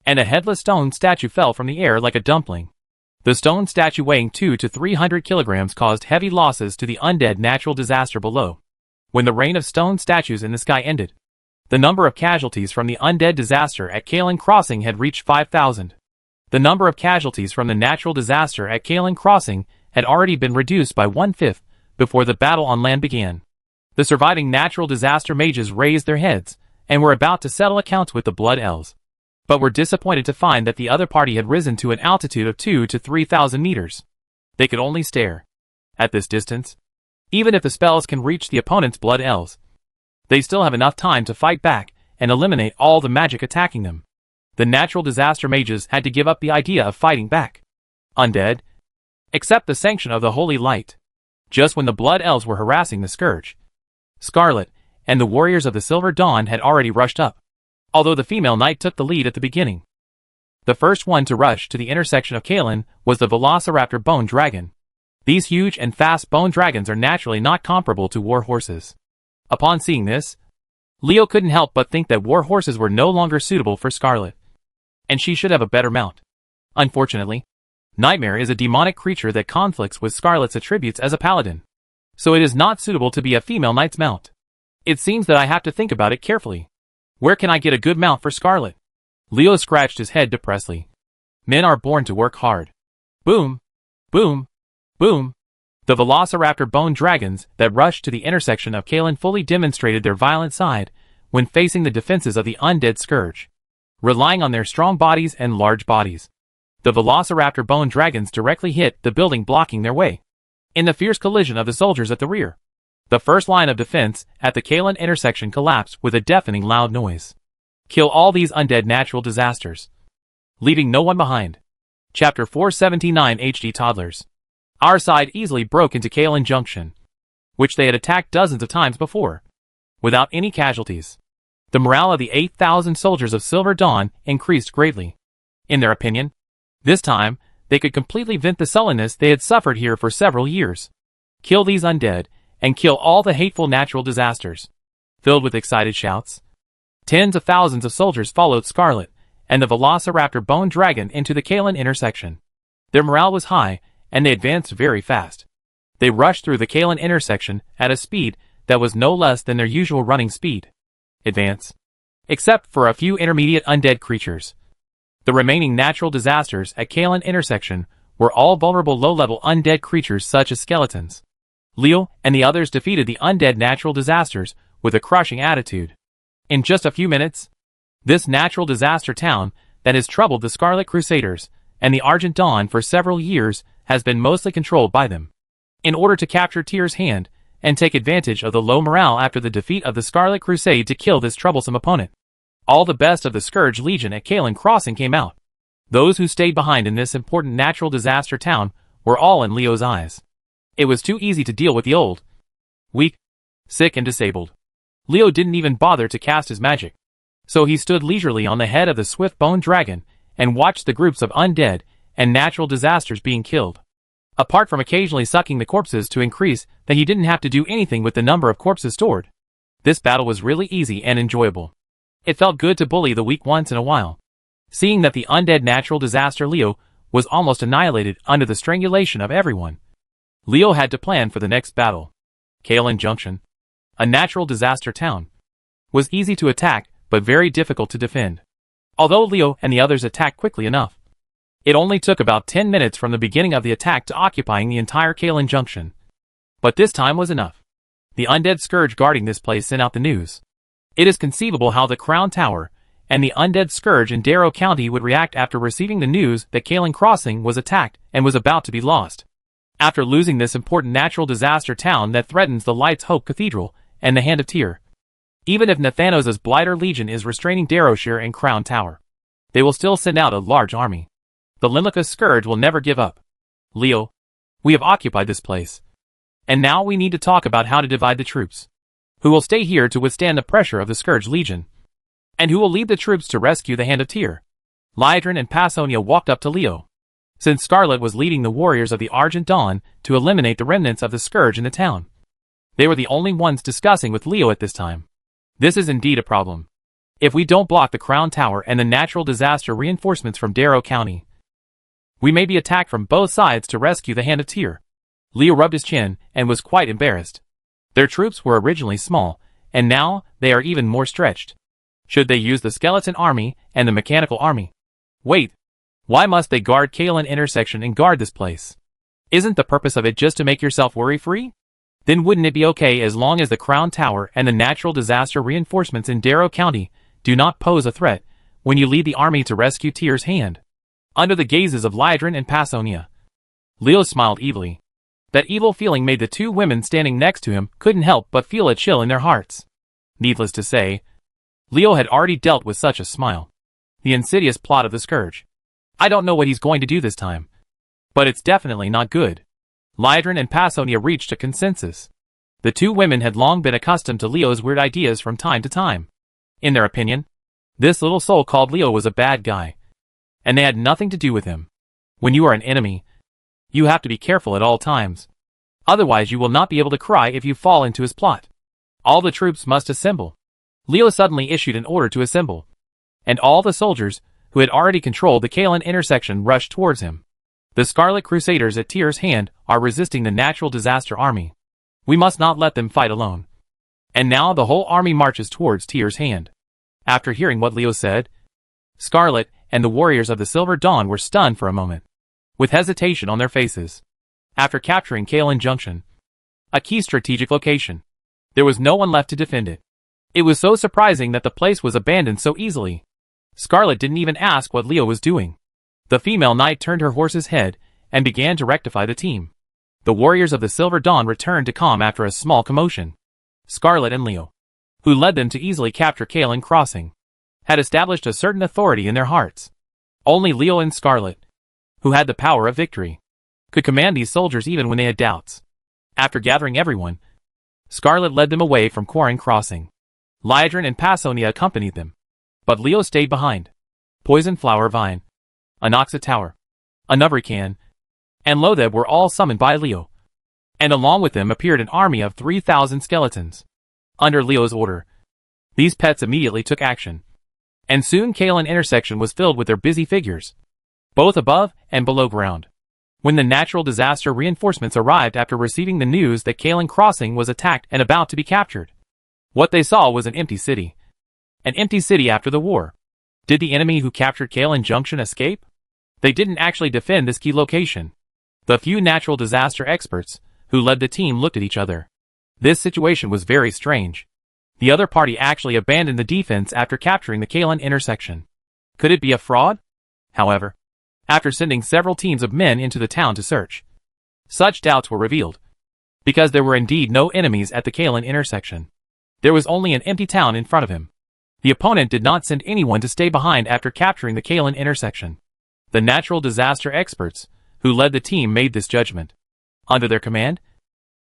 and a headless stone statue fell from the air like a dumpling. The stone statue, weighing 200 to 300 kilograms, caused heavy losses to the undead natural disaster below. When the rain of stone statues in the sky ended, the number of casualties from the undead disaster at Kalen Crossing had reached 5,000. The number of casualties from the natural disaster at Kalen Crossing had already been reduced by 1/5 before the battle on land began. The surviving natural disaster mages raised their heads and were about to settle accounts with the Blood Elves, but were disappointed to find that the other party had risen to an altitude of 2,000 to 3,000 meters. They could only stare. At this distance, even if the spells can reach the opponent's Blood Elves, they still have enough time to fight back and eliminate all the magic attacking them. The natural disaster mages had to give up the idea of fighting back. Undead, Except the sanction of the Holy Light. Just when the Blood Elves were harassing the Scourge, Scarlet and the warriors of the Silver Dawn had already rushed up, although the female knight took the lead at the beginning. The first one to rush to the intersection of Kalen was the Velociraptor Bone Dragon. These huge and fast bone dragons are naturally not comparable to war horses. Upon seeing this, Leo couldn't help but think that war horses were no longer suitable for Scarlet, and she should have a better mount. Unfortunately, Nightmare is a demonic creature that conflicts with Scarlet's attributes as a paladin, so it is not suitable to be a female knight's mount. It seems that I have to think about it carefully. Where can I get a good mount for Scarlet? Leo scratched his head depressedly. Men are born to work hard. Boom! Boom! Boom! The Velociraptor bone dragons that rushed to the intersection of Kalen fully demonstrated their violent side when facing the defenses of the undead Scourge. Relying on their strong bodies and large bodies, the Velociraptor bone dragons directly hit the building blocking their way. In the fierce collision of the soldiers at the rear, the first line of defense at the Kalen intersection collapsed with a deafening loud noise. Kill all these undead natural disasters, leaving no one behind. Chapter 479 HD Toddlers. Our side easily broke into Kalen Junction, which they had attacked dozens of times before, without any casualties. The morale of the 8,000 soldiers of Silver Dawn increased greatly. In their opinion, this time, they could completely vent the sullenness they had suffered here for several years. Kill these undead, and kill all the hateful natural disasters. Filled with excited shouts, tens of thousands of soldiers followed Scarlet and the Velociraptor Bone Dragon into the Kalen intersection. Their morale was high, and they advanced very fast. They rushed through the Kalen intersection at a speed that was no less than their usual running speed. Advance. Except for a few intermediate undead creatures, the remaining natural disasters at Kalen intersection were all vulnerable low-level undead creatures such as skeletons. Leo and the others defeated the undead natural disasters with a crushing attitude. In just a few minutes, this natural disaster town that has troubled the Scarlet Crusaders and the Argent Dawn for several years has been mostly controlled by them. In order to capture Tyr's hand and take advantage of the low morale after the defeat of the Scarlet Crusade to kill this troublesome opponent, all the best of the Scourge Legion at Kalen Crossing came out. Those who stayed behind in this important natural disaster town were all in Leo's eyes. It was too easy to deal with the old, weak, sick and disabled. Leo didn't even bother to cast his magic, so he stood leisurely on the head of the swift bone dragon and watched the groups of undead and natural disasters being killed. Apart from occasionally sucking the corpses to increase that he didn't have to do anything with the number of corpses stored. This battle was really easy and enjoyable. It felt good to bully the weak once in a while. Seeing that the undead natural disaster Leo was almost annihilated under the strangulation of everyone, Leo had to plan for the next battle. Kalen Junction, a natural disaster town, was easy to attack but very difficult to defend. Although Leo and the others attacked quickly enough, it only took about 10 minutes from the beginning of the attack to occupying the entire Kalen Junction. But this time was enough. The undead Scourge guarding this place sent out the news. It is conceivable how the Crown Tower and the undead Scourge in Darrow County would react after receiving the news that Kalen Crossing was attacked and was about to be lost. After losing this important natural disaster town that threatens the Light's Hope Cathedral and the Hand of Tyr. Even if Nathanos' Blighter Legion is restraining Darrowshire and Crown Tower, they will still send out a large army. The Limlicus Scourge will never give up. Leo, we have occupied this place, and now we need to talk about how to divide the troops. Who will stay here to withstand the pressure of the Scourge Legion? And who will lead the troops to rescue the Hand of Tyr? Lydron and Passonia walked up to Leo, since Scarlet was leading the warriors of the Argent Dawn to eliminate the remnants of the Scourge in the town. They were the only ones discussing with Leo at this time. This is indeed a problem. If we don't block the Crown Tower and the natural disaster reinforcements from Darrow County, we may be attacked from both sides to rescue the Hand of Tyr. Leo rubbed his chin and was quite embarrassed. Their troops were originally small, and now they are even more stretched. Should they use the skeleton army and the mechanical army? Wait, why must they guard Kalen intersection and guard this place? Isn't the purpose of it just to make yourself worry-free? Then wouldn't it be okay as long as the Crown Tower and the natural disaster reinforcements in Darrow County do not pose a threat when you lead the army to rescue Tyr's hand? Under the gazes of Lydron and Passonia, Leo smiled evilly. That evil feeling made the two women standing next to him couldn't help but feel a chill in their hearts. Needless to say, Leo had already dealt with such a smile. The insidious plot of the Scourge. I don't know what he's going to do this time. But it's definitely not good. Lydron and Passonia reached a consensus. The two women had long been accustomed to Leo's weird ideas from time to time. In their opinion, this little soul called Leo was a bad guy, and they had nothing to do with him. When you are an enemy, you have to be careful at all times. Otherwise you will not be able to cry if you fall into his plot. All the troops must assemble. Leo suddenly issued an order to assemble, and all the soldiers, who had already controlled the Kalen intersection, rushed towards him. The Scarlet Crusaders at Tyr's hand are resisting the natural disaster army. We must not let them fight alone. And now the whole army marches towards Tyr's hand. After hearing what Leo said, Scarlet and the warriors of the Silver Dawn were stunned for a moment, with hesitation on their faces. After capturing Kalen Junction, a key strategic location, there was no one left to defend it. It was so surprising that the place was abandoned so easily. Scarlet didn't even ask what Leo was doing. The female knight turned her horse's head and began to rectify the team. The warriors of the Silver Dawn returned to calm after a small commotion. Scarlet and Leo, who led them to easily capture Kalen Crossing, had established a certain authority in their hearts. Only Leo and Scarlet, who had the power of victory, could command these soldiers even when they had doubts. After gathering everyone, Scarlet led them away from Quarren Crossing. Lydron and Passonia accompanied them, but Leo stayed behind. Poison Flower Vine, Anoxa Tower, Anubrican, and Lotheb were all summoned by Leo, and along with them appeared an army of 3,000 skeletons. Under Leo's order, these pets immediately took action, and soon Kalen intersection was filled with their busy figures, both above and below ground. When the natural disaster reinforcements arrived after receiving the news that Kalen Crossing was attacked and about to be captured, what they saw was an empty city. An empty city after the war. Did the enemy who captured Kalen Junction escape? They didn't actually defend this key location. The few natural disaster experts who led the team looked at each other. This situation was very strange. The other party actually abandoned the defense after capturing the Kalen intersection. Could it be a fraud? However, after sending several teams of men into the town to search, such doubts were revealed. Because there were indeed no enemies at the Kalen intersection. There was only an empty town in front of him. The opponent did not send anyone to stay behind after capturing the Kalen intersection. The natural disaster experts who led the team made this judgment. Under their command,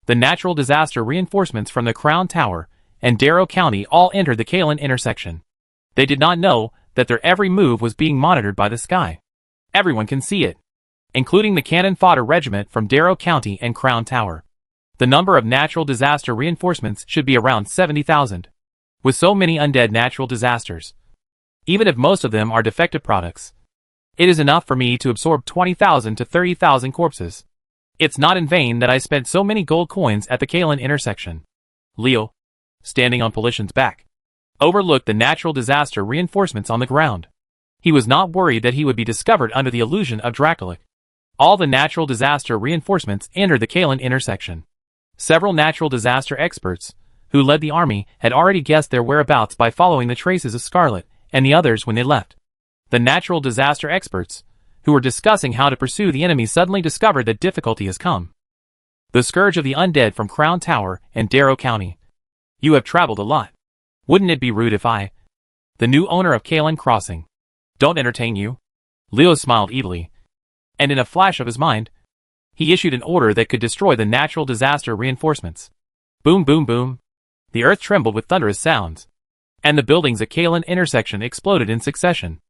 the natural disaster reinforcements from the Crown Tower and Darrow County all entered the Kalen intersection. They did not know that their every move was being monitored by the sky. Everyone can see it, including the cannon fodder regiment from Darrow County and Crown Tower. The number of natural disaster reinforcements should be around 70,000. With so many undead natural disasters, even if most of them are defective products, it is enough for me to absorb 20,000 to 30,000 corpses. It's not in vain that I spent so many gold coins at the Kalen intersection. Leo, standing on Polition's back, overlooked the natural disaster reinforcements on the ground. He was not worried that he would be discovered under the illusion of Dracolic. All the natural disaster reinforcements entered the Kalen intersection. Several natural disaster experts who led the army had already guessed their whereabouts by following the traces of Scarlet and the others when they left. The natural disaster experts, who were discussing how to pursue the enemy, suddenly discovered that difficulty has come. The scourge of the undead from Crown Tower and Darrow County. You have traveled a lot. Wouldn't it be rude if I, the new owner of Kalen Crossing, don't entertain you? Leo smiled evilly, and in a flash of his mind, he issued an order that could destroy the natural disaster reinforcements. Boom, boom, boom. The earth trembled with thunderous sounds, and the buildings at Kalen intersection exploded in succession.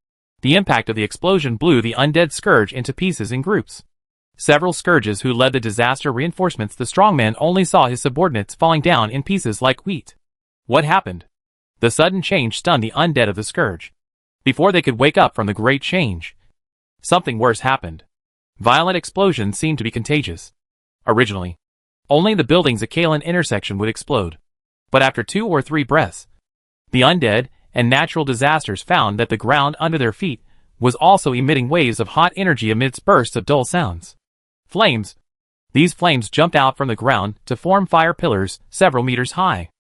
The impact of the explosion blew the undead scourge into pieces in groups. Several scourges who led the disaster reinforcements, the strongman only saw his subordinates falling down in pieces like wheat. What happened? The sudden change stunned the undead of the scourge. Before they could wake up from the great change, something worse happened. Violent explosions seemed to be contagious. Originally, only the buildings at Kalen intersection would explode. But after 2 or 3 breaths, the undead and natural disasters found that the ground under their feet was also emitting waves of hot energy amidst bursts of dull sounds. Flames. These flames jumped out from the ground to form fire pillars several meters high.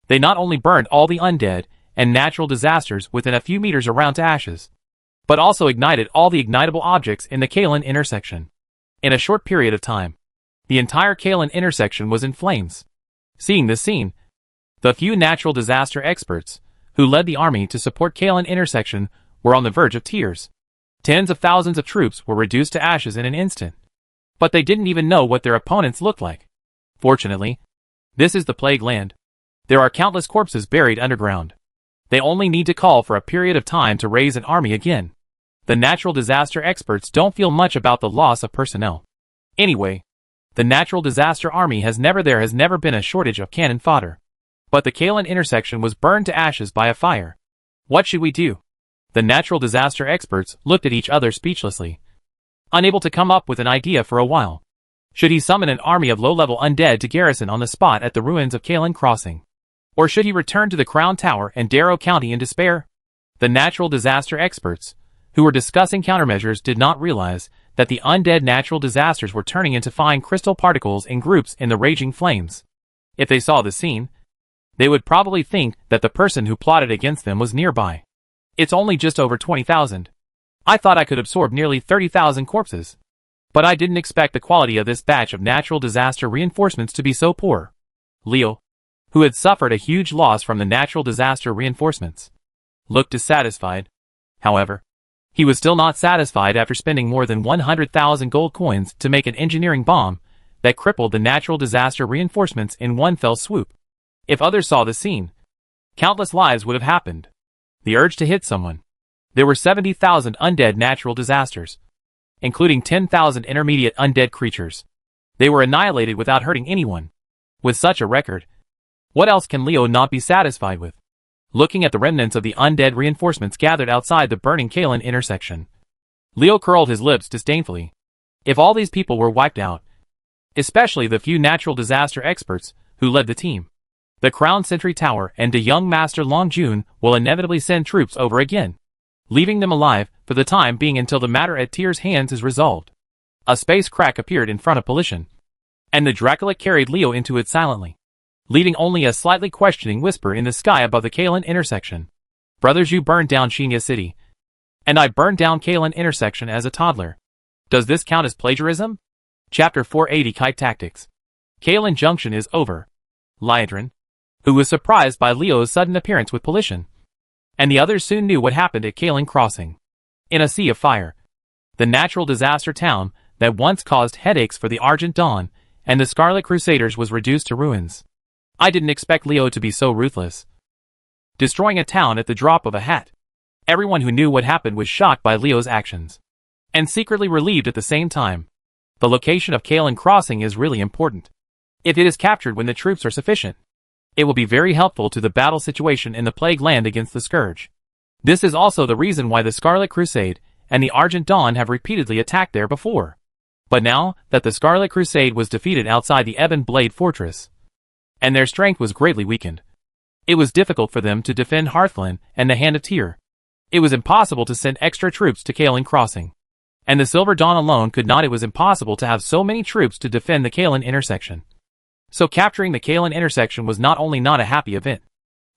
They not only burned all the undead and natural disasters within a few meters around to ashes, but also ignited all the ignitable objects in the Kalen intersection. In a short period of time, the entire Kalen intersection was in flames. Seeing this scene, the few natural disaster experts who led the army to support Kalen intersection were on the verge of tears. Tens of thousands of troops were reduced to ashes in an instant. But they didn't even know what their opponents looked like. Fortunately, this is the Plague Land. There are countless corpses buried underground. They only need to call for a period of time to raise an army again. The natural disaster experts don't feel much about the loss of personnel. Anyway, the natural disaster army has never been a shortage of cannon fodder. But the Kalen intersection was burned to ashes by a fire. What should we do? The natural disaster experts looked at each other speechlessly, unable to come up with an idea for a while. Should he summon an army of low-level undead to garrison on the spot at the ruins of Kalen Crossing? Or should he return to the Crown Tower and Darrow County in despair? The natural disaster experts, who were discussing countermeasures, did not realize that the undead natural disasters were turning into fine crystal particles in groups in the raging flames. If they saw the scene, they would probably think that the person who plotted against them was nearby. It's only just over 20,000. I thought I could absorb nearly 30,000 corpses. But I didn't expect the quality of this batch of natural disaster reinforcements to be so poor. Leo, who had suffered a huge loss from the natural disaster reinforcements, looked dissatisfied. However, he was still not satisfied after spending more than 100,000 gold coins to make an engineering bomb that crippled the natural disaster reinforcements in one fell swoop. If others saw the scene, countless lives would have happened. The urge to hit someone. There were 70,000 undead natural disasters, including 10,000 intermediate undead creatures. They were annihilated without hurting anyone. With such a record, what else can Leo not be satisfied with? Looking at the remnants of the undead reinforcements gathered outside the burning Kalen intersection, Leo curled his lips disdainfully. If all these people were wiped out, especially the few natural disaster experts who led the team, the Crown Sentry Tower and the young Master Long Jun will inevitably send troops over again, leaving them alive for the time being until the matter at Tyr's hands is resolved. A space crack appeared in front of Polition, and the Dracula carried Leo into it silently, leaving only a slightly questioning whisper in the sky above the Kalen intersection. Brothers, you burned down Shinya City, and I burned down Kalen intersection as a toddler. Does this count as plagiarism? Chapter 480 Kite Tactics. Kalen Junction is over. Liadrin, who was surprised by Leo's sudden appearance with Polition, and the others soon knew what happened at Kalen Crossing. In a sea of fire, the natural disaster town that once caused headaches for the Argent Dawn and the Scarlet Crusaders was reduced to ruins. I didn't expect Leo to be so ruthless, destroying a town at the drop of a hat. Everyone who knew what happened was shocked by Leo's actions, and secretly relieved at the same time. The location of Kalen Crossing is really important. If it is captured when the troops are sufficient, it will be very helpful to the battle situation in the Plague Land against the Scourge. This is also the reason why the Scarlet Crusade and the Argent Dawn have repeatedly attacked there before. But now that the Scarlet Crusade was defeated outside the Ebon Blade Fortress, and their strength was greatly weakened, it was difficult for them to defend Hearthland and the Hand of Tyr. It was impossible to send extra troops to Kalen Crossing, and the Silver Dawn alone could not. It was impossible to have so many troops to defend the Kalen intersection. So capturing the Kalen intersection was not only not a happy event,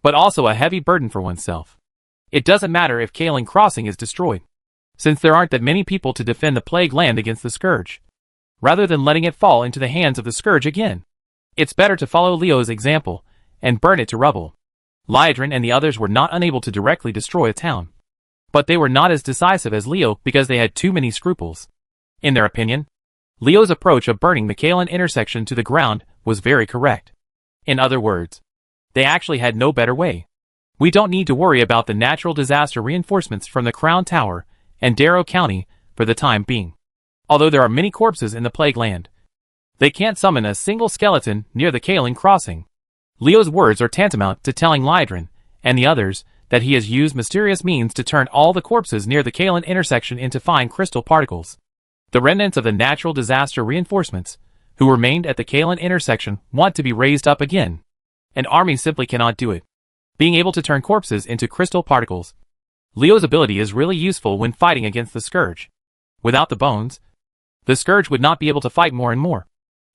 but also a heavy burden for oneself. It doesn't matter if Kalen Crossing is destroyed, since there aren't that many people to defend the Plague Land against the Scourge. Rather than letting it fall into the hands of the Scourge again, it's better to follow Leo's example and burn it to rubble. Liadrin and the others were not unable to directly destroy a town, but they were not as decisive as Leo because they had too many scruples. In their opinion, Leo's approach of burning the Kalen intersection to the ground was very correct. In other words, they actually had no better way. We don't need to worry about the natural disaster reinforcements from the Crown Tower and Darrow County for the time being. Although there are many corpses in the Plague Land, they can't summon a single skeleton near the Kalen Crossing. Leo's words are tantamount to telling Liadrin and the others that he has used mysterious means to turn all the corpses near the Kalen intersection into fine crystal particles. The remnants of the natural disaster reinforcements who remained at the Kalen intersection want to be raised up again. An army simply cannot do it. Being able to turn corpses into crystal particles, Leo's ability is really useful when fighting against the Scourge. Without the bones, the Scourge would not be able to fight more and more,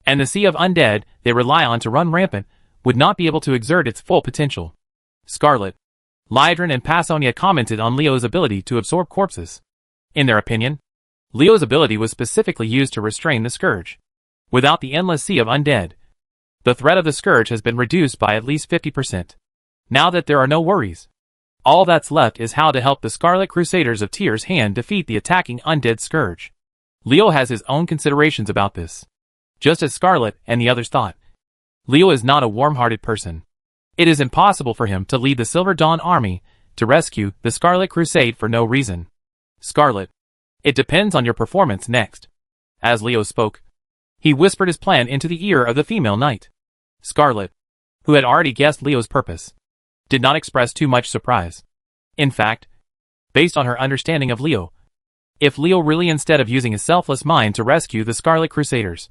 and the sea of undead they rely on to run rampant would not be able to exert its full potential. Scarlet, Liadrin and Passonia commented on Leo's ability to absorb corpses. In their opinion, Leo's ability was specifically used to restrain the Scourge. Without the endless sea of undead, the threat of the Scourge has been reduced by at least 50%. Now that there are no worries, all that's left is how to help the Scarlet Crusaders of Tyr's Hand defeat the attacking undead Scourge. Leo has his own considerations about this. Just as Scarlet and the others thought. Leo is not a warm-hearted person. It is impossible for him to lead the Silver Dawn army to rescue the Scarlet Crusade for no reason. Scarlet, it depends on your performance next. As Leo spoke, he whispered his plan into the ear of the female knight. Scarlet, who had already guessed Leo's purpose, did not express too much surprise. In fact, based on her understanding of Leo, if Leo really instead of using his selfless mind to rescue the Scarlet Crusaders,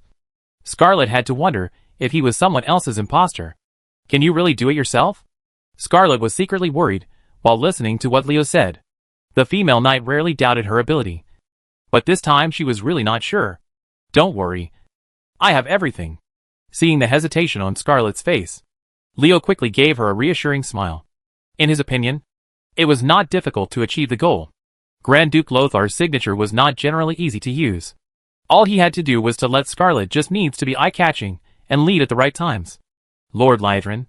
Scarlet had to wonder if he was someone else's imposter. Can you really do it yourself? Scarlet was secretly worried while listening to what Leo said. The female knight rarely doubted her ability, but this time she was really not sure. Don't worry. I have everything. Seeing the hesitation on Scarlet's face, Leo quickly gave her a reassuring smile. In his opinion, it was not difficult to achieve the goal. Grand Duke Lothar's signature was not generally easy to use. All he had to do was to let Scarlet just needs to be eye-catching and lead at the right times. Lord Lydron,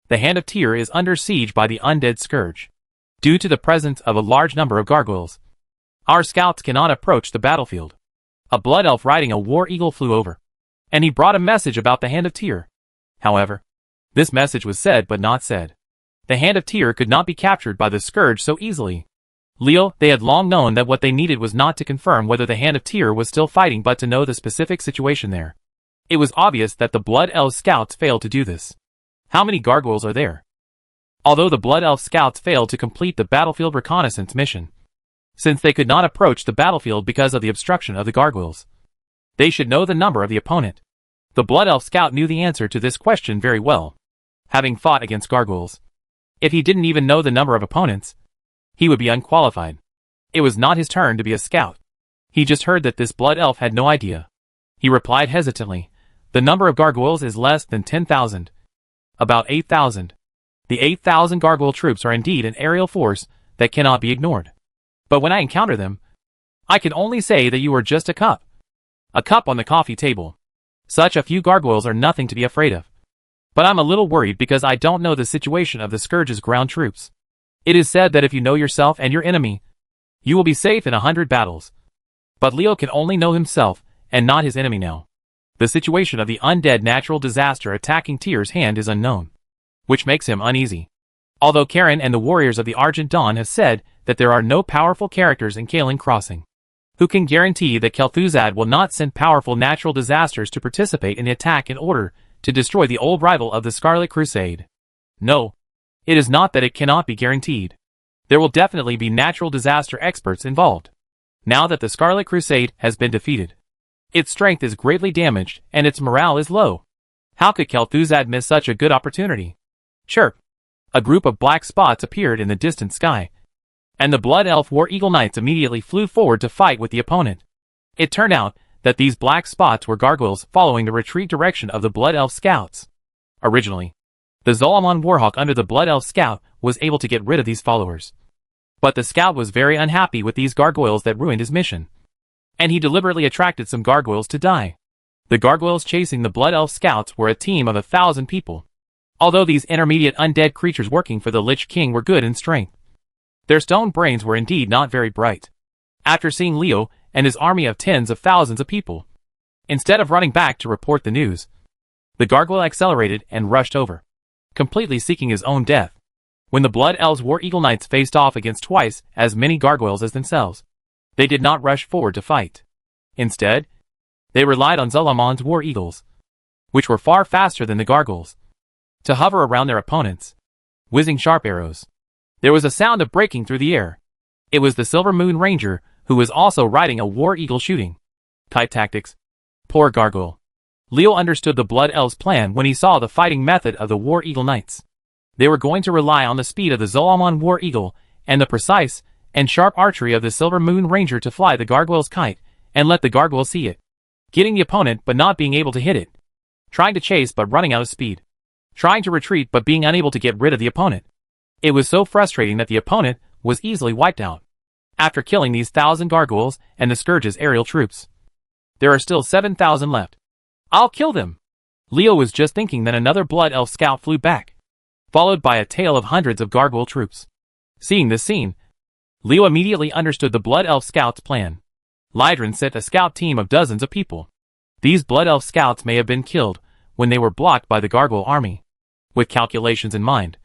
the Hand of Tyr is under siege by the undead scourge. Due to the presence of a large number of gargoyles, our scouts cannot approach the battlefield. A blood elf riding a war eagle flew over, and he brought a message about the Hand of Tyr. However, this message was said but not said. The Hand of Tyr could not be captured by the scourge so easily. Leo, they had long known that what they needed was not to confirm whether the Hand of Tyr was still fighting but to know the specific situation there. It was obvious that the Blood Elf scouts failed to do this. How many gargoyles are there? Although the Blood Elf scouts failed to complete the battlefield reconnaissance mission, since they could not approach the battlefield because of the obstruction of the gargoyles, they should know the number of the opponent. The Blood Elf scout knew the answer to this question very well, having fought against gargoyles. If he didn't even know the number of opponents, he would be unqualified. It was not his turn to be a scout. He just heard that this Blood Elf had no idea. He replied hesitantly, the number of gargoyles is less than 10,000. About 8,000. The 8,000 gargoyle troops are indeed an aerial force that cannot be ignored. But when I encounter them, I can only say that you are just a cup. A cup on the coffee table. Such a few gargoyles are nothing to be afraid of. But I'm a little worried because I don't know the situation of the Scourge's ground troops. It is said that if you know yourself and your enemy, you will be safe in 100 battles. But Leo can only know himself and not his enemy now. The situation of the undead natural disaster attacking Tyr's hand is unknown, which makes him uneasy. Although Karen and the warriors of the Argent Dawn have said that there are no powerful characters in Kaelin Crossing, who can guarantee that Kel'Thuzad will not send powerful natural disasters to participate in the attack in order to destroy the old rival of the Scarlet Crusade. No, it is not that it cannot be guaranteed. There will definitely be natural disaster experts involved. Now that the Scarlet Crusade has been defeated, its strength is greatly damaged and its morale is low. How could Kel'Thuzad miss such a good opportunity? Chirp! A group of black spots appeared in the distant sky, and the Blood Elf War Eagle Knights immediately flew forward to fight with the opponent. It turned out that these black spots were gargoyles following the retreat direction of the Blood Elf scouts. Originally, the Zolomon Warhawk under the Blood Elf scout was able to get rid of these followers. But the scout was very unhappy with these gargoyles that ruined his mission, and he deliberately attracted some gargoyles to die. The gargoyles chasing the Blood Elf scouts were a team of 1,000 people. Although these intermediate undead creatures working for the Lich King were good in strength, their stone brains were indeed not very bright. After seeing Leo and his army of tens of thousands of people, instead of running back to report the news, the gargoyle accelerated and rushed over, completely seeking his own death. When the Blood Elves War Eagle Knights faced off against twice as many gargoyles as themselves, they did not rush forward to fight. Instead, they relied on Zolomon's War Eagles, which were far faster than the gargoyles, to hover around their opponents, whizzing sharp arrows. There was a sound of breaking through the air. It was the Silver Moon Ranger, who was also riding a War Eagle shooting. Type tactics. Poor gargoyle. Leo understood the Blood Elves' plan when he saw the fighting method of the War Eagle Knights. They were going to rely on the speed of the Zolomon War Eagle and the precise and sharp archery of the Silver Moon Ranger to fly the gargoyle's kite and let the gargoyle see it, getting the opponent but not being able to hit it, trying to chase but running out of speed, trying to retreat but being unable to get rid of the opponent. It was so frustrating that the opponent was easily wiped out. After killing these 1,000 gargoyles and the Scourge's aerial troops, there are still 7,000 left. I'll kill them! Leo was just thinking that another Blood Elf scout flew back, followed by a tail of hundreds of gargoyle troops. Seeing this scene, Leo immediately understood the Blood Elf scout's plan. Lydron sent a scout team of dozens of people. These Blood Elf scouts may have been killed when they were blocked by the Gargoyle army. With calculations in mind,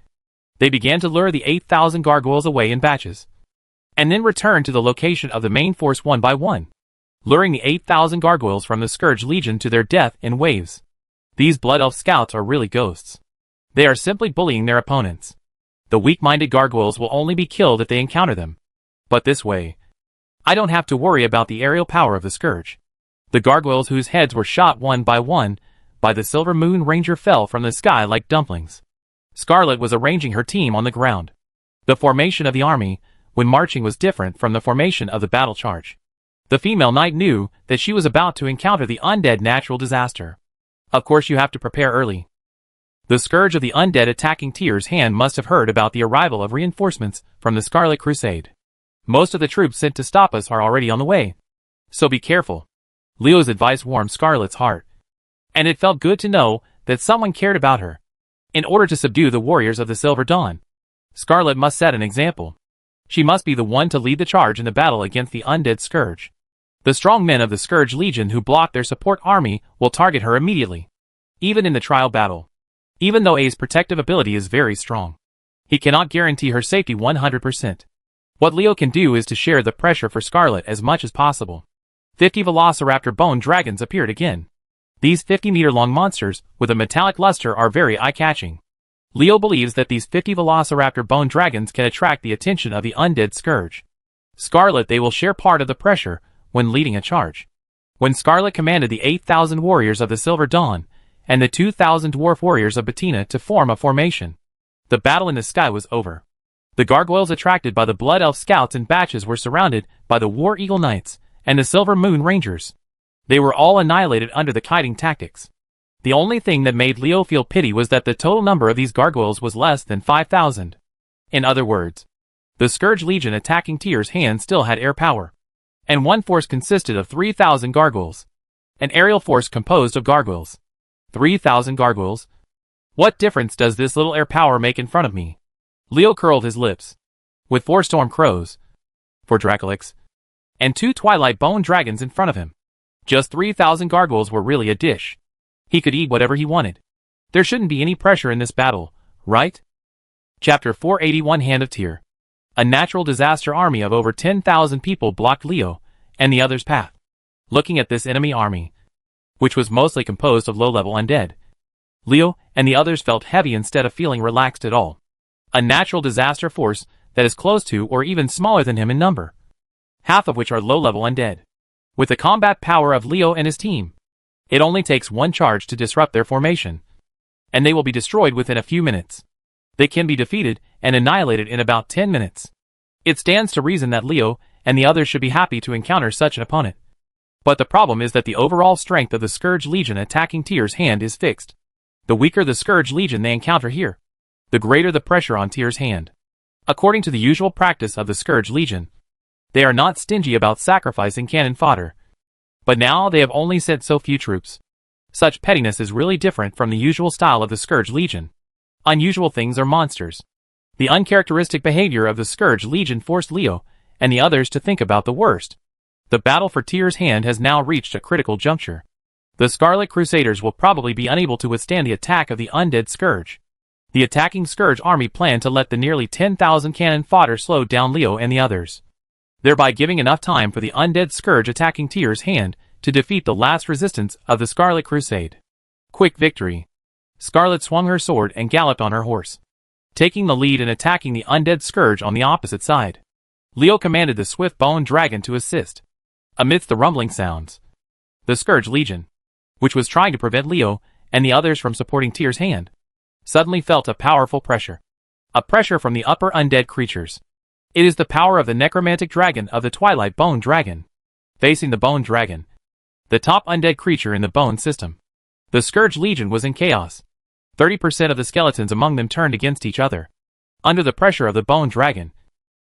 they began to lure the 8,000 gargoyles away in batches, and then return to the location of the main force one by one, luring the 8,000 gargoyles from the Scourge Legion to their death in waves. These Blood Elf scouts are really ghosts. They are simply bullying their opponents. The weak-minded gargoyles will only be killed if they encounter them. But this way, I don't have to worry about the aerial power of the Scourge. The gargoyles whose heads were shot one by the Silver Moon Ranger fell from the sky like dumplings. Scarlet was arranging her team on the ground. The formation of the army, when marching, was different from the formation of the battle charge. The female knight knew that she was about to encounter the undead natural disaster. Of course you have to prepare early. The Scourge of the Undead attacking Tyr's Hand must have heard about the arrival of reinforcements from the Scarlet Crusade. Most of the troops sent to stop us are already on the way. So be careful. Leo's advice warmed Scarlet's heart. And it felt good to know that someone cared about her. In order to subdue the warriors of the Silver Dawn, Scarlet must set an example. She must be the one to lead the charge in the battle against the undead Scourge. The strong men of the Scourge Legion who block their support army will target her immediately. Even in the trial battle. Even though A's protective ability is very strong, he cannot guarantee her safety 100%. What Leo can do is to share the pressure for Scarlet as much as possible. 50 Velociraptor bone dragons appeared again. These 50-meter-long monsters with a metallic luster are very eye-catching. Leo believes that these 50 Velociraptor bone dragons can attract the attention of the undead Scourge. Scarlet they will share part of the pressure when leading a charge. When Scarlet commanded the 8,000 warriors of the Silver Dawn and the 2,000 dwarf warriors of Bettina to form a formation, the battle in the sky was over. The gargoyles attracted by the Blood Elf scouts in batches were surrounded by the War Eagle Knights and the Silver Moon Rangers. They were all annihilated under the kiting tactics. The only thing that made Leo feel pity was that the total number of these gargoyles was less than 5,000. In other words, the Scourge Legion attacking Tyr's Hand still had air power. And one force consisted of 3,000 gargoyles. An aerial force composed of gargoyles. 3,000 gargoyles? What difference does this little air power make in front of me? Leo curled his lips. With 4 storm crows, 4 Dracolix, and 2 Twilight Bone dragons in front of him, just 3,000 gargoyles were really a dish. He could eat whatever he wanted. There shouldn't be any pressure in this battle, right? Chapter 481 Hand of Tyr. A natural disaster army of over 10,000 people blocked Leo and the others' path. Looking at this enemy army, which was mostly composed of low-level undead, Leo and the others felt heavy instead of feeling relaxed at all. A natural disaster force that is close to or even smaller than him in number, half of which are low-level undead. With the combat power of Leo and his team, it only takes one charge to disrupt their formation, and they will be destroyed within a few minutes. They can be defeated and annihilated in about 10 minutes. It stands to reason that Leo and the others should be happy to encounter such an opponent. But the problem is that the overall strength of the Scourge Legion attacking Tyr's Hand is fixed. The weaker the Scourge Legion they encounter here, the greater the pressure on Tyr's Hand. According to the usual practice of the Scourge Legion, they are not stingy about sacrificing cannon fodder. But now they have only sent so few troops. Such pettiness is really different from the usual style of the Scourge Legion. Unusual things are monsters. The uncharacteristic behavior of the Scourge Legion forced Leo and the others to think about the worst. The battle for Tyr's Hand has now reached a critical juncture. The Scarlet Crusaders will probably be unable to withstand the attack of the undead Scourge. The attacking Scourge army planned to let the nearly 10,000 cannon fodder slow down Leo and the others, thereby giving enough time for the undead Scourge attacking Tyr's Hand to defeat the last resistance of the Scarlet Crusade. Quick victory. Scarlet swung her sword and galloped on her horse, taking the lead and attacking the undead Scourge on the opposite side. Leo commanded the swift bone dragon to assist. Amidst the rumbling sounds, the Scourge Legion, which was trying to prevent Leo and the others from supporting Tyr's Hand, suddenly felt a powerful pressure. A pressure from the upper undead creatures. It is the power of the necromantic dragon of the Twilight Bone Dragon. Facing the Bone Dragon, the top undead creature in the Bone system, the Scourge Legion was in chaos. 30% of the skeletons among them turned against each other. Under the pressure of the Bone Dragon,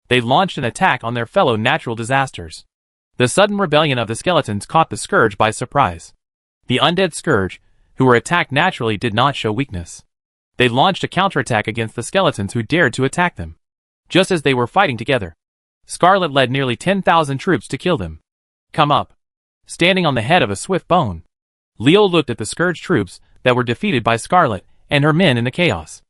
they launched an attack on their fellow natural disasters. The sudden rebellion of the skeletons caught the Scourge by surprise. The undead Scourge, who were attacked naturally, did not show weakness. They launched a counterattack against the skeletons who dared to attack them. Just as they were fighting together, Scarlet led nearly 10,000 troops to kill them. come up. Standing on the head of a swift bone, Leo looked at the Scourge troops that were defeated by Scarlet and her men in the chaos.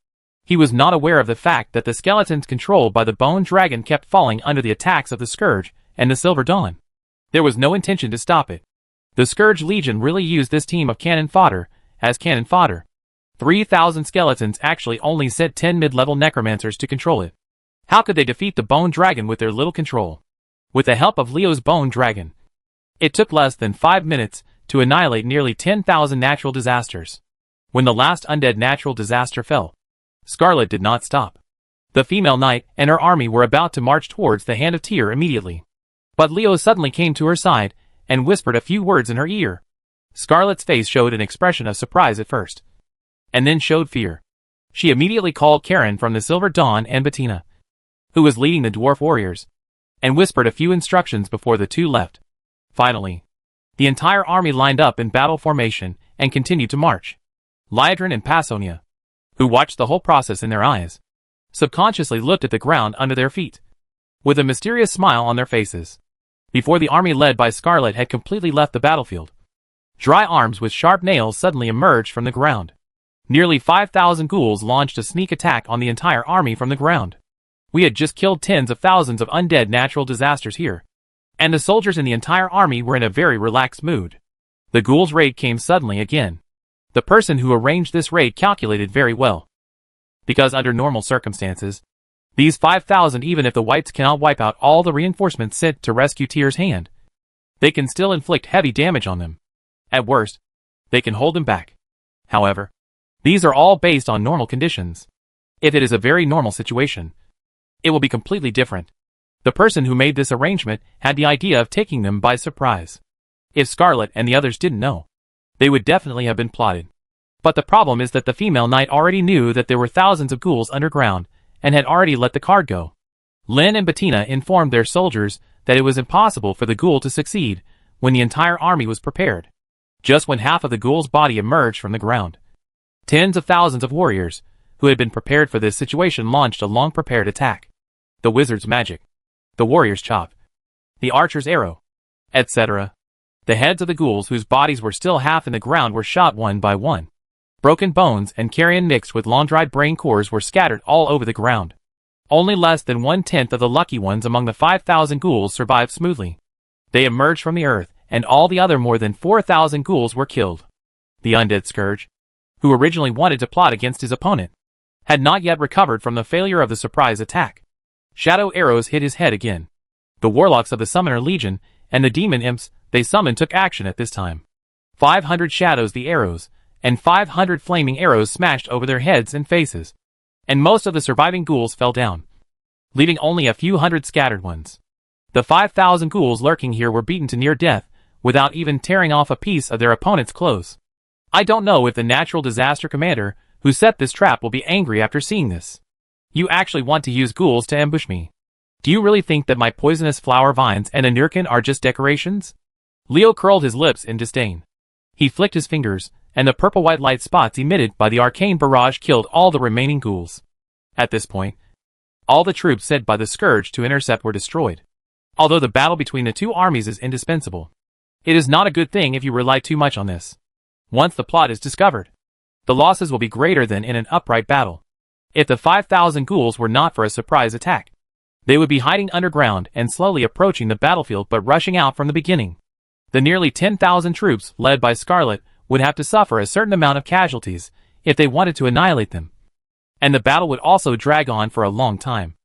He was not aware of the fact that the skeletons controlled by the Bone Dragon kept falling under the attacks of the Scourge and the Silver Dawn. There was no intention to stop it. The Scourge Legion really used this team of cannon fodder as cannon fodder. 3,000 skeletons actually only sent 10 mid-level necromancers to control it. How could they defeat the Bone Dragon with their little control? With the help of Leo's Bone Dragon, it took less than 5 minutes to annihilate nearly 10,000 natural disasters. When the last undead natural disaster fell, Scarlet did not stop. The female knight and her army were about to march towards the Hand of Tyr immediately. But Leo suddenly came to her side and whispered a few words in her ear. Scarlet's face showed an expression of surprise at first, and then showed fear. She immediately called Karen from the Silver Dawn and Bettina, who was leading the dwarf warriors, and whispered a few instructions before the two left. Finally, the entire army lined up in battle formation and continued to march. Liedrin and Passonia, who watched the whole process in their eyes, subconsciously looked at the ground under their feet, with a mysterious smile on their faces. Before the army led by Scarlet had completely left the battlefield, dry arms with sharp nails suddenly emerged from the ground. Nearly 5,000 ghouls launched a sneak attack on the entire army from the ground. We had just killed tens of thousands of undead natural disasters here, and the soldiers in the entire army were in a very relaxed mood. The ghouls' raid came suddenly again. The person who arranged this raid calculated very well. Because under normal circumstances, these 5,000, even if the whites cannot wipe out all the reinforcements sent to rescue Tyr's hand, they can still inflict heavy damage on them. At worst, they can hold them back. However, these are all based on normal conditions. If it is a very normal situation, it will be completely different. The person who made this arrangement had the idea of taking them by surprise. If Scarlet and the others didn't know, they would definitely have been plotted. But the problem is that the female knight already knew that there were thousands of ghouls underground and had already let the card go. Lynn and Bettina informed their soldiers that it was impossible for the ghoul to succeed when the entire army was prepared. Just when half of the ghoul's body emerged from the ground, tens of thousands of warriors who had been prepared for this situation launched a long-prepared attack. The wizard's magic, the warrior's chop, the archer's arrow, etc. The heads of the ghouls whose bodies were still half in the ground were shot one by one. Broken bones and carrion mixed with long-dried brain cores were scattered all over the ground. Only less than 1/10 of the lucky ones among the 5,000 ghouls survived smoothly. They emerged from the earth, and all the other more than 4,000 ghouls were killed. The undead Scourge, who originally wanted to plot against his opponent, had not yet recovered from the failure of the surprise attack. Shadow arrows hit his head again. The warlocks of the Summoner Legion and the demon imps they summoned took action at this time. 500 shadows the arrows, and 500 flaming arrows smashed over their heads and faces, and most of the surviving ghouls fell down, leaving only a few hundred scattered ones. The 5,000 ghouls lurking here were beaten to near death, without even tearing off a piece of their opponent's clothes. I don't know if the natural disaster commander who set this trap will be angry after seeing this. You actually want to use ghouls to ambush me? Do you really think that my poisonous flower vines and a nirkin are just decorations? Leo curled his lips in disdain. He flicked his fingers, and the purple-white light spots emitted by the arcane barrage killed all the remaining ghouls. At this point, all the troops sent by the Scourge to intercept were destroyed. Although the battle between the two armies is indispensable, it is not a good thing if you rely too much on this. Once the plot is discovered, the losses will be greater than in an upright battle. If the 5,000 ghouls were not for a surprise attack, they would be hiding underground and slowly approaching the battlefield but rushing out from the beginning. The nearly 10,000 troops led by Scarlet would have to suffer a certain amount of casualties if they wanted to annihilate them. And the battle would also drag on for a long time.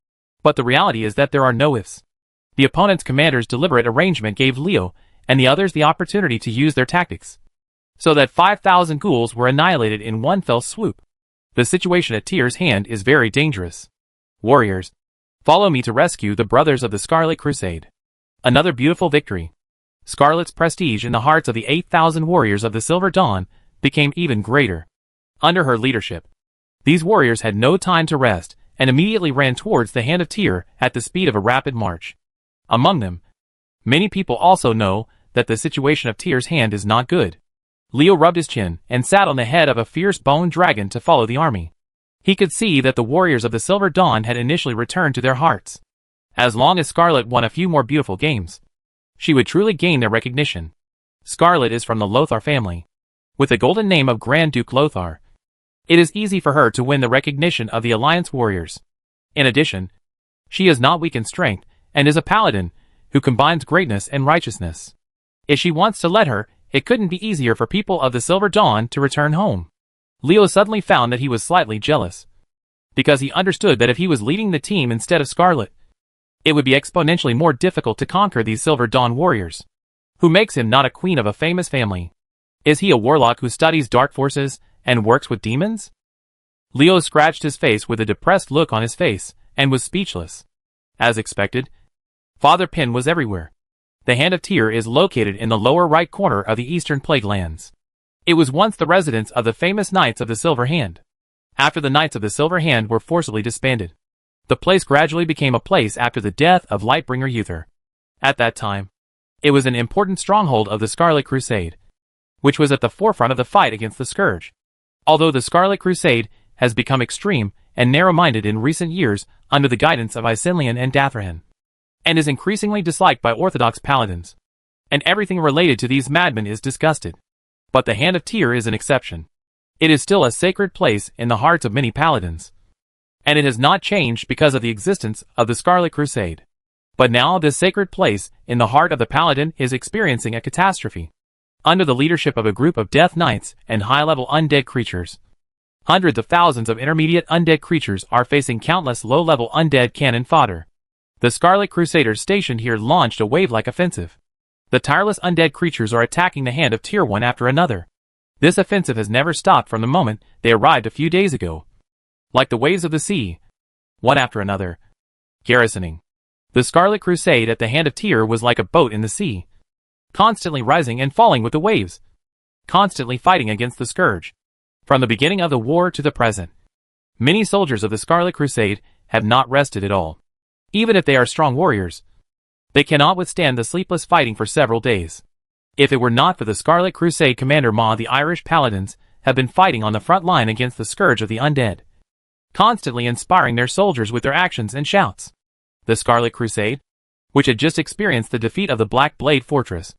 But the reality is that there are no ifs. The opponent's commander's deliberate arrangement gave Leo and the others the opportunity to use their tactics, so that 5,000 ghouls were annihilated in one fell swoop. The situation at Tyr's hand is very dangerous. Warriors, follow me to rescue the brothers of the Scarlet Crusade. Another beautiful victory. Scarlet's prestige in the hearts of the 8,000 warriors of the Silver Dawn became even greater. Under her leadership, these warriors had no time to rest and immediately ran towards the Hand of Tyr at the speed of a rapid march. Among them, many people also know that the situation of Tyr's hand is not good. Leo rubbed his chin and sat on the head of a fierce bone dragon to follow the army. He could see that the warriors of the Silver Dawn had initially returned to their hearts. As long as Scarlet won a few more beautiful games, she would truly gain their recognition. Scarlet is from the Lothar family, with the golden name of Grand Duke Lothar. It is easy for her to win the recognition of the Alliance warriors. In addition, she is not weak in strength, and is a paladin, who combines greatness and righteousness. If she wants to let her, it couldn't be easier for people of the Silver Dawn to return home. Leo suddenly found that he was slightly jealous, because he understood that if he was leading the team instead of Scarlet, it would be exponentially more difficult to conquer these Silver Dawn warriors. Who makes him not a queen of a famous family? Is he a warlock who studies dark forces and works with demons? Leo scratched his face with a depressed look on his face, and was speechless. As expected, Father Pin was everywhere. The Hand of Tyr is located in the lower right corner of the Eastern Plague Lands. It was once the residence of the famous Knights of the Silver Hand. After the Knights of the Silver Hand were forcibly disbanded, the place gradually became a place after the death of Lightbringer Uther. At that time, it was an important stronghold of the Scarlet Crusade, which was at the forefront of the fight against the Scourge. Although the Scarlet Crusade has become extreme and narrow-minded in recent years under the guidance of Isillion and Dathrahan, and is increasingly disliked by Orthodox paladins, and everything related to these madmen is disgusted. But the Hand of Tyr is an exception. It is still a sacred place in the hearts of many paladins, and it has not changed because of the existence of the Scarlet Crusade. But now this sacred place in the heart of the paladin is experiencing a catastrophe. Under the leadership of a group of Death Knights and high-level undead creatures, hundreds of thousands of intermediate undead creatures are facing countless low-level undead cannon fodder. The Scarlet Crusaders stationed here launched a wave-like offensive. The tireless undead creatures are attacking the Hand of Tyr one after another. This offensive has never stopped from the moment they arrived a few days ago. Like the waves of the sea, one after another, garrisoning. The Scarlet Crusade at the Hand of Tyr was like a boat in the sea, constantly rising and falling with the waves, constantly fighting against the Scourge. From the beginning of the war to the present, many soldiers of the Scarlet Crusade have not rested at all. Even if they are strong warriors, they cannot withstand the sleepless fighting for several days. If it were not for the Scarlet Crusade Commander Ma, the Irish Paladins have been fighting on the front line against the Scourge of the Undead, constantly inspiring their soldiers with their actions and shouts. The Scarlet Crusade, which had just experienced the defeat of the Black Blade Fortress,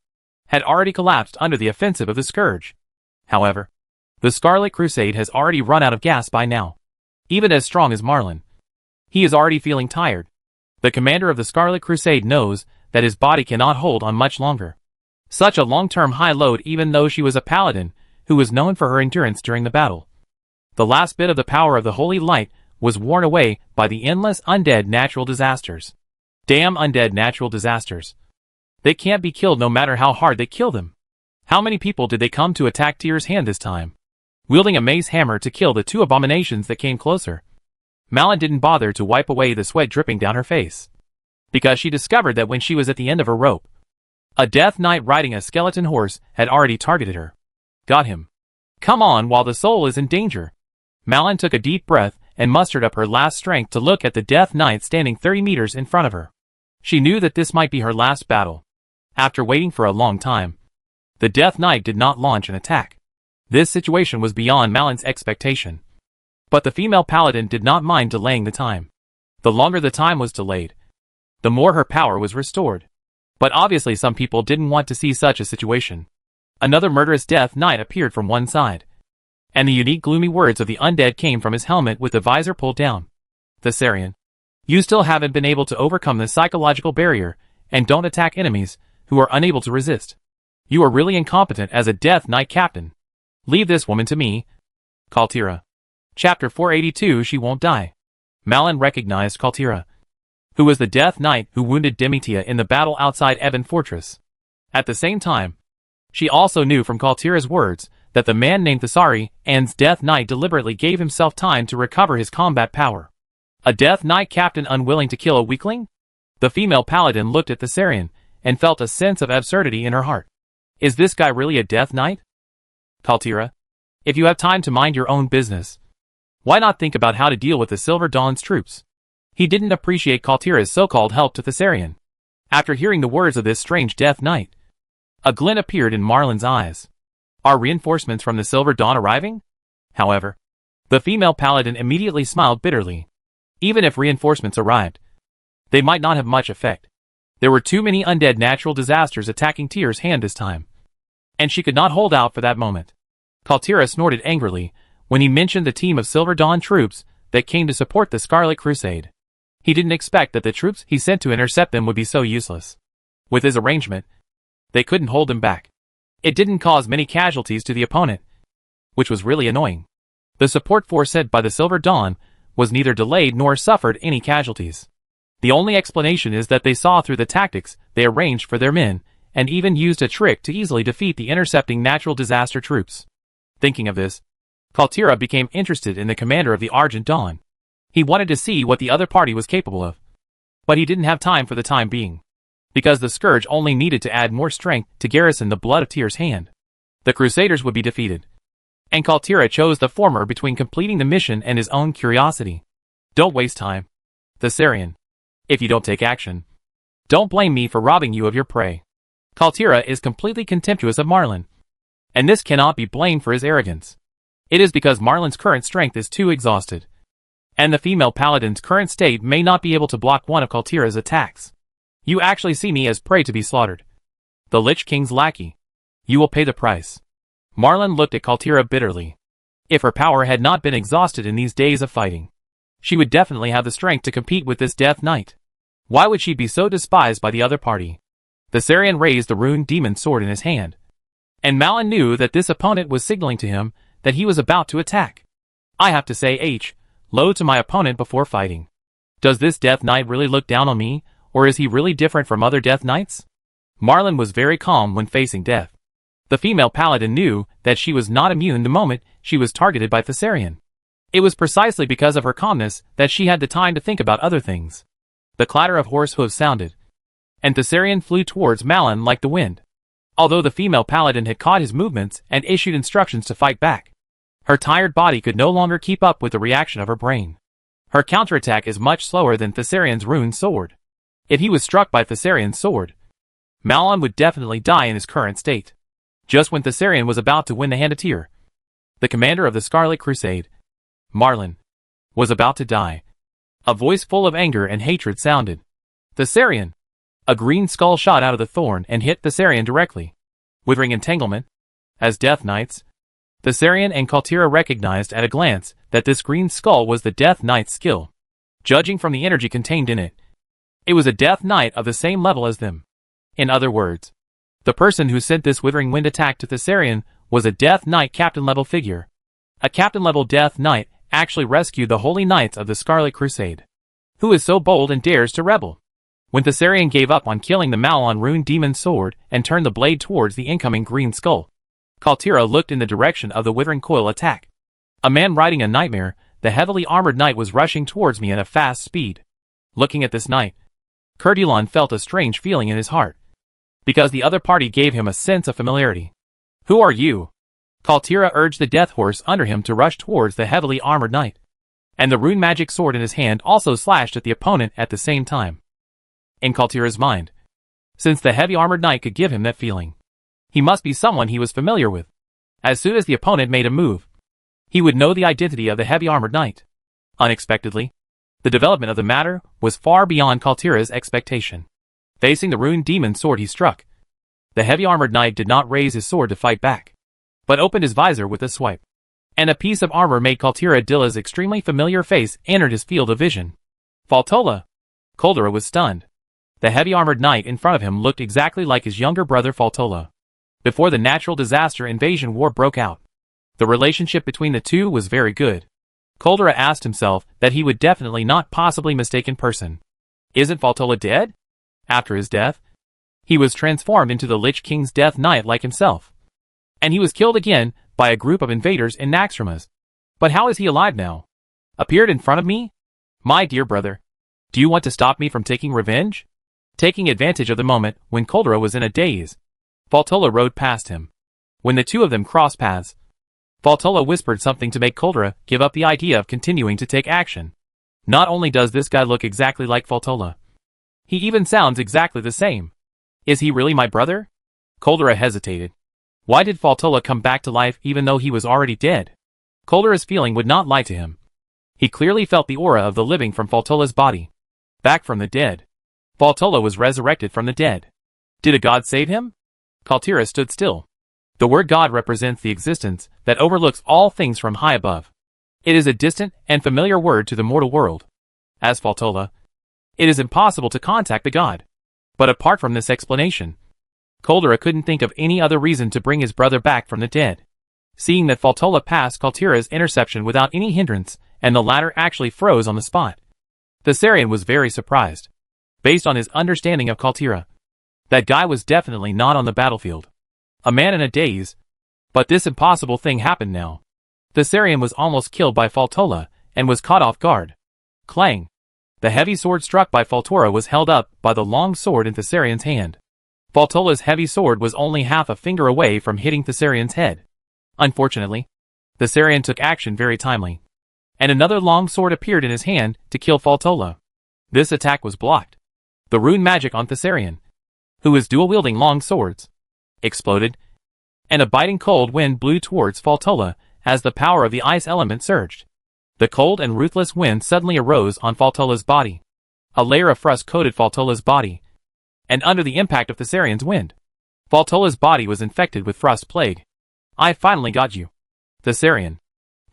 had already collapsed under the offensive of the Scourge. However, the Scarlet Crusade has already run out of gas by now. Even as strong as Marlin, he is already feeling tired. The commander of the Scarlet Crusade knows that his body cannot hold on much longer. Such a long-term high load, even though she was a paladin who was known for her endurance during the battle. The last bit of the power of the Holy Light was worn away by the endless undead natural disasters. Damn undead natural disasters. They can't be killed no matter how hard they kill them. How many people did they come to attack Tyr's Hand this time, wielding a mace hammer to kill the two abominations that came closer? Malin didn't bother to wipe away the sweat dripping down her face, because she discovered that when she was at the end of her rope, a Death Knight riding a skeleton horse had already targeted her. Got him. Come on while the soul is in danger. Malin took a deep breath and mustered up her last strength to look at the Death Knight standing 30 meters in front of her. She knew that this might be her last battle. After waiting for a long time, the Death Knight did not launch an attack. This situation was beyond Malin's expectation. But the female paladin did not mind delaying the time. The longer the time was delayed, the more her power was restored. But obviously some people didn't want to see such a situation. Another murderous Death Knight appeared from one side, and the unique gloomy words of the undead came from his helmet with the visor pulled down. Thessarian, you still haven't been able to overcome the psychological barrier, and don't attack enemies who are unable to resist. You are really incompetent as a Death Knight captain. Leave this woman to me. Kaltira. Chapter 482. She won't die. Malin recognized Kaltira, who was the Death Knight who wounded Demetia in the battle outside Evan Fortress. At the same time, she also knew from Kaltira's words that the man named Thessarian's Death Knight deliberately gave himself time to recover his combat power. A Death Knight captain unwilling to kill a weakling? The female paladin looked at Thessarian and felt a sense of absurdity in her heart. Is this guy really a Death Knight? Kaltira, if you have time to mind your own business, why not think about how to deal with the Silver Dawn's troops? He didn't appreciate Kaltira's so-called help to Thessarian. After hearing the words of this strange Death Knight, a glint appeared in Marlin's eyes. Are reinforcements from the Silver Dawn arriving? However, the female paladin immediately smiled bitterly. Even if reinforcements arrived, they might not have much effect. There were too many undead natural disasters attacking Tyr's hand this time, and she could not hold out for that moment. Kaltira snorted angrily when he mentioned the team of Silver Dawn troops that came to support the Scarlet Crusade. He didn't expect that the troops he sent to intercept them would be so useless. With his arrangement, they couldn't hold him back. It didn't cause many casualties to the opponent, which was really annoying. The support force sent by the Silver Dawn was neither delayed nor suffered any casualties. The only explanation is that they saw through the tactics they arranged for their men, and even used a trick to easily defeat the intercepting natural disaster troops. Thinking of this, Kaltira became interested in the commander of the Argent Dawn. He wanted to see what the other party was capable of. But he didn't have time for the time being, because the Scourge only needed to add more strength to garrison the blood of Tyr's hand. The Crusaders would be defeated, and Kaltira chose the former between completing the mission and his own curiosity. Don't waste time, Thessarian. If you don't take action, don't blame me for robbing you of your prey. Kaltira is completely contemptuous of Marlin, and this cannot be blamed for his arrogance. It is because Marlin's current strength is too exhausted, and the female paladin's current state may not be able to block one of Kaltira's attacks. You actually see me as prey to be slaughtered. The Lich King's lackey. You will pay the price. Marlin looked at Kaltira bitterly. If her power had not been exhausted in these days of fighting, she would definitely have the strength to compete with this Death Knight. Why would she be so despised by the other party? Thessarian raised the rune demon sword in his hand, and Malin knew that this opponent was signaling to him that he was about to attack. I have to say low to my opponent before fighting. Does this Death Knight really look down on me, or is he really different from other Death Knights? Marlin was very calm when facing death. The female paladin knew that she was not immune the moment she was targeted by Thessarian. It was precisely because of her calmness that she had the time to think about other things. The clatter of horse hooves sounded, and Thessarian flew towards Malin like the wind. Although the female paladin had caught his movements and issued instructions to fight back, her tired body could no longer keep up with the reaction of her brain. Her counterattack is much slower than Thessarian's rune sword. If he was struck by Thessarian's sword, Malin would definitely die in his current state. Just when Thessarian was about to win the hand of Tyr, the commander of the Scarlet Crusade, Marlin, was about to die. A voice full of anger and hatred sounded. Thessarian! A green skull shot out of the thorn and hit Thessarian directly. Withering entanglement. As Death Knights, Thessarian and Kaltira recognized at a glance that this green skull was the Death Knight's skill. Judging from the energy contained in it, it was a Death Knight of the same level as them. In other words, the person who sent this withering wind attack to Thessarian was a Death Knight captain-level figure. A captain-level Death Knight actually rescued the Holy Knights of the Scarlet Crusade. Who is so bold and dares to rebel? When Thessarian gave up on killing the Malon rune demon sword and turned the blade towards the incoming green skull, Kaltira looked in the direction of the withering coil attack. A man riding a nightmare, the heavily armored knight was rushing towards me at a fast speed. Looking at this knight, Kurdilon felt a strange feeling in his heart, because the other party gave him a sense of familiarity. Who are you? Kaltira urged the death horse under him to rush towards the heavily armored knight, and the rune magic sword in his hand also slashed at the opponent at the same time. In Kaltira's mind, since the heavy armored knight could give him that feeling, he must be someone he was familiar with. As soon as the opponent made a move, he would know the identity of the heavy armored knight. Unexpectedly, the development of the matter was far beyond Kaltira's expectation. Facing the rune demon sword he struck, the heavy armored knight did not raise his sword to fight back, but opened his visor with a swipe, and a piece of armor made Kaltira Dilla's extremely familiar face entered his field of vision. Faltola! Koldera was stunned. The heavy armored knight in front of him looked exactly like his younger brother Faltola. Before the natural disaster invasion war broke out, the relationship between the two was very good. Koldera asked himself that he would definitely not possibly mistake in person. Isn't Faltola dead? After his death, he was transformed into the Lich King's Death Knight like himself, and he was killed again by a group of invaders in Naxxramas. But how is he alive now? Appeared in front of me? My dear brother, do you want to stop me from taking revenge? Taking advantage of the moment when Koldera was in a daze, Faltola rode past him. When the two of them crossed paths, Faltola whispered something to make Koldera give up the idea of continuing to take action. Not only does this guy look exactly like Faltola, he even sounds exactly the same. Is he really my brother? Koldera hesitated. Why did Faltola come back to life even though he was already dead? Koldera's feeling would not lie to him. He clearly felt the aura of the living from Faltola's body. Back from the dead. Faltola was resurrected from the dead. Did a god save him? Kaltira stood still. The word God represents the existence that overlooks all things from high above. It is a distant and familiar word to the mortal world. As Faltola, it is impossible to contact the god. But apart from this explanation, Kaltira couldn't think of any other reason to bring his brother back from the dead. Seeing that Faltola passed Kaltira's interception without any hindrance, and the latter actually froze on the spot, Thessarion was very surprised. Based on his understanding of Kaltira, that guy was definitely not on the battlefield. A man in a daze. But this impossible thing happened now. Thessarion was almost killed by Faltola, and was caught off guard. Clang! The heavy sword struck by Faltora was held up by the long sword in Thessarion's hand. Faltola's heavy sword was only half a finger away from hitting Thessarion's head. Unfortunately, Thessarion took action very timely, and another long sword appeared in his hand to kill Faltola. This attack was blocked. The rune magic on Thessarion, who was dual-wielding long swords, exploded, and a biting cold wind blew towards Faltola as the power of the ice element surged. The cold and ruthless wind suddenly arose on Faltola's body. A layer of frost coated Faltola's body, and under the impact of Thessarion's wind, Faltola's body was infected with frost plague. I finally got you, Thessarion.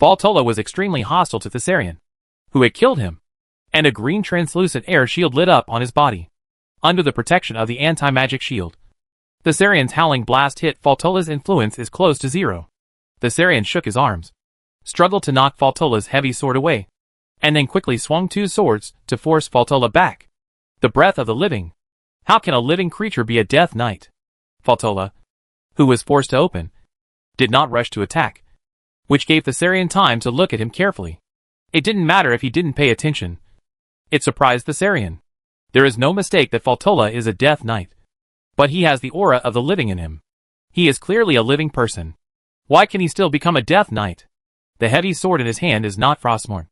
Faltola was extremely hostile to Thessarion, who had killed him, and a green translucent air shield lit up on his body. Under the protection of the anti-magic shield, Thessarion's howling blast hit. Faltola's influence is close to zero. Thessarion shook his arms, struggled to knock Faltola's heavy sword away, and then quickly swung two swords to force Faltola back. The breath of the living. How can a living creature be a death knight? Faltola, who was forced to open, did not rush to attack, which gave Thessarion time to look at him carefully. It didn't matter if he didn't pay attention. It surprised Thessarion. There is no mistake that Faltola is a death knight. But he has the aura of the living in him. He is clearly a living person. Why can he still become a death knight? The heavy sword in his hand is not Frostmourne.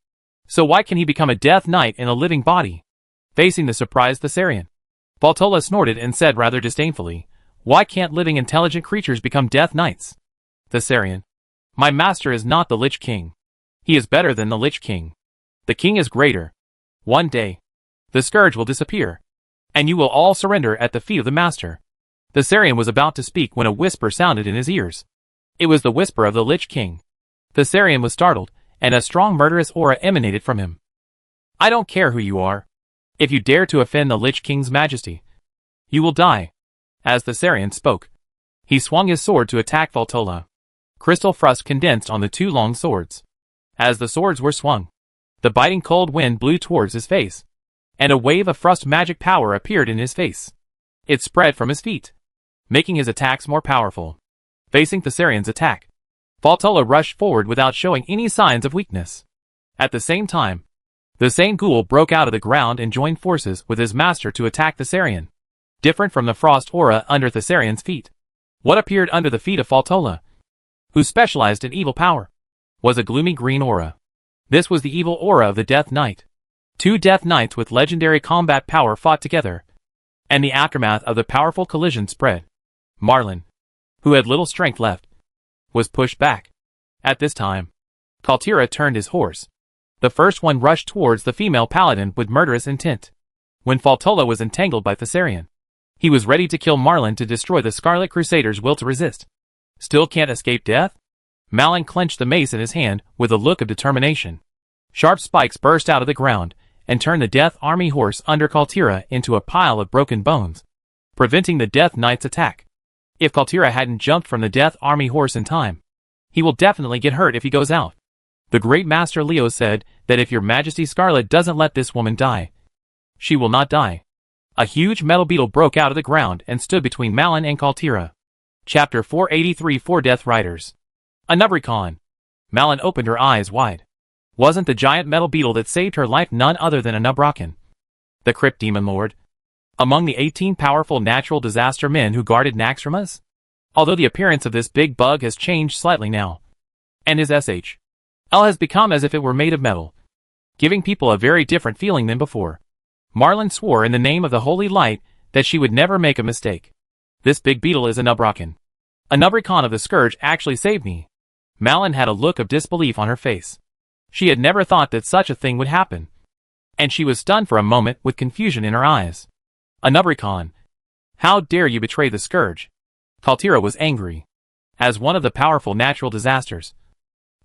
So why can he become a death knight in a living body? Facing the surprised Thessarion, Faltola snorted and said rather disdainfully, "Why can't living intelligent creatures become death knights?" Thessarion, my master is not the Lich King. He is better than the Lich King. The King is greater. One day, the scourge will disappear, and you will all surrender at the feet of the master. Thessarion was about to speak when a whisper sounded in his ears. It was the whisper of the Lich King. Thessarion was startled, and a strong murderous aura emanated from him. I don't care who you are. If you dare to offend the Lich King's majesty, you will die. As Thessarion spoke, he swung his sword to attack Faltola. Crystal frost condensed on the two long swords. As the swords were swung, the biting cold wind blew towards his face, and a wave of frost magic power appeared in his face. It spread from his feet, making his attacks more powerful. Facing Thessarion's attack, Faltola rushed forward without showing any signs of weakness. At the same time, the same ghoul broke out of the ground and joined forces with his master to attack Thessarion. Different from the frost aura under Thessarion's feet, what appeared under the feet of Faltola, who specialized in evil power, was a gloomy green aura. This was the evil aura of the Death Knight. Two Death Knights with legendary combat power fought together, and the aftermath of the powerful collision spread. Marlin, who had little strength left, was pushed back. At this time, Kaltira turned his horse. The first one rushed towards the female paladin with murderous intent. When Faltola was entangled by Thessarion, he was ready to kill Marlin to destroy the Scarlet Crusader's will to resist. Still can't escape death? Malin clenched the mace in his hand with a look of determination. Sharp spikes burst out of the ground and turned the Death Army horse under Kaltira into a pile of broken bones, preventing the Death Knight's attack. If Kaltira hadn't jumped from the Death Army horse in time, he will definitely get hurt if he goes out. The great Master Leo said that if your Majesty Scarlet doesn't let this woman die, she will not die. A huge metal beetle broke out of the ground and stood between Malin and Kaltira. Chapter 483 Four Death Riders. Anubricon. Malin opened her eyes wide. Wasn't the giant metal beetle that saved her life none other than Anubricon, the Crypt Demon Lord, among the 18 powerful natural disaster men who guarded Naxxramas? Although the appearance of this big bug has changed slightly now, and his SHL has become as if it were made of metal, giving people a very different feeling than before. Marlin swore in the name of the Holy Light that she would never make a mistake. This big beetle is Anubricon. Anubricon of the Scourge actually saved me. Malin had a look of disbelief on her face. She had never thought that such a thing would happen, and she was stunned for a moment with confusion in her eyes. Anubricon, how dare you betray the Scourge? Kaltira was angry. As one of the powerful natural disasters,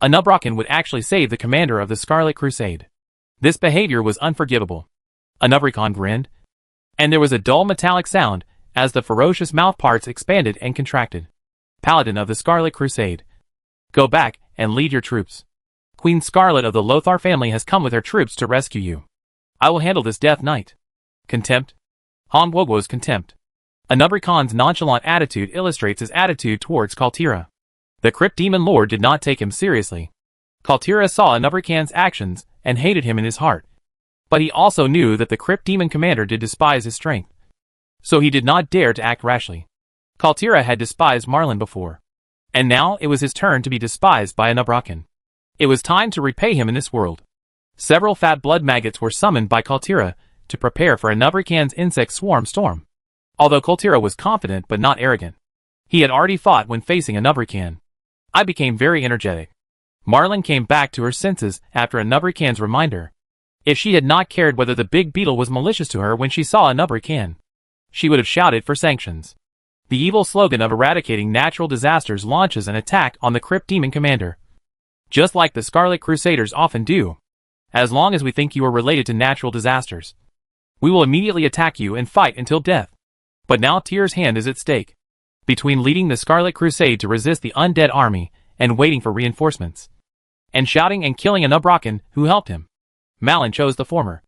Anubraken would actually save the commander of the Scarlet Crusade. This behavior was unforgivable. Anubricon grinned, and there was a dull metallic sound as the ferocious mouthparts expanded and contracted. Paladin of the Scarlet Crusade, go back and lead your troops. Queen Scarlet of the Lothar family has come with her troops to rescue you. I will handle this Death Knight. Contempt. Honwogo's contempt. Anubricon's nonchalant attitude illustrates his attitude towards Kaltira. The Crypt Demon Lord did not take him seriously. Kaltira saw Anubricon's actions and hated him in his heart. But he also knew that the Crypt Demon Commander did despise his strength. So he did not dare to act rashly. Kaltira had despised Marlin before. And now it was his turn to be despised by Anubraken. It was time to repay him in this world. Several fat blood maggots were summoned by Kaltira to prepare for Anubricon's insect swarm storm. Although Kaltira was confident but not arrogant, he had already fought when facing Anubrican. I became very energetic. Marlin came back to her senses after Anubrican's reminder. If she had not cared whether the big beetle was malicious to her when she saw Anubrican, she would have shouted for sanctions. The evil slogan of eradicating natural disasters launches an attack on the Crypt Demon Commander. Just like the Scarlet Crusaders often do. As long as we think you are related to natural disasters, we will immediately attack you and fight until death. But now Tyr's hand is at stake. Between leading the Scarlet Crusade to resist the undead army and waiting for reinforcements, and shouting and killing Anubraken who helped him, Malin chose the former.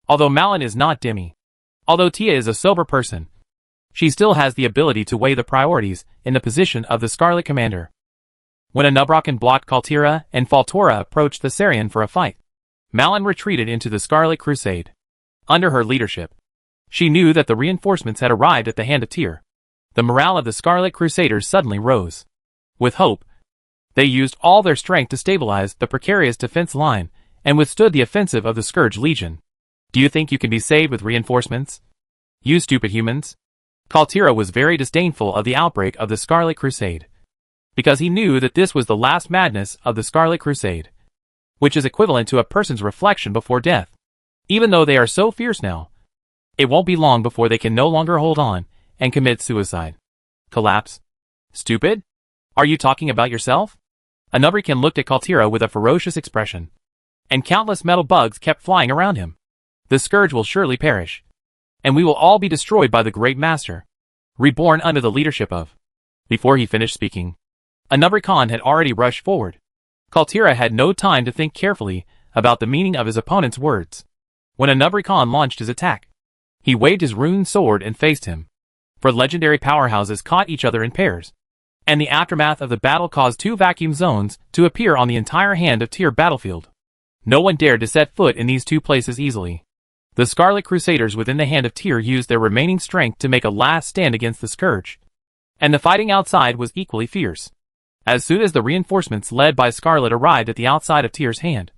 Although Malin is not Demi. Although Tia is a sober person, she still has the ability to weigh the priorities in the position of the Scarlet Commander. When Anubraken blocked Kaltira and Faltora approached the Sarian for a fight, Malin retreated into the Scarlet Crusade. Under her leadership, she knew that the reinforcements had arrived at the hand of Tyr. The morale of the Scarlet Crusaders suddenly rose. With hope, they used all their strength to stabilize the precarious defense line and withstood the offensive of the Scourge Legion. Do you think you can be saved with reinforcements? You stupid humans. Kaltira was very disdainful of the outbreak of the Scarlet Crusade, because he knew that this was the last madness of the Scarlet Crusade, which is equivalent to a person's reflection before death. Even though they are so fierce now, it won't be long before they can no longer hold on and commit suicide. Collapse. Stupid? Are you talking about yourself? Anubrican looked at Kaltira with a ferocious expression, and countless metal bugs kept flying around him. The Scourge will surely perish, and we will all be destroyed by the Great Master, reborn under the leadership of... Before he finished speaking, Anubrican had already rushed forward. Kaltira had no time to think carefully about the meaning of his opponent's words. When Anubrican launched his attack, he waved his rune sword and faced him. For legendary powerhouses caught each other in pairs, and the aftermath of the battle caused two vacuum zones to appear on the entire hand of Tyr battlefield. No one dared to set foot in these two places easily. The Scarlet Crusaders within the hand of Tyr used their remaining strength to make a last stand against the Scourge, and the fighting outside was equally fierce. As soon as the reinforcements led by Scarlet arrived at the outside of Tyr's hand,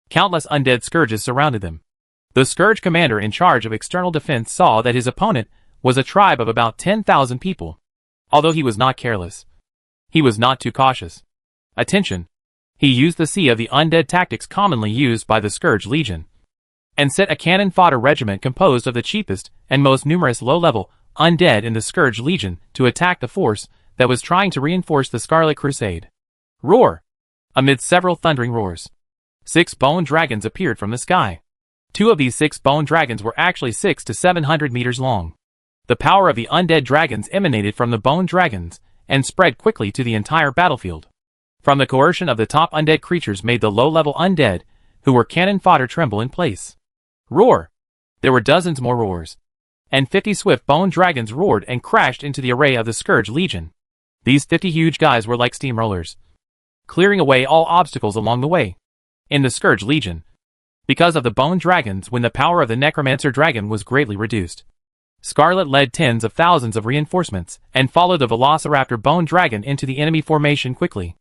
countless undead Scourges surrounded them. The Scourge commander in charge of external defense saw that his opponent was a tribe of about 10,000 people. Although he was not careless, he was not too cautious. Attention! He used the sea of the undead tactics commonly used by the Scourge Legion, and set a cannon fodder regiment composed of the cheapest and most numerous low-level undead in the Scourge Legion to attack the force that was trying to reinforce the Scarlet Crusade. Roar! Amid several thundering roars, 6 bone dragons appeared from the sky. 2 of these 6 bone dragons were actually 600 to 700 meters long. The power of the undead dragons emanated from the bone dragons and spread quickly to the entire battlefield. From the coercion of the top undead creatures made the low-level undead, who were cannon fodder, tremble in place. Roar! There were dozens more roars, and 50 swift bone dragons roared and crashed into the array of the Scourge Legion. These 50 huge guys were like steamrollers, clearing away all obstacles along the way. In the Scourge Legion, because of the bone dragons, when the power of the Necromancer dragon was greatly reduced, Scarlet led tens of thousands of reinforcements and followed the Velociraptor bone dragon into the enemy formation quickly.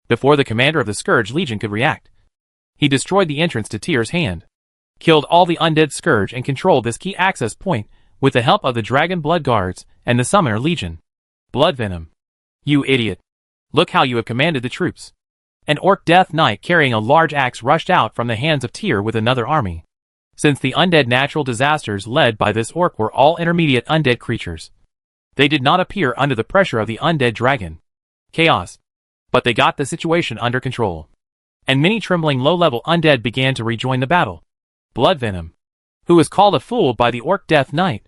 Before the commander of the Scourge Legion could react, he destroyed the entrance to Tyr's hand, killed all the undead Scourge, and controlled this key access point with the help of the Dragon Blood Guards and the Summoner Legion. Blood Venom. You idiot. Look how you have commanded the troops. An Orc Death Knight carrying a large axe rushed out from the hands of Tyr with another army. since the undead natural disasters led by this orc were all intermediate undead creatures. They did not appear under the pressure of the undead dragon chaos, but they got the situation under control. And many trembling low-level undead began to rejoin the battle. Bloodvenom, who was called a fool by the orc Death Knight,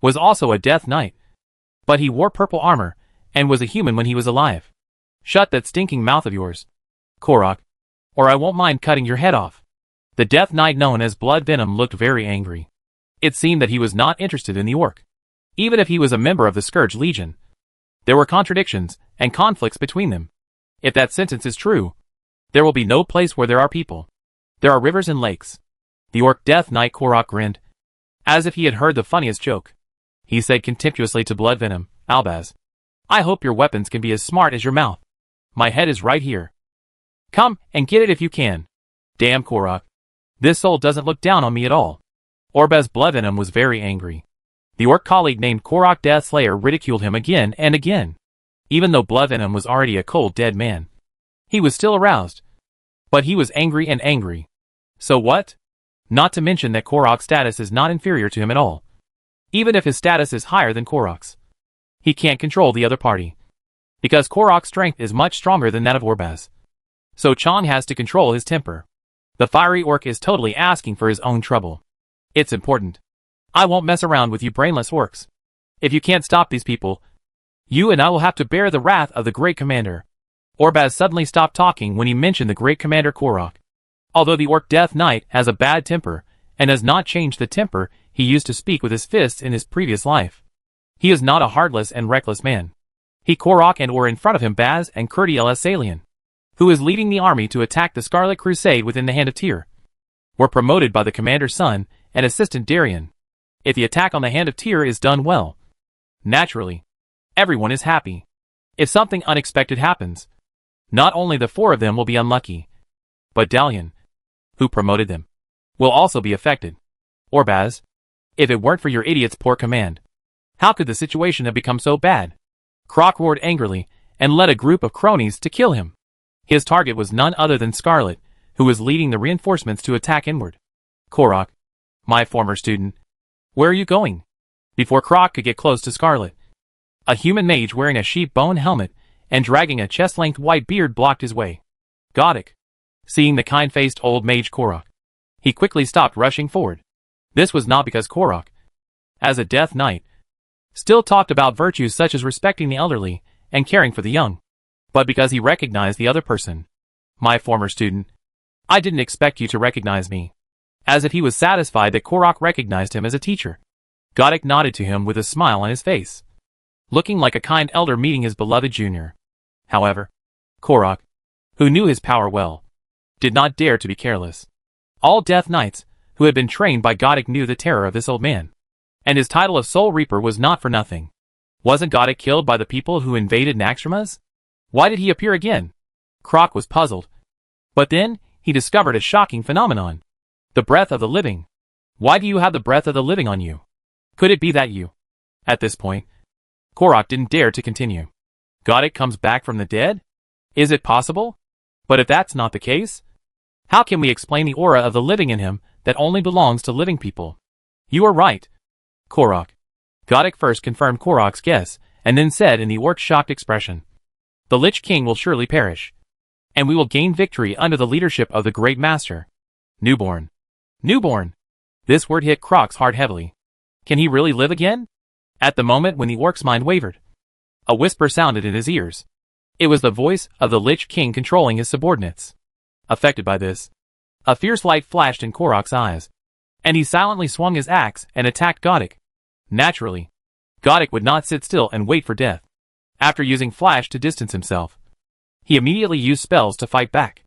was also a Death Knight, but he wore purple armor and was a human when he was alive. Shut that stinking mouth of yours, Korok, or I won't mind cutting your head off. The Death Knight known as Bloodvenom looked very angry. It seemed that he was not interested in the orc. Even if he was a member of the Scourge Legion, there were contradictions and conflicts between them. If that sentence is true, there will be no place where there are people. There are rivers and lakes. The orc Death Knight Korok grinned, as if he had heard the funniest joke. He said contemptuously to Bloodvenom, Albaz, I hope your weapons can be as smart as your mouth. My head is right here. Come and get it if you can. Damn Korok. This soul doesn't look down on me at all. Orbaz Bloodvenom was very angry. The orc colleague named Korok Deathslayer ridiculed him again and again. Even though Bloodvenom was already a cold dead man, he was still aroused. But he was angry and angry. So what? Not to mention that Korok's status is not inferior to him at all. Even if his status is higher than Korok's, he can't control the other party, because Korok's strength is much stronger than that of Orbaz. So Chong has to control his temper. The fiery orc is totally asking for his own trouble. It's important. I won't mess around with you brainless orcs. If you can't stop these people, you and I will have to bear the wrath of the Great Commander. Orbaz suddenly stopped talking when he mentioned the Great Commander Korok. Although the orc Death Knight has a bad temper, and has not changed the temper he used to speak with his fists in his previous life, he is not a heartless and reckless man. He Korok and or in front of him Baz and Kurti El Salian, who is leading the army to attack the Scarlet Crusade within the Hand of Tyr, were promoted by the commander's son and assistant Darian. If the attack on the Hand of Tyr is done well, naturally, everyone is happy. If something unexpected happens, not only the four of them will be unlucky, but Dalian, who promoted them, will also be affected. Orbaz, if it weren't for your idiot's poor command, how could the situation have become so bad? Krok roared angrily and led a group of cronies to kill him. His target was none other than Scarlet, who was leading the reinforcements to attack inward. Korok, my former student, where are you going? Before Krok could get close to Scarlet, a human mage wearing a sheep bone helmet and dragging a chest-length white beard blocked his way. Godic, seeing the kind-faced old mage Korok, he quickly stopped rushing forward. This was not because Korok, as a Death Knight, still talked about virtues such as respecting the elderly and caring for the young, but because he recognized the other person. My former student, I didn't expect you to recognize me. As if he was satisfied that Korok recognized him as a teacher. Godic nodded to him with a smile on his face, looking like a kind elder meeting his beloved junior. However, Korok, who knew his power well, did not dare to be careless. All Death Knights who had been trained by Godic knew the terror of this old man, and his title of Soul Reaper was not for nothing. Wasn't Godic killed by the people who invaded Naxxramas? Why did he appear again? Krok was puzzled. But then, he discovered a shocking phenomenon. The breath of the living. Why do you have the breath of the living on you? Could it be that you? At this point, Korok didn't dare to continue. Godic comes back from the dead? Is it possible? But if that's not the case, how can we explain the aura of the living in him that only belongs to living people? You are right, Korok. Godic first confirmed Korok's guess, and then said in the orc's shocked expression, the Lich King will surely perish, and we will gain victory under the leadership of the Great Master. Newborn. Newborn. This word hit Krok's heart heavily. Can he really live again? At the moment when the orc's mind wavered, a whisper sounded in his ears. It was the voice of the Lich King controlling his subordinates. Affected by this, a fierce light flashed in Korok's eyes, and he silently swung his axe and attacked Godic. Naturally, Godic would not sit still and wait for death. After using Flash to distance himself, he immediately used spells to fight back.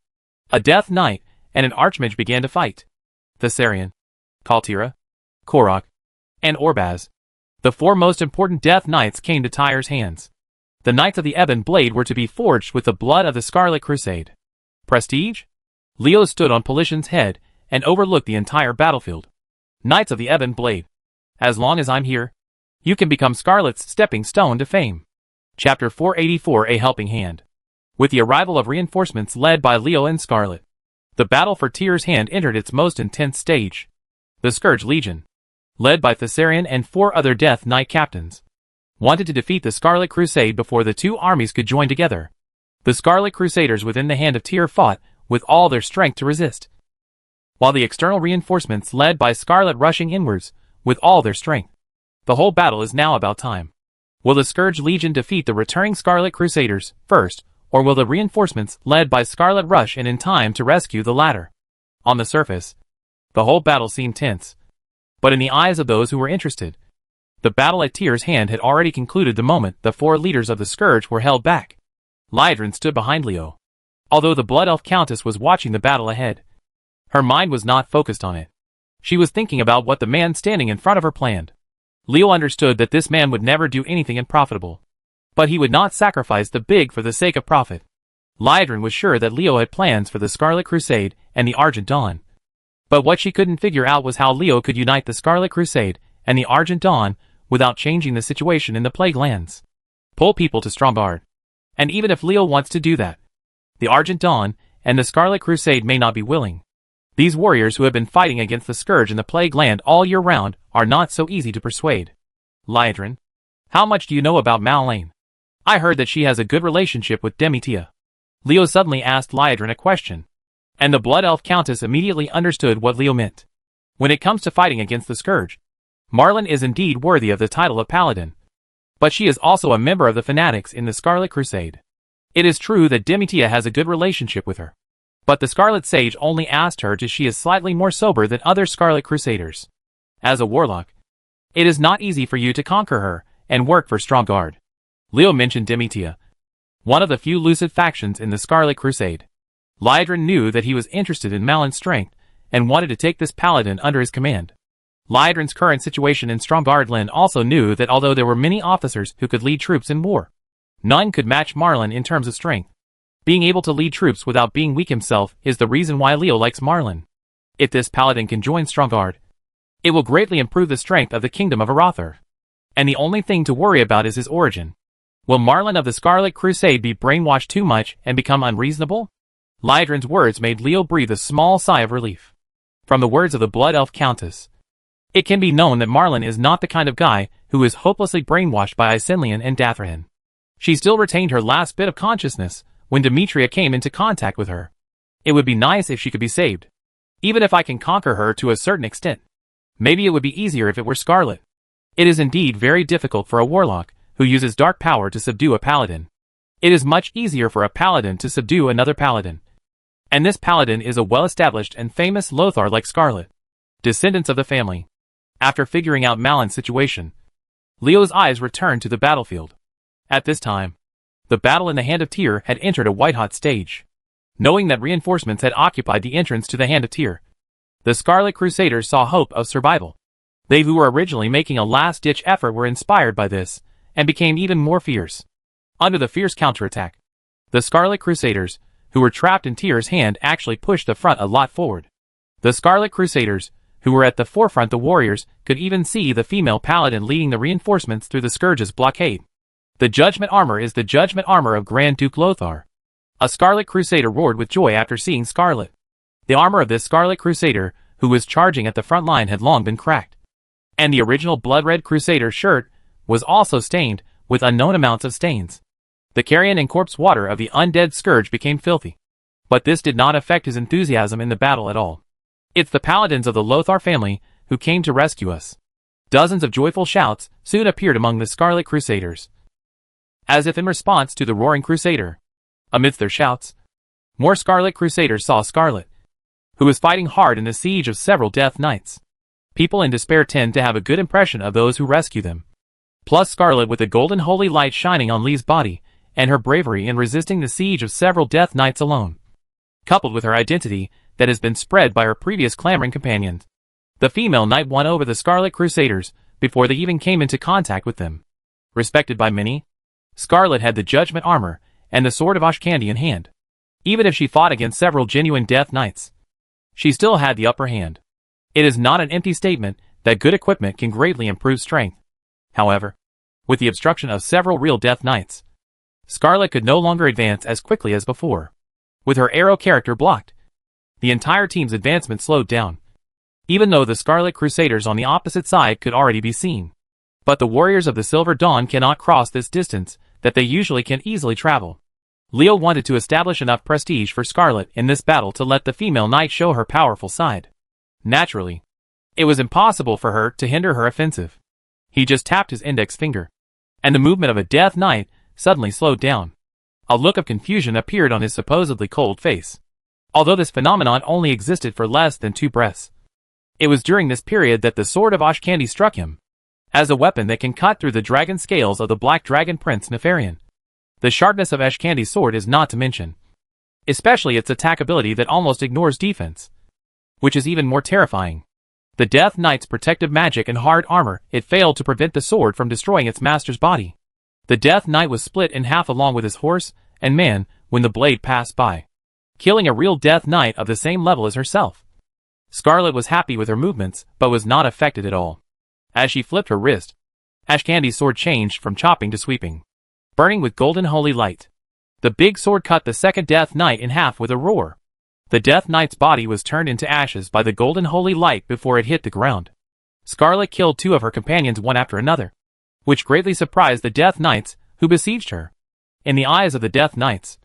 A Death Knight and an Archmage began to fight. Thessarian, Kaltira, Korok, and Orbaz, the four most important Death Knights, came to Tyr's hands. The Knights of the Ebon Blade were to be forged with the blood of the Scarlet Crusade. Prestige? Leo stood on Polition's head and overlooked the entire battlefield. Knights of the Ebon Blade. As long as I'm here, you can become Scarlet's stepping stone to fame. Chapter 484, A Helping Hand. With the arrival of reinforcements led by Leo and Scarlet, the battle for Tyr's Hand entered its most intense stage. The Scourge Legion, led by Thessarian and 4 other Death Knight captains, wanted to defeat the Scarlet Crusade before the two armies could join together. The Scarlet Crusaders within the Hand of Tyr fought with all their strength to resist, while the external reinforcements led by Scarlet rushing inwards with all their strength. The whole battle is now about time. Will the Scourge Legion defeat the returning Scarlet Crusaders first, or will the reinforcements led by Scarlet rush in time to rescue the latter? On the surface, the whole battle seemed tense, but in the eyes of those who were interested, the battle at Tyr's hand had already concluded the moment the 4 leaders of the Scourge were held back. Liedrun stood behind Leo. Although the Blood Elf Countess was watching the battle ahead, her mind was not focused on it. She was thinking about what the man standing in front of her planned. Leo understood that this man would never do anything unprofitable, but he would not sacrifice the big for the sake of profit. Liedrun was sure that Leo had plans for the Scarlet Crusade and the Argent Dawn, but what she couldn't figure out was how Leo could unite the Scarlet Crusade and the Argent Dawn without changing the situation in the Plague Lands. Pull people to Stromgarde. And even if Leo wants to do that, the Argent Dawn and the Scarlet Crusade may not be willing. These warriors who have been fighting against the Scourge in the Plague Land all year round are not so easy to persuade. Liedrun, how much do you know about Malane? I heard that she has a good relationship with Demetia. Leo suddenly asked Liedrun a question, and the Blood Elf Countess immediately understood what Leo meant. When it comes to fighting against the Scourge, Marlin is indeed worthy of the title of Paladin, but she is also a member of the Fanatics in the Scarlet Crusade. It is true that Demetia has a good relationship with her, but the Scarlet Sage only asked her because she is slightly more sober than other Scarlet Crusaders. As a warlock, it is not easy for you to conquer her and work for Stromgarde. Leo mentioned Demetia, one of the few lucid factions in the Scarlet Crusade. Liedrun knew that he was interested in Malin's strength and wanted to take this paladin under his command. Liedrun's current situation in Stromgarde also knew that although there were many officers who could lead troops in war, none could match Marlin in terms of strength. Being able to lead troops without being weak himself is the reason why Leo likes Marlin. If this paladin can join Stromgarde, it will greatly improve the strength of the kingdom of Arathor. And the only thing to worry about is his origin. Will Marlin of the Scarlet Crusade be brainwashed too much and become unreasonable? Liedrun's words made Leo breathe a small sigh of relief. From the words of the Blood Elf Countess, it can be known that Marlin is not the kind of guy who is hopelessly brainwashed by Isenlian and Dathrahan. She still retained her last bit of consciousness when Demetria came into contact with her. It would be nice if she could be saved. Even if I can conquer her to a certain extent, maybe it would be easier if it were Scarlet. It is indeed very difficult for a warlock who uses dark power to subdue a paladin. It is much easier for a paladin to subdue another paladin. And this paladin is a well-established and famous Lothar like Scarlet, descendants of the family. After figuring out Malin's situation, Leo's eyes returned to the battlefield. At this time, the battle in the Hand of Tyr had entered a white-hot stage. Knowing that reinforcements had occupied the entrance to the Hand of Tyr, the Scarlet Crusaders saw hope of survival. They who were originally making a last-ditch effort were inspired by this, and became even more fierce. Under the fierce counterattack, the Scarlet Crusaders, who were trapped in Tyr's hand, actually pushed the front a lot forward. The Scarlet Crusaders, who were at the forefront, the warriors, could even see the female paladin leading the reinforcements through the Scourge's blockade. The Judgment Armor is the Judgment Armor of Grand Duke Lothar. A Scarlet Crusader roared with joy after seeing Scarlet. The armor of this Scarlet Crusader, who was charging at the front line, had long been cracked. And the original blood-red Crusader shirt was also stained with unknown amounts of stains. The carrion and corpse water of the undead Scourge became filthy. But this did not affect his enthusiasm in the battle at all. It's the paladins of the Lothar family who came to rescue us. Dozens of joyful shouts soon appeared among the Scarlet Crusaders, as if in response to the roaring Crusader. Amidst their shouts, more Scarlet Crusaders saw Scarlet, who was fighting hard in the siege of several Death Knights. People in despair tend to have a good impression of those who rescue them. Plus Scarlet with the golden holy light shining on Lee's body, and her bravery in resisting the siege of several Death Knights alone, coupled with her identity that has been spread by her previous clamoring companions. The female knight won over the Scarlet Crusaders before they even came into contact with them. Respected by many, Scarlet had the Judgment Armor and the Sword of Ashkandi in hand. Even if she fought against several genuine Death Knights, she still had the upper hand. It is not an empty statement that good equipment can greatly improve strength. However, with the obstruction of several real Death Knights, Scarlet could no longer advance as quickly as before. With her arrow character blocked, the entire team's advancement slowed down. even though the Scarlet Crusaders on the opposite side could already be seen. But the warriors of the Silver Dawn cannot cross this distance that they usually can easily travel. Leo wanted to establish enough prestige for Scarlet in this battle to let the female knight show her powerful side. Naturally, it was impossible for her to hinder her offensive. He just tapped his index finger, and the movement of a Death Knight suddenly slowed down. A look of confusion appeared on his supposedly cold face. Although this phenomenon only existed for less than 2 breaths, it was during this period that the sword of Ashkandi struck him, as a weapon that can cut through the dragon scales of the Black Dragon Prince Nefarian. The sharpness of Ashkandi's sword is not to mention, especially its attack ability that almost ignores defense, which is even more terrifying. The Death Knight's protective magic and hard armor, it failed to prevent the sword from destroying its master's body. The Death Knight was split in half along with his horse and man when the blade passed by, killing a real Death Knight of the same level as herself. Scarlet was happy with her movements, but was not affected at all. As she flipped her wrist, Ashkandi's sword changed from chopping to sweeping, burning with golden holy light. The big sword cut the second Death Knight in half with a roar. The Death Knight's body was turned into ashes by the golden holy light before it hit the ground. Scarlet killed 2 of her companions one after another, which greatly surprised the Death Knights who besieged her. In the eyes of the Death Knights,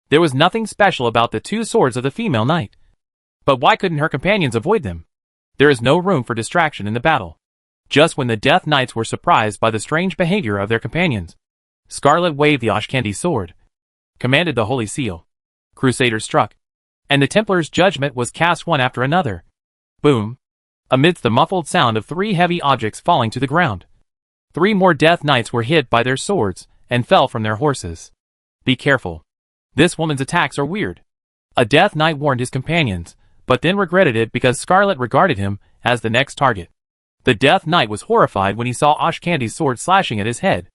there was nothing special about the 2 swords of the female knight. But why couldn't her companions avoid them? There is no room for distraction in the battle. Just when the Death Knights were surprised by the strange behavior of their companions, Scarlet waved the Ashkandi sword, commanded the Holy Seal. Crusaders struck, and the Templar's judgment was cast one after another. Boom! Amidst the muffled sound of 3 heavy objects falling to the ground, 3 more Death Knights were hit by their swords and fell from their horses. Be careful. This woman's attacks are weird. A Death Knight warned his companions, but then regretted it because Scarlet regarded him as the next target. The Death Knight was horrified when he saw Ashkandi's sword slashing at his head.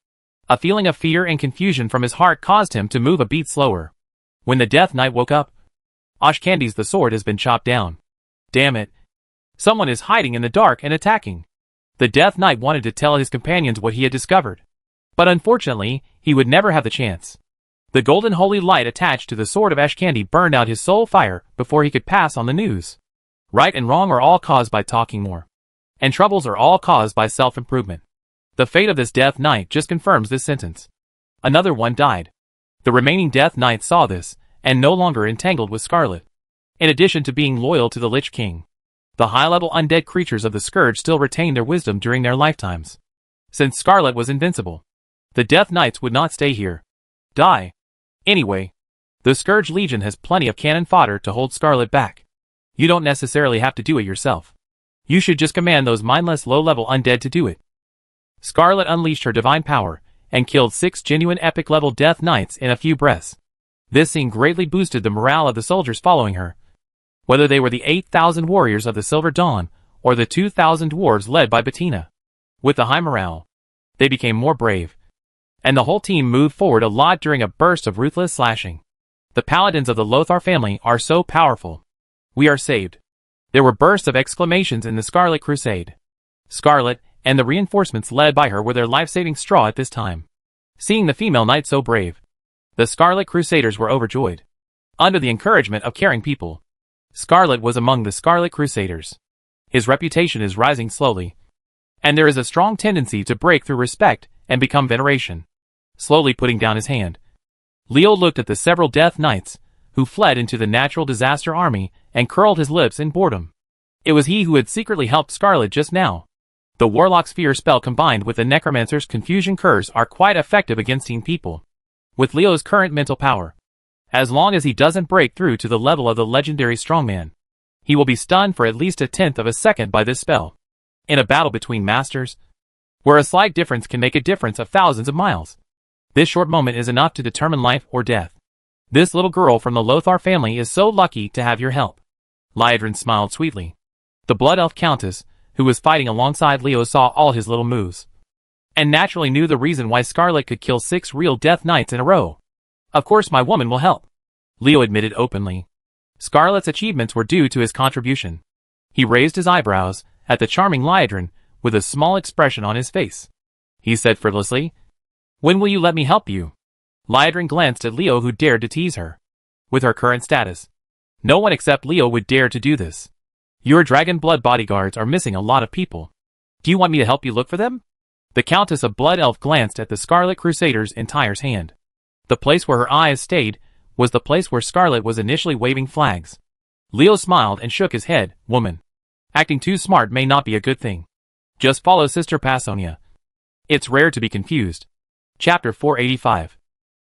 A feeling of fear and confusion from his heart caused him to move a beat slower. When the Death Knight woke up, Ashkandi's the sword has been chopped down. Damn it. Someone is hiding in the dark and attacking. The Death Knight wanted to tell his companions what he had discovered, but unfortunately, he would never have the chance. The golden holy light attached to the sword of Ashkandi burned out his soul fire before he could pass on the news. Right and wrong are all caused by talking more, and troubles are all caused by self-improvement. The fate of this Death Knight just confirms this sentence. Another one died. The remaining Death Knights saw this, and no longer entangled with Scarlet. In addition to being loyal to the Lich King, the high-level undead creatures of the Scourge still retained their wisdom during their lifetimes. Since Scarlet was invincible, the Death Knights would not stay here. Die. Anyway, the Scourge Legion has plenty of cannon fodder to hold Scarlet back. You don't necessarily have to do it yourself. You should just command those mindless low-level undead to do it. Scarlet unleashed her divine power, and killed 6 genuine epic-level Death Knights in a few breaths. This scene greatly boosted the morale of the soldiers following her. Whether they were the 8,000 warriors of the Silver Dawn, or the 2,000 dwarves led by Bettina. With the high morale, they became more brave, and the whole team moved forward a lot during a burst of ruthless slashing. The paladins of the Lothar family are so powerful. We are saved. There were bursts of exclamations in the Scarlet Crusade. Scarlet, and the reinforcements led by her were their life-saving straw at this time. Seeing the female knight so brave, the Scarlet Crusaders were overjoyed. Under the encouragement of caring people, Scarlet was among the Scarlet Crusaders. His reputation is rising slowly, and there is a strong tendency to break through respect and become veneration. Slowly putting down his hand, Leo looked at the several Death Knights, who fled into the natural disaster army, and curled his lips in boredom. It was he who had secretly helped Scarlet just now. The Warlock's fear spell combined with the Necromancer's confusion curse are quite effective against teen people. With Leo's current mental power, as long as he doesn't break through to the level of the legendary strongman, he will be stunned for at least a tenth of a second by this spell. In a battle between masters, where a slight difference can make a difference of thousands of miles, this short moment is enough to determine life or death. This little girl from the Lothar family is so lucky to have your help. Liedrin smiled sweetly. The Blood Elf Countess, who was fighting alongside Leo, saw all his little moves, and naturally knew the reason why Scarlet could kill 6 real Death Knights in a row. Of course my woman will help, Leo admitted openly. Scarlet's achievements were due to his contribution. He raised his eyebrows at the charming Liedrin with a small expression on his face. He said frivolously, "When will you let me help you?" Liedrin glanced at Leo, who dared to tease her. With her current status, no one except Leo would dare to do this. Your dragon blood bodyguards are missing a lot of people. Do you want me to help you look for them? The Countess of Blood Elf glanced at the Scarlet Crusader's entire hand. The place where her eyes stayed was the place where Scarlet was initially waving flags. Leo smiled and shook his head. Woman, acting too smart may not be a good thing. Just follow Sister Passonia. It's rare to be confused. Chapter 485.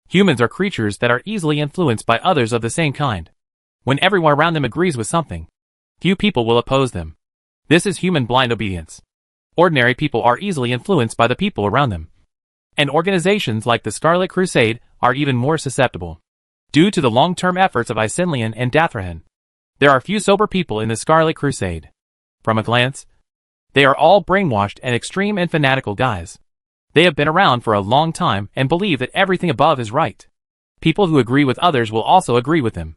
Humans are creatures that are easily influenced by others of the same kind. When everyone around them agrees with something, few people will oppose them. This is human blind obedience. Ordinary people are easily influenced by the people around them. And organizations like the Scarlet Crusade are even more susceptible. Due to the long-term efforts of Isenlian and Dathrahan, there are few sober people in the Scarlet Crusade. From a glance, they are all brainwashed and extreme and fanatical guys. They have been around for a long time and believe that everything above is right. People who agree with others will also agree with them.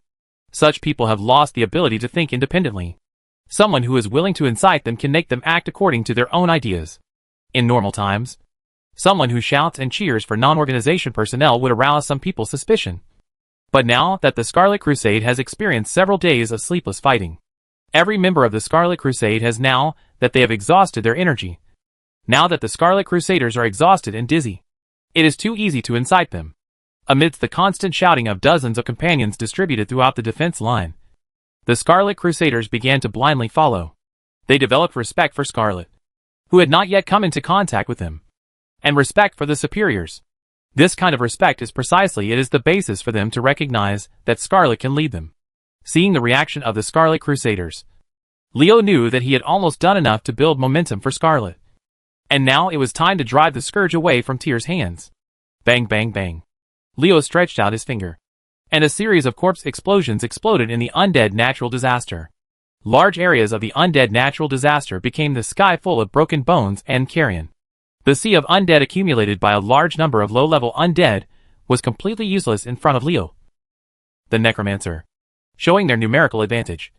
Such people have lost the ability to think independently. Someone who is willing to incite them can make them act according to their own ideas. In normal times, someone who shouts and cheers for non-organization personnel would arouse some people's suspicion. But now that the Scarlet Crusade has experienced several days of sleepless fighting, every member of the Scarlet Crusade has now that they have exhausted their energy. Now that the Scarlet Crusaders are exhausted and dizzy, it is too easy to incite them. Amidst the constant shouting of dozens of companions distributed throughout the defense line, the Scarlet Crusaders began to blindly follow. They developed respect for Scarlet, who had not yet come into contact with them, and respect for the superiors. This kind of respect is the basis for them to recognize that Scarlet can lead them. Seeing the reaction of the Scarlet Crusaders, Leo knew that he had almost done enough to build momentum for Scarlet. And now it was time to drive the scourge away from Tyr's hands. Bang bang bang. Leo stretched out his finger, and a series of corpse explosions exploded in the undead natural disaster. Large areas of the undead natural disaster became the sky full of broken bones and carrion. The sea of undead accumulated by a large number of low-level undead was completely useless in front of Leo, the Necromancer, showing their numerical advantage.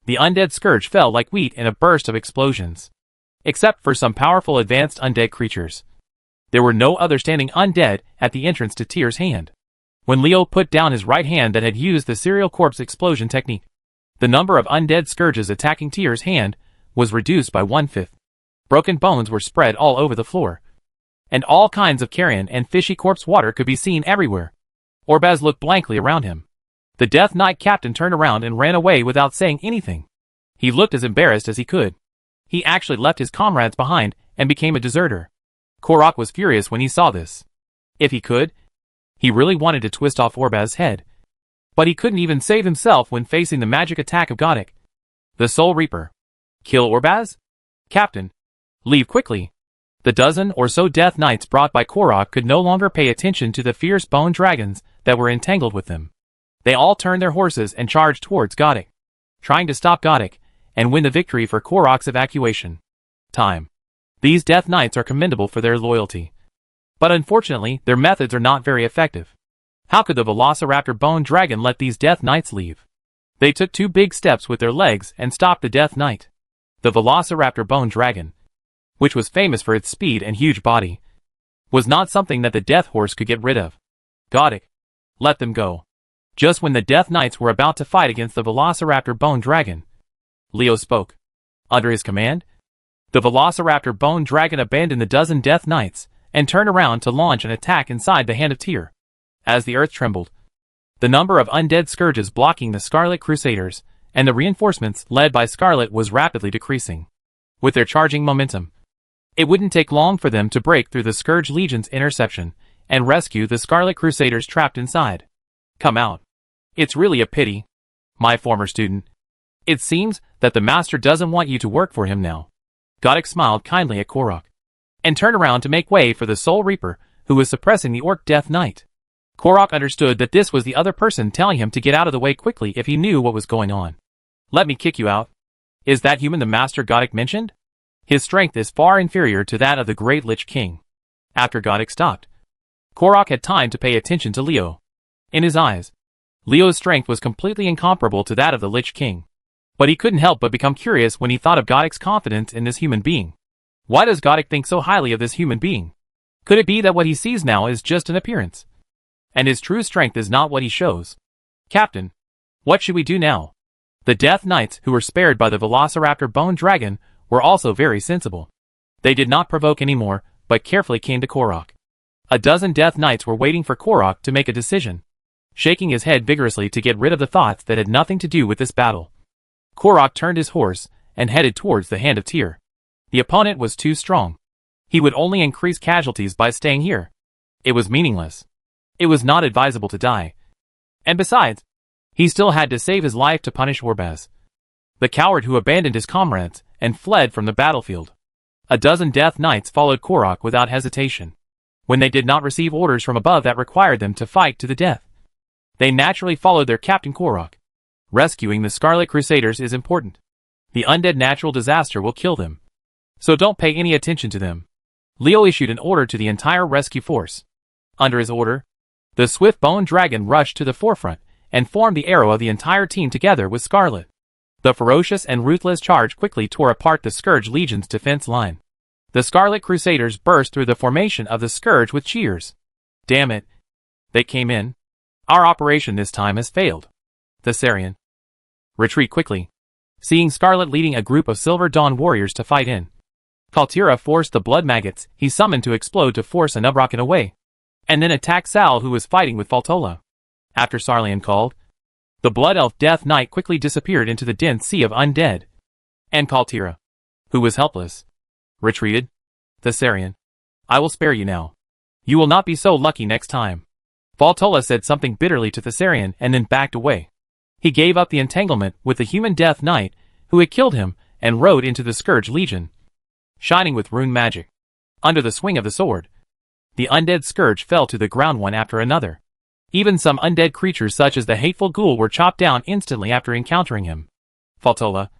The undead scourge fell like wheat in a burst of explosions. Except for some powerful advanced undead creatures, there were no other standing undead at the entrance to Tyr's hand. When Leo put down his right hand that had used the serial corpse explosion technique, the number of undead scourges attacking Tyr's hand was reduced by 1/5. Broken bones were spread all over the floor, and all kinds of carrion and fishy corpse water could be seen everywhere. Orbaz looked blankly around him. The Death Knight captain turned around and ran away without saying anything. He looked as embarrassed as he could. He actually left his comrades behind and became a deserter. Korok was furious when he saw this. If he could, he really wanted to twist off Orbaz's head. But he couldn't even save himself when facing the magic attack of Godok, the Soul Reaper. Kill Orbaz? Captain, leave quickly. The dozen or so Death Knights brought by Korok could no longer pay attention to the fierce bone dragons that were entangled with them. They all turned their horses and charged towards Godok, trying to stop Godok and win the victory for Korok's evacuation. Time. These Death Knights are commendable for their loyalty. But unfortunately, their methods are not very effective. How could the Velociraptor Bone Dragon let these Death Knights leave? They took 2 big steps with their legs and stopped the Death Knight. The Velociraptor Bone Dragon, which was famous for its speed and huge body, was not something that the Death Horse could get rid of. Godok, let them go. Just when the Death Knights were about to fight against the Velociraptor Bone Dragon, Leo spoke. Under his command, the Velociraptor Bone Dragon abandoned the dozen Death Knights and turned around to launch an attack inside the hand of Tyr. As the earth trembled, the number of undead scourges blocking the Scarlet Crusaders and the reinforcements led by Scarlet was rapidly decreasing. With their charging momentum, it wouldn't take long for them to break through the Scourge Legion's interception and rescue the Scarlet Crusaders trapped inside. Come out. It's really a pity, my former student. It seems that the master doesn't want you to work for him now. Godok smiled kindly at Korok, and turned around to make way for the Soul Reaper, who was suppressing the Orc Death Knight. Korok understood that this was the other person telling him to get out of the way quickly if he knew what was going on. Let me kick you out. Is that human the master Godok mentioned? His strength is far inferior to that of the Great Lich King. After Godok stopped, Korok had time to pay attention to Leo. In his eyes, Leo's strength was completely incomparable to that of the Lich King. But he couldn't help but become curious when he thought of Godok's confidence in this human being. Why does Godok think so highly of this human being? Could it be that what he sees now is just an appearance, and his true strength is not what he shows? Captain, what should we do now? The Death Knights, who were spared by the Velociraptor Bone Dragon, were also very sensible. They did not provoke anymore, but carefully came to Korok. A dozen Death Knights were waiting for Korok to make a decision, shaking his head vigorously to get rid of the thoughts that had nothing to do with this battle. Korok turned his horse and headed towards the Hand of Tyr. The opponent was too strong. He would only increase casualties by staying here. It was meaningless. It was not advisable to die. And besides, he still had to save his life to punish Orbaz, the coward who abandoned his comrades and fled from the battlefield. A dozen Death Knights followed Korok without hesitation. When they did not receive orders from above that required them to fight to the death, they naturally followed their captain Korok. Rescuing the Scarlet Crusaders is important. The undead natural disaster will kill them, so don't pay any attention to them. Leo issued an order to the entire rescue force. Under his order, the swift Bone Dragon rushed to the forefront and formed the arrow of the entire team together with Scarlet. The ferocious and ruthless charge quickly tore apart the Scourge Legion's defense line. The Scarlet Crusaders burst through the formation of the Scourge with cheers. Damn it. They came in. Our operation this time has failed. Thessarian. Retreat quickly. Seeing Scarlet leading a group of Silver Dawn warriors to fight in, Kaltira forced the blood maggots he summoned to explode to force a rocket away, and then attacked Sal, who was fighting with Faltola. After Sarlian called, the Blood Elf Death Knight quickly disappeared into the dense sea of undead, and Kaltira, who was helpless, retreated. Thessarian. I will spare you now. You will not be so lucky next time. Faltola said something bitterly to Thessarian and then backed away. He gave up the entanglement with the human Death Knight, who had killed him, and rode into the Scourge Legion, shining with rune magic. Under the swing of the sword, the undead Scourge fell to the ground one after another. Even some undead creatures such as the hateful ghoul were chopped down instantly after encountering him. Faltola,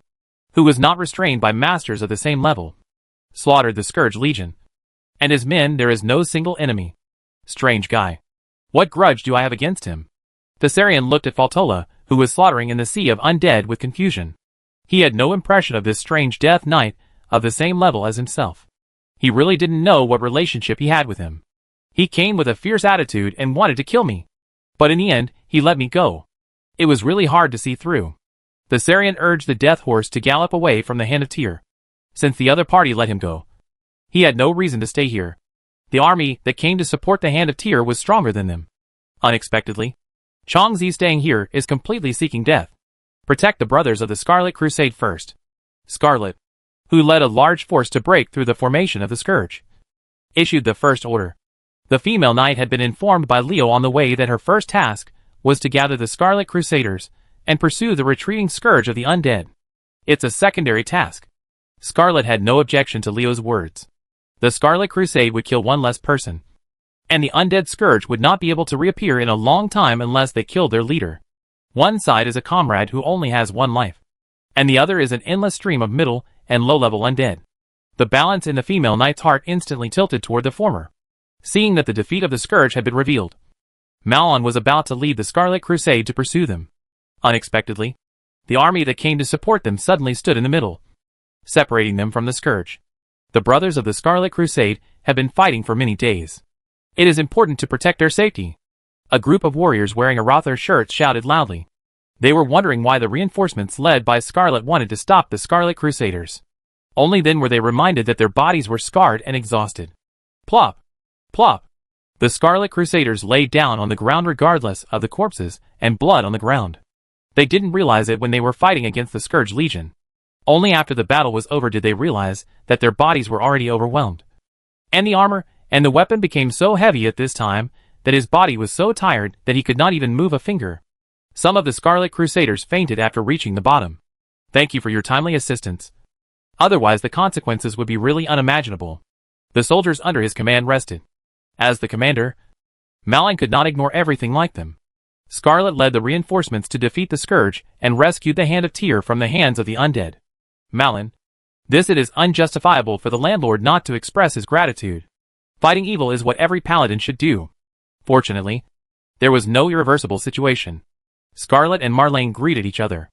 who was not restrained by masters of the same level, slaughtered the Scourge Legion. And his men, there is no single enemy. Strange guy. What grudge do I have against him? Thessarian looked at Faltola, who was slaughtering in the sea of undead with confusion. He had no impression of this strange Death Knight of the same level as himself. He really didn't know what relationship he had with him. He came with a fierce attitude and wanted to kill me. But in the end, he let me go. It was really hard to see through. Thessarian urged the Death Horse to gallop away from the Hand of Tyr, since the other party let him go. He had no reason to stay here. The army that came to support the Hand of Tyr was stronger than them. Unexpectedly, Chongzi staying here is completely seeking death. Protect the brothers of the Scarlet Crusade first. Scarlet, who led a large force to break through the formation of the Scourge, issued the first order. The female knight had been informed by Leo on the way that her first task was to gather the Scarlet Crusaders and pursue the retreating Scourge of the undead. It's a secondary task. Scarlet had no objection to Leo's words. The Scarlet Crusade would kill one less person, and the undead Scourge would not be able to reappear in a long time unless they killed their leader. One side is a comrade who only has one life, and the other is an endless stream of middle and low-level undead. The balance in the female knight's heart instantly tilted toward the former, seeing that the defeat of the Scourge had been revealed. Malon was about to lead the Scarlet Crusade to pursue them. Unexpectedly, the army that came to support them suddenly stood in the middle, separating them from the Scourge. The brothers of the Scarlet Crusade have been fighting for many days. It is important to protect their safety. A group of warriors wearing Arather shirts shouted loudly. They were wondering why the reinforcements led by Scarlet wanted to stop the Scarlet Crusaders. Only then were they reminded that their bodies were scarred and exhausted. Plop! Plop! The Scarlet Crusaders laid down on the ground regardless of the corpses and blood on the ground. They didn't realize it when they were fighting against the Scourge Legion. Only after the battle was over did they realize that their bodies were already overwhelmed. And the armor and the weapon became so heavy at this time that his body was so tired that he could not even move a finger. Some of the Scarlet Crusaders fainted after reaching the bottom. Thank you for your timely assistance. Otherwise the consequences would be really unimaginable. The soldiers under his command rested. As the commander, Malin could not ignore everything like them. Scarlet led the reinforcements to defeat the Scourge and rescued the Hand of Tyr from the hands of the undead. Malin, it is unjustifiable for the landlord not to express his gratitude. Fighting evil is what every paladin should do. Fortunately, there was no irreversible situation. Scarlet and Marlene greeted each other.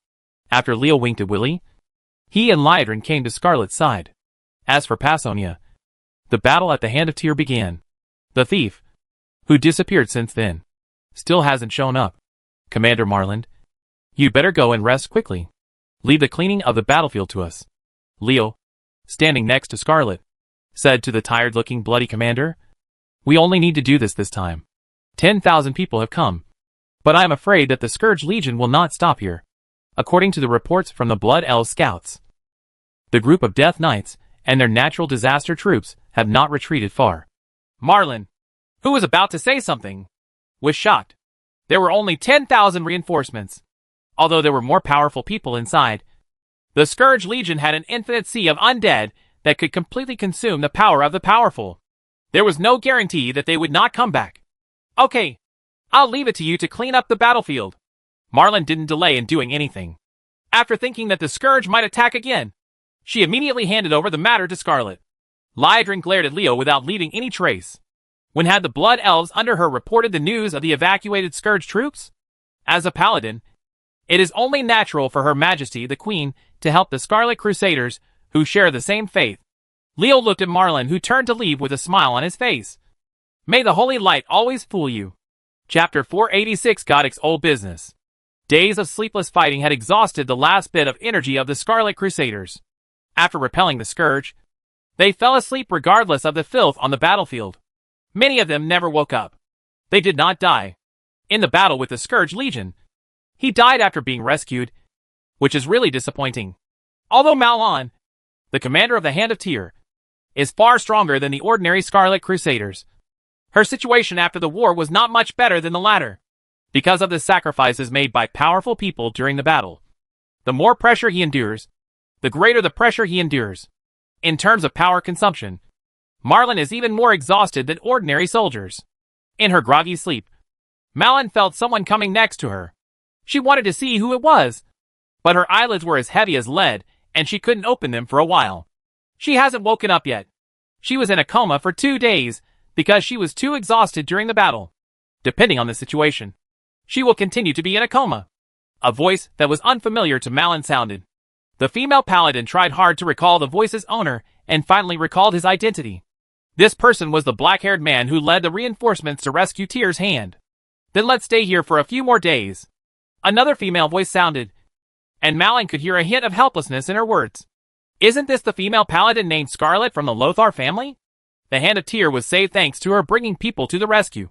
After Leo winked at Willie, he and Lyadrin came to Scarlet's side. As for Passonia, the battle at the Hand of Tyr began. The thief, who disappeared since then, still hasn't shown up. Commander Marland, you'd better go and rest quickly. Leave the cleaning of the battlefield to us. Leo, standing next to Scarlet, said to the tired-looking bloody commander. We only need to do this time. 10,000 people have come. But I am afraid that the Scourge Legion will not stop here. According to the reports from the Blood Elves Scouts, the group of Death Knights and their natural disaster troops have not retreated far. Marlin, who was about to say something, was shocked. There were only 10,000 reinforcements. Although there were more powerful people inside, the Scourge Legion had an infinite sea of undead that could completely consume the power of the powerful. There was no guarantee that they would not come back. Okay, I'll leave it to you to clean up the battlefield. Marlin didn't delay in doing anything. After thinking that the Scourge might attack again, she immediately handed over the matter to Scarlet. Liedrin glared at Leo without leaving any trace. When had the Blood Elves under her reported the news of the evacuated Scourge troops? As a paladin, it is only natural for Her Majesty the Queen to help the Scarlet Crusaders who share the same faith. Leo looked at Marlin, who turned to leave with a smile on his face. May the holy light always fool you. Chapter 486 Godic's Old Business. Days of sleepless fighting had exhausted the last bit of energy of the Scarlet Crusaders. After repelling the Scourge, they fell asleep regardless of the filth on the battlefield. Many of them never woke up. They did not die in the battle with the Scourge Legion. He died after being rescued, which is really disappointing. Although Malon, the commander of the Hand of Tyr, is far stronger than the ordinary Scarlet Crusaders, her situation after the war was not much better than the latter, because of the sacrifices made by powerful people during the battle. The more pressure he endures, the greater the pressure he endures. In terms of power consumption, Marlin is even more exhausted than ordinary soldiers. In her groggy sleep, Malin felt someone coming next to her. She wanted to see who it was, but her eyelids were as heavy as lead, and she couldn't open them for a while. She hasn't woken up yet. She was in a coma for 2 days because she was too exhausted during the battle. Depending on the situation, she will continue to be in a coma. A voice that was unfamiliar to Malin sounded. The female paladin tried hard to recall the voice's owner and finally recalled his identity. This person was the black-haired man who led the reinforcements to rescue Tyr's hand. Then let's stay here for a few more days. Another female voice sounded, and Malin could hear a hint of helplessness in her words. Isn't this the female paladin named Scarlet from the Lothar family? The Hand of Tyr was saved thanks to her bringing people to the rescue.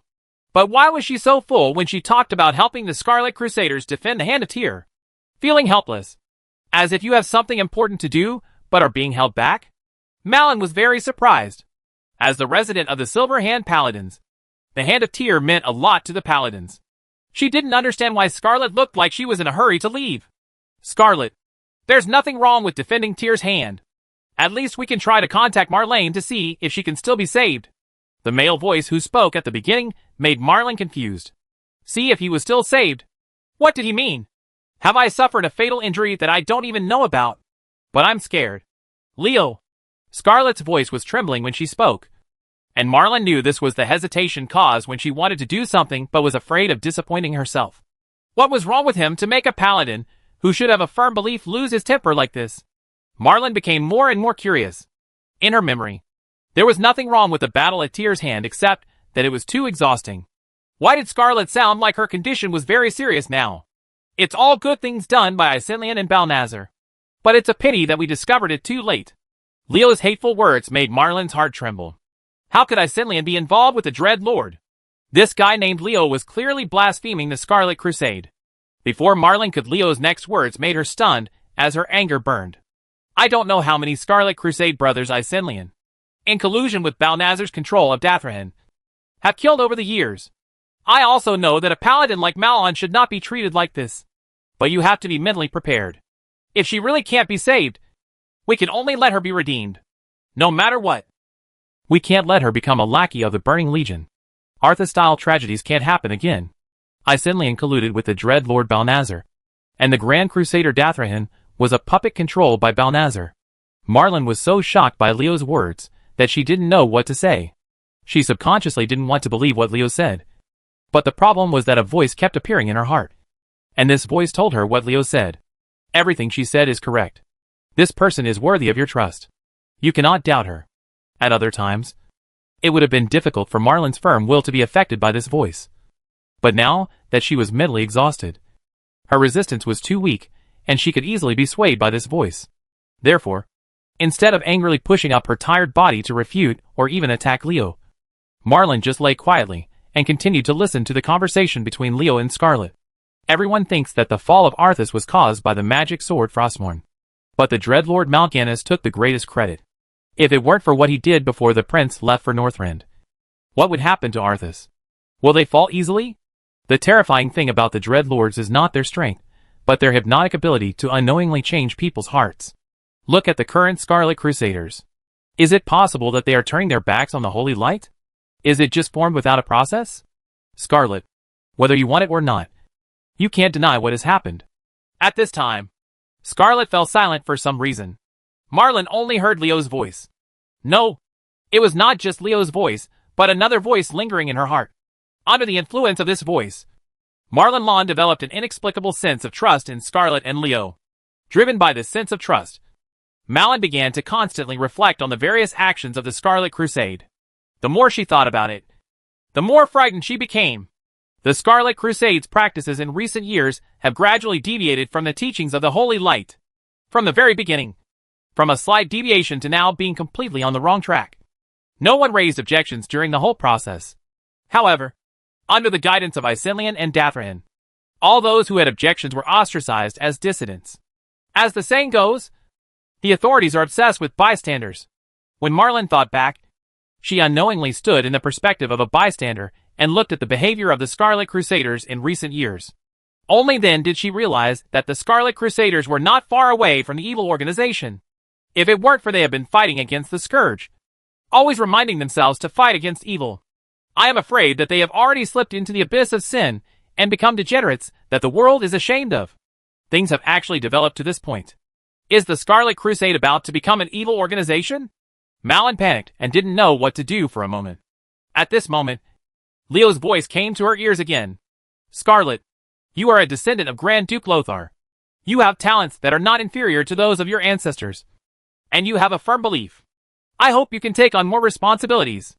But why was she so full when she talked about helping the Scarlet Crusaders defend the Hand of Tyr? Feeling helpless, as if you have something important to do, but are being held back? Malin was very surprised. As the resident of the Silver Hand Paladins, the Hand of Tyr meant a lot to the Paladins. She didn't understand why Scarlet looked like she was in a hurry to leave. Scarlet, there's nothing wrong with defending Tyr's hand. At least we can try to contact Marlene to see if she can still be saved. The male voice who spoke at the beginning made Marlin confused. See if he was still saved. What did he mean? Have I suffered a fatal injury that I don't even know about? But I'm scared. Leo. Scarlet's voice was trembling when she spoke, and Marlin knew this was the hesitation caused when she wanted to do something but was afraid of disappointing herself. What was wrong with him to make a paladin who should have a firm belief lose his temper like this? Marlin became more and more curious. In her memory, there was nothing wrong with the battle at Tyr's hand except that it was too exhausting. Why did Scarlet sound like her condition was very serious now? It's all good things done by Isekai and Balnazar, but it's a pity that we discovered it too late. Leo's hateful words made Marlin's heart tremble. How could Isekai be involved with the Dread Lord? This guy named Leo was clearly blaspheming the Scarlet Crusade. Before Marlin could, Leo's next words made her stunned as her anger burned. I don't know how many Scarlet Crusade brothers Isekai, in collusion with Balnazar's control of Dathrahan, have killed over the years. I also know that a paladin like Malon should not be treated like this. But you have to be mentally prepared. If she really can't be saved, we can only let her be redeemed. No matter what. We can't let her become a lackey of the Burning Legion. Arthur-style tragedies can't happen again. Isekai colluded with the Dread Lord Balnazar, and the Grand Crusader Dathrahan was a puppet controlled by Balnazar. Marlin was so shocked by Leo's words that she didn't know what to say. She subconsciously didn't want to believe what Leo said. But the problem was that a voice kept appearing in her heart. And this voice told her what Leo said. Everything she said is correct. This person is worthy of your trust. You cannot doubt her. At other times, it would have been difficult for Marlin's firm will to be affected by this voice. But now that she was mentally exhausted, her resistance was too weak, and she could easily be swayed by this voice. Therefore, instead of angrily pushing up her tired body to refute or even attack Leo, Marlin just lay quietly and continued to listen to the conversation between Leo and Scarlet. Everyone thinks that the fall of Arthas was caused by the magic sword Frostmourne. But the Dreadlord Mal'Ganis took the greatest credit. If it weren't for what he did before the prince left for Northrend, what would happen to Arthas? Will they fall easily? The terrifying thing about the Dreadlords is not their strength, but their hypnotic ability to unknowingly change people's hearts. Look at the current Scarlet Crusaders. Is it possible that they are turning their backs on the Holy Light? Is it just formed without a process? Scarlet, whether you want it or not, you can't deny what has happened. At this time, Scarlet fell silent for some reason. Marlin only heard Leo's voice. No, it was not just Leo's voice, but another voice lingering in her heart. Under the influence of this voice, Marlin Lawn developed an inexplicable sense of trust in Scarlet and Leo. Driven by this sense of trust, Malin began to constantly reflect on the various actions of the Scarlet Crusade. The more she thought about it, the more frightened she became. The Scarlet Crusade's practices in recent years have gradually deviated from the teachings of the Holy Light. From the very beginning. From a slight deviation to now being completely on the wrong track. No one raised objections during the whole process. However, under the guidance of Isilian and Dathrahan, all those who had objections were ostracized as dissidents. As the saying goes, the authorities are obsessed with bystanders. When Marlin thought back, she unknowingly stood in the perspective of a bystander and looked at the behavior of the Scarlet Crusaders in recent years. Only then did she realize that the Scarlet Crusaders were not far away from the evil organization. If it weren't for they have been fighting against the Scourge, always reminding themselves to fight against evil, I am afraid that they have already slipped into the abyss of sin and become degenerates that the world is ashamed of. Things have actually developed to this point. Is the Scarlet Crusade about to become an evil organization? Malin panicked and didn't know what to do for a moment. At this moment, Leo's voice came to her ears again. Scarlet, you are a descendant of Grand Duke Lothar. You have talents that are not inferior to those of your ancestors. And you have a firm belief. I hope you can take on more responsibilities.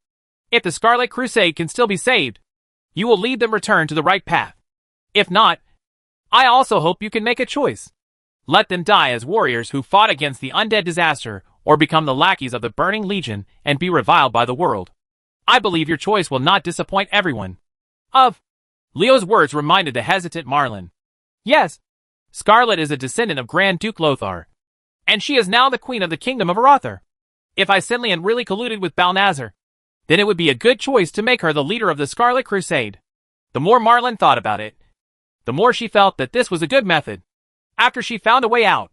If the Scarlet Crusade can still be saved, you will lead them return to the right path. If not, I also hope you can make a choice. Let them die as warriors who fought against the undead disaster or become the lackeys of the Burning Legion and be reviled by the world. I believe your choice will not disappoint everyone. Leo's words reminded the hesitant Marlin. Yes, Scarlet is a descendant of Grand Duke Lothar, and she is now the queen of the kingdom of Arathar. If Isilian really colluded with Balnazar, then it would be a good choice to make her the leader of the Scarlet Crusade. The more Marlin thought about it, the more she felt that this was a good method. After she found a way out,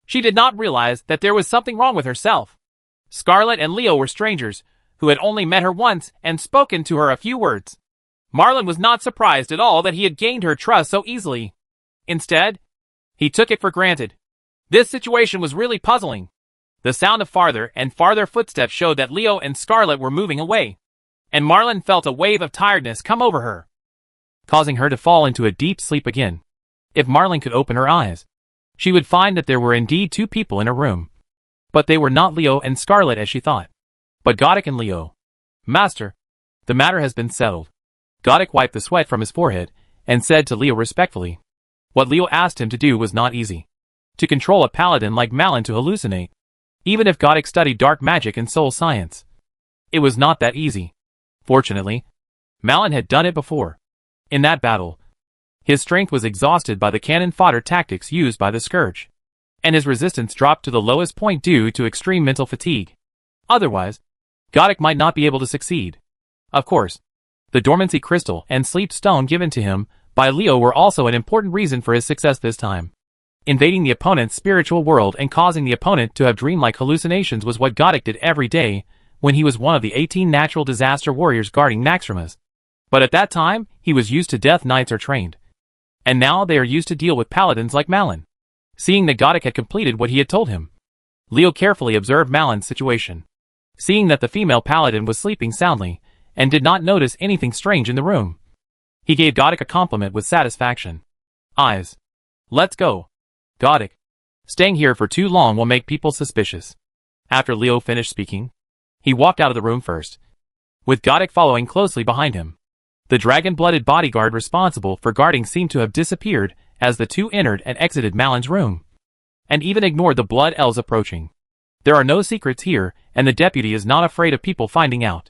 she did not realize that there was something wrong with herself. Scarlet and Leo were strangers, who had only met her once and spoken to her a few words. Marlin was not surprised at all that he had gained her trust so easily. Instead, he took it for granted. This situation was really puzzling. The sound of farther and farther footsteps showed that Leo and Scarlet were moving away, and Marlin felt a wave of tiredness come over her, causing her to fall into a deep sleep again. If Marlin could open her eyes, she would find that there were indeed two people in her room. But they were not Leo and Scarlet as she thought, but Goddic and Leo. Master, the matter has been settled. Goddic wiped the sweat from his forehead and said to Leo respectfully. What Leo asked him to do was not easy. To control a paladin like Malin to hallucinate, even if Goddic studied dark magic and soul science. It was not that easy. Fortunately, Malin had done it before. In that battle, his strength was exhausted by the cannon fodder tactics used by the Scourge, and his resistance dropped to the lowest point due to extreme mental fatigue. Otherwise, Goddic might not be able to succeed. Of course, the dormancy crystal and sleep stone given to him by Leo were also an important reason for his success this time. Invading the opponent's spiritual world and causing the opponent to have dreamlike hallucinations was what Goddic did every day when he was one of the 18 natural disaster warriors guarding Naxxramas. But at that time, he was used to death knights or trained. And now they are used to deal with paladins like Malin. Seeing that Goddic had completed what he had told him, Leo carefully observed Malin's situation. Seeing that the female paladin was sleeping soundly, and did not notice anything strange in the room, he gave Goddic a compliment with satisfaction. Eyes. Let's go. Goddic. Staying here for too long will make people suspicious. After Leo finished speaking, he walked out of the room first, with Goddic following closely behind him. The dragon-blooded bodyguard responsible for guarding seemed to have disappeared as the two entered and exited Malin's room, and even ignored the blood elves approaching. There are no secrets here, and the deputy is not afraid of people finding out.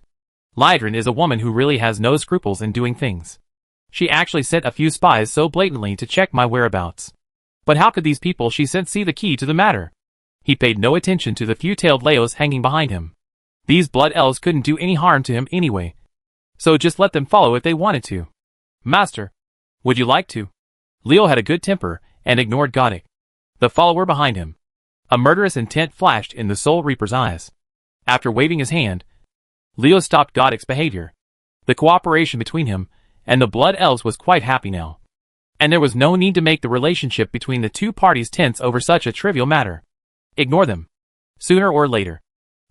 Lydrin is a woman who really has no scruples in doing things. She actually sent a few spies so blatantly to check my whereabouts. But how could these people she sent see the key to the matter? He paid no attention to the few-tailed Leos hanging behind him. These blood elves couldn't do any harm to him anyway, so just let them follow if they wanted to. Master, would you like to? Leo had a good temper and ignored Goddic, the follower behind him. A murderous intent flashed in the Soul Reaper's eyes. After waving his hand, Leo stopped Goddic's behavior. The cooperation between him and the blood elves was quite happy now, and there was no need to make the relationship between the two parties tense over such a trivial matter. Ignore them. Sooner or later,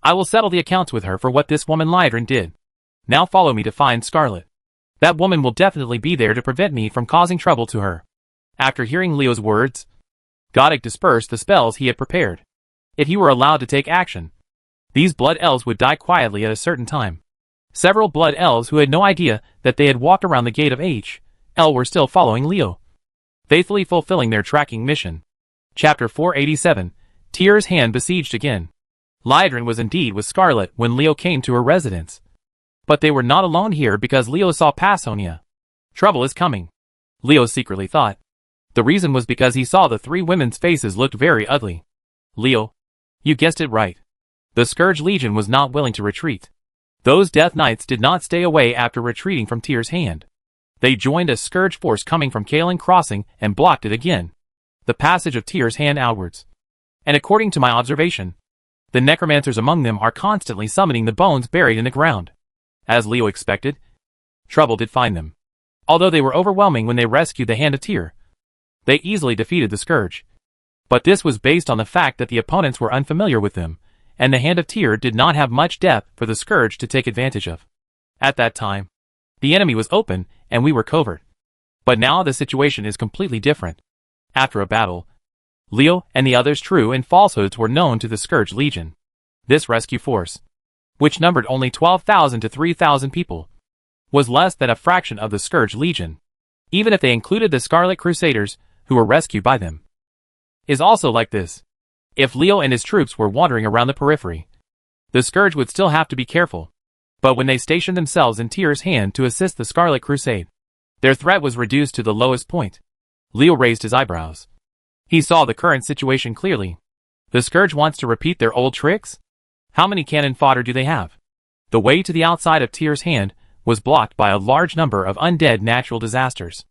I will settle the accounts with her for what this woman Lydrin did. Now follow me to find Scarlet. That woman will definitely be there to prevent me from causing trouble to her. After hearing Leo's words, Goddic dispersed the spells he had prepared. If he were allowed to take action, these blood elves would die quietly at a certain time. Several blood elves who had no idea that they had walked around the gate of H.L. were still following Leo, faithfully fulfilling their tracking mission. Chapter 487, Tyr's Hand Besieged Again. Lydrin was indeed with Scarlet when Leo came to her residence. But they were not alone here because Leo saw Passonia. Trouble is coming, Leo secretly thought. The reason was because he saw the three women's faces looked very ugly. Leo, you guessed it right. The Scourge Legion was not willing to retreat. Those Death Knights did not stay away after retreating from Tyr's Hand. They joined a Scourge force coming from Kalen Crossing and blocked it again, the passage of Tyr's Hand outwards. And according to my observation, the necromancers among them are constantly summoning the bones buried in the ground. As Leo expected, trouble did find them. Although they were overwhelming when they rescued the Hand of Tyr, they easily defeated the Scourge. But this was based on the fact that the opponents were unfamiliar with them, and the Hand of Tyr did not have much depth for the Scourge to take advantage of. At that time, the enemy was open and we were covert. But now the situation is completely different. After a battle, Leo and the others' true and falsehoods were known to the Scourge Legion. This rescue force, which numbered only 12,000 to 3,000 people, was less than a fraction of the Scourge Legion, even if they included the Scarlet Crusaders who were rescued by them. Is also like this. If Leo and his troops were wandering around the periphery, the Scourge would still have to be careful. But when they stationed themselves in Tyr's Hand to assist the Scarlet Crusade, their threat was reduced to the lowest point. Leo raised his eyebrows. He saw the current situation clearly. The Scourge wants to repeat their old tricks? How many cannon fodder do they have? The way to the outside of Tyr's Hand was blocked by a large number of undead natural disasters.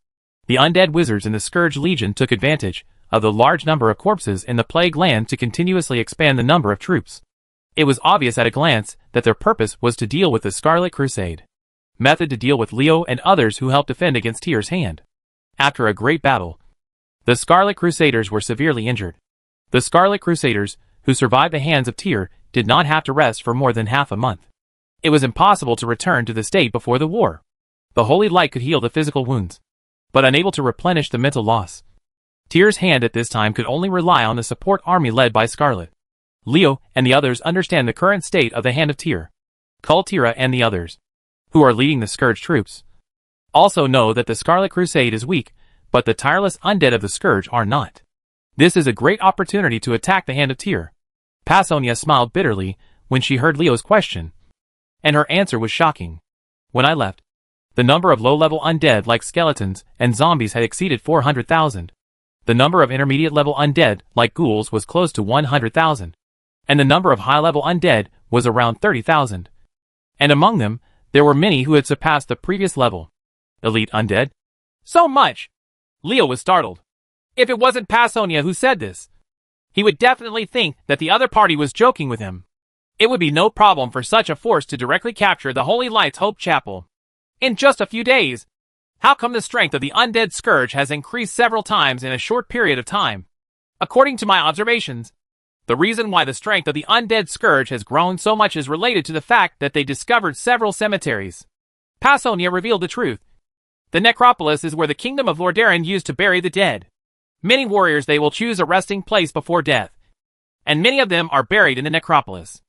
The undead wizards in the Scourge Legion took advantage of the large number of corpses in the Plague Land to continuously expand the number of troops. It was obvious at a glance that their purpose was to deal with the Scarlet Crusade. Method to deal with Leo and others who helped defend against Tyr's Hand. After a great battle, the Scarlet Crusaders were severely injured. The Scarlet Crusaders, who survived the hands of Tyr, did not have to rest for more than half a month. It was impossible to return to the state before the war. The Holy Light could heal the physical wounds, but unable to replenish the mental loss. Tyr's Hand at this time could only rely on the support army led by Scarlet. Leo and the others understand the current state of the Hand of Tyr. Kultira and the others, who are leading the Scourge troops, also know that the Scarlet Crusade is weak, but the tireless undead of the Scourge are not. This is a great opportunity to attack the Hand of Tyr. Passonia smiled bitterly when she heard Leo's question, and her answer was shocking. When I left, the number of low-level undead like skeletons and zombies had exceeded 400,000. The number of intermediate-level undead like ghouls was close to 100,000. And the number of high-level undead was around 30,000. And among them, there were many who had surpassed the previous level. Elite undead? So much! Leo was startled. If it wasn't Passonia who said this, he would definitely think that the other party was joking with him. It would be no problem for such a force to directly capture the Holy Light's Hope Chapel in just a few days. How come the strength of the undead Scourge has increased several times in a short period of time? According to my observations, the reason why the strength of the undead Scourge has grown so much is related to the fact that they discovered several cemeteries. Passonia revealed the truth. The necropolis is where the kingdom of Lordaeron used to bury the dead. Many warriors they will choose a resting place before death, and many of them are buried in the necropolis,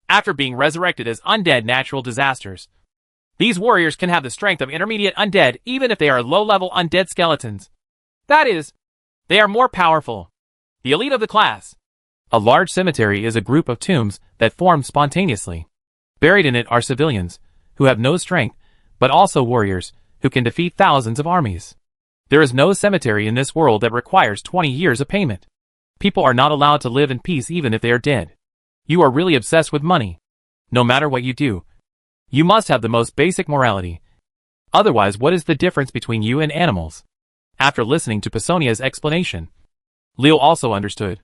after being resurrected as undead natural disasters. These warriors can have the strength of intermediate undead even if they are low-level undead skeletons. That is, They are more powerful. The elite of the class. A large cemetery is a group of tombs that form spontaneously. Buried in it are civilians, who have no strength, but also warriors, who can defeat thousands of armies. There is no cemetery in this world that requires 20 years of payment. People are not allowed to live in peace even if they are dead. You are really obsessed with money. No matter what you do, you must have the most basic morality. Otherwise, what is the difference between you and animals? After listening to Pasonia's explanation, Leo also understood.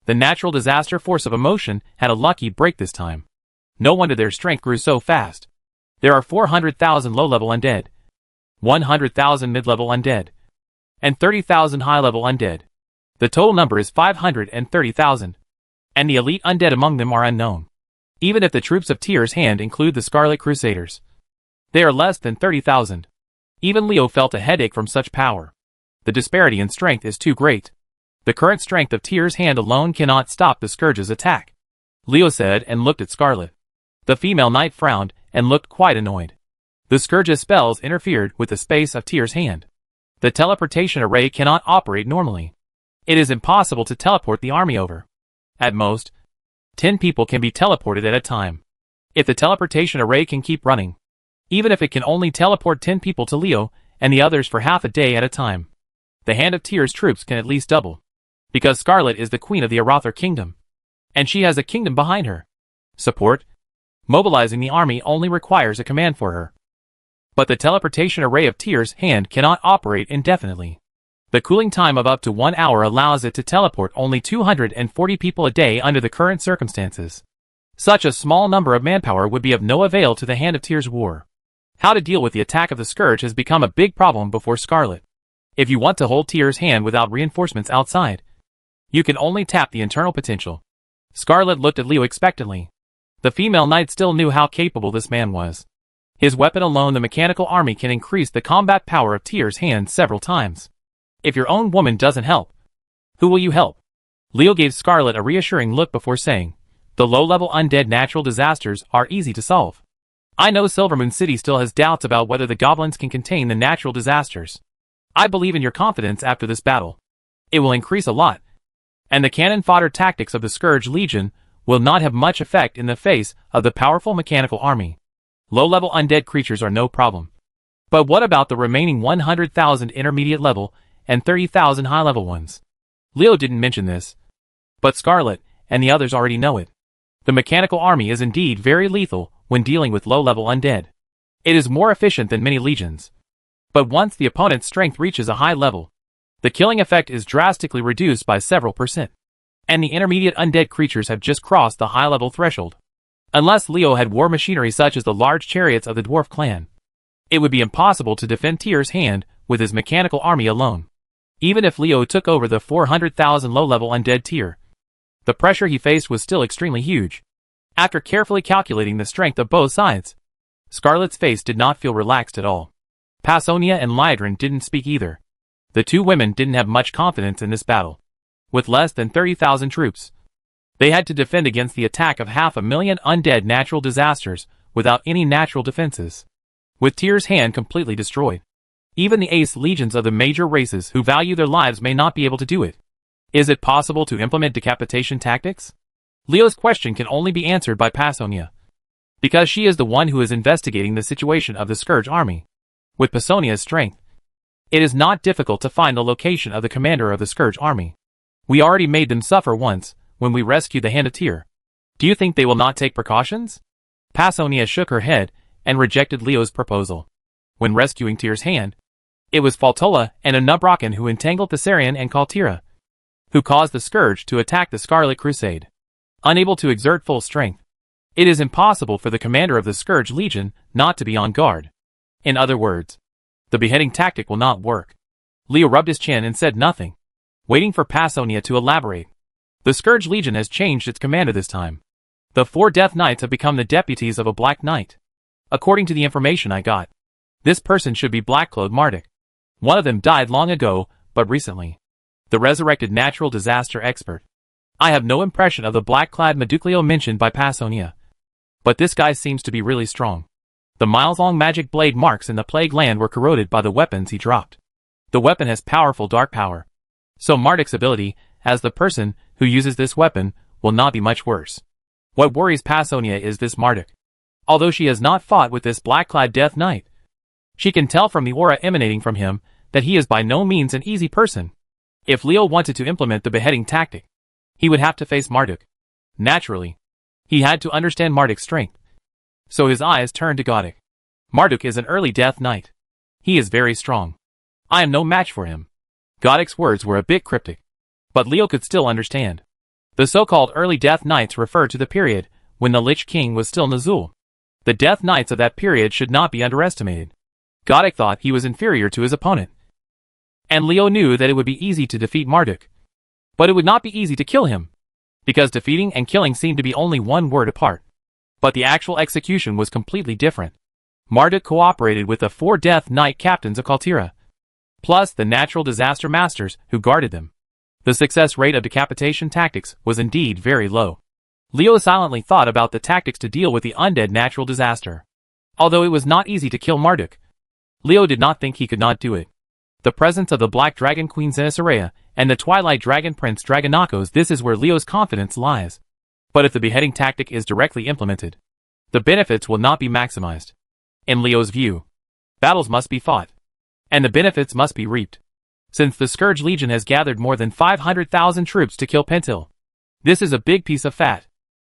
The natural disaster force of emotion had a lucky break this time. No wonder their strength grew so fast. There are 400,000 low-level undead, 100,000 mid-level undead, and 30,000 high-level undead. The total number is 530,000, and the elite undead among them are unknown. Even if the troops of Tyr's Hand include the Scarlet Crusaders, they are less than 30,000. Even Leo felt a headache from such power. The disparity in strength is too great. The current strength of Tyr's Hand alone cannot stop the Scourge's attack, Leo said and looked at Scarlet. The female knight frowned and looked quite annoyed. The Scourge's spells interfered with the space of Tyr's Hand. The teleportation array cannot operate normally. It is impossible to teleport the army over. At most, 10 people can be teleported at a time. If the teleportation array can keep running, even if it can only teleport 10 people to Leo and the others for half a day at a time, the Hand of Tyr's troops can at least double. Because Scarlet is the queen of the Arather kingdom, and she has a kingdom behind her. Support. Mobilizing the army only requires a command for her. But the teleportation array of Tyr's Hand cannot operate indefinitely. The cooling time of up to 1 hour allows it to teleport only 240 people a day under the current circumstances. Such a small number of manpower would be of no avail to the Hand of Tyr's war. How to deal with the attack of the Scourge has become a big problem before Scarlet. If you want to hold Tyr's Hand without reinforcements outside, you can only tap the internal potential. Scarlet looked at Leo expectantly. The female knight still knew how capable this man was. His weapon alone, the mechanical army, can increase the combat power of Tyr's Hand several times. If your own woman doesn't help, who will you help? Leo gave Scarlet a reassuring look before saying, the low-level undead natural disasters are easy to solve. I know Silvermoon City still has doubts about whether the goblins can contain the natural disasters. I believe in your confidence after this battle. It will increase a lot, and the cannon fodder tactics of the Scourge Legion will not have much effect in the face of the powerful mechanical army. Low-level undead creatures are no problem. But what about the remaining 100,000 intermediate level and 30,000 high-level ones? Leo didn't mention this, but Scarlet and the others already know it. The mechanical army is indeed very lethal when dealing with low-level undead. It is more efficient than many legions. But once the opponent's strength reaches a high level, the killing effect is drastically reduced by several %. And the intermediate undead creatures have just crossed the high-level threshold. Unless Leo had war machinery such as the large chariots of the dwarf clan, it would be impossible to defend Tyr's Hand with his mechanical army alone. Even if Leo took over the 400,000 low-level undead Tyr, the pressure he faced was still extremely huge. After carefully calculating the strength of both sides, Scarlet's face did not feel relaxed at all. Pasonia and Lydrin didn't speak either. The two women didn't have much confidence in this battle. With less than 30,000 troops, they had to defend against the attack of 500,000 undead natural disasters without any natural defenses. With Tyr's Hand completely destroyed, even the ace legions of the major races who value their lives may not be able to do it. Is it possible to implement decapitation tactics? Leo's question can only be answered by Pasonia, because she is the one who is investigating the situation of the Scourge army. With Pasonia's strength, it is not difficult to find the location of the commander of the Scourge army. We already made them suffer once, when we rescued the Hand of Tyr. Do you think they will not take precautions? Pasonia shook her head and rejected Leo's proposal. When rescuing Tyr's Hand, it was Faltola and Anubrocken who entangled Thessarian and Kaltira, who caused the Scourge to attack the Scarlet Crusade. Unable to exert full strength, it is impossible for the commander of the Scourge Legion not to be on guard. In other words, the beheading tactic will not work. Leo rubbed his chin and said nothing, waiting for Pasonia to elaborate. The Scourge Legion has changed its commander this time. The 4 Death Knights have become the deputies of a Black Knight. According to the information I got, this person should be Blackcloak Marduk. One of them died long ago, but recently. The resurrected natural disaster expert. I have no impression of the black-clad Meducleo mentioned by Pasonia. But this guy seems to be really strong. The miles-long magic blade marks in the Plague Land were corroded by the weapons he dropped. The weapon has powerful dark power. So Marduk's ability, as the person who uses this weapon, will not be much worse. What worries Pasonia is this Marduk. Although she has not fought with this black-clad Death Knight, she can tell from the aura emanating from him that he is by no means an easy person. If Leo wanted to implement the beheading tactic, he would have to face Marduk. Naturally, he had to understand Marduk's strength. So his eyes turned to Godok. Marduk is an early Death Knight. He is very strong. I am no match for him. Godok's words were a bit cryptic, but Leo could still understand. The so-called early Death Knights refer to the period when the Lich King was still Nazul. The Death Knights of that period should not be underestimated. Godok thought he was inferior to his opponent. And Leo knew that it would be easy to defeat Marduk. But it would not be easy to kill him, because defeating and killing seemed to be only one word apart. But the actual execution was completely different. Marduk cooperated with the 4 Death Knight captains of Kaltira, plus the natural disaster masters who guarded them. The success rate of decapitation tactics was indeed very low. Leo silently thought about the tactics to deal with the undead natural disaster. Although it was not easy to kill Marduk, Leo did not think he could not do it. The presence of the Black Dragon Queen Zenisarea and the Twilight Dragon Prince Dragonakos, this is where Leo's confidence lies. But if the beheading tactic is directly implemented, the benefits will not be maximized. In Leo's view, battles must be fought, and the benefits must be reaped. Since the Scourge Legion has gathered more than 500,000 troops to kill Pentil, this is a big piece of fat.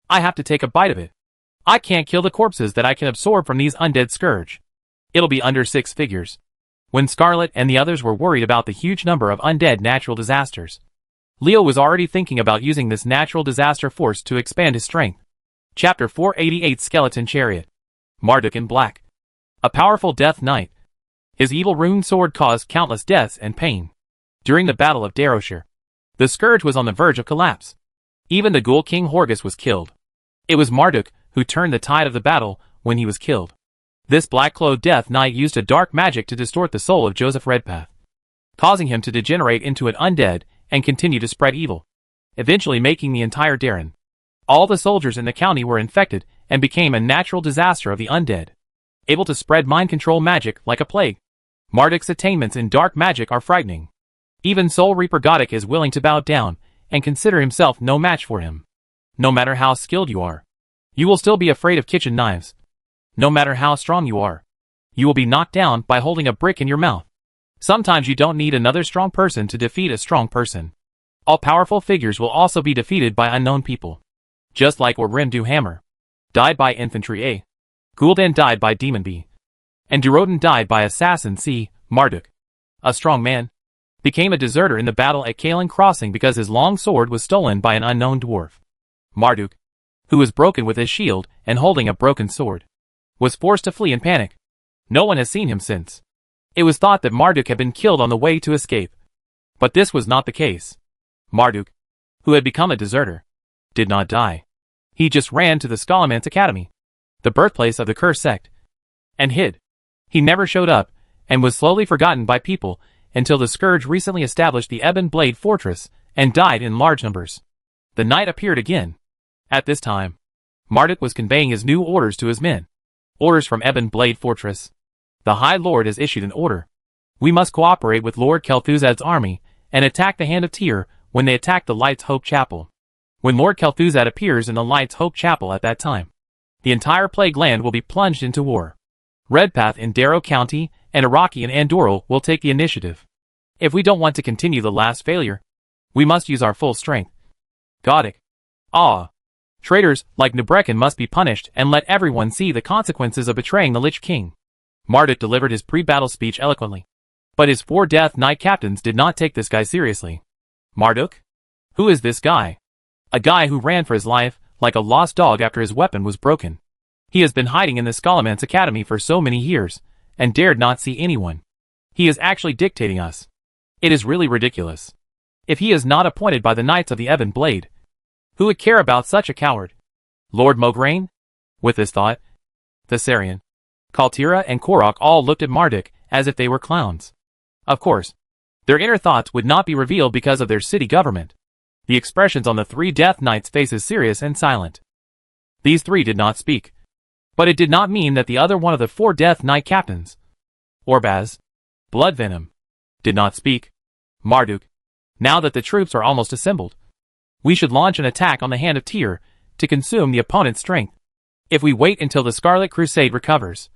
I have to take a bite of it. I can't kill the corpses that I can absorb from these undead Scourge. It'll be under 6 figures. When Scarlet and the others were worried about the huge number of undead natural disasters, Leo was already thinking about using this natural disaster force to expand his strength. Chapter 488 Skeleton Chariot. Marduk in Black. A powerful Death Knight. His evil rune sword caused countless deaths and pain. During the Battle of Daroshir, the Scourge was on the verge of collapse. Even the Ghoul King Horgus was killed. It was Marduk who turned the tide of the battle when he was killed. This black-clothed Death Knight used a dark magic to distort the soul of Joseph Redpath, causing him to degenerate into an undead and continue to spread evil, eventually making the entire Darren. All the soldiers in the county were infected and became a natural disaster of the undead, able to spread mind control magic like a plague. Marduk's attainments in dark magic are frightening. Even Soul Reaper Godok is willing to bow down and consider himself no match for him. No matter how skilled you are, you will still be afraid of kitchen knives. No matter how strong you are, you will be knocked down by holding a brick in your mouth. Sometimes you don't need another strong person to defeat a strong person. All powerful figures will also be defeated by unknown people. Just like Wargrim Hammer died by Infantry A, Gul'dan died by Demon B, and Durotan died by Assassin C. Marduk, a strong man, became a deserter in the battle at Kalen Crossing because his long sword was stolen by an unknown dwarf. Marduk, who was broken with his shield and holding a broken sword, was forced to flee in panic. No one has seen him since. It was thought that Marduk had been killed on the way to escape. But this was not the case. Marduk, who had become a deserter, did not die. He just ran to the Scholomance Academy, the birthplace of the Curse sect, and hid. He never showed up, and was slowly forgotten by people until the Scourge recently established the Ebon Blade Fortress and died in large numbers. The night appeared again. At this time, Marduk was conveying his new orders to his men. Orders from Ebon Blade Fortress. The High Lord has issued an order. We must cooperate with Lord Kel'Thuzad's army and attack the Hand of Tyr when they attack the Light's Hope Chapel. When Lord Kel'Thuzad appears in the Light's Hope Chapel at that time, the entire Plague Land will be plunged into war. Redpath in Darrow County and Iraqi in Andoril will take the initiative. If we don't want to continue the last failure, we must use our full strength. Godok. Traitors like Nubrekin must be punished and let everyone see the consequences of betraying the Lich King. Marduk delivered his pre-battle speech eloquently, but his 4 Death Knight captains did not take this guy seriously. Marduk? Who is this guy? A guy who ran for his life like a lost dog after his weapon was broken. He has been hiding in the Scholomance Academy for so many years and dared not see anyone. He is actually dictating us. It is really ridiculous. If he is not appointed by the Knights of the Ebon Blade, who would care about such a coward? Lord Mograine? With this thought, Thessarian, Kaltira and Korok all looked at Marduk as if they were clowns. Of course, their inner thoughts would not be revealed because of their city government. The expressions on the 3 Death Knights' faces serious and silent. These 3 did not speak. But it did not mean that the other one of the 4 Death Knight captains, Orbaz, Bloodvenom, did not speak. Marduk, Now that the troops are almost assembled, we should launch an attack on the Hand of Tyr to consume the opponent's strength. If we wait until the Scarlet Crusade recovers,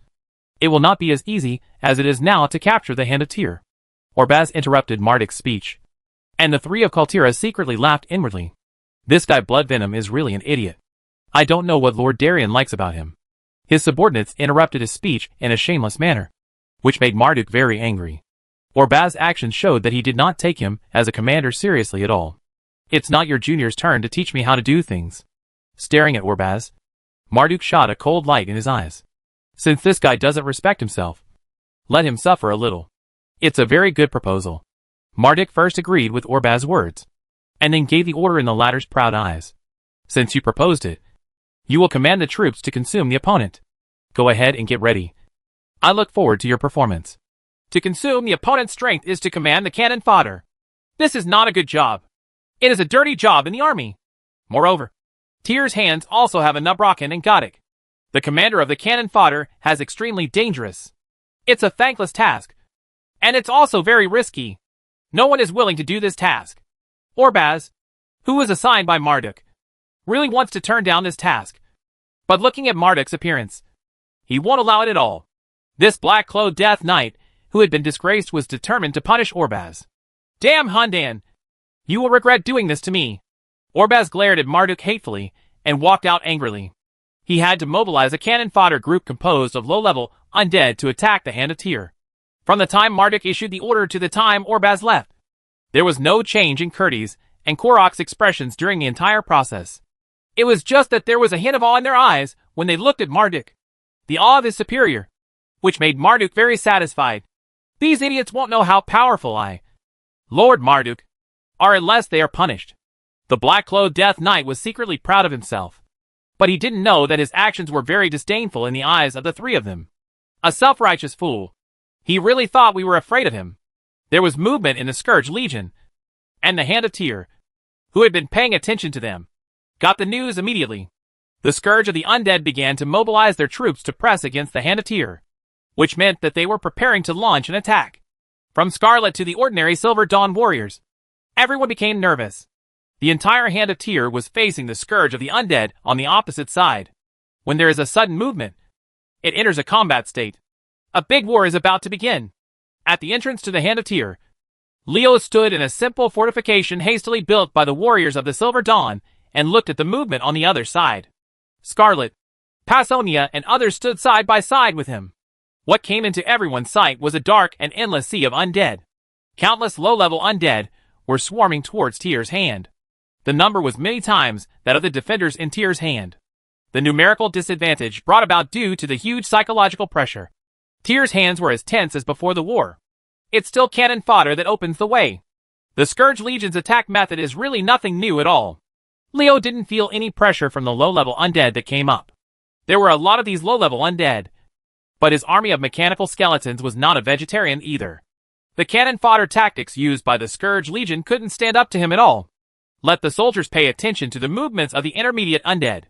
it will not be as easy as it is now to capture the Hand of Tyr. Orbaz interrupted Marduk's speech, and the three of Kaltira secretly laughed inwardly. This guy Bloodvenom is really an idiot. I don't know what Lord Darien likes about him. His subordinates interrupted his speech in a shameless manner, which made Marduk very angry. Orbaz's actions showed that he did not take him as a commander seriously at all. It's not your junior's turn to teach me how to do things. Staring at Orbaz, Marduk shot a cold light in his eyes. Since this guy doesn't respect himself, let him suffer a little. It's a very good proposal. Marduk first agreed with Orbaz's words, and then gave the order in the latter's proud eyes. Since you proposed it, you will command the troops to consume the opponent. Go ahead and get ready. I look forward to your performance. To consume the opponent's strength is to command the cannon fodder. This is not a good job. It is a dirty job in the army. Moreover, Tyr's hands also have a Nubrocken and Godic. The commander of the cannon fodder has extremely dangerous. It's a thankless task, and it's also very risky. No one is willing to do this task. Orbaz, who was assigned by Marduk, really wants to turn down this task. But looking at Marduk's appearance, he won't allow it at all. This black-clothed Death Knight, who had been disgraced, was determined to punish Orbaz. Damn Hundan! You will regret doing this to me. Orbaz glared at Marduk hatefully and walked out angrily. He had to mobilize a cannon fodder group composed of low-level undead to attack the Hand of Tyr. From the time Marduk issued the order to the time Orbaz left, there was no change in Kurti's and Korok's expressions during the entire process. It was just that there was a hint of awe in their eyes when they looked at Marduk. The awe of his superior, which made Marduk very satisfied. These idiots won't know how powerful I, Lord Marduk, are unless they are punished. The black-clothed Death Knight was secretly proud of himself, but he didn't know that his actions were very disdainful in the eyes of the three of them. A self-righteous fool. He really thought we were afraid of him. There was movement in the Scourge Legion, and the Hand of Tyr, who had been paying attention to them, got the news immediately. The Scourge of the Undead began to mobilize their troops to press against the Hand of Tyr, which meant that they were preparing to launch an attack. From Scarlet to the ordinary Silver Dawn warriors, everyone became nervous. The entire Hand of Tyr was facing the Scourge of the Undead on the opposite side. When there is a sudden movement, it enters a combat state. A big war is about to begin. At the entrance to the Hand of Tyr, Leo stood in a simple fortification hastily built by the warriors of the Silver Dawn and looked at the movement on the other side. Scarlet, Passonia, and others stood side by side with him. What came into everyone's sight was a dark and endless sea of undead. Countless low-level undead were swarming towards Tyr's hand. The number was many times that of the defenders in Tyr's hand. The numerical disadvantage brought about due to the huge psychological pressure. Tyr's hands were as tense as before the war. It's still cannon fodder that opens the way. The Scourge Legion's attack method is really nothing new at all. Leo didn't feel any pressure from the low-level undead that came up. There were a lot of these low-level undead, but his army of mechanical skeletons was not a vegetarian either. The cannon fodder tactics used by the Scourge Legion couldn't stand up to him at all. Let the soldiers pay attention to the movements of the intermediate undead.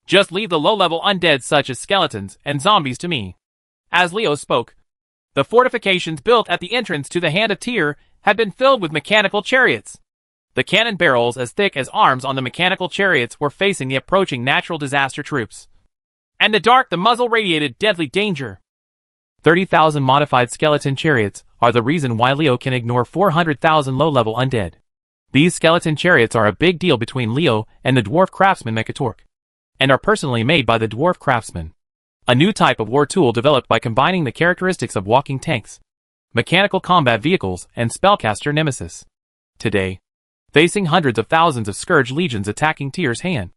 Just leave the low-level undead such as skeletons and zombies to me. As Leo spoke, the fortifications built at the entrance to the Hand of Tyr had been filled with mechanical chariots. The cannon barrels as thick as arms on the mechanical chariots were facing the approaching natural disaster troops. And the muzzle radiated deadly danger. 30,000 modified skeleton chariots are the reason why Leo can ignore 400,000 low-level undead. These skeleton chariots are a big deal between Leo and the dwarf craftsman Mechatork, and are personally made by the dwarf craftsman. A new type of war tool developed by combining the characteristics of walking tanks, mechanical combat vehicles, and spellcaster nemesis. Today, facing hundreds of thousands of Scourge Legions attacking Tyr's hand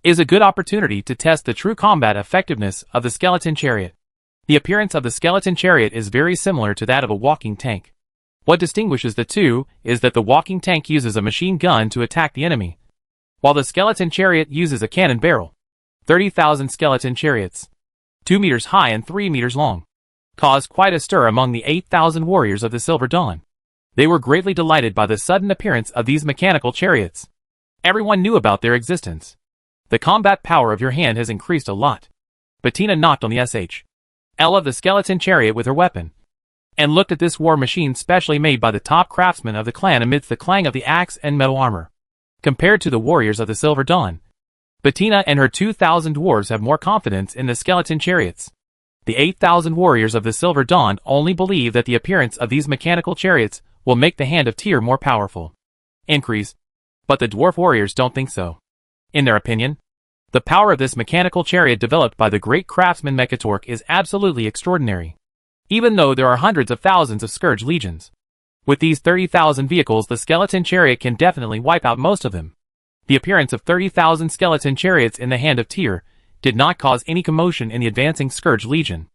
is a good opportunity to test the true combat effectiveness of the skeleton chariot. The appearance of the skeleton chariot is very similar to that of a walking tank. What distinguishes the two is that the walking tank uses a machine gun to attack the enemy, while the skeleton chariot uses a cannon barrel. 30,000 skeleton chariots, 2 meters high and 3 meters long, caused quite a stir among the 8,000 warriors of the Silver Dawn. They were greatly delighted by the sudden appearance of these mechanical chariots. Everyone knew about their existence. The combat power of your hand has increased a lot. Bettina knocked on the SH L of the skeleton chariot with her weapon. and looked at this war machine specially made by the top craftsmen of the clan amidst the clang of the axe and metal armor. Compared to the warriors of the Silver Dawn, Bettina and her 2,000 dwarves have more confidence in the skeleton chariots. The 8,000 warriors of the Silver Dawn only believe that the appearance of these mechanical chariots will make the hand of Tyr more powerful. Increase. But the dwarf warriors don't think so. In their opinion, the power of this mechanical chariot developed by the great craftsman Mechatork is absolutely extraordinary. Even though there are hundreds of thousands of Scourge legions. With these 30,000 vehicles, the skeleton chariot can definitely wipe out most of them. The appearance of 30,000 skeleton chariots in the hand of Tyr did not cause any commotion in the advancing Scourge legion.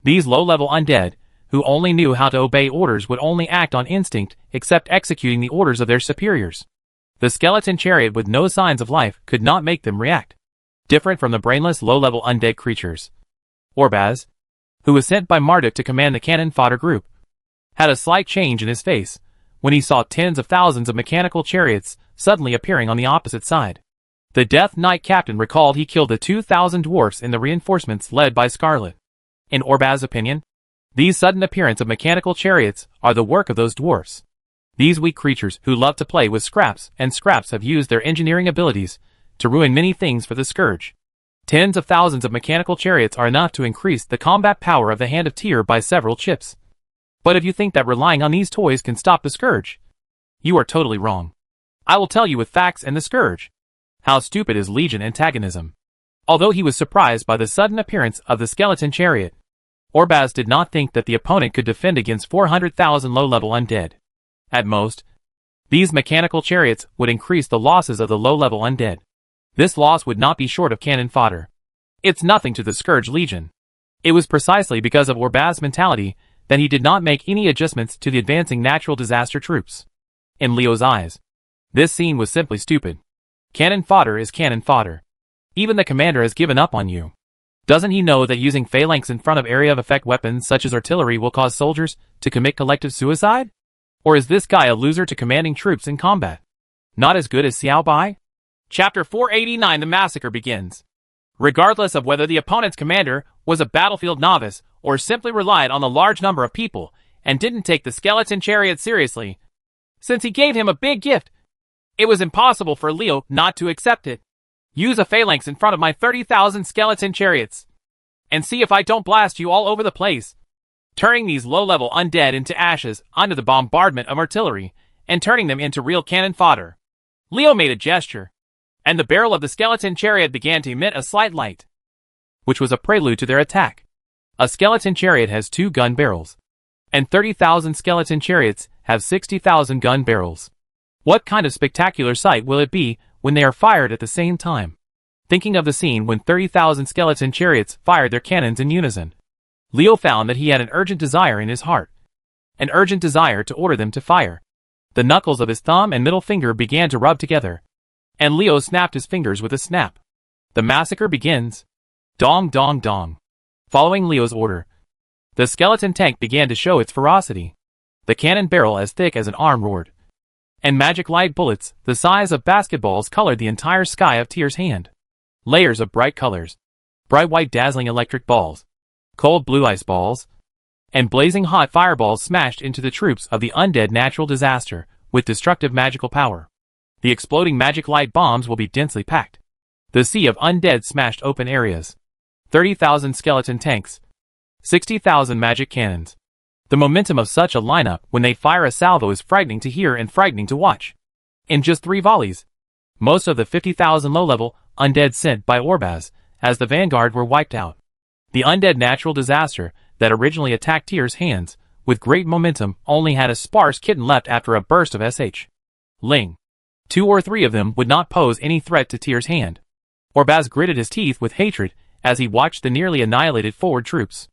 These low-level undead, who only knew how to obey orders, would only act on instinct, except executing the orders of their superiors. The skeleton chariot with no signs of life could not make them react. Different from the brainless low-level undead creatures. Orbaz, who was sent by Marduk to command the cannon fodder group, had a slight change in his face when he saw tens of thousands of mechanical chariots suddenly appearing on the opposite side. The Death Knight captain recalled he killed the 2,000 dwarfs in the reinforcements led by Scarlet. In Orbaz's opinion, these sudden appearance of mechanical chariots are the work of those dwarfs. These weak creatures who love to play with scraps have used their engineering abilities to ruin many things for the Scourge. Tens of thousands of mechanical chariots are enough to increase the combat power of the hand of Tyr by several chips. But if you think that relying on these toys can stop the Scourge, you are totally wrong. I will tell you with facts and the Scourge how stupid is Legion antagonism. Although he was surprised by the sudden appearance of the skeleton chariot, Orbaz did not think that the opponent could defend against 400,000 low-level undead. At most, these mechanical chariots would increase the losses of the low-level undead. This loss would not be short of cannon fodder. It's nothing to the Scourge Legion. It was precisely because of Orbaz's mentality that he did not make any adjustments to the advancing natural disaster troops. In Leo's eyes, this scene was simply stupid. Cannon fodder is cannon fodder. Even the commander has given up on you. Doesn't he know that using phalanx in front of area of effect weapons such as artillery will cause soldiers to commit collective suicide? Or is this guy a loser to commanding troops in combat? Not as good as Xiao Bai? Chapter 489. The massacre begins. Regardless of whether the opponent's commander was a battlefield novice or simply relied on the large number of people and didn't take the skeleton chariot seriously, since he gave him a big gift, it was impossible for Leo not to accept it. Use a phalanx in front of my 30,000 skeleton chariots, and see if I don't blast you all over the place, turning these low-level undead into ashes under the bombardment of artillery, and turning them into real cannon fodder. Leo made a gesture, and the barrel of the skeleton chariot began to emit a slight light, which was a prelude to their attack. A skeleton chariot has 2 gun barrels, and 30,000 skeleton chariots have 60,000 gun barrels. What kind of spectacular sight will it be when they are fired at the same time? Thinking of the scene when 30,000 skeleton chariots fired their cannons in unison, Leo found that he had an urgent desire in his heart. An urgent desire to order them to fire. The knuckles of his thumb and middle finger began to rub together, and Leo snapped his fingers with a snap. The massacre begins. Dong dong dong. Following Leo's order, the skeleton tank began to show its ferocity. The cannon barrel as thick as an arm roared, and magic light bullets the size of basketballs colored the entire sky of Tyr's hand. Layers of bright colors, bright white dazzling electric balls, cold blue ice balls, and blazing hot fireballs smashed into the troops of the undead natural disaster with destructive magical power. The exploding magic light bombs will be densely packed. The sea of undead smashed open areas. 30,000 skeleton tanks. 60,000 magic cannons. The momentum of such a lineup when they fire a salvo is frightening to hear and frightening to watch. In just 3 volleys, most of the 50,000 low-level undead sent by Orbaz as the vanguard were wiped out. The undead natural disaster that originally attacked Tyr's hands with great momentum only had a sparse kitten left after a burst of SH. Ling. 2 or 3 of them would not pose any threat to Tyr's hand. Orbaz gritted his teeth with hatred as he watched the nearly annihilated forward troops.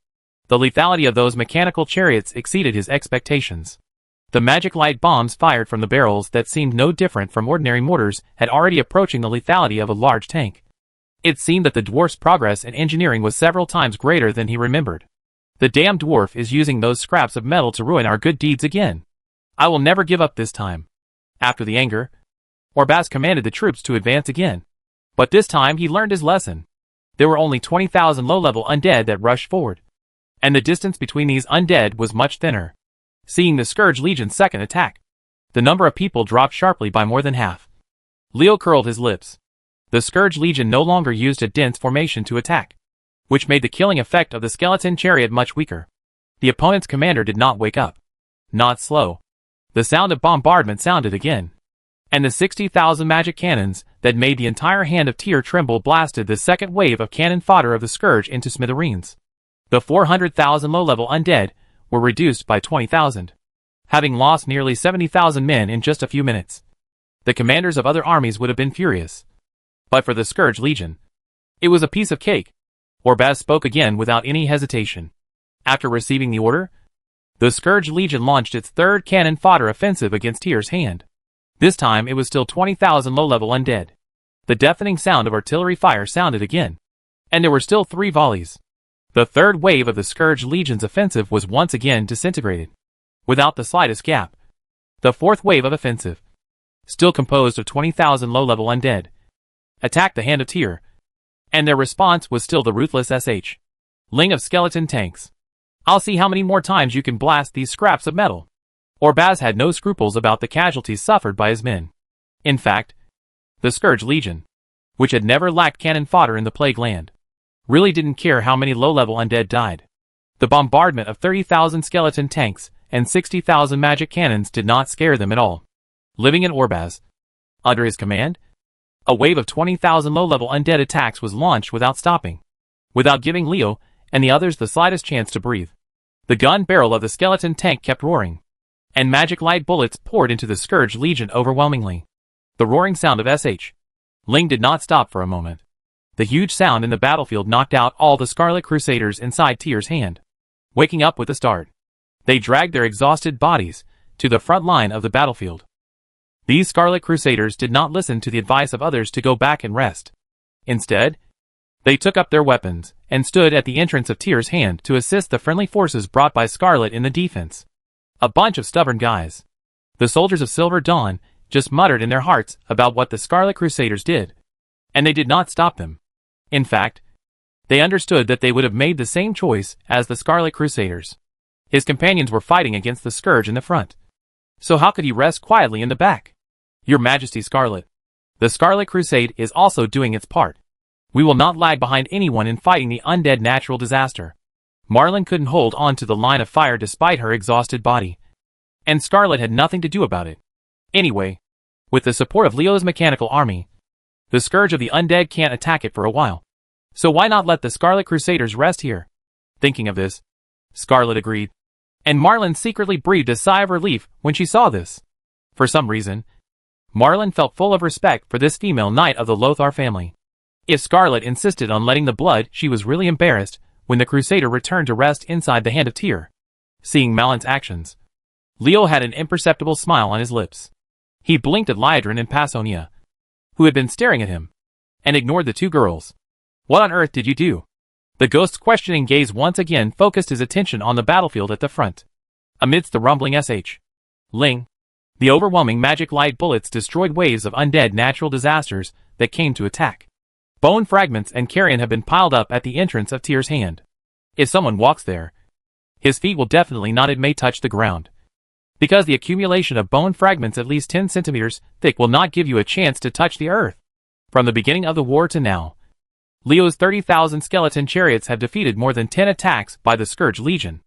The lethality of those mechanical chariots exceeded his expectations. The magic light bombs fired from the barrels that seemed no different from ordinary mortars had already approaching the lethality of a large tank. It seemed that the dwarf's progress in engineering was several times greater than he remembered. The damn dwarf is using those scraps of metal to ruin our good deeds again. I will never give up this time. After the anger, Orbaz commanded the troops to advance again. But this time he learned his lesson. There were only 20,000 low-level undead that rushed forward, and the distance between these undead was much thinner. Seeing the Scourge Legion's second attack, the number of people dropped sharply by more than half. Leo curled his lips. The Scourge Legion no longer used a dense formation to attack, which made the killing effect of the skeleton chariot much weaker. The opponent's commander did not wake up. Not slow. The sound of bombardment sounded again, and the 60,000 magic cannons that made the entire hand of Tyr tremble blasted the second wave of cannon fodder of the Scourge into smithereens. The 400,000 low-level undead were reduced by 20,000, having lost nearly 70,000 men in just a few minutes. The commanders of other armies would have been furious. But for the Scourge Legion, it was a piece of cake. Orbaz spoke again without any hesitation. After receiving the order, the Scourge Legion launched its third cannon fodder offensive against Tyr's hand. This time it was still 20,000 low-level undead. The deafening sound of artillery fire sounded again, and there were still 3 volleys. The third wave of the Scourge Legion's offensive was once again disintegrated, without the slightest gap. The fourth wave of offensive, still composed of 20,000 low-level undead, attacked the hand of Tyr, and their response was still the ruthless Ling of skeleton tanks. I'll see how many more times you can blast these scraps of metal. Orbaz had no scruples about the casualties suffered by his men. In fact, the Scourge Legion, which had never lacked cannon fodder in the Plague Land, really didn't care how many low-level undead died. The bombardment of 30,000 skeleton tanks and 60,000 magic cannons did not scare them at all. Living in Orbaz, under his command, a wave of 20,000 low-level undead attacks was launched without stopping, without giving Leo and the others the slightest chance to breathe. The gun barrel of the skeleton tank kept roaring, and magic light bullets poured into the Scourge Legion overwhelmingly. The roaring sound of Ling did not stop for a moment. The huge sound in the battlefield knocked out all the Scarlet Crusaders inside Tyr's hand. Waking up with a start, they dragged their exhausted bodies to the front line of the battlefield. These Scarlet Crusaders did not listen to the advice of others to go back and rest. Instead, they took up their weapons and stood at the entrance of Tyr's hand to assist the friendly forces brought by Scarlet in the defense. A bunch of stubborn guys. The soldiers of Silver Dawn just muttered in their hearts about what the Scarlet Crusaders did, and they did not stop them. In fact, they understood that they would have made the same choice as the Scarlet Crusaders. His companions were fighting against the Scourge in the front, so how could he rest quietly in the back? Your Majesty, Scarlet, the Scarlet Crusade is also doing its part. We will not lag behind anyone in fighting the undead natural disaster. Marlin couldn't hold on to the line of fire despite her exhausted body, and Scarlet had nothing to do about it. Anyway, with the support of Leo's mechanical army, the Scourge of the Undead can't attack it for a while. So why not let the Scarlet Crusaders rest here? Thinking of this, Scarlet agreed, and Marlin secretly breathed a sigh of relief when she saw this. For some reason, Marlin felt full of respect for this female knight of the Lothar family. If Scarlet insisted on letting the blood, she was really embarrassed when the Crusader returned to rest inside the hand of Tyr. Seeing Malin's actions, Leo had an imperceptible smile on his lips. He blinked at Liadrin and Passonia, who had been staring at him, and ignored the 2 girls. What on earth did you do? The ghost's questioning gaze once again focused his attention on the battlefield at the front. Amidst the rumbling Ling, the overwhelming magic light bullets destroyed waves of undead natural disasters that came to attack. Bone fragments and carrion have been piled up at the entrance of Tyr's hand. If someone walks there, his feet will definitely not it may touch the ground, because the accumulation of bone fragments at least 10 centimeters thick will not give you a chance to touch the earth. From the beginning of the war to now, Leo's 30,000 skeleton chariots have defeated more than 10 attacks by the Scourge Legion.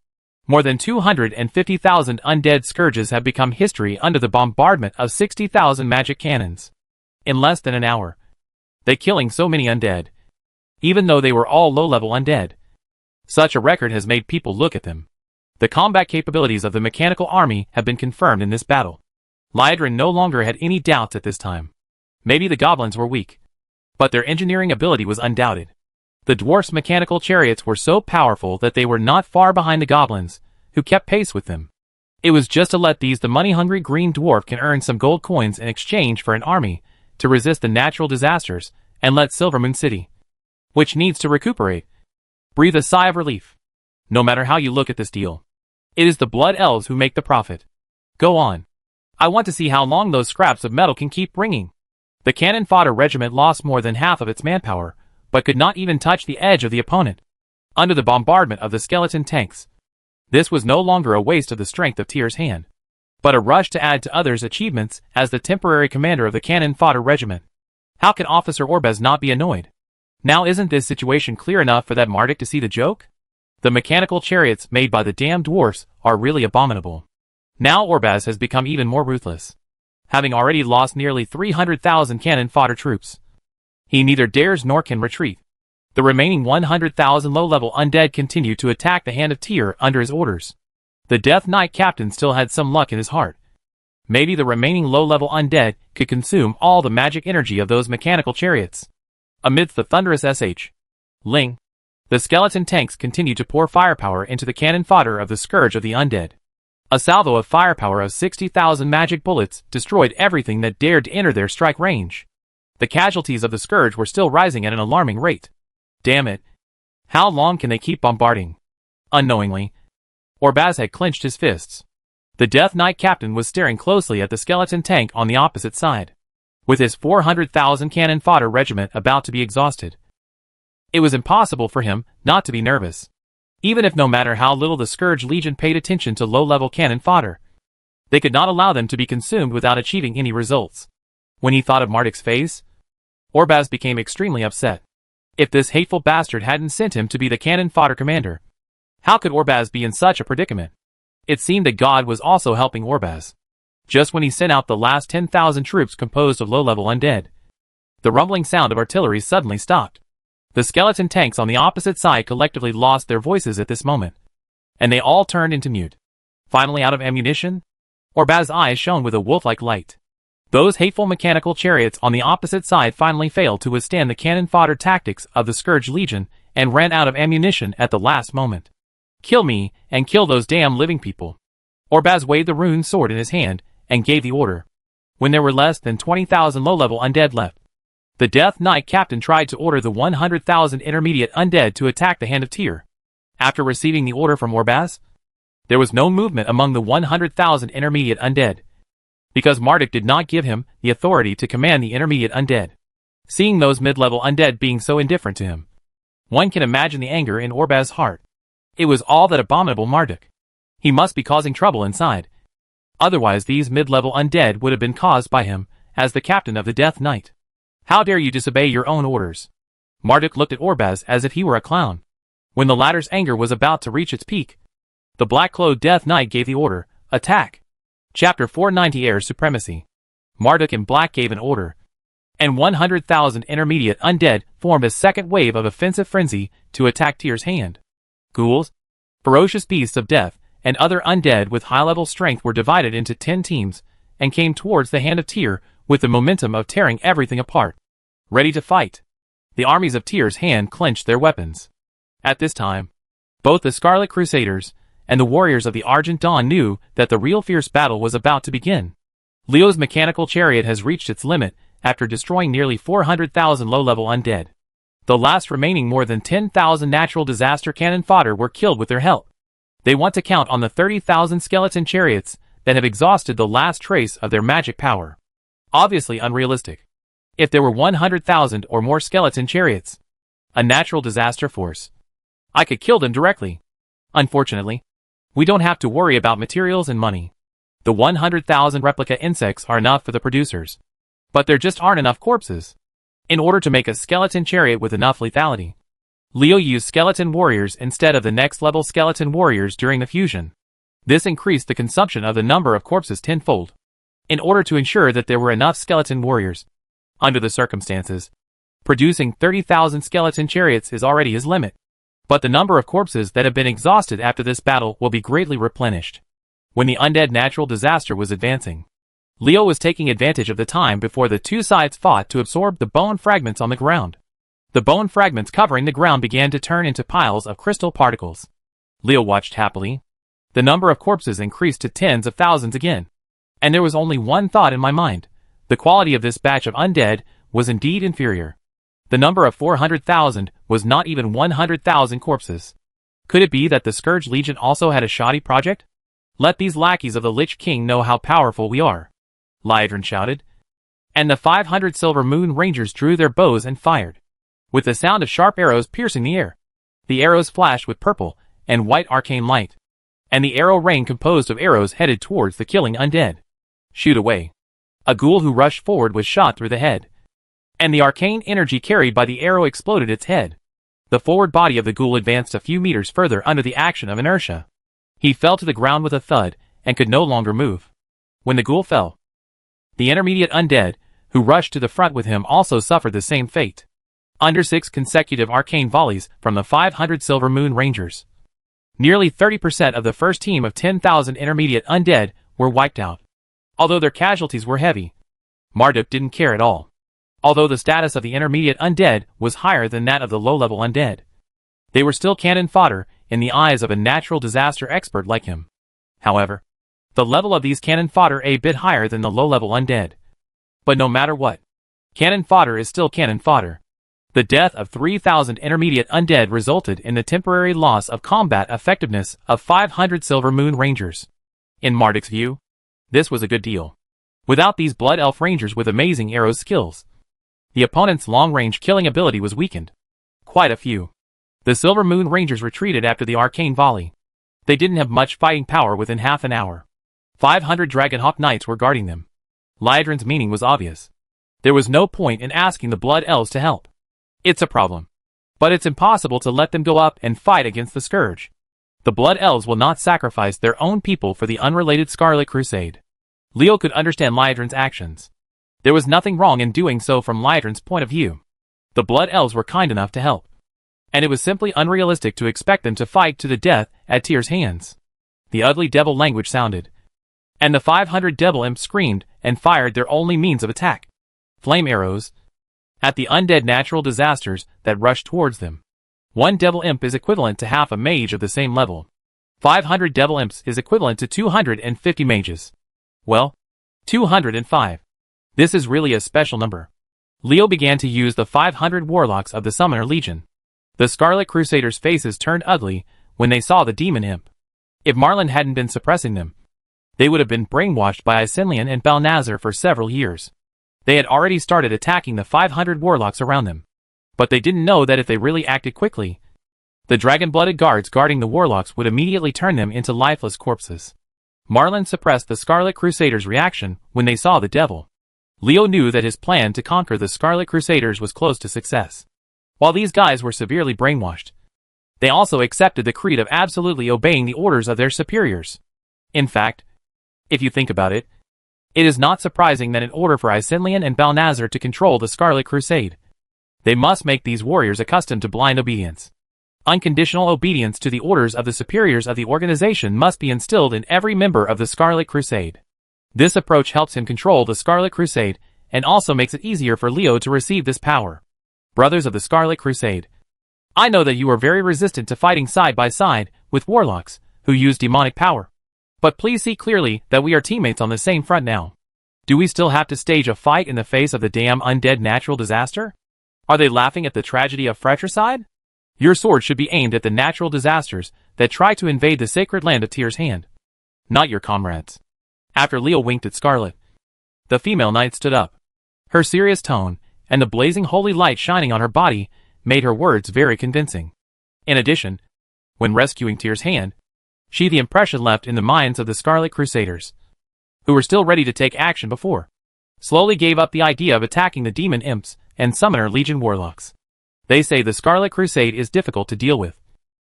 More than 250,000 undead scourges have become history under the bombardment of 60,000 magic cannons. In less than an hour, they killing so many undead, even though they were all low-level undead. Such a record has made people look at them. The combat capabilities of the mechanical army have been confirmed in this battle. Liadrin no longer had any doubts at this time. Maybe the goblins were weak, but their engineering ability was undoubted. The dwarfs' mechanical chariots were so powerful that they were not far behind the goblins, who kept pace with them. It was just to let the money-hungry green dwarf can earn some gold coins in exchange for an army to resist the natural disasters and let Silvermoon City, which needs to recuperate, breathe a sigh of relief. No matter how you look at this deal, it is the Blood Elves who make the profit. Go on. I want to see how long those scraps of metal can keep bringing. The cannon fodder regiment lost more than half of its manpower, but could not even touch the edge of the opponent. under the bombardment of the skeleton tanks. This was no longer a waste of the strength of Tyr's hand, but a rush to add to others' achievements as the temporary commander of the cannon fodder regiment. How can Officer Orbaz not be annoyed? Now isn't this situation clear enough for that Marduk to see the joke? The mechanical chariots made by the damned dwarfs are really abominable. Now Orbaz has become even more ruthless. Having already lost nearly 300,000 cannon fodder troops, he neither dares nor can retreat. The remaining 100,000 low-level undead continue to attack the hand of Tyr under his orders. The Death Knight captain still had some luck in his heart. Maybe the remaining low-level undead could consume all the magic energy of those mechanical chariots. Amidst the thunderous Ling, the skeleton tanks continued to pour firepower into the cannon fodder of the Scourge of the Undead. A salvo of firepower of 60,000 magic bullets destroyed everything that dared to enter their strike range. The casualties of the Scourge were still rising at an alarming rate. Damn it. How long can they keep bombarding? Unknowingly, Orbaz had clenched his fists. The Death Knight captain was staring closely at the skeleton tank on the opposite side, with his 400,000 cannon fodder regiment about to be exhausted. It was impossible for him not to be nervous, even if no matter how little the Scourge Legion paid attention to low-level cannon fodder, they could not allow them to be consumed without achieving any results. When he thought of Marduk's face, Orbaz became extremely upset. If this hateful bastard hadn't sent him to be the cannon fodder commander, how could Orbaz be in such a predicament? It seemed that God was also helping Orbaz. Just when he sent out the last 10,000 troops composed of low-level undead, the rumbling sound of artillery suddenly stopped. The skeleton tanks on the opposite side collectively lost their voices at this moment, and they all turned into mute. Finally out of ammunition, Orbaz's eyes shone with a wolf-like light. Those hateful mechanical chariots on the opposite side finally failed to withstand the cannon fodder tactics of the Scourge Legion and ran out of ammunition at the last moment. Kill me, and kill those damn living people. Orbaz waved the rune sword in his hand and gave the order. When there were less than 20,000 low-level undead left, the Death Knight captain tried to order the 100,000 intermediate undead to attack the hand of Tyr. After receiving the order from Orbaz, there was no movement among the 100,000 intermediate undead, because Marduk did not give him the authority to command the intermediate undead. Seeing those mid-level undead being so indifferent to him, one can imagine the anger in Orbaz's heart. It was all that abominable Marduk. He must be causing trouble inside. Otherwise these mid-level undead would have been caused by him, as the captain of the Death Knight. How dare you disobey your own orders? Marduk looked at Orbaz as if he were a clown. When the latter's anger was about to reach its peak, the black-clothed Death Knight gave the order, attack. Chapter 490 Air Supremacy. Marduk in black gave an order, and 100,000 intermediate undead formed a second wave of offensive frenzy to attack Tyr's hand. Ghouls, ferocious beasts of death, and other undead with high-level strength were divided into 10 teams and came towards the hand of Tyr with the momentum of tearing everything apart. Ready to fight. The armies of Tyr's hand clenched their weapons. At this time, both the Scarlet Crusaders and the warriors of the Argent Dawn knew that the real fierce battle was about to begin. Leo's mechanical chariot has reached its limit after destroying nearly 400,000 low-level undead. The last remaining more than 10,000 natural disaster cannon fodder were killed with their help. They want to count on the 30,000 skeleton chariots that have exhausted the last trace of their magic power. Obviously unrealistic. If there were 100,000 or more skeleton chariots, a natural disaster force, I could kill them directly. Unfortunately, we don't have to worry about materials and money. The 100,000 replica insects are enough for the producers, but there just aren't enough corpses. In order to make a skeleton chariot with enough lethality, Leo used skeleton warriors instead of the next-level skeleton warriors during the fusion. This increased the consumption of the number of corpses tenfold. In order to ensure that there were enough skeleton warriors, under the circumstances, producing 30,000 skeleton chariots is already his limit. But the number of corpses that have been exhausted after this battle will be greatly replenished. When the undead natural disaster was advancing, Leo was taking advantage of the time before the two sides fought to absorb the bone fragments on the ground. The bone fragments covering the ground began to turn into piles of crystal particles. Leo watched happily. The number of corpses increased to tens of thousands again. And there was only one thought in my mind. The quality of this batch of undead was indeed inferior. The number of 400,000 was not even 100,000 corpses. Could it be that the Scourge Legion also had a shoddy project? Let these lackeys of the Lich King know how powerful we are, Liedron shouted. And the 500 Silver Moon Rangers drew their bows and fired, with the sound of sharp arrows piercing the air. The arrows flashed with purple and white arcane light, and the arrow rain composed of arrows headed towards the killing undead. Shoot away. A ghoul who rushed forward was shot through the head, and the arcane energy carried by the arrow exploded its head. The forward body of the ghoul advanced a few meters further under the action of inertia. He fell to the ground with a thud and could no longer move. When the ghoul fell, the intermediate undead, who rushed to the front with him, also suffered the same fate. Under 6 consecutive arcane volleys from the 500 Silver Moon Rangers, nearly 30% of the first team of 10,000 intermediate undead were wiped out. Although their casualties were heavy, Marduk didn't care at all. Although the status of the intermediate undead was higher than that of the low-level undead, they were still cannon fodder in the eyes of a natural disaster expert like him. However, the level of these cannon fodder a bit higher than the low-level undead. But no matter what, cannon fodder is still cannon fodder. The death of 3,000 intermediate undead resulted in the temporary loss of combat effectiveness of 500 Silver Moon Rangers. In Marduk's view, this was a good deal. Without these Blood Elf Rangers with amazing arrow skills, the opponent's long-range killing ability was weakened. Quite a few. The Silver Moon Rangers retreated after the arcane volley. They didn't have much fighting power within half an hour. 500 Dragonhawk Knights were guarding them. Liedron's meaning was obvious. There was no point in asking the Blood Elves to help. It's a problem. But it's impossible to let them go up and fight against the Scourge. The Blood Elves will not sacrifice their own people for the unrelated Scarlet Crusade. Leo could understand Liedron's actions. There was nothing wrong in doing so from Liedron's point of view. The Blood Elves were kind enough to help, and it was simply unrealistic to expect them to fight to the death at Tyr's hands. The ugly devil language sounded, and the 500 devil imps screamed and fired their only means of attack, flame arrows, at the undead natural disasters that rushed towards them. One devil imp is equivalent to half a mage of the same level. 500 devil imps is equivalent to 250 mages. Well, 205. This is really a special number. Leo began to use the 500 warlocks of the Summoner Legion. The Scarlet Crusaders' faces turned ugly when they saw the demon imp. If Marlin hadn't been suppressing them, they would have been brainwashed by Isenlian and Balnazar for several years. They had already started attacking the 500 warlocks around them. But they didn't know that if they really acted quickly, the dragon-blooded guards guarding the warlocks would immediately turn them into lifeless corpses. Marlin suppressed the Scarlet Crusaders' reaction when they saw the devil. Leo knew that his plan to conquer the Scarlet Crusaders was close to success. While these guys were severely brainwashed, they also accepted the creed of absolutely obeying the orders of their superiors. In fact, if you think about it, it is not surprising that in order for Isenlian and Balnazar to control the Scarlet Crusade, they must make these warriors accustomed to blind obedience. Unconditional obedience to the orders of the superiors of the organization must be instilled in every member of the Scarlet Crusade. This approach helps him control the Scarlet Crusade, and also makes it easier for Leo to receive this power. Brothers of the Scarlet Crusade, I know that you are very resistant to fighting side by side with warlocks who use demonic power. But please see clearly that we are teammates on the same front now. Do we still have to stage a fight in the face of the damn undead natural disaster? Are they laughing at the tragedy of fratricide? Your sword should be aimed at the natural disasters that try to invade the sacred land of Tyr's hand, not your comrades. After Leo winked at Scarlet, the female knight stood up. Her serious tone, and the blazing holy light shining on her body, made her words very convincing. In addition, when rescuing Tyr's hand, she the impression left in the minds of the Scarlet Crusaders, who were still ready to take action before, slowly gave up the idea of attacking the demon imps and Summoner Legion warlocks. They say the Scarlet Crusade is difficult to deal with.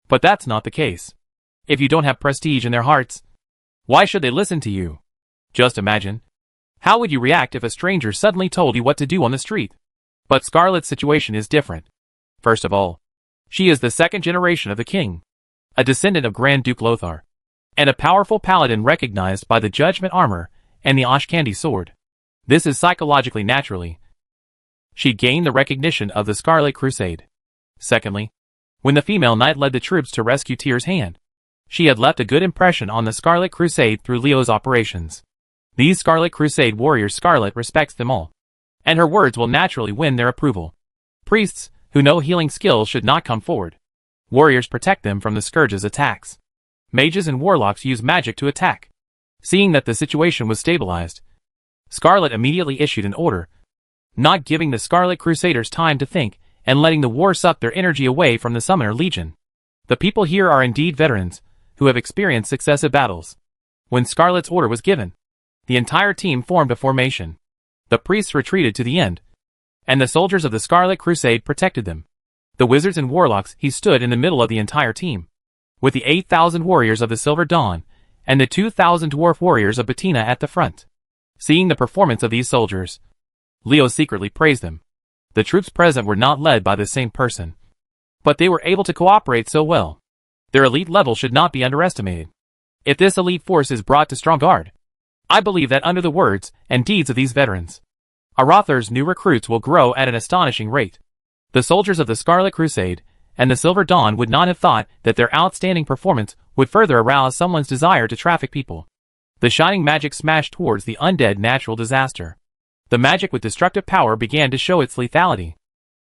But that's not the case. If you don't have prestige in their hearts, why should they listen to you? Just imagine. How would you react if a stranger suddenly told you what to do on the street? But Scarlet's situation is different. First of all, she is the second generation of the king, a descendant of Grand Duke Lothar, and a powerful paladin recognized by the Judgment armor and the Ashkandi sword. This is psychologically naturally. She gained the recognition of the Scarlet Crusade. Secondly, when the female knight led the troops to rescue Tyr's hand, she had left a good impression on the Scarlet Crusade through Leo's operations. These Scarlet Crusade warriors, Scarlet respects them all, and her words will naturally win their approval. Priests who know healing skills should not come forward. Warriors protect them from the Scourge's attacks. Mages and warlocks use magic to attack. Seeing that the situation was stabilized, Scarlet immediately issued an order, not giving the Scarlet Crusaders time to think, and letting the war suck their energy away from the Summoner Legion. The people here are indeed veterans, who have experienced successive battles. When Scarlet's order was given, the entire team formed a formation. The priests retreated to the end, and the soldiers of the Scarlet Crusade protected them. The wizards and warlocks, he stood in the middle of the entire team, with the 8,000 warriors of the Silver Dawn, and the 2,000 dwarf warriors of Bettina at the front. Seeing the performance of these soldiers, Leo secretly praised them. The troops present were not led by the same person, but they were able to cooperate so well. Their elite level should not be underestimated. If this elite force is brought to strong guard, I believe that under the words and deeds of these veterans, Arathar's new recruits will grow at an astonishing rate. The soldiers of the Scarlet Crusade and the Silver Dawn would not have thought that their outstanding performance would further arouse someone's desire to traffic people. The shining magic smashed towards the undead natural disaster. The magic with destructive power began to show its lethality.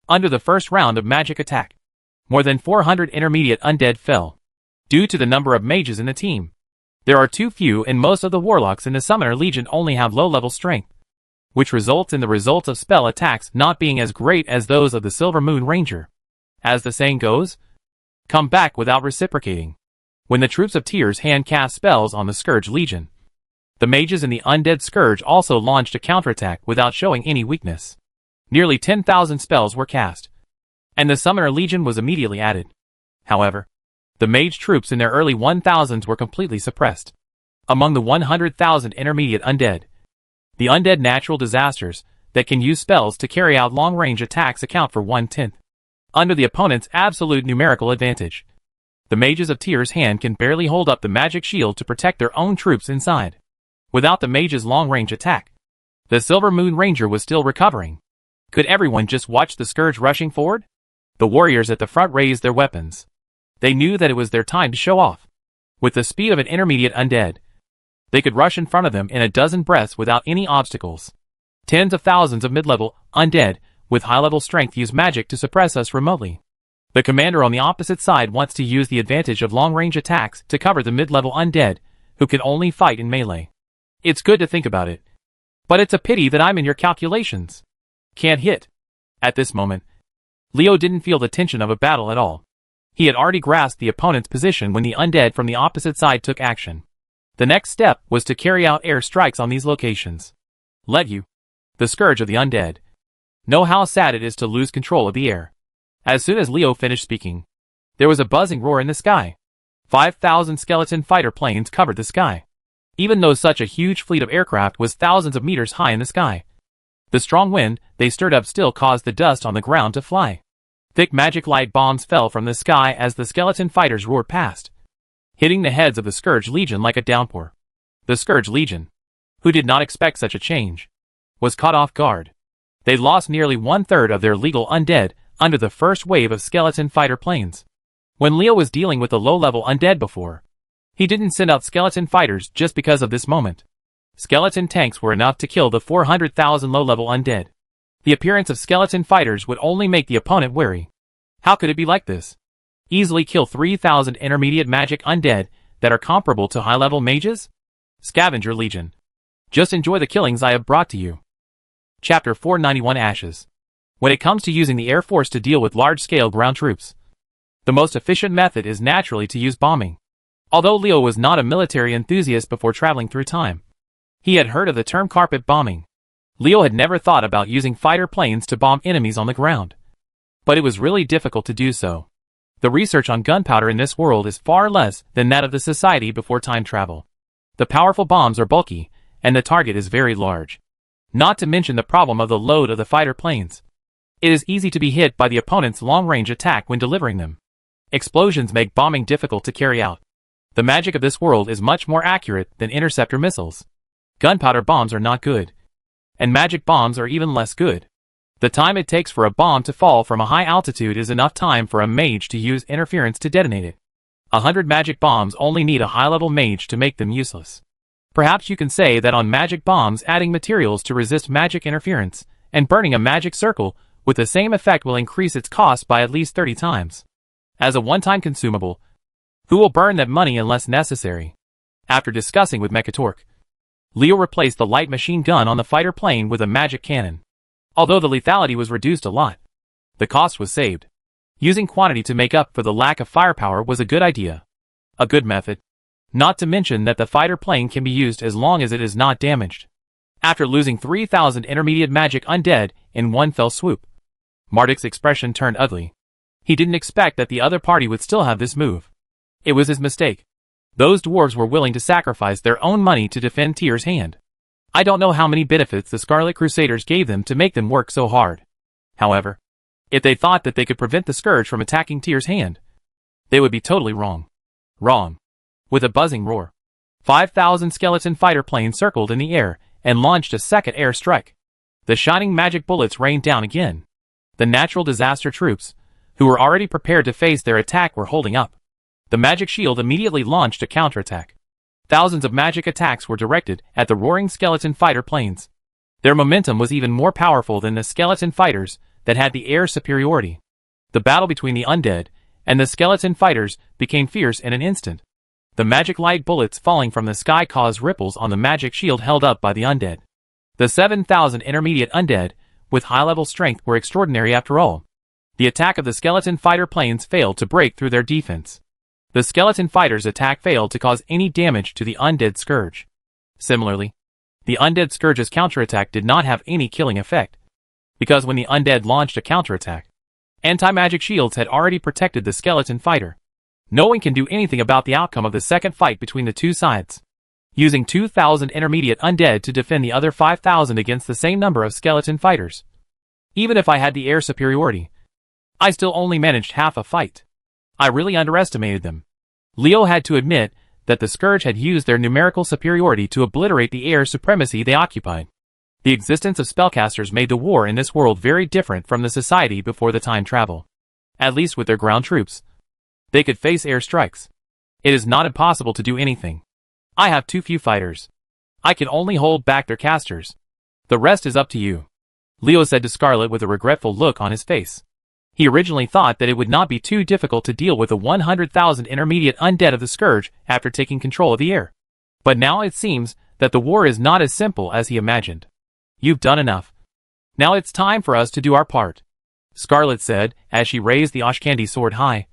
Under the first round of magic attack, more than 400 intermediate undead fell. Due to the number of mages in the team, there are too few, and most of the warlocks in the Summoner Legion only have low-level strength, which results in the results of spell attacks not being as great as those of the Silver Moon Ranger. As the saying goes, come back without reciprocating. When the troops of Tyr's hand cast spells on the Scourge Legion, the mages in the Undead Scourge also launched a counterattack without showing any weakness. Nearly 10,000 spells were cast, and the Summoner Legion was immediately added. However, the mage troops in their early 1000s were completely suppressed. Among the 100,000 intermediate undead, the undead natural disasters that can use spells to carry out long-range attacks account for 1/10. Under the opponent's absolute numerical advantage, the mages of Tyr's hand can barely hold up the magic shield to protect their own troops inside. Without the mage's long-range attack, the Silver Moon Ranger was still recovering. Could everyone just watch the Scourge rushing forward? The warriors at the front raised their weapons. They knew that it was their time to show off. With the speed of an intermediate undead, they could rush in front of them in a dozen breaths without any obstacles. Tens of thousands of mid-level undead with high-level strength use magic to suppress us remotely. The commander on the opposite side wants to use the advantage of long-range attacks to cover the mid-level undead who can only fight in melee. It's good to think about it, but it's a pity that I'm in your calculations. Can't hit. At this moment, Leo didn't feel the tension of a battle at all. He had already grasped the opponent's position when the undead from the opposite side took action. The next step was to carry out air strikes on these locations. Let you, the scourge of the undead, know how sad it is to lose control of the air. As soon as Leo finished speaking, there was a buzzing roar in the sky. 5,000 skeleton fighter planes covered the sky. Even though such a huge fleet of aircraft was thousands of meters high in the sky, the strong wind they stirred up still caused the dust on the ground to fly. Thick magic light bombs fell from the sky as the skeleton fighters roared past, hitting the heads of the Scourge Legion like a downpour. The Scourge Legion, who did not expect such a change, was caught off guard. They lost nearly 1/3 of their legal undead under the first wave of skeleton fighter planes. When Leo was dealing with the low-level undead before, he didn't send out skeleton fighters just because of this moment. Skeleton tanks were enough to kill the 400,000 low-level undead. The appearance of skeleton fighters would only make the opponent wary. How could it be like this? Easily kill 3,000 intermediate magic undead that are comparable to high-level mages? Scavenger Legion. Just enjoy the killings I have brought to you. Chapter 491 Ashes. When it comes to using the Air Force to deal with large-scale ground troops, the most efficient method is naturally to use bombing. Although Leo was not a military enthusiast before traveling through time, he had heard of the term carpet bombing. Leo had never thought about using fighter planes to bomb enemies on the ground, but it was really difficult to do so. The research on gunpowder in this world is far less than that of the society before time travel. The powerful bombs are bulky, and the target is very large. Not to mention the problem of the load of the fighter planes. It is easy to be hit by the opponent's long-range attack when delivering them. Explosions make bombing difficult to carry out. The magic of this world is much more accurate than interceptor missiles. Gunpowder bombs are not good, and magic bombs are even less good. The time it takes for a bomb to fall from a high altitude is enough time for a mage to use interference to detonate it. 100 magic bombs only need a high-level mage to make them useless. Perhaps you can say that on magic bombs, adding materials to resist magic interference and burning a magic circle with the same effect will increase its cost by at least 30 times. As a one-time consumable, who will burn that money unless necessary? After discussing with Mechatork, Leo replaced the light machine gun on the fighter plane with a magic cannon. Although the lethality was reduced a lot, the cost was saved. Using quantity to make up for the lack of firepower was a good idea. A good method. Not to mention that the fighter plane can be used as long as it is not damaged. After losing 3,000 intermediate magic undead in one fell swoop, Marduk's expression turned ugly. He didn't expect that the other party would still have this move. It was his mistake. Those dwarves were willing to sacrifice their own money to defend Tyr's hand. I don't know how many benefits the Scarlet Crusaders gave them to make them work so hard. However, if they thought that they could prevent the Scourge from attacking Tyr's hand, they would be totally wrong. Wrong. With a buzzing roar, 5,000 skeleton fighter planes circled in the air and launched a second air strike. The shining magic bullets rained down again. The natural disaster troops, who were already prepared to face their attack, were holding up. The magic shield immediately launched a counterattack. Thousands of magic attacks were directed at the roaring skeleton fighter planes. Their momentum was even more powerful than the skeleton fighters that had the air superiority. The battle between the undead and the skeleton fighters became fierce in an instant. The magic light bullets falling from the sky caused ripples on the magic shield held up by the undead. The 7,000 intermediate undead, with high-level strength, were extraordinary after all. The attack of the skeleton fighter planes failed to break through their defense. The skeleton fighters' attack failed to cause any damage to the undead scourge. Similarly, the undead scourge's counterattack did not have any killing effect, because when the undead launched a counterattack, anti-magic shields had already protected the skeleton fighter. No one can do anything about the outcome of the second fight between the two sides. Using 2,000 intermediate undead to defend the other 5,000 against the same number of skeleton fighters. Even if I had the air superiority, I still only managed half a fight. I really underestimated them. Leo had to admit that the Scourge had used their numerical superiority to obliterate the air supremacy they occupied. The existence of spellcasters made the war in this world very different from the society before the time travel. At least with their ground troops, they could face air strikes. It is not impossible to do anything. I have too few fighters. I can only hold back their casters. The rest is up to you, Leo said to Scarlet with a regretful look on his face. He originally thought that it would not be too difficult to deal with the 100,000 intermediate undead of the Scourge after taking control of the air. But now it seems that the war is not as simple as he imagined. You've done enough. Now it's time for us to do our part, Scarlet said as she raised the Ashkandi sword high,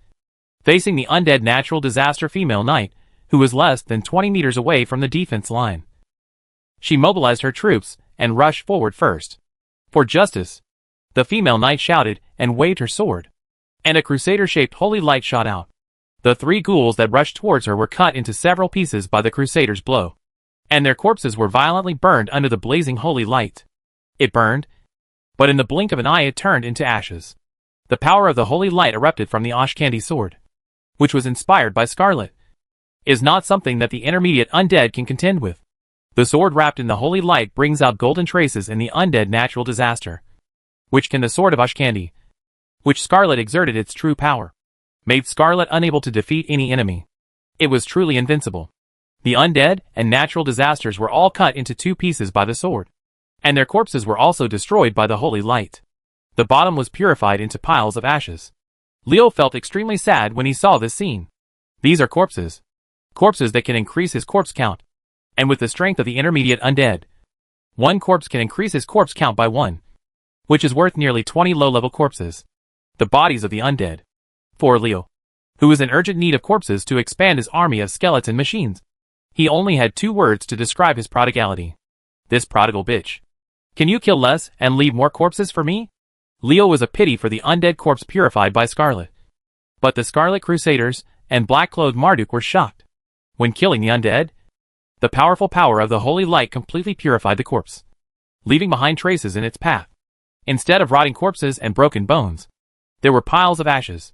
facing the undead natural disaster female knight, who was less than 20 meters away from the defense line. She mobilized her troops and rushed forward first. For justice, the female knight shouted and waved her sword, and a crusader-shaped holy light shot out. The three ghouls that rushed towards her were cut into several pieces by the crusader's blow, and their corpses were violently burned under the blazing holy light. It burned, but in the blink of an eye it turned into ashes. The power of the holy light erupted from the Ashkandi sword, which was inspired by Scarlet, is not something that the intermediate undead can contend with. The sword wrapped in the holy light brings out golden traces in the undead natural disaster, which can the sword of Ashkandi, which Scarlet exerted its true power, made Scarlet unable to defeat any enemy. It was truly invincible. The undead and natural disasters were all cut into two pieces by the sword, and their corpses were also destroyed by the holy light. The bottom was purified into piles of ashes. Leo felt extremely sad when he saw this scene. These are corpses. Corpses that can increase his corpse count. And with the strength of the intermediate undead, one corpse can increase his corpse count by 1, which is worth nearly 20 low-level corpses. The bodies of the undead. For Leo, who was in urgent need of corpses to expand his army of skeleton machines, he only had 2 words to describe his prodigality. This prodigal bitch. Can you kill less and leave more corpses for me? Leo was a pity for the undead corpse purified by Scarlet. But the Scarlet Crusaders and black-clothed Marduk were shocked. When killing the undead, the powerful power of the holy light completely purified the corpse, leaving behind traces in its path. Instead of rotting corpses and broken bones, there were piles of ashes.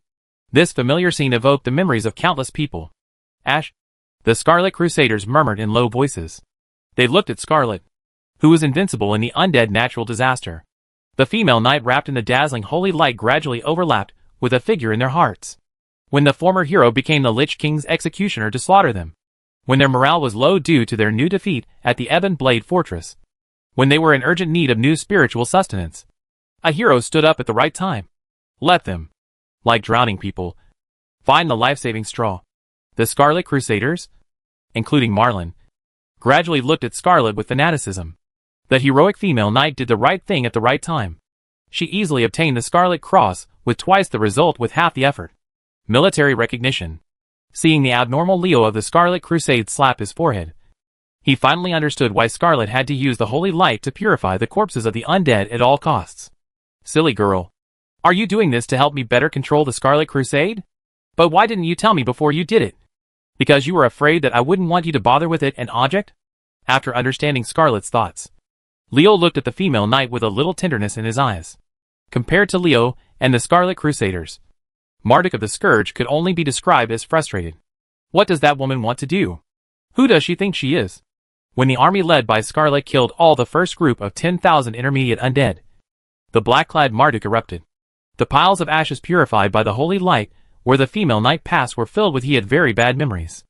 This familiar scene evoked the memories of countless people. Ash? The Scarlet Crusaders murmured in low voices. They looked at Scarlet, who was invincible in the undead natural disaster. The female knight wrapped in the dazzling holy light gradually overlapped with a figure in their hearts. When the former hero became the Lich King's executioner to slaughter them. When their morale was low due to their new defeat at the Ebon Blade Fortress. When they were in urgent need of new spiritual sustenance. A hero stood up at the right time. Let them, like drowning people, find the life-saving straw. The Scarlet Crusaders, including Marlin, gradually looked at Scarlet with fanaticism. The heroic female knight did the right thing at the right time. She easily obtained the Scarlet Cross with twice the result with half the effort. Military recognition. Seeing the abnormal Leo of the Scarlet Crusade slap his forehead, he finally understood why Scarlet had to use the holy light to purify the corpses of the undead at all costs. Silly girl. Are you doing this to help me better control the Scarlet Crusade? But why didn't you tell me before you did it? Because you were afraid that I wouldn't want you to bother with it, an object? After understanding Scarlet's thoughts, Leo looked at the female knight with a little tenderness in his eyes. Compared to Leo and the Scarlet Crusaders, Marduk of the Scourge could only be described as frustrated. What does that woman want to do? Who does she think she is? When the army led by Scarlet killed all the first group of 10,000 intermediate undead, the black-clad Marduk erupted. The piles of ashes purified by the holy light where the female knight passed were filled with he had very bad memories.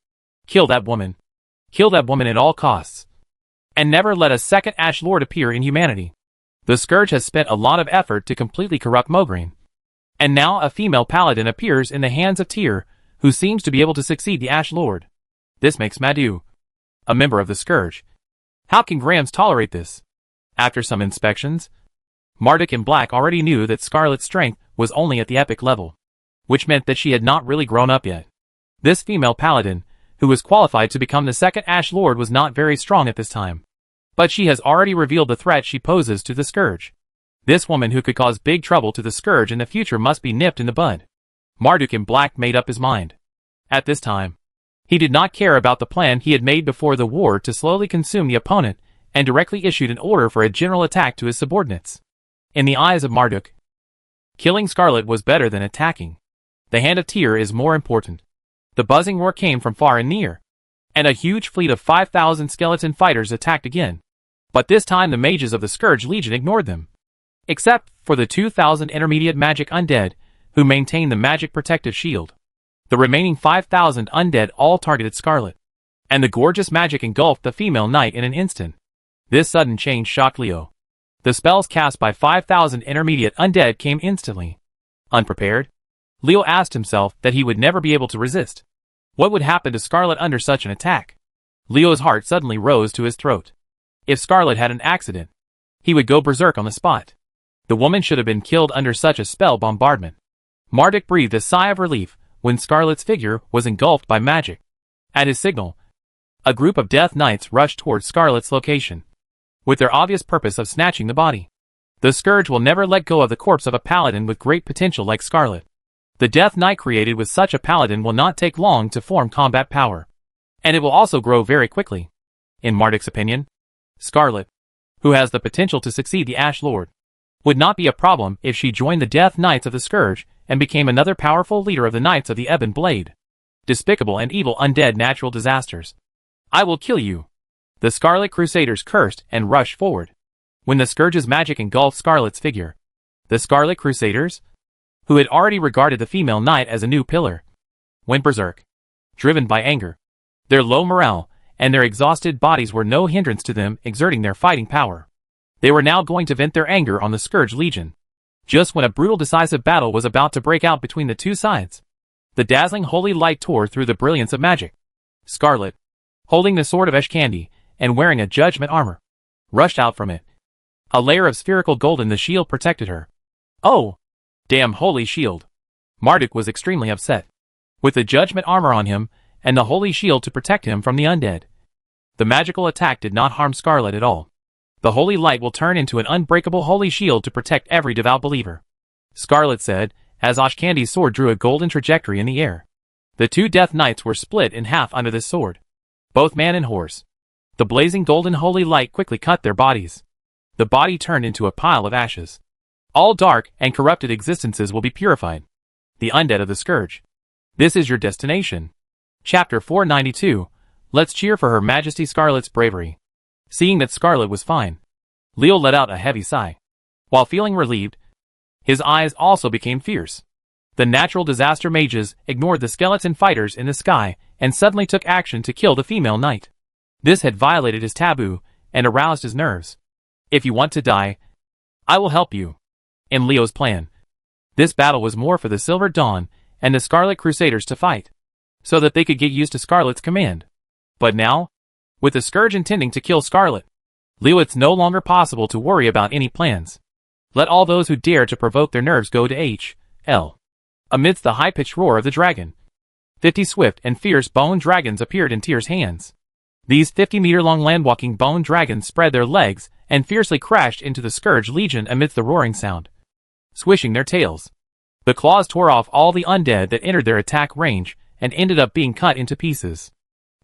Kill that woman. Kill that woman at all costs. And never let a second Ash Lord appear in humanity. The Scourge has spent a lot of effort to completely corrupt Mograine. And now a female paladin appears in the hands of Tyr, who seems to be able to succeed the Ash Lord. This makes Madhu a member of the Scourge. How can Grams tolerate this? After some inspections, Marduk in Black already knew that Scarlet's strength was only at the epic level, which meant that she had not really grown up yet. This female paladin, who was qualified to become the second Ash Lord, was not very strong at this time. But she has already revealed the threat she poses to the Scourge. This woman who could cause big trouble to the Scourge in the future must be nipped in the bud. Marduk in Black made up his mind. At this time, he did not care about the plan he had made before the war to slowly consume the opponent, and directly issued an order for a general attack to his subordinates. In the eyes of Marduk, killing Scarlet was better than attacking. The hand of Tyr is more important. The buzzing roar came from far and near, and a huge fleet of 5,000 skeleton fighters attacked again. But this time the mages of the Scourge Legion ignored them. Except for the 2,000 intermediate magic undead, who maintained the magic protective shield. The remaining 5,000 undead all targeted Scarlet, and the gorgeous magic engulfed the female knight in an instant. This sudden change shocked Leo. The spells cast by 5,000 intermediate undead came instantly. Unprepared, Leo asked himself that he would never be able to resist. What would happen to Scarlet under such an attack? Leo's heart suddenly rose to his throat. If Scarlet had an accident, he would go berserk on the spot. The woman should have been killed under such a spell bombardment. Marduk breathed a sigh of relief when Scarlet's figure was engulfed by magic. At his signal, a group of Death Knights rushed towards Scarlet's location, with their obvious purpose of snatching the body. The Scourge will never let go of the corpse of a paladin with great potential like Scarlet. The Death Knight created with such a paladin will not take long to form combat power, and it will also grow very quickly. In Marduk's opinion, Scarlet, who has the potential to succeed the Ash Lord, would not be a problem if she joined the Death Knights of the Scourge and became another powerful leader of the Knights of the Ebon Blade. Despicable and evil undead natural disasters. I will kill you. The Scarlet Crusaders cursed and rushed forward. When the Scourge's magic engulfed Scarlet's figure, the Scarlet Crusaders, who had already regarded the female knight as a new pillar, went berserk, driven by anger. Their low morale and their exhausted bodies were no hindrance to them exerting their fighting power. They were now going to vent their anger on the Scourge Legion. Just when a brutal decisive battle was about to break out between the two sides, the dazzling holy light tore through the brilliance of magic. Scarlet, holding the sword of Eshkandi and wearing a judgment armor, rushed out from it. A layer of spherical gold in the shield protected her. Oh! Damn holy shield! Marduk was extremely upset. With the judgment armor on him, and the holy shield to protect him from the undead, the magical attack did not harm Scarlet at all. The holy light will turn into an unbreakable holy shield to protect every devout believer, Scarlet said, as Ashkandi's sword drew a golden trajectory in the air. The two Death Knights were split in half under this sword, both man and horse. The blazing golden holy light quickly cut their bodies. The body turned into a pile of ashes. All dark and corrupted existences will be purified. The undead of the Scourge. This is your destination. Chapter 492. Let's cheer for Her Majesty Scarlet's bravery. Seeing that Scarlet was fine, Leo let out a heavy sigh. While feeling relieved, his eyes also became fierce. The natural disaster mages ignored the skeleton fighters in the sky and suddenly took action to kill the female knight. This had violated his taboo and aroused his nerves. If you want to die, I will help you. In Leo's plan, this battle was more for the Silver Dawn and the Scarlet Crusaders to fight, so that they could get used to Scarlet's command. But now, with the Scourge intending to kill Scarlet, Leo, it's no longer possible to worry about any plans. Let all those who dare to provoke their nerves go to H. L. Amidst the high-pitched roar of the dragon, 50 swift and fierce bone dragons appeared in Tyr's hands. These 50-meter-long land-walking bone dragons spread their legs and fiercely crashed into the Scourge Legion amidst the roaring sound. Swishing their tails, the claws tore off all the undead that entered their attack range and ended up being cut into pieces.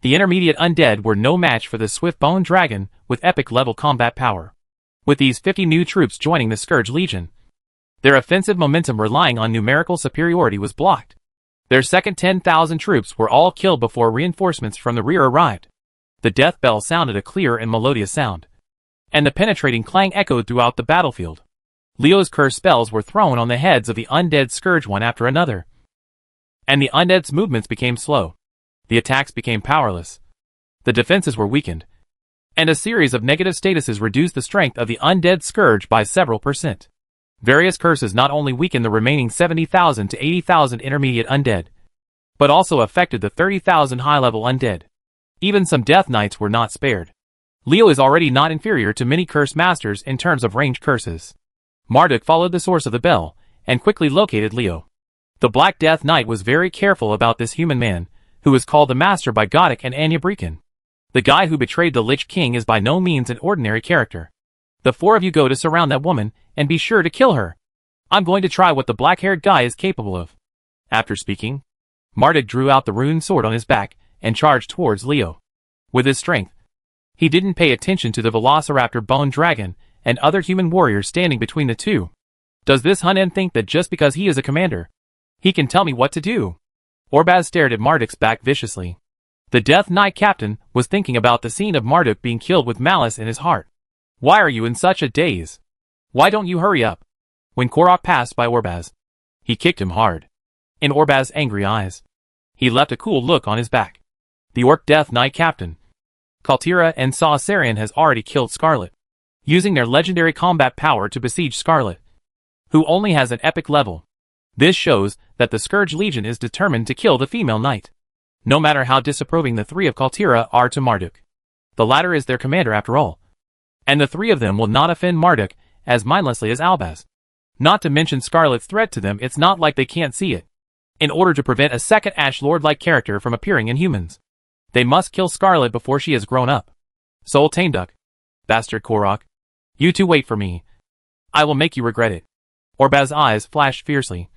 The intermediate undead were no match for the swift bone dragon with epic-level combat power. With these 50 new troops joining the Scourge Legion, their offensive momentum relying on numerical superiority was blocked. Their second 10,000 troops were all killed before reinforcements from the rear arrived. The death bell sounded a clear and melodious sound, and the penetrating clang echoed throughout the battlefield. Leo's curse spells were thrown on the heads of the undead Scourge one after another, and the undead's movements became slow. The attacks became powerless. The defenses were weakened, and a series of negative statuses reduced the strength of the undead Scourge by several %. Various curses not only weakened the remaining 70,000 to 80,000 intermediate undead, but also affected the 30,000 high-level undead. Even some Death Knights were not spared. Leo is already not inferior to many curse masters in terms of ranged curses. Marduk followed the source of the bell, and quickly located Leo. The Black Death Knight was very careful about this human man, who was called the Master by Goddic and Anya Brecken. The guy who betrayed the Lich King is by no means an ordinary character. The four of you go to surround that woman, and be sure to kill her. I'm going to try what the black-haired guy is capable of. After speaking, Marduk drew out the rune sword on his back, and charged towards Leo. With his strength, he didn't pay attention to the Velociraptor bone dragon, and other human warriors standing between the two. Does this Hunan think that just because he is a commander, he can tell me what to do? Orbaz stared at Marduk's back viciously. The Death Knight captain was thinking about the scene of Marduk being killed with malice in his heart. Why are you in such a daze? Why don't you hurry up? When Korok passed by Orbaz, he kicked him hard. In Orbaz's angry eyes, he left a cool look on his back. The Orc Death Knight captain, Kaltira and Saasarian has already killed Scarlet, using their legendary combat power to besiege Scarlet, who only has an epic level. This shows that the Scourge Legion is determined to kill the female knight, no matter how disapproving the three of Kaltira are to Marduk. The latter is their commander after all, and the three of them will not offend Marduk as mindlessly as Albaz. Not to mention Scarlet's threat to them, it's not like they can't see it. In order to prevent a second Ash Lord-like character from appearing in humans, they must kill Scarlet before she has grown up. Soul Tameduck, bastard Korok, you two wait for me. I will make you regret it. Orbaz's eyes flashed fiercely,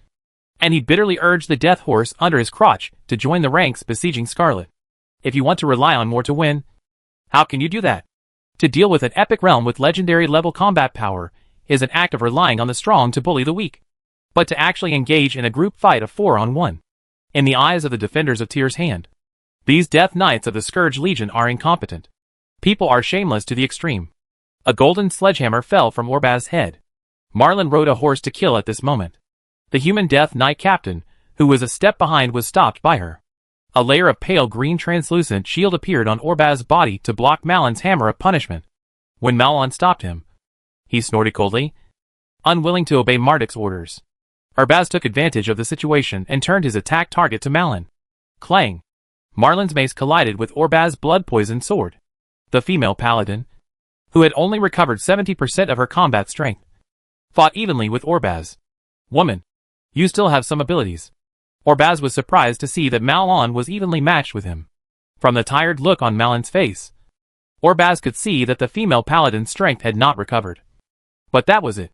and he bitterly urged the Death Horse under his crotch to join the ranks besieging Scarlet. If you want to rely on more to win, how can you do that? To deal with an epic realm with legendary level combat power is an act of relying on the strong to bully the weak. But to actually engage in a group fight of 4-on-1, in the eyes of the defenders of Tyr's hand, these Death Knights of the Scourge Legion are incompetent. People are shameless to the extreme. A golden sledgehammer fell from Orbaz's head. Marlin rode a horse to kill at this moment. The human Death Knight captain, who was a step behind, was stopped by her. A layer of pale green translucent shield appeared on Orbaz's body to block Malin's hammer of punishment. When Malon stopped him, he snorted coldly, unwilling to obey Marduk's orders. Orbaz took advantage of the situation and turned his attack target to Malin. Clang! Marlin's mace collided with Orbaz's blood-poisoned sword. The female paladin, who had only recovered 70% of her combat strength, fought evenly with Orbaz. Woman, you still have some abilities. Orbaz was surprised to see that Malon was evenly matched with him. From the tired look on Malin's face, Orbaz could see that the female paladin's strength had not recovered. But that was it.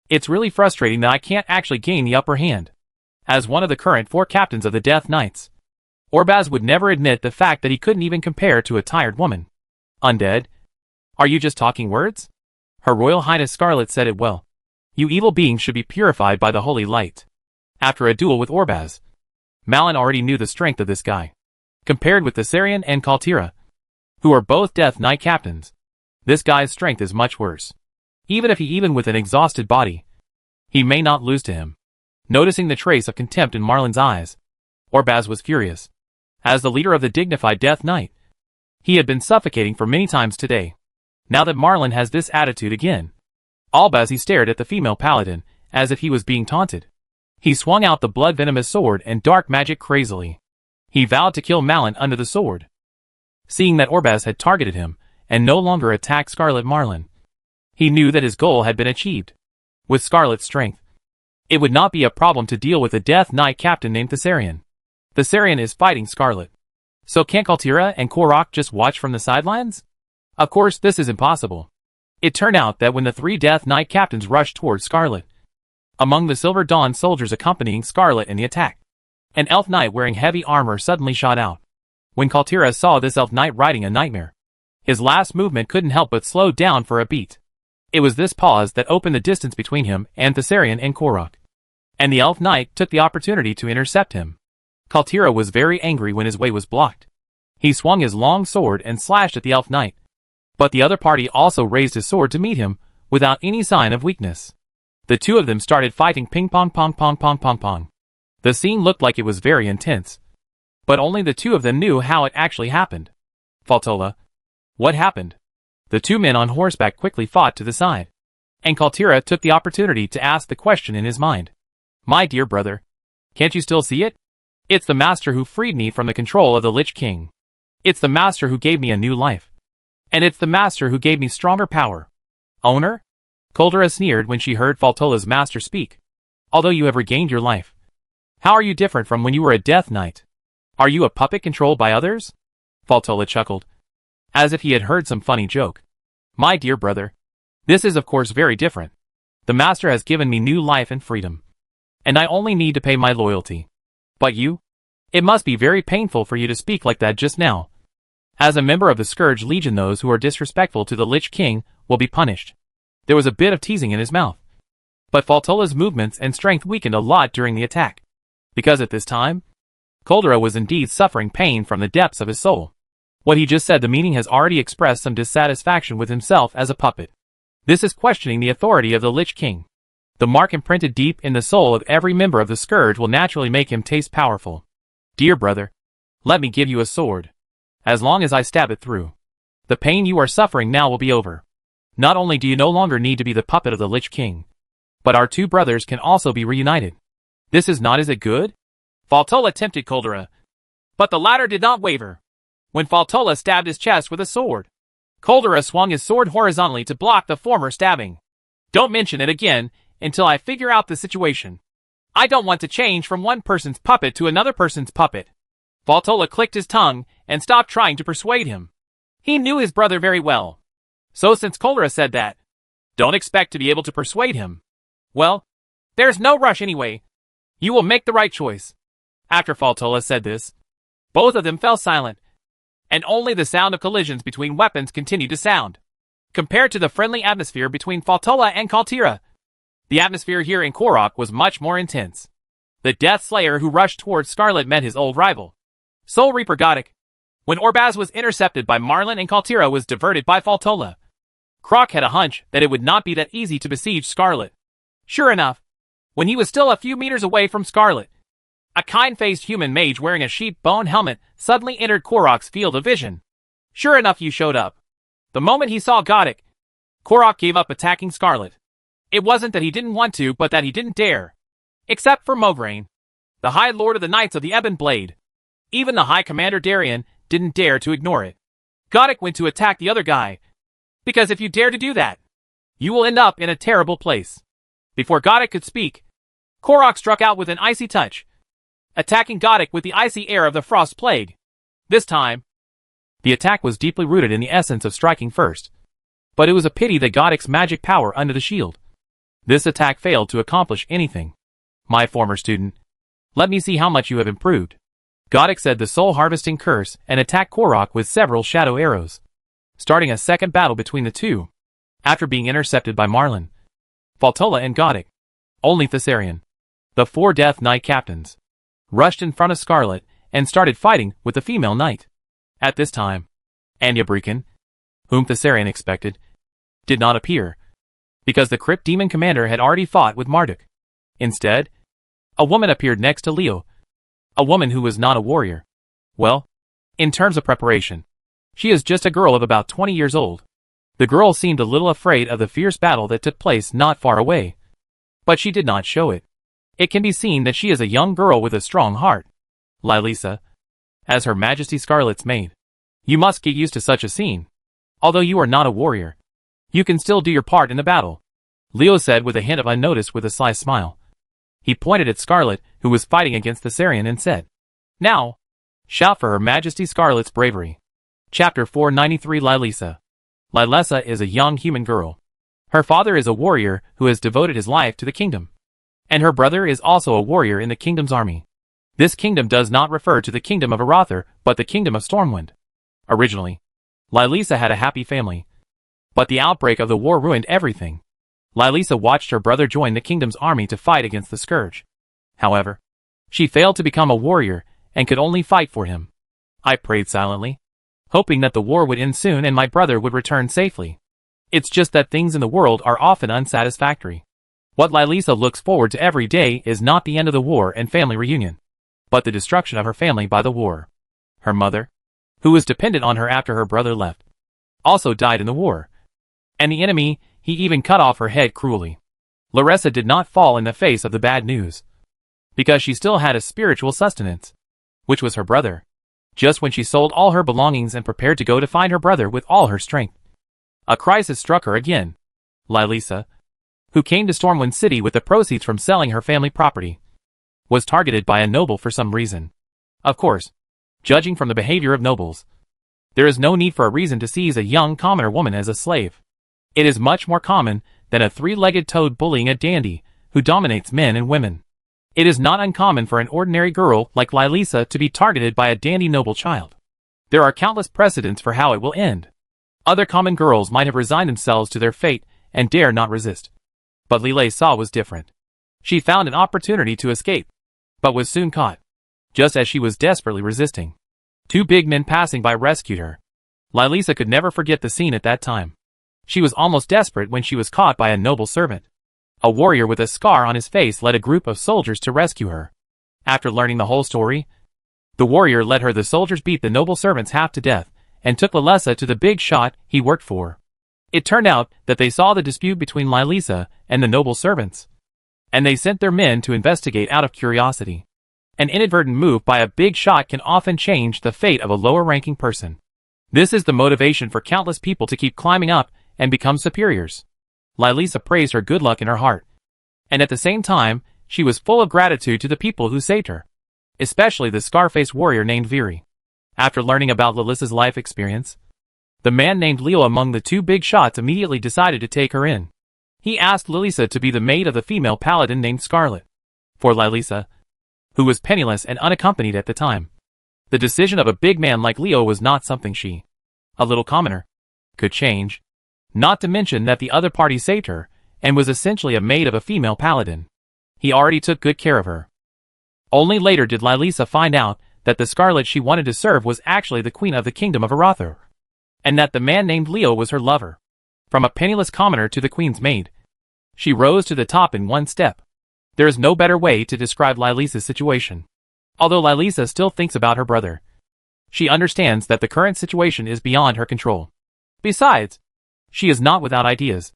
It's really frustrating that I can't actually gain the upper hand. As one of the current 4 captains of the Death Knights, Orbaz would never admit the fact that he couldn't even compare to a tired woman. Undead? Are you just talking words? Her Royal Highness Scarlet said it well. You evil beings should be purified by the holy light. After a duel with Orbaz, Malin already knew the strength of this guy. Compared with Thessarian and Kaltira, who are both Death Knight captains, this guy's strength is much worse. Even with an exhausted body, he may not lose to him. Noticing the trace of contempt in Marlin's eyes, Orbaz was furious. As the leader of the dignified Death Knight, he had been suffocating for many times today. Now that Marlin has this attitude again, Albaz he stared at the female paladin, as if he was being taunted. He swung out the blood-venomous sword and dark magic crazily. He vowed to kill Malin under the sword. Seeing that Orbaz had targeted him, and no longer attacked Scarlet Marlin, he knew that his goal had been achieved. With Scarlet's strength, It would not be a problem to deal with a Death Knight captain named Thessarian. Thessarian is fighting Scarlet. So can't Kaltira and Korok just watch from the sidelines? Of course, this is impossible. It turned out that when the 3 Death Knight captains rushed towards Scarlet, among the Silver Dawn soldiers accompanying Scarlet in the attack, an elf knight wearing heavy armor suddenly shot out. When Kaltira saw this elf knight riding a nightmare, his last movement couldn't help but slow down for a beat. It was this pause that opened the distance between him and Thessarian and Korok. And the elf knight took the opportunity to intercept him. Kaltira was very angry when his way was blocked. He swung his long sword and slashed at the elf knight. But the other party also raised his sword to meet him, without any sign of weakness. The two of them started fighting ping pong pong pong pong pong pong. The scene looked like it was very intense. But only the two of them knew how it actually happened. Faltola. What happened? The 2 men on horseback quickly fought to the side. And Kaltira took the opportunity to ask the question in his mind. My dear brother, can't you still see it? It's the master who freed me from the control of the Lich King. It's the master who gave me a new life. And it's the master who gave me stronger power. Owner? Kaltira sneered when she heard Faltola's master speak. Although you have regained your life, how are you different from when you were a Death Knight? Are you a puppet controlled by others? Faltola chuckled, as if he had heard some funny joke. My dear brother, this is of course very different. The master has given me new life and freedom. And I only need to pay my loyalty. But you? It must be very painful for you to speak like that just now. As a member of the Scourge Legion, those who are disrespectful to the Lich King will be punished. There was a bit of teasing in his mouth. But Faltola's movements and strength weakened a lot during the attack. Because at this time, Kaltira was indeed suffering pain from the depths of his soul. What he just said, the meaning has already expressed some dissatisfaction with himself as a puppet. This is questioning the authority of the Lich King. The mark imprinted deep in the soul of every member of the Scourge will naturally make him taste powerful. Dear brother, let me give you a sword. As long as I stab it through, the pain you are suffering now will be over. Not only do you no longer need to be the puppet of the Lich King, but our 2 brothers can also be reunited. This is not, is it good? Faltola tempted Kaltira, but the latter did not waver. When Faltola stabbed his chest with a sword, Kaltira swung his sword horizontally to block the former stabbing. Don't mention it again until I figure out the situation. I don't want to change from one person's puppet to another person's puppet. Faltola clicked his tongue and stopped trying to persuade him. He knew his brother very well. So since Kaltira said that, don't expect to be able to persuade him. Well, there's no rush anyway. You will make the right choice. After Faltola said this, both of them fell silent, and only the sound of collisions between weapons continued to sound. Compared to the friendly atmosphere between Faltola and Kaltira, the atmosphere here in Korok was much more intense. The Death Slayer who rushed towards Scarlet met his old rival, Soul Reaper Godic. When Orbaz was intercepted by Marlin and Kaltira was diverted by Faltola, Krok had a hunch that it would not be that easy to besiege Scarlet. Sure enough, when he was still a few meters away from Scarlet, a kind-faced human mage wearing a sheep bone helmet suddenly entered Korok's field of vision. Sure enough, you showed up. The moment he saw Godic, Korok gave up attacking Scarlet. It wasn't that he didn't want to, but that he didn't dare. Except for Mograine, the High Lord of the Knights of the Ebon Blade. Even the High Commander Darien didn't dare to ignore it. Godic went to attack the other guy, because if you dare to do that, you will end up in a terrible place. Before Godic could speak, Korok struck out with an icy touch, attacking Godic with the icy air of the Frost Plague. This time, the attack was deeply rooted in the essence of striking first. But it was a pity that Godic's magic power under the shield. This attack failed to accomplish anything. My former student, let me see how much you have improved. Godic said the soul-harvesting curse and attacked Korok with several shadow arrows, starting a second battle between the two. After being intercepted by Marlin, Faltola and Godic, only Thessarian, the 4 Death Knight captains, rushed in front of Scarlet and started fighting with the female knight. At this time, Anya Breakin, whom Thessarian expected, did not appear, because the Crypt Demon Commander had already fought with Marduk. Instead, a woman appeared next to Leo, a woman who was not a warrior. Well, in terms of preparation, she is just a girl of about 20 years old. The girl seemed a little afraid of the fierce battle that took place not far away, but she did not show it. It can be seen that she is a young girl with a strong heart. Lilisa, as Her Majesty Scarlet's maid, you must get used to such a scene. Although you are not a warrior, you can still do your part in the battle, Leo said with a hint of unnoticed with a sly smile. He pointed at Scarlet, who was fighting against the Sarian, and said, "Now, shout for Her Majesty Scarlet's bravery." Chapter 493. Lilisa. Lilisa is a young human girl. Her father is a warrior who has devoted his life to the kingdom. And her brother is also a warrior in the kingdom's army. This kingdom does not refer to the kingdom of Arather, but the kingdom of Stormwind. Originally, Lilisa had a happy family. But the outbreak of the war ruined everything. Lilisa watched her brother join the kingdom's army to fight against the Scourge. However, she failed to become a warrior and could only fight for him. I prayed silently, hoping that the war would end soon and my brother would return safely. It's just that things in the world are often unsatisfactory. What Lilisa looks forward to every day is not the end of the war and family reunion, but the destruction of her family by the war. Her mother, who was dependent on her after her brother left, also died in the war. And the enemy, he even cut off her head cruelly. Lilisa did not fall in the face of the bad news, because she still had a spiritual sustenance, which was her brother. Just when she sold all her belongings and prepared to go to find her brother with all her strength, a crisis struck her again. Lilisa, who came to Stormwind City with the proceeds from selling her family property, was targeted by a noble for some reason. Of course, judging from the behavior of nobles, there is no need for a reason to seize a young commoner woman as a slave. It is much more common than a three-legged toad bullying a dandy who dominates men and women. It is not uncommon for an ordinary girl like Lilisa to be targeted by a dandy noble child. There are countless precedents for how it will end. Other common girls might have resigned themselves to their fate and dare not resist. But Lilisa was different. She found an opportunity to escape, but was soon caught. Just as she was desperately resisting, two big men passing by rescued her. Lilisa could never forget the scene at that time. She was almost desperate when she was caught by a noble servant. A warrior with a scar on his face led a group of soldiers to rescue her. After learning the whole story, the warrior let the soldiers beat the noble servants half to death, and took Lilisa to the big shot he worked for. It turned out that they saw the dispute between Lilisa and the noble servants, and they sent their men to investigate out of curiosity. An inadvertent move by a big shot can often change the fate of a lower-ranking person. This is the motivation for countless people to keep climbing up and become superiors. Lilisa praised her good luck in her heart, and at the same time, she was full of gratitude to the people who saved her, especially the scar-faced warrior named Viri. After learning about Lilisa's life experience, the man named Leo among the two big shots immediately decided to take her in. He asked Lilisa to be the maid of the female paladin named Scarlet. For Lilisa, who was penniless and unaccompanied at the time, the decision of a big man like Leo was not something she, a little commoner, could change. Not to mention that the other party saved her, and was essentially a maid of a female paladin. He already took good care of her. Only later did Lilisa find out that the Scarlet she wanted to serve was actually the queen of the kingdom of Arather, and that the man named Leo was her lover. From a penniless commoner to the queen's maid, she rose to the top in one step. There is no better way to describe Lilisa's situation. Although Lilisa still thinks about her brother, she understands that the current situation is beyond her control. Besides, she is not without ideas.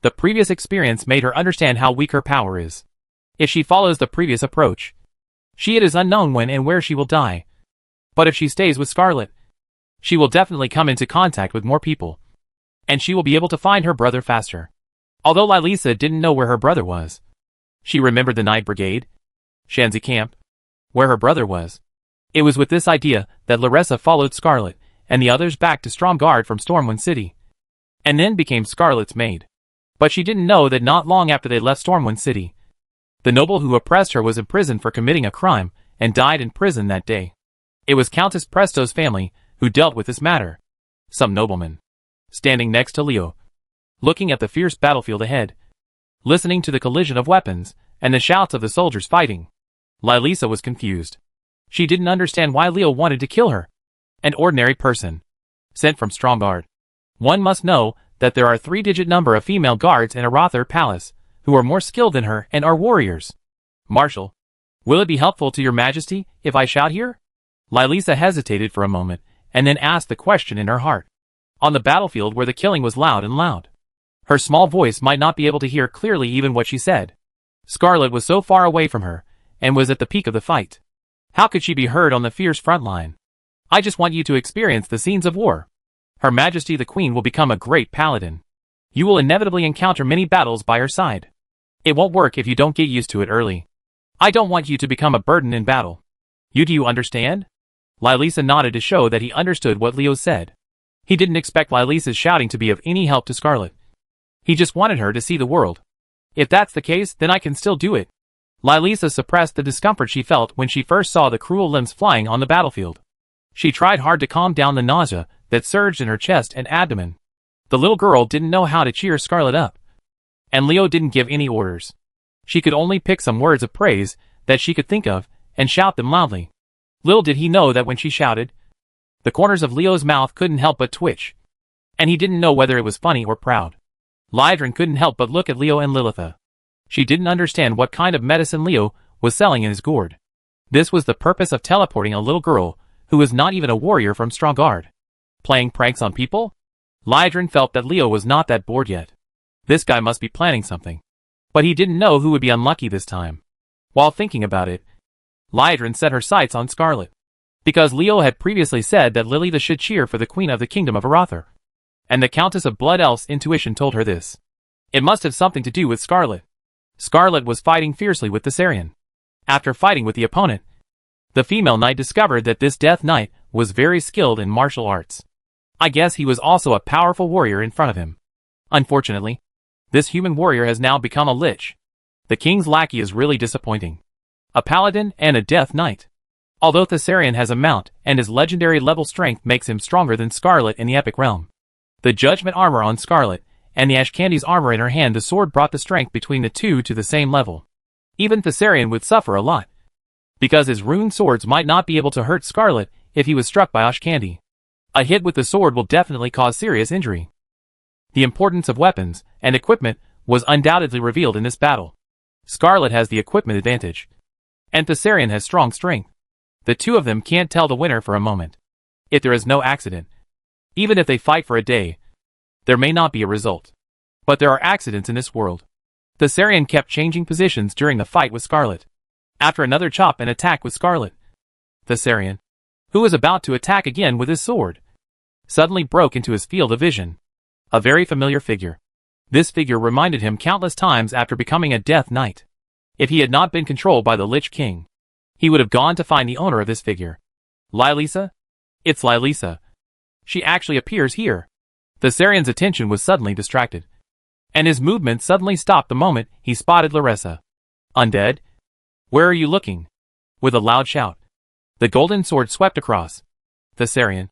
The previous experience made her understand how weak her power is. If she follows the previous approach, it is unknown when and where she will die. But if she stays with Scarlet, she will definitely come into contact with more people, and she will be able to find her brother faster. Although Lilisa didn't know where her brother was, she remembered the Night Brigade, Shanzi Camp, where her brother was. It was with this idea that Lilisa followed Scarlet and the others back to Stromgarde from Stormwind City, and then became Scarlet's maid. But she didn't know that not long after they left Stormwind City, the noble who oppressed her was imprisoned for committing a crime and died in prison that day. It was Countess Presto's family who dealt with this matter. Some nobleman, standing next to Leo, looking at the fierce battlefield ahead, listening to the collision of weapons and the shouts of the soldiers fighting. Lilisa was confused. She didn't understand why Leo wanted to kill her. An ordinary person, sent from Stromgarde. One must know that there are a three-digit number of female guards in Arather Palace who are more skilled than her and are warriors. Marshal, will it be helpful to your majesty if I shout here? Lilisa hesitated for a moment and then asked the question in her heart. On the battlefield where the killing was loud and loud, her small voice might not be able to hear clearly even what she said. Scarlet was so far away from her and was at the peak of the fight. How could she be heard on the fierce front line? I just want you to experience the scenes of war. Her Majesty the Queen will become a great paladin. You will inevitably encounter many battles by her side. It won't work if you don't get used to it early. I don't want you to become a burden in battle. Do you understand? Lilisa nodded to show that he understood what Leo said. He didn't expect Lilisa's shouting to be of any help to Scarlet. He just wanted her to see the world. If that's the case, then I can still do it. Lilisa suppressed the discomfort she felt when she first saw the cruel limbs flying on the battlefield. She tried hard to calm down the nausea that surged in her chest and abdomen. The little girl didn't know how to cheer Scarlet up. And Leo didn't give any orders. She could only pick some words of praise that she could think of and shout them loudly. Little did he know that when she shouted, the corners of Leo's mouth couldn't help but twitch. And he didn't know whether it was funny or proud. Lydron couldn't help but look at Leo and Lilitha. She didn't understand what kind of medicine Leo was selling in his gourd. This was the purpose of teleporting a little girl who was not even a warrior from Strongard. Playing pranks on people? Lydron felt that Leo was not that bored yet. This guy must be planning something. But he didn't know who would be unlucky this time. While thinking about it, Lydron set her sights on Scarlet. Because Leo had previously said that Lilitha should cheer for the Queen of the Kingdom of Arather. And the Countess of Blood Elf's intuition told her this. It must have something to do with Scarlet. Scarlet was fighting fiercely with Thessarian. After fighting with the opponent, the female knight discovered that this Death Knight was very skilled in martial arts. I guess he was also a powerful warrior in front of him. Unfortunately, this human warrior has now become a lich. The king's lackey is really disappointing. A paladin and a Death Knight. Although Thessarian has a mount and his legendary level strength makes him stronger than Scarlet in the epic realm. The judgment armor on Scarlet and the Ashcandy's armor in her hand, the sword brought the strength between the two to the same level. Even Thessarian would suffer a lot. Because his rune swords might not be able to hurt Scarlet if he was struck by Ashcandy. A hit with the sword will definitely cause serious injury. The importance of weapons and equipment was undoubtedly revealed in this battle. Scarlet has the equipment advantage. And Thessarian has strong strength. The two of them can't tell the winner for a moment. If there is no accident. Even if they fight for a day, there may not be a result. But there are accidents in this world. Thessarian kept changing positions during the fight with Scarlet. After another chop and attack with Scarlet, Thessarian, who was about to attack again with his sword, suddenly broke into his field of vision. A very familiar figure. This figure reminded him countless times after becoming a Death Knight. If he had not been controlled by the Lich King, he would have gone to find the owner of this figure. Lilisa? It's Lilisa. She actually appears here. Thessarian's attention was suddenly distracted. And his movement suddenly stopped the moment he spotted Larissa. Undead? Where are you looking? With a loud shout, the golden sword swept across. Thessarian,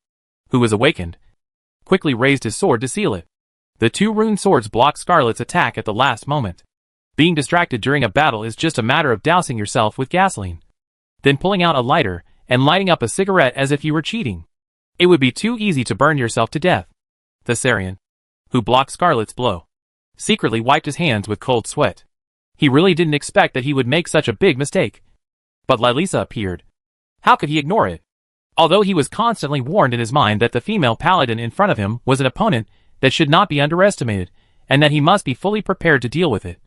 who was awakened, quickly raised his sword to seal it. The two rune swords blocked Scarlet's attack at the last moment. Being distracted during a battle is just a matter of dousing yourself with gasoline. Then pulling out a lighter and lighting up a cigarette as if you were cheating. It would be too easy to burn yourself to death. Thessarian, who blocked Scarlet's blow, secretly wiped his hands with cold sweat. He really didn't expect that he would make such a big mistake. But Lilisa appeared. How could he ignore it? Although he was constantly warned in his mind that the female paladin in front of him was an opponent that should not be underestimated, and that he must be fully prepared to deal with it.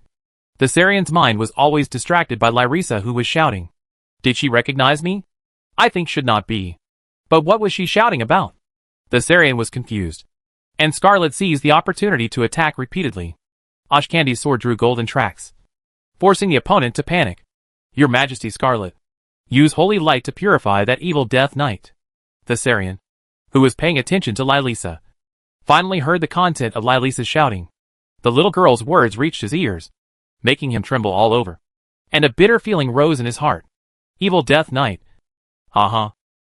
Thessarian's mind was always distracted by Lyrissa, who was shouting. Did she recognize me? I think should not be. But what was she shouting about? Thessarian was confused. And Scarlet seized the opportunity to attack repeatedly. Ashcandy's sword drew golden tracks, forcing the opponent to panic. Your Majesty, Scarlet. Use holy light to purify that evil Death Knight. Thessarian, who was paying attention to Lilisa, finally heard the content of Lilisa's shouting. The little girl's words reached his ears, making him tremble all over. And a bitter feeling rose in his heart. Evil Death Knight.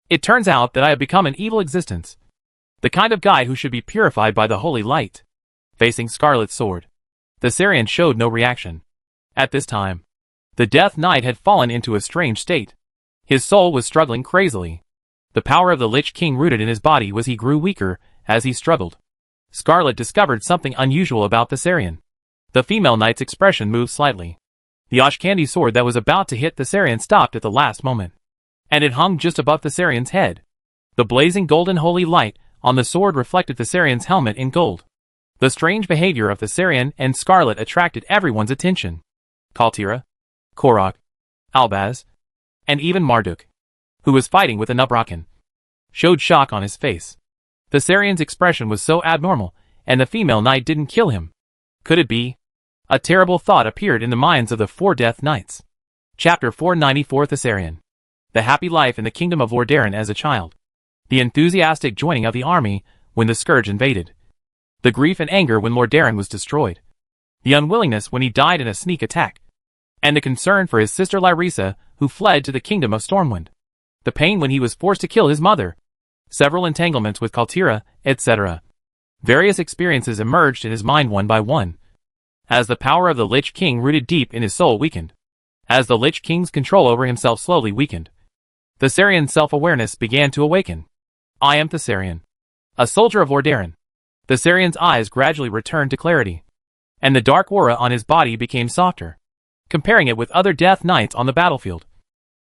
It turns out that I have become an evil existence. The kind of guy who should be purified by the holy light. Facing Scarlet's sword, Thessarian showed no reaction. At this time, the Death Knight had fallen into a strange state. His soul was struggling crazily. The power of the Lich King rooted in his body was he grew weaker as he struggled. Scarlet discovered something unusual about Thessarian. The female knight's expression moved slightly. The Ashcandy sword that was about to hit Thessarian stopped at the last moment. And it hung just above Thessarian's head. The blazing golden holy light on the sword reflected Thessarian's helmet in gold. The strange behavior of Thessarian and Scarlet attracted everyone's attention. Kaltira, Korok, Albaz, and even Marduk, who was fighting with a Nubrakan, showed shock on his face. Thessarian's expression was so abnormal, and the female knight didn't kill him. Could it be? A terrible thought appeared in the minds of the four Death Knights. Chapter 494 Thessarian. The happy life in the kingdom of Lord Darren as a child. The enthusiastic joining of the army when the scourge invaded. The grief and anger when Lord Darren was destroyed. The unwillingness when he died in a sneak attack. And the concern for his sister Lyrissa, who fled to the kingdom of Stormwind. The pain when he was forced to kill his mother. Several entanglements with Kaltira, etc. Various experiences emerged in his mind one by one. As the power of the Lich King rooted deep in his soul weakened. As the Lich King's control over himself slowly weakened. Thessarian's self-awareness began to awaken. I am Thessarian. A soldier of Lord Darren. Thessarian's eyes gradually returned to clarity. And the dark aura on his body became softer. Comparing it with other Death Knights on the battlefield.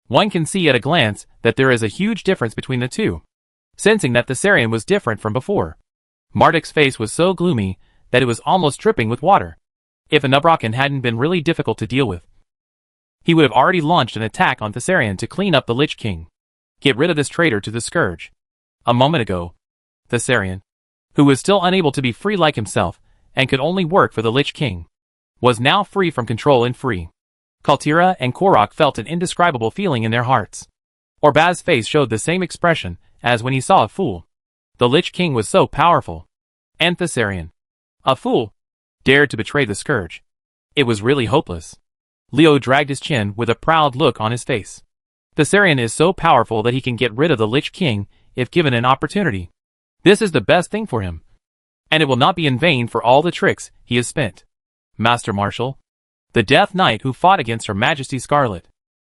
One can see at a glance that there is a huge difference between the two. Sensing that Thessarian was different from before. Marduk's face was so gloomy that it was almost dripping with water. If Anubrakan hadn't been really difficult to deal with, he would have already launched an attack on Thessarian to clean up the Lich King. Get rid of this traitor to the Scourge. A moment ago, Thessarian, who was still unable to be free like himself, and could only work for the Lich King, was now free from control and free. Kaltira and Korok felt an indescribable feeling in their hearts. Orbaz's face showed the same expression as when he saw a fool. The Lich King was so powerful. And Thessarian, a fool, dared to betray the Scourge. It was really hopeless. Leo dragged his chin with a proud look on his face. Thessarian is so powerful that he can get rid of the Lich King if given an opportunity. This is the best thing for him. And it will not be in vain for all the tricks he has spent. Master Marshal, the Death Knight who fought against Her Majesty Scarlet.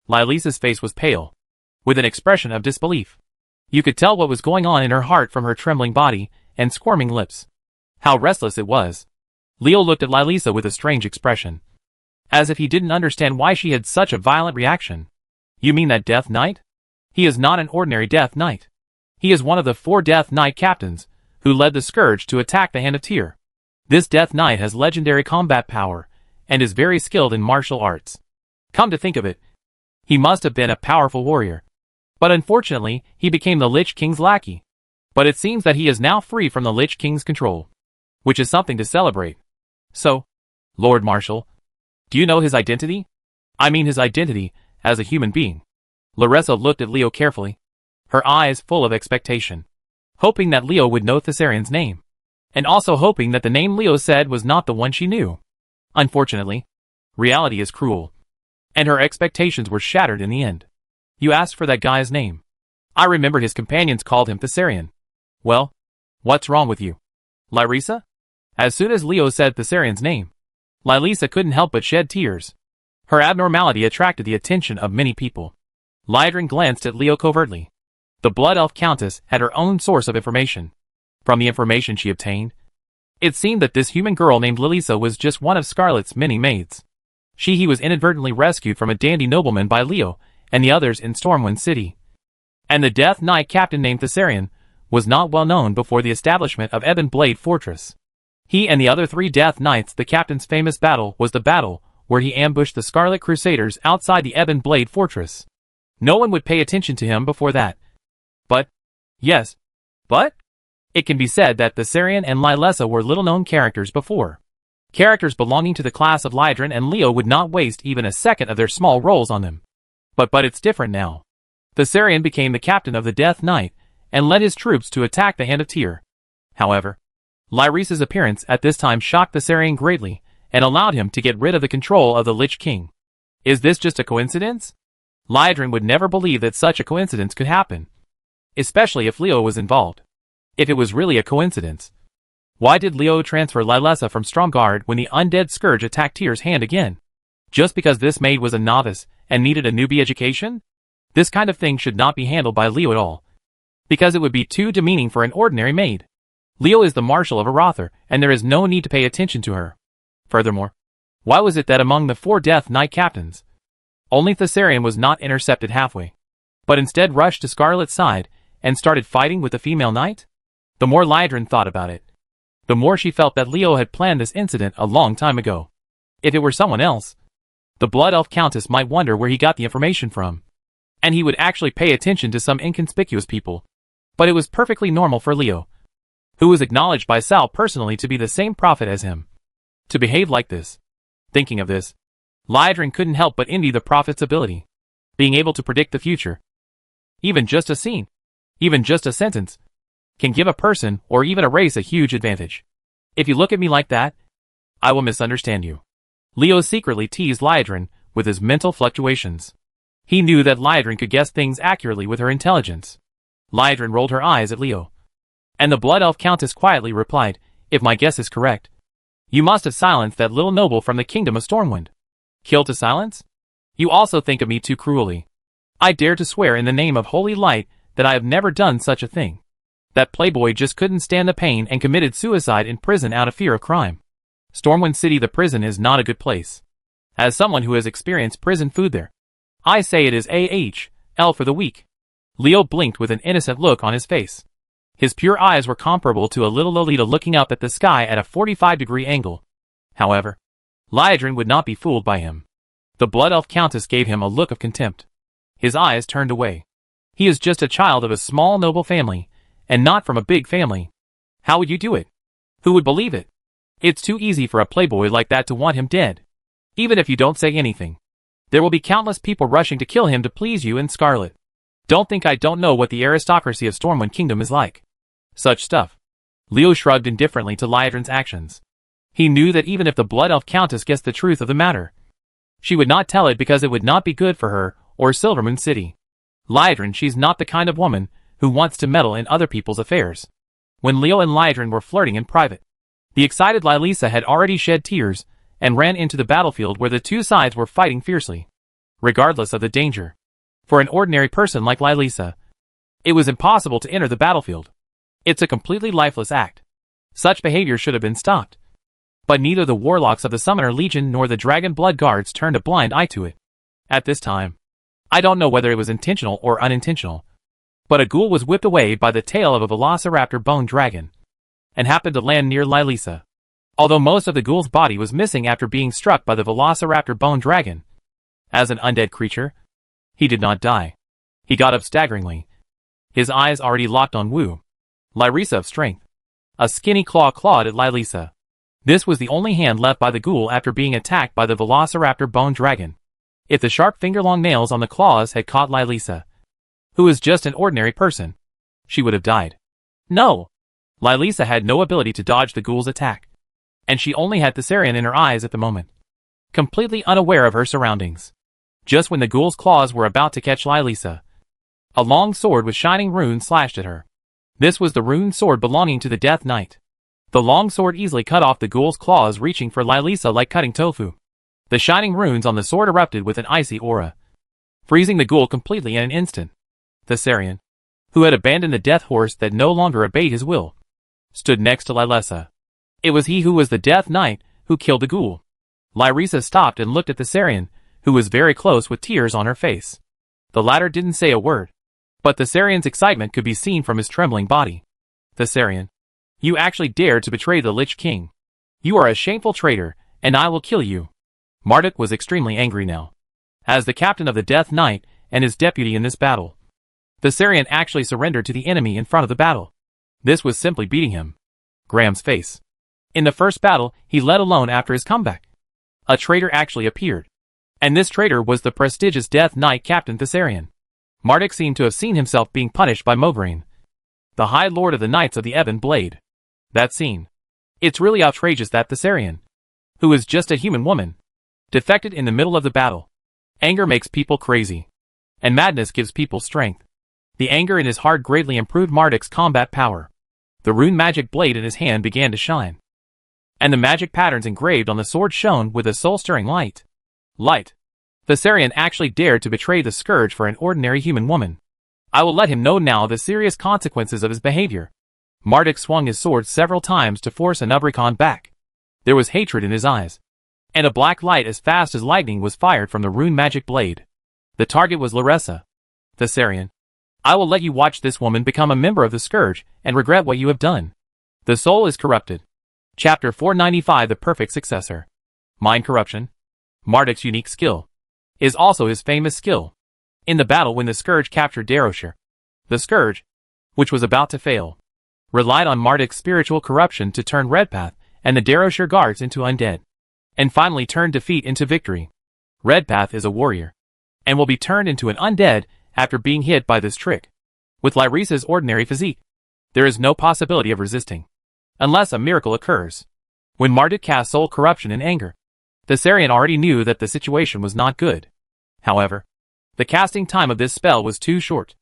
Lylissa's face was pale, with an expression of disbelief. You could tell what was going on in her heart from her trembling body and squirming lips. How restless it was. Leo looked at Lylissa with a strange expression. As if he didn't understand why she had such a violent reaction. You mean that Death Knight? He is not an ordinary Death Knight. He is one of the 4 Death Knight captains, who led the Scourge to attack the Hand of Tyr. This Death Knight has legendary combat power, and is very skilled in martial arts. Come to think of it, he must have been a powerful warrior. But unfortunately, he became the Lich King's lackey. But it seems that he is now free from the Lich King's control. Which is something to celebrate. So, Lord Marshal, do you know his identity? I mean his identity as a human being. Larissa looked at Leo carefully, her eyes full of expectation. Hoping that Leo would know Thessarian's name. And also hoping that the name Leo said was not the one she knew. Unfortunately, reality is cruel. And her expectations were shattered in the end. You asked for that guy's name. I remembered his companions called him Thessarian. Well, what's wrong with you? Lyrissa? As soon as Leo said Thessarian's name, Lylissa couldn't help but shed tears. Her abnormality attracted the attention of many people. Lydrin glanced at Leo covertly. The Blood Elf Countess had her own source of information. From the information she obtained, it seemed that this human girl named Lylissa was just one of Scarlet's many maids. He was inadvertently rescued from a dandy nobleman by Leo and the others in Stormwind City. And the Death Knight captain named Thessarian was not well known before the establishment of Ebon Blade Fortress. He and the other 3 Death Knights, the captain's famous battle was the battle where he ambushed the Scarlet Crusaders outside the Ebon Blade Fortress. No one would pay attention to him before that. But, yes, but? It can be said that Thessarian and Lylissa were little-known characters before. Characters belonging to the class of Lydrin and Leo would not waste even a second of their small roles on them. But it's different now. Thessarian became the captain of the Death Knight, and led his troops to attack the Hand of Tyr. However, Lyrissa's appearance at this time shocked Thessarian greatly, and allowed him to get rid of the control of the Lich King. Is this just a coincidence? Lydrin would never believe that such a coincidence could happen. Especially if Leo was involved. If it was really a coincidence. Why did Leo transfer Lylissa from Stromgarde when the undead Scourge attacked Tyr's hand again? Just because this maid was a novice and needed a newbie education? This kind of thing should not be handled by Leo at all. Because it would be too demeaning for an ordinary maid. Leo is the Marshal of Arather, and there is no need to pay attention to her. Furthermore, why was it that among the 4 Death Knight captains, only Thessarian was not intercepted halfway, but instead rushed to Scarlet's side and started fighting with the female knight? The more Lydrin thought about it, the more she felt that Leo had planned this incident a long time ago. If it were someone else, the Blood Elf Countess might wonder where he got the information from, and he would actually pay attention to some inconspicuous people. But it was perfectly normal for Leo, who was acknowledged by Sal personally to be the same prophet as him, to behave like this. Thinking of this, Liedrin couldn't help but envy the prophet's ability. Being able to predict the future. Even just a scene. Even just a sentence. Can give a person or even a race a huge advantage. If you look at me like that, I will misunderstand you. Leo secretly teased Liedrin with his mental fluctuations. He knew that Liedrin could guess things accurately with her intelligence. Liedrin rolled her eyes at Leo. And the Blood Elf Countess quietly replied, if my guess is correct, you must have silenced that little noble from the kingdom of Stormwind. Killed to silence? You also think of me too cruelly. I dare to swear in the name of Holy Light that I have never done such a thing. That playboy just couldn't stand the pain and committed suicide in prison out of fear of crime. Stormwind City, the prison, is not a good place. As someone who has experienced prison food there, I say it is L for the weak. Leo blinked with an innocent look on his face. His pure eyes were comparable to a little Lolita looking up at the sky at a 45-degree angle. However, Liedrin would not be fooled by him. The Blood Elf Countess gave him a look of contempt. His eyes turned away. He is just a child of a small noble family, and not from a big family. How would you do it? Who would believe it? It's too easy for a playboy like that to want him dead. Even if you don't say anything, there will be countless people rushing to kill him to please you and Scarlet. Don't think I don't know what the aristocracy of Stormwind Kingdom is like. Such stuff. Leo shrugged indifferently to Liedrin's actions. He knew that even if the Blood Elf Countess guessed the truth of the matter, she would not tell it because it would not be good for her or Silvermoon City. Liedrin, she's not the kind of woman who wants to meddle in other people's affairs. When Leo and Liedrin were flirting in private, the excited Lilisa had already shed tears and ran into the battlefield where the two sides were fighting fiercely, regardless of the danger. For an ordinary person like Lilisa, it was impossible to enter the battlefield. It's a completely lifeless act. Such behavior should have been stopped. But neither the warlocks of the Summoner Legion nor the Dragon Blood Guards turned a blind eye to it. At this time, I don't know whether it was intentional or unintentional, but a ghoul was whipped away by the tail of a Velociraptor bone dragon, and happened to land near Lilisa. Although most of the ghoul's body was missing after being struck by the Velociraptor bone dragon, as an undead creature, he did not die. He got up staggeringly, his eyes already locked on Wu, Lyrisa of Strength. A skinny claw clawed at Lilisa. This was the only hand left by the ghoul after being attacked by the Velociraptor bone dragon. If the sharp finger-long nails on the claws had caught Lilisa, who was just an ordinary person, she would have died. No! Lilisa had no ability to dodge the ghoul's attack, and she only had Thessarian in her eyes at the moment, completely unaware of her surroundings. Just when the ghoul's claws were about to catch Lilisa, a long sword with shining runes slashed at her. This was the rune sword belonging to the Death Knight. The long sword easily cut off the ghoul's claws, reaching for Lilisa like cutting tofu. The shining runes on the sword erupted with an icy aura, freezing the ghoul completely in an instant. Thessarian, who had abandoned the death horse that no longer obeyed his will, stood next to Lilisa. It was he who was the Death Knight who killed the ghoul. Lyrisa stopped and looked at Thessarian, who was very close with tears on her face. The latter didn't say a word, but Thessarian's excitement could be seen from his trembling body. Thessarian, you actually dared to betray the Lich King. You are a shameful traitor, and I will kill you. Marduk was extremely angry now. As the captain of the Death Knight and his deputy in this battle, Thessarian actually surrendered to the enemy in front of the battle. This was simply beating him. Graham's face. In the first battle, he led alone after his comeback. A traitor actually appeared. And this traitor was the prestigious Death Knight Captain Thessarian. Marduk seemed to have seen himself being punished by Mograine, the High Lord of the Knights of the Ebon Blade. That scene. It's really outrageous that Thessarian, who is just a human woman, defected in the middle of the battle. Anger makes people crazy, and madness gives people strength. The anger in his heart greatly improved Marduk's combat power. The rune magic blade in his hand began to shine, and the magic patterns engraved on the sword shone with a soul-stirring light. Thessarian actually dared to betray the scourge for an ordinary human woman. I will let him know now the serious consequences of his behavior. Marduk swung his sword several times to force an Ubricon back. There was hatred in his eyes, and a black light as fast as lightning was fired from the rune magic blade. The target was Lyrisa. Thessarian, I will let you watch this woman become a member of the Scourge and regret what you have done. The soul is corrupted. Chapter 495, The Perfect Successor. Mind corruption. Marduk's unique skill is also his famous skill. In the battle when the Scourge captured Darosher, the Scourge, which was about to fail, relied on Marduk's spiritual corruption to turn Redpath and the Darosher guards into undead, and finally turned defeat into victory. Redpath is a warrior, and will be turned into an undead after being hit by this trick. With Lyrisa's ordinary physique, there is no possibility of resisting, unless a miracle occurs. When Marduk cast soul corruption in anger, Thessarian already knew that the situation was not good. However, the casting time of this spell was too short.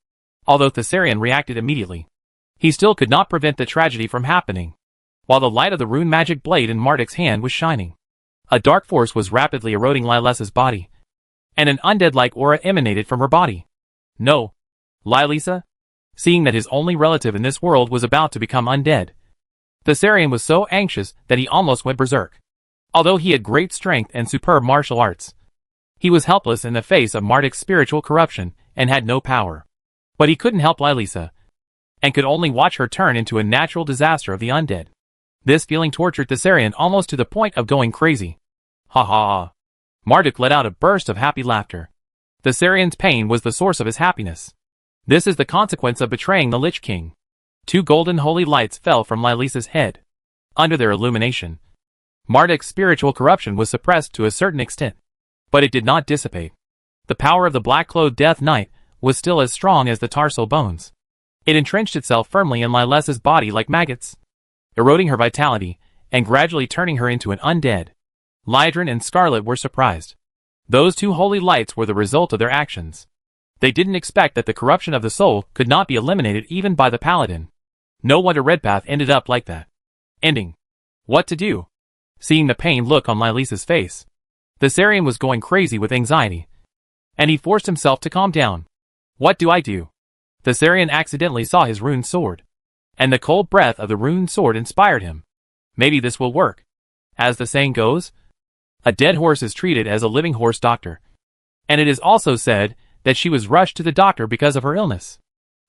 Although Thessarian reacted immediately, he still could not prevent the tragedy from happening. While the light of the rune magic blade in Marduk's hand was shining, a dark force was rapidly eroding Lylesa's body, and an undead-like aura emanated from her body. No, Lylisa? Seeing that his only relative in this world was about to become undead, Thessarian was so anxious that he almost went berserk. Although he had great strength and superb martial arts, he was helpless in the face of Marduk's spiritual corruption and had no power. But he couldn't help Lylisa, and could only watch her turn into a natural disaster of the undead. This feeling tortured Thessarian almost to the point of going crazy. Ha ha ha. Marduk let out a burst of happy laughter. Thessarian's pain was the source of his happiness. This is the consequence of betraying the Lich King. 2 golden holy lights fell from Lylisa's head. Under their illumination, Marduk's spiritual corruption was suppressed to a certain extent, but it did not dissipate. The power of the black-clothed Death Knight was still as strong as the tarsal bones. It entrenched itself firmly in Lylisa's body like maggots, eroding her vitality and gradually turning her into an undead. Lydron and Scarlet were surprised. Those 2 holy lights were the result of their actions. They didn't expect that the corruption of the soul could not be eliminated even by the paladin. No wonder Redpath ended up like that. Ending. What to do? Seeing the pained look on Lylisa's face, Thessarian was going crazy with anxiety, and he forced himself to calm down. What do I do? Thessarian accidentally saw his rune sword, and the cold breath of the rune sword inspired him. Maybe this will work. As the saying goes, a dead horse is treated as a living horse doctor. And it is also said that she was rushed to the doctor because of her illness.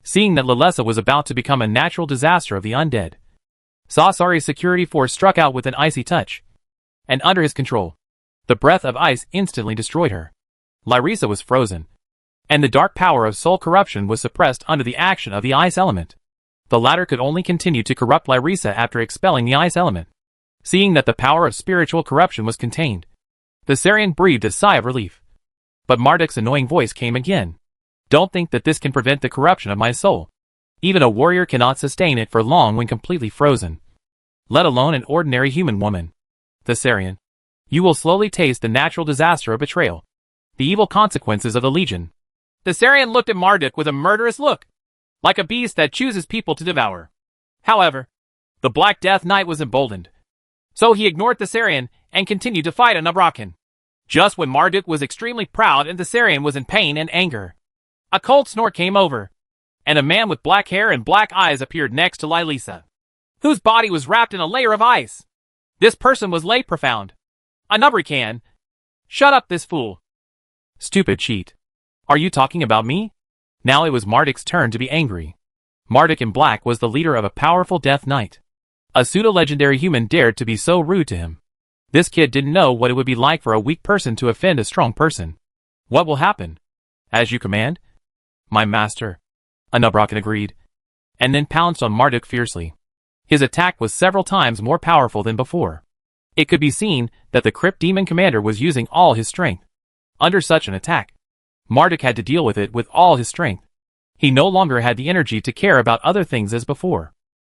Seeing that Lylisa was about to become a natural disaster of the undead, Sasari's security force struck out with an icy touch, and under his control, the breath of ice instantly destroyed her. Lyrisa was frozen, and the dark power of soul corruption was suppressed under the action of the ice element. The latter could only continue to corrupt Lyrisa after expelling the ice element. Seeing that the power of spiritual corruption was contained, Thessarian breathed a sigh of relief. But Marduk's annoying voice came again. Don't think that this can prevent the corruption of my soul. Even a warrior cannot sustain it for long when completely frozen, let alone an ordinary human woman. Thessarian, you will slowly taste the natural disaster of betrayal, the evil consequences of the Legion. Thessarian looked at Marduk with a murderous look, like a beast that chooses people to devour. However, the Black Death Knight was emboldened, so he ignored Thessarian and continued to fight Anabrakan. Just when Marduk was extremely proud and Thessarian was in pain and anger, a cold snort came over, and a man with black hair and black eyes appeared next to Lylisa, whose body was wrapped in a layer of ice. This person was Lay Profound. Anabrakan. Shut up, this fool. Stupid cheat. Are you talking about me? Now it was Marduk's turn to be angry. Marduk in black was the leader of a powerful Death Knight. A pseudo-legendary human dared to be so rude to him. This kid didn't know what it would be like for a weak person to offend a strong person. What will happen? As you command? My master. Anabrakan agreed, and then pounced on Marduk fiercely. His attack was several times more powerful than before. It could be seen that the Crypt Demon Commander was using all his strength. Under such an attack, Marduk had to deal with it with all his strength. He no longer had the energy to care about other things as before.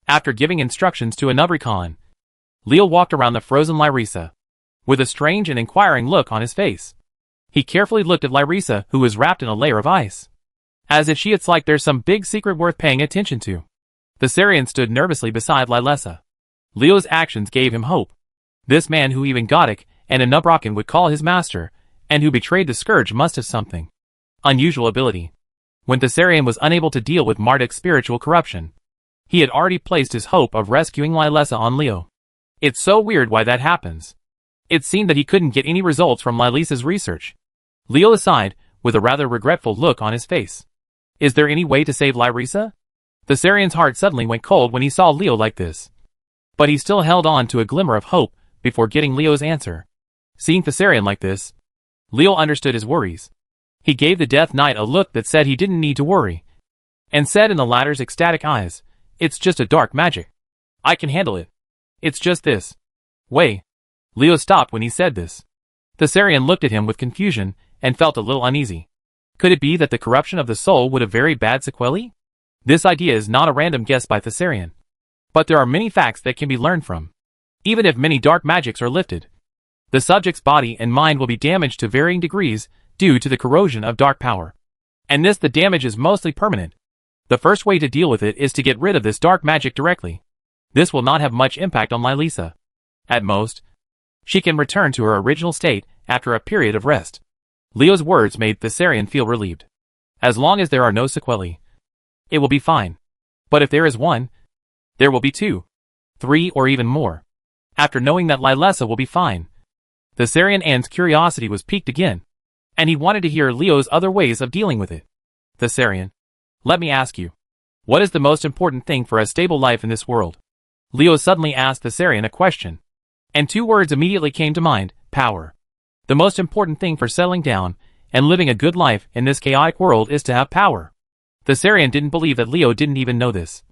After giving instructions to Anabrakan, Leo walked around the frozen Lyrisa, with a strange and inquiring look on his face. He carefully looked at Lyrisa, who was wrapped in a layer of ice, as if it's like there's some big secret worth paying attention to. Thessarian stood nervously beside Lylisa. Leo's actions gave him hope. This man who even Goddic and Anabrakan would call his master, and who betrayed the Scourge must have something unusual ability. When Thessarian was unable to deal with Marduk's spiritual corruption, he had already placed his hope of rescuing Lylisa on Leo. It's so weird why that happens. It seemed that he couldn't get any results from Lylisa's research. Leo aside, with a rather regretful look on his face. Is there any way to save Lyrisa? Thessarian's heart suddenly went cold when he saw Leo like this. But he still held on to a glimmer of hope before getting Leo's answer. Seeing Thessarian like this, Leo understood his worries. He gave the Death Knight a look that said he didn't need to worry, and said in the latter's ecstatic eyes, "It's just a dark magic. I can handle it. It's just this." Wait. Leo stopped when he said this. Thessarian looked at him with confusion and felt a little uneasy. Could it be that the corruption of the soul would have very bad sequelae? This idea is not a random guess by Thessarian. But there are many facts that can be learned from. Even if many dark magics are lifted, the subject's body and mind will be damaged to varying degrees due to the corrosion of dark power. And the damage is mostly permanent. The first way to deal with it is to get rid of this dark magic directly. This will not have much impact on Lilisa. At most, she can return to her original state after a period of rest. Leo's words made Thessarian feel relieved. As long as there are no sequelae, it will be fine. But if there is one, there will be 2, 3, or even more. After knowing that Lilisa will be fine, Thessarian's curiosity was piqued again, and he wanted to hear Leo's other ways of dealing with it. Thessarian, let me ask you, what is the most important thing for a stable life in this world? Leo suddenly asked Thessarian a question, and 2 words immediately came to mind: power. The most important thing for settling down and living a good life in this chaotic world is to have power. Thessarian didn't believe that Leo didn't even know this.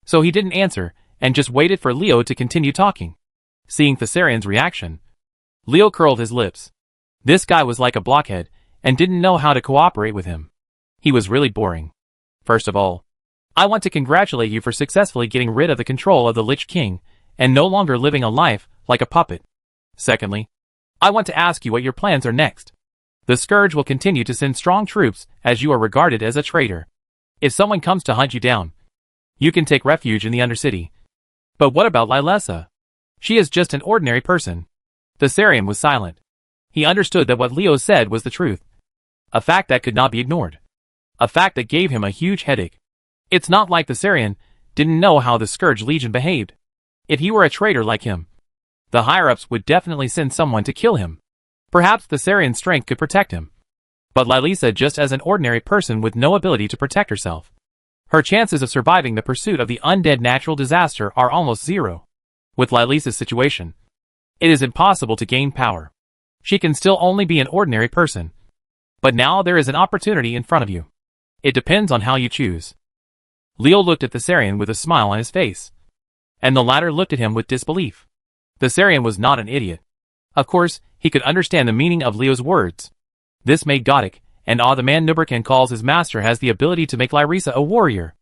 So he didn't answer, and just waited for Leo to continue talking. Seeing Thessarian's reaction, Leo curled his lips. This guy was like a blockhead, and didn't know how to cooperate with him. He was really boring. First of all, I want to congratulate you for successfully getting rid of the control of the Lich King, and no longer living a life like a puppet. Secondly, I want to ask you what your plans are next. The Scourge will continue to send strong troops as you are regarded as a traitor. If someone comes to hunt you down, you can take refuge in the Undercity. But what about Lilisa? She is just an ordinary person. Thessarian was silent. He understood that what Leo said was the truth. A fact that could not be ignored. A fact that gave him a huge headache. It's not like Thessarian didn't know how the Scourge Legion behaved. If he were a traitor like him, the higher-ups would definitely send someone to kill him. Perhaps Thessarian's strength could protect him. But Lilisa, just as an ordinary person with no ability to protect herself, her chances of surviving the pursuit of the undead natural disaster are almost zero. With Lilisa's situation, it is impossible to gain power. She can still only be an ordinary person. But now there is an opportunity in front of you. It depends on how you choose. Leo looked at Thessarian with a smile on his face, and the latter looked at him with disbelief. Thessarian was not an idiot. Of course, he could understand the meaning of Leo's words. This made Gothic, and the man Nubercan calls his master has the ability to make Lilisa a warrior.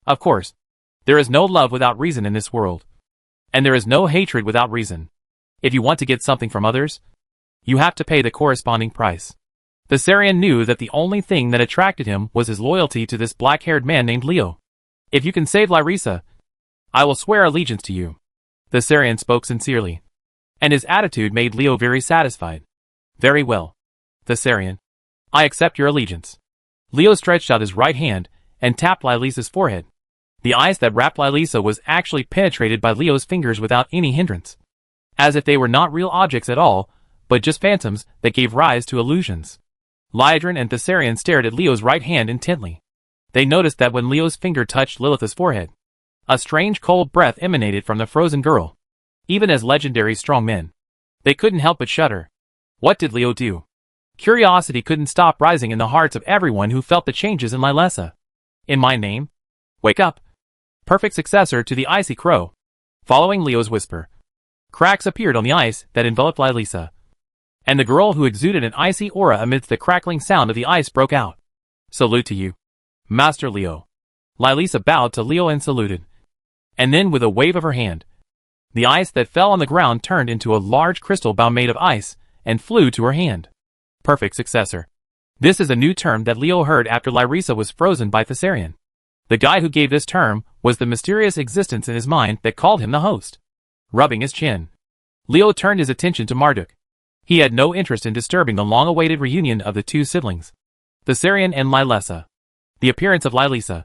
Of course, there is no love without reason in this world. And there is no hatred without reason. If you want to get something from others, you have to pay the corresponding price. Thessarian knew that the only thing that attracted him was his loyalty to this black-haired man named Leo. If you can save Lilisa, I will swear allegiance to you. Thessarian spoke sincerely, and his attitude made Leo very satisfied. Very well, Thessarian. I accept your allegiance. Leo stretched out his right hand and tapped Lilisa's forehead. The ice that wrapped Lilisa was actually penetrated by Leo's fingers without any hindrance, as if they were not real objects at all, but just phantoms that gave rise to illusions. Lydron and Thessarian stared at Leo's right hand intently. They noticed that when Leo's finger touched Lilith's forehead, a strange cold breath emanated from the frozen girl. Even as legendary strong men, they couldn't help but shudder. What did Leo do? Curiosity couldn't stop rising in the hearts of everyone who felt the changes in Lilisa. In my name? Wake up. Perfect successor to the icy crow. Following Leo's whisper, cracks appeared on the ice that enveloped Lilisa, and the girl who exuded an icy aura amidst the crackling sound of the ice broke out. Salute to you, Master Leo. Lilisa bowed to Leo and saluted. And then with a wave of her hand, the ice that fell on the ground turned into a large crystal ball made of ice and flew to her hand. Perfect successor. This is a new term that Leo heard after Lilisa was frozen by Thessarian. The guy who gave this term was the mysterious existence in his mind that called him the host. Rubbing his chin, Leo turned his attention to Marduk. He had no interest in disturbing the long-awaited reunion of the two siblings, Thessarian and Lilisa. The appearance of Lilisa,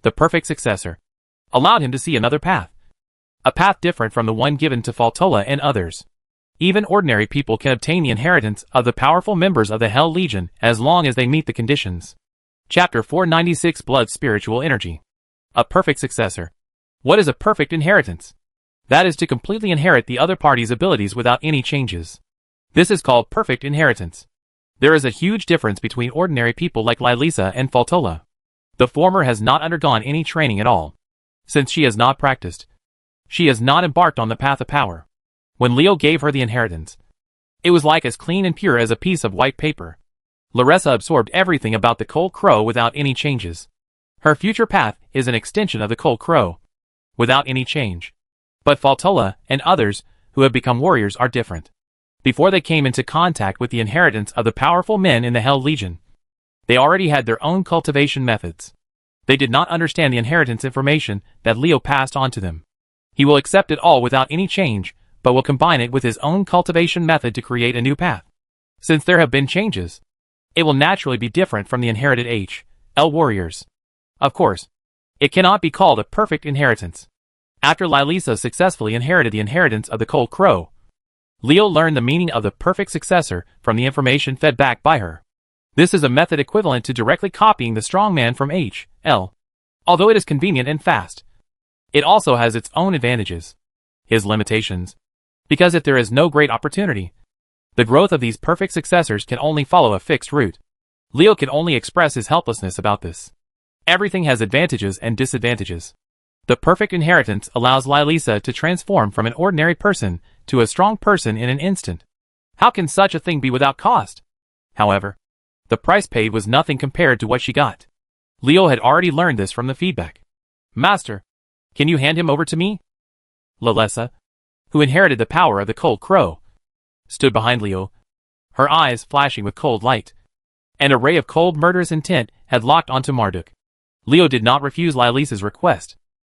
the perfect successor, allowed him to see another path. A path different from the one given to Faltola and others. Even ordinary people can obtain the inheritance of the powerful members of the Hell Legion as long as they meet the conditions. Chapter 496 Blood Spiritual Energy. A perfect successor. What is a perfect inheritance? That is to completely inherit the other party's abilities without any changes. This is called perfect inheritance. There is a huge difference between ordinary people like Lilisa and Faltola. The former has not undergone any training at all. Since she has not practiced, she has not embarked on the path of power. When Leo gave her the inheritance, It was like as clean and pure as a piece of white paper. Larissa absorbed everything about the cold crow without any changes. Her future path is an extension of the cold crow, without any change. But Faltola and others who have become warriors are different. Before they came into contact with the inheritance of the powerful men in the Hell Legion, they already had their own cultivation methods. They did not understand the inheritance information that Leo passed on to them. He will accept it all without any change, but will combine it with his own cultivation method to create a new path. Since there have been changes, it will naturally be different from the inherited H.L. warriors. Of course, it cannot be called a perfect inheritance. After Lilisa successfully inherited the inheritance of the Cold Crow, Leo learned the meaning of the perfect successor from the information fed back by her. This is a method equivalent to directly copying the strongman from H.L. Although it is convenient and fast, it also has its own advantages. His limitations. Because if there is no great opportunity, the growth of these perfect successors can only follow a fixed route. Leo can only express his helplessness about this. Everything has advantages and disadvantages. The perfect inheritance allows Lilisa to transform from an ordinary person to a strong person in an instant. How can such a thing be without cost? However, the price paid was nothing compared to what she got. Leo had already learned this from the feedback. Master, can you hand him over to me? Lalessa, who inherited the power of the Cold Crow, stood behind Leo, her eyes flashing with cold light. An array of cold murderous intent had locked onto Marduk. Leo did not refuse Lilisa's request.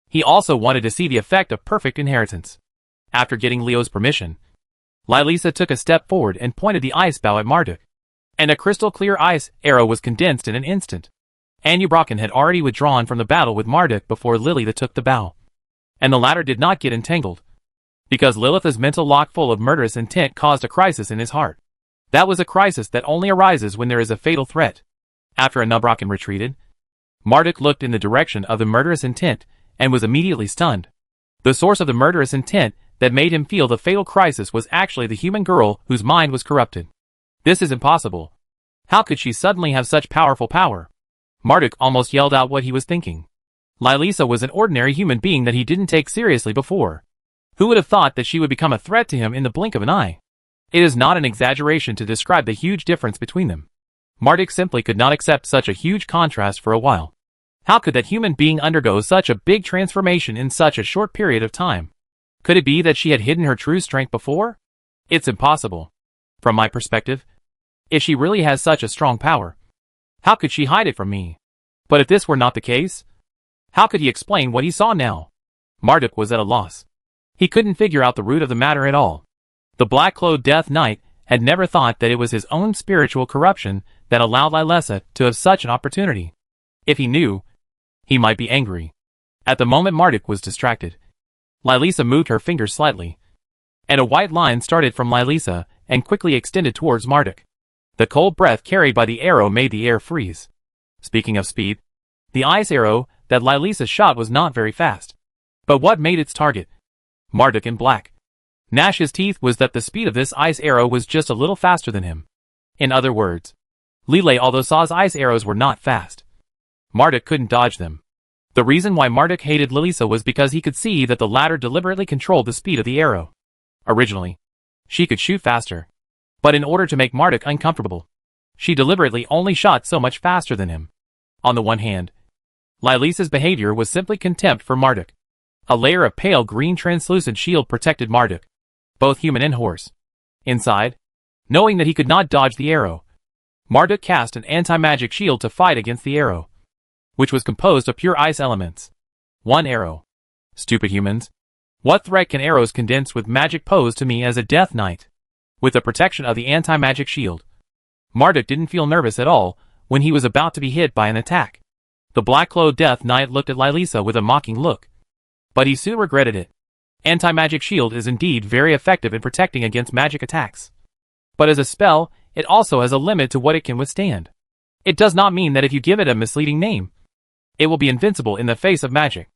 He also wanted to see the effect of perfect inheritance. After getting Leo's permission, Lilisa took a step forward and pointed the ice bow at Marduk. And a crystal-clear ice arrow was condensed in an instant. Anubrocken had already withdrawn from the battle with Marduk before Lilitha took the bow. And the latter did not get entangled, because Lilitha's mental lock full of murderous intent caused a crisis in his heart. That was a crisis that only arises when there is a fatal threat. After Anubrocken retreated, Marduk looked in the direction of the murderous intent and was immediately stunned. The source of the murderous intent that made him feel the fatal crisis was actually the human girl whose mind was corrupted. This is impossible. How could she suddenly have such powerful power? Marduk almost yelled out what he was thinking. Lilisa was an ordinary human being that he didn't take seriously before. Who would have thought that she would become a threat to him in the blink of an eye? It is not an exaggeration to describe the huge difference between them. Marduk simply could not accept such a huge contrast for a while. How could that human being undergo such a big transformation in such a short period of time? Could it be that she had hidden her true strength before? It's impossible. From my perspective, if she really has such a strong power, how could she hide it from me? But if this were not the case, how could he explain what he saw now? Marduk was at a loss. He couldn't figure out the root of the matter at all. The black-clothed Death Knight had never thought that it was his own spiritual corruption that allowed Lilisa to have such an opportunity. If he knew, he might be angry. At the moment Marduk was distracted. Lilisa moved her fingers slightly, and a white line started from Lilisa and quickly extended towards Marduk. The cold breath carried by the arrow made the air freeze. Speaking of speed, the ice arrow that Lilisa shot was not very fast. But what made its target? Marduk in black. Gnash his teeth was that the speed of this ice arrow was just a little faster than him. In other words, Lile although Saw's ice arrows were not fast, Marduk couldn't dodge them. The reason why Marduk hated Lilisa was because he could see that the latter deliberately controlled the speed of the arrow. Originally, she could shoot faster, but in order to make Marduk uncomfortable, she deliberately only shot so much faster than him. On the one hand, Lilisa's behavior was simply contempt for Marduk. A layer of pale green translucent shield protected Marduk, both human and horse. Inside, knowing that he could not dodge the arrow, Marduk cast an anti-magic shield to fight against the arrow, which was composed of pure ice elements. One arrow. Stupid humans. What threat can arrows condense with magic pose to me as a Death Knight? With the protection of the anti-magic shield, Marduk didn't feel nervous at all when he was about to be hit by an attack. The black-clothed Death Knight looked at Lilisa with a mocking look, but he soon regretted it. Anti-magic shield is indeed very effective in protecting against magic attacks. But as a spell, it also has a limit to what it can withstand. It does not mean that if you give it a misleading name, it will be invincible in the face of magic.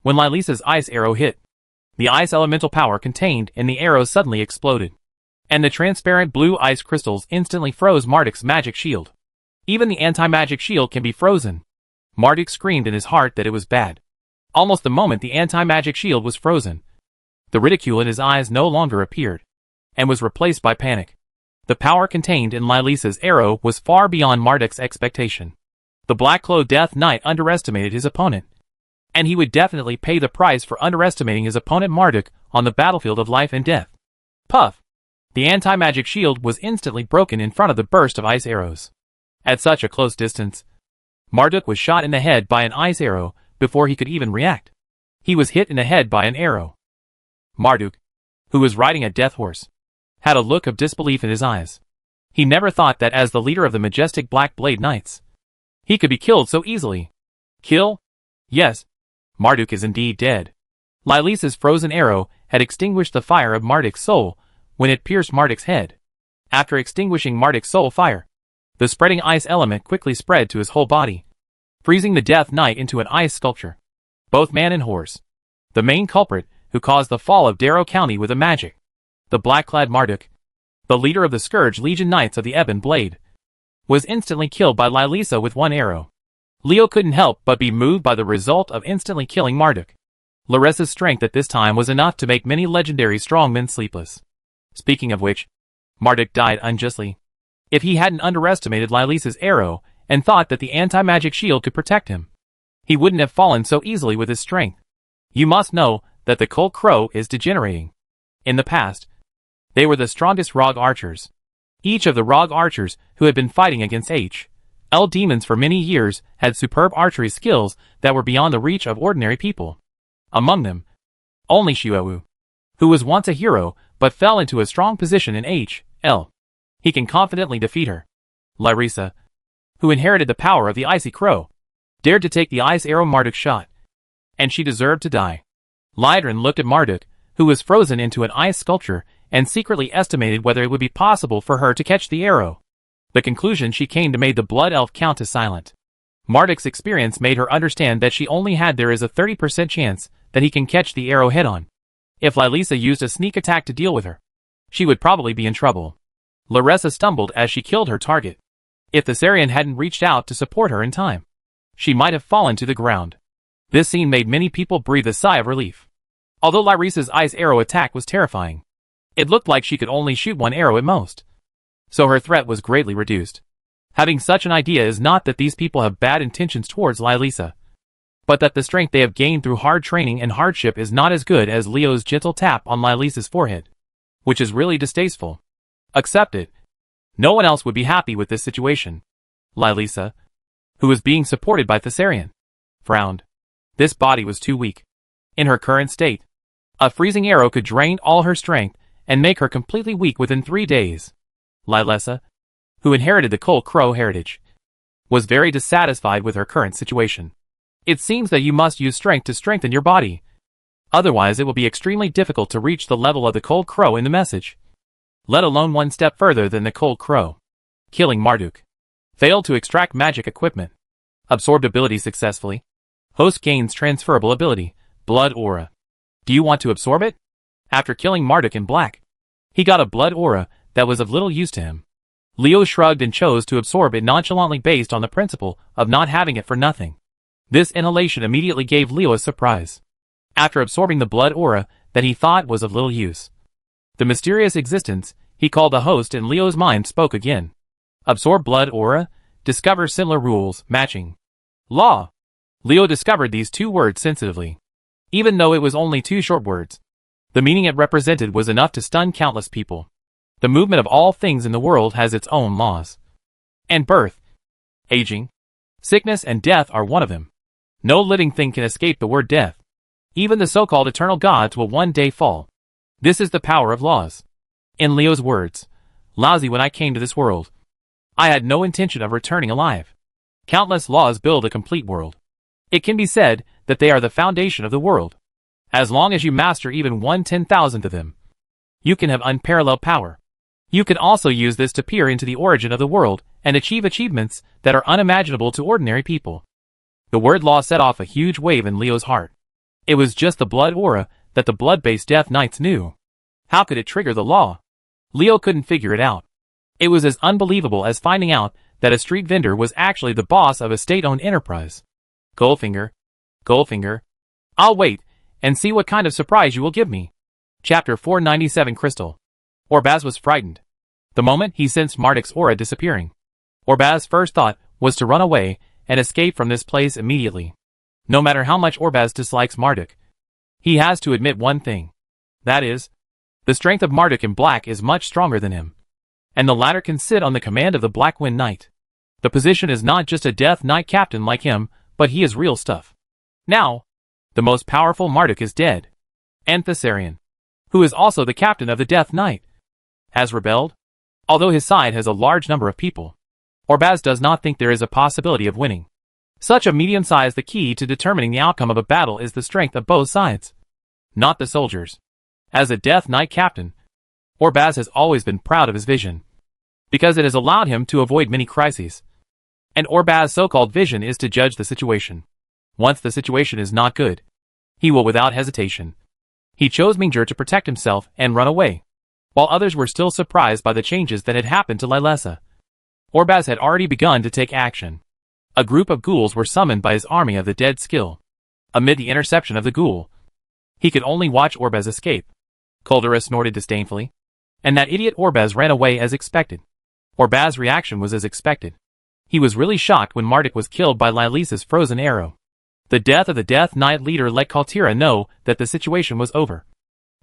When Lilisa's ice arrow hit, the ice elemental power contained in the arrow suddenly exploded, and the transparent blue ice crystals instantly froze Marduk's magic shield. Even the anti-magic shield can be frozen. Marduk screamed in his heart that it was bad. Almost the moment the anti-magic shield was frozen, the ridicule in his eyes no longer appeared, and was replaced by panic. The power contained in Lylisa's arrow was far beyond Marduk's expectation. The black-clothed Death Knight underestimated his opponent, and he would definitely pay the price for underestimating his opponent Marduk on the battlefield of life and death. Puff! The anti-magic shield was instantly broken in front of the burst of ice arrows. At such a close distance, Marduk was shot in the head by an ice arrow before he could even react. He was hit in the head by an arrow. Marduk, who was riding a death horse, had a look of disbelief in his eyes. He never thought that as the leader of the majestic Black Blade Knights, he could be killed so easily. Kill? Yes, Marduk is indeed dead. Lylisa's frozen arrow had extinguished the fire of Marduk's soul when it pierced Marduk's head. After extinguishing Marduk's soul fire, the spreading ice element quickly spread to his whole body, freezing the Death Knight into an ice sculpture. Both man and horse, the main culprit who caused the fall of Darrow County with a magic, the black-clad Marduk, the leader of the Scourge Legion Knights of the Ebon Blade, was instantly killed by Lylisa with one arrow. Leo couldn't help but be moved by the result of instantly killing Marduk. Larissa's strength at this time was enough to make many legendary strongmen sleepless. Speaking of which, Marduk died unjustly. If he hadn't underestimated Lylisa's arrow and thought that the anti-magic shield could protect him, he wouldn't have fallen so easily with his strength. You must know that the Cold Crow is degenerating. In the past, they were the strongest rogue archers. Each of the rogue archers who had been fighting against H.L. demons for many years had superb archery skills that were beyond the reach of ordinary people. Among them, only Xiuwu, who was once a hero but fell into a strong position in H.L. He can confidently defeat her. Lyrisa, who inherited the power of the Icy Crow, dared to take the ice arrow Marduk shot, and she deserved to die. Lydrin looked at Marduk, who was frozen into an ice sculpture, and secretly estimated whether it would be possible for her to catch the arrow. The conclusion she came to made the Blood Elf Countess silent. Marduk's experience made her understand that she only had there is a 30% chance that he can catch the arrow head-on. If Lylisa used a sneak attack to deal with her, she would probably be in trouble. Larissa stumbled as she killed her target. If the Sarian hadn't reached out to support her in time, she might have fallen to the ground. This scene made many people breathe a sigh of relief. Although Lyrisa's ice arrow attack was terrifying, it looked like she could only shoot one arrow at most, so her threat was greatly reduced. Having such an idea is not that these people have bad intentions towards Lylisa, but that the strength they have gained through hard training and hardship is not as good as Leo's gentle tap on Lylisa's forehead, which is really distasteful. Accept it. No one else would be happy with this situation. Lylisa, who was being supported by Thessarian, frowned. This body was too weak. In her current state, a freezing arrow could drain all her strength and make her completely weak within 3 days. Lylisa, who inherited the Cold Crow heritage, was very dissatisfied with her current situation. It seems that you must use strength to strengthen your body. Otherwise it will be extremely difficult to reach the level of the Cold Crow in the message, let alone one step further than the Cold Crow. Killing Marduk. Failed to extract magic equipment. Absorbed ability successfully. Host gains transferable ability, Blood Aura. Do you want to absorb it? After killing Marduk in black, he got a blood aura that was of little use to him. Leo shrugged and chose to absorb it nonchalantly based on the principle of not having it for nothing. This inhalation immediately gave Leo a surprise. After absorbing the blood aura that he thought was of little use, the mysterious existence he called the host in Leo's mind spoke again. Absorb blood aura, discover similar rules, matching. Law. Leo discovered these 2 words sensitively. Even though it was only 2 short words, the meaning it represented was enough to stun countless people. The movement of all things in the world has its own laws. And birth, aging, sickness and death are one of them. No living thing can escape the word death. Even the so-called eternal gods will one day fall. This is the power of laws. In Leo's words, lousy when I came to this world, I had no intention of returning alive. Countless laws build a complete world. It can be said that they are the foundation of the world. As long as you master even 1/10,000th of them, you can have unparalleled power. You can also use this to peer into the origin of the world and achieve achievements that are unimaginable to ordinary people. The word law set off a huge wave in Leo's heart. It was just the blood aura that the blood-based Death Knights knew. How could it trigger the law? Leo couldn't figure it out. It was as unbelievable as finding out that a street vendor was actually the boss of a state-owned enterprise. Goldfinger. Goldfinger. I'll wait and see what kind of surprise you will give me. Chapter 497 Crystal. Orbaz was frightened. The moment he sensed Marduk's aura disappearing, Orbaz's first thought was to run away and escape from this place immediately. No matter how much Orbaz dislikes Marduk, he has to admit one thing. That is, the strength of Marduk in black is much stronger than him, and the latter can sit on the command of the Black Wind Knight. The position is not just a Death Knight captain like him, but he is real stuff. Now, the most powerful Marduk is dead, and Thessarian, who is also the captain of the Death Knight, has rebelled. Although his side has a large number of people, Orbaz does not think there is a possibility of winning. Such a medium size, the key to determining the outcome of a battle is the strength of both sides, not the soldiers. As a Death Knight captain, Orbaz has always been proud of his vision, because it has allowed him to avoid many crises. And Orbaz's so-called vision is to judge the situation. Once the situation is not good, he will without hesitation. He chose Mingjur to protect himself and run away, while others were still surprised by the changes that had happened to Lylessa. Orbaz had already begun to take action. A group of ghouls were summoned by his army of the dead skill. Amid the interception of the ghoul, he could only watch Orbaz escape. Kuldura snorted disdainfully, and that idiot Orbaz ran away as expected. Orbaz's reaction was as expected. He was really shocked when Marduk was killed by Lylessa's frozen arrow. The death of the Death Knight leader let Kaltira know that the situation was over.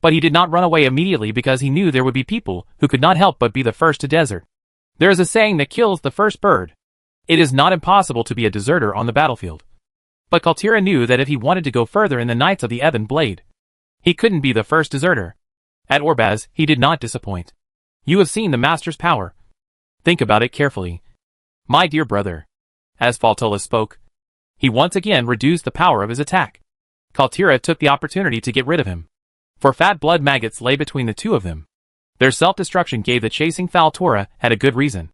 But he did not run away immediately because he knew there would be people who could not help but be the first to desert. There is a saying that kills the first bird. It is not impossible to be a deserter on the battlefield. But Kaltira knew that if he wanted to go further in the Knights of the Ebon Blade, he couldn't be the first deserter. At Orbaz, he did not disappoint. You have seen the Master's power. Think about it carefully, my dear brother. As Faltola spoke, he once again reduced the power of his attack. Kaltira took the opportunity to get rid of him, for fat blood maggots lay between the two of them. Their self-destruction gave the chasing Faltora had a good reason,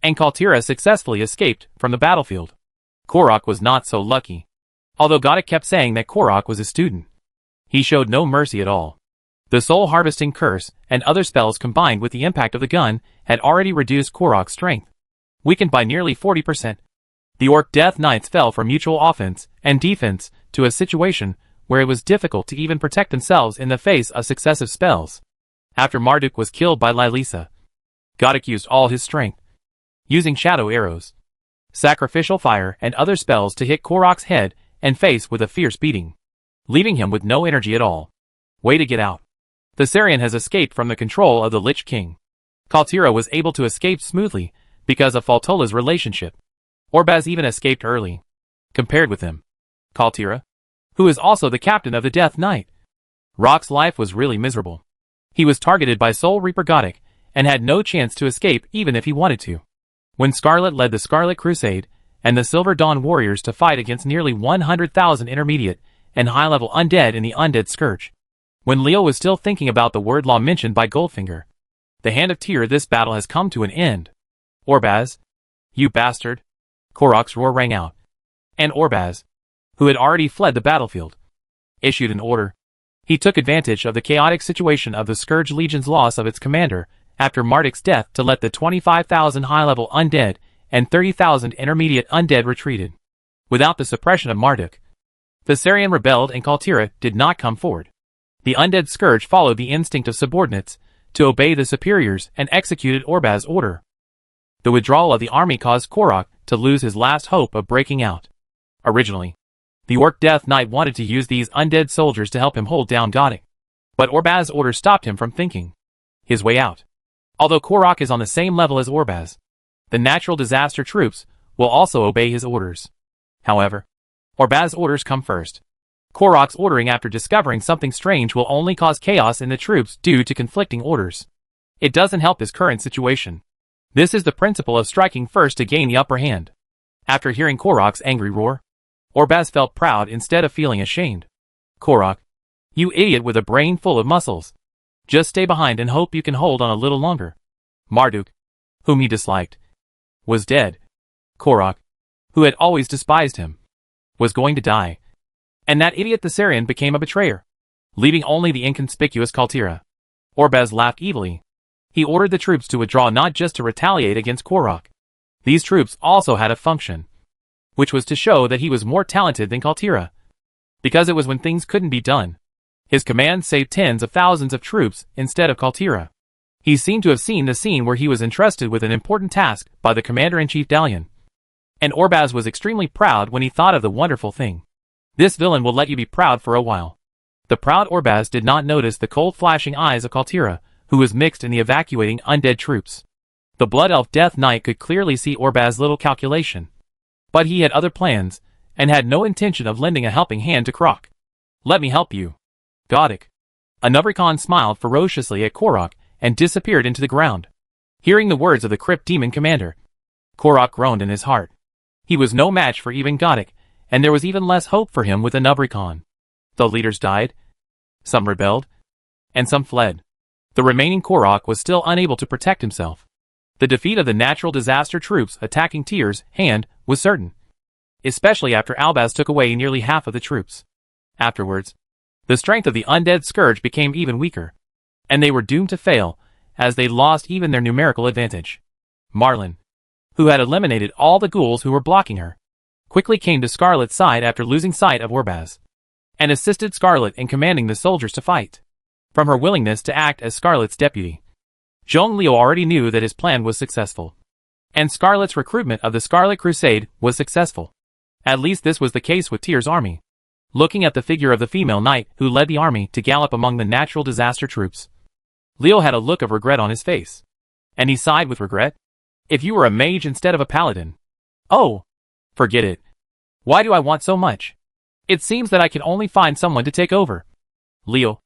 and Kaltira successfully escaped from the battlefield. Korok was not so lucky. Although Godok kept saying that Korok was his student, he showed no mercy at all. The soul harvesting curse and other spells combined with the impact of the gun had already reduced Korok's strength, weakened by nearly 40%. The Orc Death Knights fell from mutual offense and defense to a situation where it was difficult to even protect themselves in the face of successive spells. After Marduk was killed by Lylessa, Godok used all his strength, using shadow arrows, sacrificial fire and other spells to hit Korok's head and face with a fierce beating, leaving him with no energy at all. Way to get out. Thessarian has escaped from the control of the Lich King. Kaltira was able to escape smoothly because of Faltola's relationship. Orbaz even escaped early. Compared with him, Kaltira, who is also the captain of the Death Knight, Rock's life was really miserable. He was targeted by Soul Reaper Godok and had no chance to escape even if he wanted to. When Scarlet led the Scarlet Crusade and the Silver Dawn warriors to fight against nearly 100,000 intermediate and high-level undead in the Undead Scourge, when Leo was still thinking about the word law mentioned by Goldfinger, the Hand of Tyr, this battle has come to an end. Orbaz, you bastard! Korok's roar rang out, and Orbaz, who had already fled the battlefield, issued an order. He took advantage of the chaotic situation of the Scourge Legion's loss of its commander after Marduk's death to let the 25,000 high-level undead and 30,000 intermediate undead retreated. Without the suppression of Marduk, Thessarian rebelled and Kaltira did not come forward. The undead Scourge followed the instinct of subordinates to obey the superiors and executed Orbaz's order. The withdrawal of the army caused Korok to lose his last hope of breaking out. Originally, the Orc Death Knight wanted to use these undead soldiers to help him hold down Godok, but Orbaz's order stopped him from thinking his way out. Although Korok is on the same level as Orbaz, the natural disaster troops will also obey his orders. However, Orbaz's orders come first. Korok's ordering after discovering something strange will only cause chaos in the troops due to conflicting orders. It doesn't help his current situation. This is the principle of striking first to gain the upper hand. After hearing Korok's angry roar, Orbaz felt proud instead of feeling ashamed. Korok, you idiot with a brain full of muscles. Just stay behind and hope you can hold on a little longer. Marduk, whom he disliked, was dead. Korok, who had always despised him, was going to die. And that idiot Thessarian became a betrayer, leaving only the inconspicuous Kaltira. Orbaz laughed evilly. He ordered the troops to withdraw not just to retaliate against Korok. These troops also had a function, which was to show that he was more talented than Kaltira. Because it was when things couldn't be done, his command saved tens of thousands of troops instead of Kaltira. He seemed to have seen the scene where he was entrusted with an important task by the Commander-in-Chief Dalian. And Orbaz was extremely proud when he thought of the wonderful thing. This villain will let you be proud for a while. The proud Orbaz did not notice the cold flashing eyes of Kaltira, who was mixed in the evacuating undead troops. The Blood Elf Death Knight could clearly see Orbaz's little calculation. But he had other plans, and had no intention of lending a helping hand to Korok. Let me help you. Godic. A Nubricon smiled ferociously at Korok and disappeared into the ground. Hearing the words of the Crypt Demon Commander, Korok groaned in his heart. He was no match for even Godic, and there was even less hope for him with a Nubricon. The leaders died, some rebelled, and some fled. The remaining Korok was still unable to protect himself. The defeat of the natural disaster troops attacking Tyr's hand was certain, especially after Albaz took away nearly half of the troops. Afterwards, the strength of the undead scourge became even weaker, and they were doomed to fail, as they lost even their numerical advantage. Marlin, who had eliminated all the ghouls who were blocking her, quickly came to Scarlet's side after losing sight of Orbaz, and assisted Scarlet in commanding the soldiers to fight. From her willingness to act as Scarlet's deputy, Zhong Liu already knew that his plan was successful, and Scarlet's recruitment of the Scarlet Crusade was successful. At least this was the case with Tyr's army. Looking at the figure of the female knight who led the army to gallop among the natural disaster troops, Leo had a look of regret on his face. And he sighed with regret. If you were a mage instead of a paladin. Oh, forget it. Why do I want so much? It seems that I can only find someone to take over. Leo,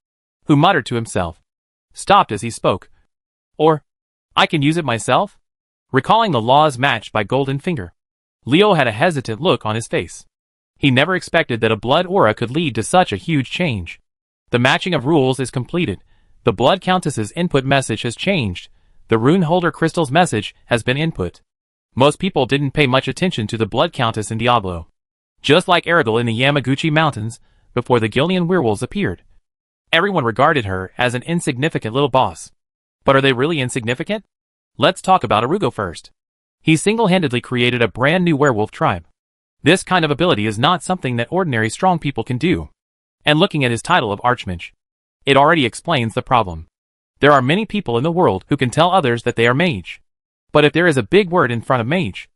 who muttered to himself, stopped as he spoke. Or, I can use it myself? Recalling the laws matched by Golden Finger, Leo had a hesitant look on his face. He never expected that a blood aura could lead to such a huge change. The matching of rules is completed. The Blood Countess's input message has changed. The Rune Holder Crystal's message has been input. Most people didn't pay much attention to the Blood Countess in Diablo. Just like Erigel in the Yamaguchi Mountains, before the Gilnean werewolves appeared. Everyone regarded her as an insignificant little boss. But are they really insignificant? Let's talk about Arugo first. He single-handedly created a brand new werewolf tribe. This kind of ability is not something that ordinary strong people can do. And looking at his title of Archmage, it already explains the problem. There are many people in the world who can tell others that they are mage. But if there is a big word in front of mage,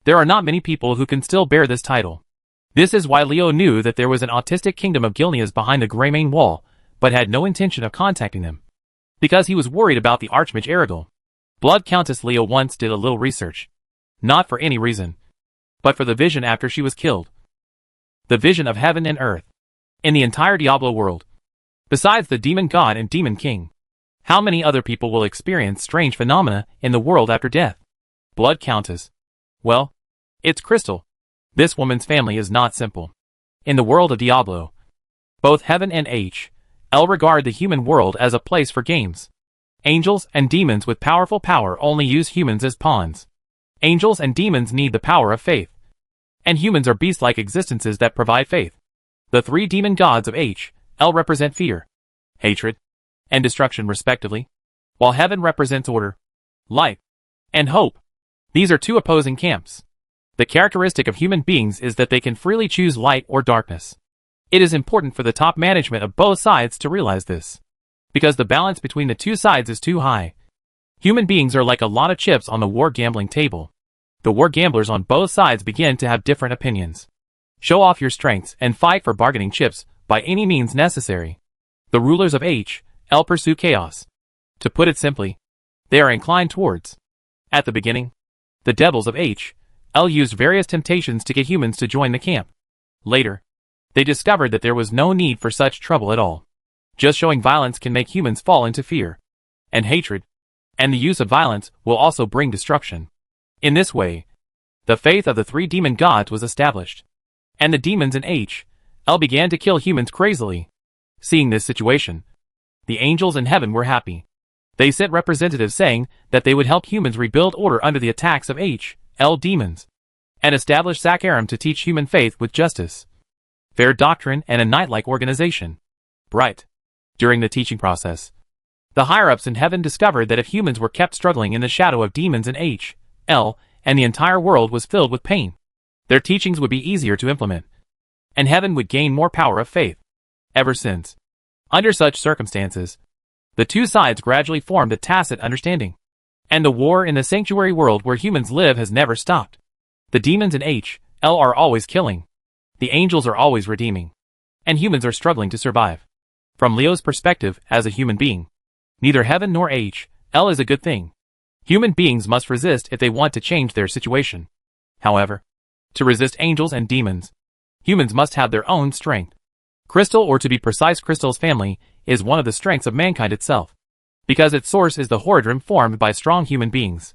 there are not many people who can still bear this title. This is why Leo knew that there was an autistic kingdom of Gilneas behind the Greymane Wall, but had no intention of contacting them. Because he was worried about the Archmage Erigel. Blood Countess Leo once did a little research. Not for any reason, but for the vision after she was killed. The vision of heaven and earth. In the entire Diablo world. Besides the Demon God and Demon King. How many other people will experience strange phenomena in the world after death? Blood Countess. Well, it's Crystal. This woman's family is not simple. In the world of Diablo, both heaven and H.L. regard the human world as a place for games. Angels and demons with powerful power only use humans as pawns. Angels and demons need the power of faith. And humans are beast-like existences that provide faith. The three demon gods of H.L. represent fear, hatred, and destruction respectively, while heaven represents order, light, and hope. These are two opposing camps. The characteristic of human beings is that they can freely choose light or darkness. It is important for the top management of both sides to realize this, because the balance between the two sides is too high. Human beings are like a lot of chips on the war gambling table. The war gamblers on both sides begin to have different opinions. Show off your strengths and fight for bargaining chips by any means necessary. The rulers of H.L. pursue chaos. To put it simply, they are inclined towards. At the beginning, the devils of H.L. used various temptations to get humans to join the camp. Later, they discovered that there was no need for such trouble at all. Just showing violence can make humans fall into fear and hatred, and the use of violence will also bring destruction. In this way, the faith of the three demon gods was established, and the demons in H.L. began to kill humans crazily. Seeing this situation, the angels in heaven were happy. They sent representatives saying that they would help humans rebuild order under the attacks of H.L. demons, and establish Sakaram to teach human faith with justice, fair doctrine, and a knight-like organization. Bright. During the teaching process, the higher-ups in heaven discovered that if humans were kept struggling in the shadow of demons in H.L., and the entire world was filled with pain, their teachings would be easier to implement, and heaven would gain more power of faith. Ever since, under such circumstances, The two sides gradually formed a tacit understanding. And the war in the sanctuary world where humans live has never stopped. The demons in H.L. are always killing. The angels are always redeeming. And humans are struggling to survive. From Leo's perspective, as a human being, neither heaven nor H.L. is a good thing. Human beings must resist if they want to change their situation. However, to resist angels and demons, humans must have their own strength. Crystal, or to be precise Crystal's family, is one of the strengths of mankind itself, because its source is the Horadrim formed by strong human beings.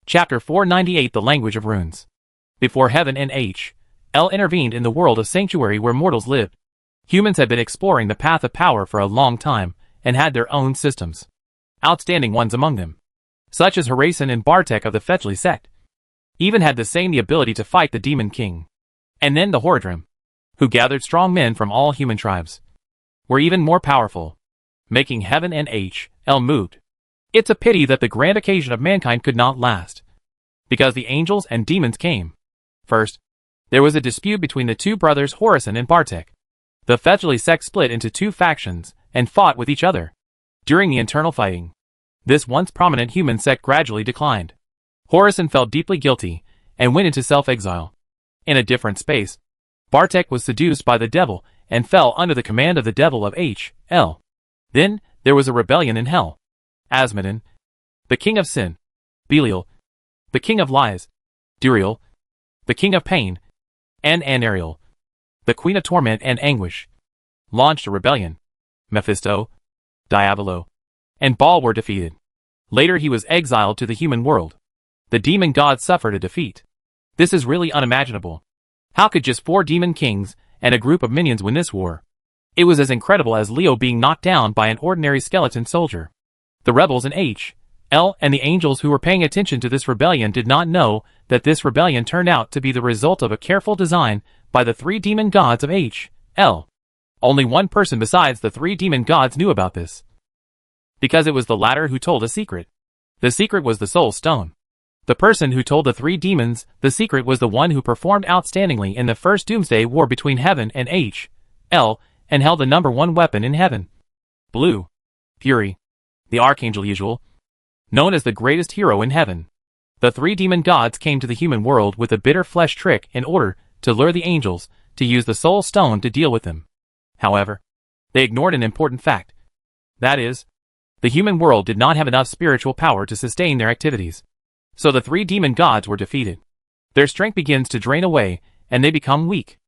Chapter 498, The Language of Runes. Before heaven and H.L. intervened in the world of sanctuary where mortals lived, humans had been exploring the path of power for a long time and had their own systems. Outstanding ones among them, such as Horasan and Bartek of the Fetchli sect, even had the ability to fight the Demon King. And then the Horadrim, who gathered strong men from all human tribes, were even more powerful, making heaven and H.L. moved. It's a pity that the grand occasion of mankind could not last, because the angels and demons came. First, there was a dispute between the two brothers Horasan and Bartek. The Fetchli sect split into two factions and fought with each other. During the internal fighting, this once prominent human sect gradually declined. Horasan felt deeply guilty and went into self-exile. In a different space, Bartek was seduced by the devil and fell under the command of the devil of H.L. Then, there was a rebellion in hell. Asmodon, the king of sin, Belial, the king of lies, Duriel, the king of pain, and Anariel, the queen of torment and anguish, launched a rebellion. Mephisto, Diabolo, and Baal were defeated. Later he was exiled to the human world. The demon gods suffered a defeat. This is really unimaginable. How could just 4 demon kings and a group of minions win this war? It was as incredible as Leo being knocked down by an ordinary skeleton soldier. The rebels in H.L. and the angels who were paying attention to this rebellion did not know that this rebellion turned out to be the result of a careful design by the 3 demon gods of H.L. Only one person besides the 3 demon gods knew about this, because it was the latter who told a secret. The secret was the Soul Stone. The person who told the 3 demons the secret was the one who performed outstandingly in the first Doomsday War between heaven and H.L. and held the number 1 weapon in heaven. Blue Fury, the Archangel Usual, known as the greatest hero in heaven. The 3 demon gods came to the human world with a bitter flesh trick in order to lure the angels to use the Soul Stone to deal with them. However, they ignored an important fact. That is, the human world did not have enough spiritual power to sustain their activities. So the 3 demon gods were defeated. Their strength begins to drain away, and they become weak.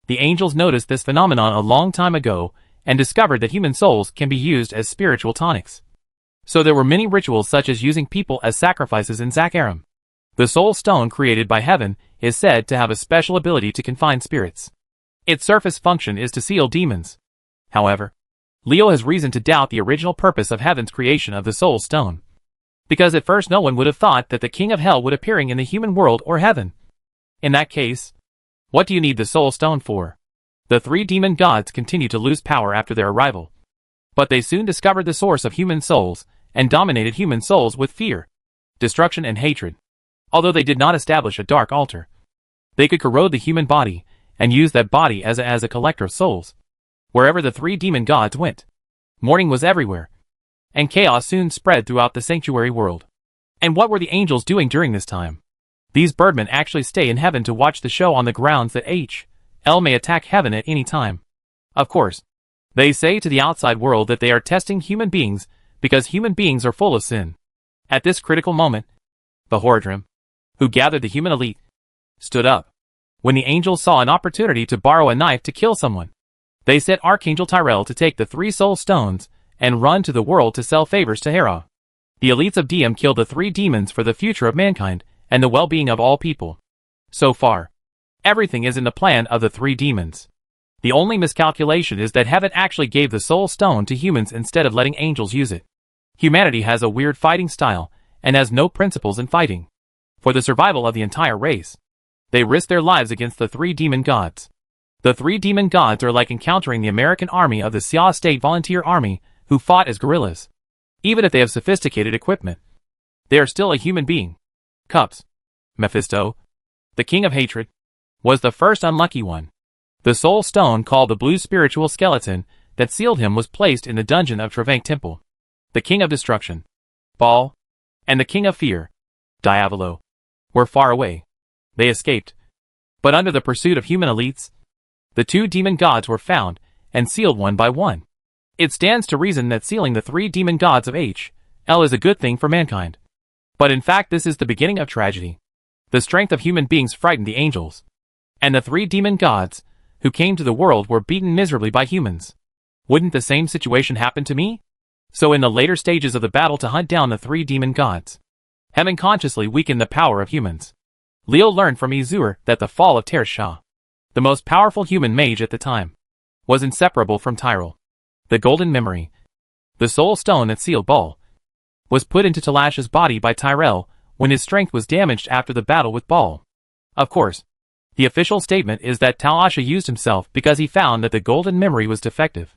The angels noticed this phenomenon a long time ago, and discovered that human souls can be used as spiritual tonics. So there were many rituals such as using people as sacrifices in Zakaram. The Soul Stone created by heaven is said to have a special ability to confine spirits. Its surface function is to seal demons. However, Leo has reason to doubt the original purpose of heaven's creation of the Soul Stone, because at first no one would have thought that the king of hell would appearing in the human world or heaven. In that case, what do you need the Soul Stone for? The 3 demon gods continued to lose power after their arrival, but they soon discovered the source of human souls and dominated human souls with fear, destruction and hatred. Although they did not establish a dark altar, they could corrode the human body and use that body as a collector of souls. Wherever the 3 demon gods went, mourning was everywhere, and chaos soon spread throughout the sanctuary world. And what were the angels doing during this time? These birdmen actually stay in heaven to watch the show on the grounds that H.L. may attack heaven at any time. Of course, they say to the outside world that they are testing human beings because human beings are full of sin. At this critical moment, the Horadrim, who gathered the human elite, stood up. When the angels saw an opportunity to borrow a knife to kill someone, they sent Archangel Tyrell to take the 3 soul stones and run to the world to sell favors to Hera. The elites of DM killed the 3 demons for the future of mankind and the well-being of all people. So far, everything is in the plan of the 3 demons. The only miscalculation is that heaven actually gave the Soul Stone to humans instead of letting angels use it. Humanity has a weird fighting style and has no principles in fighting. For the survival of the entire race, they risk their lives against the 3 demon gods. The 3 demon gods are like encountering the American army of the Sia State Volunteer Army, who fought as guerrillas. Even if they have sophisticated equipment, they are still a human being. Cups. Mephisto, the king of hatred, was the first unlucky one. The Soul Stone, called the Blue Spiritual Skeleton, that sealed him was placed in the dungeon of Travank Temple. the king of destruction, Baal, and the king of fear, Diavolo, were far away. They escaped. But under the pursuit of human elites, the two demon gods were found and sealed one by one. It stands to reason that sealing the three demon gods of H.L. is a good thing for mankind. But in fact this is the beginning of tragedy. The strength of human beings frightened the angels. And the three demon gods, who came to the world, were beaten miserably by humans. Wouldn't the same situation happen to me? So in the later stages of the battle to hunt down the three demon gods, heaven consciously weakened the power of humans. Leo learned from Izur that the fall of Tersha, the most powerful human mage at the time, was inseparable from Tyrell. The golden memory, the soul stone that sealed Baal, was put into Talash's body by Tyrell when his strength was damaged after the battle with Baal. Of course, the official statement is that Talasha used himself because he found that the golden memory was defective.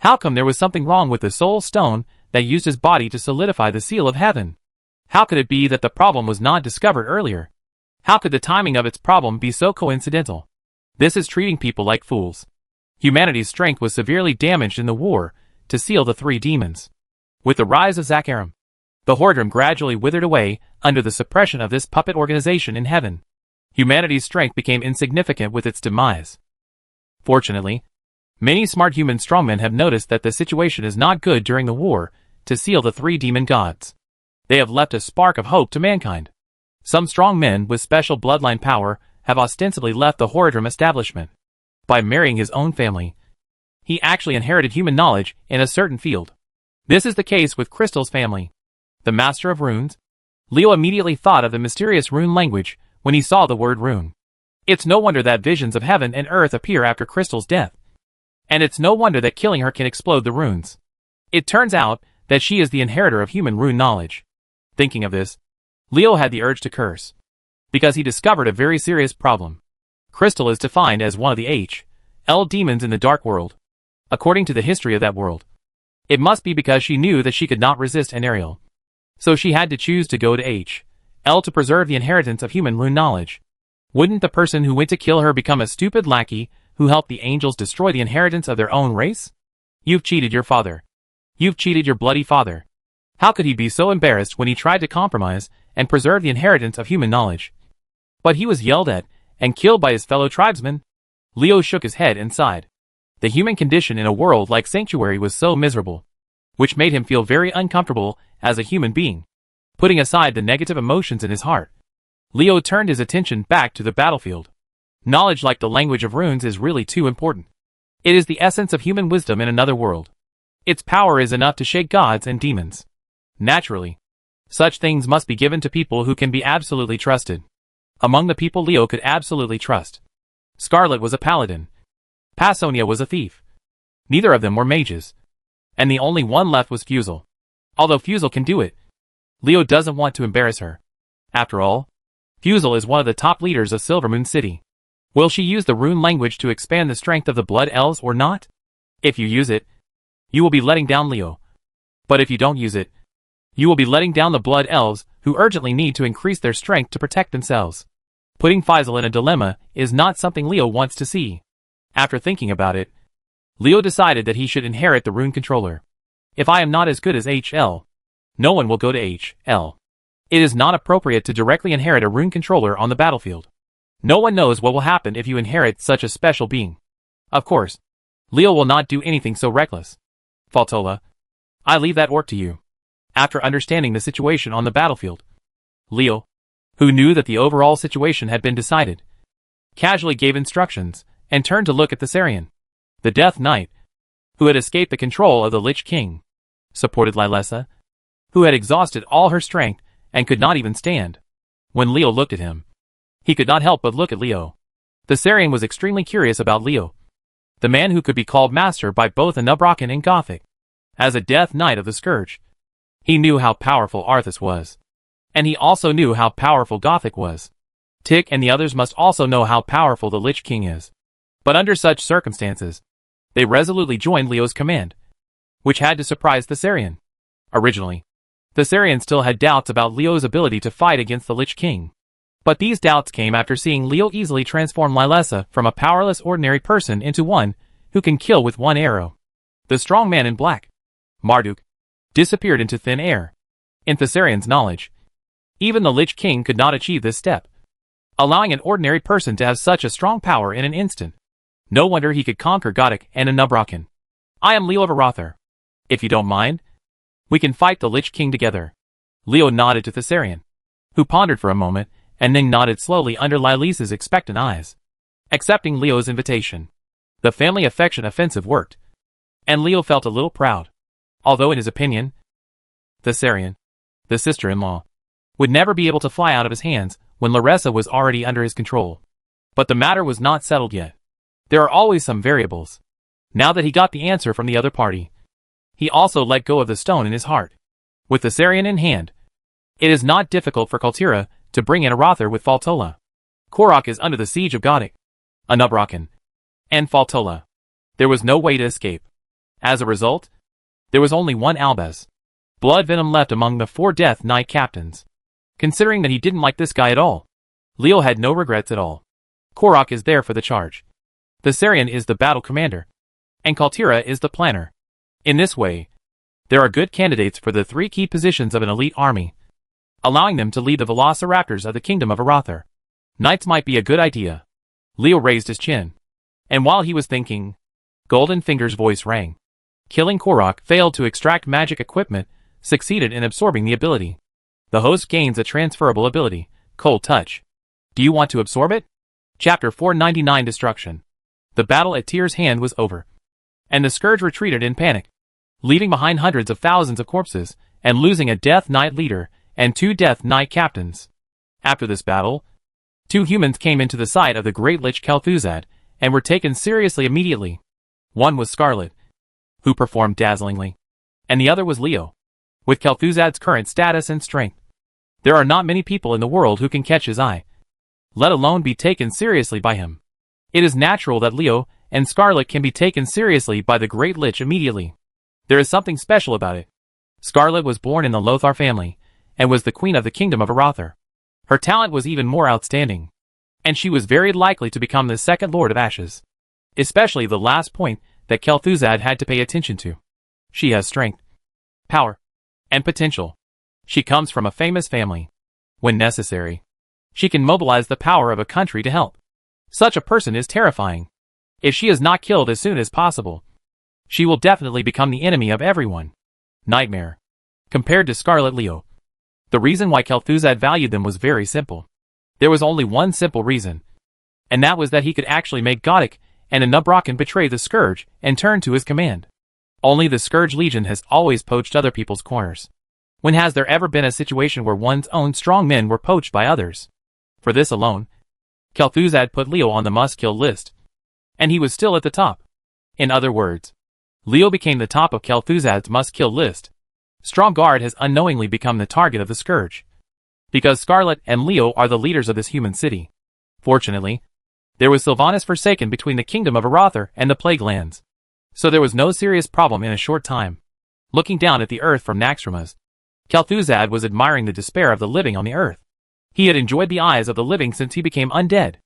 How come there was something wrong with the soul stone that used his body to solidify the seal of heaven? How could it be that the problem was not discovered earlier? How could the timing of its problem be so coincidental? This is treating people like fools. Humanity's strength was severely damaged in the war to seal the three demons. With the rise of Zakaram, the Hordrim gradually withered away under the suppression of this puppet organization in heaven. Humanity's strength became insignificant with its demise. Fortunately, many smart human strongmen have noticed that the situation is not good during the war to seal the three demon gods. They have left a spark of hope to mankind. Some strong men with special bloodline power have ostensibly left the Hordrim establishment. By marrying his own family, he actually inherited human knowledge in a certain field. This is the case with Crystal's family. The Master of Runes? Leo immediately thought of the mysterious rune language when he saw the word rune. It's no wonder that visions of heaven and earth appear after Crystal's death. And it's no wonder that killing her can explode the runes. It turns out that she is the inheritor of human rune knowledge. Thinking of this, Leo had the urge to curse, because he discovered a very serious problem. Crystal is defined as one of the H.L. demons in the Dark World. According to the history of that world, it must be because she knew that she could not resist an Ariel. So she had to choose to go to H.L. to preserve the inheritance of human rune knowledge. Wouldn't the person who went to kill her become a stupid lackey who helped the angels destroy the inheritance of their own race? You've cheated your father. You've cheated your bloody father. How could he be so embarrassed when he tried to compromise and preserve the inheritance of human knowledge? But he was yelled at and killed by his fellow tribesmen. Leo shook his head and sighed. The human condition in a world like Sanctuary was so miserable, which made him feel very uncomfortable as a human being. Putting aside the negative emotions in his heart, Leo turned his attention back to the battlefield. Knowledge like the language of runes is really too important. It is the essence of human wisdom in another world. Its power is enough to shake gods and demons. Naturally, such things must be given to people who can be absolutely trusted. Among the people Leo could absolutely trust, Scarlet was a paladin. Passonia was a thief. Neither of them were mages. And the only one left was Fusel. Although Fusel can do it, Leo doesn't want to embarrass her. After all, Fusel is one of the top leaders of Silvermoon City. Will she use the rune language to expand the strength of the Blood Elves or not? If you use it, you will be letting down Leo. But if you don't use it, you will be letting down the Blood Elves who urgently need to increase their strength to protect themselves. Putting Faisal in a dilemma is not something Leo wants to see. After thinking about it, Leo decided that he should inherit the rune controller. If I am not as good as H.L., no one will go to H.L. It is not appropriate to directly inherit a rune controller on the battlefield. No one knows what will happen if you inherit such a special being. Of course, Leo will not do anything so reckless. Faltola, I leave that work to you. After understanding the situation on the battlefield, Leo, who knew that the overall situation had been decided, casually gave instructions and turned to look at the Sarian. The Death Knight, who had escaped the control of the Lich King, supported Lylessa, who had exhausted all her strength and could not even stand. When Leo looked at him, he could not help but look at Leo. The Sarian was extremely curious about Leo, the man who could be called master by both a Nubrakan and Gothic. As a Death Knight of the Scourge, he knew how powerful Arthas was. And he also knew how powerful Gothic was. Tick and the others must also know how powerful the Lich King is. But under such circumstances, they resolutely joined Leo's command, which had to surprise the Sarian. Originally, the Sarian still had doubts about Leo's ability to fight against the Lich King. But these doubts came after seeing Leo easily transform Lylessa from a powerless ordinary person into one who can kill with one arrow. The strong man in black, Marduk, disappeared into thin air. In Thessarian's knowledge, even the Lich King could not achieve this step, allowing an ordinary person to have such a strong power in an instant. No wonder he could conquer Godok and Anub'arakon. I am Leo of Arathor. If you don't mind, we can fight the Lich King together. Leo nodded to Thessarian, who pondered for a moment, and then nodded slowly under Lilis's expectant eyes, accepting Leo's invitation. The family affection offensive worked, and Leo felt a little proud. Although in his opinion, Thessarian, the sister-in-law, would never be able to fly out of his hands when Laressa was already under his control. But the matter was not settled yet. There are always some variables. Now that he got the answer from the other party, he also let go of the stone in his heart. With Thessarian in hand, it is not difficult for Kaltira to bring in Arathor with Faltola. Korok is under the siege of Godok, Anub'arakon, and Faltola. There was no way to escape. As a result, there was only one Albaz blood venom left among the 4 Death Knight captains. Considering that he didn't like this guy at all, Leo had no regrets at all. Korok is there for the charge. Thessarian is the battle commander, and Kaltira is the planner. In this way, there are good candidates for the 3 key positions of an elite army, allowing them to lead the Velociraptors of the Kingdom of Arathor. Knights might be a good idea. Leo raised his chin, and while he was thinking, Golden Finger's voice rang. Killing Korok failed to extract magic equipment, succeeded in absorbing the ability. The host gains a transferable ability, Cold Touch. Do you want to absorb it? Chapter 499 Destruction. The battle at Tyr's hand was over, and the Scourge retreated in panic, leaving behind hundreds of thousands of corpses, and losing a Death Knight leader and 2 Death Knight captains. After this battle, 2 humans came into the sight of the Great Lich Kel'Thuzad, and were taken seriously immediately. One was Scarlet, who performed dazzlingly, and the other was Leo. With Kel'Thuzad's current status and strength, there are not many people in the world who can catch his eye, let alone be taken seriously by him. It is natural that Leo and Scarlet can be taken seriously by the Great Lich immediately. There is something special about it. Scarlet was born in the Lothar family, and was the queen of the Kingdom of Arathor. Her talent was even more outstanding, and she was very likely to become the second Lord of Ashes. Especially the last point that Kel'Thuzad had to pay attention to. She has strength, power, and potential. She comes from a famous family. When necessary, she can mobilize the power of a country to help. Such a person is terrifying. If she is not killed as soon as possible, she will definitely become the enemy of everyone. Nightmare. Compared to Scarlet Leo, the reason why Kel'Thuzad valued them was very simple. There was only one simple reason, and that was that he could actually make Godok and Anub'arakon betray the Scourge and turn to his command. Only the Scourge Legion has always poached other people's corners. When has there ever been a situation where one's own strong men were poached by others? For this alone, Kel'Thuzad put Leo on the must-kill list, and he was still at the top. In other words, Leo became the top of Kel'Thuzad's must-kill list. Stromgarde has unknowingly become the target of the Scourge, because Scarlet and Leo are the leaders of this human city. Fortunately, there was Sylvanas Forsaken between the Kingdom of Arathor and the Plague Lands, so there was no serious problem in a short time. Looking down at the earth from Naxxramas, Kel'Thuzad was admiring the despair of the living on the earth. He had enjoyed the eyes of the living since he became undead.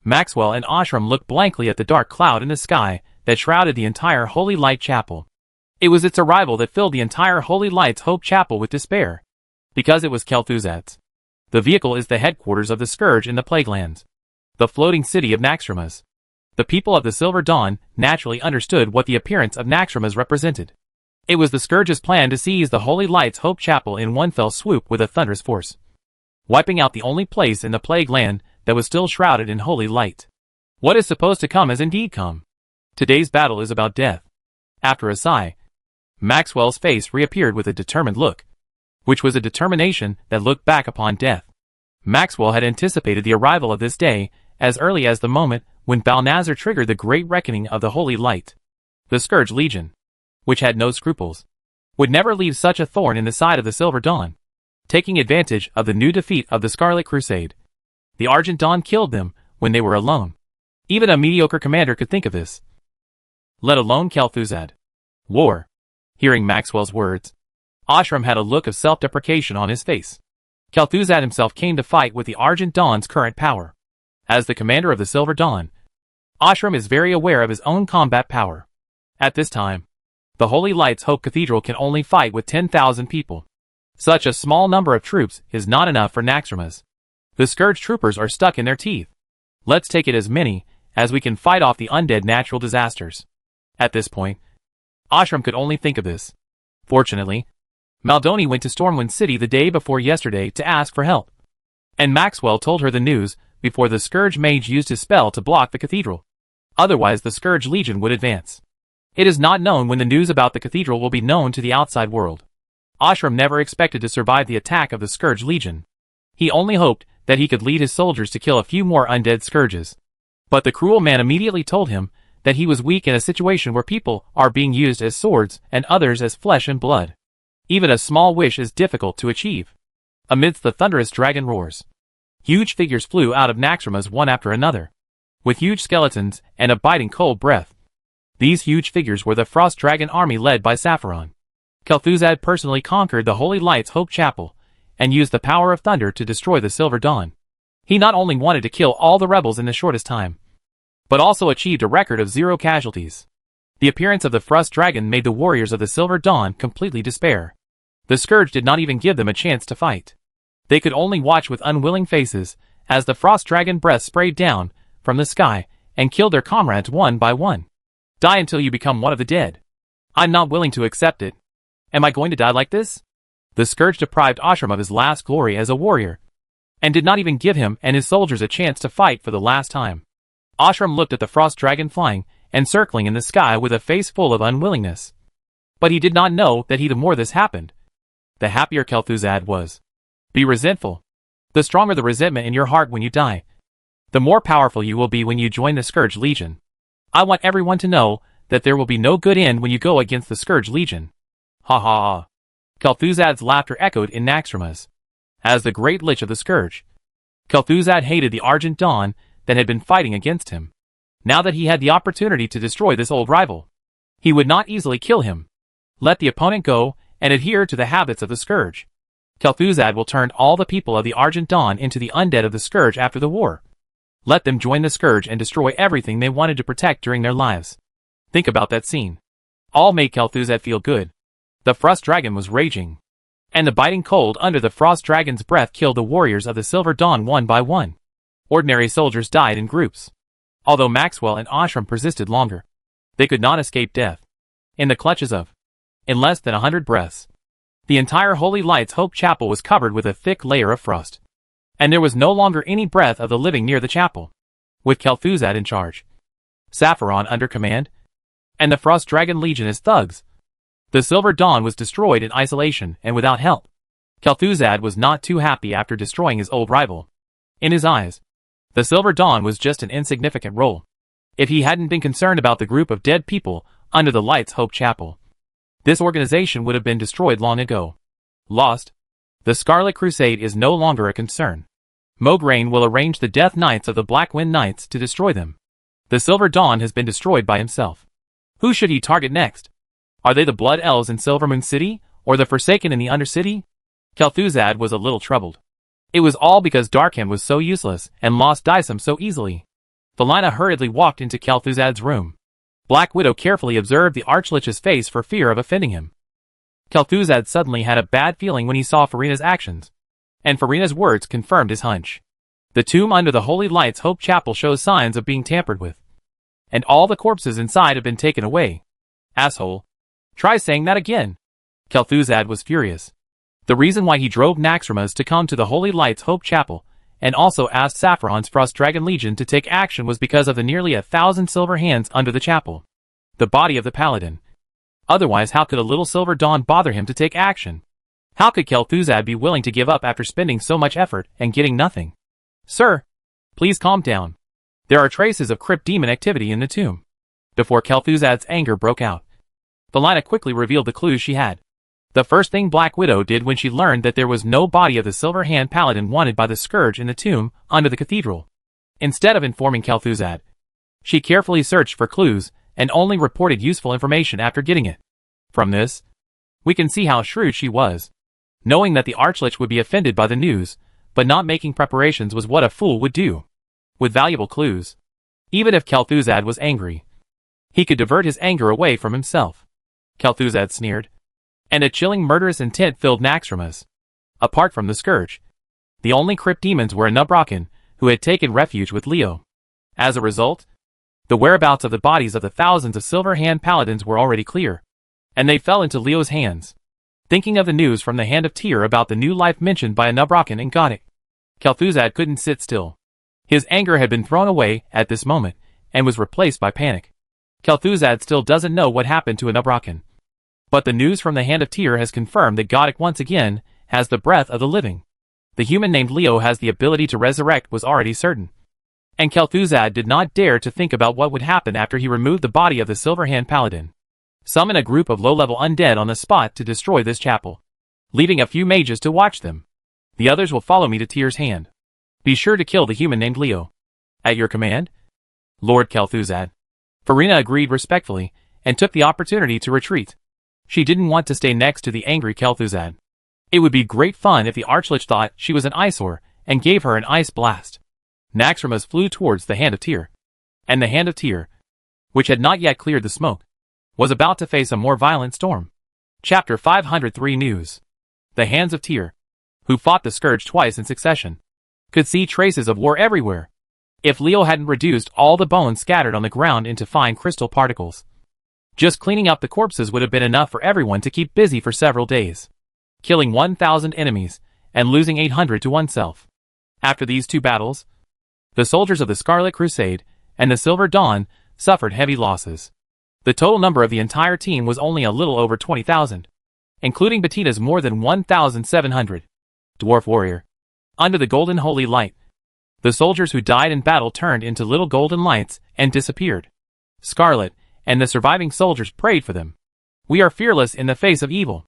Maxwell and Ashram looked blankly at the dark cloud in the sky that shrouded the entire Holy Light Chapel. It was its arrival that filled the entire Holy Light's Hope Chapel with despair, because it was Kel'Thuzad's. The vehicle is the headquarters of the Scourge in the Plague Lands, the floating city of Naxxramas. The people of the Silver Dawn naturally understood what the appearance of Naxxramas represented. It was the Scourge's plan to seize the Holy Light's Hope Chapel in one fell swoop with a thunderous force, wiping out the only place in the Plague Land that was still shrouded in holy light. What is supposed to come has indeed come. Today's battle is about death. After a sigh, Maxwell's face reappeared with a determined look, which was a determination that looked back upon death. Maxwell had anticipated the arrival of this day as early as the moment when Balnazar triggered the great reckoning of the Holy Light. The Scourge Legion, which had no scruples, would never leave such a thorn in the side of the Silver Dawn. Taking advantage of the new defeat of the Scarlet Crusade, the Argent Dawn killed them when they were alone. Even a mediocre commander could think of this, let alone Kel'Thuzad. War. Hearing Maxwell's words, Ashram had a look of self-deprecation on his face. Kel'Thuzad himself came to fight with the Argent Dawn's current power. As the commander of the Silver Dawn, Ashram is very aware of his own combat power. At this time, The Holy Lights Hope Cathedral can only fight with 10,000 people. Such a small number of troops is not enough for Naxxramas. The Scourge troopers are stuck in their teeth. Let's take it as many as we can fight off the undead natural disasters. At this point, Ashram could only think of this. Fortunately, Maldoni went to Stormwind City the day before yesterday to ask for help. And Maxwell told her the news before the Scourge Mage used his spell to block the cathedral. Otherwise the Scourge Legion would advance. It is not known when the news about the cathedral will be known to the outside world. Ashram never expected to survive the attack of the Scourge Legion. He only hoped that he could lead his soldiers to kill a few more undead scourges. But the cruel man immediately told him that he was weak in a situation where people are being used as swords and others as flesh and blood. Even a small wish is difficult to achieve. Amidst the thunderous dragon roars, huge figures flew out of Naxxramas one after another, with huge skeletons and a biting cold breath. These huge figures were the Frost Dragon army led by Sapphiron. Kel'Thuzad personally conquered the Holy Lights Hope Chapel, and used the power of thunder to destroy the Silver Dawn. He not only wanted to kill all the rebels in the shortest time, but also achieved a record of 0 casualties. The appearance of the Frost Dragon made the warriors of the Silver Dawn completely despair. The Scourge did not even give them a chance to fight. They could only watch with unwilling faces as the Frost Dragon breath sprayed down from the sky and killed their comrades one by one. Die until you become one of the dead. I'm not willing to accept it. Am I going to die like this? The Scourge deprived Ashram of his last glory as a warrior, and did not even give him and his soldiers a chance to fight for the last time. Ashram looked at the Frost Dragon flying and circling in the sky with a face full of unwillingness. But he did not know that the more this happened, the happier Kel'Thuzad was. Be resentful. The stronger the resentment in your heart when you die, the more powerful you will be when you join the Scourge Legion. I want everyone to know that there will be no good end when you go against the Scourge Legion. Ha ha ha. Kel'Thuzad's laughter echoed in Naxxramas. As the great Lich of the Scourge, Kel'Thuzad hated the Argent Dawn that had been fighting against him. Now that he had the opportunity to destroy this old rival, he would not easily kill him. Let the opponent go and adhere to the habits of the Scourge. Kel'Thuzad will turn all the people of the Argent Dawn into the undead of the Scourge after the war. Let them join the Scourge and destroy everything they wanted to protect during their lives. Think about that scene. All made Kel'Thuzad feel good. The Frost Dragon was raging, and the biting cold under the Frost Dragon's breath killed the warriors of the Silver Dawn one by one. Ordinary soldiers died in groups. Although Maxwell and Ashram persisted longer, they could not escape death. In the clutches of, in less than 100 breaths, the entire Holy Lights Hope Chapel was covered with a thick layer of frost, and there was no longer any breath of the living near the chapel. With Kel'Thuzad in charge, Sapphiron under command, and the Frost Dragon Legion as thugs, the Silver Dawn was destroyed in isolation and without help. Kel'Thuzad was not too happy after destroying his old rival. In his eyes, the Silver Dawn was just an insignificant role. If he hadn't been concerned about the group of dead people under the Lights Hope Chapel, this organization would have been destroyed long ago. Lost. The Scarlet Crusade is no longer a concern. Mograine will arrange the Death Knights of the Black Wind Knights to destroy them. The Silver Dawn has been destroyed by himself. Who should he target next? Are they the Blood Elves in Silvermoon City, or the Forsaken in the Undercity? Kel'Thuzad was a little troubled. It was all because Darkham was so useless and lost Dysum so easily. Felina hurriedly walked into Kel'Thuzad's room. Black Widow carefully observed the Archlich's face for fear of offending him. Kel'Thuzad suddenly had a bad feeling when he saw Farina's actions, and Farina's words confirmed his hunch. The tomb under the Holy Lights Hope Chapel shows signs of being tampered with, and all the corpses inside have been taken away. Asshole. Try saying that again. Kel'Thuzad was furious. The reason why he drove Naxxramas to come to the Holy Lights Hope Chapel, and also asked Sapphiron's Frost Dragon Legion to take action, was because of the nearly 1,000 silver hands under the chapel. The body of the paladin. Otherwise, how could a little Silver Dawn bother him to take action? How could Kel'Thuzad be willing to give up after spending so much effort and getting nothing? Sir, please calm down. There are traces of crypt demon activity in the tomb. Before Kel'Thuzad's anger broke out, Felina quickly revealed the clues she had. The first thing Black Widow did when she learned that there was no body of the Silver Hand Paladin wanted by the Scourge in the tomb under the cathedral. Instead of informing Kel'Thuzad, she carefully searched for clues and only reported useful information after getting it. From this, we can see how shrewd she was. Knowing that the Archlich would be offended by the news, but not making preparations was what a fool would do. With valuable clues, even if Kel'Thuzad was angry, he could divert his anger away from himself. Kel'Thuzad sneered. And a chilling murderous intent filled Naxxramas. Apart from the Scourge, the only crypt demons were a Nubrocken, who had taken refuge with Leo. As a result, the whereabouts of the bodies of the thousands of Silver Hand paladins were already clear, and they fell into Leo's hands. Thinking of the news from the Hand of Tyr about the new life mentioned by a Nubrocken and got it, Kel'Thuzad couldn't sit still. His anger had been thrown away at this moment, and was replaced by panic. Kel'Thuzad still doesn't know what happened to a Nubrocken. But the news from the Hand of Tyr has confirmed that Godok once again has the breath of the living. The human named Leo has the ability to resurrect was already certain. And Kel'Thuzad did not dare to think about what would happen after he removed the body of the Silver Hand paladin. Summon a group of low-level undead on the spot to destroy this chapel, leaving a few mages to watch them. The others will follow me to Tyr's hand. Be sure to kill the human named Leo. At your command, Lord Kel'Thuzad. Farina agreed respectfully, and took the opportunity to retreat. She didn't want to stay next to the angry Kel'Thuzad. It would be great fun if the Archlich thought she was an eyesore, and gave her an ice blast. Naxxramas flew towards the Hand of Tyr. And the Hand of Tyr, which had not yet cleared the smoke, was about to face a more violent storm. Chapter 503 News. The Hands of Tyr, who fought the Scourge twice in succession, could see traces of war everywhere. If Leo hadn't reduced all the bones scattered on the ground into fine crystal particles, just cleaning up the corpses would have been enough for everyone to keep busy for several days, killing 1,000 enemies and losing 800 to oneself. After these two battles, the soldiers of the Scarlet Crusade and the Silver Dawn suffered heavy losses. The total number of the entire team was only a little over 20,000, including Bettina's more than 1,700. Dwarf Warrior. Under the golden holy light, the soldiers who died in battle turned into little golden lights and disappeared. Scarlet and the surviving soldiers prayed for them. We are fearless in the face of evil.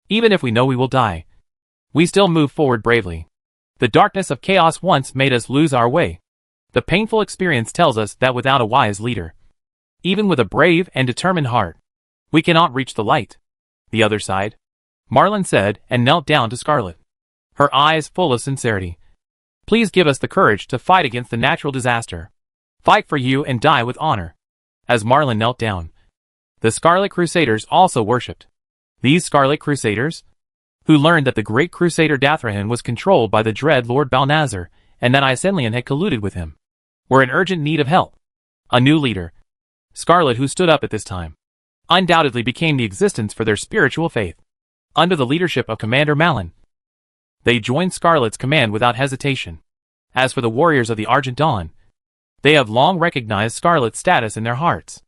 Even if we know we will die, we still move forward bravely. The darkness of chaos once made us lose our way. The painful experience tells us that without a wise leader, even with a brave and determined heart, we cannot reach the light. The other side, Marlin said and knelt down to Scarlet, her eyes full of sincerity. Please give us the courage to fight against the natural disaster. Fight for you and die with honor. As Marlin knelt down, the Scarlet Crusaders also worshipped. These Scarlet Crusaders, who learned that the great Crusader Dathrahan was controlled by the dread Lord Balnazar, and that Isenlian had colluded with him, were in urgent need of help. A new leader, Scarlet, who stood up at this time, undoubtedly became the existence for their spiritual faith. Under the leadership of Commander Malin, they joined Scarlet's command without hesitation. As for the warriors of the Argent Dawn, they have long recognized Scarlet's status in their hearts.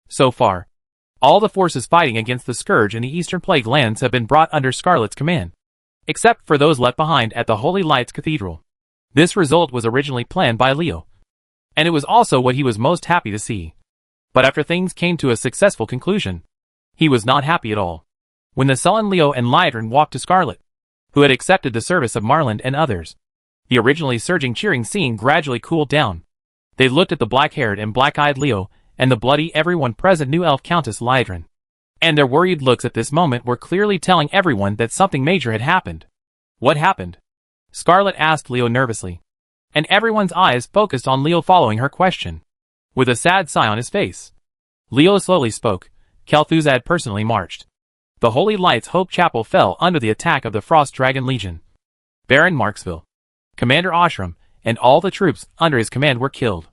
So far, all the forces fighting against the Scourge in the Eastern Plague lands have been brought under Scarlet's command, except for those left behind at the Holy Lights Cathedral. This result was originally planned by Leo, and it was also what he was most happy to see. But after things came to a successful conclusion, he was not happy at all. When the sullen Leo and Liedrun walked to Scarlet, who had accepted the service of Marland and others, the originally surging cheering scene gradually cooled down. They looked at the black-haired and black-eyed Leo, and the bloody everyone present knew elf Countess Liedrun. And their worried looks at this moment were clearly telling everyone that something major had happened. What happened? Scarlet asked Leo nervously, and everyone's eyes focused on Leo following her question. With a sad sigh on his face, Leo slowly spoke. Kel'Thuzad personally marched. The Holy Lights Hope Chapel fell under the attack of the Frost Dragon Legion. Baron Marksville, Commander Oshram, and all the troops under his command were killed.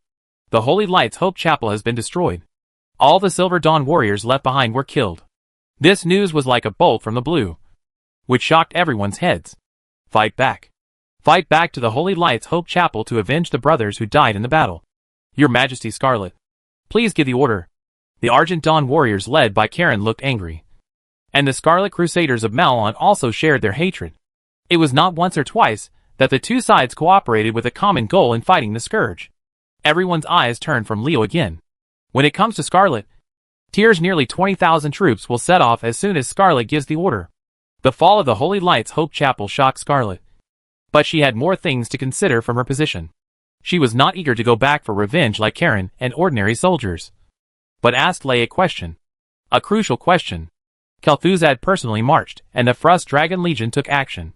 The Holy Lights Hope Chapel has been destroyed. All the Silver Dawn warriors left behind were killed. This news was like a bolt from the blue, which shocked everyone's heads. Fight back. Fight back to the Holy Lights Hope Chapel to avenge the brothers who died in the battle. Your Majesty Scarlet, please give the order. The Argent Dawn warriors led by Karen looked angry, and the Scarlet Crusaders of Malon also shared their hatred. It was not once or twice that the two sides cooperated with a common goal in fighting the Scourge. Everyone's eyes turned from Leo again. When it comes to Scarlet, Tyr's nearly 20,000 troops will set off as soon as Scarlet gives the order. The fall of the Holy Lights Hope Chapel shocked Scarlet, but she had more things to consider from her position. She was not eager to go back for revenge like Karen and ordinary soldiers, but asked Lei a question. A crucial question. Kel'Thuzad personally marched, and the Frost Dragon Legion took action.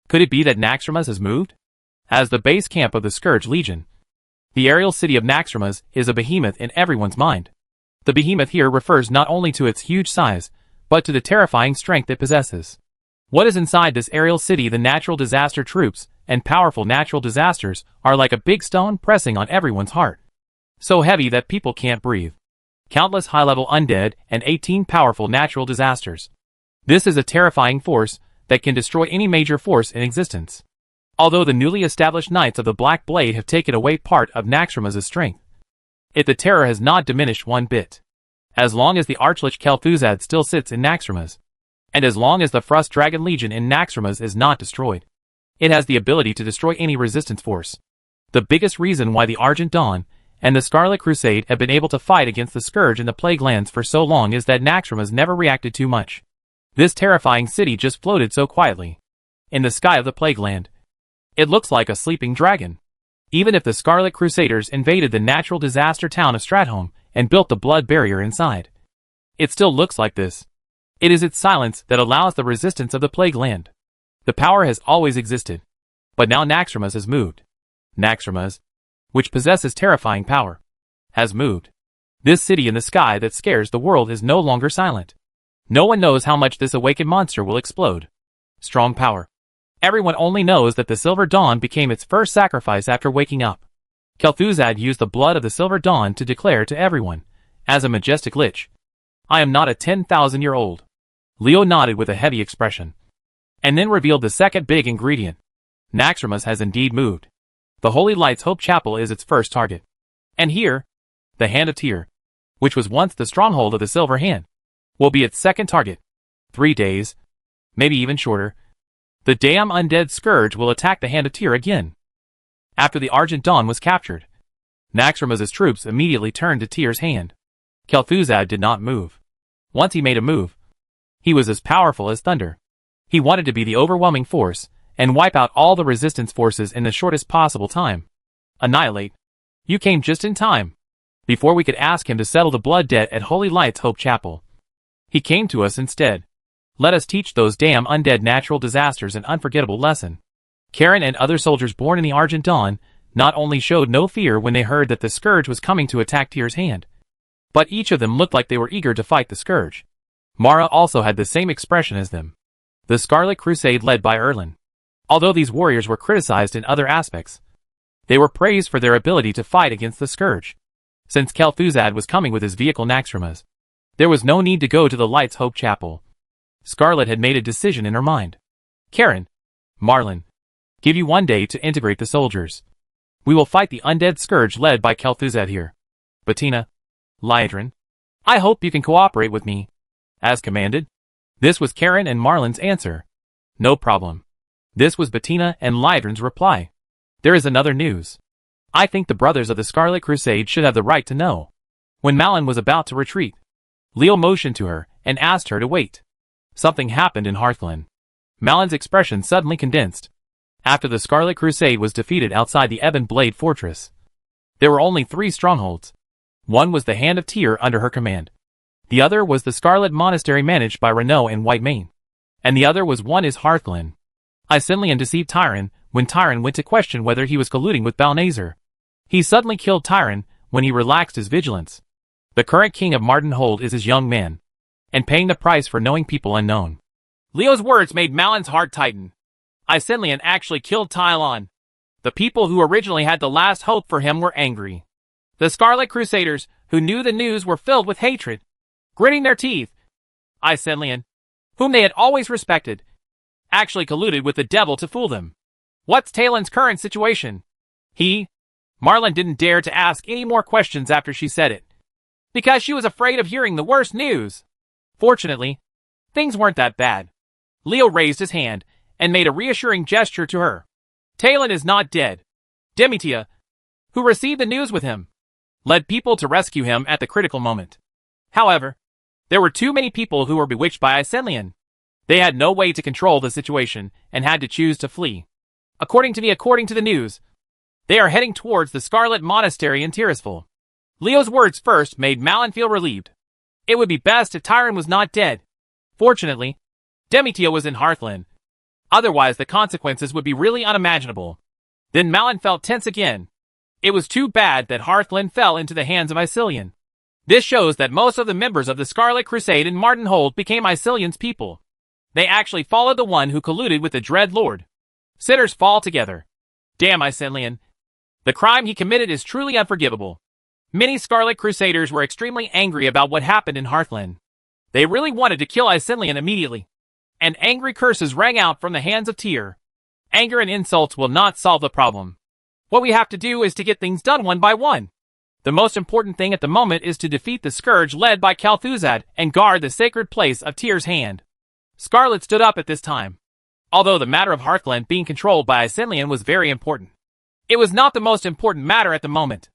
Could it be that Naxxramas has moved? As the base camp of the Scourge Legion, the aerial city of Naxxramas is a behemoth in everyone's mind. The behemoth here refers not only to its huge size, but to the terrifying strength it possesses. What is inside this aerial city? The natural disaster troops and powerful natural disasters are like a big stone pressing on everyone's heart. So heavy that people can't breathe. Countless high-level undead and 18 powerful natural disasters. This is a terrifying force that can destroy any major force in existence. Although the newly established Knights of the Black Blade have taken away part of Naxxramas's strength, the terror has not diminished one bit. As long as the Archlich Kel'Thuzad still sits in Naxxramas, and as long as the Frost Dragon Legion in Naxxramas is not destroyed, it has the ability to destroy any resistance force. The biggest reason why the Argent Dawn and the Scarlet Crusade have been able to fight against the Scourge in the Plague Lands for so long is that Naxxramas never reacted too much. This terrifying city just floated so quietly in the sky of the Plague Land. It looks like a sleeping dragon. Even if the Scarlet Crusaders invaded the natural disaster town of Stratholme and built the blood barrier inside, it still looks like this. It is its silence that allows the resistance of the Plague Land. The power has always existed, but now Naxxramas has moved. Naxxramas, which possesses terrifying power, has moved. This city in the sky that scares the world is no longer silent. No one knows how much this awakened monster will explode. Strong power. Everyone only knows that the Silver Dawn became its first sacrifice after waking up. Kel'Thuzad used the blood of the Silver Dawn to declare to everyone, as a majestic lich, "I am not a 10,000-year-old." Leo nodded with a heavy expression, and then revealed the second big ingredient. Naxxramas has indeed moved. The Holy Lights Hope Chapel is its first target. And here, the Hand of Tyr, which was once the stronghold of the Silver Hand, will be its second target. 3 days, maybe even shorter, the damn undead Scourge will attack the Hand of Tyr again. After the Argent Dawn was captured, Naxxramas's troops immediately turned to Tyr's hand. Kel'Thuzad did not move. Once he made a move, he was as powerful as thunder. He wanted to be the overwhelming force and wipe out all the resistance forces in the shortest possible time. Annihilate. You came just in time. Before we could ask him to settle the blood debt at Holy Lights Hope Chapel, he came to us instead. Let us teach those damn undead natural disasters an unforgettable lesson. Karen and other soldiers born in the Argent Dawn not only showed no fear when they heard that the Scourge was coming to attack Tyr's hand, but each of them looked like they were eager to fight the Scourge. Mara also had the same expression as them. The Scarlet Crusade led by Erlin. Although these warriors were criticized in other aspects, they were praised for their ability to fight against the Scourge. Since Kel'Thuzad was coming with his vehicle Naxxramas, there was no need to go to the Lights Hope Chapel. Scarlet had made a decision in her mind. Karen, Marlin, give you 1 day to integrate the soldiers. We will fight the undead Scourge led by Kel'Thuzad here. Bettina, Liedrin, I hope you can cooperate with me. As commanded. This was Karen and Marlin's answer. No problem. This was Bettina and Liedrin's reply. There is another news. I think the brothers of the Scarlet Crusade should have the right to know. When Malin was about to retreat, Leo motioned to her and asked her to wait. Something happened in Hearthland. Malin's expression suddenly condensed. After the Scarlet Crusade was defeated outside the Ebon Blade Fortress, there were only 3 strongholds. One was the Hand of Tyr under her command. The other was the Scarlet Monastery managed by Renault and Whitemane. And the other was one is Hearthland. Isenlian deceived Tyron when Tyron went to question whether he was colluding with Balnazer. He suddenly killed Tyron when he relaxed his vigilance. The current king of Mardenhold is his young man, and paying the price for knowing people unknown. Leo's words made Malin's heart tighten. Isenlian actually killed Tylon. The people who originally had the last hope for him were angry. The Scarlet Crusaders, who knew the news, were filled with hatred, gritting their teeth. Isenlian, whom they had always respected, actually colluded with the devil to fool them. What's Talon's current situation? Marlin didn't dare to ask any more questions after she said it, because she was afraid of hearing the worst news. Fortunately, things weren't that bad. Leo raised his hand and made a reassuring gesture to her. Talon is not dead. Demetia, who received the news with him, led people to rescue him at the critical moment. However, there were too many people who were bewitched by Isenlian. They had no way to control the situation and had to choose to flee. According to the news, they are heading towards the Scarlet Monastery in Tirisful. Leo's words first made Malin feel relieved. It would be best if Tyron was not dead. Fortunately, Demetia was in Hearthland. Otherwise, the consequences would be really unimaginable. Then Malin felt tense again. It was too bad that Hearthland fell into the hands of Isillian. This shows that most of the members of the Scarlet Crusade in Martinhold became Isillion's people. They actually followed the one who colluded with the Dread Lord. Sinners fall together. Damn Isillion. The crime he committed is truly unforgivable. Many Scarlet Crusaders were extremely angry about what happened in Hearthland. They really wanted to kill Isillion immediately. And angry curses rang out from the hands of Tyr. Anger and insults will not solve the problem. What we have to do is to get things done one by one. The most important thing at the moment is to defeat the Scourge led by Kel'Thuzad and guard the sacred place of Tyr's hand. Scarlet stood up at this time. Although the matter of Hearthland being controlled by Isillion was very important, it was not the most important matter at the moment.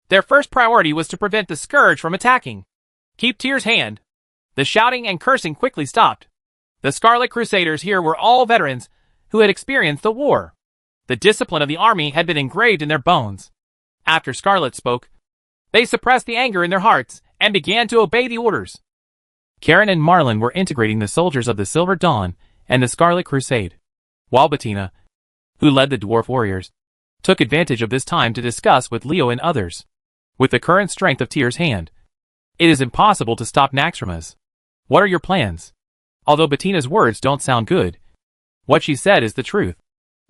Their first priority was to prevent the Scourge from attacking. Keep Tyr's hand. The shouting and cursing quickly stopped. The Scarlet Crusaders here were all veterans who had experienced the war. The discipline of the army had been engraved in their bones. After Scarlet spoke, they suppressed the anger in their hearts and began to obey the orders. Karen and Marlin were integrating the soldiers of the Silver Dawn and the Scarlet Crusade, while Bettina, who led the dwarf warriors, took advantage of this time to discuss with Leo and others. With the current strength of Tyr's hand, it is impossible to stop Naxxramas. What are your plans? Although Bettina's words don't sound good, what she said is the truth.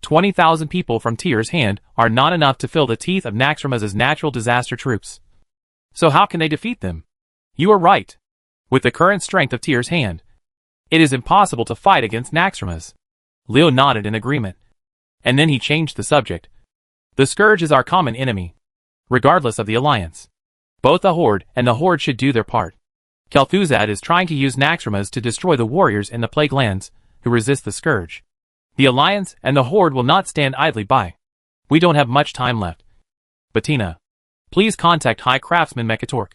20,000 people from Tyr's hand are not enough to fill the teeth of Naxxramas' natural disaster troops. So how can they defeat them? You are right. With the current strength of Tyr's hand, it is impossible to fight against Naxxramas. Leo nodded in agreement. And then he changed the subject. The Scourge is our common enemy, regardless of the alliance. Both the Horde and the Horde should do their part. Kel'Thuzad is trying to use Naxxramas to destroy the warriors in the Plague Lands who resist the Scourge. The Alliance and the Horde will not stand idly by. We don't have much time left. Bettina, please contact High Craftsman Mekatork.